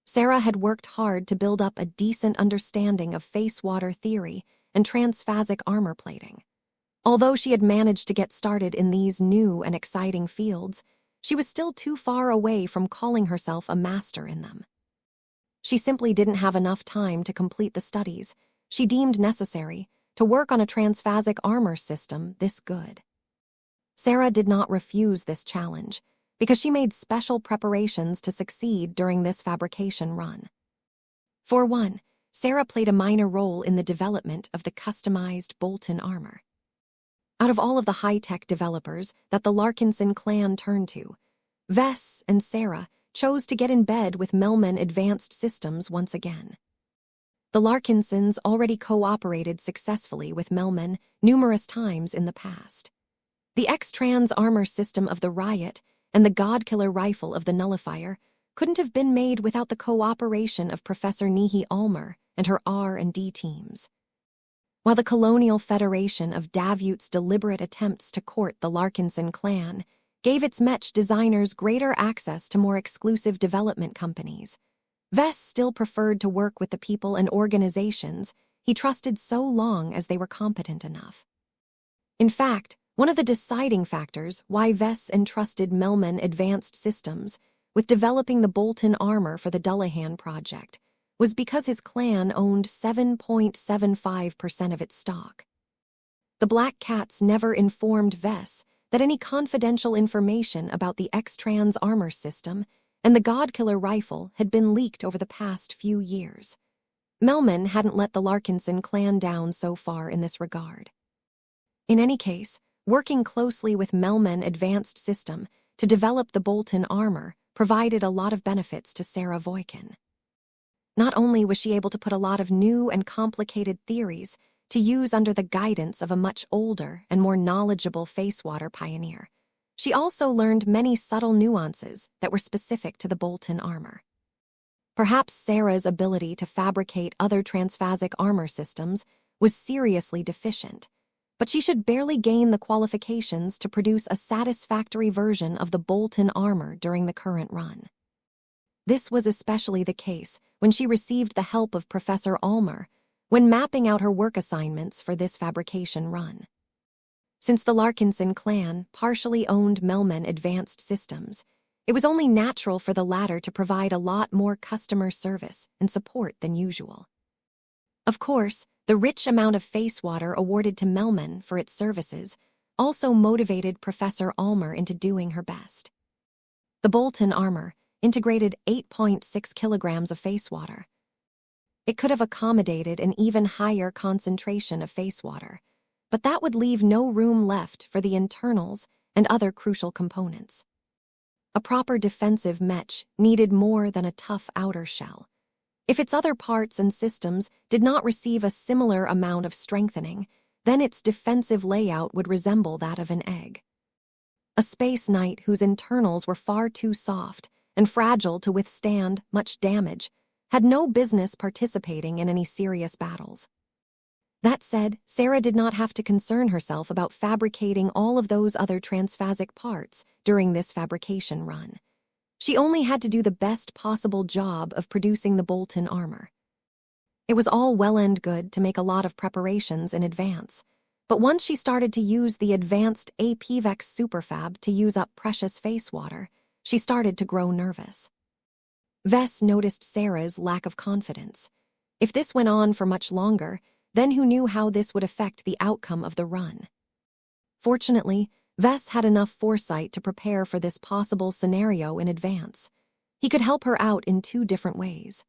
Sarah had worked hard to build up a decent understanding of face water theory and transphasic armor plating. Although she had managed to get started in these new and exciting fields, she was still too far away from calling herself a master in them. She simply didn't have enough time to complete the studies she deemed necessary to work on a transphasic armor system this good. Sarah did not refuse this challenge because she made special preparations to succeed during this fabrication run. For one, Sarah played a minor role in the development of the customized Bolton armor. Out of all of the high-tech developers that the Larkinson clan turned to, Vess and Sarah chose to get in bed with Melman Advanced Systems once again. The Larkinsons already cooperated successfully with Melman numerous times in the past. The X-Trans armor system of the Riot and the Godkiller rifle of the Nullifier couldn't have been made without the cooperation of Professor Nihi Almer and her R&D teams. While the Colonial Federation of Davut's deliberate attempts to court the Larkinson clan gave its Mech designers greater access to more exclusive development companies, Vess still preferred to work with the people and organizations he trusted so long as they were competent enough. In fact, one of the deciding factors why Vess entrusted Melman Advanced Systems with developing the Bolton armor for the Dullahan project was because his clan owned 7.75% of its stock. The Black Cats never informed Vess that any confidential information about the X-Trans armor system and the Godkiller rifle had been leaked over the past few years. Melman hadn't let the Larkinson clan down so far in this regard. In any case, working closely with Melman Advanced System to develop the Bolton armor provided a lot of benefits to Sarah Voikin. Not only was she able to put a lot of new and complicated theories to use under the guidance of a much older and more knowledgeable facewater pioneer, she also learned many subtle nuances that were specific to the Bolton armor. Perhaps Sarah's ability to fabricate other transphasic armor systems was seriously deficient, but she should barely gain the qualifications to produce a satisfactory version of the Bolton armor during the current run. This was especially the case when she received the help of Professor Ulmer when mapping out her work assignments for this fabrication run. Since the Larkinson clan partially owned Melman Advanced Systems, it was only natural for the latter to provide a lot more customer service and support than usual. Of course, the rich amount of face water awarded to Melman for its services also motivated Professor Ulmer into doing her best. The Bolton armor integrated 8.6 kilograms of face water. It could have accommodated an even higher concentration of face water, but that would leave no room left for the internals and other crucial components. A proper defensive mech needed more than a tough outer shell. If its other parts and systems did not receive a similar amount of strengthening, then its defensive layout would resemble that of an egg. A space knight whose internals were far too soft and fragile to withstand much damage had no business participating in any serious battles. That said, Sarah did not have to concern herself about fabricating all of those other transphasic parts during this fabrication run. She only had to do the best possible job of producing the Bolton armor. It was all well and good to make a lot of preparations in advance, but once she started to use the advanced APVEX superfab to use up precious face water, she started to grow nervous. Vess noticed Sarah's lack of confidence. If this went on for much longer, then who knew how this would affect the outcome of the run? Fortunately, Vess had enough foresight to prepare for this possible scenario in advance. He could help her out in two different ways.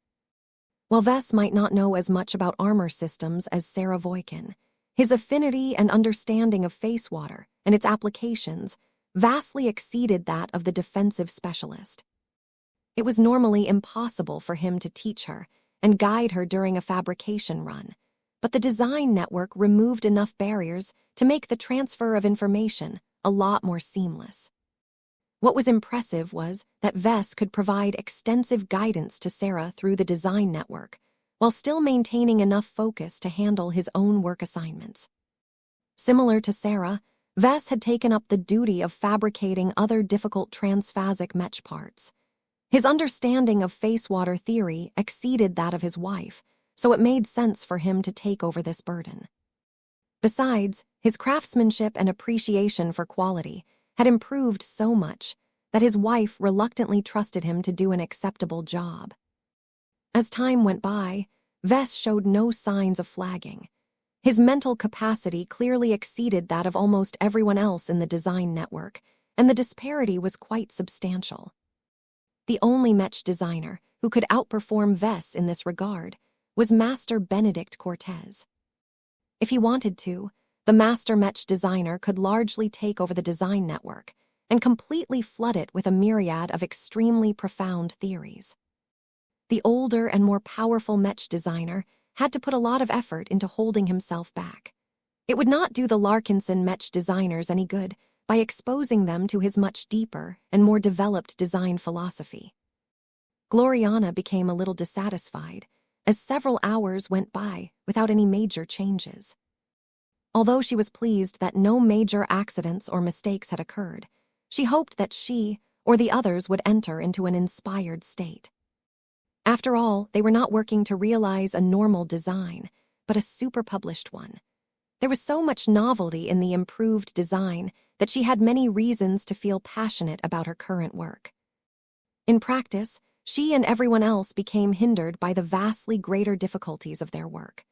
While Vess might not know as much about armor systems as Sarah Voikin, his affinity and understanding of face water and its applications vastly exceeded that of the defensive specialist. It was normally impossible for him to teach her and guide her during a fabrication run, but the design network removed enough barriers to make the transfer of information a lot more seamless. What was impressive was that Vess could provide extensive guidance to Sarah through the design network, while still maintaining enough focus to handle his own work assignments. Similar to Sarah, Vess had taken up the duty of fabricating other difficult transphasic mech parts. His understanding of face water theory exceeded that of his wife, so it made sense for him to take over this burden. Besides, his craftsmanship and appreciation for quality had improved so much that his wife reluctantly trusted him to do an acceptable job. As time went by, Vess showed no signs of flagging. His mental capacity clearly exceeded that of almost everyone else in the design network, and the disparity was quite substantial. The only mech designer who could outperform Vess in this regard was Master Benedict Cortez. If he wanted to, the Master Mech designer could largely take over the design network and completely flood it with a myriad of extremely profound theories. The older and more powerful mech designer had to put a lot of effort into holding himself back. It would not do the Larkinson mech designers any good by exposing them to his much deeper and more developed design philosophy. Gloriana became a little dissatisfied as several hours went by without any major changes. Although she was pleased that no major accidents or mistakes had occurred, she hoped that she or the others would enter into an inspired state. After all, they were not working to realize a normal design, but a super-published one. There was so much novelty in the improved design that she had many reasons to feel passionate about her current work. In practice, she and everyone else became hindered by the vastly greater difficulties of their work.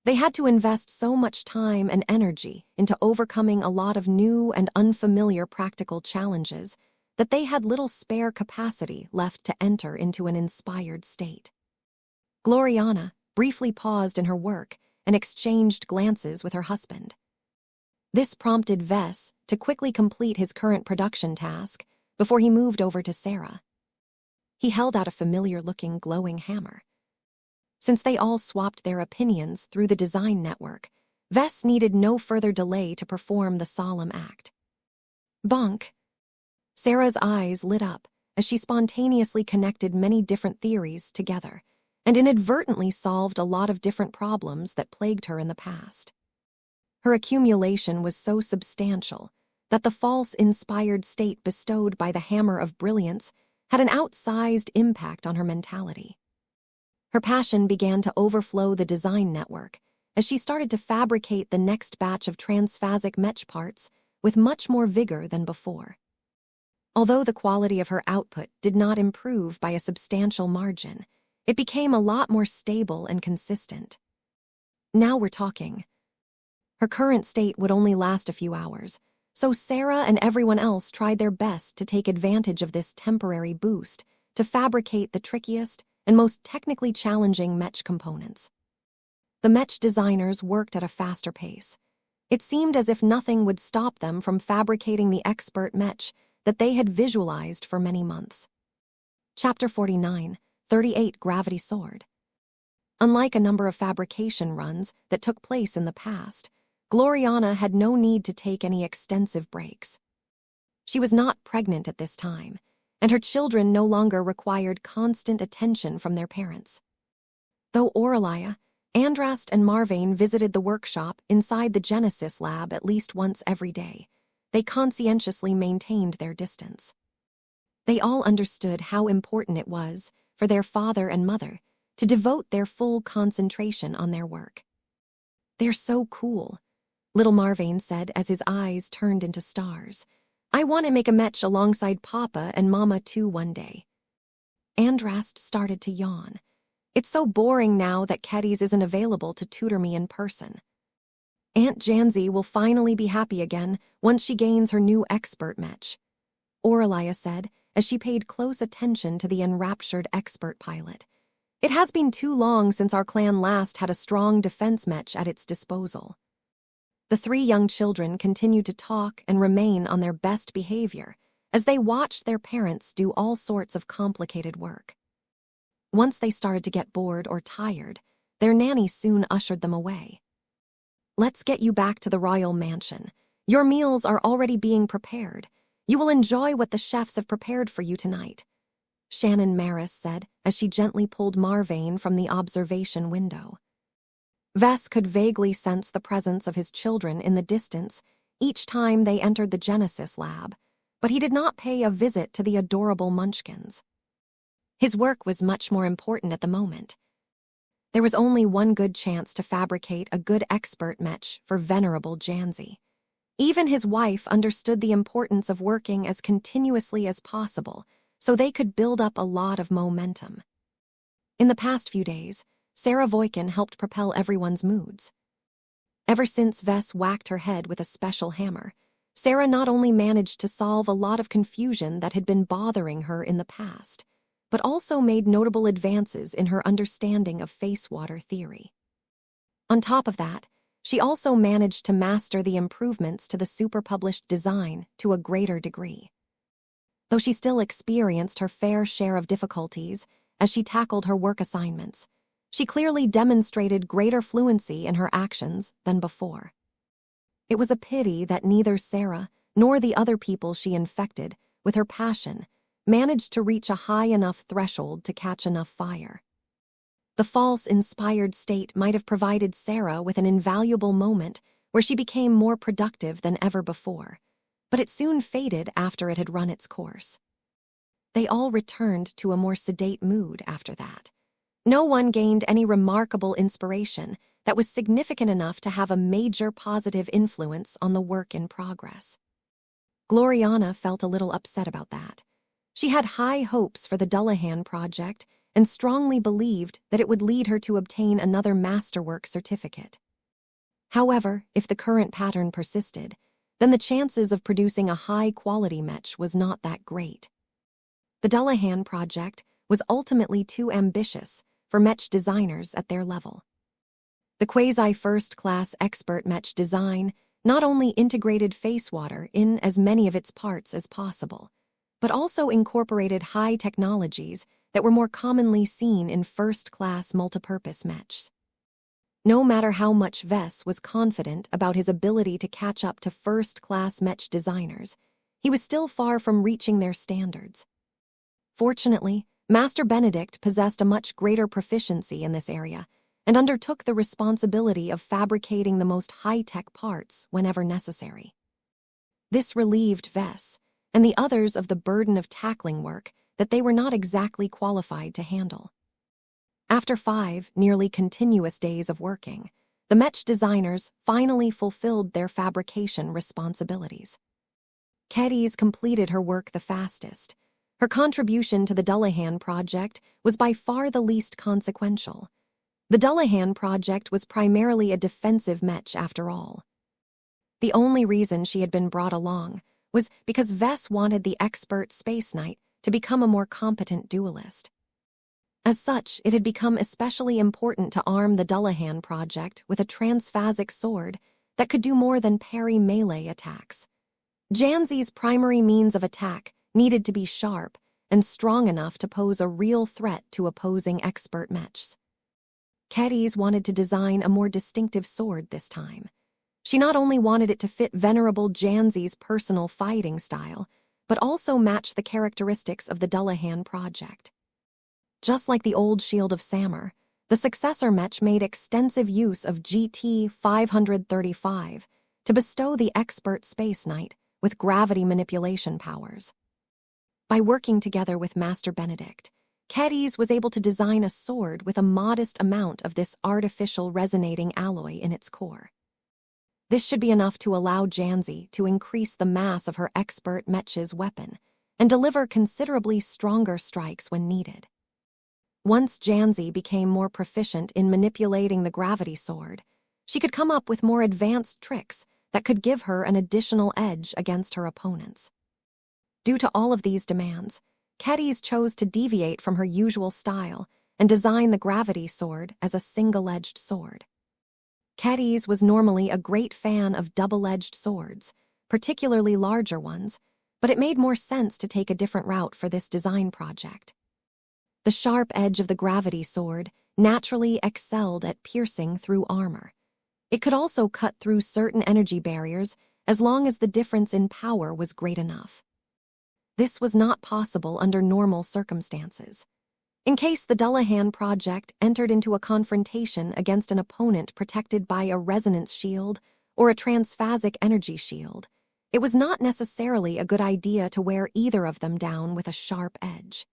They had to invest so much time and energy into overcoming a lot of new and unfamiliar practical challenges that they had little spare capacity left to enter into an inspired state. Gloriana briefly paused in her work and exchanged glances with her husband. This prompted Vess to quickly complete his current production task before he moved over to Sarah. He held out a familiar-looking glowing hammer. Since they all swapped their opinions through the design network, Vess needed no further delay to perform the solemn act. Bonk! Sarah's eyes lit up as she spontaneously connected many different theories together and inadvertently solved a lot of different problems that plagued her in the past. Her accumulation was so substantial that the false inspired state bestowed by the hammer of brilliance had an outsized impact on her mentality. Her passion began to overflow the design network as she started to fabricate the next batch of transphasic Mech parts with much more vigor than before. Although the quality of her output did not improve by a substantial margin, it became a lot more stable and consistent. Now we're talking. Her current state would only last a few hours, so Sarah and everyone else tried their best to take advantage of this temporary boost to fabricate the trickiest and most technically challenging Mech components. The Mech designers worked at a faster pace. It seemed as if nothing would stop them from fabricating the expert Mech that they had visualized for many months. Chapter 49, 38 Gravity Sword. Unlike a number of fabrication runs that took place in the past, Gloriana had no need to take any extensive breaks. She was not pregnant at this time, and her children no longer required constant attention from their parents. Though Aurelia, Andrast, and Marvane visited the workshop inside the Genesis lab at least once every day, they conscientiously maintained their distance. They all understood how important it was for their father and mother to devote their full concentration on their work. "They're so cool," little Marvane said as his eyes turned into stars. "I want to make a Mech alongside Papa and Mama too one day." Andrast started to yawn. "It's so boring now that Keddies isn't available to tutor me in person. Aunt Janzi will finally be happy again once she gains her new expert Mech," Aurelia said as she paid close attention to the enraptured expert pilot. "It has been too long since our clan last had a strong defense Mech at its disposal." The three young children continued to talk and remain on their best behavior as they watched their parents do all sorts of complicated work. Once they started to get bored or tired, their nanny soon ushered them away. "Let's get you back to the royal mansion. Your meals are already being prepared. You will enjoy what the chefs have prepared for you tonight," Shannon Maris said as she gently pulled Marvane from the observation window. Vess could vaguely sense the presence of his children in the distance each time they entered the Genesis lab, but he did not pay a visit to the adorable munchkins. His work was much more important at the moment. There was only one good chance to fabricate a good expert Mech for venerable Janzi. Even his wife understood the importance of working as continuously as possible so they could build up a lot of momentum. In the past few days, Sarah Voikin helped propel everyone's moods. Ever since Vess whacked her head with a special hammer, Sarah not only managed to solve a lot of confusion that had been bothering her in the past, but also made notable advances in her understanding of face water theory. On top of that, she also managed to master the improvements to the super-published design to a greater degree. Though she still experienced her fair share of difficulties as she tackled her work assignments, she clearly demonstrated greater fluency in her actions than before. It was a pity that neither Sarah nor the other people she infected with her passion managed to reach a high enough threshold to catch enough fire. The false inspired state might have provided Sarah with an invaluable moment where she became more productive than ever before, but it soon faded after it had run its course. They all returned to a more sedate mood after that. No one gained any remarkable inspiration that was significant enough to have a major positive influence on the work in progress. Gloriana felt a little upset about that. She had high hopes for the Dullahan project and strongly believed that it would lead her to obtain another masterwork certificate. However, if the current pattern persisted, then the chances of producing a high-quality Mech was not that great. The Dullahan project was ultimately too ambitious for Mech designers at their level. The quasi-first-class expert Mech design not only integrated face water in as many of its parts as possible, but also incorporated high technologies that were more commonly seen in first-class multipurpose Mechs. No matter how much Vess was confident about his ability to catch up to first-class Mech designers, he was still far from reaching their standards. Fortunately, Master Benedict possessed a much greater proficiency in this area and undertook the responsibility of fabricating the most high-tech parts whenever necessary. This relieved Vess and the others of the burden of tackling work that they were not exactly qualified to handle. After 5 nearly continuous days of working, the Mech designers finally fulfilled their fabrication responsibilities. Kedys completed her work the fastest. Her contribution to the Dullahan project was by far the least consequential. The Dullahan project was primarily a defensive Mech after all. The only reason she had been brought along was because Vess wanted the expert Space Knight to become a more competent duelist. As such, it had become especially important to arm the Dullahan project with a transphasic sword that could do more than parry melee attacks. Janzi's primary means of attack needed to be sharp and strong enough to pose a real threat to opposing expert Mechs. Kedys wanted to design a more distinctive sword this time. She not only wanted it to fit venerable Janzi's personal fighting style, but also match the characteristics of the Dullahan project. Just like the old Shield of Samur, the successor Mech made extensive use of GT 535 to bestow the expert Space Knight with gravity manipulation powers. By working together with Master Benedict, Kedys was able to design a sword with a modest amount of this artificial resonating alloy in its core. This should be enough to allow Janzi to increase the mass of her expert Mech's weapon and deliver considerably stronger strikes when needed. Once Janzi became more proficient in manipulating the gravity sword, she could come up with more advanced tricks that could give her an additional edge against her opponents. Due to all of these demands, Kedys chose to deviate from her usual style and design the gravity sword as a single-edged sword. Kedys was normally a great fan of double-edged swords, particularly larger ones, but it made more sense to take a different route for this design project. The sharp edge of the gravity sword naturally excelled at piercing through armor. It could also cut through certain energy barriers as long as the difference in power was great enough. This was not possible under normal circumstances. In case the Dullahan project entered into a confrontation against an opponent protected by a resonance shield or a transphasic energy shield, it was not necessarily a good idea to wear either of them down with a sharp edge.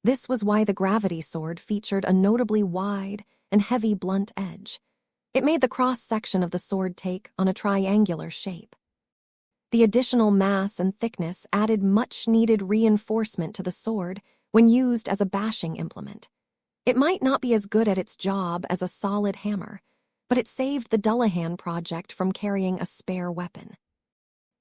This was why the gravity sword featured a notably wide and heavy blunt edge. It made the cross-section of the sword take on a triangular shape. The additional mass and thickness added much-needed reinforcement to the sword when used as a bashing implement. It might not be as good at its job as a solid hammer, but it saved the Dullahan project from carrying a spare weapon.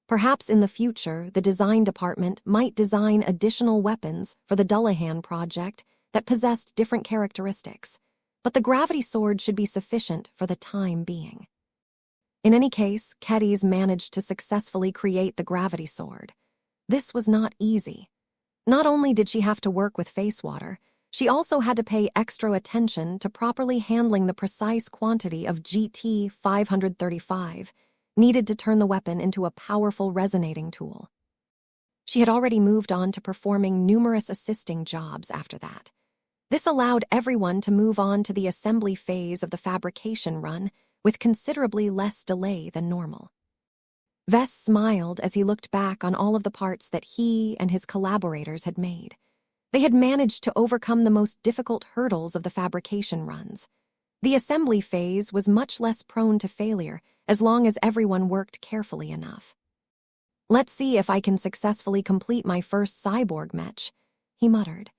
Perhaps in the future, the design department might design additional weapons for the Dullahan project that possessed different characteristics, but the gravity sword should be sufficient for the time being. In any case, Kedys managed to successfully create the gravity sword. This was not easy. Not only did she have to work with face water, she also had to pay extra attention to properly handling the precise quantity of GT 535 needed to turn the weapon into a powerful resonating tool. She had already moved on to performing numerous assisting jobs after that. This allowed everyone to move on to the assembly phase of the fabrication run with considerably less delay than normal. Vess smiled as he looked back on all of the parts that he and his collaborators had made. They had managed to overcome the most difficult hurdles of the fabrication runs. The assembly phase was much less prone to failure as long as everyone worked carefully enough. "Let's see if I can successfully complete my first cyborg Mech," he muttered.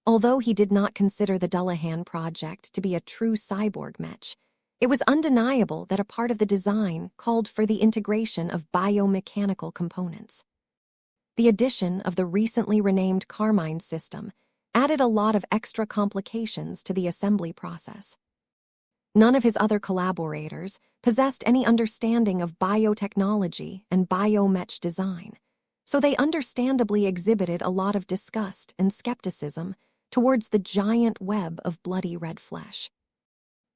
Although he did not consider the Dullahan project to be a true cyborg Mech, it was undeniable that a part of the design called for the integration of biomechanical components. The addition of the recently renamed Carmine system added a lot of extra complications to the assembly process. None of his other collaborators possessed any understanding of biotechnology and biomech design, so they understandably exhibited a lot of disgust and skepticism towards the giant web of bloody red flesh.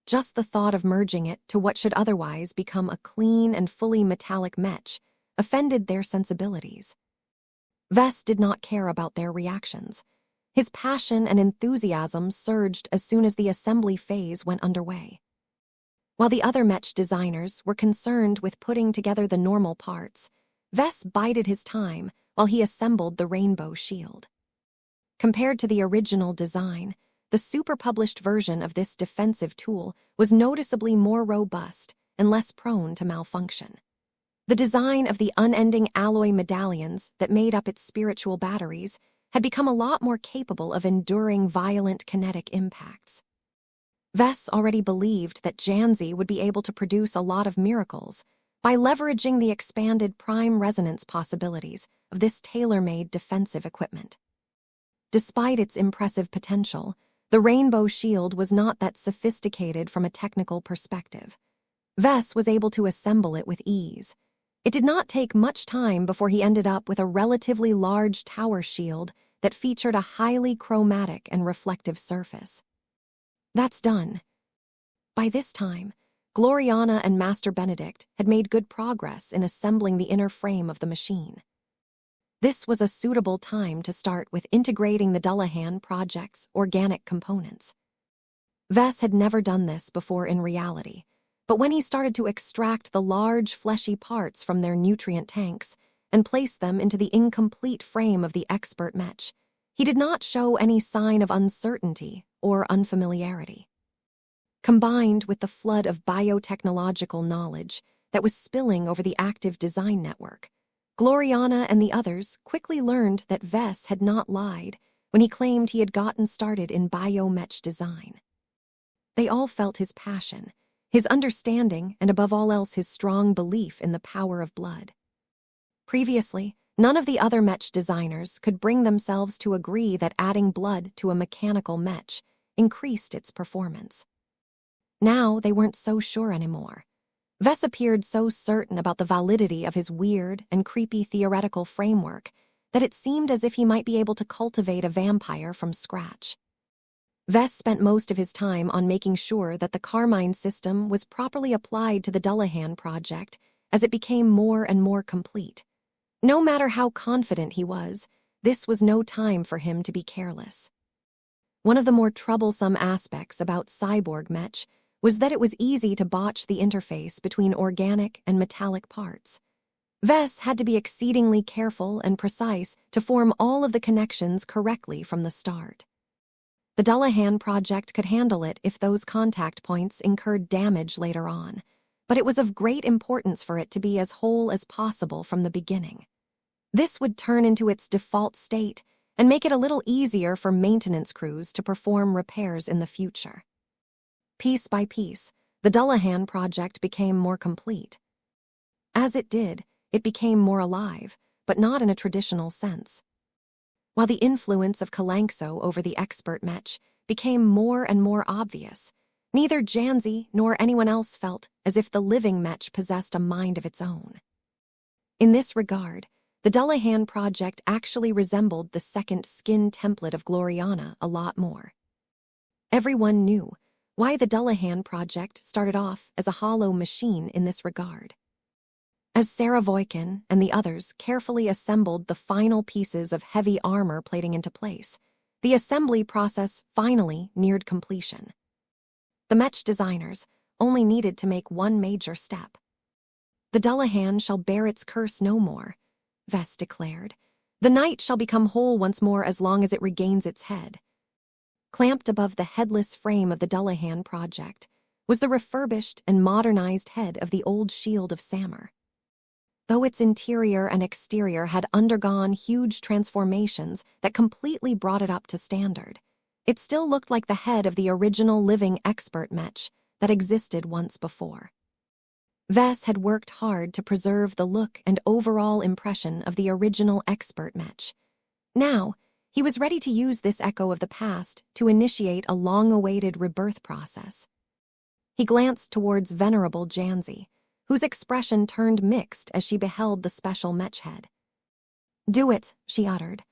Just the thought of merging it to what should otherwise become a clean and fully metallic Mech offended their sensibilities. Vess did not care about their reactions. His passion and enthusiasm surged as soon as the assembly phase went underway. While the other Mech designers were concerned with putting together the normal parts, Vess bided his time while he assembled the rainbow shield. Compared to the original design, the super-published version of this defensive tool was noticeably more robust and less prone to malfunction. The design of the unending alloy medallions that made up its spiritual batteries had become a lot more capable of enduring violent kinetic impacts. Vess already believed that Janzi would be able to produce a lot of miracles by leveraging the expanded prime resonance possibilities of this tailor-made defensive equipment. Despite its impressive potential, the rainbow shield was not that sophisticated from a technical perspective. Vess was able to assemble it with ease. It did not take much time before he ended up with a relatively large tower shield that featured a highly chromatic and reflective surface. That's done. By this time, Gloriana and Master Benedict had made good progress in assembling the inner frame of the machine. This was a suitable time to start with integrating the Dullahan project's organic components. Vess had never done this before in reality, but when he started to extract the large fleshy parts from their nutrient tanks and place them into the incomplete frame of the expert Mech, he did not show any sign of uncertainty or unfamiliarity. Combined with the flood of biotechnological knowledge that was spilling over the active design network, Gloriana and the others quickly learned that Vess had not lied when he claimed he had gotten started in biomech design. They all felt his passion, his understanding, and above all else his strong belief in the power of blood. Previously, none of the other Mech designers could bring themselves to agree that adding blood to a mechanical Mech increased its performance. Now they weren't so sure anymore. Vess appeared so certain about the validity of his weird and creepy theoretical framework that it seemed as if he might be able to cultivate a vampire from scratch. Vess spent most of his time on making sure that the Carmine system was properly applied to the Dullahan project as it became more and more complete. No matter how confident he was, this was no time for him to be careless. One of the more troublesome aspects about cyborg Mech was that it was easy to botch the interface between organic and metallic parts. Vess had to be exceedingly careful and precise to form all of the connections correctly from the start. The Dullahan project could handle it if those contact points incurred damage later on, but it was of great importance for it to be as whole as possible from the beginning. This would turn into its default state and make it a little easier for maintenance crews to perform repairs in the future. Piece by piece, the Dullahan project became more complete. As it did, it became more alive, but not in a traditional sense. While the influence of Kalanxo over the expert Mech became more and more obvious, neither Janzi nor anyone else felt as if the living Mech possessed a mind of its own. In this regard, the Dullahan project actually resembled the second skin template of Gloriana a lot more. Everyone knew why the Dullahan project started off as a hollow machine in this regard. As Sarah Voikin and the others carefully assembled the final pieces of heavy armor plating into place, the assembly process finally neared completion. The Mech designers only needed to make one major step. The Dullahan shall bear its curse no more, Vess declared. The knight shall become whole once more as long as it regains its head. Clamped above the headless frame of the Dullahan project was the refurbished and modernized head of the old shield of Sammer. Though its interior and exterior had undergone huge transformations that completely brought it up to standard, it still looked like the head of the original living expert Mech that existed once before. Vess had worked hard to preserve the look and overall impression of the original expert Mech. Now, he was ready to use this echo of the past to initiate a long-awaited rebirth process. He glanced towards venerable Janzi, whose expression turned mixed as she beheld the special Mech head. "Do it," she uttered.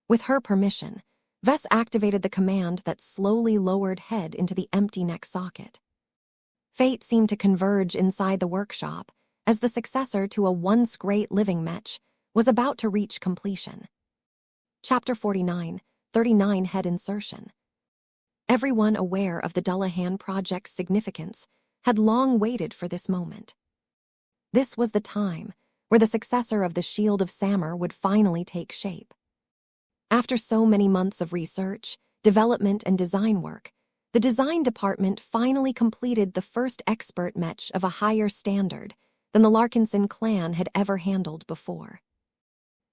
With her permission, Vess activated the command that slowly lowered head into the empty neck socket. Fate seemed to converge inside the workshop as the successor to a once great living Mech was about to reach completion. Chapter 49, 39 Head Insertion. Everyone aware of the Dullahan Project's significance had long waited for this moment. This was the time where the successor of the Shield of Samur would finally take shape. After so many months of research, development, and design work, the design department finally completed the first expert mech of a higher standard than the Larkinson clan had ever handled before.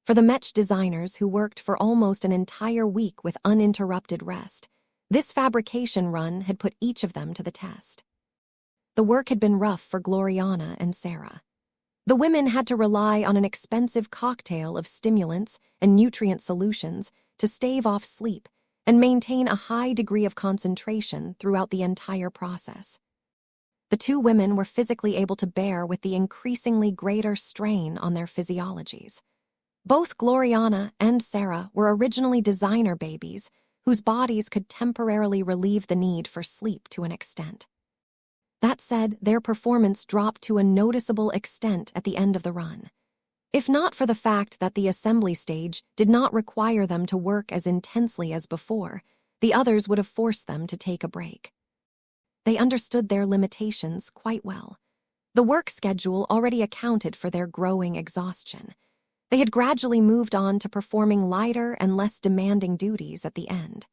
For the mech designers who worked for almost an entire week with uninterrupted rest, this fabrication run had put each of them to the test. The work had been rough for Gloriana and Sarah. The women had to rely on an expensive cocktail of stimulants and nutrient solutions to stave off sleep and maintain a high degree of concentration throughout the entire process. The two women were physically able to bear with the increasingly greater strain on their physiologies. Both Gloriana and Sarah were originally designer babies whose bodies could temporarily relieve the need for sleep to an extent. That said, their performance dropped to a noticeable extent at the end of the run. If not for the fact that the assembly stage did not require them to work as intensely as before, the others would have forced them to take a break. They understood their limitations quite well. The work schedule already accounted for their growing exhaustion. They had gradually moved on to performing lighter and less demanding duties at the end.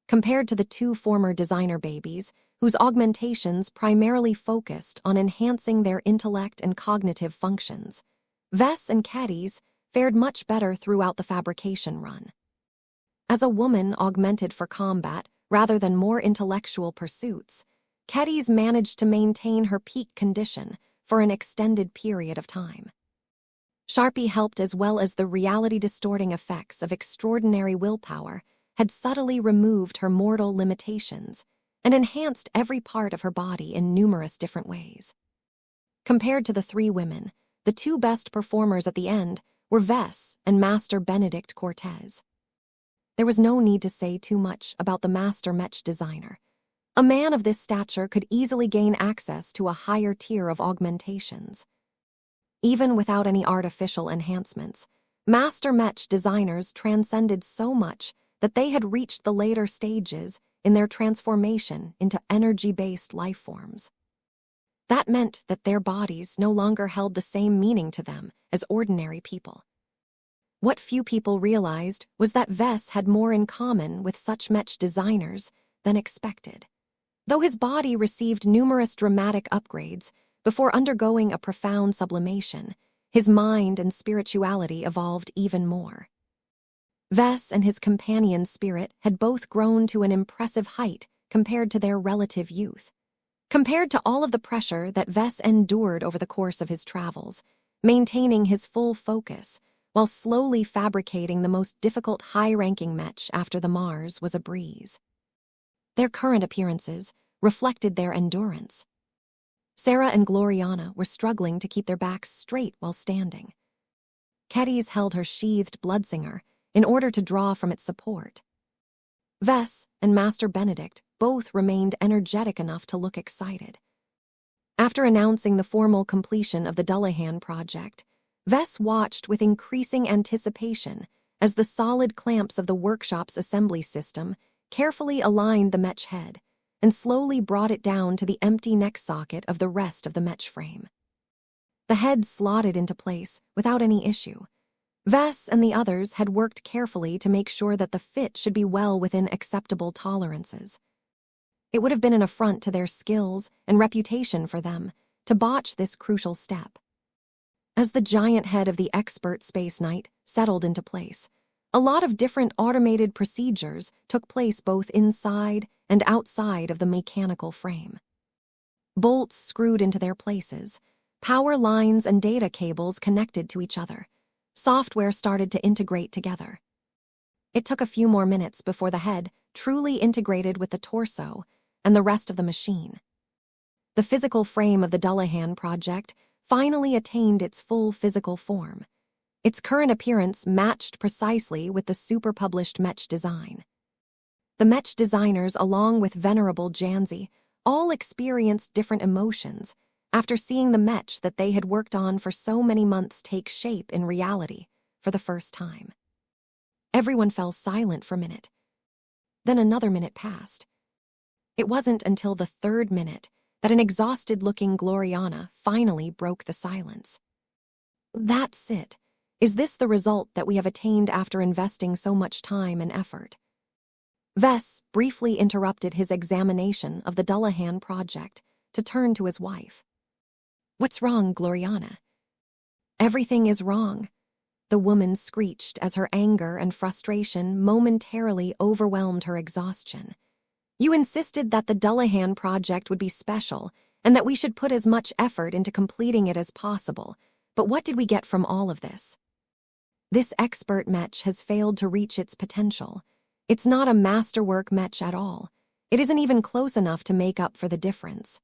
Compared to the two former designer babies, whose augmentations primarily focused on enhancing their intellect and cognitive functions, Vess and Keddy's fared much better throughout the fabrication run. As a woman augmented for combat rather than more intellectual pursuits, Keddy's managed to maintain her peak condition for an extended period of time. Sharpie helped, as well as the reality-distorting effects of extraordinary willpower had subtly removed her mortal limitations and enhanced every part of her body in numerous different ways. Compared to the three women, the two best performers at the end were Vess and Master Benedict Cortez. There was no need to say too much about the master mech designer. A man of this stature could easily gain access to a higher tier of augmentations. Even without any artificial enhancements, master mech designers transcended so much that they had reached the later stages in their transformation into energy-based life forms. That meant that their bodies no longer held the same meaning to them as ordinary people. What few people realized was that Vess had more in common with such mech designers than expected. Though his body received numerous dramatic upgrades before undergoing a profound sublimation, his mind and spirituality evolved even more. Vess and his companion Spirit had both grown to an impressive height compared to their relative youth. Compared to all of the pressure that Vess endured over the course of his travels, maintaining his full focus while slowly fabricating the most difficult high-ranking mech after the Mars was a breeze. Their current appearances reflected their endurance. Sarah and Gloriana were struggling to keep their backs straight while standing. Keddy's held her sheathed bloodsinger in order to draw from its support. Vess and Master Benedict both remained energetic enough to look excited. After announcing the formal completion of the Dullahan project, Vess watched with increasing anticipation as the solid clamps of the workshop's assembly system carefully aligned the mech head and slowly brought it down to the empty neck socket of the rest of the mech frame. The head slotted into place without any issue. Vess and the others had worked carefully to make sure that the fit should be well within acceptable tolerances. It would have been an affront to their skills and reputation for them to botch this crucial step. As the giant head of the expert Space Knight settled into place, a lot of different automated procedures took place both inside and outside of the mechanical frame. Bolts screwed into their places, power lines and data cables connected to each other. Software started to integrate together. It took a few more minutes before the head truly integrated with the torso and the rest of the machine. The physical frame of the Dullahan project finally attained its full physical form. Its current appearance matched precisely with the super-published mech design. The mech designers, along with Venerable Janzi, all experienced different emotions after seeing the Mech that they had worked on for so many months take shape in reality for the first time. Everyone fell silent for a minute. Then another minute passed. It wasn't until the third minute that an exhausted-looking Gloriana finally broke the silence. "That's it. Is this the result that we have attained after investing so much time and effort?" Vess briefly interrupted his examination of the Dullahan project to turn to his wife. "What's wrong, Gloriana?" "Everything is wrong," the woman screeched as her anger and frustration momentarily overwhelmed her exhaustion. "You insisted that the Dullahan project would be special and that we should put as much effort into completing it as possible, but what did we get from all of this? This expert Mech has failed to reach its potential. It's not a masterwork Mech at all. It isn't even close enough to make up for the difference."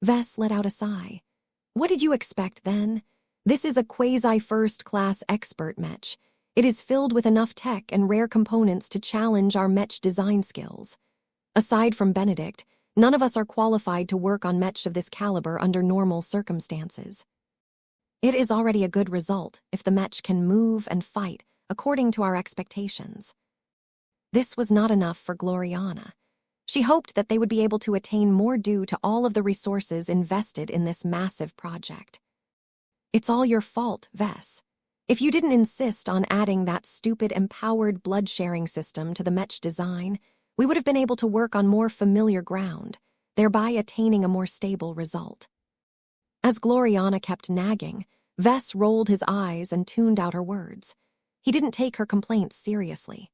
Vess let out a sigh. "What did you expect then? This is a quasi-first-class expert Mech. It is filled with enough tech and rare components to challenge our Mech design skills. Aside from Benedict, none of us are qualified to work on Mech of this caliber under normal circumstances. It is already a good result if the Mech can move and fight according to our expectations." This was not enough for Gloriana. She hoped that they would be able to attain more due to all of the resources invested in this massive project. "It's all your fault, Vess. If you didn't insist on adding that stupid empowered blood-sharing system to the Mech design, we would have been able to work on more familiar ground, thereby attaining a more stable result." As Gloriana kept nagging, Vess rolled his eyes and tuned out her words. He didn't take her complaints seriously.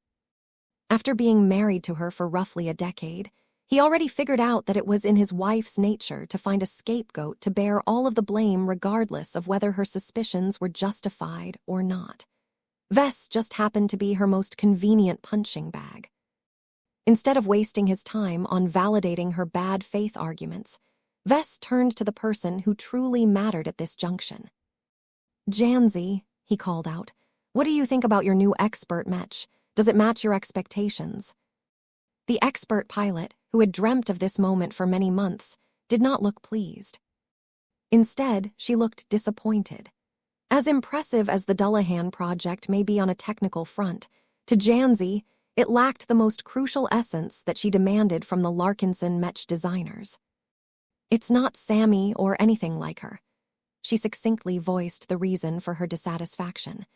After being married to her for roughly a decade, he already figured out that it was in his wife's nature to find a scapegoat to bear all of the blame regardless of whether her suspicions were justified or not. Vess just happened to be her most convenient punching bag. Instead of wasting his time on validating her bad faith arguments, Vess turned to the person who truly mattered at this junction. "Janzi," he called out, "what do you think about your new expert Mech? Does it match your expectations?" The expert pilot, who had dreamt of this moment for many months, did not look pleased. Instead, she looked disappointed. As impressive as the Dullahan project may be on a technical front, to Janzi, it lacked the most crucial essence that she demanded from the Larkinson Mech designers. "It's not Sammy or anything like her." She succinctly voiced the reason for her dissatisfaction.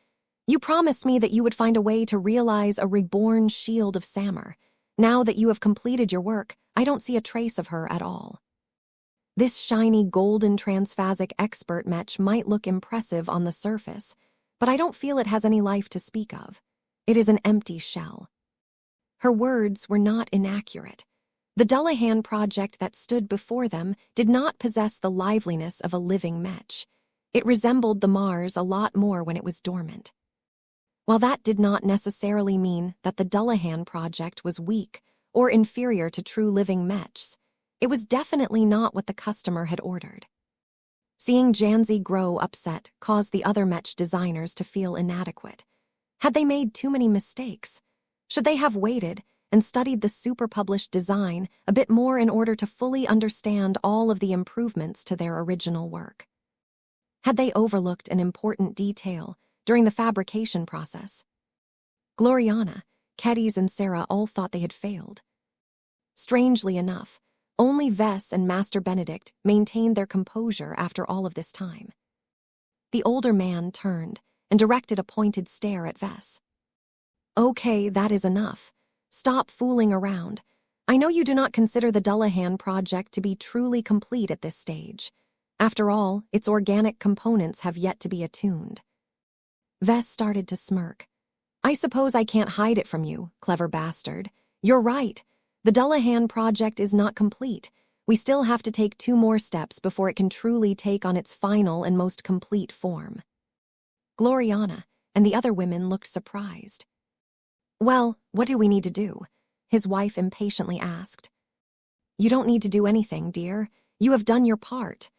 "You promised me that you would find a way to realize a reborn shield of Sammer. Now that you have completed your work, I don't see a trace of her at all. This shiny golden transphasic expert Mech might look impressive on the surface, but I don't feel it has any life to speak of. It is an empty shell." Her words were not inaccurate. The Dullahan project that stood before them did not possess the liveliness of a living Mech. It resembled the Mars a lot more when it was dormant. While that did not necessarily mean that the Dullahan project was weak or inferior to true living Mechs, it was definitely not what the customer had ordered. Seeing Janzi grow upset caused the other Mech designers to feel inadequate. Had they made too many mistakes? Should they have waited and studied the super-published design a bit more in order to fully understand all of the improvements to their original work? Had they overlooked an important detail during the fabrication process? Gloriana, Keddies, and Sarah all thought they had failed. Strangely enough, only Vess and Master Benedict maintained their composure after all of this time. The older man turned and directed a pointed stare at Vess. "Okay, that is enough. Stop fooling around. I know you do not consider the Dullahan project to be truly complete at this stage. After all, its organic components have yet to be attuned." Vess started to smirk. "I suppose I can't hide it from you, clever bastard. You're right. The Dullahan project is not complete. We still have to take 2 more steps before it can truly take on its final and most complete form." Gloriana and the other women looked surprised. "Well, what do we need to do?" his wife impatiently asked. "You don't need to do anything, dear. You have done your part,"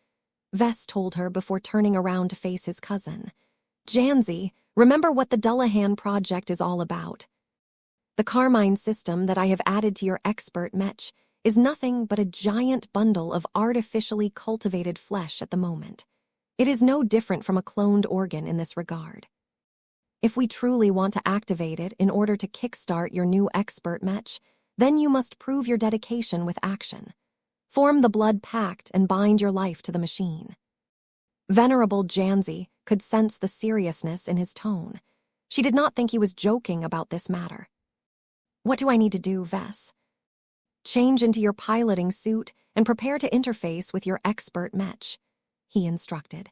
Vess told her before turning around to face his cousin. "Janzi, remember what the Dullahan project is all about. The Carmine system that I have added to your expert Mech is nothing but a giant bundle of artificially cultivated flesh at the moment. It is no different from a cloned organ in this regard. If we truly want to activate it in order to kickstart your new expert Mech, then you must prove your dedication with action. Form the blood pact and bind your life to the machine. Venerable Janzi could sense the seriousness in his tone. She did not think he was joking about this matter. What do I need to do, Vess? Change into your piloting suit and prepare to interface with your expert Mech, he instructed.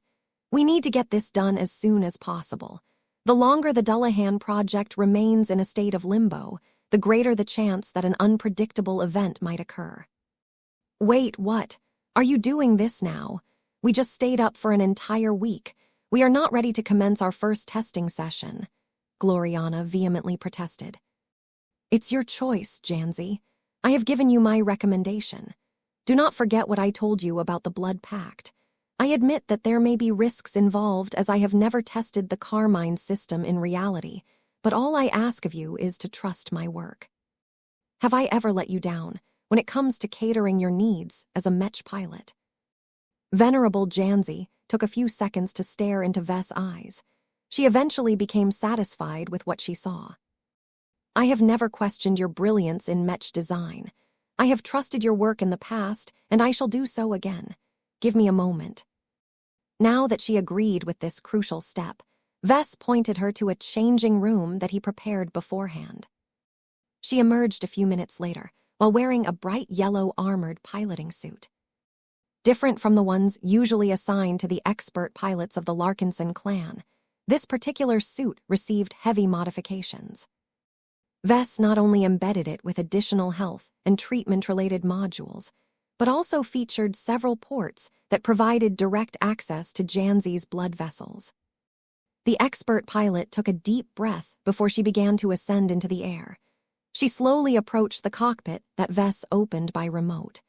We need to get this done as soon as possible. The longer the Dullahan project remains in a state of limbo, the greater the chance that an unpredictable event might occur. Wait, what? Are you doing this now? We just stayed up for an entire week. We are not ready to commence our first testing session, Gloriana vehemently protested. It's your choice, Janzi. I have given you my recommendation. Do not forget what I told you about the blood pact. I admit that there may be risks involved as I have never tested the Carmine system in reality, but all I ask of you is to trust my work. Have I ever let you down when it comes to catering your needs as a Mech pilot? Venerable Janzi took a few seconds to stare into Vess' eyes. She eventually became satisfied with what she saw. I have never questioned your brilliance in Mech design. I have trusted your work in the past, and I shall do so again. Give me a moment. Now that she agreed with this crucial step, Vess pointed her to a changing room that he prepared beforehand. She emerged a few minutes later, while wearing a bright yellow armored piloting suit. Different from the ones usually assigned to the expert pilots of the Larkinson clan, this particular suit received heavy modifications. Vess not only embedded it with additional health and treatment-related modules, but also featured several ports that provided direct access to Janzi's blood vessels. The expert pilot took a deep breath before she began to ascend into the air. She slowly approached the cockpit that Vess opened by remote.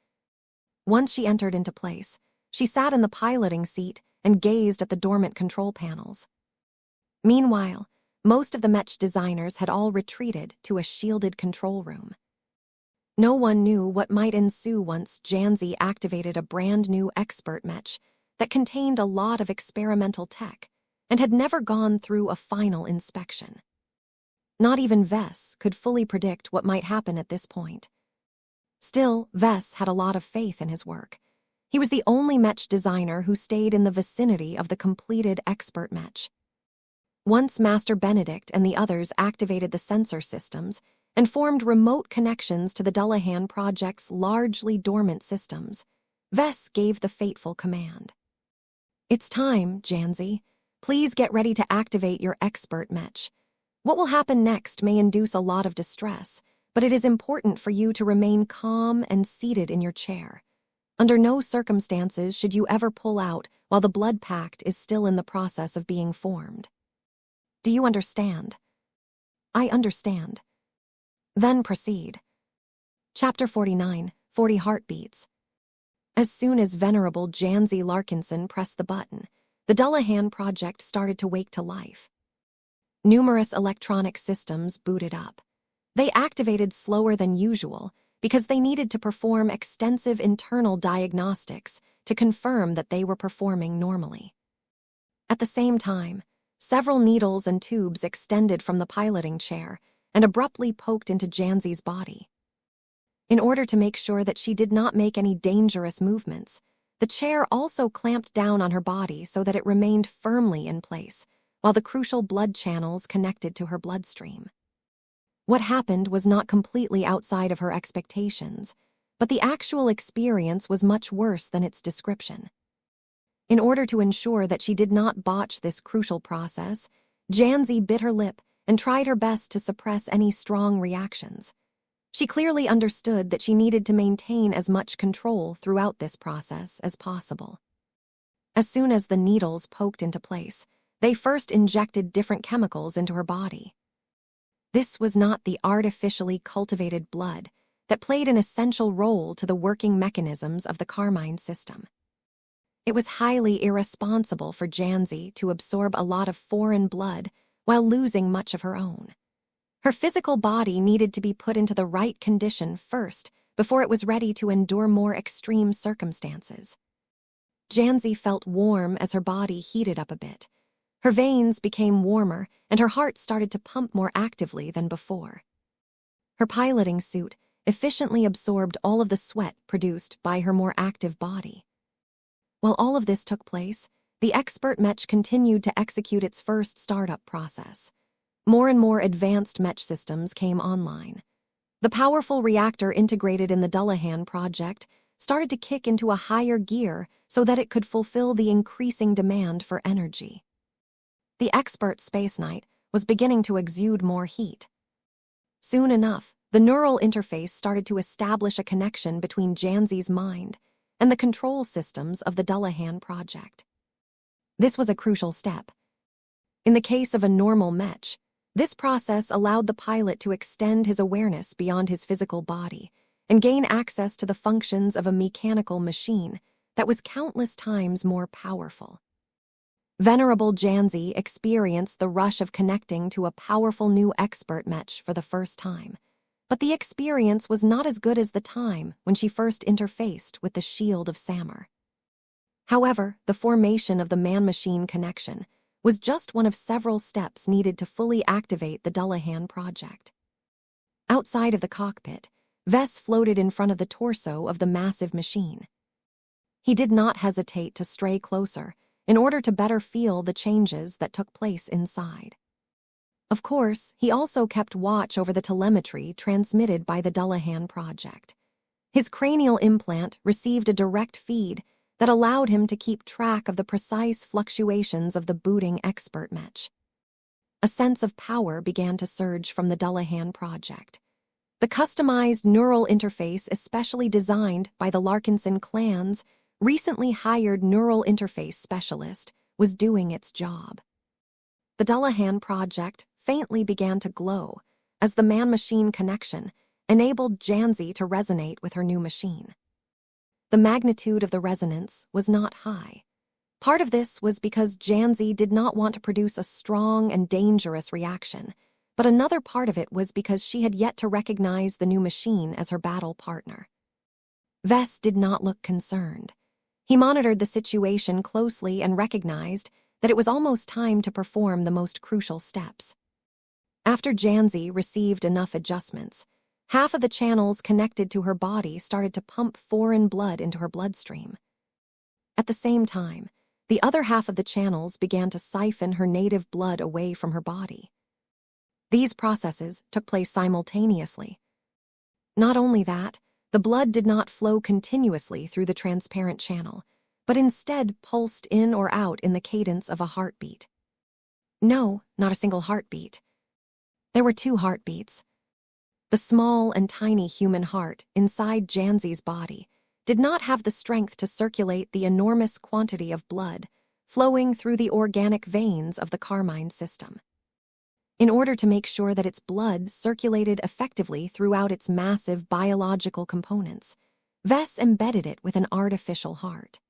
Once she entered into place, she sat in the piloting seat and gazed at the dormant control panels. Meanwhile, most of the Mech designers had all retreated to a shielded control room. No one knew what might ensue once Janzi activated a brand-new expert Mech that contained a lot of experimental tech and had never gone through a final inspection. Not even Vess could fully predict what might happen at this point. Still, Vess had a lot of faith in his work. He was the only Mech designer who stayed in the vicinity of the completed expert Mech. Once Master Benedict and the others activated the sensor systems and formed remote connections to the Dullahan project's largely dormant systems, Vess gave the fateful command. It's time, Janzi. Please get ready to activate your expert Mech. What will happen next may induce a lot of distress, but it is important for you to remain calm and seated in your chair. Under no circumstances should you ever pull out while the blood pact is still in the process of being formed. Do you understand? I understand. Then proceed. Chapter 49, 40 Heartbeats. As soon as Venerable Janzi Larkinson pressed the button, the Dullahan project started to wake to life. Numerous electronic systems booted up. They activated slower than usual because they needed to perform extensive internal diagnostics to confirm that they were performing normally. At the same time, several needles and tubes extended from the piloting chair and abruptly poked into Janzi's body. In order to make sure that she did not make any dangerous movements, the chair also clamped down on her body so that it remained firmly in place, while the crucial blood channels connected to her bloodstream. What happened was not completely outside of her expectations, but the actual experience was much worse than its description. In order to ensure that she did not botch this crucial process, Janzi bit her lip and tried her best to suppress any strong reactions. She clearly understood that she needed to maintain as much control throughout this process as possible. As soon as the needles poked into place, they first injected different chemicals into her body. This was not the artificially cultivated blood that played an essential role to the working mechanisms of the Carmine system. It was highly irresponsible for Janzi to absorb a lot of foreign blood while losing much of her own. Her physical body needed to be put into the right condition first before it was ready to endure more extreme circumstances. Janzi felt warm as her body heated up a bit. Her veins became warmer, and her heart started to pump more actively than before. Her piloting suit efficiently absorbed all of the sweat produced by her more active body. While all of this took place, the expert Mech continued to execute its first startup process. More and more advanced Mech systems came online. The powerful reactor integrated in the Dullahan project started to kick into a higher gear so that it could fulfill the increasing demand for energy. The expert Space Knight was beginning to exude more heat. Soon enough, the neural interface started to establish a connection between Janzi's mind and the control systems of the Dullahan project. This was a crucial step. In the case of a normal Mech, this process allowed the pilot to extend his awareness beyond his physical body and gain access to the functions of a mechanical machine that was countless times more powerful. Venerable Janzi experienced the rush of connecting to a powerful new expert Mech for the first time, but the experience was not as good as the time when she first interfaced with the shield of Samur. However, the formation of the man-machine connection was just one of several steps needed to fully activate the Dullahan project. Outside of the cockpit, Vess floated in front of the torso of the massive machine. He did not hesitate to stray closer in order to better feel the changes that took place inside. Of course, he also kept watch over the telemetry transmitted by the Dullahan project. His cranial implant received a direct feed that allowed him to keep track of the precise fluctuations of the booting expert Mech. A sense of power began to surge from the Dullahan project. The customized neural interface especially designed by the Larkinson clan's recently hired neural interface specialist was doing its job. The Dullahan project faintly began to glow as the man-machine connection enabled Janzi to resonate with her new machine. The magnitude of the resonance was not high. Part of this was because Janzi did not want to produce a strong and dangerous reaction, but another part of it was because she had yet to recognize the new machine as her battle partner. Vess did not look concerned. He monitored the situation closely and recognized that it was almost time to perform the most crucial steps. After Janzi received enough adjustments, half of the channels connected to her body started to pump foreign blood into her bloodstream. At the same time, the other half of the channels began to siphon her native blood away from her body. These processes took place simultaneously. Not only that, the blood did not flow continuously through the transparent channel, but instead pulsed in or out in the cadence of a heartbeat. No, not a single heartbeat. There were two heartbeats. The small and tiny human heart inside Janzi's body did not have the strength to circulate the enormous quantity of blood flowing through the organic veins of the Carmine system. In order to make sure that its blood circulated effectively throughout its massive biological components, Vess embedded it with an artificial heart.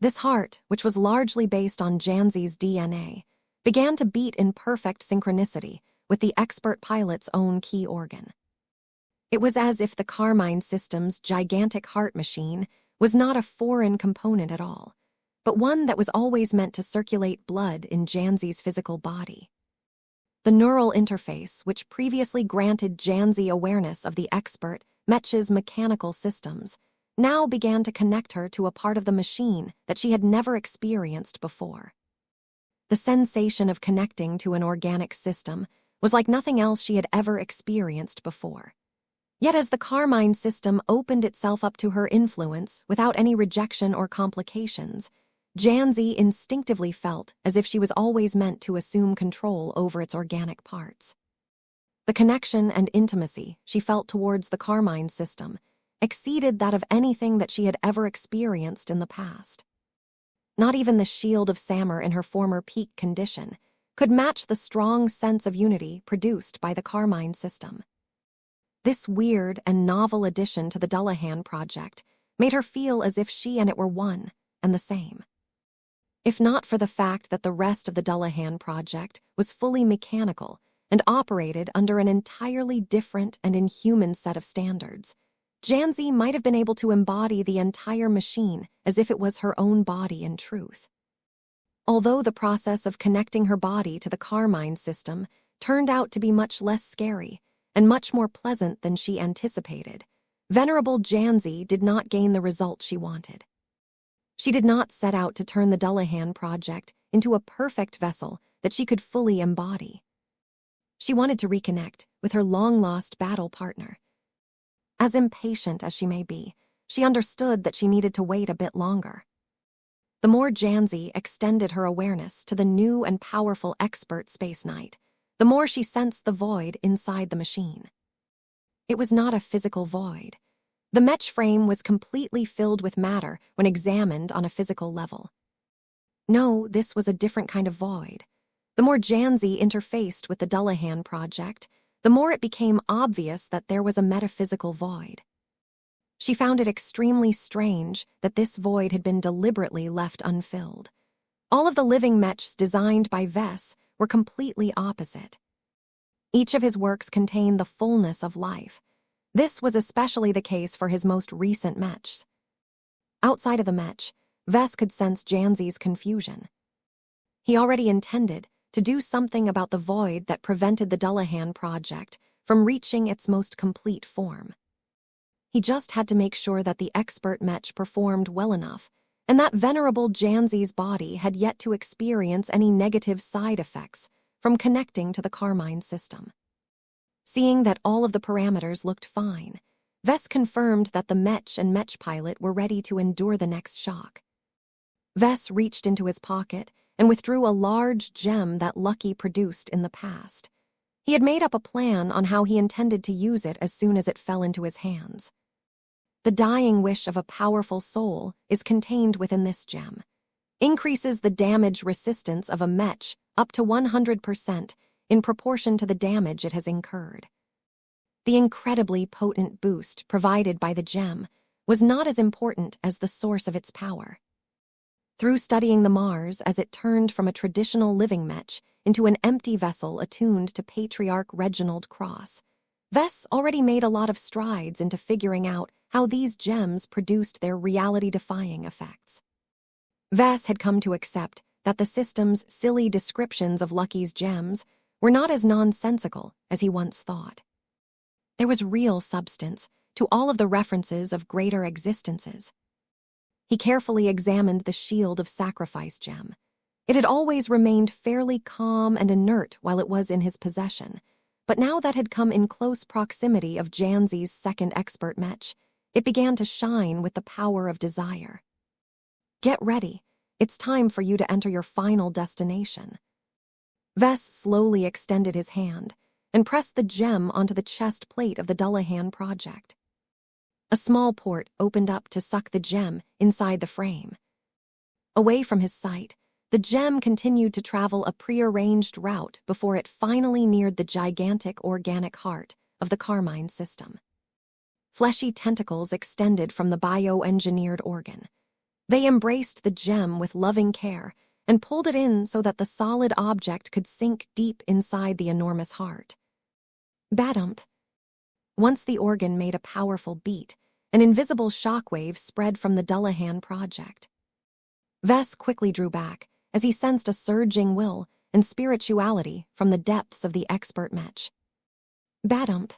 This heart, which was largely based on Janzi's DNA, began to beat in perfect synchronicity with the expert pilot's own key organ. It was as if the Carmine system's gigantic heart machine was not a foreign component at all, but one that was always meant to circulate blood in Janzi's physical body. The neural interface, which previously granted Janzi awareness of the expert Mech's mechanical systems, now began to connect her to a part of the machine that she had never experienced before. The sensation of connecting to an organic system was like nothing else she had ever experienced before. Yet as the Carmine system opened itself up to her influence without any rejection or complications, Janzi instinctively felt as if she was always meant to assume control over its organic parts. The connection and intimacy she felt towards the Carmine system exceeded that of anything that she had ever experienced in the past. Not even the shield of Samur in her former peak condition could match the strong sense of unity produced by the Carmine system. This weird and novel addition to the Dullahan project made her feel as if she and it were one and the same. If not for the fact that the rest of the Dullahan project was fully mechanical and operated under an entirely different and inhuman set of standards, Janzi might have been able to embody the entire machine as if it was her own body in truth. Although the process of connecting her body to the Carmine system turned out to be much less scary and much more pleasant than she anticipated, Venerable Janzi did not gain the result she wanted. She did not set out to turn the Dullahan project into a perfect vessel that she could fully embody. She wanted to reconnect with her long-lost battle partner. As impatient as she may be, she understood that she needed to wait a bit longer. The more Janzi extended her awareness to the new and powerful expert Space Knight, the more she sensed the void inside the machine. It was not a physical void. The Mech frame was completely filled with matter when examined on a physical level. No, this was a different kind of void. The more Janzi interfaced with the Dullahan project, the more it became obvious that there was a metaphysical void. She found it extremely strange that this void had been deliberately left unfilled. All of the living mechs designed by Vess were completely opposite. Each of his works contained the fullness of life. This was especially the case for his most recent mechs. Outside of the mech, Vess could sense Janzi's confusion. He already intended to do something about the void that prevented the Dullahan project from reaching its most complete form. He just had to make sure that the expert mech performed well enough, and that Venerable Janzi's body had yet to experience any negative side effects from connecting to the Carmine system. Seeing that all of the parameters looked fine, Vess confirmed that the mech and mech pilot were ready to endure the next shock. Vess reached into his pocket and withdrew a large gem that Lucky produced in the past. He had made up a plan on how he intended to use it as soon as it fell into his hands. The dying wish of a powerful soul is contained within this gem. Increases the damage resistance of a mech up to 100% in proportion to the damage it has incurred. The incredibly potent boost provided by the gem was not as important as the source of its power. Through studying the Mars as it turned from a traditional living mech into an empty vessel attuned to Patriarch Reginald Cross, Vess already made a lot of strides into figuring out how these gems produced their reality-defying effects. Vess had come to accept that the system's silly descriptions of Lucky's gems were not as nonsensical as he once thought. There was real substance to all of the references of greater existences. He carefully examined the Shield of Sacrifice gem. It had always remained fairly calm and inert while it was in his possession, but now that had come in close proximity of Janzi's second expert mech, it began to shine with the power of desire. Get ready. It's time for you to enter your final destination. Vess slowly extended his hand and pressed the gem onto the chest plate of the Dullahan project. A small port opened up to suck the gem inside the frame. Away from his sight, the gem continued to travel a prearranged route before it finally neared the gigantic organic heart of the Carmine system. Fleshy tentacles extended from the bioengineered organ. They embraced the gem with loving care and pulled it in so that the solid object could sink deep inside the enormous heart. Badump. Once the organ made a powerful beat, an invisible shockwave spread from the Dullahan project. Vess quickly drew back as he sensed a surging will and spirituality from the depths of the expert mech. Badump.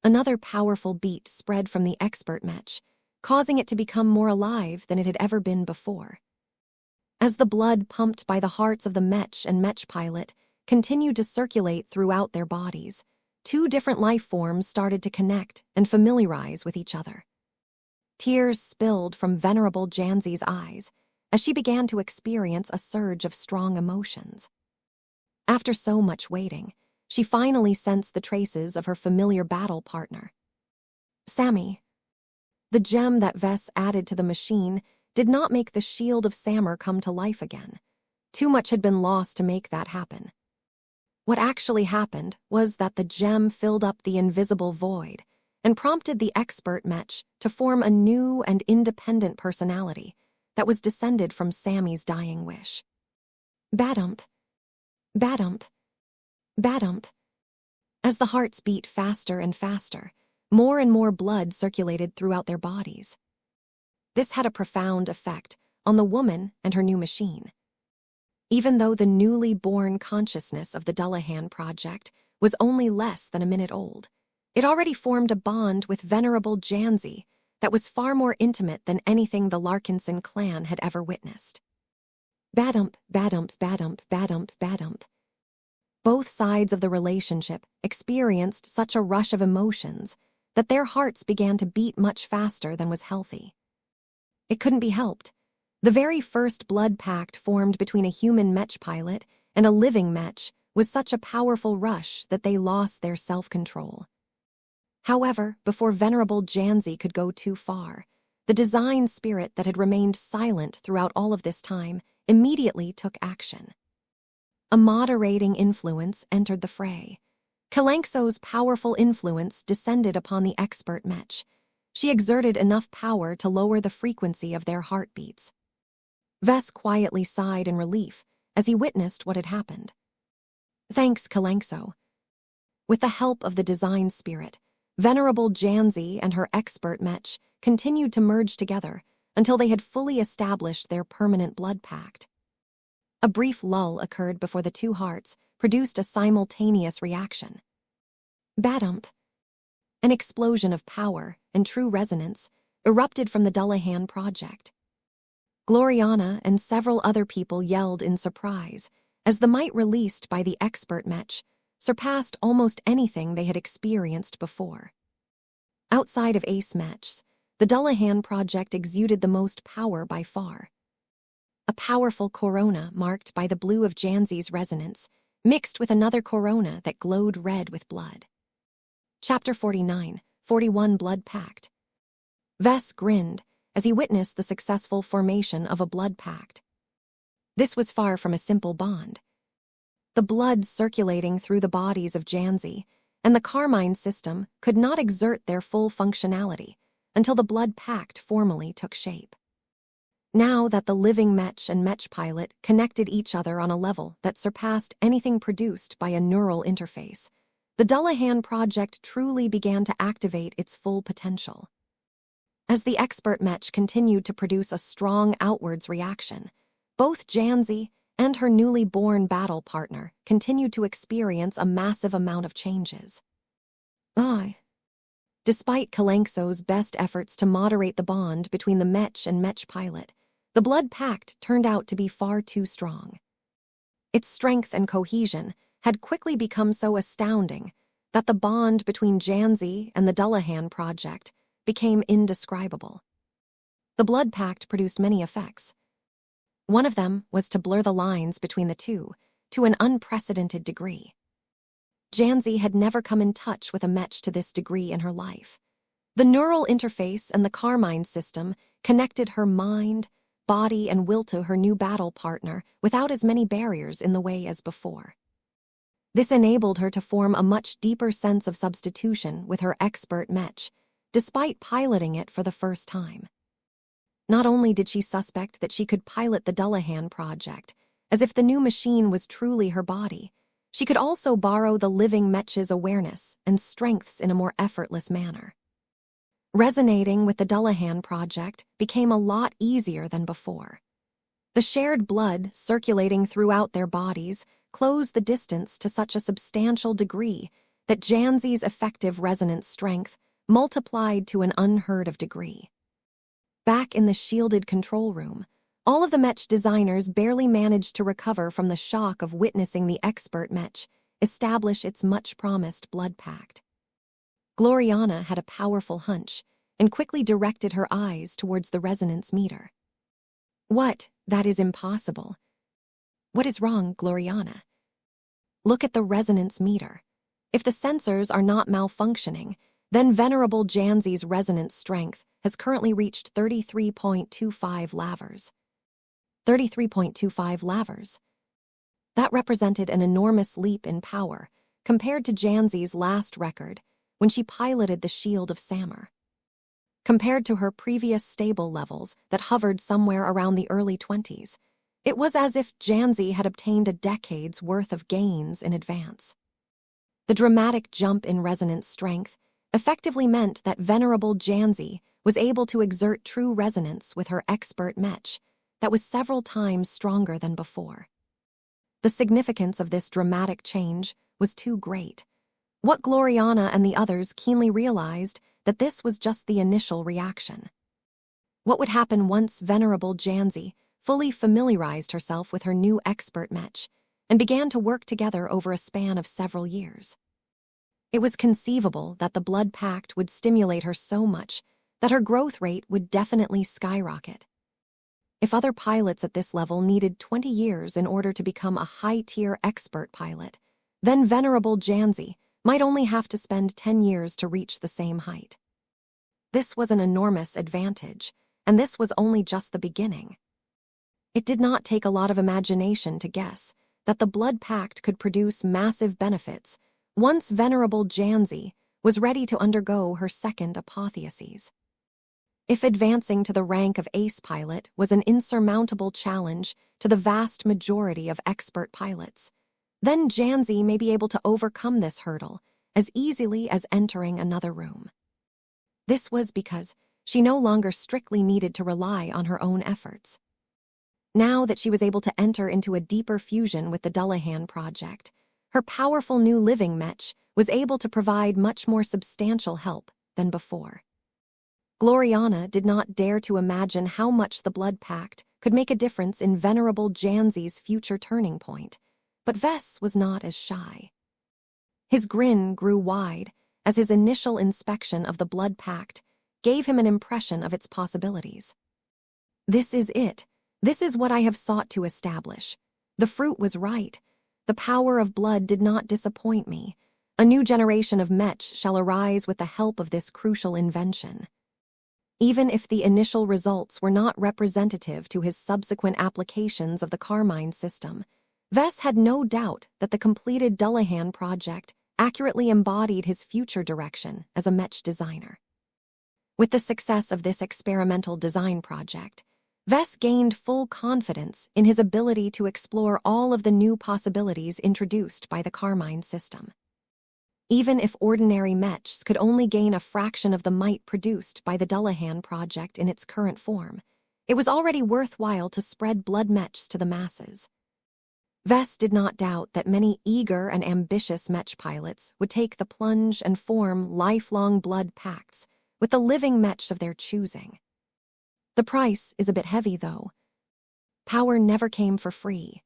Another powerful beat spread from the expert mech, causing it to become more alive than it had ever been before. As the blood pumped by the hearts of the mech and mech pilot continued to circulate throughout their bodies, two different life forms started to connect and familiarize with each other. Tears spilled from Venerable Janzi's eyes as she began to experience a surge of strong emotions. After so much waiting, she finally sensed the traces of her familiar battle partner. Sammy. The gem that Vess added to the machine did not make the Shield of Sammer come to life again. Too much had been lost to make that happen. What actually happened was that the gem filled up the invisible void and prompted the expert mech to form a new and independent personality that was descended from Sammy's dying wish. Badump. Badump. Badump. As the hearts beat faster and faster, More and more blood circulated throughout their bodies. This had a profound effect on the woman and her new machine. Even though the newly born consciousness of the Dullahan project was only less than a minute old, it already formed a bond with venerable Janzi that was far more intimate than anything the Larkinson clan had ever witnessed. Badump, badump, badump, badump, badump. Both sides of the relationship experienced such a rush of emotions that their hearts began to beat much faster than was healthy. It couldn't be helped. The very first blood pact formed between a human Mech pilot and a living Mech was such a powerful rush that they lost their self-control. However, before Venerable Janzi could go too far, the design spirit that had remained silent throughout all of this time immediately took action. A moderating influence entered the fray. Kalankso's powerful influence descended upon the expert Mech. She exerted enough power to lower the frequency of their heartbeats. Ves quietly sighed in relief as he witnessed what had happened. Thanks, Kalankso. With the help of the design spirit, Venerable Janzi and her expert Mech continued to merge together until they had fully established their permanent blood pact. A brief lull occurred before the two hearts produced a simultaneous reaction. Badump. An explosion of power and true resonance erupted from the Dullahan project. Gloriana and several other people yelled in surprise as the might released by the expert Mech surpassed almost anything they had experienced before. Outside of Ace Mechs, the Dullahan project exuded the most power by far. A powerful corona marked by the blue of Janzi's resonance mixed with another corona that glowed red with blood. Chapter 49, 41 Blood Pact. Ves grinned as he witnessed the successful formation of a blood pact. This was far from a simple bond. The blood circulating through the bodies of Janzi and the Carmine system could not exert their full functionality until the blood pact formally took shape. Now that the living Mech and Mech pilot connected each other on a level that surpassed anything produced by a neural interface, the Dullahan project truly began to activate its full potential. As the expert Mech continued to produce a strong outwards reaction, both Janzi and her newly born battle partner continued to experience a massive amount of changes. Despite Kalankso's best efforts to moderate the bond between the Mech and Mech pilot, the blood pact turned out to be far too strong. Its strength and cohesion had quickly become so astounding that the bond between Janzi and the Dullahan project became indescribable. The blood pact produced many effects. One of them was to blur the lines between the two to an unprecedented degree. Janzi had never come in touch with a Mech to this degree in her life. The neural interface and the Carmine system connected her mind, body, and will to her new battle partner without as many barriers in the way as before. This enabled her to form a much deeper sense of substitution with her expert Mech, despite piloting it for the first time. Not only did she suspect that she could pilot the Dullahan project, as if the new machine was truly her body, she could also borrow the living Mech's awareness and strengths in a more effortless manner. Resonating with the Dullahan project became a lot easier than before. The shared blood circulating throughout their bodies closed the distance to such a substantial degree that Janzi's effective resonance strength multiplied to an unheard of degree. Back in the shielded control room, all of the Mech designers barely managed to recover from the shock of witnessing the expert Mech establish its much-promised blood pact. Gloriana had a powerful hunch and quickly directed her eyes towards the resonance meter. What? That is impossible. What is wrong, Gloriana? Look at the resonance meter. If the sensors are not malfunctioning, then Venerable Janzi's resonance strength has currently reached 33.25 lavers. 33.25 lavers. That represented an enormous leap in power compared to Janzi's last record when she piloted the Shield of Samur. Compared to her previous stable levels that hovered somewhere around the early 20s, it was as if Janzi had obtained a decade's worth of gains in advance. The dramatic jump in resonance strength effectively meant that venerable Janzi was able to exert true resonance with her expert Mech that was several times stronger than before. The significance of this dramatic change was too great. What Gloriana and the others keenly realized that this was just the initial reaction. What would happen once venerable Janzi fully familiarized herself with her new expert Mech and began to work together over a span of several years? It was conceivable that the blood pact would stimulate her so much that her growth rate would definitely skyrocket. If other pilots at this level needed 20 years in order to become a high-tier expert pilot, then venerable Janzi might only have to spend 10 years to reach the same height. This was an enormous advantage, and this was only just the beginning. It did not take a lot of imagination to guess that the blood pact could produce massive benefits once venerable Janzi was ready to undergo her second apotheosis. If advancing to the rank of ace pilot was an insurmountable challenge to the vast majority of expert pilots, then Janzi may be able to overcome this hurdle as easily as entering another room. This was because she no longer strictly needed to rely on her own efforts. Now that she was able to enter into a deeper fusion with the Dullahan project, her powerful new living Mech was able to provide much more substantial help than before. Gloriana did not dare to imagine how much the blood pact could make a difference in venerable Janzi's future turning point, but Vess was not as shy. His grin grew wide as his initial inspection of the blood pact gave him an impression of its possibilities. This is it. This is what I have sought to establish. The fruit was right. The power of blood did not disappoint me. A new generation of Mech shall arise with the help of this crucial invention. Even if the initial results were not representative to his subsequent applications of the Carmine system, Vess had no doubt that the completed Dullahan project accurately embodied his future direction as a Mech designer. With the success of this experimental design project, Vess gained full confidence in his ability to explore all of the new possibilities introduced by the Carmine system. Even if ordinary Mechs could only gain a fraction of the might produced by the Dullahan project in its current form, it was already worthwhile to spread blood Mechs to the masses. Vess did not doubt that many eager and ambitious Mech pilots would take the plunge and form lifelong blood pacts with the living Mechs of their choosing. The price is a bit heavy, though. Power never came for free.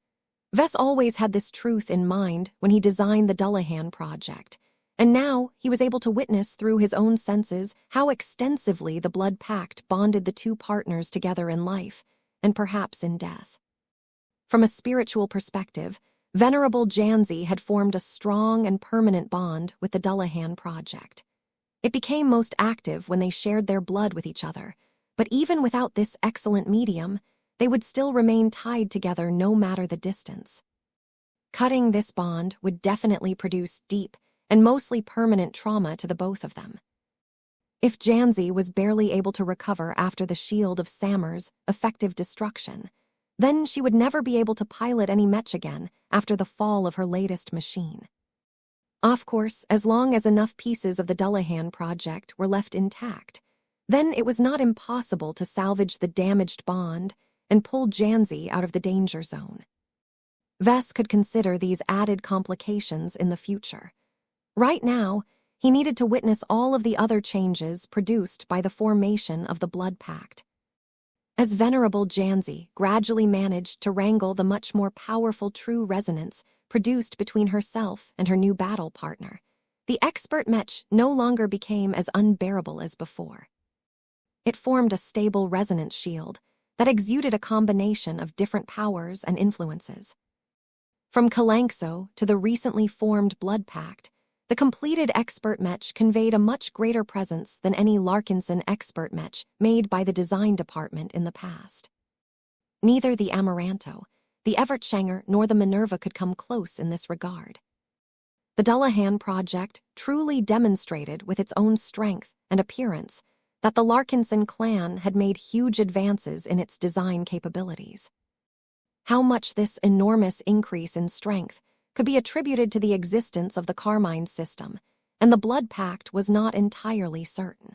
Vess always had this truth in mind when he designed the Dullahan project, and now he was able to witness through his own senses how extensively the blood pact bonded the two partners together in life, and perhaps in death. From a spiritual perspective, venerable Janzi had formed a strong and permanent bond with the Dullahan project. It became most active when they shared their blood with each other, but even without this excellent medium, they would still remain tied together no matter the distance. Cutting this bond would definitely produce deep and mostly permanent trauma to the both of them. If Janzi was barely able to recover after the shield of Sammer's effective destruction, then she would never be able to pilot any Mech again after the fall of her latest machine. Of course, as long as enough pieces of the Dullahan project were left intact, then it was not impossible to salvage the damaged bond and pull Janzi out of the danger zone. Vess could consider these added complications in the future. Right now, he needed to witness all of the other changes produced by the formation of the blood pact. As venerable Janzi gradually managed to wrangle the much more powerful true resonance produced between herself and her new battle partner, the expert Mech no longer became as unbearable as before. It formed a stable resonance shield that exuded a combination of different powers and influences. From Kalanxo to the recently formed blood pact, the completed expert Mech conveyed a much greater presence than any Larkinson expert Mech made by the design department in the past. Neither the Amaranto, the Evertshanger, nor the Minerva could come close in this regard. The Dullahan project truly demonstrated with its own strength and appearance that the Larkinson clan had made huge advances in its design capabilities. How much this enormous increase in strength could be attributed to the existence of the Carmine system and the blood pact was not entirely certain.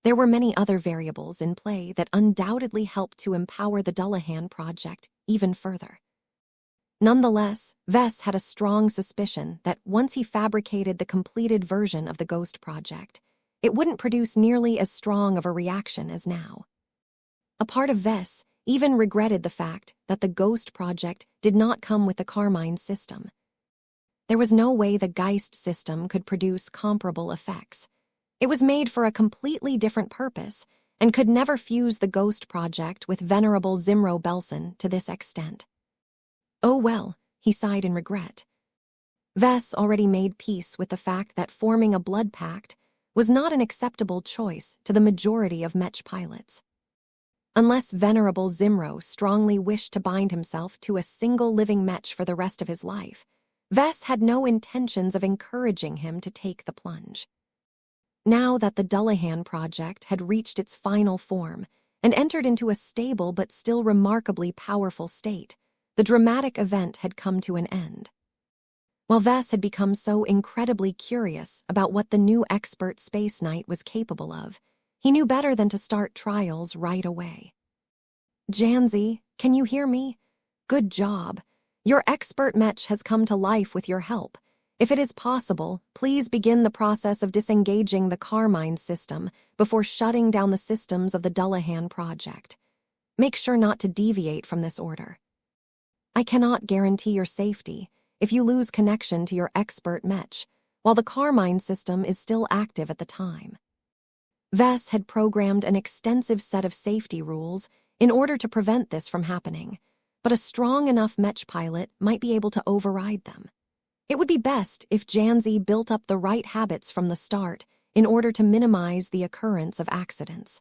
There were many other variables in play that undoubtedly helped to empower the Dullahan project even further. Nonetheless, Vess had a strong suspicion that once he fabricated the completed version of the Ghost project, it wouldn't produce nearly as strong of a reaction as now. A part of Vess even regretted the fact that the Ghost project did not come with the Carmine system. There was no way the Geist system could produce comparable effects. It was made for a completely different purpose and could never fuse the Ghost project with venerable Zimro Belson to this extent. Oh well, he sighed in regret. Vess already made peace with the fact that forming a blood pact was not an acceptable choice to the majority of Mech pilots. Unless venerable Zimro strongly wished to bind himself to a single living Mech for the rest of his life, Vess had no intentions of encouraging him to take the plunge. Now that the Dullahan project had reached its final form and entered into a stable but still remarkably powerful state, the dramatic event had come to an end. While Vess had become so incredibly curious about what the new expert space knight was capable of, he knew better than to start trials right away. Janzi, can you hear me? Good job. Your expert Mech has come to life with your help. If it is possible, please begin the process of disengaging the Carmine system before shutting down the systems of the Dullahan project. Make sure not to deviate from this order. I cannot guarantee your safety if you lose connection to your expert Mech, while the Carmine system is still active at the time. Vess had programmed an extensive set of safety rules in order to prevent this from happening, but a strong enough Mech pilot might be able to override them. It would be best if Janzi built up the right habits from the start in order to minimize the occurrence of accidents.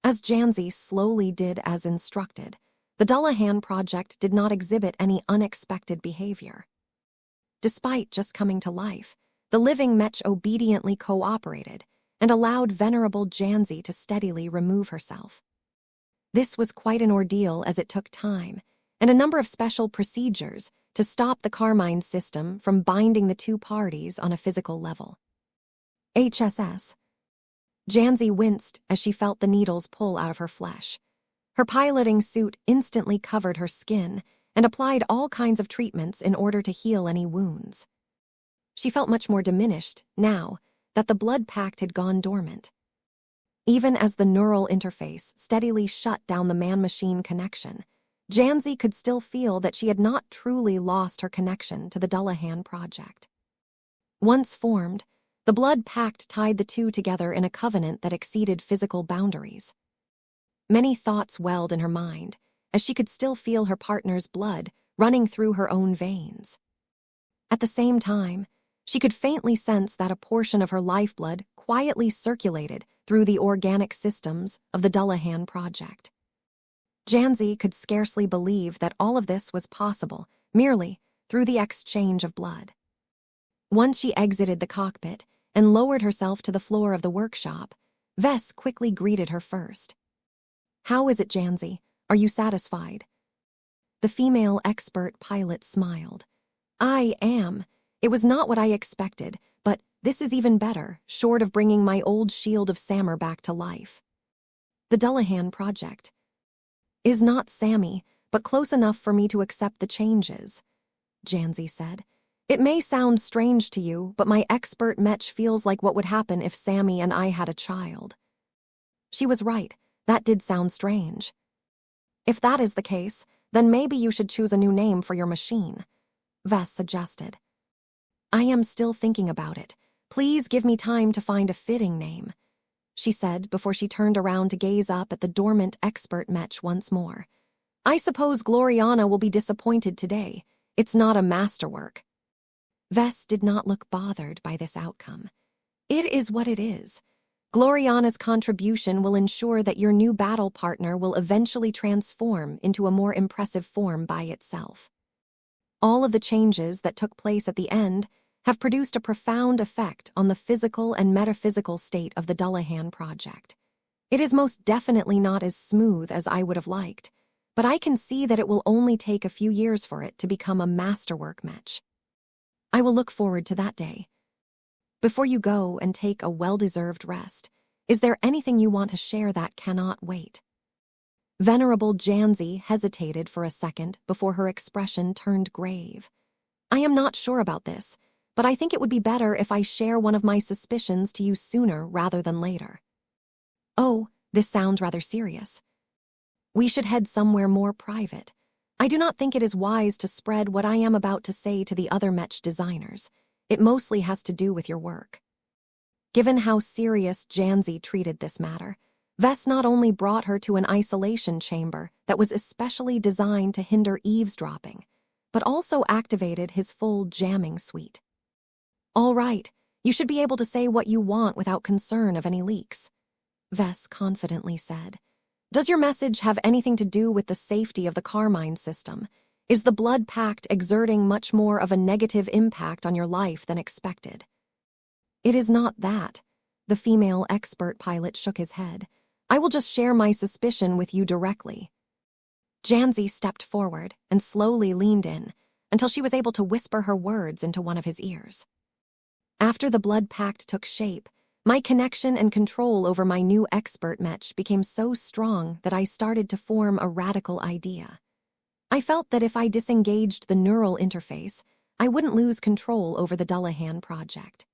As Janzi slowly did as instructed, the Dullahan project did not exhibit any unexpected behavior. Despite just coming to life, the living Mech obediently cooperated and allowed venerable Janzi to steadily remove herself. This was quite an ordeal as it took time, and a number of special procedures to stop the Carmine system from binding the two parties on a physical level. HSS. Janzi winced as she felt the needles pull out of her flesh. Her piloting suit instantly covered her skin and applied all kinds of treatments in order to heal any wounds. She felt much more diminished now that the blood pact had gone dormant. Even as the neural interface steadily shut down the man-machine connection, Janzi could still feel that she had not truly lost her connection to the Dullahan project. Once formed, the blood pact tied the two together in a covenant that exceeded physical boundaries. Many thoughts welled in her mind, as she could still feel her partner's blood running through her own veins. At the same time, she could faintly sense that a portion of her lifeblood quietly circulated through the organic systems of the Dullahan project. Janzi could scarcely believe that all of this was possible merely through the exchange of blood. Once she exited the cockpit and lowered herself to the floor of the workshop, Vess quickly greeted her first. "How is it, Janzi? Are you satisfied?" The female expert pilot smiled. "I am. It was not what I expected, but this is even better, short of bringing my old shield of Sammer back to life. The Dullahan project is not Sammy, but close enough for me to accept the changes," Janzi said. "It may sound strange to you, but my expert Mech feels like what would happen if Sammy and I had a child." She was right. That did sound strange. "If that is the case, then maybe you should choose a new name for your machine," Vess suggested. "I am still thinking about it. Please give me time to find a fitting name," she said before she turned around to gaze up at the dormant expert Mech once more. "I suppose Gloriana will be disappointed today. It's not a masterwork." Vess did not look bothered by this outcome. "It is what it is. Gloriana's contribution will ensure that your new battle partner will eventually transform into a more impressive form by itself. All of the changes that took place at the end have produced a profound effect on the physical and metaphysical state of the Dullahan project. It is most definitely not as smooth as I would have liked, but I can see that it will only take a few years for it to become a masterwork Mech. I will look forward to that day." Before you go and take a well-deserved rest, is there anything you want to share that cannot wait? Venerable Janzi hesitated for a second before her expression turned grave. I am not sure about this, but I think it would be better if I share one of my suspicions to you sooner rather than later. Oh, this sounds rather serious. We should head somewhere more private. I do not think it is wise to spread what I am about to say to the other Mech designers. It mostly has to do with your work. Given how serious Janzi treated this matter, Vess not only brought her to an isolation chamber that was especially designed to hinder eavesdropping, but also activated his full jamming suite. All right, you should be able to say what you want without concern of any leaks, Vess confidently said. Does your message have anything to do with the safety of the Carmine system? Is the Blood Pact exerting much more of a negative impact on your life than expected? It is not that. The female expert pilot shook his head. I will just share my suspicion with you directly. Janzi stepped forward and slowly leaned in until she was able to whisper her words into one of his ears. After the Blood Pact took shape, my connection and control over my new expert Mech became so strong that I started to form a radical idea. I felt that if I disengaged the neural interface, I wouldn't lose control over the Dullahan project.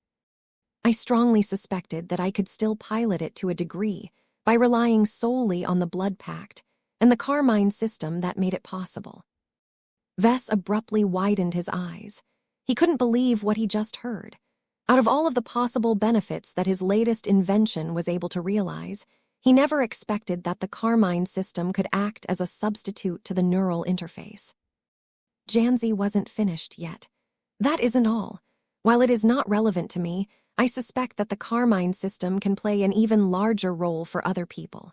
I strongly suspected that I could still pilot it to a degree by relying solely on the Blood Pact and the Carmine system that made it possible. Vess abruptly widened his eyes. He couldn't believe what he just heard. Out of all of the possible benefits that his latest invention was able to realize, he never expected that the Carmine system could act as a substitute to the neural interface. Janzi wasn't finished yet. That isn't all. While it is not relevant to me, I suspect that the Carmine system can play an even larger role for other people.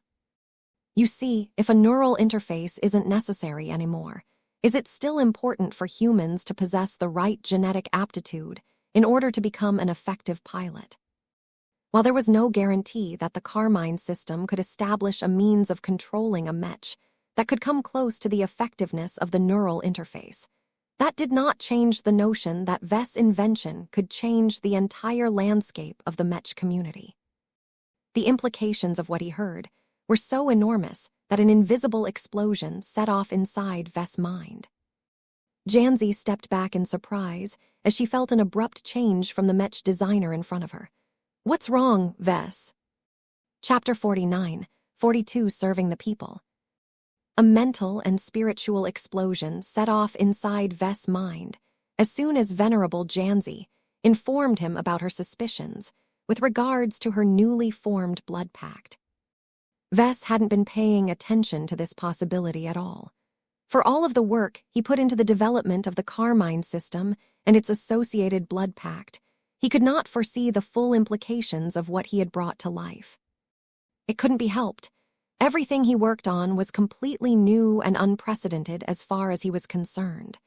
You see, if a neural interface isn't necessary anymore, is it still important for humans to possess the right genetic aptitude in order to become an effective pilot? While there was no guarantee that the Carmine system could establish a means of controlling a Mech that could come close to the effectiveness of the neural interface, that did not change the notion that Vess' invention could change the entire landscape of the Mech community. The implications of what he heard were so enormous that an invisible explosion set off inside Vess' mind. Janzi stepped back in surprise as she felt an abrupt change from the Mech designer in front of her. What's wrong, Vess? Chapter 49, 42 Serving the People. A mental and spiritual explosion set off inside Vess' mind as soon as Venerable Janzi informed him about her suspicions with regards to her newly formed blood pact. Vess hadn't been paying attention to this possibility at all. For all of the work he put into the development of the Carmine system and its associated blood pact, he could not foresee the full implications of what he had brought to life. It couldn't be helped. Everything he worked on was completely new and unprecedented as far as he was concerned.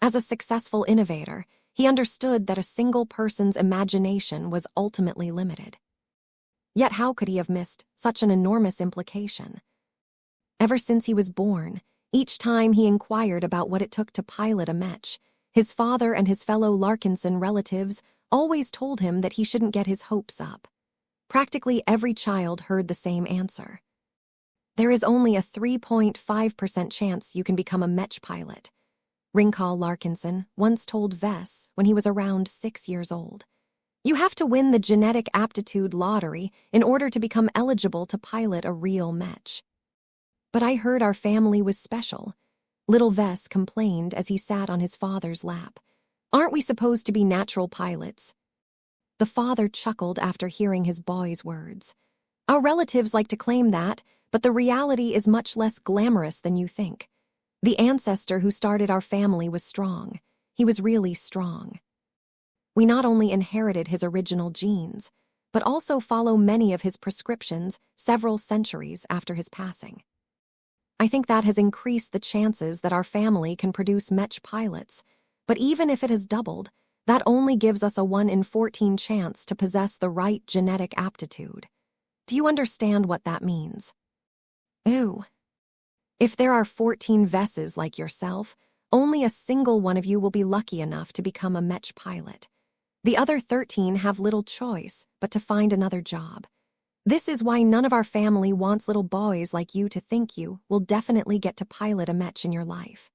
As a successful innovator, he understood that a single person's imagination was ultimately limited. Yet how could he have missed such an enormous implication? Ever since he was born, each time he inquired about what it took to pilot a Mech, his father and his fellow Larkinson relatives always told him that he shouldn't get his hopes up. Practically every child heard the same answer. There is only a 3.5% chance you can become a Mech pilot, Ringcall Larkinson once told Vess when he was around 6 years old. You have to win the genetic aptitude lottery in order to become eligible to pilot a real Mech. But I heard our family was special, little Vess complained as he sat on his father's lap. Aren't we supposed to be natural pilots? The father chuckled after hearing his boy's words. Our relatives like to claim that, but the reality is much less glamorous than you think. The ancestor who started our family was strong. He was really strong. We not only inherited his original genes, but also follow many of his prescriptions several centuries after his passing. I think that has increased the chances that our family can produce Mech pilots, but even if it has doubled, that only gives us a 1 in 14 chance to possess the right genetic aptitude. Do you understand what that means? Ew. If there are 14 Vesses like yourself, only a single one of you will be lucky enough to become a Mech pilot. The other 13 have little choice but to find another job. This is why none of our family wants little boys like you to think you will definitely get to pilot a Mech in your life.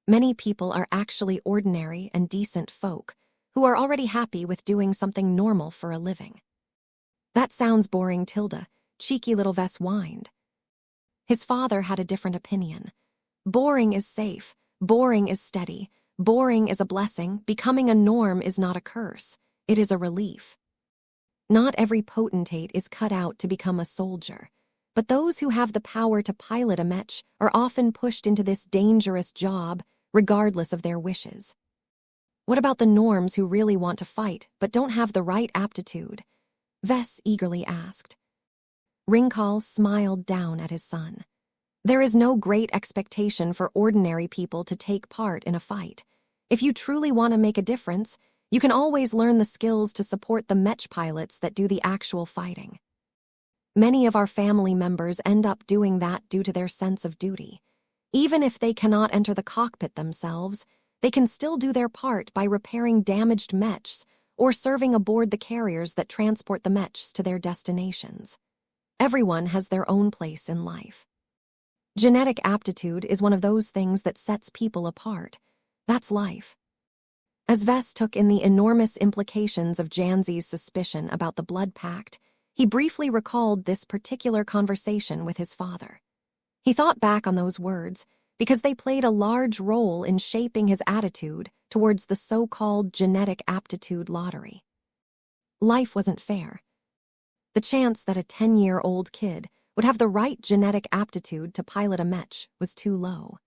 Many people are actually ordinary and decent folk who are already happy with doing something normal for a living. That sounds boring, Tilda, cheeky little Vess whined. His father had a different opinion. Boring is safe, boring is steady, boring is a blessing, becoming a norm is not a curse, it is a relief. Not every potentate is cut out to become a soldier, but those who have the power to pilot a Mech are often pushed into this dangerous job regardless of their wishes. What about the norms who really want to fight but don't have the right aptitude? Vess eagerly asked. Ringcall smiled down at his son. There is no great expectation for ordinary people to take part in a fight. If you truly want to make a difference, you can always learn the skills to support the Mech pilots that do the actual fighting. Many of our family members end up doing that due to their sense of duty. Even if they cannot enter the cockpit themselves, they can still do their part by repairing damaged Mechs or serving aboard the carriers that transport the Mechs to their destinations. Everyone has their own place in life. Genetic aptitude is one of those things that sets people apart. That's life. As Vess took in the enormous implications of Janzi's suspicion about the blood pact, he briefly recalled this particular conversation with his father. He thought back on those words because they played a large role in shaping his attitude towards the so-called genetic aptitude lottery. Life wasn't fair. The chance that a 10-year-old kid would have the right genetic aptitude to pilot a Mech was too low.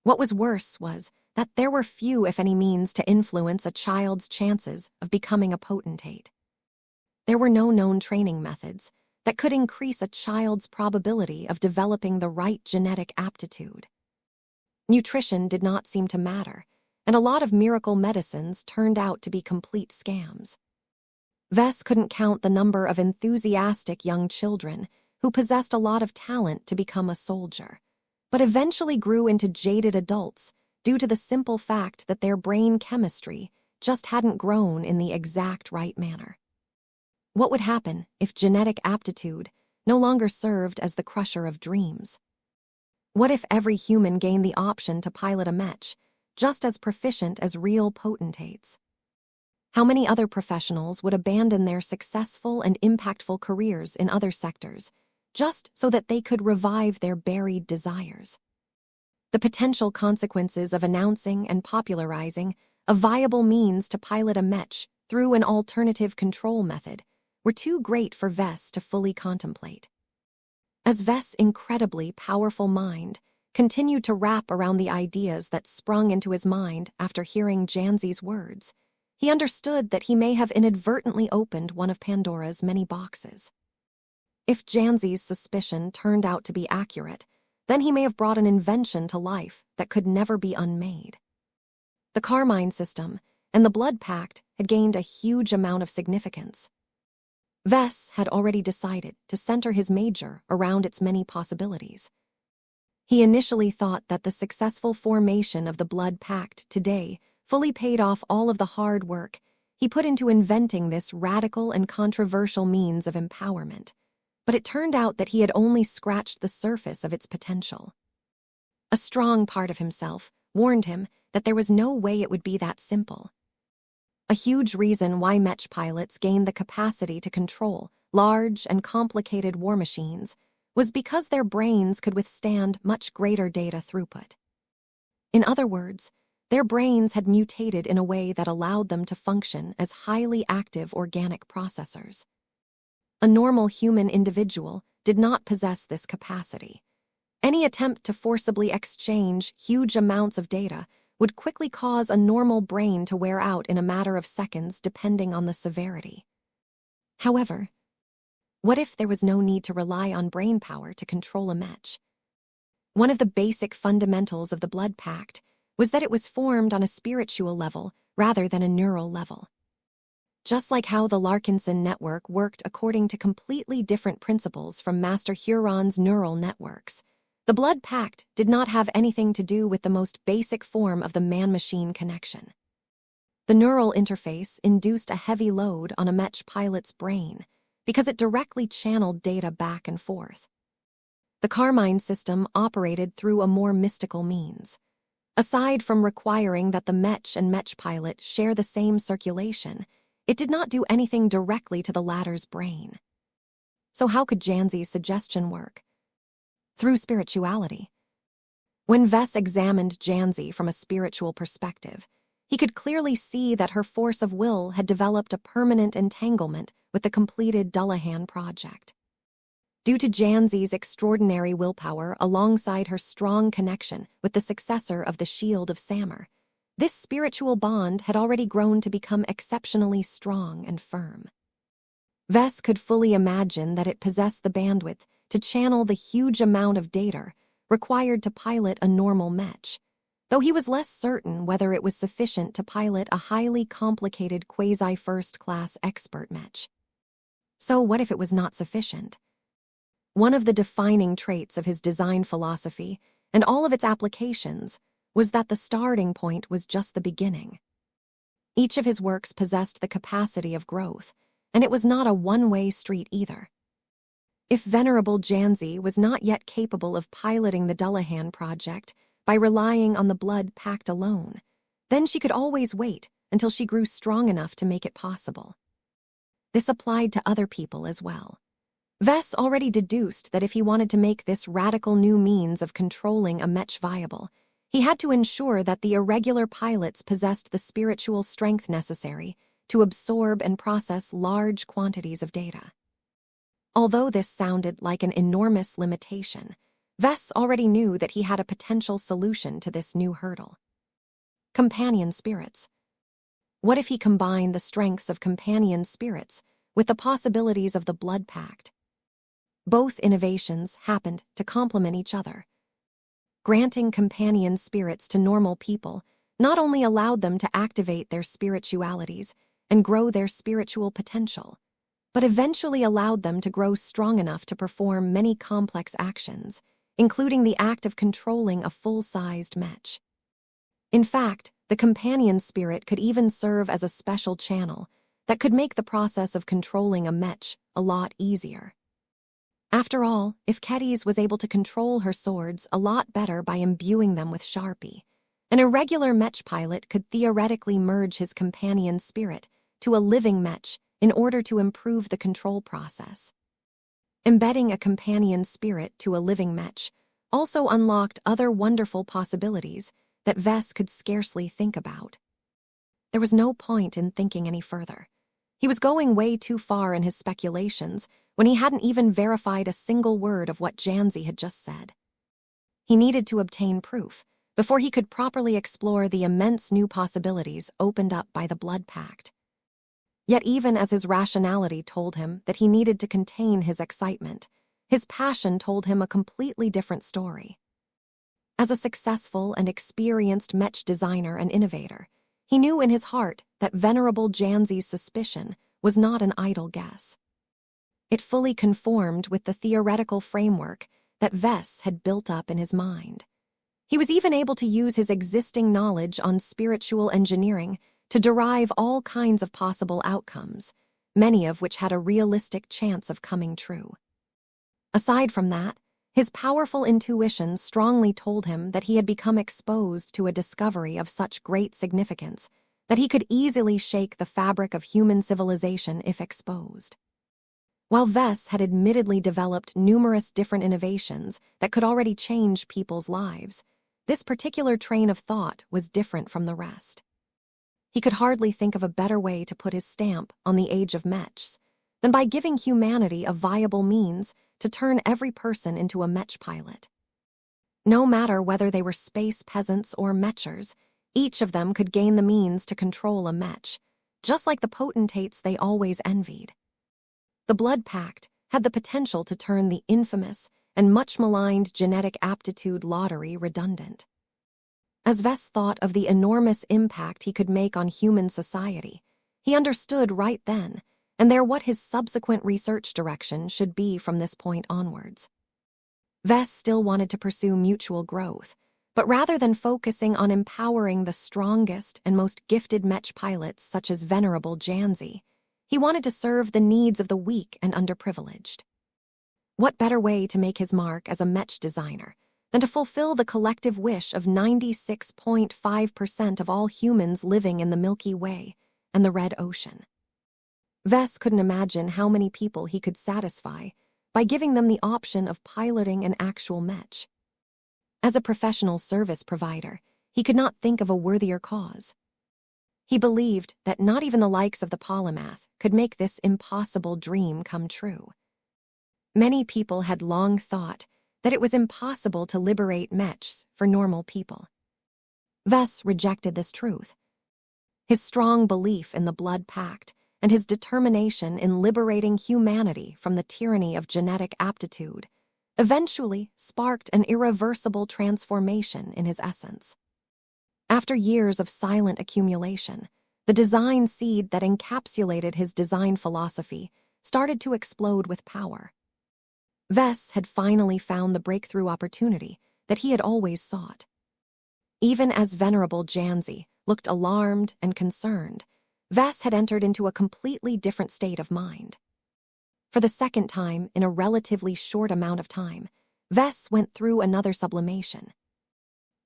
What was worse was that there were few, if any, means to influence a child's chances of becoming a potentate. There were no known training methods that could increase a child's probability of developing the right genetic aptitude. Nutrition did not seem to matter, and a lot of miracle medicines turned out to be complete scams. Vess couldn't count the number of enthusiastic young children who possessed a lot of talent to become a soldier, but eventually grew into jaded adults due to the simple fact that their brain chemistry just hadn't grown in the exact right manner. What would happen if genetic aptitude no longer served as the crusher of dreams? What if every human gained the option to pilot a Mech, just as proficient as real potentates? How many other professionals would abandon their successful and impactful careers in other sectors just so that they could revive their buried desires? The potential consequences of announcing and popularizing a viable means to pilot a Mech through an alternative control method were too great for Vess to fully contemplate. As Vess' incredibly powerful mind continued to wrap around the ideas that sprung into his mind after hearing Janzi's words, he understood that he may have inadvertently opened one of Pandora's many boxes. If Janzi's suspicion turned out to be accurate, then he may have brought an invention to life that could never be unmade. The Carmine system and the blood pact had gained a huge amount of significance. Vess had already decided to center his major around its many possibilities. He initially thought that the successful formation of the blood pact today fully paid off all of the hard work he put into inventing this radical and controversial means of empowerment, but it turned out that he had only scratched the surface of its potential. A strong part of himself warned him that there was no way it would be that simple. A huge reason why Mech pilots gained the capacity to control large and complicated war machines was because their brains could withstand much greater data throughput. In other words, their brains had mutated in a way that allowed them to function as highly active organic processors. A normal human individual did not possess this capacity. Any attempt to forcibly exchange huge amounts of data would quickly cause a normal brain to wear out in a matter of seconds depending on the severity. However, what if there was no need to rely on brain power to control a Mech? One of the basic fundamentals of the blood pact was that it was formed on a spiritual level rather than a neural level. Just like how the Larkinson network worked according to completely different principles from Master Huron's neural networks, the blood pact did not have anything to do with the most basic form of the man-machine connection. The neural interface induced a heavy load on a Mech pilot's brain because it directly channeled data back and forth. The Carmine system operated through a more mystical means. Aside from requiring that the Mech and Mech pilot share the same circulation, it did not do anything directly to the latter's brain. So how could Janzi's suggestion work? Through spirituality. When Vess examined Janzi from a spiritual perspective, he could clearly see that her force of will had developed a permanent entanglement with the completed Dullahan project. Due to Janzi's extraordinary willpower alongside her strong connection with the successor of the Shield of Samur, this spiritual bond had already grown to become exceptionally strong and firm. Vess could fully imagine that it possessed the bandwidth to channel the huge amount of data required to pilot a normal Mech, though he was less certain whether it was sufficient to pilot a highly complicated quasi-first-class expert Mech. So what if it was not sufficient? One of the defining traits of his design philosophy and all of its applications was that the starting point was just the beginning. Each of his works possessed the capacity of growth, and it was not a one-way street either. If Venerable Janzi was not yet capable of piloting the Dullahan project by relying on the blood pact alone, then she could always wait until she grew strong enough to make it possible. This applied to other people as well. Vess already deduced that if he wanted to make this radical new means of controlling a Mech viable, he had to ensure that the irregular pilots possessed the spiritual strength necessary to absorb and process large quantities of data. Although this sounded like an enormous limitation, Vess already knew that he had a potential solution to this new hurdle. Companion spirits. What if he combined the strengths of companion spirits with the possibilities of the blood pact? Both innovations happened to complement each other. Granting companion spirits to normal people not only allowed them to activate their spiritualities and grow their spiritual potential, but eventually allowed them to grow strong enough to perform many complex actions, including the act of controlling a full-sized Mech. In fact, the companion spirit could even serve as a special channel that could make the process of controlling a Mech a lot easier. After all, if Kedis was able to control her swords a lot better by imbuing them with Sharpie, an irregular Mech pilot could theoretically merge his companion spirit to a living Mech in order to improve the control process. Embedding a companion spirit to a living Mech also unlocked other wonderful possibilities that Vess could scarcely think about. There was no point in thinking any further. He was going way too far in his speculations when he hadn't even verified a single word of what Janzi had just said. He needed to obtain proof before he could properly explore the immense new possibilities opened up by the blood pact. Yet even as his rationality told him that he needed to contain his excitement, his passion told him a completely different story. As a successful and experienced Mech designer and innovator, he knew in his heart that Venerable Janzi's suspicion was not an idle guess. It fully conformed with the theoretical framework that Vess had built up in his mind. He was even able to use his existing knowledge on spiritual engineering to derive all kinds of possible outcomes, many of which had a realistic chance of coming true. Aside from that, his powerful intuition strongly told him that he had become exposed to a discovery of such great significance that he could easily shake the fabric of human civilization if exposed. While Vess had admittedly developed numerous different innovations that could already change people's lives, this particular train of thought was different from the rest. He could hardly think of a better way to put his stamp on the age of Mechs than by giving humanity a viable means to turn every person into a Mech pilot. No matter whether they were space peasants or Mechers, each of them could gain the means to control a Mech, just like the potentates they always envied. The blood pact had the potential to turn the infamous and much-maligned genetic aptitude lottery redundant. As Vess thought of the enormous impact he could make on human society, he understood right then and there what his subsequent research direction should be from this point onwards. Vess still wanted to pursue mutual growth, But rather than focusing on empowering the strongest and most gifted Mech pilots such as Venerable Janzi, he wanted to serve the needs of the weak and underprivileged. What better way to make his mark as a Mech designer than to fulfill the collective wish of 96.5% of all humans living in the Milky Way and the Red Ocean? Vess couldn't imagine how many people he could satisfy by giving them the option of piloting an actual Mech. As a professional service provider, he could not think of a worthier cause. He believed that not even the likes of the polymath could make this impossible dream come true. Many people had long thought that it was impossible to liberate Mechs for normal people. Vess rejected this truth. His strong belief in the blood pact and his determination in liberating humanity from the tyranny of genetic aptitude eventually sparked an irreversible transformation in his essence. After years of silent accumulation, the design seed that encapsulated his design philosophy started to explode with power. Vess had finally found the breakthrough opportunity that he had always sought. Even as Venerable Janzi looked alarmed and concerned, Vess had entered into a completely different state of mind. For the second time in a relatively short amount of time, Vess went through another sublimation.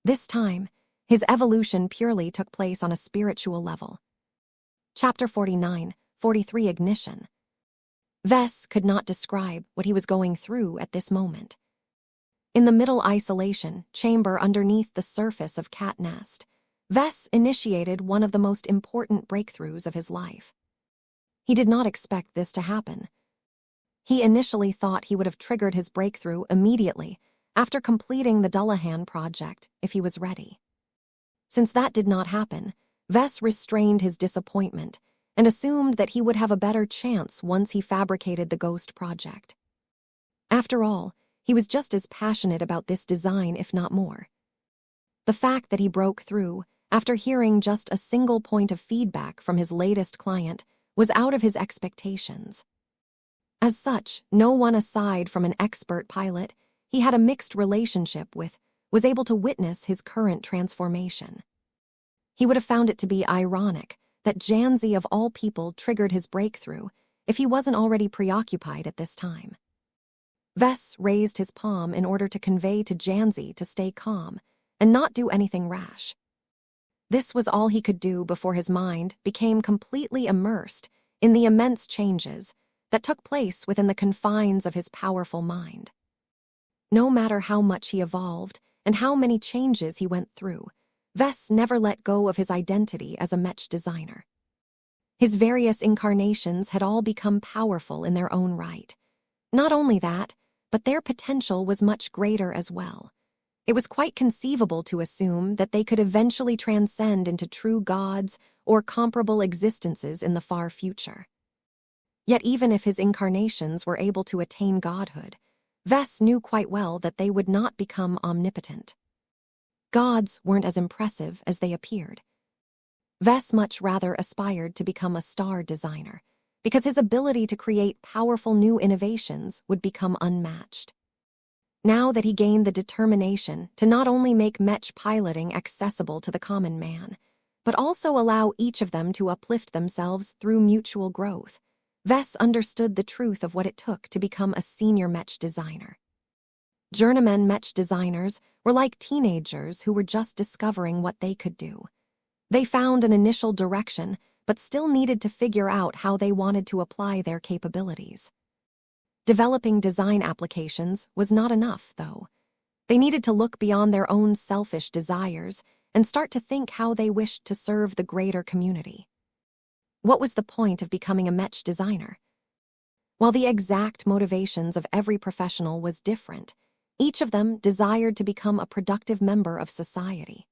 This time, his evolution purely took place on a spiritual level. Chapter 49, 43 Ignition. Vess could not describe what he was going through at this moment. In the middle isolation chamber underneath the surface of Cat Nest, Vess initiated one of the most important breakthroughs of his life. He did not expect this to happen. He initially thought he would have triggered his breakthrough immediately after completing the Dullahan project if he was ready. Since that did not happen, Vess restrained his disappointment and assumed that he would have a better chance once he fabricated the Ghost project. After all, he was just as passionate about this design, if not more. The fact that he broke through after hearing just a single point of feedback from his latest client was out of his expectations. As such, no one aside from an expert pilot he had a mixed relationship with was able to witness his current transformation. He would have found it to be ironic that Janzi of all people triggered his breakthrough if he wasn't already preoccupied at this time. Vess raised his palm in order to convey to Janzi to stay calm and not do anything rash. This was all he could do before his mind became completely immersed in the immense changes that took place within the confines of his powerful mind. No matter how much he evolved and how many changes he went through, Vess never let go of his identity as a Mech designer. His various incarnations had all become powerful in their own right. Not only that, but their potential was much greater as well. It was quite conceivable to assume that they could eventually transcend into true gods or comparable existences in the far future. Yet even if his incarnations were able to attain godhood, Vess knew quite well that they would not become omnipotent. Gods weren't as impressive as they appeared. Vess much rather aspired to become a star designer, because his ability to create powerful new innovations would become unmatched. Now that he gained the determination to not only make Mech piloting accessible to the common man, but also allow each of them to uplift themselves through mutual growth, Vess understood the truth of what it took to become a senior Mech designer. Journeyman Mech designers were like teenagers who were just discovering what they could do. They found an initial direction, but still needed to figure out how they wanted to apply their capabilities. Developing design applications was not enough, though. They needed to look beyond their own selfish desires and start to think how they wished to serve the greater community. What was the point of becoming a Mech designer? While the exact motivations of every professional was different, each of them desired to become a productive member of society.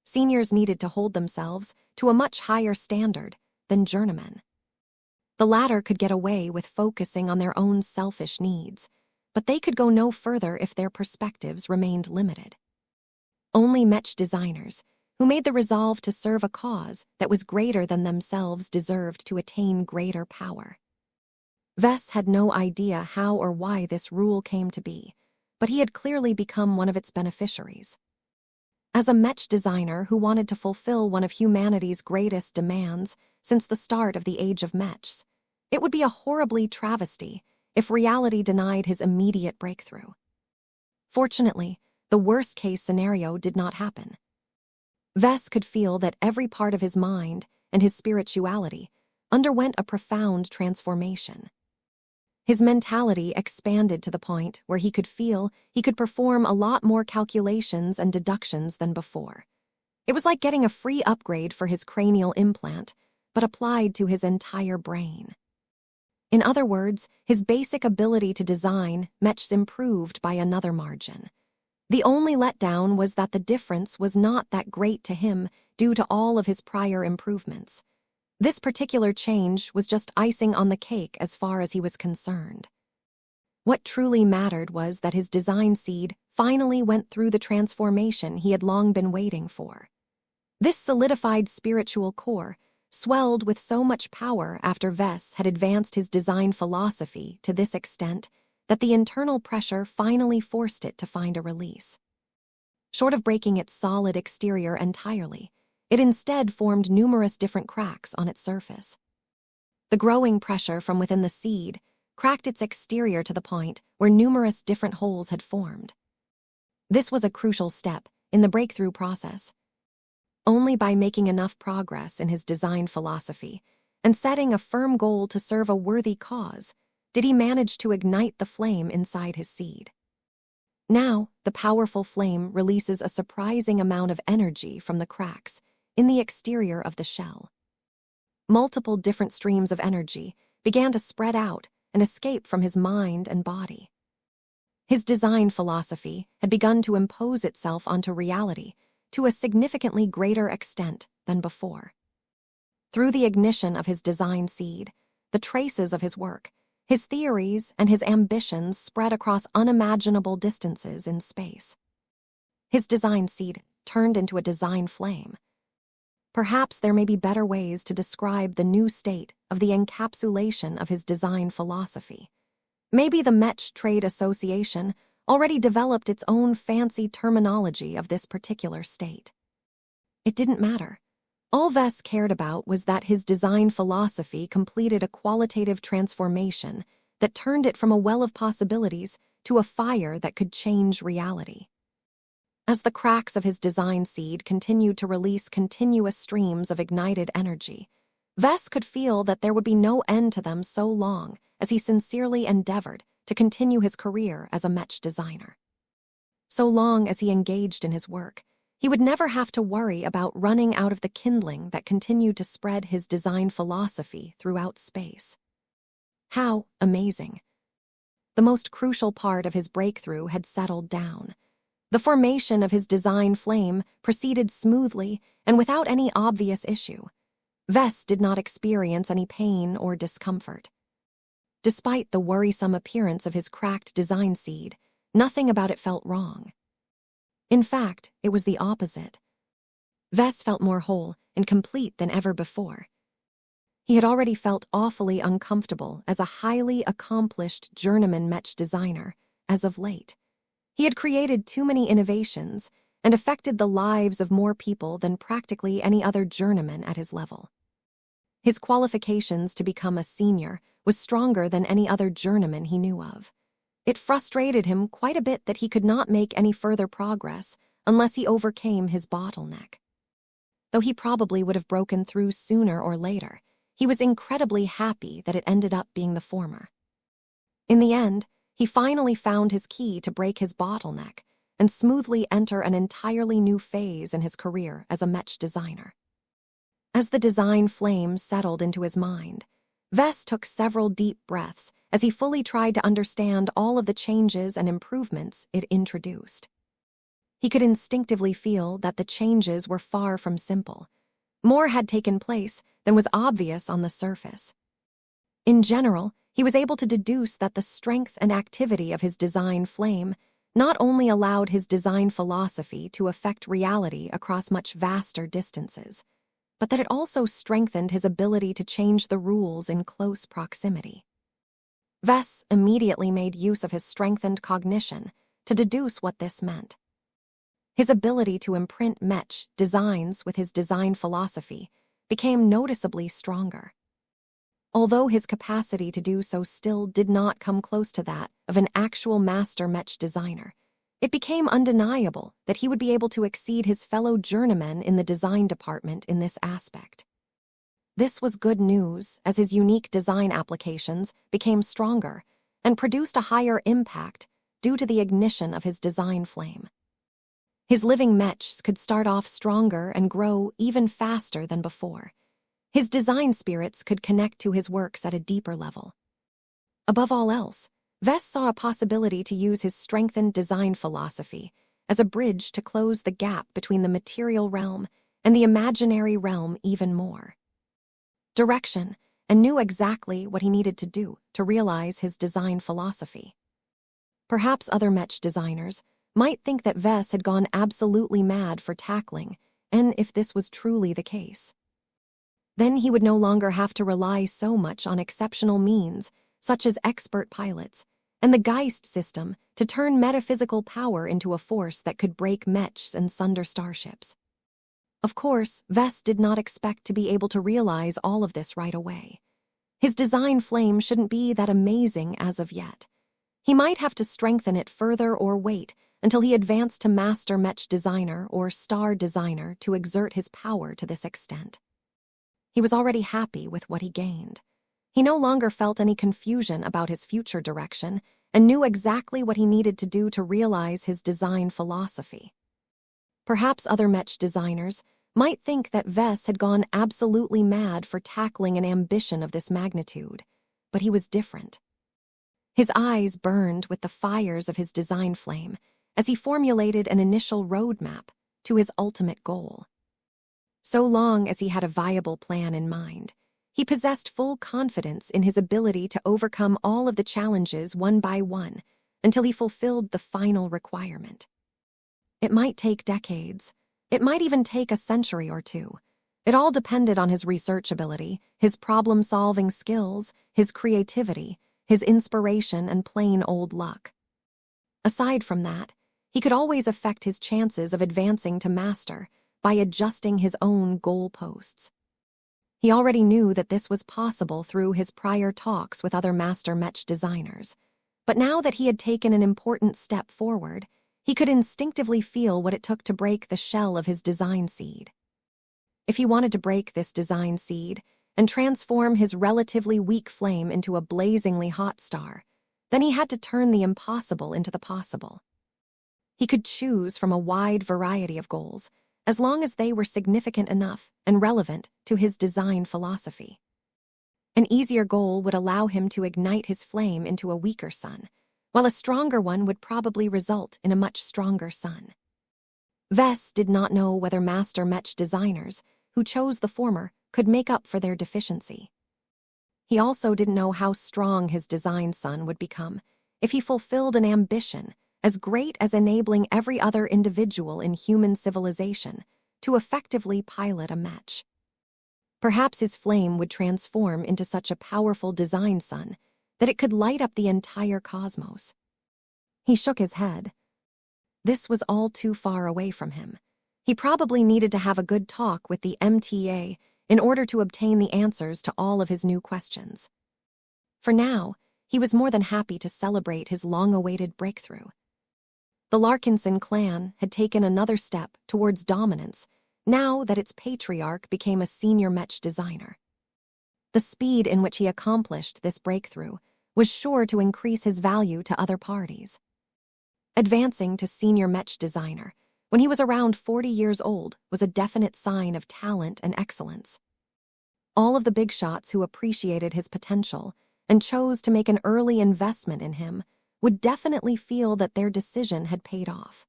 Seniors needed to hold themselves to a much higher standard than journeymen. The latter could get away with focusing on their own selfish needs, but they could go no further if their perspectives remained limited. Only Mech designers, who made the resolve to serve a cause that was greater than themselves, deserved to attain greater power. Vess had no idea how or why this rule came to be, but he had clearly become one of its beneficiaries. As a Mech designer who wanted to fulfill one of humanity's greatest demands since the start of the Age of Mechs, it would be a horribly travesty if reality denied his immediate breakthrough. Fortunately, the worst-case scenario did not happen. Ves could feel that every part of his mind and his spirituality underwent a profound transformation. His mentality expanded to the point where he could feel he could perform a lot more calculations and deductions than before. It was like getting a free upgrade for his cranial implant, but applied to his entire brain. In other words, his basic ability to design Mechs improved by another margin. The only letdown was that the difference was not that great to him due to all of his prior improvements. This particular change was just icing on the cake as far as he was concerned. What truly mattered was that his design seed finally went through the transformation he had long been waiting for. This solidified spiritual core swelled with so much power after Ves had advanced his design philosophy to this extent that the internal pressure finally forced it to find a release. Short of breaking its solid exterior entirely, it instead formed numerous different cracks on its surface. The growing pressure from within the seed cracked its exterior to the point where numerous different holes had formed. This was a crucial step in the breakthrough process. Only by making enough progress in his design philosophy and setting a firm goal to serve a worthy cause did he manage to ignite the flame inside his seed. Now, the powerful flame releases a surprising amount of energy from the cracks in the exterior of the shell. Multiple different streams of energy began to spread out and escape from his mind and body. His design philosophy had begun to impose itself onto reality to a significantly greater extent than before. Through the ignition of his design seed, the traces of his work, his theories, and his ambitions spread across unimaginable distances in space. His design seed turned into a design flame. Perhaps there may be better ways to describe the new state of the encapsulation of his design philosophy. Maybe the Mech Trade Association already developed its own fancy terminology of this particular state. It didn't matter. All Ves cared about was that his design philosophy completed a qualitative transformation that turned it from a well of possibilities to a fire that could change reality. As the cracks of his design seed continued to release continuous streams of ignited energy, Ves could feel that there would be no end to them so long as he sincerely endeavored to continue his career as a Mech designer. So long as he engaged in his work, he would never have to worry about running out of the kindling that continued to spread his design philosophy throughout space. How amazing! The most crucial part of his breakthrough had settled down. The formation of his design flame proceeded smoothly and without any obvious issue. Ves did not experience any pain or discomfort. Despite the worrisome appearance of his cracked design seed, nothing about it felt wrong. In fact, it was the opposite. Ves felt more whole and complete than ever before. He had already felt awfully uncomfortable as a highly accomplished journeyman Mech designer as of late. He had created too many innovations and affected the lives of more people than practically any other journeyman at his level. His qualifications to become a senior was stronger than any other journeyman he knew of. It frustrated him quite a bit that he could not make any further progress unless he overcame his bottleneck. Though he probably would have broken through sooner or later, he was incredibly happy that it ended up being the former. In the end, he finally found his key to break his bottleneck and smoothly enter an entirely new phase in his career as a Mech designer. As the design flame settled into his mind, Ves took several deep breaths as he fully tried to understand all of the changes and improvements it introduced. He could instinctively feel that the changes were far from simple. More had taken place than was obvious on the surface. In general, he was able to deduce that the strength and activity of his design flame not only allowed his design philosophy to affect reality across much vaster distances, but that it also strengthened his ability to change the rules in close proximity. Ves immediately made use of his strengthened cognition to deduce what this meant. His ability to imprint Mech designs with his design philosophy became noticeably stronger. Although his capacity to do so still did not come close to that of an actual master Mech designer, it became undeniable that he would be able to exceed his fellow journeymen in the design department in this aspect. This was good news, as his unique design applications became stronger and produced a higher impact due to the ignition of his design flame. His living mechs could start off stronger and grow even faster than before. His design spirits could connect to his works at a deeper level. Above all else, Vess saw a possibility to use his strengthened design philosophy as a bridge to close the gap between the material realm and the imaginary realm even more. Direction, and knew exactly what he needed to do to realize his design philosophy. Perhaps other Mech designers might think that Vess had gone absolutely mad for tackling, and if this was truly the case, then he would no longer have to rely so much on exceptional means, such as expert pilots, and the Geist system to turn metaphysical power into a force that could break Mechs and sunder starships. Of course, Vess did not expect to be able to realize all of this right away. His design flame shouldn't be that amazing as of yet. He might have to strengthen it further or wait until he advanced to Master Mech Designer or Star Designer to exert his power to this extent. He was already happy with what he gained. He no longer felt any confusion about his future direction and knew exactly what he needed to do to realize his design philosophy. Perhaps other Mech designers might think that Vess had gone absolutely mad for tackling an ambition of this magnitude, but he was different. His eyes burned with the fires of his design flame as he formulated an initial roadmap to his ultimate goal. So long as he had a viable plan in mind, he possessed full confidence in his ability to overcome all of the challenges one by one until he fulfilled the final requirement. It might take decades. It might even take a century or two. It all depended on his research ability, his problem-solving skills, his creativity, his inspiration, and plain old luck. Aside from that, he could always affect his chances of advancing to master by adjusting his own goalposts. He already knew that this was possible through his prior talks with other master Mech designers, but now that he had taken an important step forward, he could instinctively feel what it took to break the shell of his design seed. If he wanted to break this design seed and transform his relatively weak flame into a blazingly hot star, then he had to turn the impossible into the possible. He could choose from a wide variety of goals, as long as they were significant enough and relevant to his design philosophy. An easier goal would allow him to ignite his flame into a weaker sun, while a stronger one would probably result in a much stronger sun. Vess did not know whether master Mech designers who chose the former could make up for their deficiency. He also didn't know how strong his design sun would become if he fulfilled an ambition as great as enabling every other individual in human civilization to effectively pilot a Mech. Perhaps his flame would transform into such a powerful design sun that it could light up the entire cosmos. He shook his head. This was all too far away from him. He probably needed to have a good talk with the MTA in order to obtain the answers to all of his new questions. For now, he was more than happy to celebrate his long-awaited breakthrough. The Larkinson clan had taken another step towards dominance now that its patriarch became a senior Mech designer. The speed in which he accomplished this breakthrough was sure to increase his value to other parties. Advancing to senior Mech designer when he was around 40 years old was a definite sign of talent and excellence. All of the big shots who appreciated his potential and chose to make an early investment in him would definitely feel that their decision had paid off.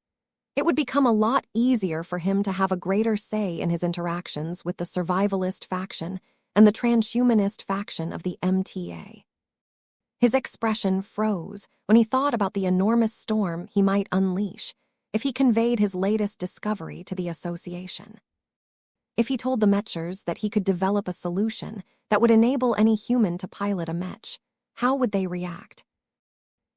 It would become a lot easier for him to have a greater say in his interactions with the survivalist faction and the transhumanist faction of the MTA. His expression froze when he thought about the enormous storm he might unleash if he conveyed his latest discovery to the association. If he told the Mechers that he could develop a solution that would enable any human to pilot a Mech, how would they react?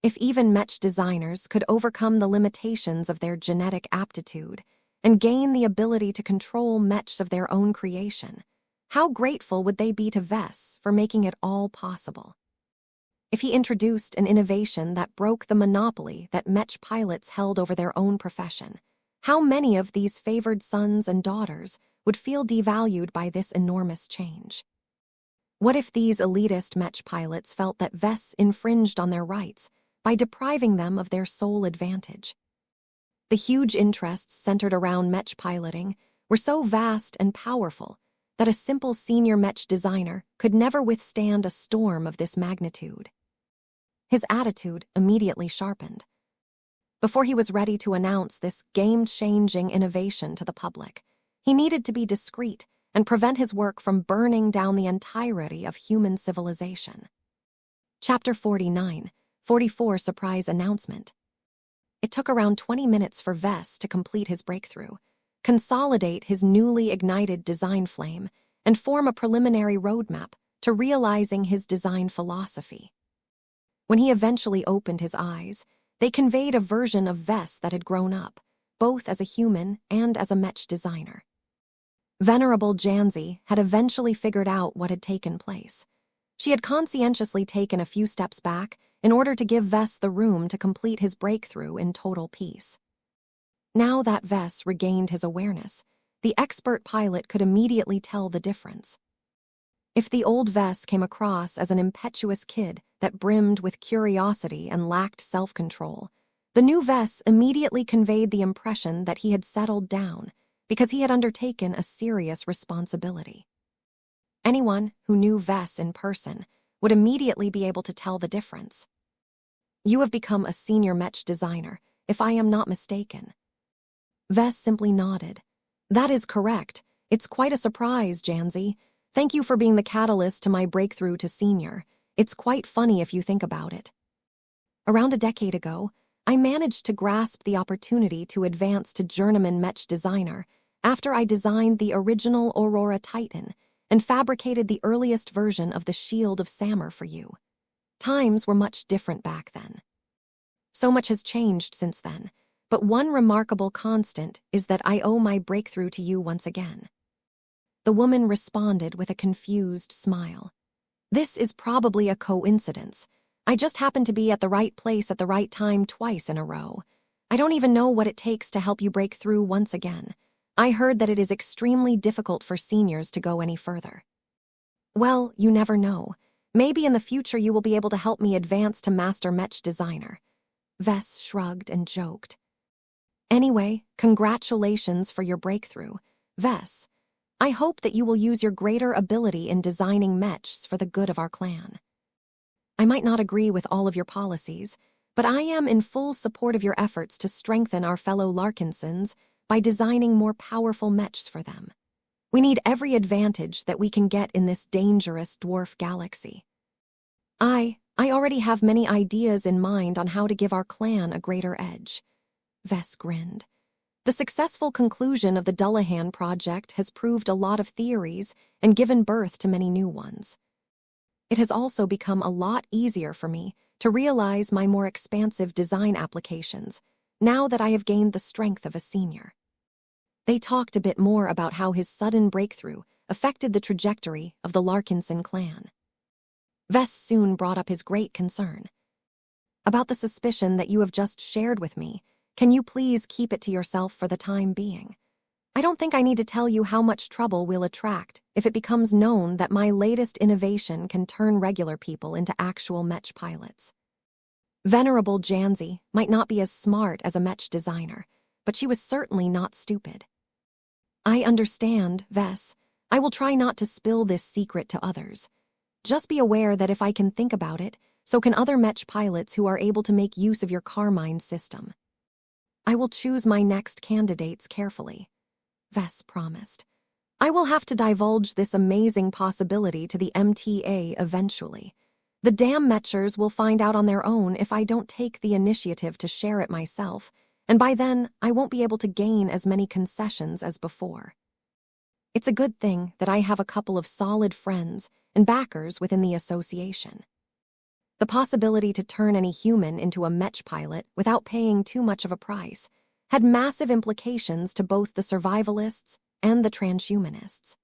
If even Mech designers could overcome the limitations of their genetic aptitude and gain the ability to control Mechs of their own creation, how grateful would they be to Vess for making it all possible? If he introduced an innovation that broke the monopoly that Mech pilots held over their own profession, how many of these favored sons and daughters would feel devalued by this enormous change? What if these elitist Mech pilots felt that Vess infringed on their rights by depriving them of their sole advantage? The huge interests centered around Mech piloting were so vast and powerful that a simple senior Mech designer could never withstand a storm of this magnitude. His attitude immediately sharpened. Before he was ready to announce this game-changing innovation to the public, he needed to be discreet and prevent his work from burning down the entirety of human civilization. Chapter 49, 44 Surprise Announcement. It took around 20 minutes for Vess to complete his breakthrough, consolidate his newly ignited design flame, and form a preliminary roadmap to realizing his design philosophy. When he eventually opened his eyes, they conveyed a version of Vess that had grown up, both as a human and as a Mech designer. Venerable Janzi had eventually figured out what had taken place. She had conscientiously taken a few steps back in order to give Vess the room to complete his breakthrough in total peace. Now that Vess regained his awareness, the expert pilot could immediately tell the difference. If the old Vess came across as an impetuous kid that brimmed with curiosity and lacked self-control, the new Vess immediately conveyed the impression that he had settled down because he had undertaken a serious responsibility. Anyone who knew Vess in person would immediately be able to tell the difference. "You have become a senior Mech designer, if I am not mistaken." Vess simply nodded. "That is correct. It's quite a surprise, Janzi. Thank you for being the catalyst to my breakthrough to senior. It's quite funny if you think about it. Around a decade ago, I managed to grasp the opportunity to advance to journeyman Mech designer after I designed the original Aurora Titan and fabricated the earliest version of the Shield of Samur for you. Times were much different back then. So much has changed since then, but one remarkable constant is that I owe my breakthrough to you once again." The woman responded with a confused smile. "This is probably a coincidence. I just happened to be at the right place at the right time twice in a row. I don't even know what it takes to help you break through once again. I heard that it is extremely difficult for seniors to go any further." "Well, you never know. Maybe in the future you will be able to help me advance to Master Mech Designer." Vess shrugged and joked. "Anyway, congratulations for your breakthrough, Vess. I hope that you will use your greater ability in designing Mechs for the good of our clan. I might not agree with all of your policies, but I am in full support of your efforts to strengthen our fellow Larkinsons by designing more powerful Mechs for them. We need every advantage that we can get in this dangerous dwarf galaxy. I already have many ideas in mind on how to give our clan a greater edge." Vess grinned. "The successful conclusion of the Dullahan project has proved a lot of theories and given birth to many new ones. It has also become a lot easier for me to realize my more expansive design applications now that I have gained the strength of a senior." They talked a bit more about how his sudden breakthrough affected the trajectory of the Larkinson clan. Vess soon brought up his great concern. "About the suspicion that you have just shared with me, can you please keep it to yourself for the time being? I don't think I need to tell you how much trouble we'll attract if it becomes known that my latest innovation can turn regular people into actual Mech pilots." Venerable Janzi might not be as smart as a Mech designer, but she was certainly not stupid. "I understand, Vess. I will try not to spill this secret to others. Just be aware that if I can think about it, so can other Mech pilots who are able to make use of your Carmine system. I will choose my next candidates carefully," Vess promised. "I will have to divulge this amazing possibility to the MTA eventually. The damn Mechers will find out on their own if I don't take the initiative to share it myself, and by then I won't be able to gain as many concessions as before. It's a good thing that I have a couple of solid friends and backers within the association." The possibility to turn any human into a Mech pilot without paying too much of a price had massive implications to both the survivalists and the transhumanists.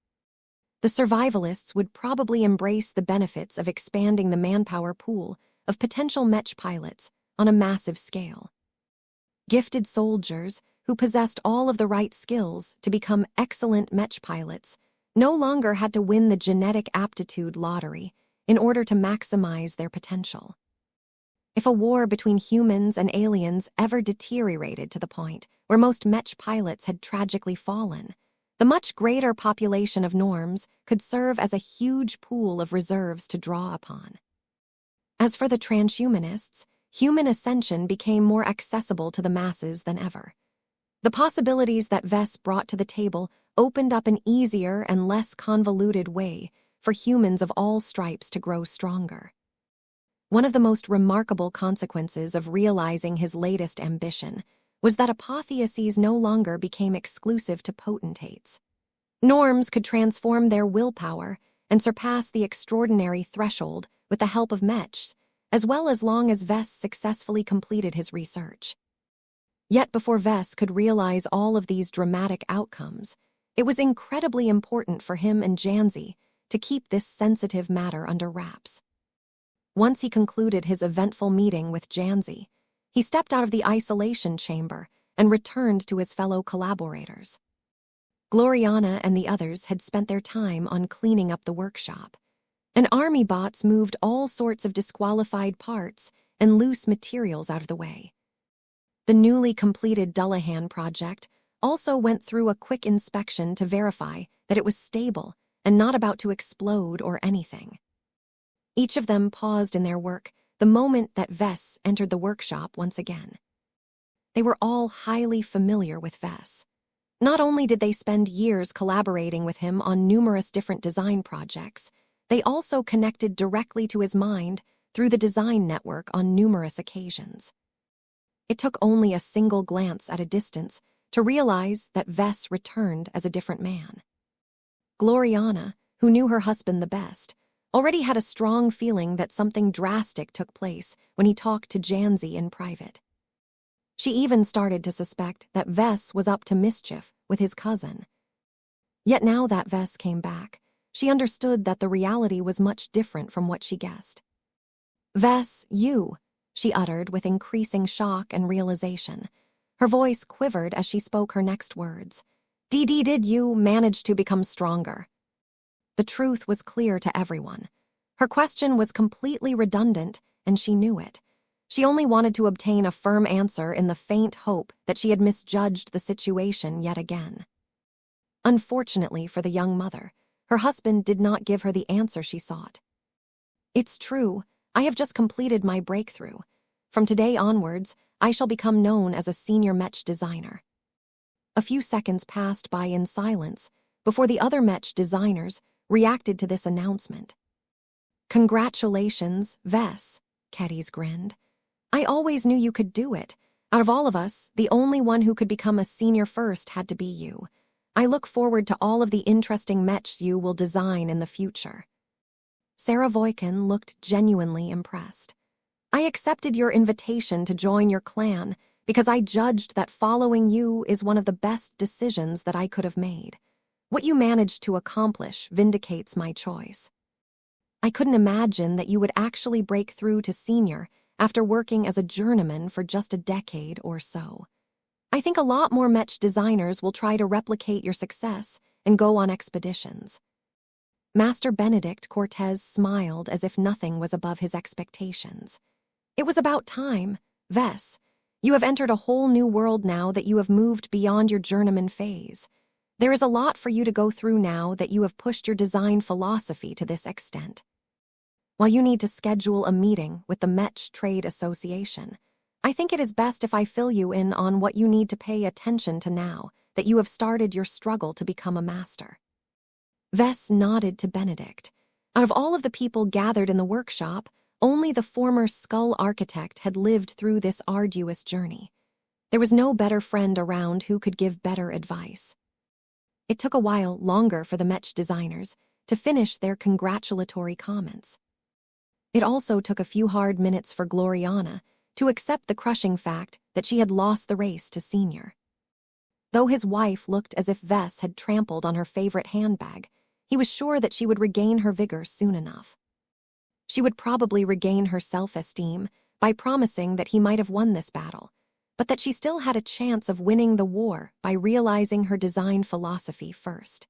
The survivalists would probably embrace the benefits of expanding the manpower pool of potential Mech pilots on a massive scale. Gifted soldiers who possessed all of the right skills to become excellent Mech pilots no longer had to win the genetic aptitude lottery in order to maximize their potential. If a war between humans and aliens ever deteriorated to the point where most Mech pilots had tragically fallen, the much greater population of norms could serve as a huge pool of reserves to draw upon. As for the transhumanists, human ascension became more accessible to the masses than ever. The possibilities that Vess brought to the table opened up an easier and less convoluted way for humans of all stripes to grow stronger. One of the most remarkable consequences of realizing his latest ambition was that apotheoses no longer became exclusive to potentates. Norms could transform their willpower and surpass the extraordinary threshold with the help of Mechs, as long as Vess successfully completed his research. Yet before Vess could realize all of these dramatic outcomes, it was incredibly important for him and Janzi to keep this sensitive matter under wraps. Once he concluded his eventful meeting with Janzi, he stepped out of the isolation chamber and returned to his fellow collaborators. Gloriana and the others had spent their time on cleaning up the workshop, and army bots moved all sorts of disqualified parts and loose materials out of the way. The newly completed Dullahan project also went through a quick inspection to verify that it was stable and not about to explode or anything. Each of them paused in their work the moment that Vess entered the workshop once again. They were all highly familiar with Vess. Not only did they spend years collaborating with him on numerous different design projects, they also connected directly to his mind through the design network on numerous occasions. It took only a single glance at a distance to realize that Vess returned as a different man. Gloriana, who knew her husband the best, already had a strong feeling that something drastic took place when he talked to Janzi in private. She even started to suspect that Vess was up to mischief with his cousin. Yet now that Vess came back, she understood that the reality was much different from what she guessed. "Vess, you," she uttered with increasing shock and realization. Her voice quivered as she spoke her next words. Did you manage to become stronger?" The truth was clear to everyone. Her question was completely redundant, and she knew it. She only wanted to obtain a firm answer in the faint hope that she had misjudged the situation yet again. Unfortunately for the young mother, her husband did not give her the answer she sought. "It's true, I have just completed my breakthrough. From today onwards, I shall become known as a senior Mech designer." A few seconds passed by in silence before the other Mech designers reacted to this announcement. "Congratulations, Vess," Kedys grinned. "I always knew you could do it. Out of all of us, the only one who could become a senior first had to be you. I look forward to all of the interesting Mechs you will design in the future." Sarah Voikin looked genuinely impressed. "I accepted your invitation to join your clan because I judged that following you is one of the best decisions that I could have made. What you managed to accomplish vindicates my choice. I couldn't imagine that you would actually break through to senior after working as a journeyman for just a decade or so. I think a lot more Mech designers will try to replicate your success and go on expeditions." Master Benedict Cortez smiled as if nothing was above his expectations. "It was about time, Vess. You have entered a whole new world now that you have moved beyond your journeyman phase. There is a lot for you to go through now that you have pushed your design philosophy to this extent. While you need to schedule a meeting with the Mech Trade Association, I think it is best if I fill you in on what you need to pay attention to now that you have started your struggle to become a master." Vess nodded to Benedict. Out of all of the people gathered in the workshop, only the former Skull Architect had lived through this arduous journey. There was no better friend around who could give better advice. It took a while longer for the Mech designers to finish their congratulatory comments. It also took a few hard minutes for Gloriana to accept the crushing fact that she had lost the race to Senior. Though his wife looked as if Vess had trampled on her favorite handbag, he was sure that she would regain her vigor soon enough. She would probably regain her self-esteem by promising that he might have won this battle, but that she still had a chance of winning the war by realizing her design philosophy first.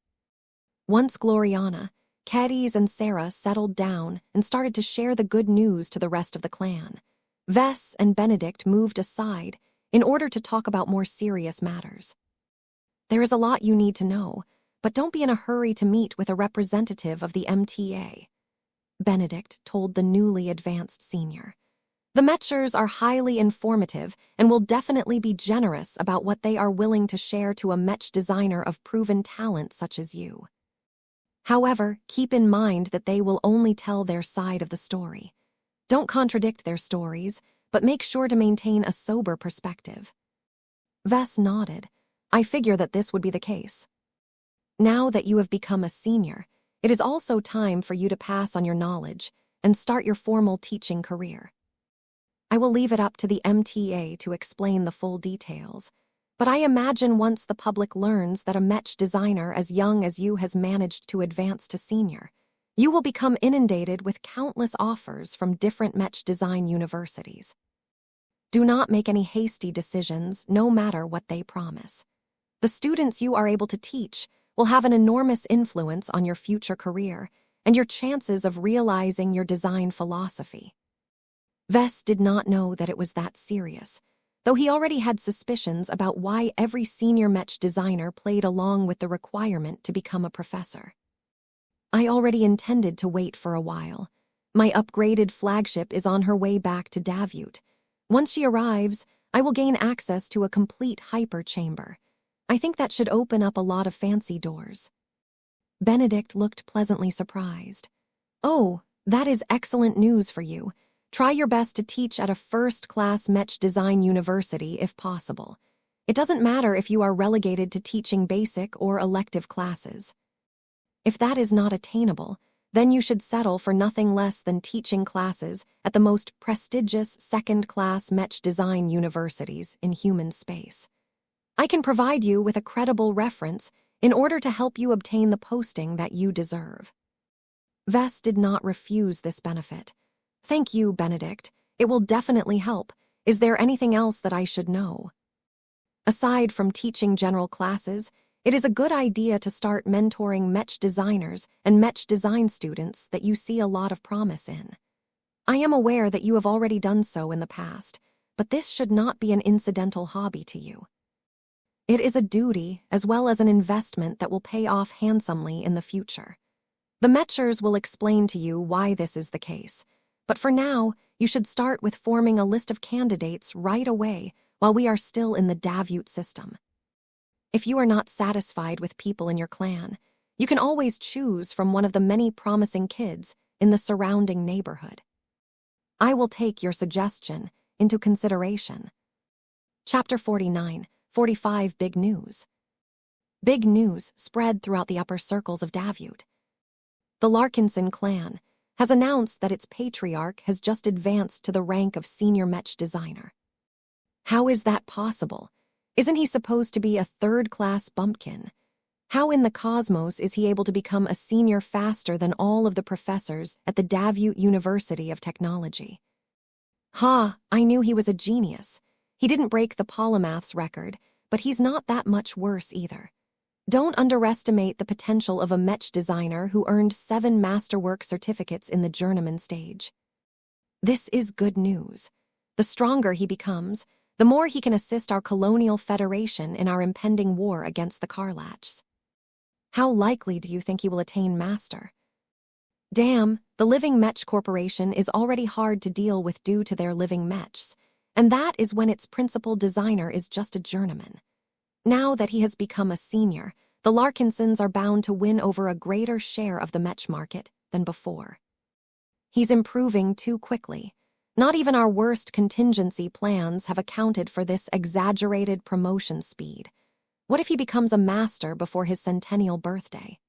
Once Gloriana, Cadiz and Sarah settled down and started to share the good news to the rest of the clan, Vess and Benedict moved aside in order to talk about more serious matters. There is a lot you need to know, but don't be in a hurry to meet with a representative of the MTA, Benedict told the newly advanced senior. The Mechers are highly informative and will definitely be generous about what they are willing to share to a Mech designer of proven talent such as you. However, keep in mind that they will only tell their side of the story. Don't contradict their stories, but make sure to maintain a sober perspective. Vess nodded. I figure that this would be the case. Now that you have become a senior, it is also time for you to pass on your knowledge and start your formal teaching career. I will leave it up to the MTA to explain the full details, but I imagine once the public learns that a Mech designer as young as you has managed to advance to senior, you will become inundated with countless offers from different Mech design universities. Do not make any hasty decisions, no matter what they promise. The students you are able to teach will have an enormous influence on your future career and your chances of realizing your design philosophy. Vess did not know that it was that serious, though he already had suspicions about why every senior Mech designer played along with the requirement to become a professor. I already intended to wait for a while. My upgraded flagship is on her way back to Davut. Once she arrives, I will gain access to a complete hyper chamber. I think that should open up a lot of fancy doors. Benedict looked pleasantly surprised. Oh, that is excellent news for you. Try your best to teach at a first-class Mech design university if possible. It doesn't matter if you are relegated to teaching basic or elective classes. If that is not attainable, then you should settle for nothing less than teaching classes at the most prestigious second-class Mech design universities in human space. I can provide you with a credible reference in order to help you obtain the posting that you deserve. Vess did not refuse this benefit. Thank you, Benedict. It will definitely help. Is there anything else that I should know? Aside from teaching general classes, it is a good idea to start mentoring Mech designers and Mech design students that you see a lot of promise in. I am aware that you have already done so in the past, but this should not be an incidental hobby to you. It is a duty as well as an investment that will pay off handsomely in the future. The Mechers will explain to you why this is the case, but for now, you should start with forming a list of candidates right away while we are still in the Davut system. If you are not satisfied with people in your clan, you can always choose from one of the many promising kids in the surrounding neighborhood. I will take your suggestion into consideration. Chapter 49, 45 Big News. Big news spread throughout the upper circles of Davut. The Larkinson clan has announced that its patriarch has just advanced to the rank of senior Mech designer. How is that possible? Isn't he supposed to be a third-class bumpkin? How in the cosmos is he able to become a senior faster than all of the professors at the Davut University of Technology? Ha, I knew he was a genius. He didn't break the polymath's record, but he's not that much worse either. Don't underestimate the potential of a Mech designer who earned 7 masterwork certificates in the journeyman stage. This is good news. The stronger he becomes, the more he can assist our colonial federation in our impending war against the Karlachs. How likely do you think he will attain master? Damn, the living Mech corporation is already hard to deal with due to their living Mechs, and that is when its principal designer is just a journeyman. Now that he has become a senior, the Larkinsons are bound to win over a greater share of the Mech market than before. He's improving too quickly. Not even our worst contingency plans have accounted for this exaggerated promotion speed. What if he becomes a master before his centennial birthday?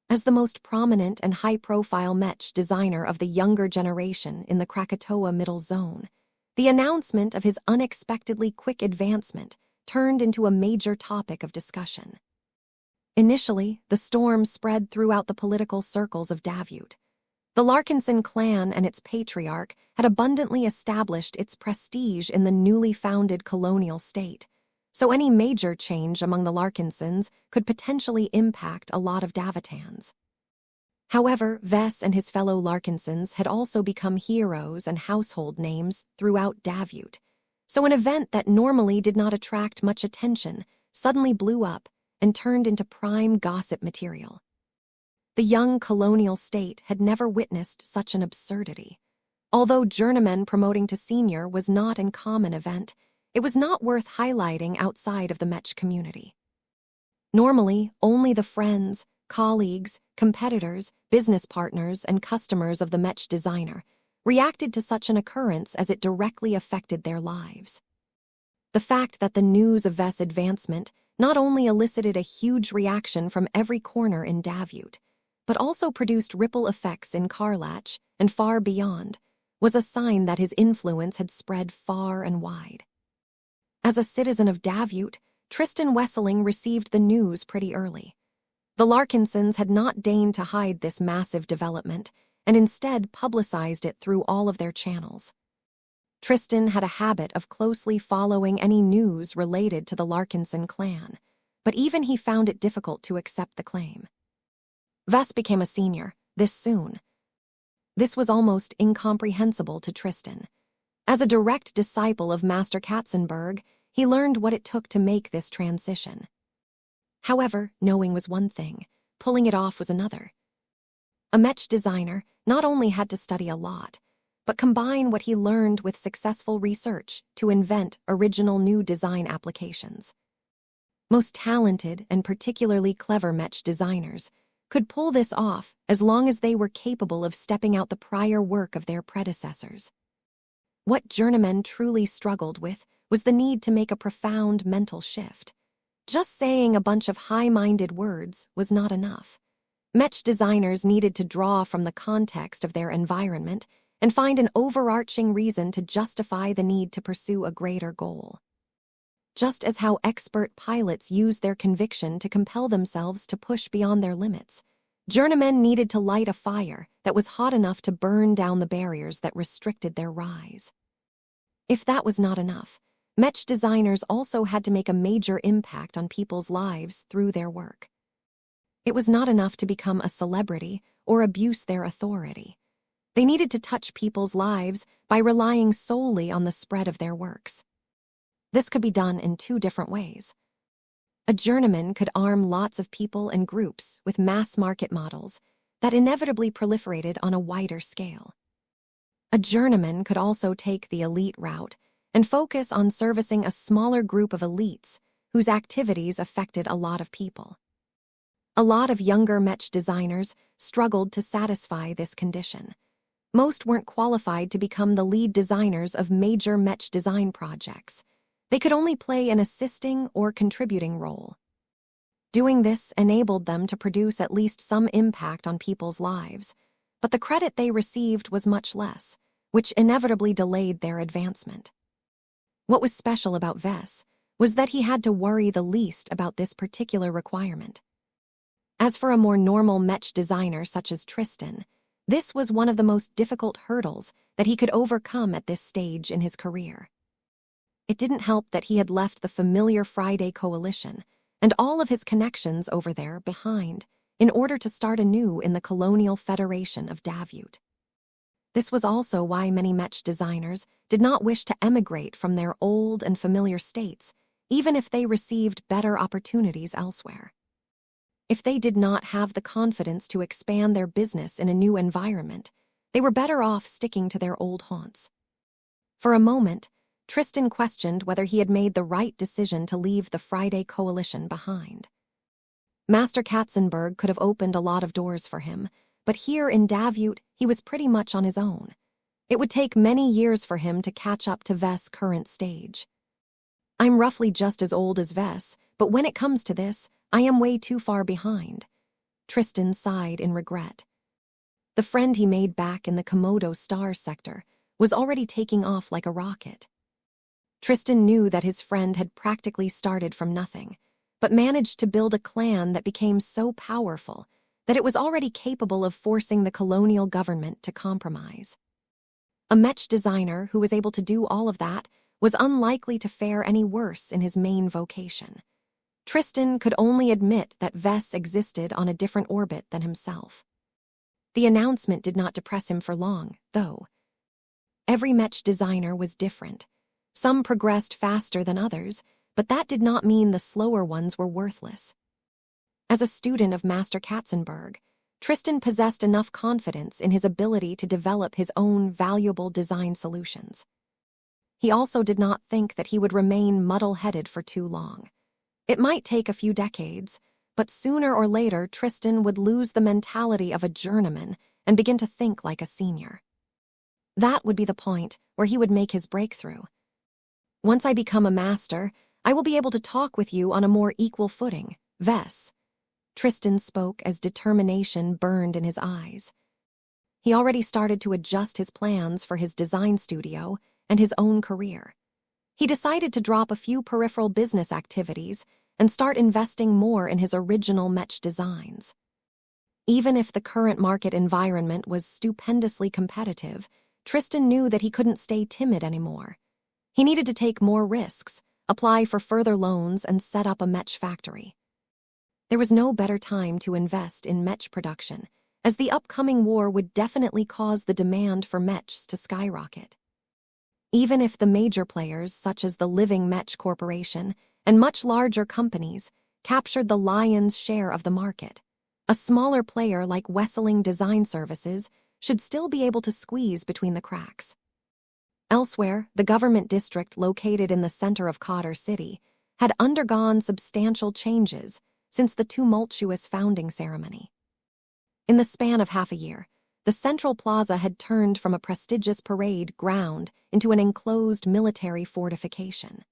As the most prominent and high-profile Mech designer of the younger generation in the Krakatoa Middle Zone, the announcement of his unexpectedly quick advancement turned into a major topic of discussion. Initially, the storm spread throughout the political circles of Davut. The Larkinson clan and its patriarch had abundantly established its prestige in the newly founded colonial state, so any major change among the Larkinsons could potentially impact a lot of Davutans. However, Vess and his fellow Larkinsons had also become heroes and household names throughout Davut, so an event that normally did not attract much attention suddenly blew up and turned into prime gossip material. The young colonial state had never witnessed such an absurdity. Although journeyman promoting to senior was not an uncommon event, it was not worth highlighting outside of the Mech community. Normally, only the friends, colleagues, competitors, business partners, and customers of the Mech designer reacted to such an occurrence as it directly affected their lives. The fact that the news of Vess' advancement not only elicited a huge reaction from every corner in Davut, but also produced ripple effects in Karlach and far beyond, was a sign that his influence had spread far and wide. As a citizen of Davut, Tristan Wesseling received the news pretty early. The Larkinsons had not deigned to hide this massive development, and instead publicized it through all of their channels. Tristan had a habit of closely following any news related to the Larkinson clan, but even he found it difficult to accept the claim. Vess became a senior, this soon. This was almost incomprehensible to Tristan. As a direct disciple of Master Katzenberg, he learned what it took to make this transition. However, knowing was one thing, pulling it off was another. A Mech designer not only had to study a lot, but combine what he learned with successful research to invent original new design applications. Most talented and particularly clever Mech designers could pull this off as long as they were capable of stepping out the prior work of their predecessors. What journeymen truly struggled with was the need to make a profound mental shift. Just saying a bunch of high-minded words was not enough. Mech designers needed to draw from the context of their environment and find an overarching reason to justify the need to pursue a greater goal. Just as how expert pilots use their conviction to compel themselves to push beyond their limits, journeymen needed to light a fire that was hot enough to burn down the barriers that restricted their rise. If that was not enough, Mech designers also had to make a major impact on people's lives through their work. It was not enough to become a celebrity or abuse their authority. They needed to touch people's lives by relying solely on the spread of their works. This could be done in two different ways. A journeyman could arm lots of people and groups with mass-market models that inevitably proliferated on a wider scale. A journeyman could also take the elite route and focus on servicing a smaller group of elites whose activities affected a lot of people. A lot of younger Mech designers struggled to satisfy this condition. Most weren't qualified to become the lead designers of major Mech design projects. They could only play an assisting or contributing role. Doing this enabled them to produce at least some impact on people's lives, but the credit they received was much less, which inevitably delayed their advancement. What was special about Vess was that he had to worry the least about this particular requirement. As for a more normal Mech designer such as Tristan, this was one of the most difficult hurdles that he could overcome at this stage in his career. It didn't help that he had left the familiar Friday Coalition and all of his connections over there behind in order to start anew in the Colonial Federation of Davut. This was also why many Mech designers did not wish to emigrate from their old and familiar states, even if they received better opportunities elsewhere. If they did not have the confidence to expand their business in a new environment, they were better off sticking to their old haunts. For a moment, Tristan questioned whether he had made the right decision to leave the Friday Coalition behind. Master Katzenberg could have opened a lot of doors for him, but here in Davut, he was pretty much on his own. It would take many years for him to catch up to Vess' current stage. I'm roughly just as old as Vess, but when it comes to this, I am way too far behind. Tristan sighed in regret. The friend he made back in the Komodo Stars sector was already taking off like a rocket. Tristan knew that his friend had practically started from nothing, but managed to build a clan that became so powerful that it was already capable of forcing the colonial government to compromise. A Mech designer who was able to do all of that was unlikely to fare any worse in his main vocation. Tristan could only admit that Vess existed on a different orbit than himself. The announcement did not depress him for long, though. Every Mech designer was different. Some progressed faster than others, but that did not mean the slower ones were worthless. As a student of Master Katzenberg, Tristan possessed enough confidence in his ability to develop his own valuable design solutions. He also did not think that he would remain muddle-headed for too long. It might take a few decades, but sooner or later Tristan would lose the mentality of a journeyman and begin to think like a senior. That would be the point where he would make his breakthrough. Once I become a master, I will be able to talk with you on a more equal footing, Vess. Tristan spoke as determination burned in his eyes. He already started to adjust his plans for his design studio and his own career. He decided to drop a few peripheral business activities and start investing more in his original Mech designs. Even if the current market environment was stupendously competitive, Tristan knew that he couldn't stay timid anymore. He needed to take more risks, apply for further loans, and set up a Mech factory. There was no better time to invest in Mech production, as the upcoming war would definitely cause the demand for Mechs to skyrocket. Even if the major players, such as the Living Mech Corporation and much larger companies, captured the lion's share of the market, a smaller player like Wesseling Design Services should still be able to squeeze between the cracks. Elsewhere, the government district located in the center of Cotter City had undergone substantial changes since the tumultuous founding ceremony. In the span of half a year, the Central Plaza had turned from a prestigious parade ground into an enclosed military fortification.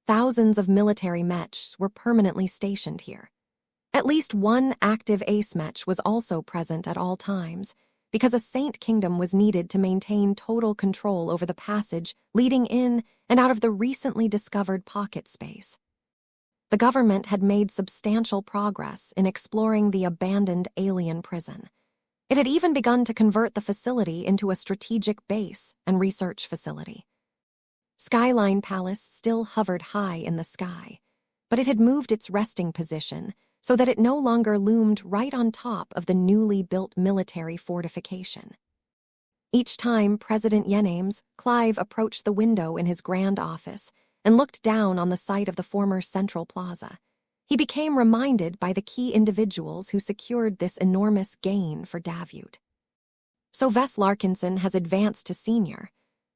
Thousands of military mechs were permanently stationed here. At least one active ace mech was also present at all times, because a Saint Kingdom was needed to maintain total control over the passage leading in and out of the recently discovered pocket space. The government had made substantial progress in exploring the abandoned alien prison. It had even begun to convert the facility into a strategic base and research facility. Skyline Palace still hovered high in the sky, but it had moved its resting position so that it no longer loomed right on top of the newly built military fortification. Each time President Yenames, Clive approached the window in his grand office and looked down on the site of the former Central Plaza, he became reminded by the key individuals who secured this enormous gain for Davute. So Vess Larkinson has advanced to senior.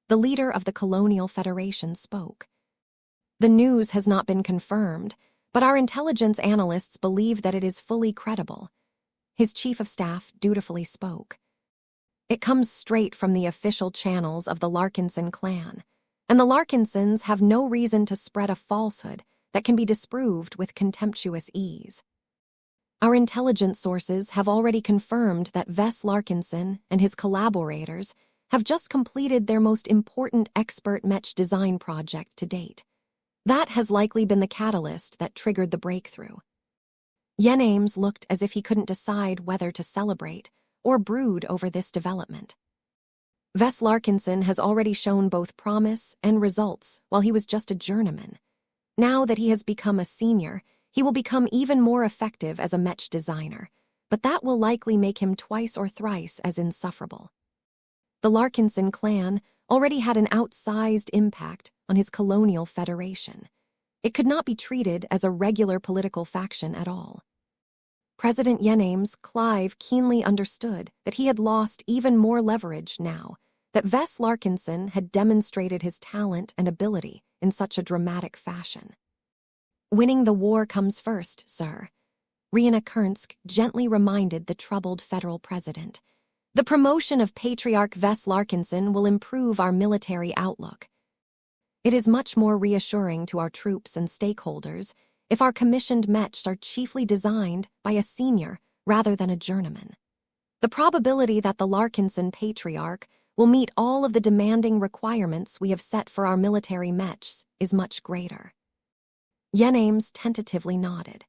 The leader of the Colonial Federation spoke. The news has not been confirmed, but our intelligence analysts believe that it is fully credible. His chief of staff dutifully spoke. It comes straight from the official channels of the Larkinson clan, and the Larkinsons have no reason to spread a falsehood that can be disproved with contemptuous ease. Our intelligence sources have already confirmed that Vess Larkinson and his collaborators have just completed their most important expert Mech design project to date. That has likely been the catalyst that triggered the breakthrough. Yenames looked as if he couldn't decide whether to celebrate or brood over this development. Vess Larkinson has already shown both promise and results while he was just a journeyman. Now that he has become a senior, he will become even more effective as a Mech designer, but that will likely make him twice or thrice as insufferable. The Larkinson clan already had an outsized impact on his colonial federation. It could not be treated as a regular political faction at all. President Yenames, Clive keenly understood that he had lost even more leverage now that Vess Larkinson had demonstrated his talent and ability in such a dramatic fashion. Winning the war comes first, sir, Rihanna Kernsk gently reminded the troubled federal president. The promotion of Patriarch Vess Larkinson will improve our military outlook. It is much more reassuring to our troops and stakeholders if our commissioned mechs are chiefly designed by a senior rather than a journeyman. The probability that the Larkinson Patriarch will meet all of the demanding requirements we have set for our military mechs is much greater. Yenames tentatively nodded.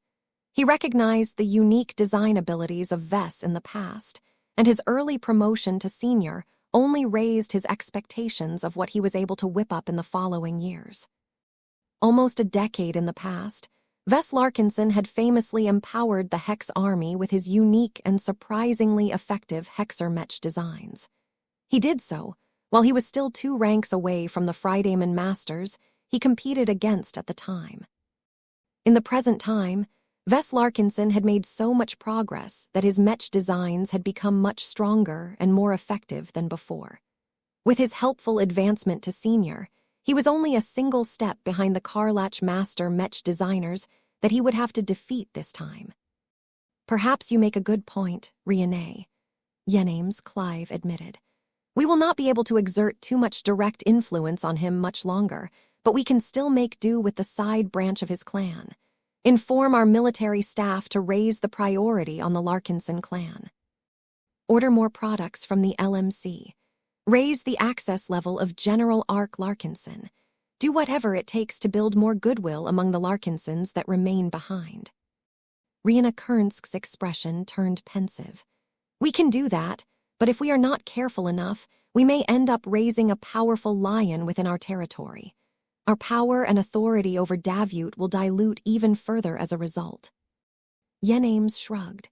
He recognized the unique design abilities of Vess in the past, and his early promotion to senior only raised his expectations of what he was able to whip up in the following years. Almost a decade in the past, Vess Larkinson had famously empowered the Hex army with his unique and surprisingly effective Hexer mech designs. He did so while he was still 2 ranks away from the Fridayman masters he competed against at the time. In the present time, Vess Larkinson had made so much progress that his mech designs had become much stronger and more effective than before. With his helpful advancement to senior, he was only a single step behind the Karlach master mech designers that he would have to defeat this time. Perhaps you make a good point, Riene, Yenames Clive admitted. We will not be able to exert too much direct influence on him much longer, but we can still make do with the side branch of his clan. Inform our military staff to raise the priority on the Larkinson clan. Order more products from the LMC. Raise the access level of General Ark Larkinson. Do whatever it takes to build more goodwill among the Larkinsons that remain behind. Riena Kernsk's expression turned pensive. We can do that, but if we are not careful enough, we may end up raising a powerful lion within our territory. Our power and authority over Davut will dilute even further as a result. Yenames shrugged.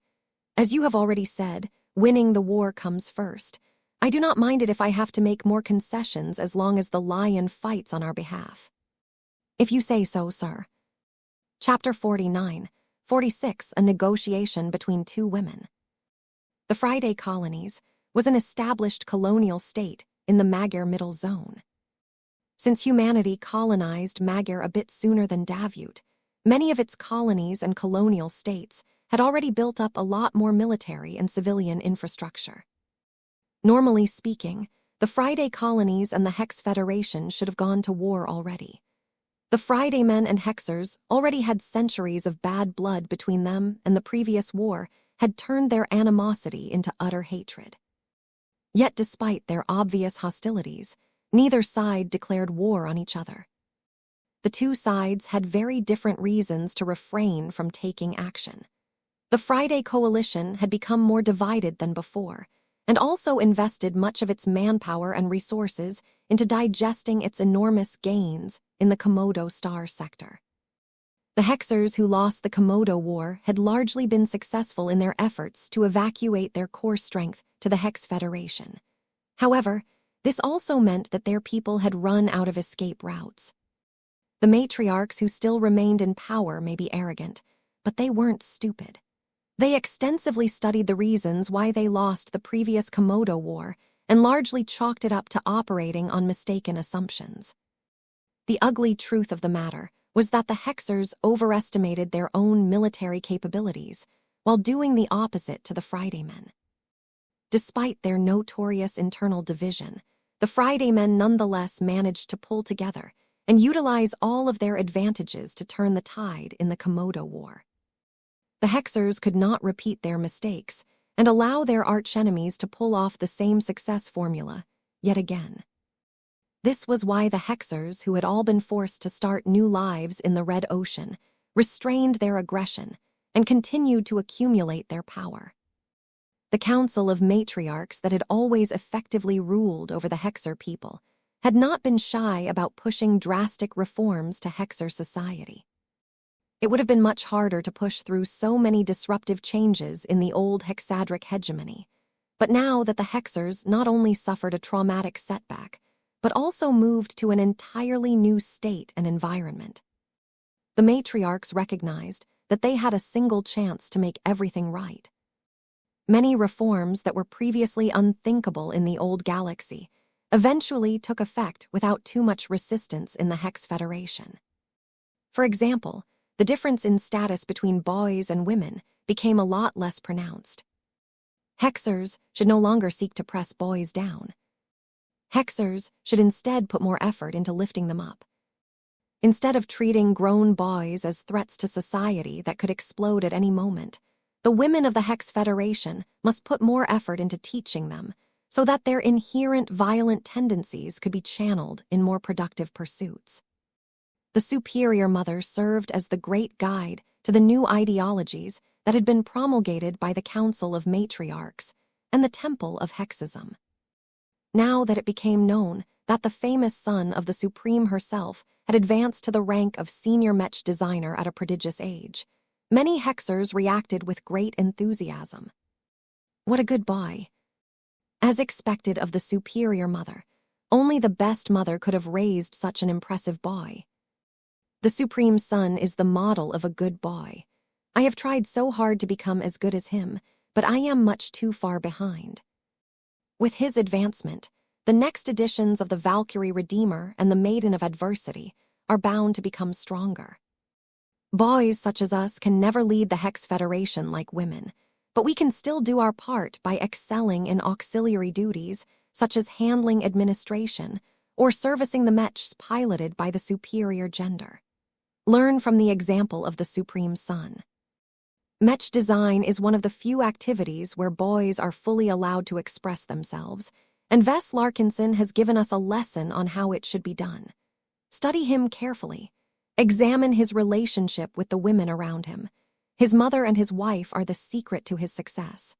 As you have already said, winning the war comes first. I do not mind it if I have to make more concessions as long as the lion fights on our behalf. If you say so, sir. Chapter 49, 46, a negotiation between 2 women. The Friday Colonies was an established colonial state in the Magyar Middle Zone. Since humanity colonized Magyar a bit sooner than Davut, many of its colonies and colonial states had already built up a lot more military and civilian infrastructure. Normally speaking, the Friday Colonies and the Hex Federation should have gone to war already. The Fridaymen and Hexers already had centuries of bad blood between them, and the previous war had turned their animosity into utter hatred. Yet despite their obvious hostilities, neither side declared war on each other. The 2 sides had very different reasons to refrain from taking action. The Friday Coalition had become more divided than before, and also invested much of its manpower and resources into digesting its enormous gains in the Komodo Star sector. The Hexers who lost the Komodo War had largely been successful in their efforts to evacuate their core strength to the Hex Federation. However, this also meant that their people had run out of escape routes. The matriarchs who still remained in power may be arrogant, but they weren't stupid. They extensively studied the reasons why they lost the previous Komodo War and largely chalked it up to operating on mistaken assumptions. The ugly truth of the matter was that the Hexers overestimated their own military capabilities while doing the opposite to the Fridaymen. Despite their notorious internal division, the Fridaymen nonetheless managed to pull together and utilize all of their advantages to turn the tide in the Komodo War. The Hexers could not repeat their mistakes and allow their archenemies to pull off the same success formula yet again. This was why the Hexers, who had all been forced to start new lives in the Red Ocean, restrained their aggression and continued to accumulate their power. The Council of Matriarchs that had always effectively ruled over the Hexer people had not been shy about pushing drastic reforms to Hexer society. It would have been much harder to push through so many disruptive changes in the old Hexadric hegemony, but now that the Hexers not only suffered a traumatic setback, but also moved to an entirely new state and environment. The matriarchs recognized that they had a single chance to make everything right. Many reforms that were previously unthinkable in the old galaxy eventually took effect without too much resistance in the Hex Federation. For example, the difference in status between boys and women became a lot less pronounced. Hexers should no longer seek to press boys down. Hexers should instead put more effort into lifting them up. Instead of treating grown boys as threats to society that could explode at any moment, the women of the Hex Federation must put more effort into teaching them so that their inherent violent tendencies could be channeled in more productive pursuits. The Superior Mother served as the great guide to the new ideologies that had been promulgated by the Council of Matriarchs and the Temple of Hexism. Now that it became known that the famous son of the Supreme herself had advanced to the rank of senior Mech designer at a prodigious age, many Hexers reacted with great enthusiasm. What a good boy! As expected of the Superior Mother, only the best mother could have raised such an impressive boy. The Supreme Son is the model of a good boy. I have tried so hard to become as good as him, but I am much too far behind. With his advancement, the next editions of the Valkyrie Redeemer and the Maiden of Adversity are bound to become stronger. Boys such as us can never lead the Hex Federation like women, but we can still do our part by excelling in auxiliary duties such as handling administration or servicing the mechs piloted by the superior gender. Learn from the example of the Supreme Son. Mech design is one of the few activities where boys are fully allowed to express themselves, and Ves Larkinson has given us a lesson on how it should be done. Study him carefully. Examine his relationship with the women around him. His mother and his wife are the secret to his success.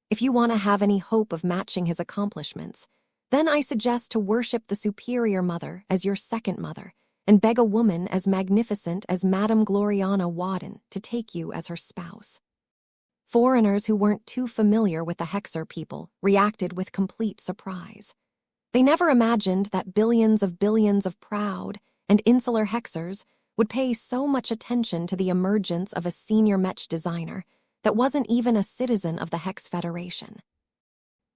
If you want to have any hope of matching his accomplishments, then I suggest to worship the Superior Mother as your second mother and beg a woman as magnificent as Madame Gloriana Wadden to take you as her spouse. Foreigners who weren't too familiar with the Hexer people reacted with complete surprise. They never imagined that billions of proud and insular Hexers would pay so much attention to the emergence of a senior Mech designer that wasn't even a citizen of the Hex Federation.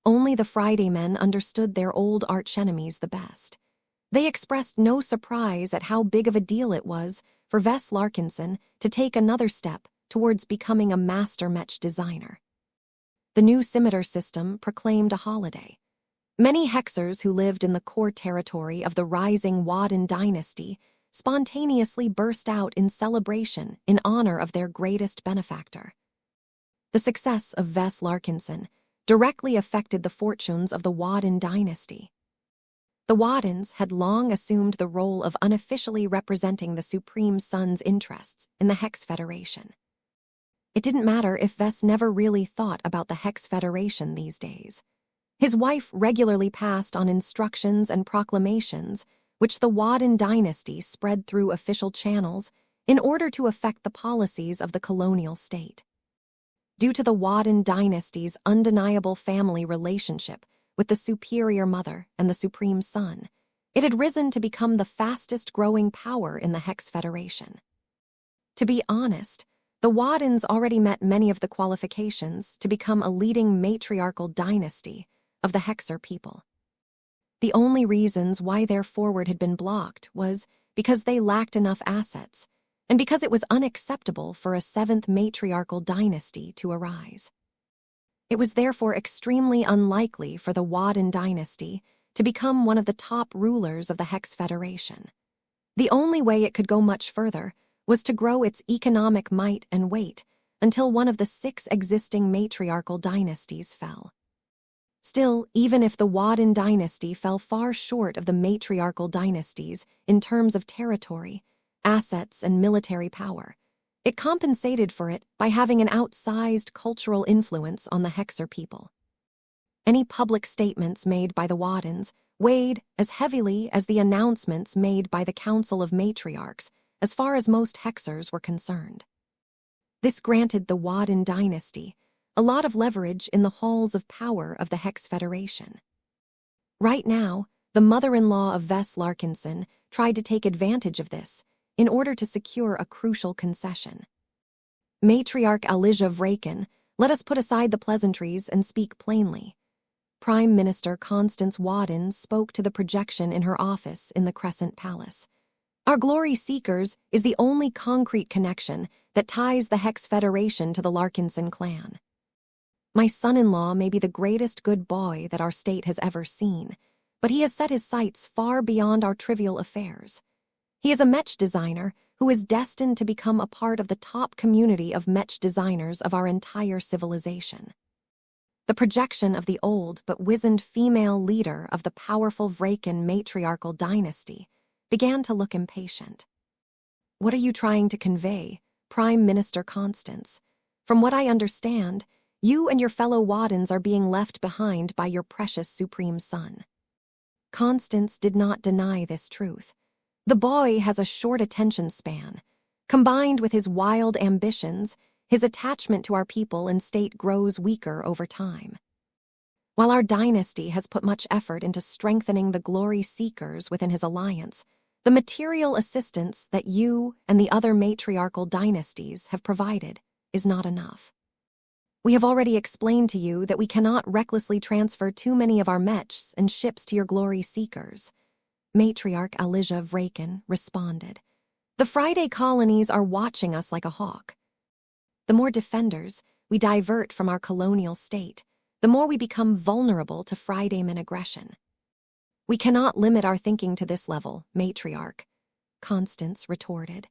Only the Friday men understood their old archenemies the best. They expressed no surprise at how big of a deal it was for Ves Larkinson to take another step towards becoming a master Mech designer. The new scimitar system proclaimed a holiday. Many Hexers who lived in the core territory of the rising Wadden dynasty spontaneously burst out in celebration in honor of their greatest benefactor. The success of Ves Larkinson directly affected the fortunes of the Wadden dynasty. The Waddens had long assumed the role of unofficially representing the Supreme Son's interests in the Hex Federation. It didn't matter if Ves never really thought about the Hex Federation these days. His wife regularly passed on instructions and proclamations which the Wadden dynasty spread through official channels in order to affect the policies of the colonial state. Due to the Wadden dynasty's undeniable family relationship with the Superior Mother and the Supreme Son, it had risen to become the fastest-growing power in the Hex Federation. To be honest, the Waddens already met many of the qualifications to become a leading matriarchal dynasty of the Hexer people. The only reasons why their forward had been blocked was because they lacked enough assets, and because it was unacceptable for a seventh matriarchal dynasty to arise. It was therefore extremely unlikely for the Wadden dynasty to become one of the top rulers of the Hex Federation. The only way it could go much further was to grow its economic might and weight until one of the 6 existing matriarchal dynasties fell. Still, even if the Wadden dynasty fell far short of the matriarchal dynasties in terms of territory, assets, and military power, it compensated for it by having an outsized cultural influence on the Hexer people. Any public statements made by the Waddens weighed as heavily as the announcements made by the Council of Matriarchs as far as most Hexers were concerned. This granted the Wadden dynasty a lot of leverage in the halls of power of the Hex Federation. Right now, the mother-in-law of Ves Larkinson tried to take advantage of this in order to secure a crucial concession. Matriarch Elijah Vraken, let us put aside the pleasantries and speak plainly. Prime Minister Constance Wadden spoke to the projection in her office in the Crescent Palace. Our Glory Seekers is the only concrete connection that ties the Hex Federation to the Larkinson clan. My son-in-law may be the greatest good boy that our state has ever seen, but he has set his sights far beyond our trivial affairs. He is a Mech designer who is destined to become a part of the top community of Mech designers of our entire civilization. The projection of the old but wizened female leader of the powerful Vraken matriarchal dynasty began to look impatient. What are you trying to convey, Prime Minister Constance? From what I understand, you and your fellow Waddens are being left behind by your precious supreme son. Constance did not deny this truth. The boy has a short attention span. Combined with his wild ambitions, his attachment to our people and state grows weaker over time. While our dynasty has put much effort into strengthening the glory seekers within his alliance, the material assistance that you and the other matriarchal dynasties have provided is not enough. We have already explained to you that we cannot recklessly transfer too many of our mechs and ships to your glory seekers. Matriarch Elijah Vraken responded. The Friday colonies are watching us like a hawk. The more defenders we divert from our colonial state, the more we become vulnerable to Fridayman aggression. We cannot limit our thinking to this level, matriarch, Constance retorted.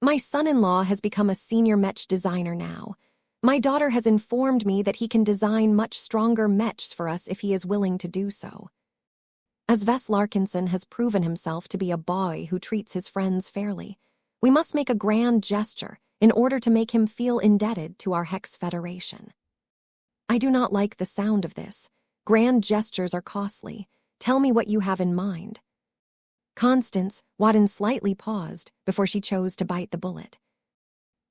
My son-in-law has become a senior Mech designer now. My daughter has informed me that he can design much stronger mechs for us if he is willing to do so. As Ves Larkinson has proven himself to be a boy who treats his friends fairly, we must make a grand gesture in order to make him feel indebted to our Hex Federation. I do not like the sound of this. Grand gestures are costly. Tell me what you have in mind. Constance Wadden slightly paused before she chose to bite the bullet.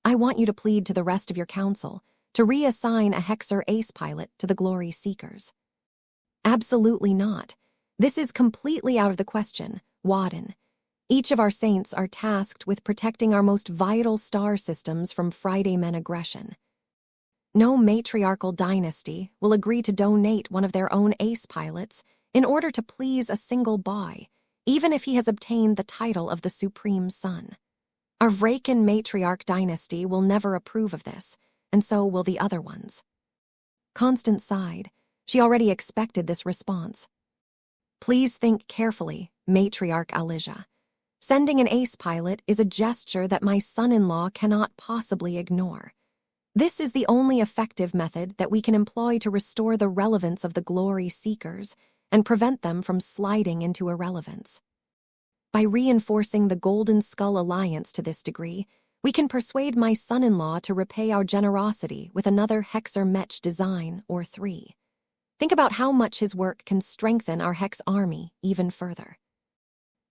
I want you to plead to the rest of your council to reassign a Hexer Ace pilot to the Glory Seekers. Absolutely not. This is completely out of the question, Wadden. Each of our saints are tasked with protecting our most vital star systems from Fridaymen aggression. No matriarchal dynasty will agree to donate one of their own ace pilots in order to please a single boy, even if he has obtained the title of the Supreme Son. Our Vraken matriarch dynasty will never approve of this, and so will the other ones. Constance sighed. She already expected this response. Please think carefully, Matriarch Elijah. Sending an ace pilot is a gesture that my son-in-law cannot possibly ignore. This is the only effective method that we can employ to restore the relevance of the glory seekers and prevent them from sliding into irrelevance. By reinforcing the Golden Skull Alliance to this degree, we can persuade my son-in-law to repay our generosity with another Hexer Mech design or 3. Think about how much his work can strengthen our Hex army even further.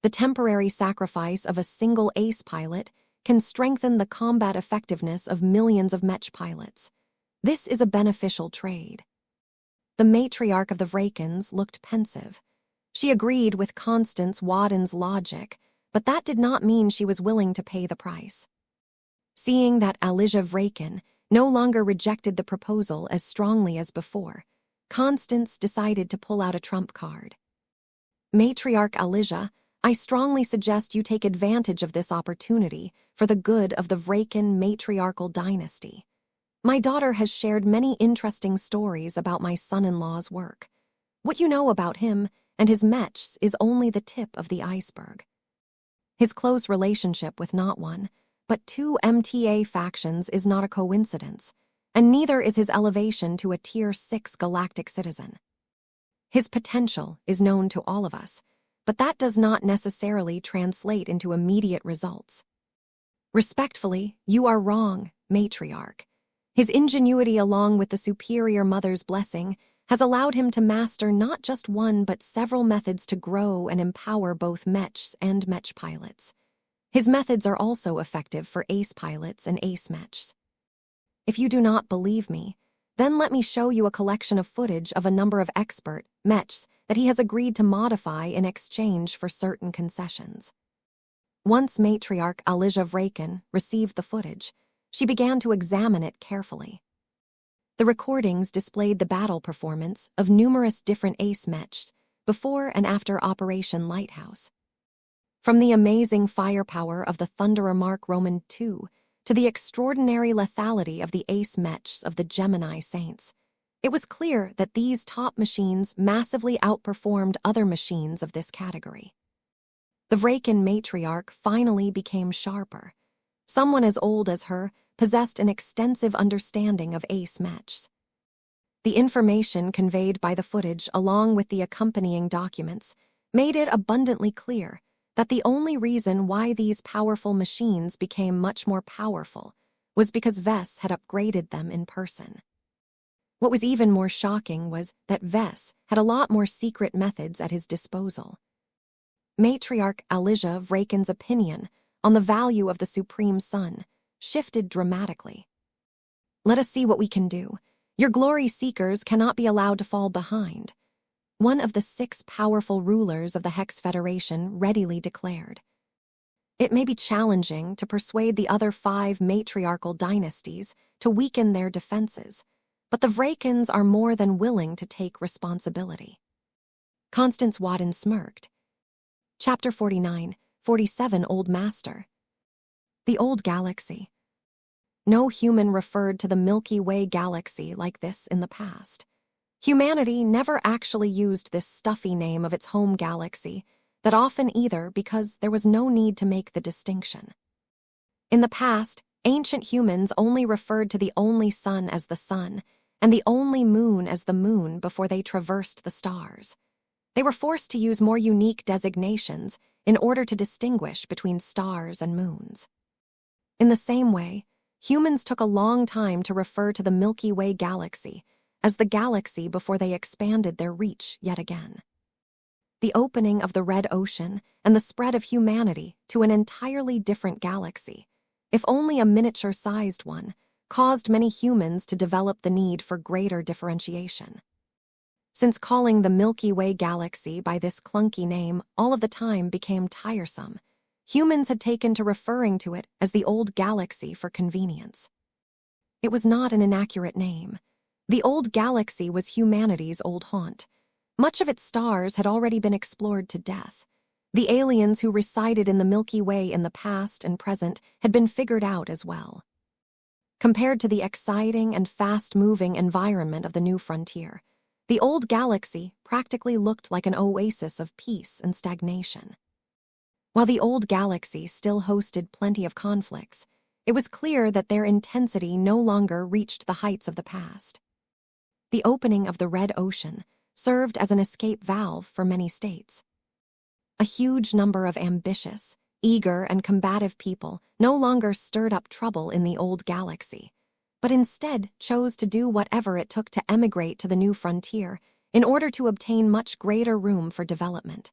The temporary sacrifice of a single ace pilot can strengthen the combat effectiveness of millions of Mech pilots. This is a beneficial trade. The matriarch of the Vrakens looked pensive. She agreed with Constance Wadden's logic, but that did not mean she was willing to pay the price. Seeing that Elijah Vraken no longer rejected the proposal as strongly as before, Constance decided to pull out a trump card. Matriarch Elijah, I strongly suggest you take advantage of this opportunity for the good of the Vraken matriarchal dynasty. My daughter has shared many interesting stories about my son-in-law's work. What you know about him and his mechs is only the tip of the iceberg. His close relationship with not one, but 2 MTA factions is not a coincidence, and neither is his elevation to a Tier 6 galactic citizen. His potential is known to all of us, but that does not necessarily translate into immediate results. Respectfully, you are wrong, matriarch. His ingenuity along with the superior mother's blessing has allowed him to master not just one but several methods to grow and empower both mechs and mech pilots. His methods are also effective for ace pilots and ace mechs. If you do not believe me, then let me show you a collection of footage of a number of expert mechs that he has agreed to modify in exchange for certain concessions. Once matriarch Elijah Vraken received the footage, she began to examine it carefully. The recordings displayed the battle performance of numerous different ace mechs before and after Operation Lighthouse. From the amazing firepower of the Thunderer Mark Roman II to the extraordinary lethality of the ace mechs of the Gemini Saints, it was clear that these top machines massively outperformed other machines of this category. The Vraken matriarch finally became sharper. Someone as old as her possessed an extensive understanding of Ace Mechs. The information conveyed by the footage along with the accompanying documents made it abundantly clear that the only reason why these powerful machines became much more powerful was because Vess had upgraded them in person. What was even more shocking was that Vess had a lot more secret methods at his disposal. Matriarch Elijah Vraken's opinion on the value of the Supreme Sun shifted dramatically. "Let us see what we can do. Your glory seekers cannot be allowed to fall behind," one of the 6 powerful rulers of the Hex Federation readily declared. It may be challenging to persuade the other 5 matriarchal dynasties to weaken their defenses, but the Vrakens are more than willing to take responsibility. Constance Wadden smirked. Chapter 47 Old Master. The Old Galaxy. No human referred to the Milky Way galaxy like this in the past. Humanity never actually used this stuffy name of its home galaxy, that often either because there was no need to make the distinction. In the past, ancient humans only referred to the only sun as the sun, and the only moon as the moon before they traversed the stars. They were forced to use more unique designations in order to distinguish between stars and moons. In the same way, humans took a long time to refer to the Milky Way galaxy as the galaxy before they expanded their reach yet again. The opening of the Red Ocean and the spread of humanity to an entirely different galaxy, if only a miniature-sized one, caused many humans to develop the need for greater differentiation. Since calling the Milky Way galaxy by this clunky name all of the time became tiresome, humans had taken to referring to it as the Old Galaxy for convenience. It was not an inaccurate name. The Old Galaxy was humanity's old haunt. Much of its stars had already been explored to death. The aliens who resided in the Milky Way in the past and present had been figured out as well. Compared to the exciting and fast-moving environment of the new frontier, the Old Galaxy practically looked like an oasis of peace and stagnation. While the Old Galaxy still hosted plenty of conflicts, it was clear that their intensity no longer reached the heights of the past. The opening of the Red Ocean served as an escape valve for many states. A huge number of ambitious, eager, and combative people no longer stirred up trouble in the Old Galaxy, but instead chose to do whatever it took to emigrate to the new frontier in order to obtain much greater room for development.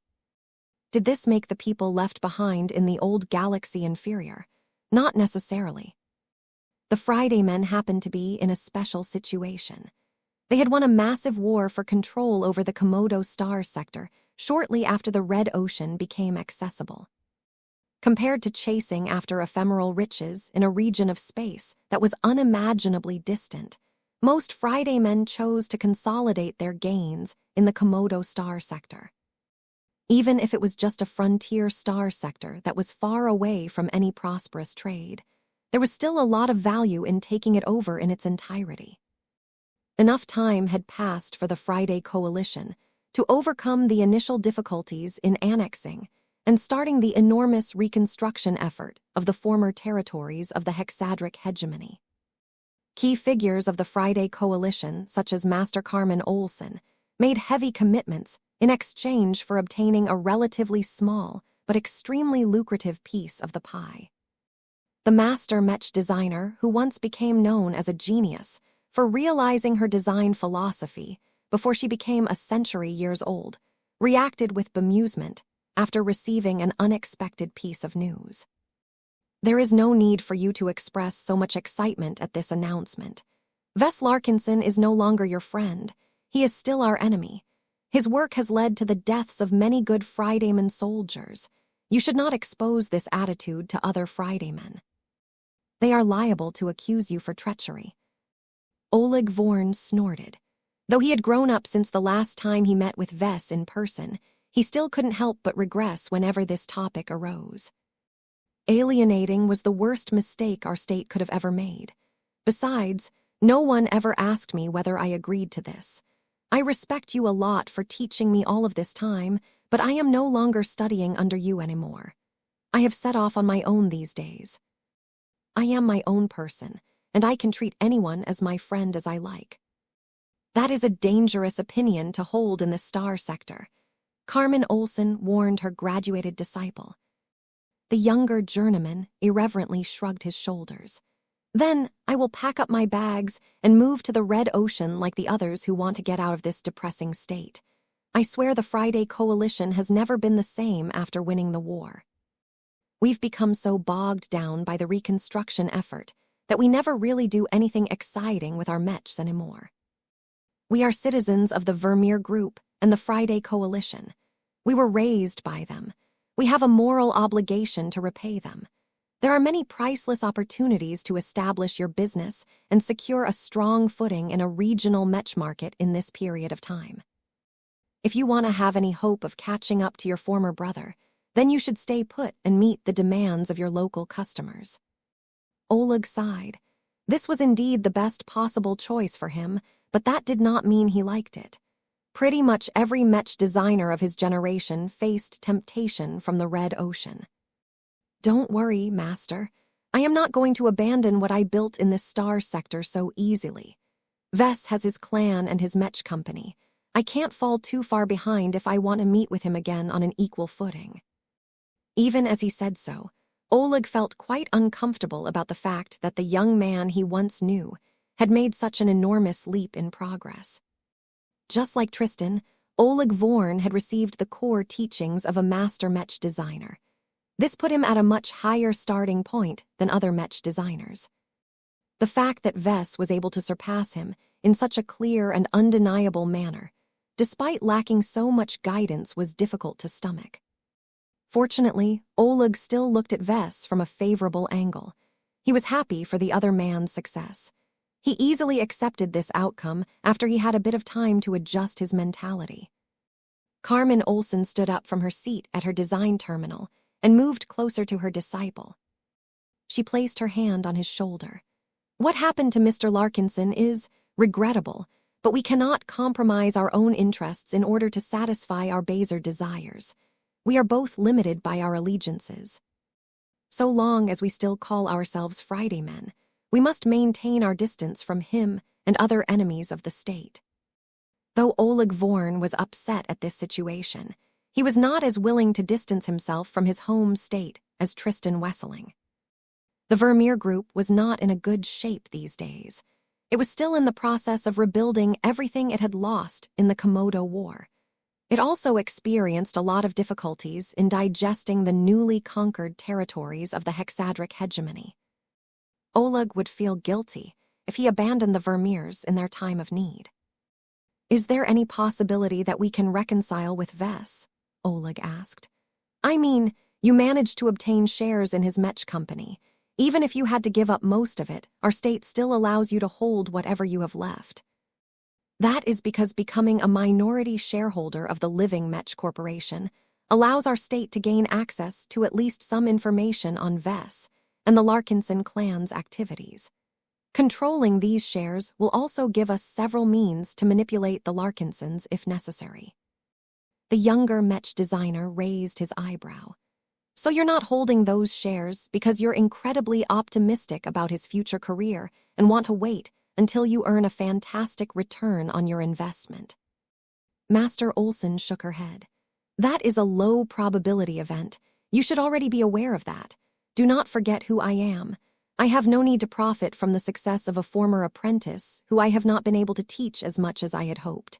Did this make the people left behind in the Old Galaxy inferior? Not necessarily. The Friday Men happened to be in a special situation. They had won a massive war for control over the Komodo star sector shortly after the Red Ocean became accessible. Compared to chasing after ephemeral riches in a region of space that was unimaginably distant, most Friday Men chose to consolidate their gains in the Komodo star sector. Even if it was just a frontier star sector that was far away from any prosperous trade, there was still a lot of value in taking it over in its entirety. Enough time had passed for the Friday Coalition to overcome the initial difficulties in annexing and starting the enormous reconstruction effort of the former territories of the Hexadric hegemony. Key figures of the Friday Coalition, such as Master Carmen Olsen, made heavy commitments in exchange for obtaining a relatively small but extremely lucrative piece of the pie. The master Mech designer, who once became known as a genius for realizing her design philosophy before she became a century years old, reacted with bemusement after receiving an unexpected piece of news. There is no need for you to express so much excitement at this announcement. Vess Larkinson is no longer your friend. He is still our enemy. His work has led to the deaths of many good Fridayman soldiers. You should not expose this attitude to other Fridaymen. They are liable to accuse you for treachery. Oleg Vorn snorted. Though he had grown up since the last time he met with Vess in person, he still couldn't help but regress whenever this topic arose. Alienating was the worst mistake our state could have ever made. Besides, no one ever asked me whether I agreed to this. I respect you a lot for teaching me all of this time, but I am no longer studying under you anymore. I have set off on my own these days. I am my own person, and I can treat anyone as my friend as I like. That is a dangerous opinion to hold in the star sector, Carmen Olsen warned her graduated disciple. The younger journeyman irreverently shrugged his shoulders. Then I will pack up my bags and move to the red ocean like the others who want to get out of this depressing state. I swear the Friday Coalition has never been the same after winning the war. We've become so bogged down by the reconstruction effort that we never really do anything exciting with our Mechs anymore. We are citizens of the Vermeer Group and the Friday Coalition. We were raised by them. We have a moral obligation to repay them. There are many priceless opportunities to establish your business and secure a strong footing in a regional Mech market in this period of time. If you want to have any hope of catching up to your former brother, then you should stay put and meet the demands of your local customers. Oleg sighed. This was indeed the best possible choice for him, but that did not mean he liked it. Pretty much every Mech designer of his generation faced temptation from the red ocean. Don't worry, Master. I am not going to abandon what I built in this star sector so easily. Vess has his clan and his Mech company. I can't fall too far behind if I want to meet with him again on an equal footing. Even as he said so, Oleg felt quite uncomfortable about the fact that the young man he once knew had made such an enormous leap in progress. Just like Tristan, Oleg Vorn had received the core teachings of a master Mech designer. This put him at a much higher starting point than other Mech designers. The fact that Vess was able to surpass him in such a clear and undeniable manner, despite lacking so much guidance, was difficult to stomach. Fortunately, Oleg still looked at Vess from a favorable angle. He was happy for the other man's success. He easily accepted this outcome after he had a bit of time to adjust his mentality. Carmen Olsen stood up from her seat at her design terminal and moved closer to her disciple. She placed her hand on his shoulder. What happened to Mr. Larkinson is regrettable, but we cannot compromise our own interests in order to satisfy our baser desires. We are both limited by our allegiances. So long as we still call ourselves Friday men, we must maintain our distance from him and other enemies of the state. Though Oleg Vorn was upset at this situation, he was not as willing to distance himself from his home state as Tristan Wesseling. The Vermeer Group was not in a good shape these days. It was still in the process of rebuilding everything it had lost in the Komodo War. It also experienced a lot of difficulties in digesting the newly conquered territories of the Hexadric hegemony. Oleg would feel guilty if he abandoned the Vermeers in their time of need. Is there any possibility that we can reconcile with Vess? Oleg asked. I mean, you managed to obtain shares in his Mech company. Even if you had to give up most of it, our state still allows you to hold whatever you have left. That is because becoming a minority shareholder of the living Mech Corporation allows our state to gain access to at least some information on Vess and the Larkinson clan's activities. Controlling these shares will also give us several means to manipulate the Larkinsons if necessary. The younger Mech designer raised his eyebrow. So you're not holding those shares because you're incredibly optimistic about his future career and want to wait until you earn a fantastic return on your investment. Master Olsen shook her head. That is a low probability event. You should already be aware of that. Do not forget who I am. I have no need to profit from the success of a former apprentice who I have not been able to teach as much as I had hoped.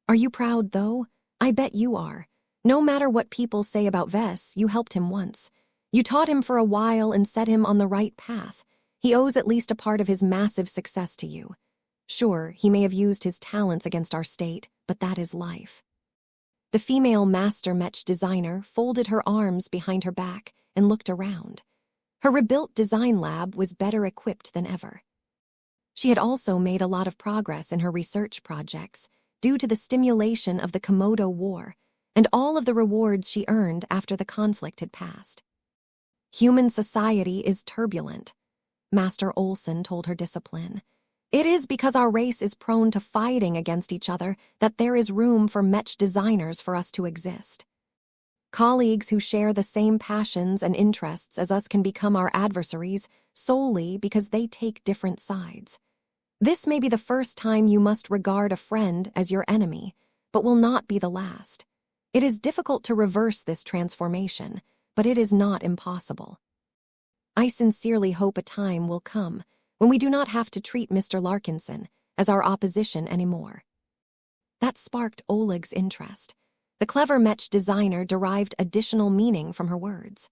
Are you proud, though? I bet you are. No matter what people say about Vess, you helped him once. You taught him for a while and set him on the right path. He owes at least a part of his massive success to you. Sure, he may have used his talents against our state, but that is life. The female master Mech designer folded her arms behind her back and looked around. Her rebuilt design lab was better equipped than ever. She had also made a lot of progress in her research projects due to the stimulation of the Komodo War and all of the rewards she earned after the conflict had passed. Human society is turbulent, Master Olsen told her discipline. It is because our race is prone to fighting against each other that there is room for Mech designers for us to exist. Colleagues who share the same passions and interests as us can become our adversaries solely because they take different sides. This may be the first time you must regard a friend as your enemy, but will not be the last. It is difficult to reverse this transformation, but it is not impossible. I sincerely hope a time will come when we do not have to treat Mr. Larkinson as our opposition anymore. That sparked Oleg's interest. The clever Mech designer derived additional meaning from her words.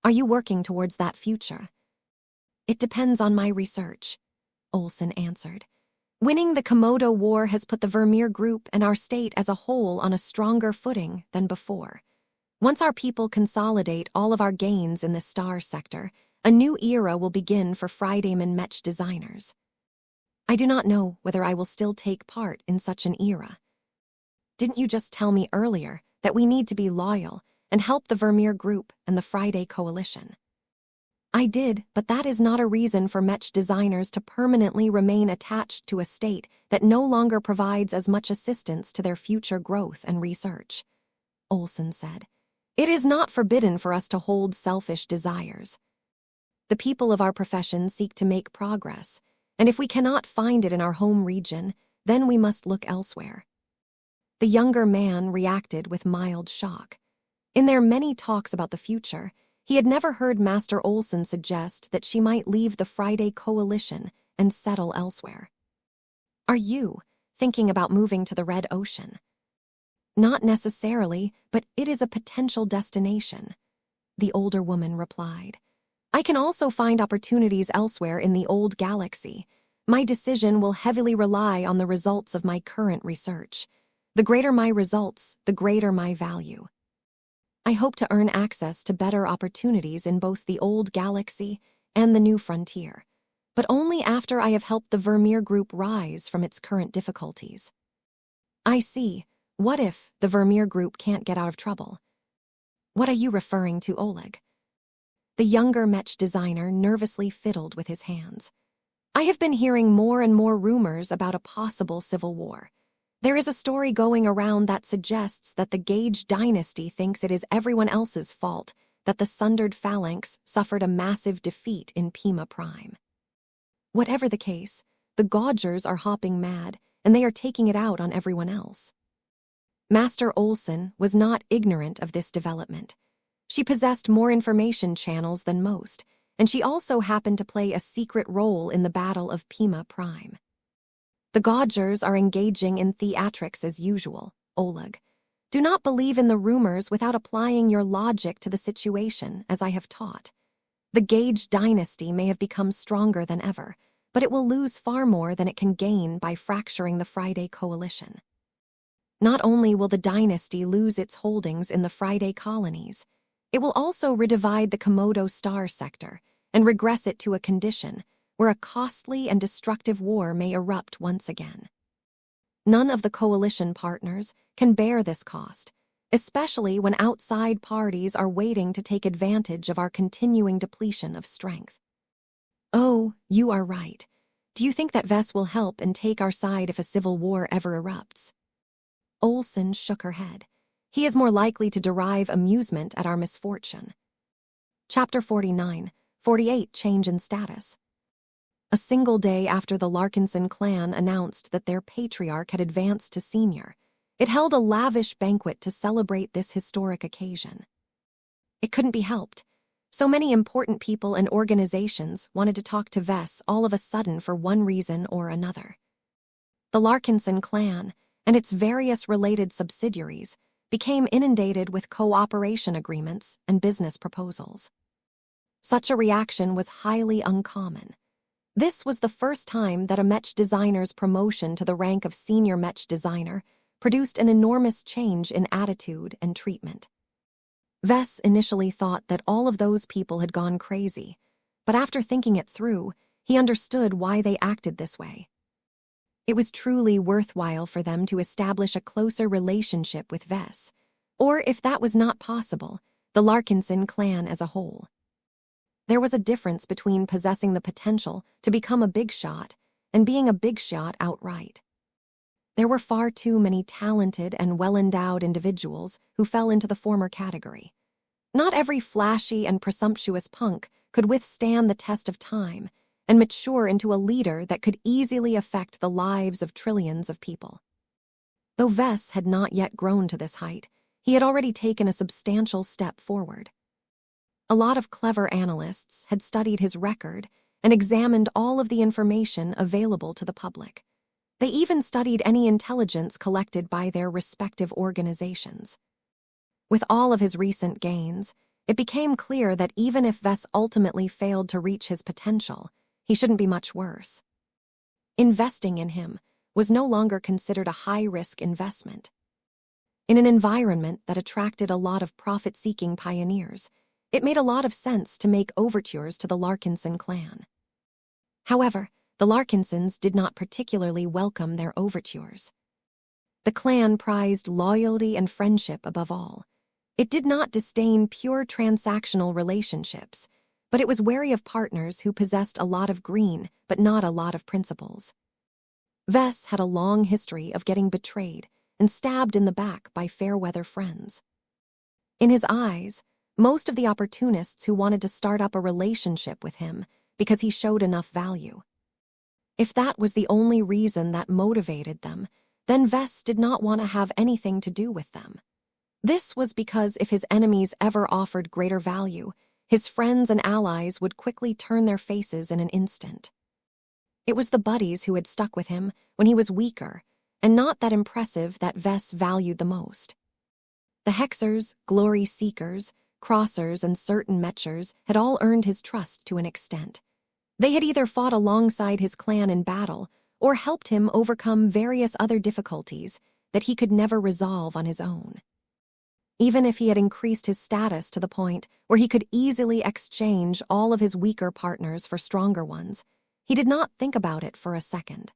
Are you working towards that future? It depends on my research, Olsen answered. Winning the Komodo War has put the Vermeer Group and our state as a whole on a stronger footing than before. Once our people consolidate all of our gains in the star sector, a new era will begin for Friedman Mech designers. I do not know whether I will still take part in such an era. Didn't you just tell me earlier that we need to be loyal and help the Vermeer Group and the Friday Coalition? I did, but that is not a reason for Mech designers to permanently remain attached to a state that no longer provides as much assistance to their future growth and research, Olsen said. It is not forbidden for us to hold selfish desires. The people of our profession seek to make progress, and if we cannot find it in our home region, then we must look elsewhere. The younger man reacted with mild shock. In their many talks about the future, he had never heard Master Olsen suggest that she might leave the Friday Coalition and settle elsewhere. Are you thinking about moving to the Red Ocean? Not necessarily, but it is a potential destination, the older woman replied. I can also find opportunities elsewhere in the old galaxy. My decision will heavily rely on the results of my current research. The greater my results, the greater my value. I hope to earn access to better opportunities in both the old galaxy and the new frontier, but only after I have helped the Vermeer Group rise from its current difficulties. I see. What if the Vermeer Group can't get out of trouble? What are you referring to, Oleg? The younger Mech designer nervously fiddled with his hands. I have been hearing more and more rumors about a possible civil war. There is a story going around that suggests that the Gage dynasty thinks it is everyone else's fault that the Sundered Phalanx suffered a massive defeat in Pima Prime. Whatever the case, the Gaugers are hopping mad, and they are taking it out on everyone else. Master Olsen was not ignorant of this development. She possessed more information channels than most, and she also happened to play a secret role in the Battle of Pima Prime. The Gaugers are engaging in theatrics as usual, Oleg. Do not believe in the rumors without applying your logic to the situation, as I have taught. The Gage dynasty may have become stronger than ever, but it will lose far more than it can gain by fracturing the Friday Coalition. Not only will the dynasty lose its holdings in the Friday colonies, it will also redivide the Komodo star sector and regress it to a condition where a costly and destructive war may erupt once again. None of the coalition partners can bear this cost, especially when outside parties are waiting to take advantage of our continuing depletion of strength. Oh, you are right. Do you think that Vess will help and take our side if a civil war ever erupts? Olsen shook her head. He is more likely to derive amusement at our misfortune. Chapter 49, 48 Change in Status. A single day after the Larkinson clan announced that their patriarch had advanced to senior, it held a lavish banquet to celebrate this historic occasion. It couldn't be helped. So many important people and organizations wanted to talk to Vess all of a sudden for one reason or another. The Larkinson clan and its various related subsidiaries became inundated with cooperation agreements and business proposals. Such a reaction was highly uncommon. This was the first time that a Mech designer's promotion to the rank of senior Mech designer produced an enormous change in attitude and treatment. Vess initially thought that all of those people had gone crazy, but after thinking it through, he understood why they acted this way. It was truly worthwhile for them to establish a closer relationship with Vess, or if that was not possible, the Larkinson clan as a whole. There was a difference between possessing the potential to become a big shot and being a big shot outright. There were far too many talented and well-endowed individuals who fell into the former category. Not every flashy and presumptuous punk could withstand the test of time and mature into a leader that could easily affect the lives of trillions of people. Though Vess had not yet grown to this height, he had already taken a substantial step forward. A lot of clever analysts had studied his record and examined all of the information available to the public. They even studied any intelligence collected by their respective organizations. With all of his recent gains, it became clear that even if Vess ultimately failed to reach his potential, he shouldn't be much worse. Investing in him was no longer considered a high-risk investment. In an environment that attracted a lot of profit-seeking pioneers, it made a lot of sense to make overtures to the Larkinson clan. However, the Larkinsons did not particularly welcome their overtures. The clan prized loyalty and friendship above all. It did not disdain pure transactional relationships, but it was wary of partners who possessed a lot of green but not a lot of principles. Vess had a long history of getting betrayed and stabbed in the back by fair-weather friends. In his eyes, most of the opportunists who wanted to start up a relationship with him because he showed enough value. If that was the only reason that motivated them, then Vess did not want to have anything to do with them. This was because if his enemies ever offered greater value, his friends and allies would quickly turn their faces in an instant. It was the buddies who had stuck with him when he was weaker, and not that impressive that Vess valued the most. The Hexers, Glory Seekers, Crossers, and certain Mechers had all earned his trust to an extent. They had either fought alongside his clan in battle or helped him overcome various other difficulties that he could never resolve on his own. Even if he had increased his status to the point where he could easily exchange all of his weaker partners for stronger ones, he did not think about it for a second.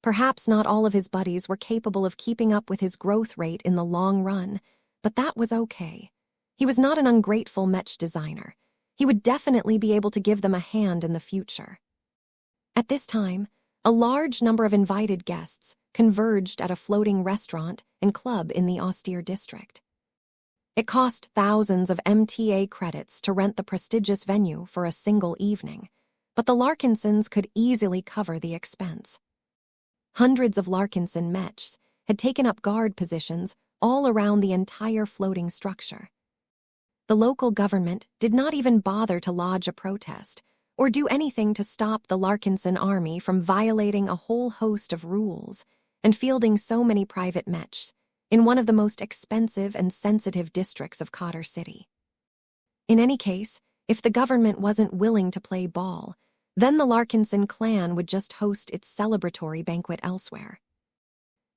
Perhaps not all of his buddies were capable of keeping up with his growth rate in the long run, but that was okay. He was not an ungrateful Mech designer. He would definitely be able to give them a hand in the future. At this time, a large number of invited guests converged at a floating restaurant and club in the austere district. It cost thousands of MTA credits to rent the prestigious venue for a single evening, but the Larkinsons could easily cover the expense. Hundreds of Larkinson Mechs had taken up guard positions all around the entire floating structure. The local government did not even bother to lodge a protest or do anything to stop the Larkinson army from violating a whole host of rules and fielding so many private Mechs in one of the most expensive and sensitive districts of Cotter City. In any case, if the government wasn't willing to play ball, then the Larkinson clan would just host its celebratory banquet elsewhere.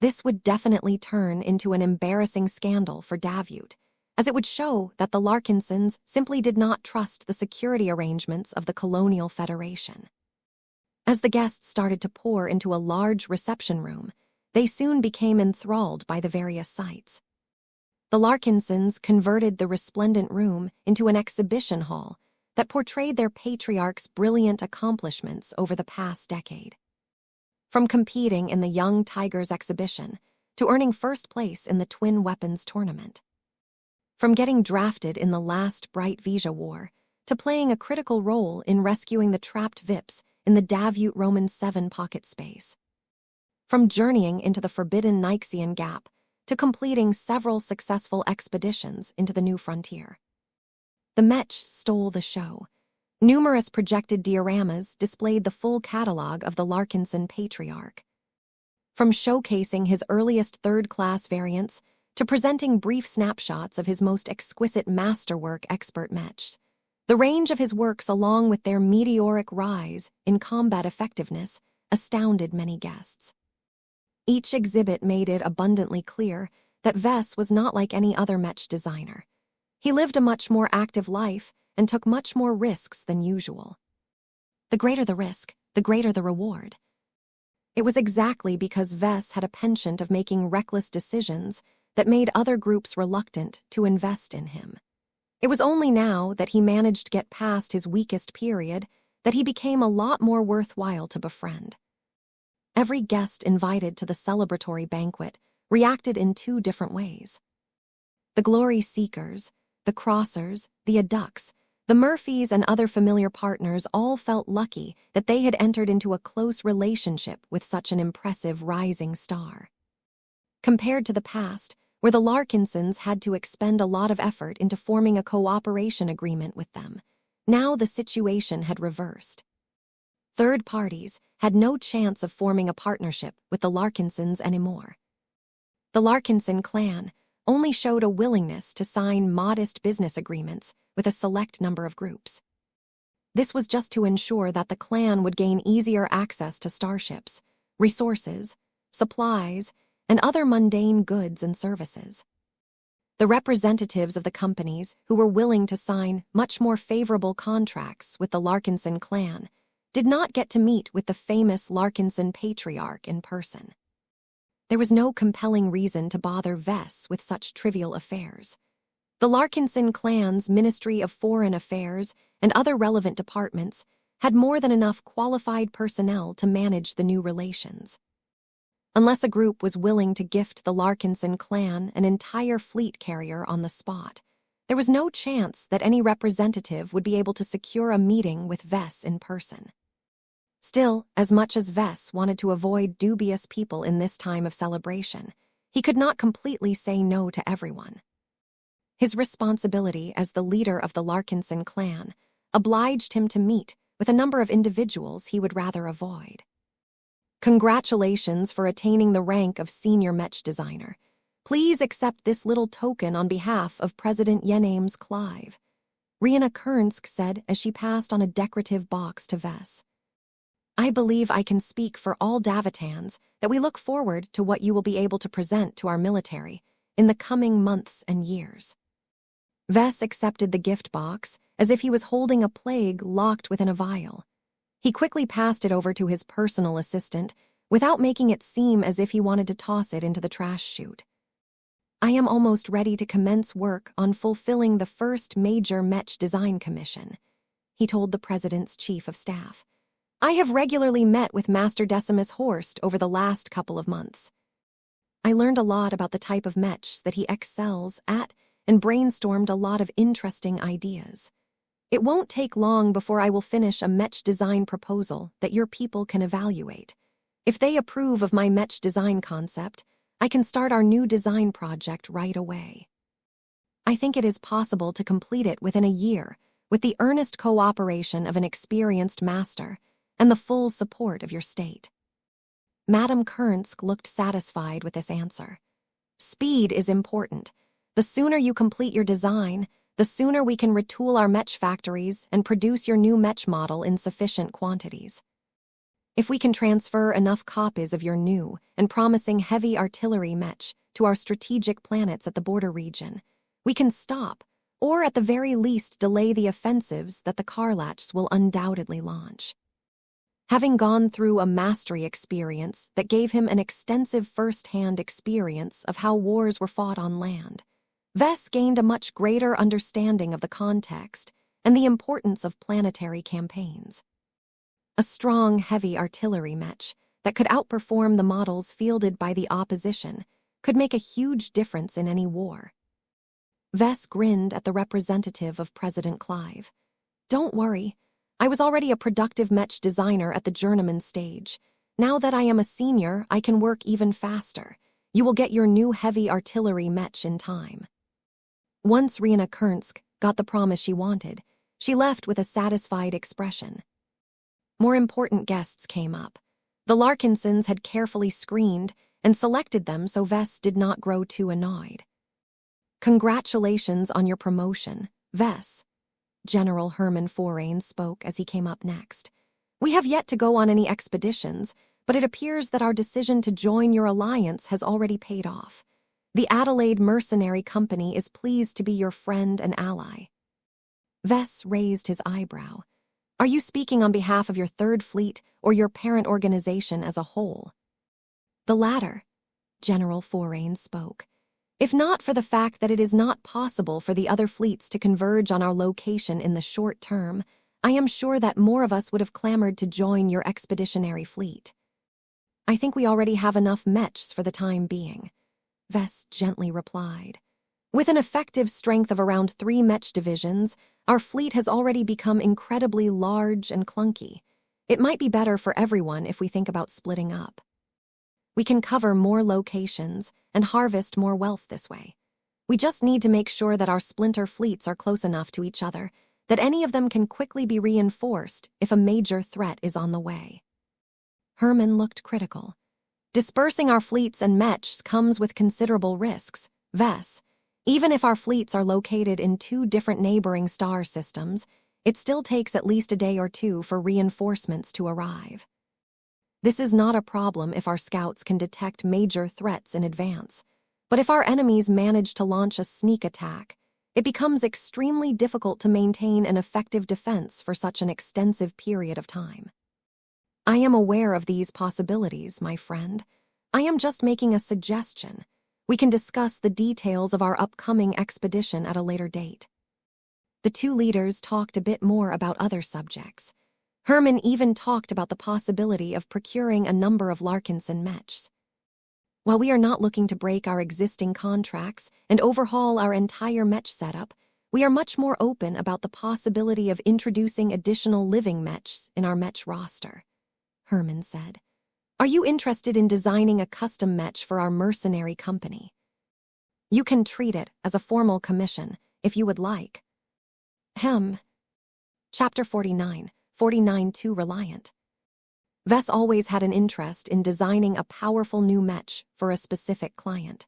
This would definitely turn into an embarrassing scandal for Davute, as it would show that the Larkinsons simply did not trust the security arrangements of the Colonial Federation. As the guests started to pour into a large reception room, they soon became enthralled by the various sights. The Larkinsons converted the resplendent room into an exhibition hall that portrayed their patriarch's brilliant accomplishments over the past decade. From competing in the Young Tigers exhibition to earning first place in the Twin Weapons tournament. From getting drafted in the last Bright Vija War to playing a critical role in rescuing the trapped Vips in the Davute Roman 7 pocket space. From journeying into the forbidden Nyxian Gap to completing several successful expeditions into the New Frontier. The Mech stole the show. Numerous projected dioramas displayed the full catalog of the Larkinson Patriarch. From showcasing his earliest third-class variants to presenting brief snapshots of his most exquisite masterwork expert Mechs, the range of his works along with their meteoric rise in combat effectiveness astounded many guests. Each exhibit made it abundantly clear that Vess was not like any other Mech designer. He lived a much more active life and took much more risks than usual. The greater the risk, the greater the reward. It was exactly because Vess had a penchant of making reckless decisions that made other groups reluctant to invest in him. It was only now that he managed to get past his weakest period that he became a lot more worthwhile to befriend. Every guest invited to the celebratory banquet reacted in two different ways. The glory seekers, the crossers, the adducts, the Murphys and other familiar partners all felt lucky that they had entered into a close relationship with such an impressive rising star. Compared to the past, where the Larkinsons had to expend a lot of effort into forming a cooperation agreement with them, now the situation had reversed. Third parties had no chance of forming a partnership with the Larkinsons anymore. The Larkinson clan only showed a willingness to sign modest business agreements with a select number of groups. This was just to ensure that the clan would gain easier access to starships, resources, supplies, and other mundane goods and services. The representatives of the companies who were willing to sign much more favorable contracts with the Larkinson clan did not get to meet with the famous Larkinson patriarch in person. There was no compelling reason to bother Vess with such trivial affairs. The Larkinson clan's Ministry of Foreign Affairs and other relevant departments had more than enough qualified personnel to manage the new relations. Unless a group was willing to gift the Larkinson clan an entire fleet carrier on the spot, there was no chance that any representative would be able to secure a meeting with Vess in person. Still, as much as Vess wanted to avoid dubious people in this time of celebration, he could not completely say no to everyone. His responsibility as the leader of the Larkinson clan obliged him to meet with a number of individuals he would rather avoid. Congratulations for attaining the rank of senior Mech designer. Please accept this little token on behalf of President Yenames Clive, Rihanna Kernsk said as she passed on a decorative box to Vess. I believe I can speak for all Davitans that we look forward to what you will be able to present to our military in the coming months and years. Vess accepted the gift box as if he was holding a plague locked within a vial. He quickly passed it over to his personal assistant without making it seem as if he wanted to toss it into the trash chute. I am almost ready to commence work on fulfilling the first major Mech design commission, he told the president's chief of staff. I have regularly met with Master Decimus Horst over the last couple of months. I learned a lot about the type of Mechs that he excels at and brainstormed a lot of interesting ideas. It won't take long before I will finish a Mech design proposal that your people can evaluate. If they approve of my Mech design concept, I can start our new design project right away. I think it is possible to complete it within a year with the earnest cooperation of an experienced master and the full support of your state. Madame Kernsk looked satisfied with this answer. Speed is important. The sooner you complete your design, the sooner we can retool our Mech factories and produce your new Mech model in sufficient quantities. If we can transfer enough copies of your new and promising heavy artillery Mech to our strategic planets at the border region, we can stop, or at the very least delay the offensives that the Karlachs will undoubtedly launch. Having gone through a mastery experience that gave him an extensive first-hand experience of how wars were fought on land, Vess gained a much greater understanding of the context and the importance of planetary campaigns. A strong, heavy artillery Mech that could outperform the models fielded by the opposition could make a huge difference in any war. Vess grinned at the representative of President Clive. Don't worry. I was already a productive Mech designer at the journeyman stage. Now that I am a senior, I can work even faster. You will get your new heavy artillery Mech in time. Once Rihanna Kernsk got the promise she wanted, she left with a satisfied expression. More important guests came up. The Larkinsons had carefully screened and selected them so Vess did not grow too annoyed. Congratulations on your promotion, Vess. General Herman Forain spoke as he came up next. We have yet to go on any expeditions, but it appears that our decision to join your alliance has already paid off. The Adelaide Mercenary Company is pleased to be your friend and ally. Vess raised his eyebrow. Are you speaking on behalf of your Third Fleet or your parent organization as a whole? The latter, General Forain spoke. If not for the fact that it is not possible for the other fleets to converge on our location in the short term, I am sure that more of us would have clamored to join your expeditionary fleet. I think we already have enough Mechs for the time being, Vess gently replied. With an effective strength of around 3 Mech divisions, our fleet has already become incredibly large and clunky. It might be better for everyone if we think about splitting up. We can cover more locations and harvest more wealth this way. We just need to make sure that our splinter fleets are close enough to each other that any of them can quickly be reinforced if a major threat is on the way. Herman looked critical. Dispersing our fleets and Mechs comes with considerable risks, Vess. Even if our fleets are located in 2 different neighboring star systems, it still takes at least a day or 2 for reinforcements to arrive. This is not a problem if our scouts can detect major threats in advance, but if our enemies manage to launch a sneak attack, it becomes extremely difficult to maintain an effective defense for such an extensive period of time. I am aware of these possibilities, my friend. I am just making a suggestion. We can discuss the details of our upcoming expedition at a later date. The 2 leaders talked a bit more about other subjects. Herman even talked about the possibility of procuring a number of Larkinson Mechs. While we are not looking to break our existing contracts and overhaul our entire Mech setup, we are much more open about the possibility of introducing additional living Mechs in our Mech roster, Herman said. Are you interested in designing a custom Mech for our mercenary company? You can treat it as a formal commission, if you would like. Chapter 49, 49-2 Reliant. Vess always had an interest in designing a powerful new Mech for a specific client.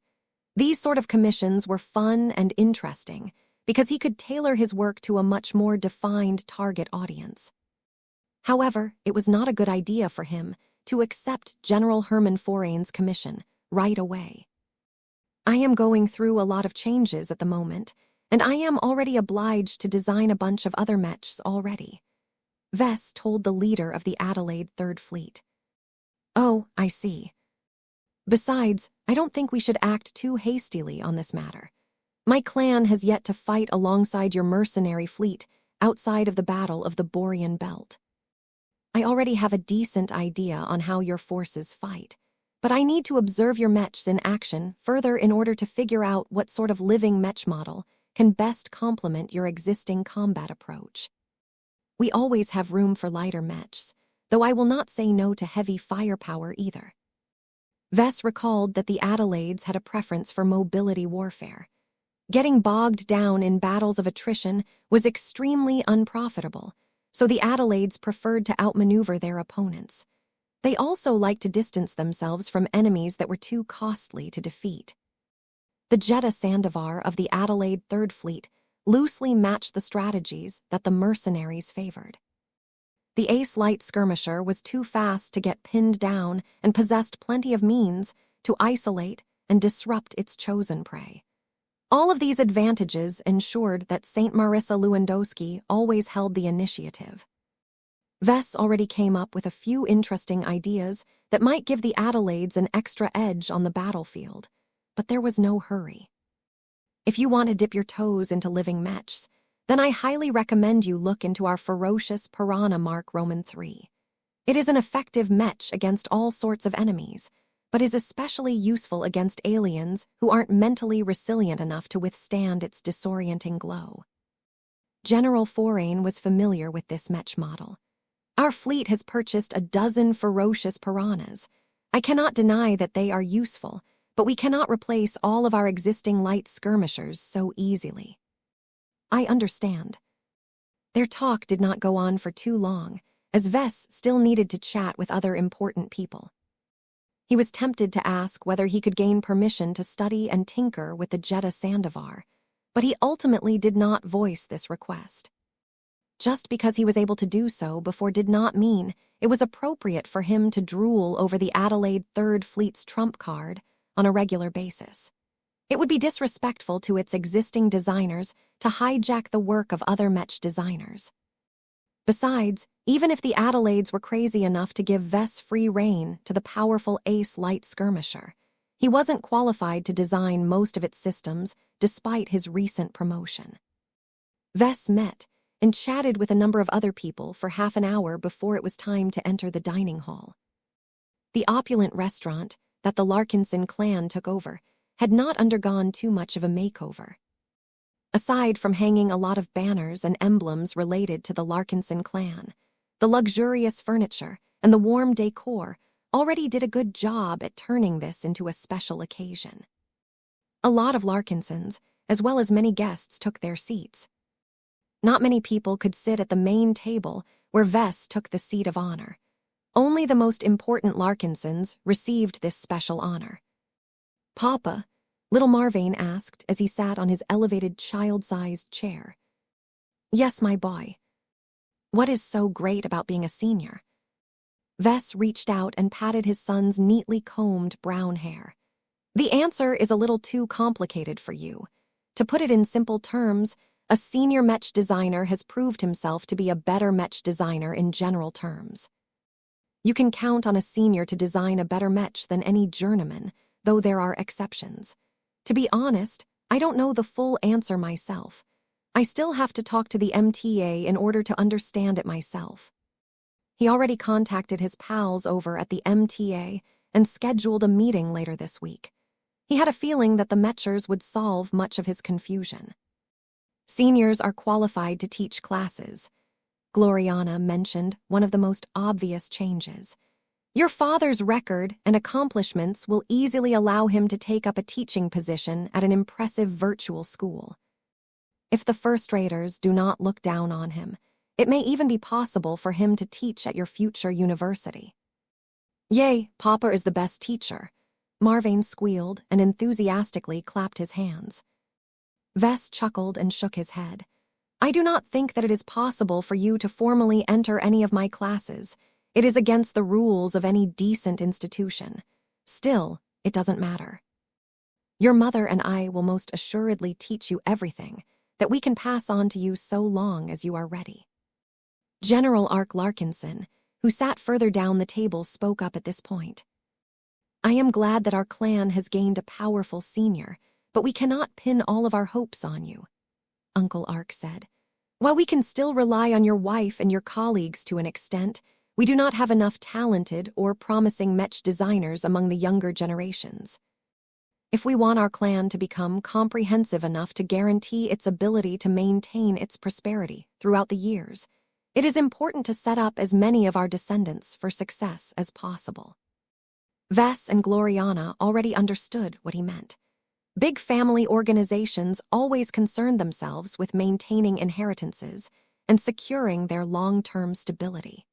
These sort of commissions were fun and interesting because he could tailor his work to a much more defined target audience. However, it was not a good idea for him to accept General Herman Forain's commission right away. I am going through a lot of changes at the moment, and I am already obliged to design a bunch of other Mechs already, Vess told the leader of the Adelaide Third Fleet. Oh, I see. Besides, I don't think we should act too hastily on this matter. My clan has yet to fight alongside your mercenary fleet outside of the Battle of the Borean Belt. I already have a decent idea on how your forces fight, but I need to observe your Mechs in action further in order to figure out what sort of living Mech model can best complement your existing combat approach. We always have room for lighter Mechs, though I will not say no to heavy firepower either. Vess recalled that the Adelaides had a preference for mobility warfare. Getting bogged down in battles of attrition was extremely unprofitable, so the Adelaides preferred to outmaneuver their opponents. They also liked to distance themselves from enemies that were too costly to defeat. The Jeddah Sandovar of the Adelaide Third Fleet loosely matched the strategies that the mercenaries favored. The Ace Light Skirmisher was too fast to get pinned down and possessed plenty of means to isolate and disrupt its chosen prey. All of these advantages ensured that St. Marissa Lewandowski always held the initiative. Vess already came up with a few interesting ideas that might give the Adelaides an extra edge on the battlefield, but there was no hurry. If you want to dip your toes into living Mechs, then I highly recommend you look into our ferocious Piranha Mark Roman III. It is an effective Mech against all sorts of enemies, but is especially useful against aliens who aren't mentally resilient enough to withstand its disorienting glow. General Forain was familiar with this Mech model. Our fleet has purchased a dozen ferocious piranhas. I cannot deny that they are useful, but we cannot replace all of our existing light skirmishers so easily. I understand. Their talk did not go on for too long, as Vess still needed to chat with other important people. He was tempted to ask whether he could gain permission to study and tinker with the Jeddah Sandovar, but he ultimately did not voice this request. Just because he was able to do so before did not mean it was appropriate for him to drool over the Adelaide Third Fleet's trump card on a regular basis. It would be disrespectful to its existing designers to hijack the work of other Mech designers. Besides, even if the Adelaides were crazy enough to give Vess free rein to the powerful Ace Light Skirmisher, he wasn't qualified to design most of its systems despite his recent promotion. Vess met and chatted with a number of other people for half an hour before it was time to enter the dining hall. The opulent restaurant that the Larkinson clan took over had not undergone too much of a makeover. Aside from hanging a lot of banners and emblems related to the Larkinson clan, the luxurious furniture and the warm decor already did a good job at turning this into a special occasion. A lot of Larkinsons, as well as many guests, took their seats. Not many people could sit at the main table where Vess took the seat of honor. Only the most important Larkinsons received this special honor. "Papa," little Marvane asked as he sat on his elevated child-sized chair. "Yes, my boy." "What is so great about being a senior?" Vess reached out and patted his son's neatly combed brown hair. "The answer is a little too complicated for you. To put it in simple terms, a senior Mech designer has proved himself to be a better Mech designer in general terms. You can count on a senior to design a better Mech than any journeyman, though there are exceptions. To be honest, I don't know the full answer myself. I still have to talk to the MTA in order to understand it myself." He already contacted his pals over at the MTA and scheduled a meeting later this week. He had a feeling that the Mechers would solve much of his confusion. "Seniors are qualified to teach classes." Gloriana mentioned one of the most obvious changes. "Your father's record and accomplishments will easily allow him to take up a teaching position at an impressive virtual school. If the first-raters do not look down on him, it may even be possible for him to teach at your future university." "Yay, Papa is the best teacher." Marvane squealed and enthusiastically clapped his hands. Vess chuckled and shook his head. "I do not think that it is possible for you to formally enter any of my classes. It is against the rules of any decent institution. Still, it doesn't matter. Your mother and I will most assuredly teach you everything that we can pass on to you so long as you are ready." General Ark Larkinson, who sat further down the table, spoke up at this point. "I am glad that our clan has gained a powerful senior, but we cannot pin all of our hopes on you," Uncle Ark said. "While we can still rely on your wife and your colleagues to an extent, we do not have enough talented or promising Mech designers among the younger generations. If we want our clan to become comprehensive enough to guarantee its ability to maintain its prosperity throughout the years, it is important to set up as many of our descendants for success as possible." Vess and Gloriana already understood what he meant. Big family organizations always concern themselves with maintaining inheritances and securing their long-term stability.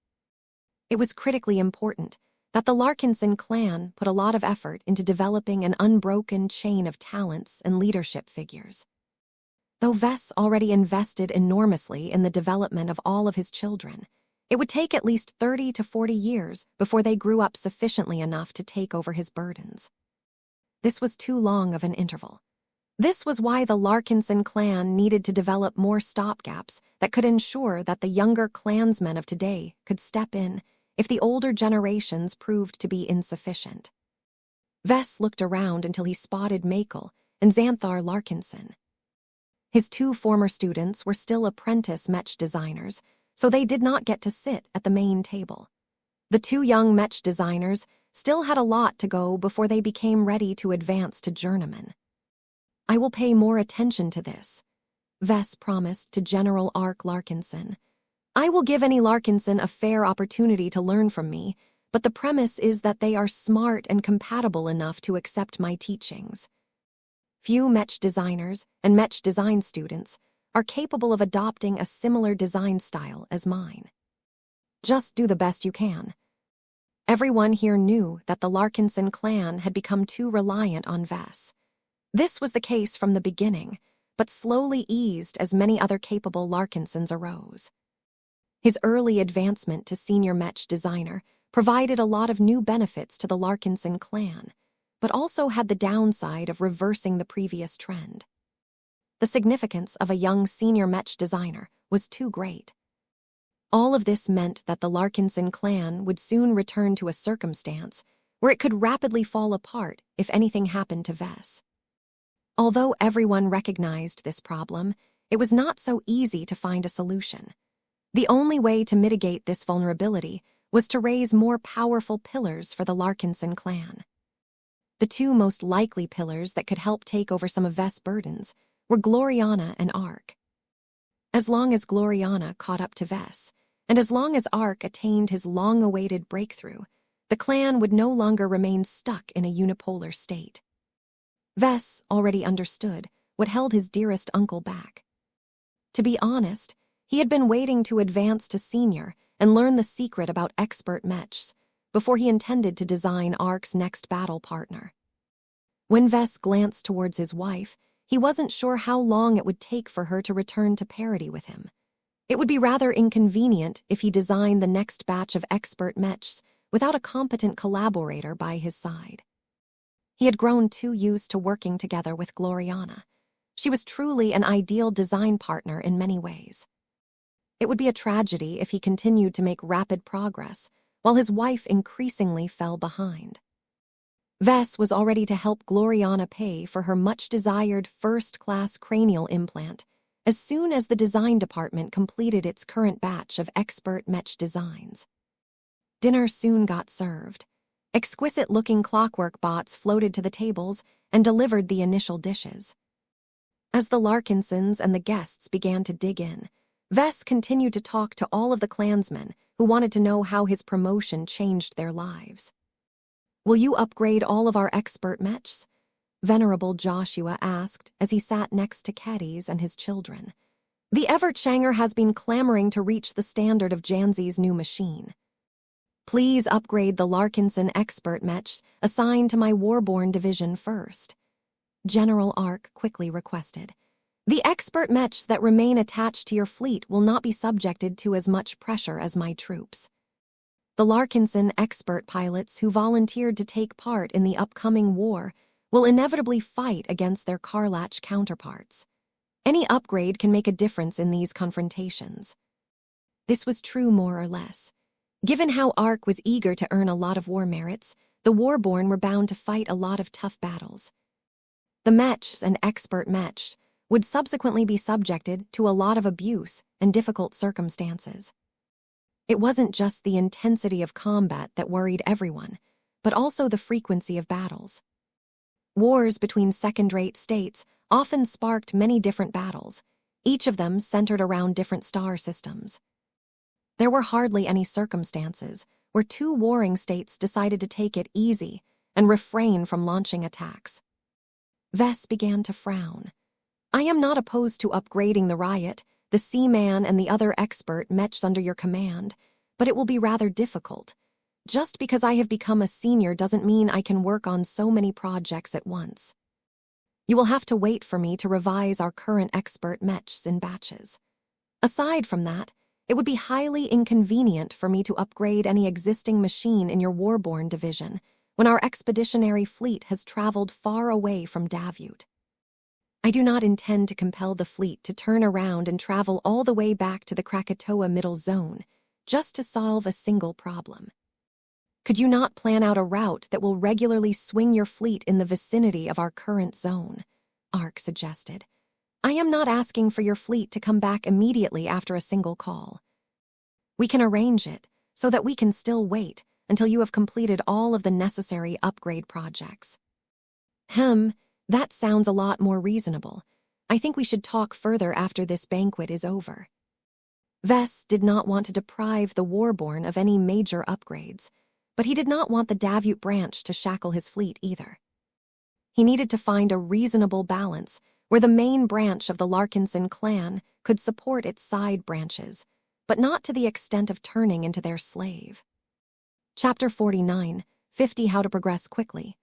It was critically important that the Larkinson clan put a lot of effort into developing an unbroken chain of talents and leadership figures. Though Vess already invested enormously in the development of all of his children, it would take at least 30 to 40 years before they grew up sufficiently enough to take over his burdens. This was too long of an interval. This was why the Larkinson clan needed to develop more stopgaps that could ensure that the younger clansmen of today could step in if the older generations proved to be insufficient. Vess looked around until he spotted Makel and Xanthar Larkinson. His two former students were still apprentice Mech designers, so they did not get to sit at the main table. The two young Mech designers still had a lot to go before they became ready to advance to journeyman. "I will pay more attention to this," Vess promised to General Ark Larkinson. "I will give any Larkinson a fair opportunity to learn from me, but the premise is that they are smart and compatible enough to accept my teachings. Few Mech designers and Mech design students are capable of adopting a similar design style as mine. Just do the best you can." Everyone here knew that the Larkinson clan had become too reliant on Vess. This was the case from the beginning, but slowly eased as many other capable Larkinsons arose. His early advancement to senior Mech designer provided a lot of new benefits to the Larkinson clan, but also had the downside of reversing the previous trend. The significance of a young senior Mech designer was too great. All of this meant that the Larkinson clan would soon return to a circumstance where it could rapidly fall apart if anything happened to Vess. Although everyone recognized this problem, it was not so easy to find a solution. The only way to mitigate this vulnerability was to raise more powerful pillars for the Larkinson clan. The two most likely pillars that could help take over some of Vess' burdens were Gloriana and Ark. As long as Gloriana caught up to Vess, and as long as Ark attained his long-awaited breakthrough, the clan would no longer remain stuck in a unipolar state. Vess already understood what held his dearest uncle back. To be honest, he had been waiting to advance to senior and learn the secret about expert mechs before he intended to design Ark's next battle partner. When Vess glanced towards his wife, he wasn't sure how long it would take for her to return to parity with him. It would be rather inconvenient if he designed the next batch of expert mechs without a competent collaborator by his side. He had grown too used to working together with Gloriana. She was truly an ideal design partner in many ways. It would be a tragedy if he continued to make rapid progress, while his wife increasingly fell behind. Vess was all ready to help Gloriana pay for her much-desired first-class cranial implant as soon as the design department completed its current batch of expert mech designs. Dinner soon got served. Exquisite-looking clockwork bots floated to the tables and delivered the initial dishes. As the Larkinsons and the guests began to dig in, Vess continued to talk to all of the clansmen who wanted to know how his promotion changed their lives. "Will you upgrade all of our expert mechs?" Venerable Joshua asked as he sat next to Keddies and his children. "The Everchanger has been clamoring to reach the standard of Janzi's new machine. Please upgrade the Larkinson expert mechs assigned to my Warborn division first," General Ark quickly requested. "The expert mechs that remain attached to your fleet will not be subjected to as much pressure as my troops. The Larkinson expert pilots who volunteered to take part in the upcoming war will inevitably fight against their Karlach counterparts. Any upgrade can make a difference in these confrontations." This was true more or less. Given how Ark was eager to earn a lot of war merits, the Warborn were bound to fight a lot of tough battles. The mechs and expert mechs would subsequently be subjected to a lot of abuse and difficult circumstances. It wasn't just the intensity of combat that worried everyone, but also the frequency of battles. Wars between second-rate states often sparked many different battles, each of them centered around different star systems. There were hardly any circumstances where two warring states decided to take it easy and refrain from launching attacks. Vess began to frown. "I am not opposed to upgrading the Riot, the Seaman, and the other expert mechs under your command, but it will be rather difficult. Just because I have become a senior doesn't mean I can work on so many projects at once. You will have to wait for me to revise our current expert mechs in batches. Aside from that, it would be highly inconvenient for me to upgrade any existing machine in your Warborn division when our expeditionary fleet has traveled far away from Davut. I do not intend to compel the fleet to turn around and travel all the way back to the Krakatoa Middle Zone just to solve a single problem. Could you not plan out a route that will regularly swing your fleet in the vicinity of our current zone?" Ark suggested. "I am not asking for your fleet to come back immediately after a single call. We can arrange it so that we can still wait until you have completed all of the necessary upgrade projects." That sounds a lot more reasonable. I think we should talk further after this banquet is over." Vess did not want to deprive the Warborn of any major upgrades, but he did not want the Davut branch to shackle his fleet either. He needed to find a reasonable balance where the main branch of the Larkinson clan could support its side branches, but not to the extent of turning into their slave. Chapter 49, 50 How to Progress Quickly.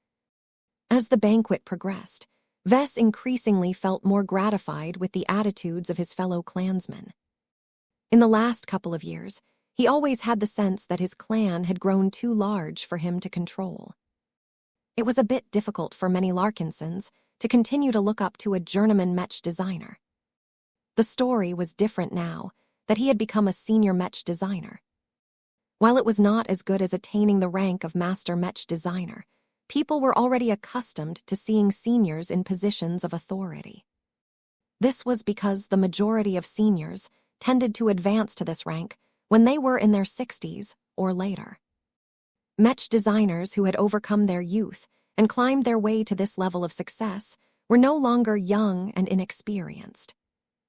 As the banquet progressed, Vess increasingly felt more gratified with the attitudes of his fellow clansmen. In the last couple of years, he always had the sense that his clan had grown too large for him to control. It was a bit difficult for many Larkinsons to continue to look up to a journeyman mech designer. The story was different now that he had become a senior mech designer. While it was not as good as attaining the rank of master mech designer, people were already accustomed to seeing seniors in positions of authority. This was because the majority of seniors tended to advance to this rank when they were in their 60s or later. Mech designers who had overcome their youth and climbed their way to this level of success were no longer young and inexperienced.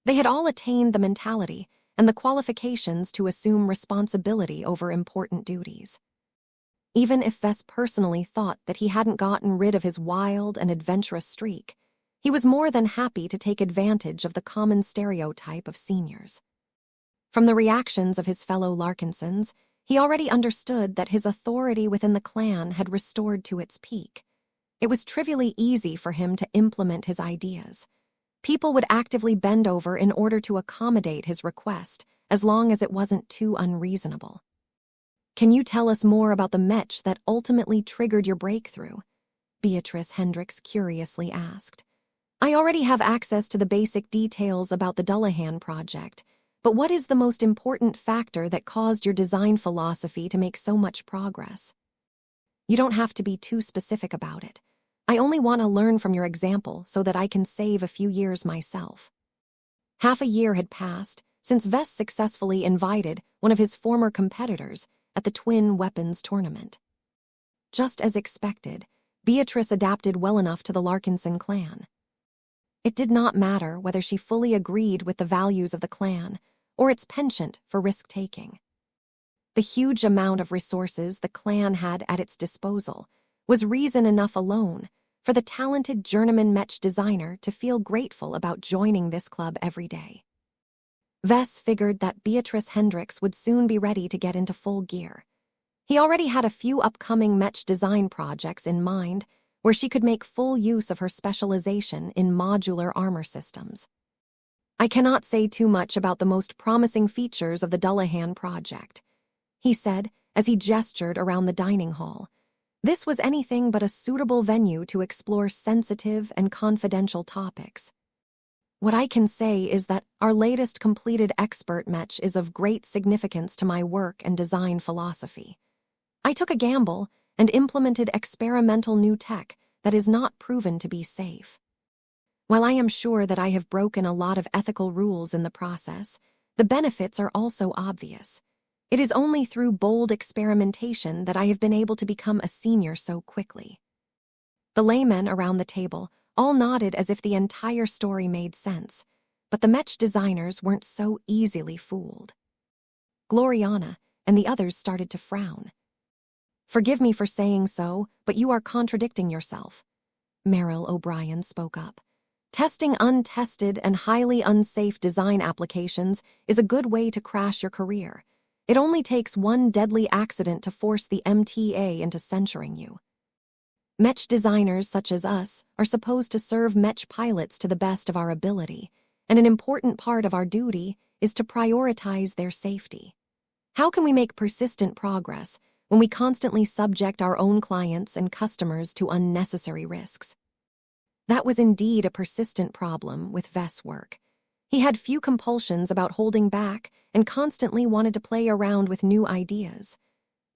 They had all attained the mentality and the qualifications to assume responsibility over important duties. Even if Vess personally thought that he hadn't gotten rid of his wild and adventurous streak, he was more than happy to take advantage of the common stereotype of seniors. From the reactions of his fellow Larkinsons, he already understood that his authority within the clan had restored to its peak. It was trivially easy for him to implement his ideas. People would actively bend over in order to accommodate his request, as long as it wasn't too unreasonable. "Can you tell us more about the Mech that ultimately triggered your breakthrough?" Beatrice Hendricks curiously asked. "I already have access to the basic details about the Dullahan project, but what is the most important factor that caused your design philosophy to make so much progress?" "You don't have to be too specific about it. I only want to learn from your example so that I can save a few years myself." Half a year had passed since Vess successfully invited one of his former competitors at the Twin Weapons tournament. Just as expected, Beatrice adapted well enough to the Larkinson clan. It did not matter whether she fully agreed with the values of the clan or its penchant for risk-taking. The huge amount of resources the clan had at its disposal was reason enough alone for the talented journeyman Mech designer to feel grateful about joining this club every day. Vess figured that Beatrice Hendricks would soon be ready to get into full gear. He already had a few upcoming Mech design projects in mind where she could make full use of her specialization in modular armor systems. "I cannot say too much about the most promising features of the Dullahan project," he said as he gestured around the dining hall. This was anything but a suitable venue to explore sensitive and confidential topics. "What I can say is that our latest completed expert Mech is of great significance to my work and design philosophy. I took a gamble and implemented experimental new tech that is not proven to be safe. While I am sure that I have broken a lot of ethical rules in the process, the benefits are also obvious. It is only through bold experimentation that I have been able to become a senior so quickly." The laymen around the table all nodded as if the entire story made sense, but the Mech designers weren't so easily fooled. Gloriana and the others started to frown. "Forgive me for saying so, but you are contradicting yourself," Meryl O'Brien spoke up. "Testing untested and highly unsafe design applications is a good way to crash your career. It only takes one deadly accident to force the MTA into censuring you. Mech designers such as us are supposed to serve Mech pilots to the best of our ability, and an important part of our duty is to prioritize their safety. How can we make persistent progress when we constantly subject our own clients and customers to unnecessary risks?" That was indeed a persistent problem with Vess' work. He had few compulsions about holding back and constantly wanted to play around with new ideas.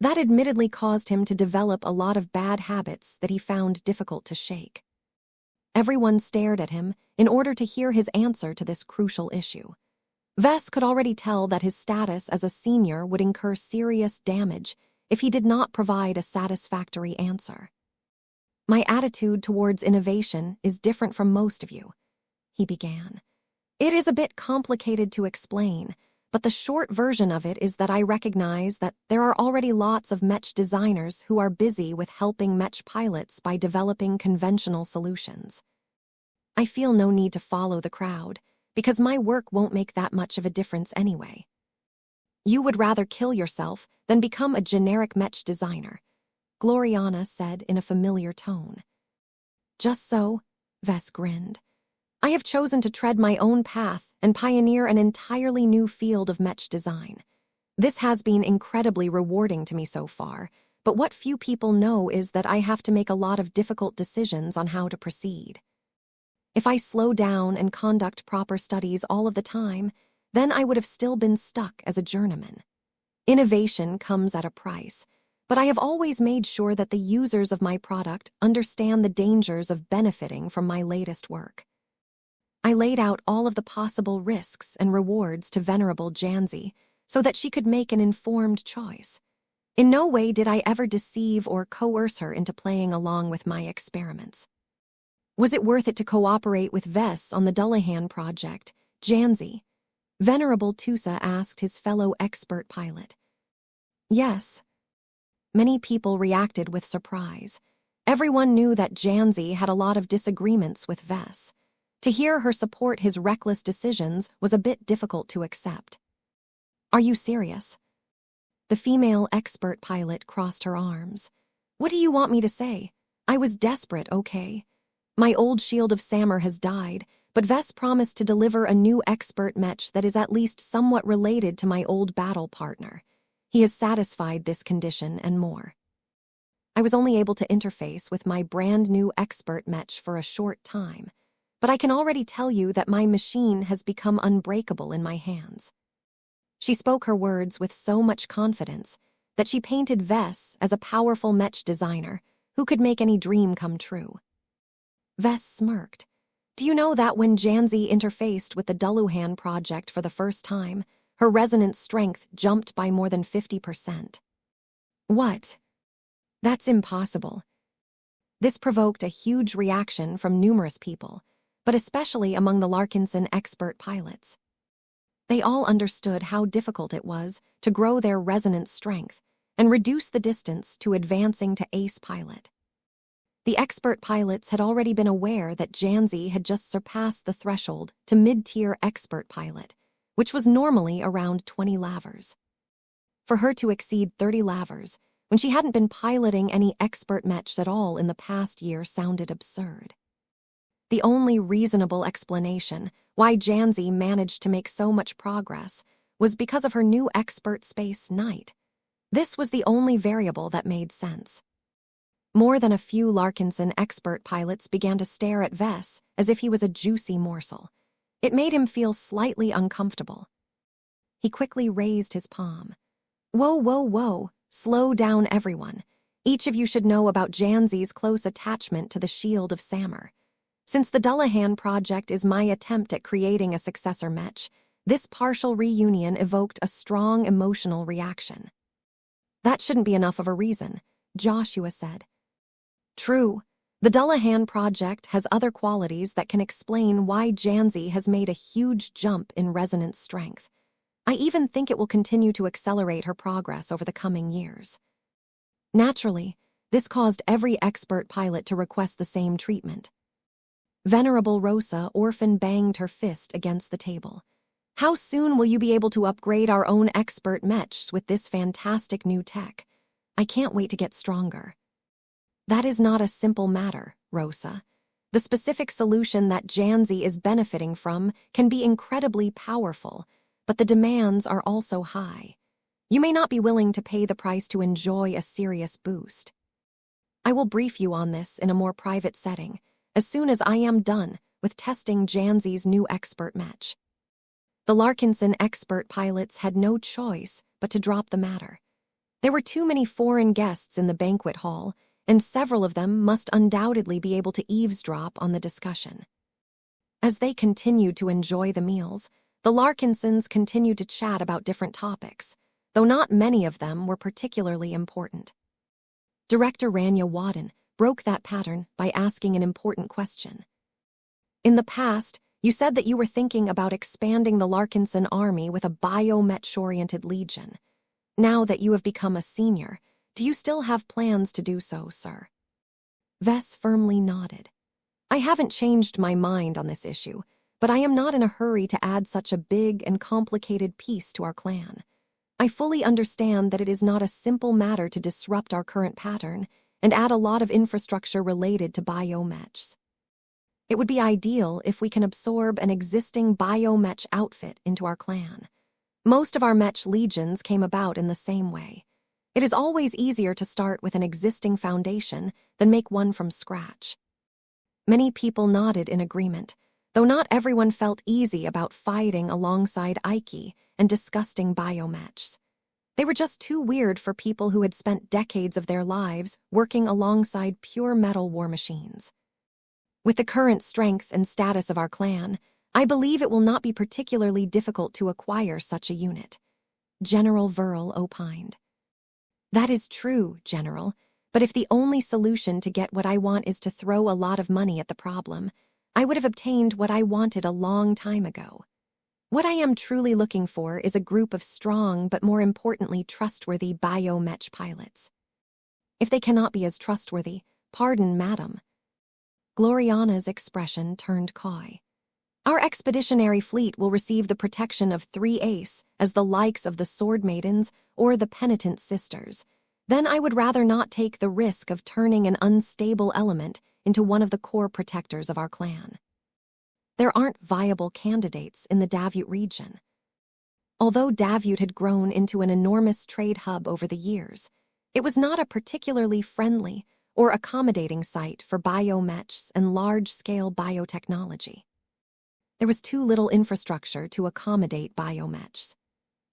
That admittedly caused him to develop a lot of bad habits that he found difficult to shake. Everyone stared at him in order to hear his answer to this crucial issue. Vess could already tell that his status as a senior would incur serious damage if he did not provide a satisfactory answer. "My attitude towards innovation is different from most of you," he began. "It is a bit complicated to explain, but the short version of it is that I recognize that there are already lots of Mech designers who are busy with helping Mech pilots by developing conventional solutions. I feel no need to follow the crowd, because my work won't make that much of a difference anyway. You would rather kill yourself than become a generic Mech designer," Gloriana said in a familiar tone. "Just so," Vess grinned. "I have chosen to tread my own path and pioneer an entirely new field of Mech design. This has been incredibly rewarding to me so far, but what few people know is that I have to make a lot of difficult decisions on how to proceed. If I slow down and conduct proper studies all of the time, then I would have still been stuck as a journeyman. Innovation comes at a price, but I have always made sure that the users of my product understand the dangers of benefiting from my latest work. I laid out all of the possible risks and rewards to Venerable Janzi so that she could make an informed choice. In no way did I ever deceive or coerce her into playing along with my experiments. Was it worth it to cooperate with Vess on the Dullahan project, Janzi? Venerable Tusa asked his fellow expert pilot. Yes. Many people reacted with surprise. Everyone knew that Janzi had a lot of disagreements with Vess. To hear her support his reckless decisions was a bit difficult to accept. Are you serious? The female expert pilot crossed her arms. What do you want me to say? I was desperate, okay? My old shield of Samur has died, but Vess promised to deliver a new expert mech that is at least somewhat related to my old battle partner. He has satisfied this condition and more. I was only able to interface with my brand new expert mech for a short time, but I can already tell you that my machine has become unbreakable in my hands. She spoke her words with so much confidence that she painted Vess as a powerful mech designer who could make any dream come true. Vess smirked. Do you know that when Janzi interfaced with the Dullahan project for the first time, her resonance strength jumped by more than 50%? What? That's impossible. This provoked a huge reaction from numerous people, but especially among the Larkinson expert pilots. They all understood how difficult it was to grow their resonance strength and reduce the distance to advancing to ace pilot. The expert pilots had already been aware that Janzi had just surpassed the threshold to mid-tier expert pilot, which was normally around 20 lavers. For her to exceed 30 lavers when she hadn't been piloting any expert mechs at all in the past year sounded absurd. The only reasonable explanation why Janzi managed to make so much progress was because of her new expert space Knight. This was the only variable that made sense. More than a few Larkinson expert pilots began to stare at Vess as if he was a juicy morsel. It made him feel slightly uncomfortable. He quickly raised his palm. Whoa, whoa, whoa, slow down everyone. Each of you should know about Janzi's close attachment to the shield of Samur. Since the Dullahan project is my attempt at creating a successor mech, this partial reunion evoked a strong emotional reaction. That shouldn't be enough of a reason, Joshua said. True, the Dullahan project has other qualities that can explain why Janzi has made a huge jump in resonance strength. I even think it will continue to accelerate her progress over the coming years. Naturally, this caused every expert pilot to request the same treatment. Venerable Rosa orphan banged her fist against the table. How soon will you be able to upgrade our own expert mechs with this fantastic new tech? I can't wait to get stronger. That is not a simple matter, Rosa. The specific solution that Janzi is benefiting from can be incredibly powerful, but the demands are also high. You may not be willing to pay the price to enjoy a serious boost. I will brief you on this in a more private setting, as soon as I am done with testing Janzi's new expert mech. The Larkinson expert pilots had no choice but to drop the matter. There were too many foreign guests in the banquet hall, and several of them must undoubtedly be able to eavesdrop on the discussion. As they continued to enjoy the meals, the Larkinsons continued to chat about different topics, though not many of them were particularly important. Director Rania Wadden broke that pattern by asking an important question. In the past, you said that you were thinking about expanding the Larkinson army with a biomech-oriented legion. Now that you have become a senior, do you still have plans to do so, sir? Vess firmly nodded. I haven't changed my mind on this issue, but I am not in a hurry to add such a big and complicated piece to our clan. I fully understand that it is not a simple matter to disrupt our current pattern and add a lot of infrastructure related to biomechs. It would be ideal if we can absorb an existing biomech outfit into our clan. Most of our mech legions came about in the same way. It is always easier to start with an existing foundation than make one from scratch. Many people nodded in agreement, though not everyone felt easy about fighting alongside Ike and disgusting biomechs. They were just too weird for people who had spent decades of their lives working alongside pure metal war machines. With the current strength and status of our clan, I believe it will not be particularly difficult to acquire such a unit, General Verl opined. That is true, General, but if the only solution to get what I want is to throw a lot of money at the problem, I would have obtained what I wanted a long time ago. What I am truly looking for is a group of strong but more importantly trustworthy bio-Mech pilots. If they cannot be as trustworthy, pardon, madam. Gloriana's expression turned coy. Our expeditionary fleet will receive the protection of 3 ace as the likes of the Sword Maidens or the Penitent Sisters. Then I would rather not take the risk of turning an unstable element into one of the core protectors of our clan. There aren't viable candidates in the Davut region. Although Davut had grown into an enormous trade hub over the years, it was not a particularly friendly or accommodating site for bio-Mechs and large-scale biotechnology. There was too little infrastructure to accommodate bio-Mechs.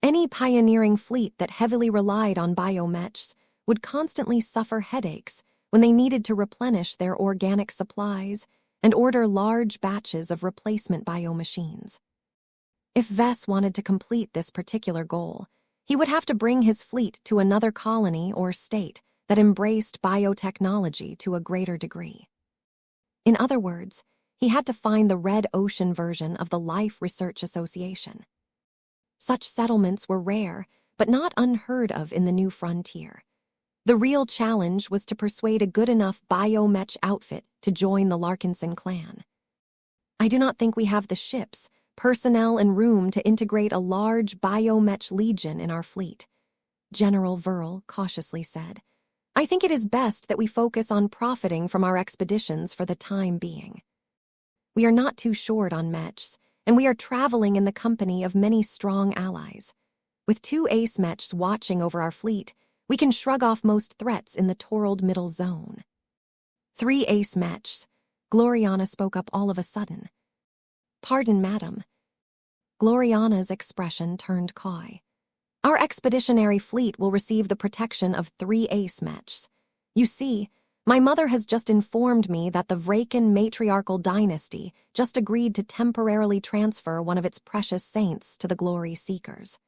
Any pioneering fleet that heavily relied on bio-Mechs would constantly suffer headaches when they needed to replenish their organic supplies and order large batches of replacement biomachines. If Vess wanted to complete this particular goal, he would have to bring his fleet to another colony or state that embraced biotechnology to a greater degree. In other words, he had to find the Red Ocean version of the Life Research Association. Such settlements were rare, but not unheard of in the new frontier. The real challenge was to persuade a good enough bio-Mech outfit to join the Larkinson clan. I do not think we have the ships, personnel, and room to integrate a large bio-Mech legion in our fleet, General Verl cautiously said. I think it is best that we focus on profiting from our expeditions for the time being. We are not too short on Mechs, and we are traveling in the company of many strong allies. With 2 ace Mechs watching over our fleet, we can shrug off most threats in the Torald Middle Zone. 3 ace Mechs, Gloriana spoke up all of a sudden. Pardon, madam. Gloriana's expression turned coy. Our expeditionary fleet will receive the protection of 3 ace Mechs. You see, my mother has just informed me that the Vraken matriarchal dynasty just agreed to temporarily transfer one of its precious saints to the Glory Seekers.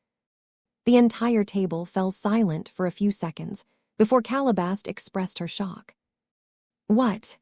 The entire table fell silent for a few seconds before Calabast expressed her shock. What?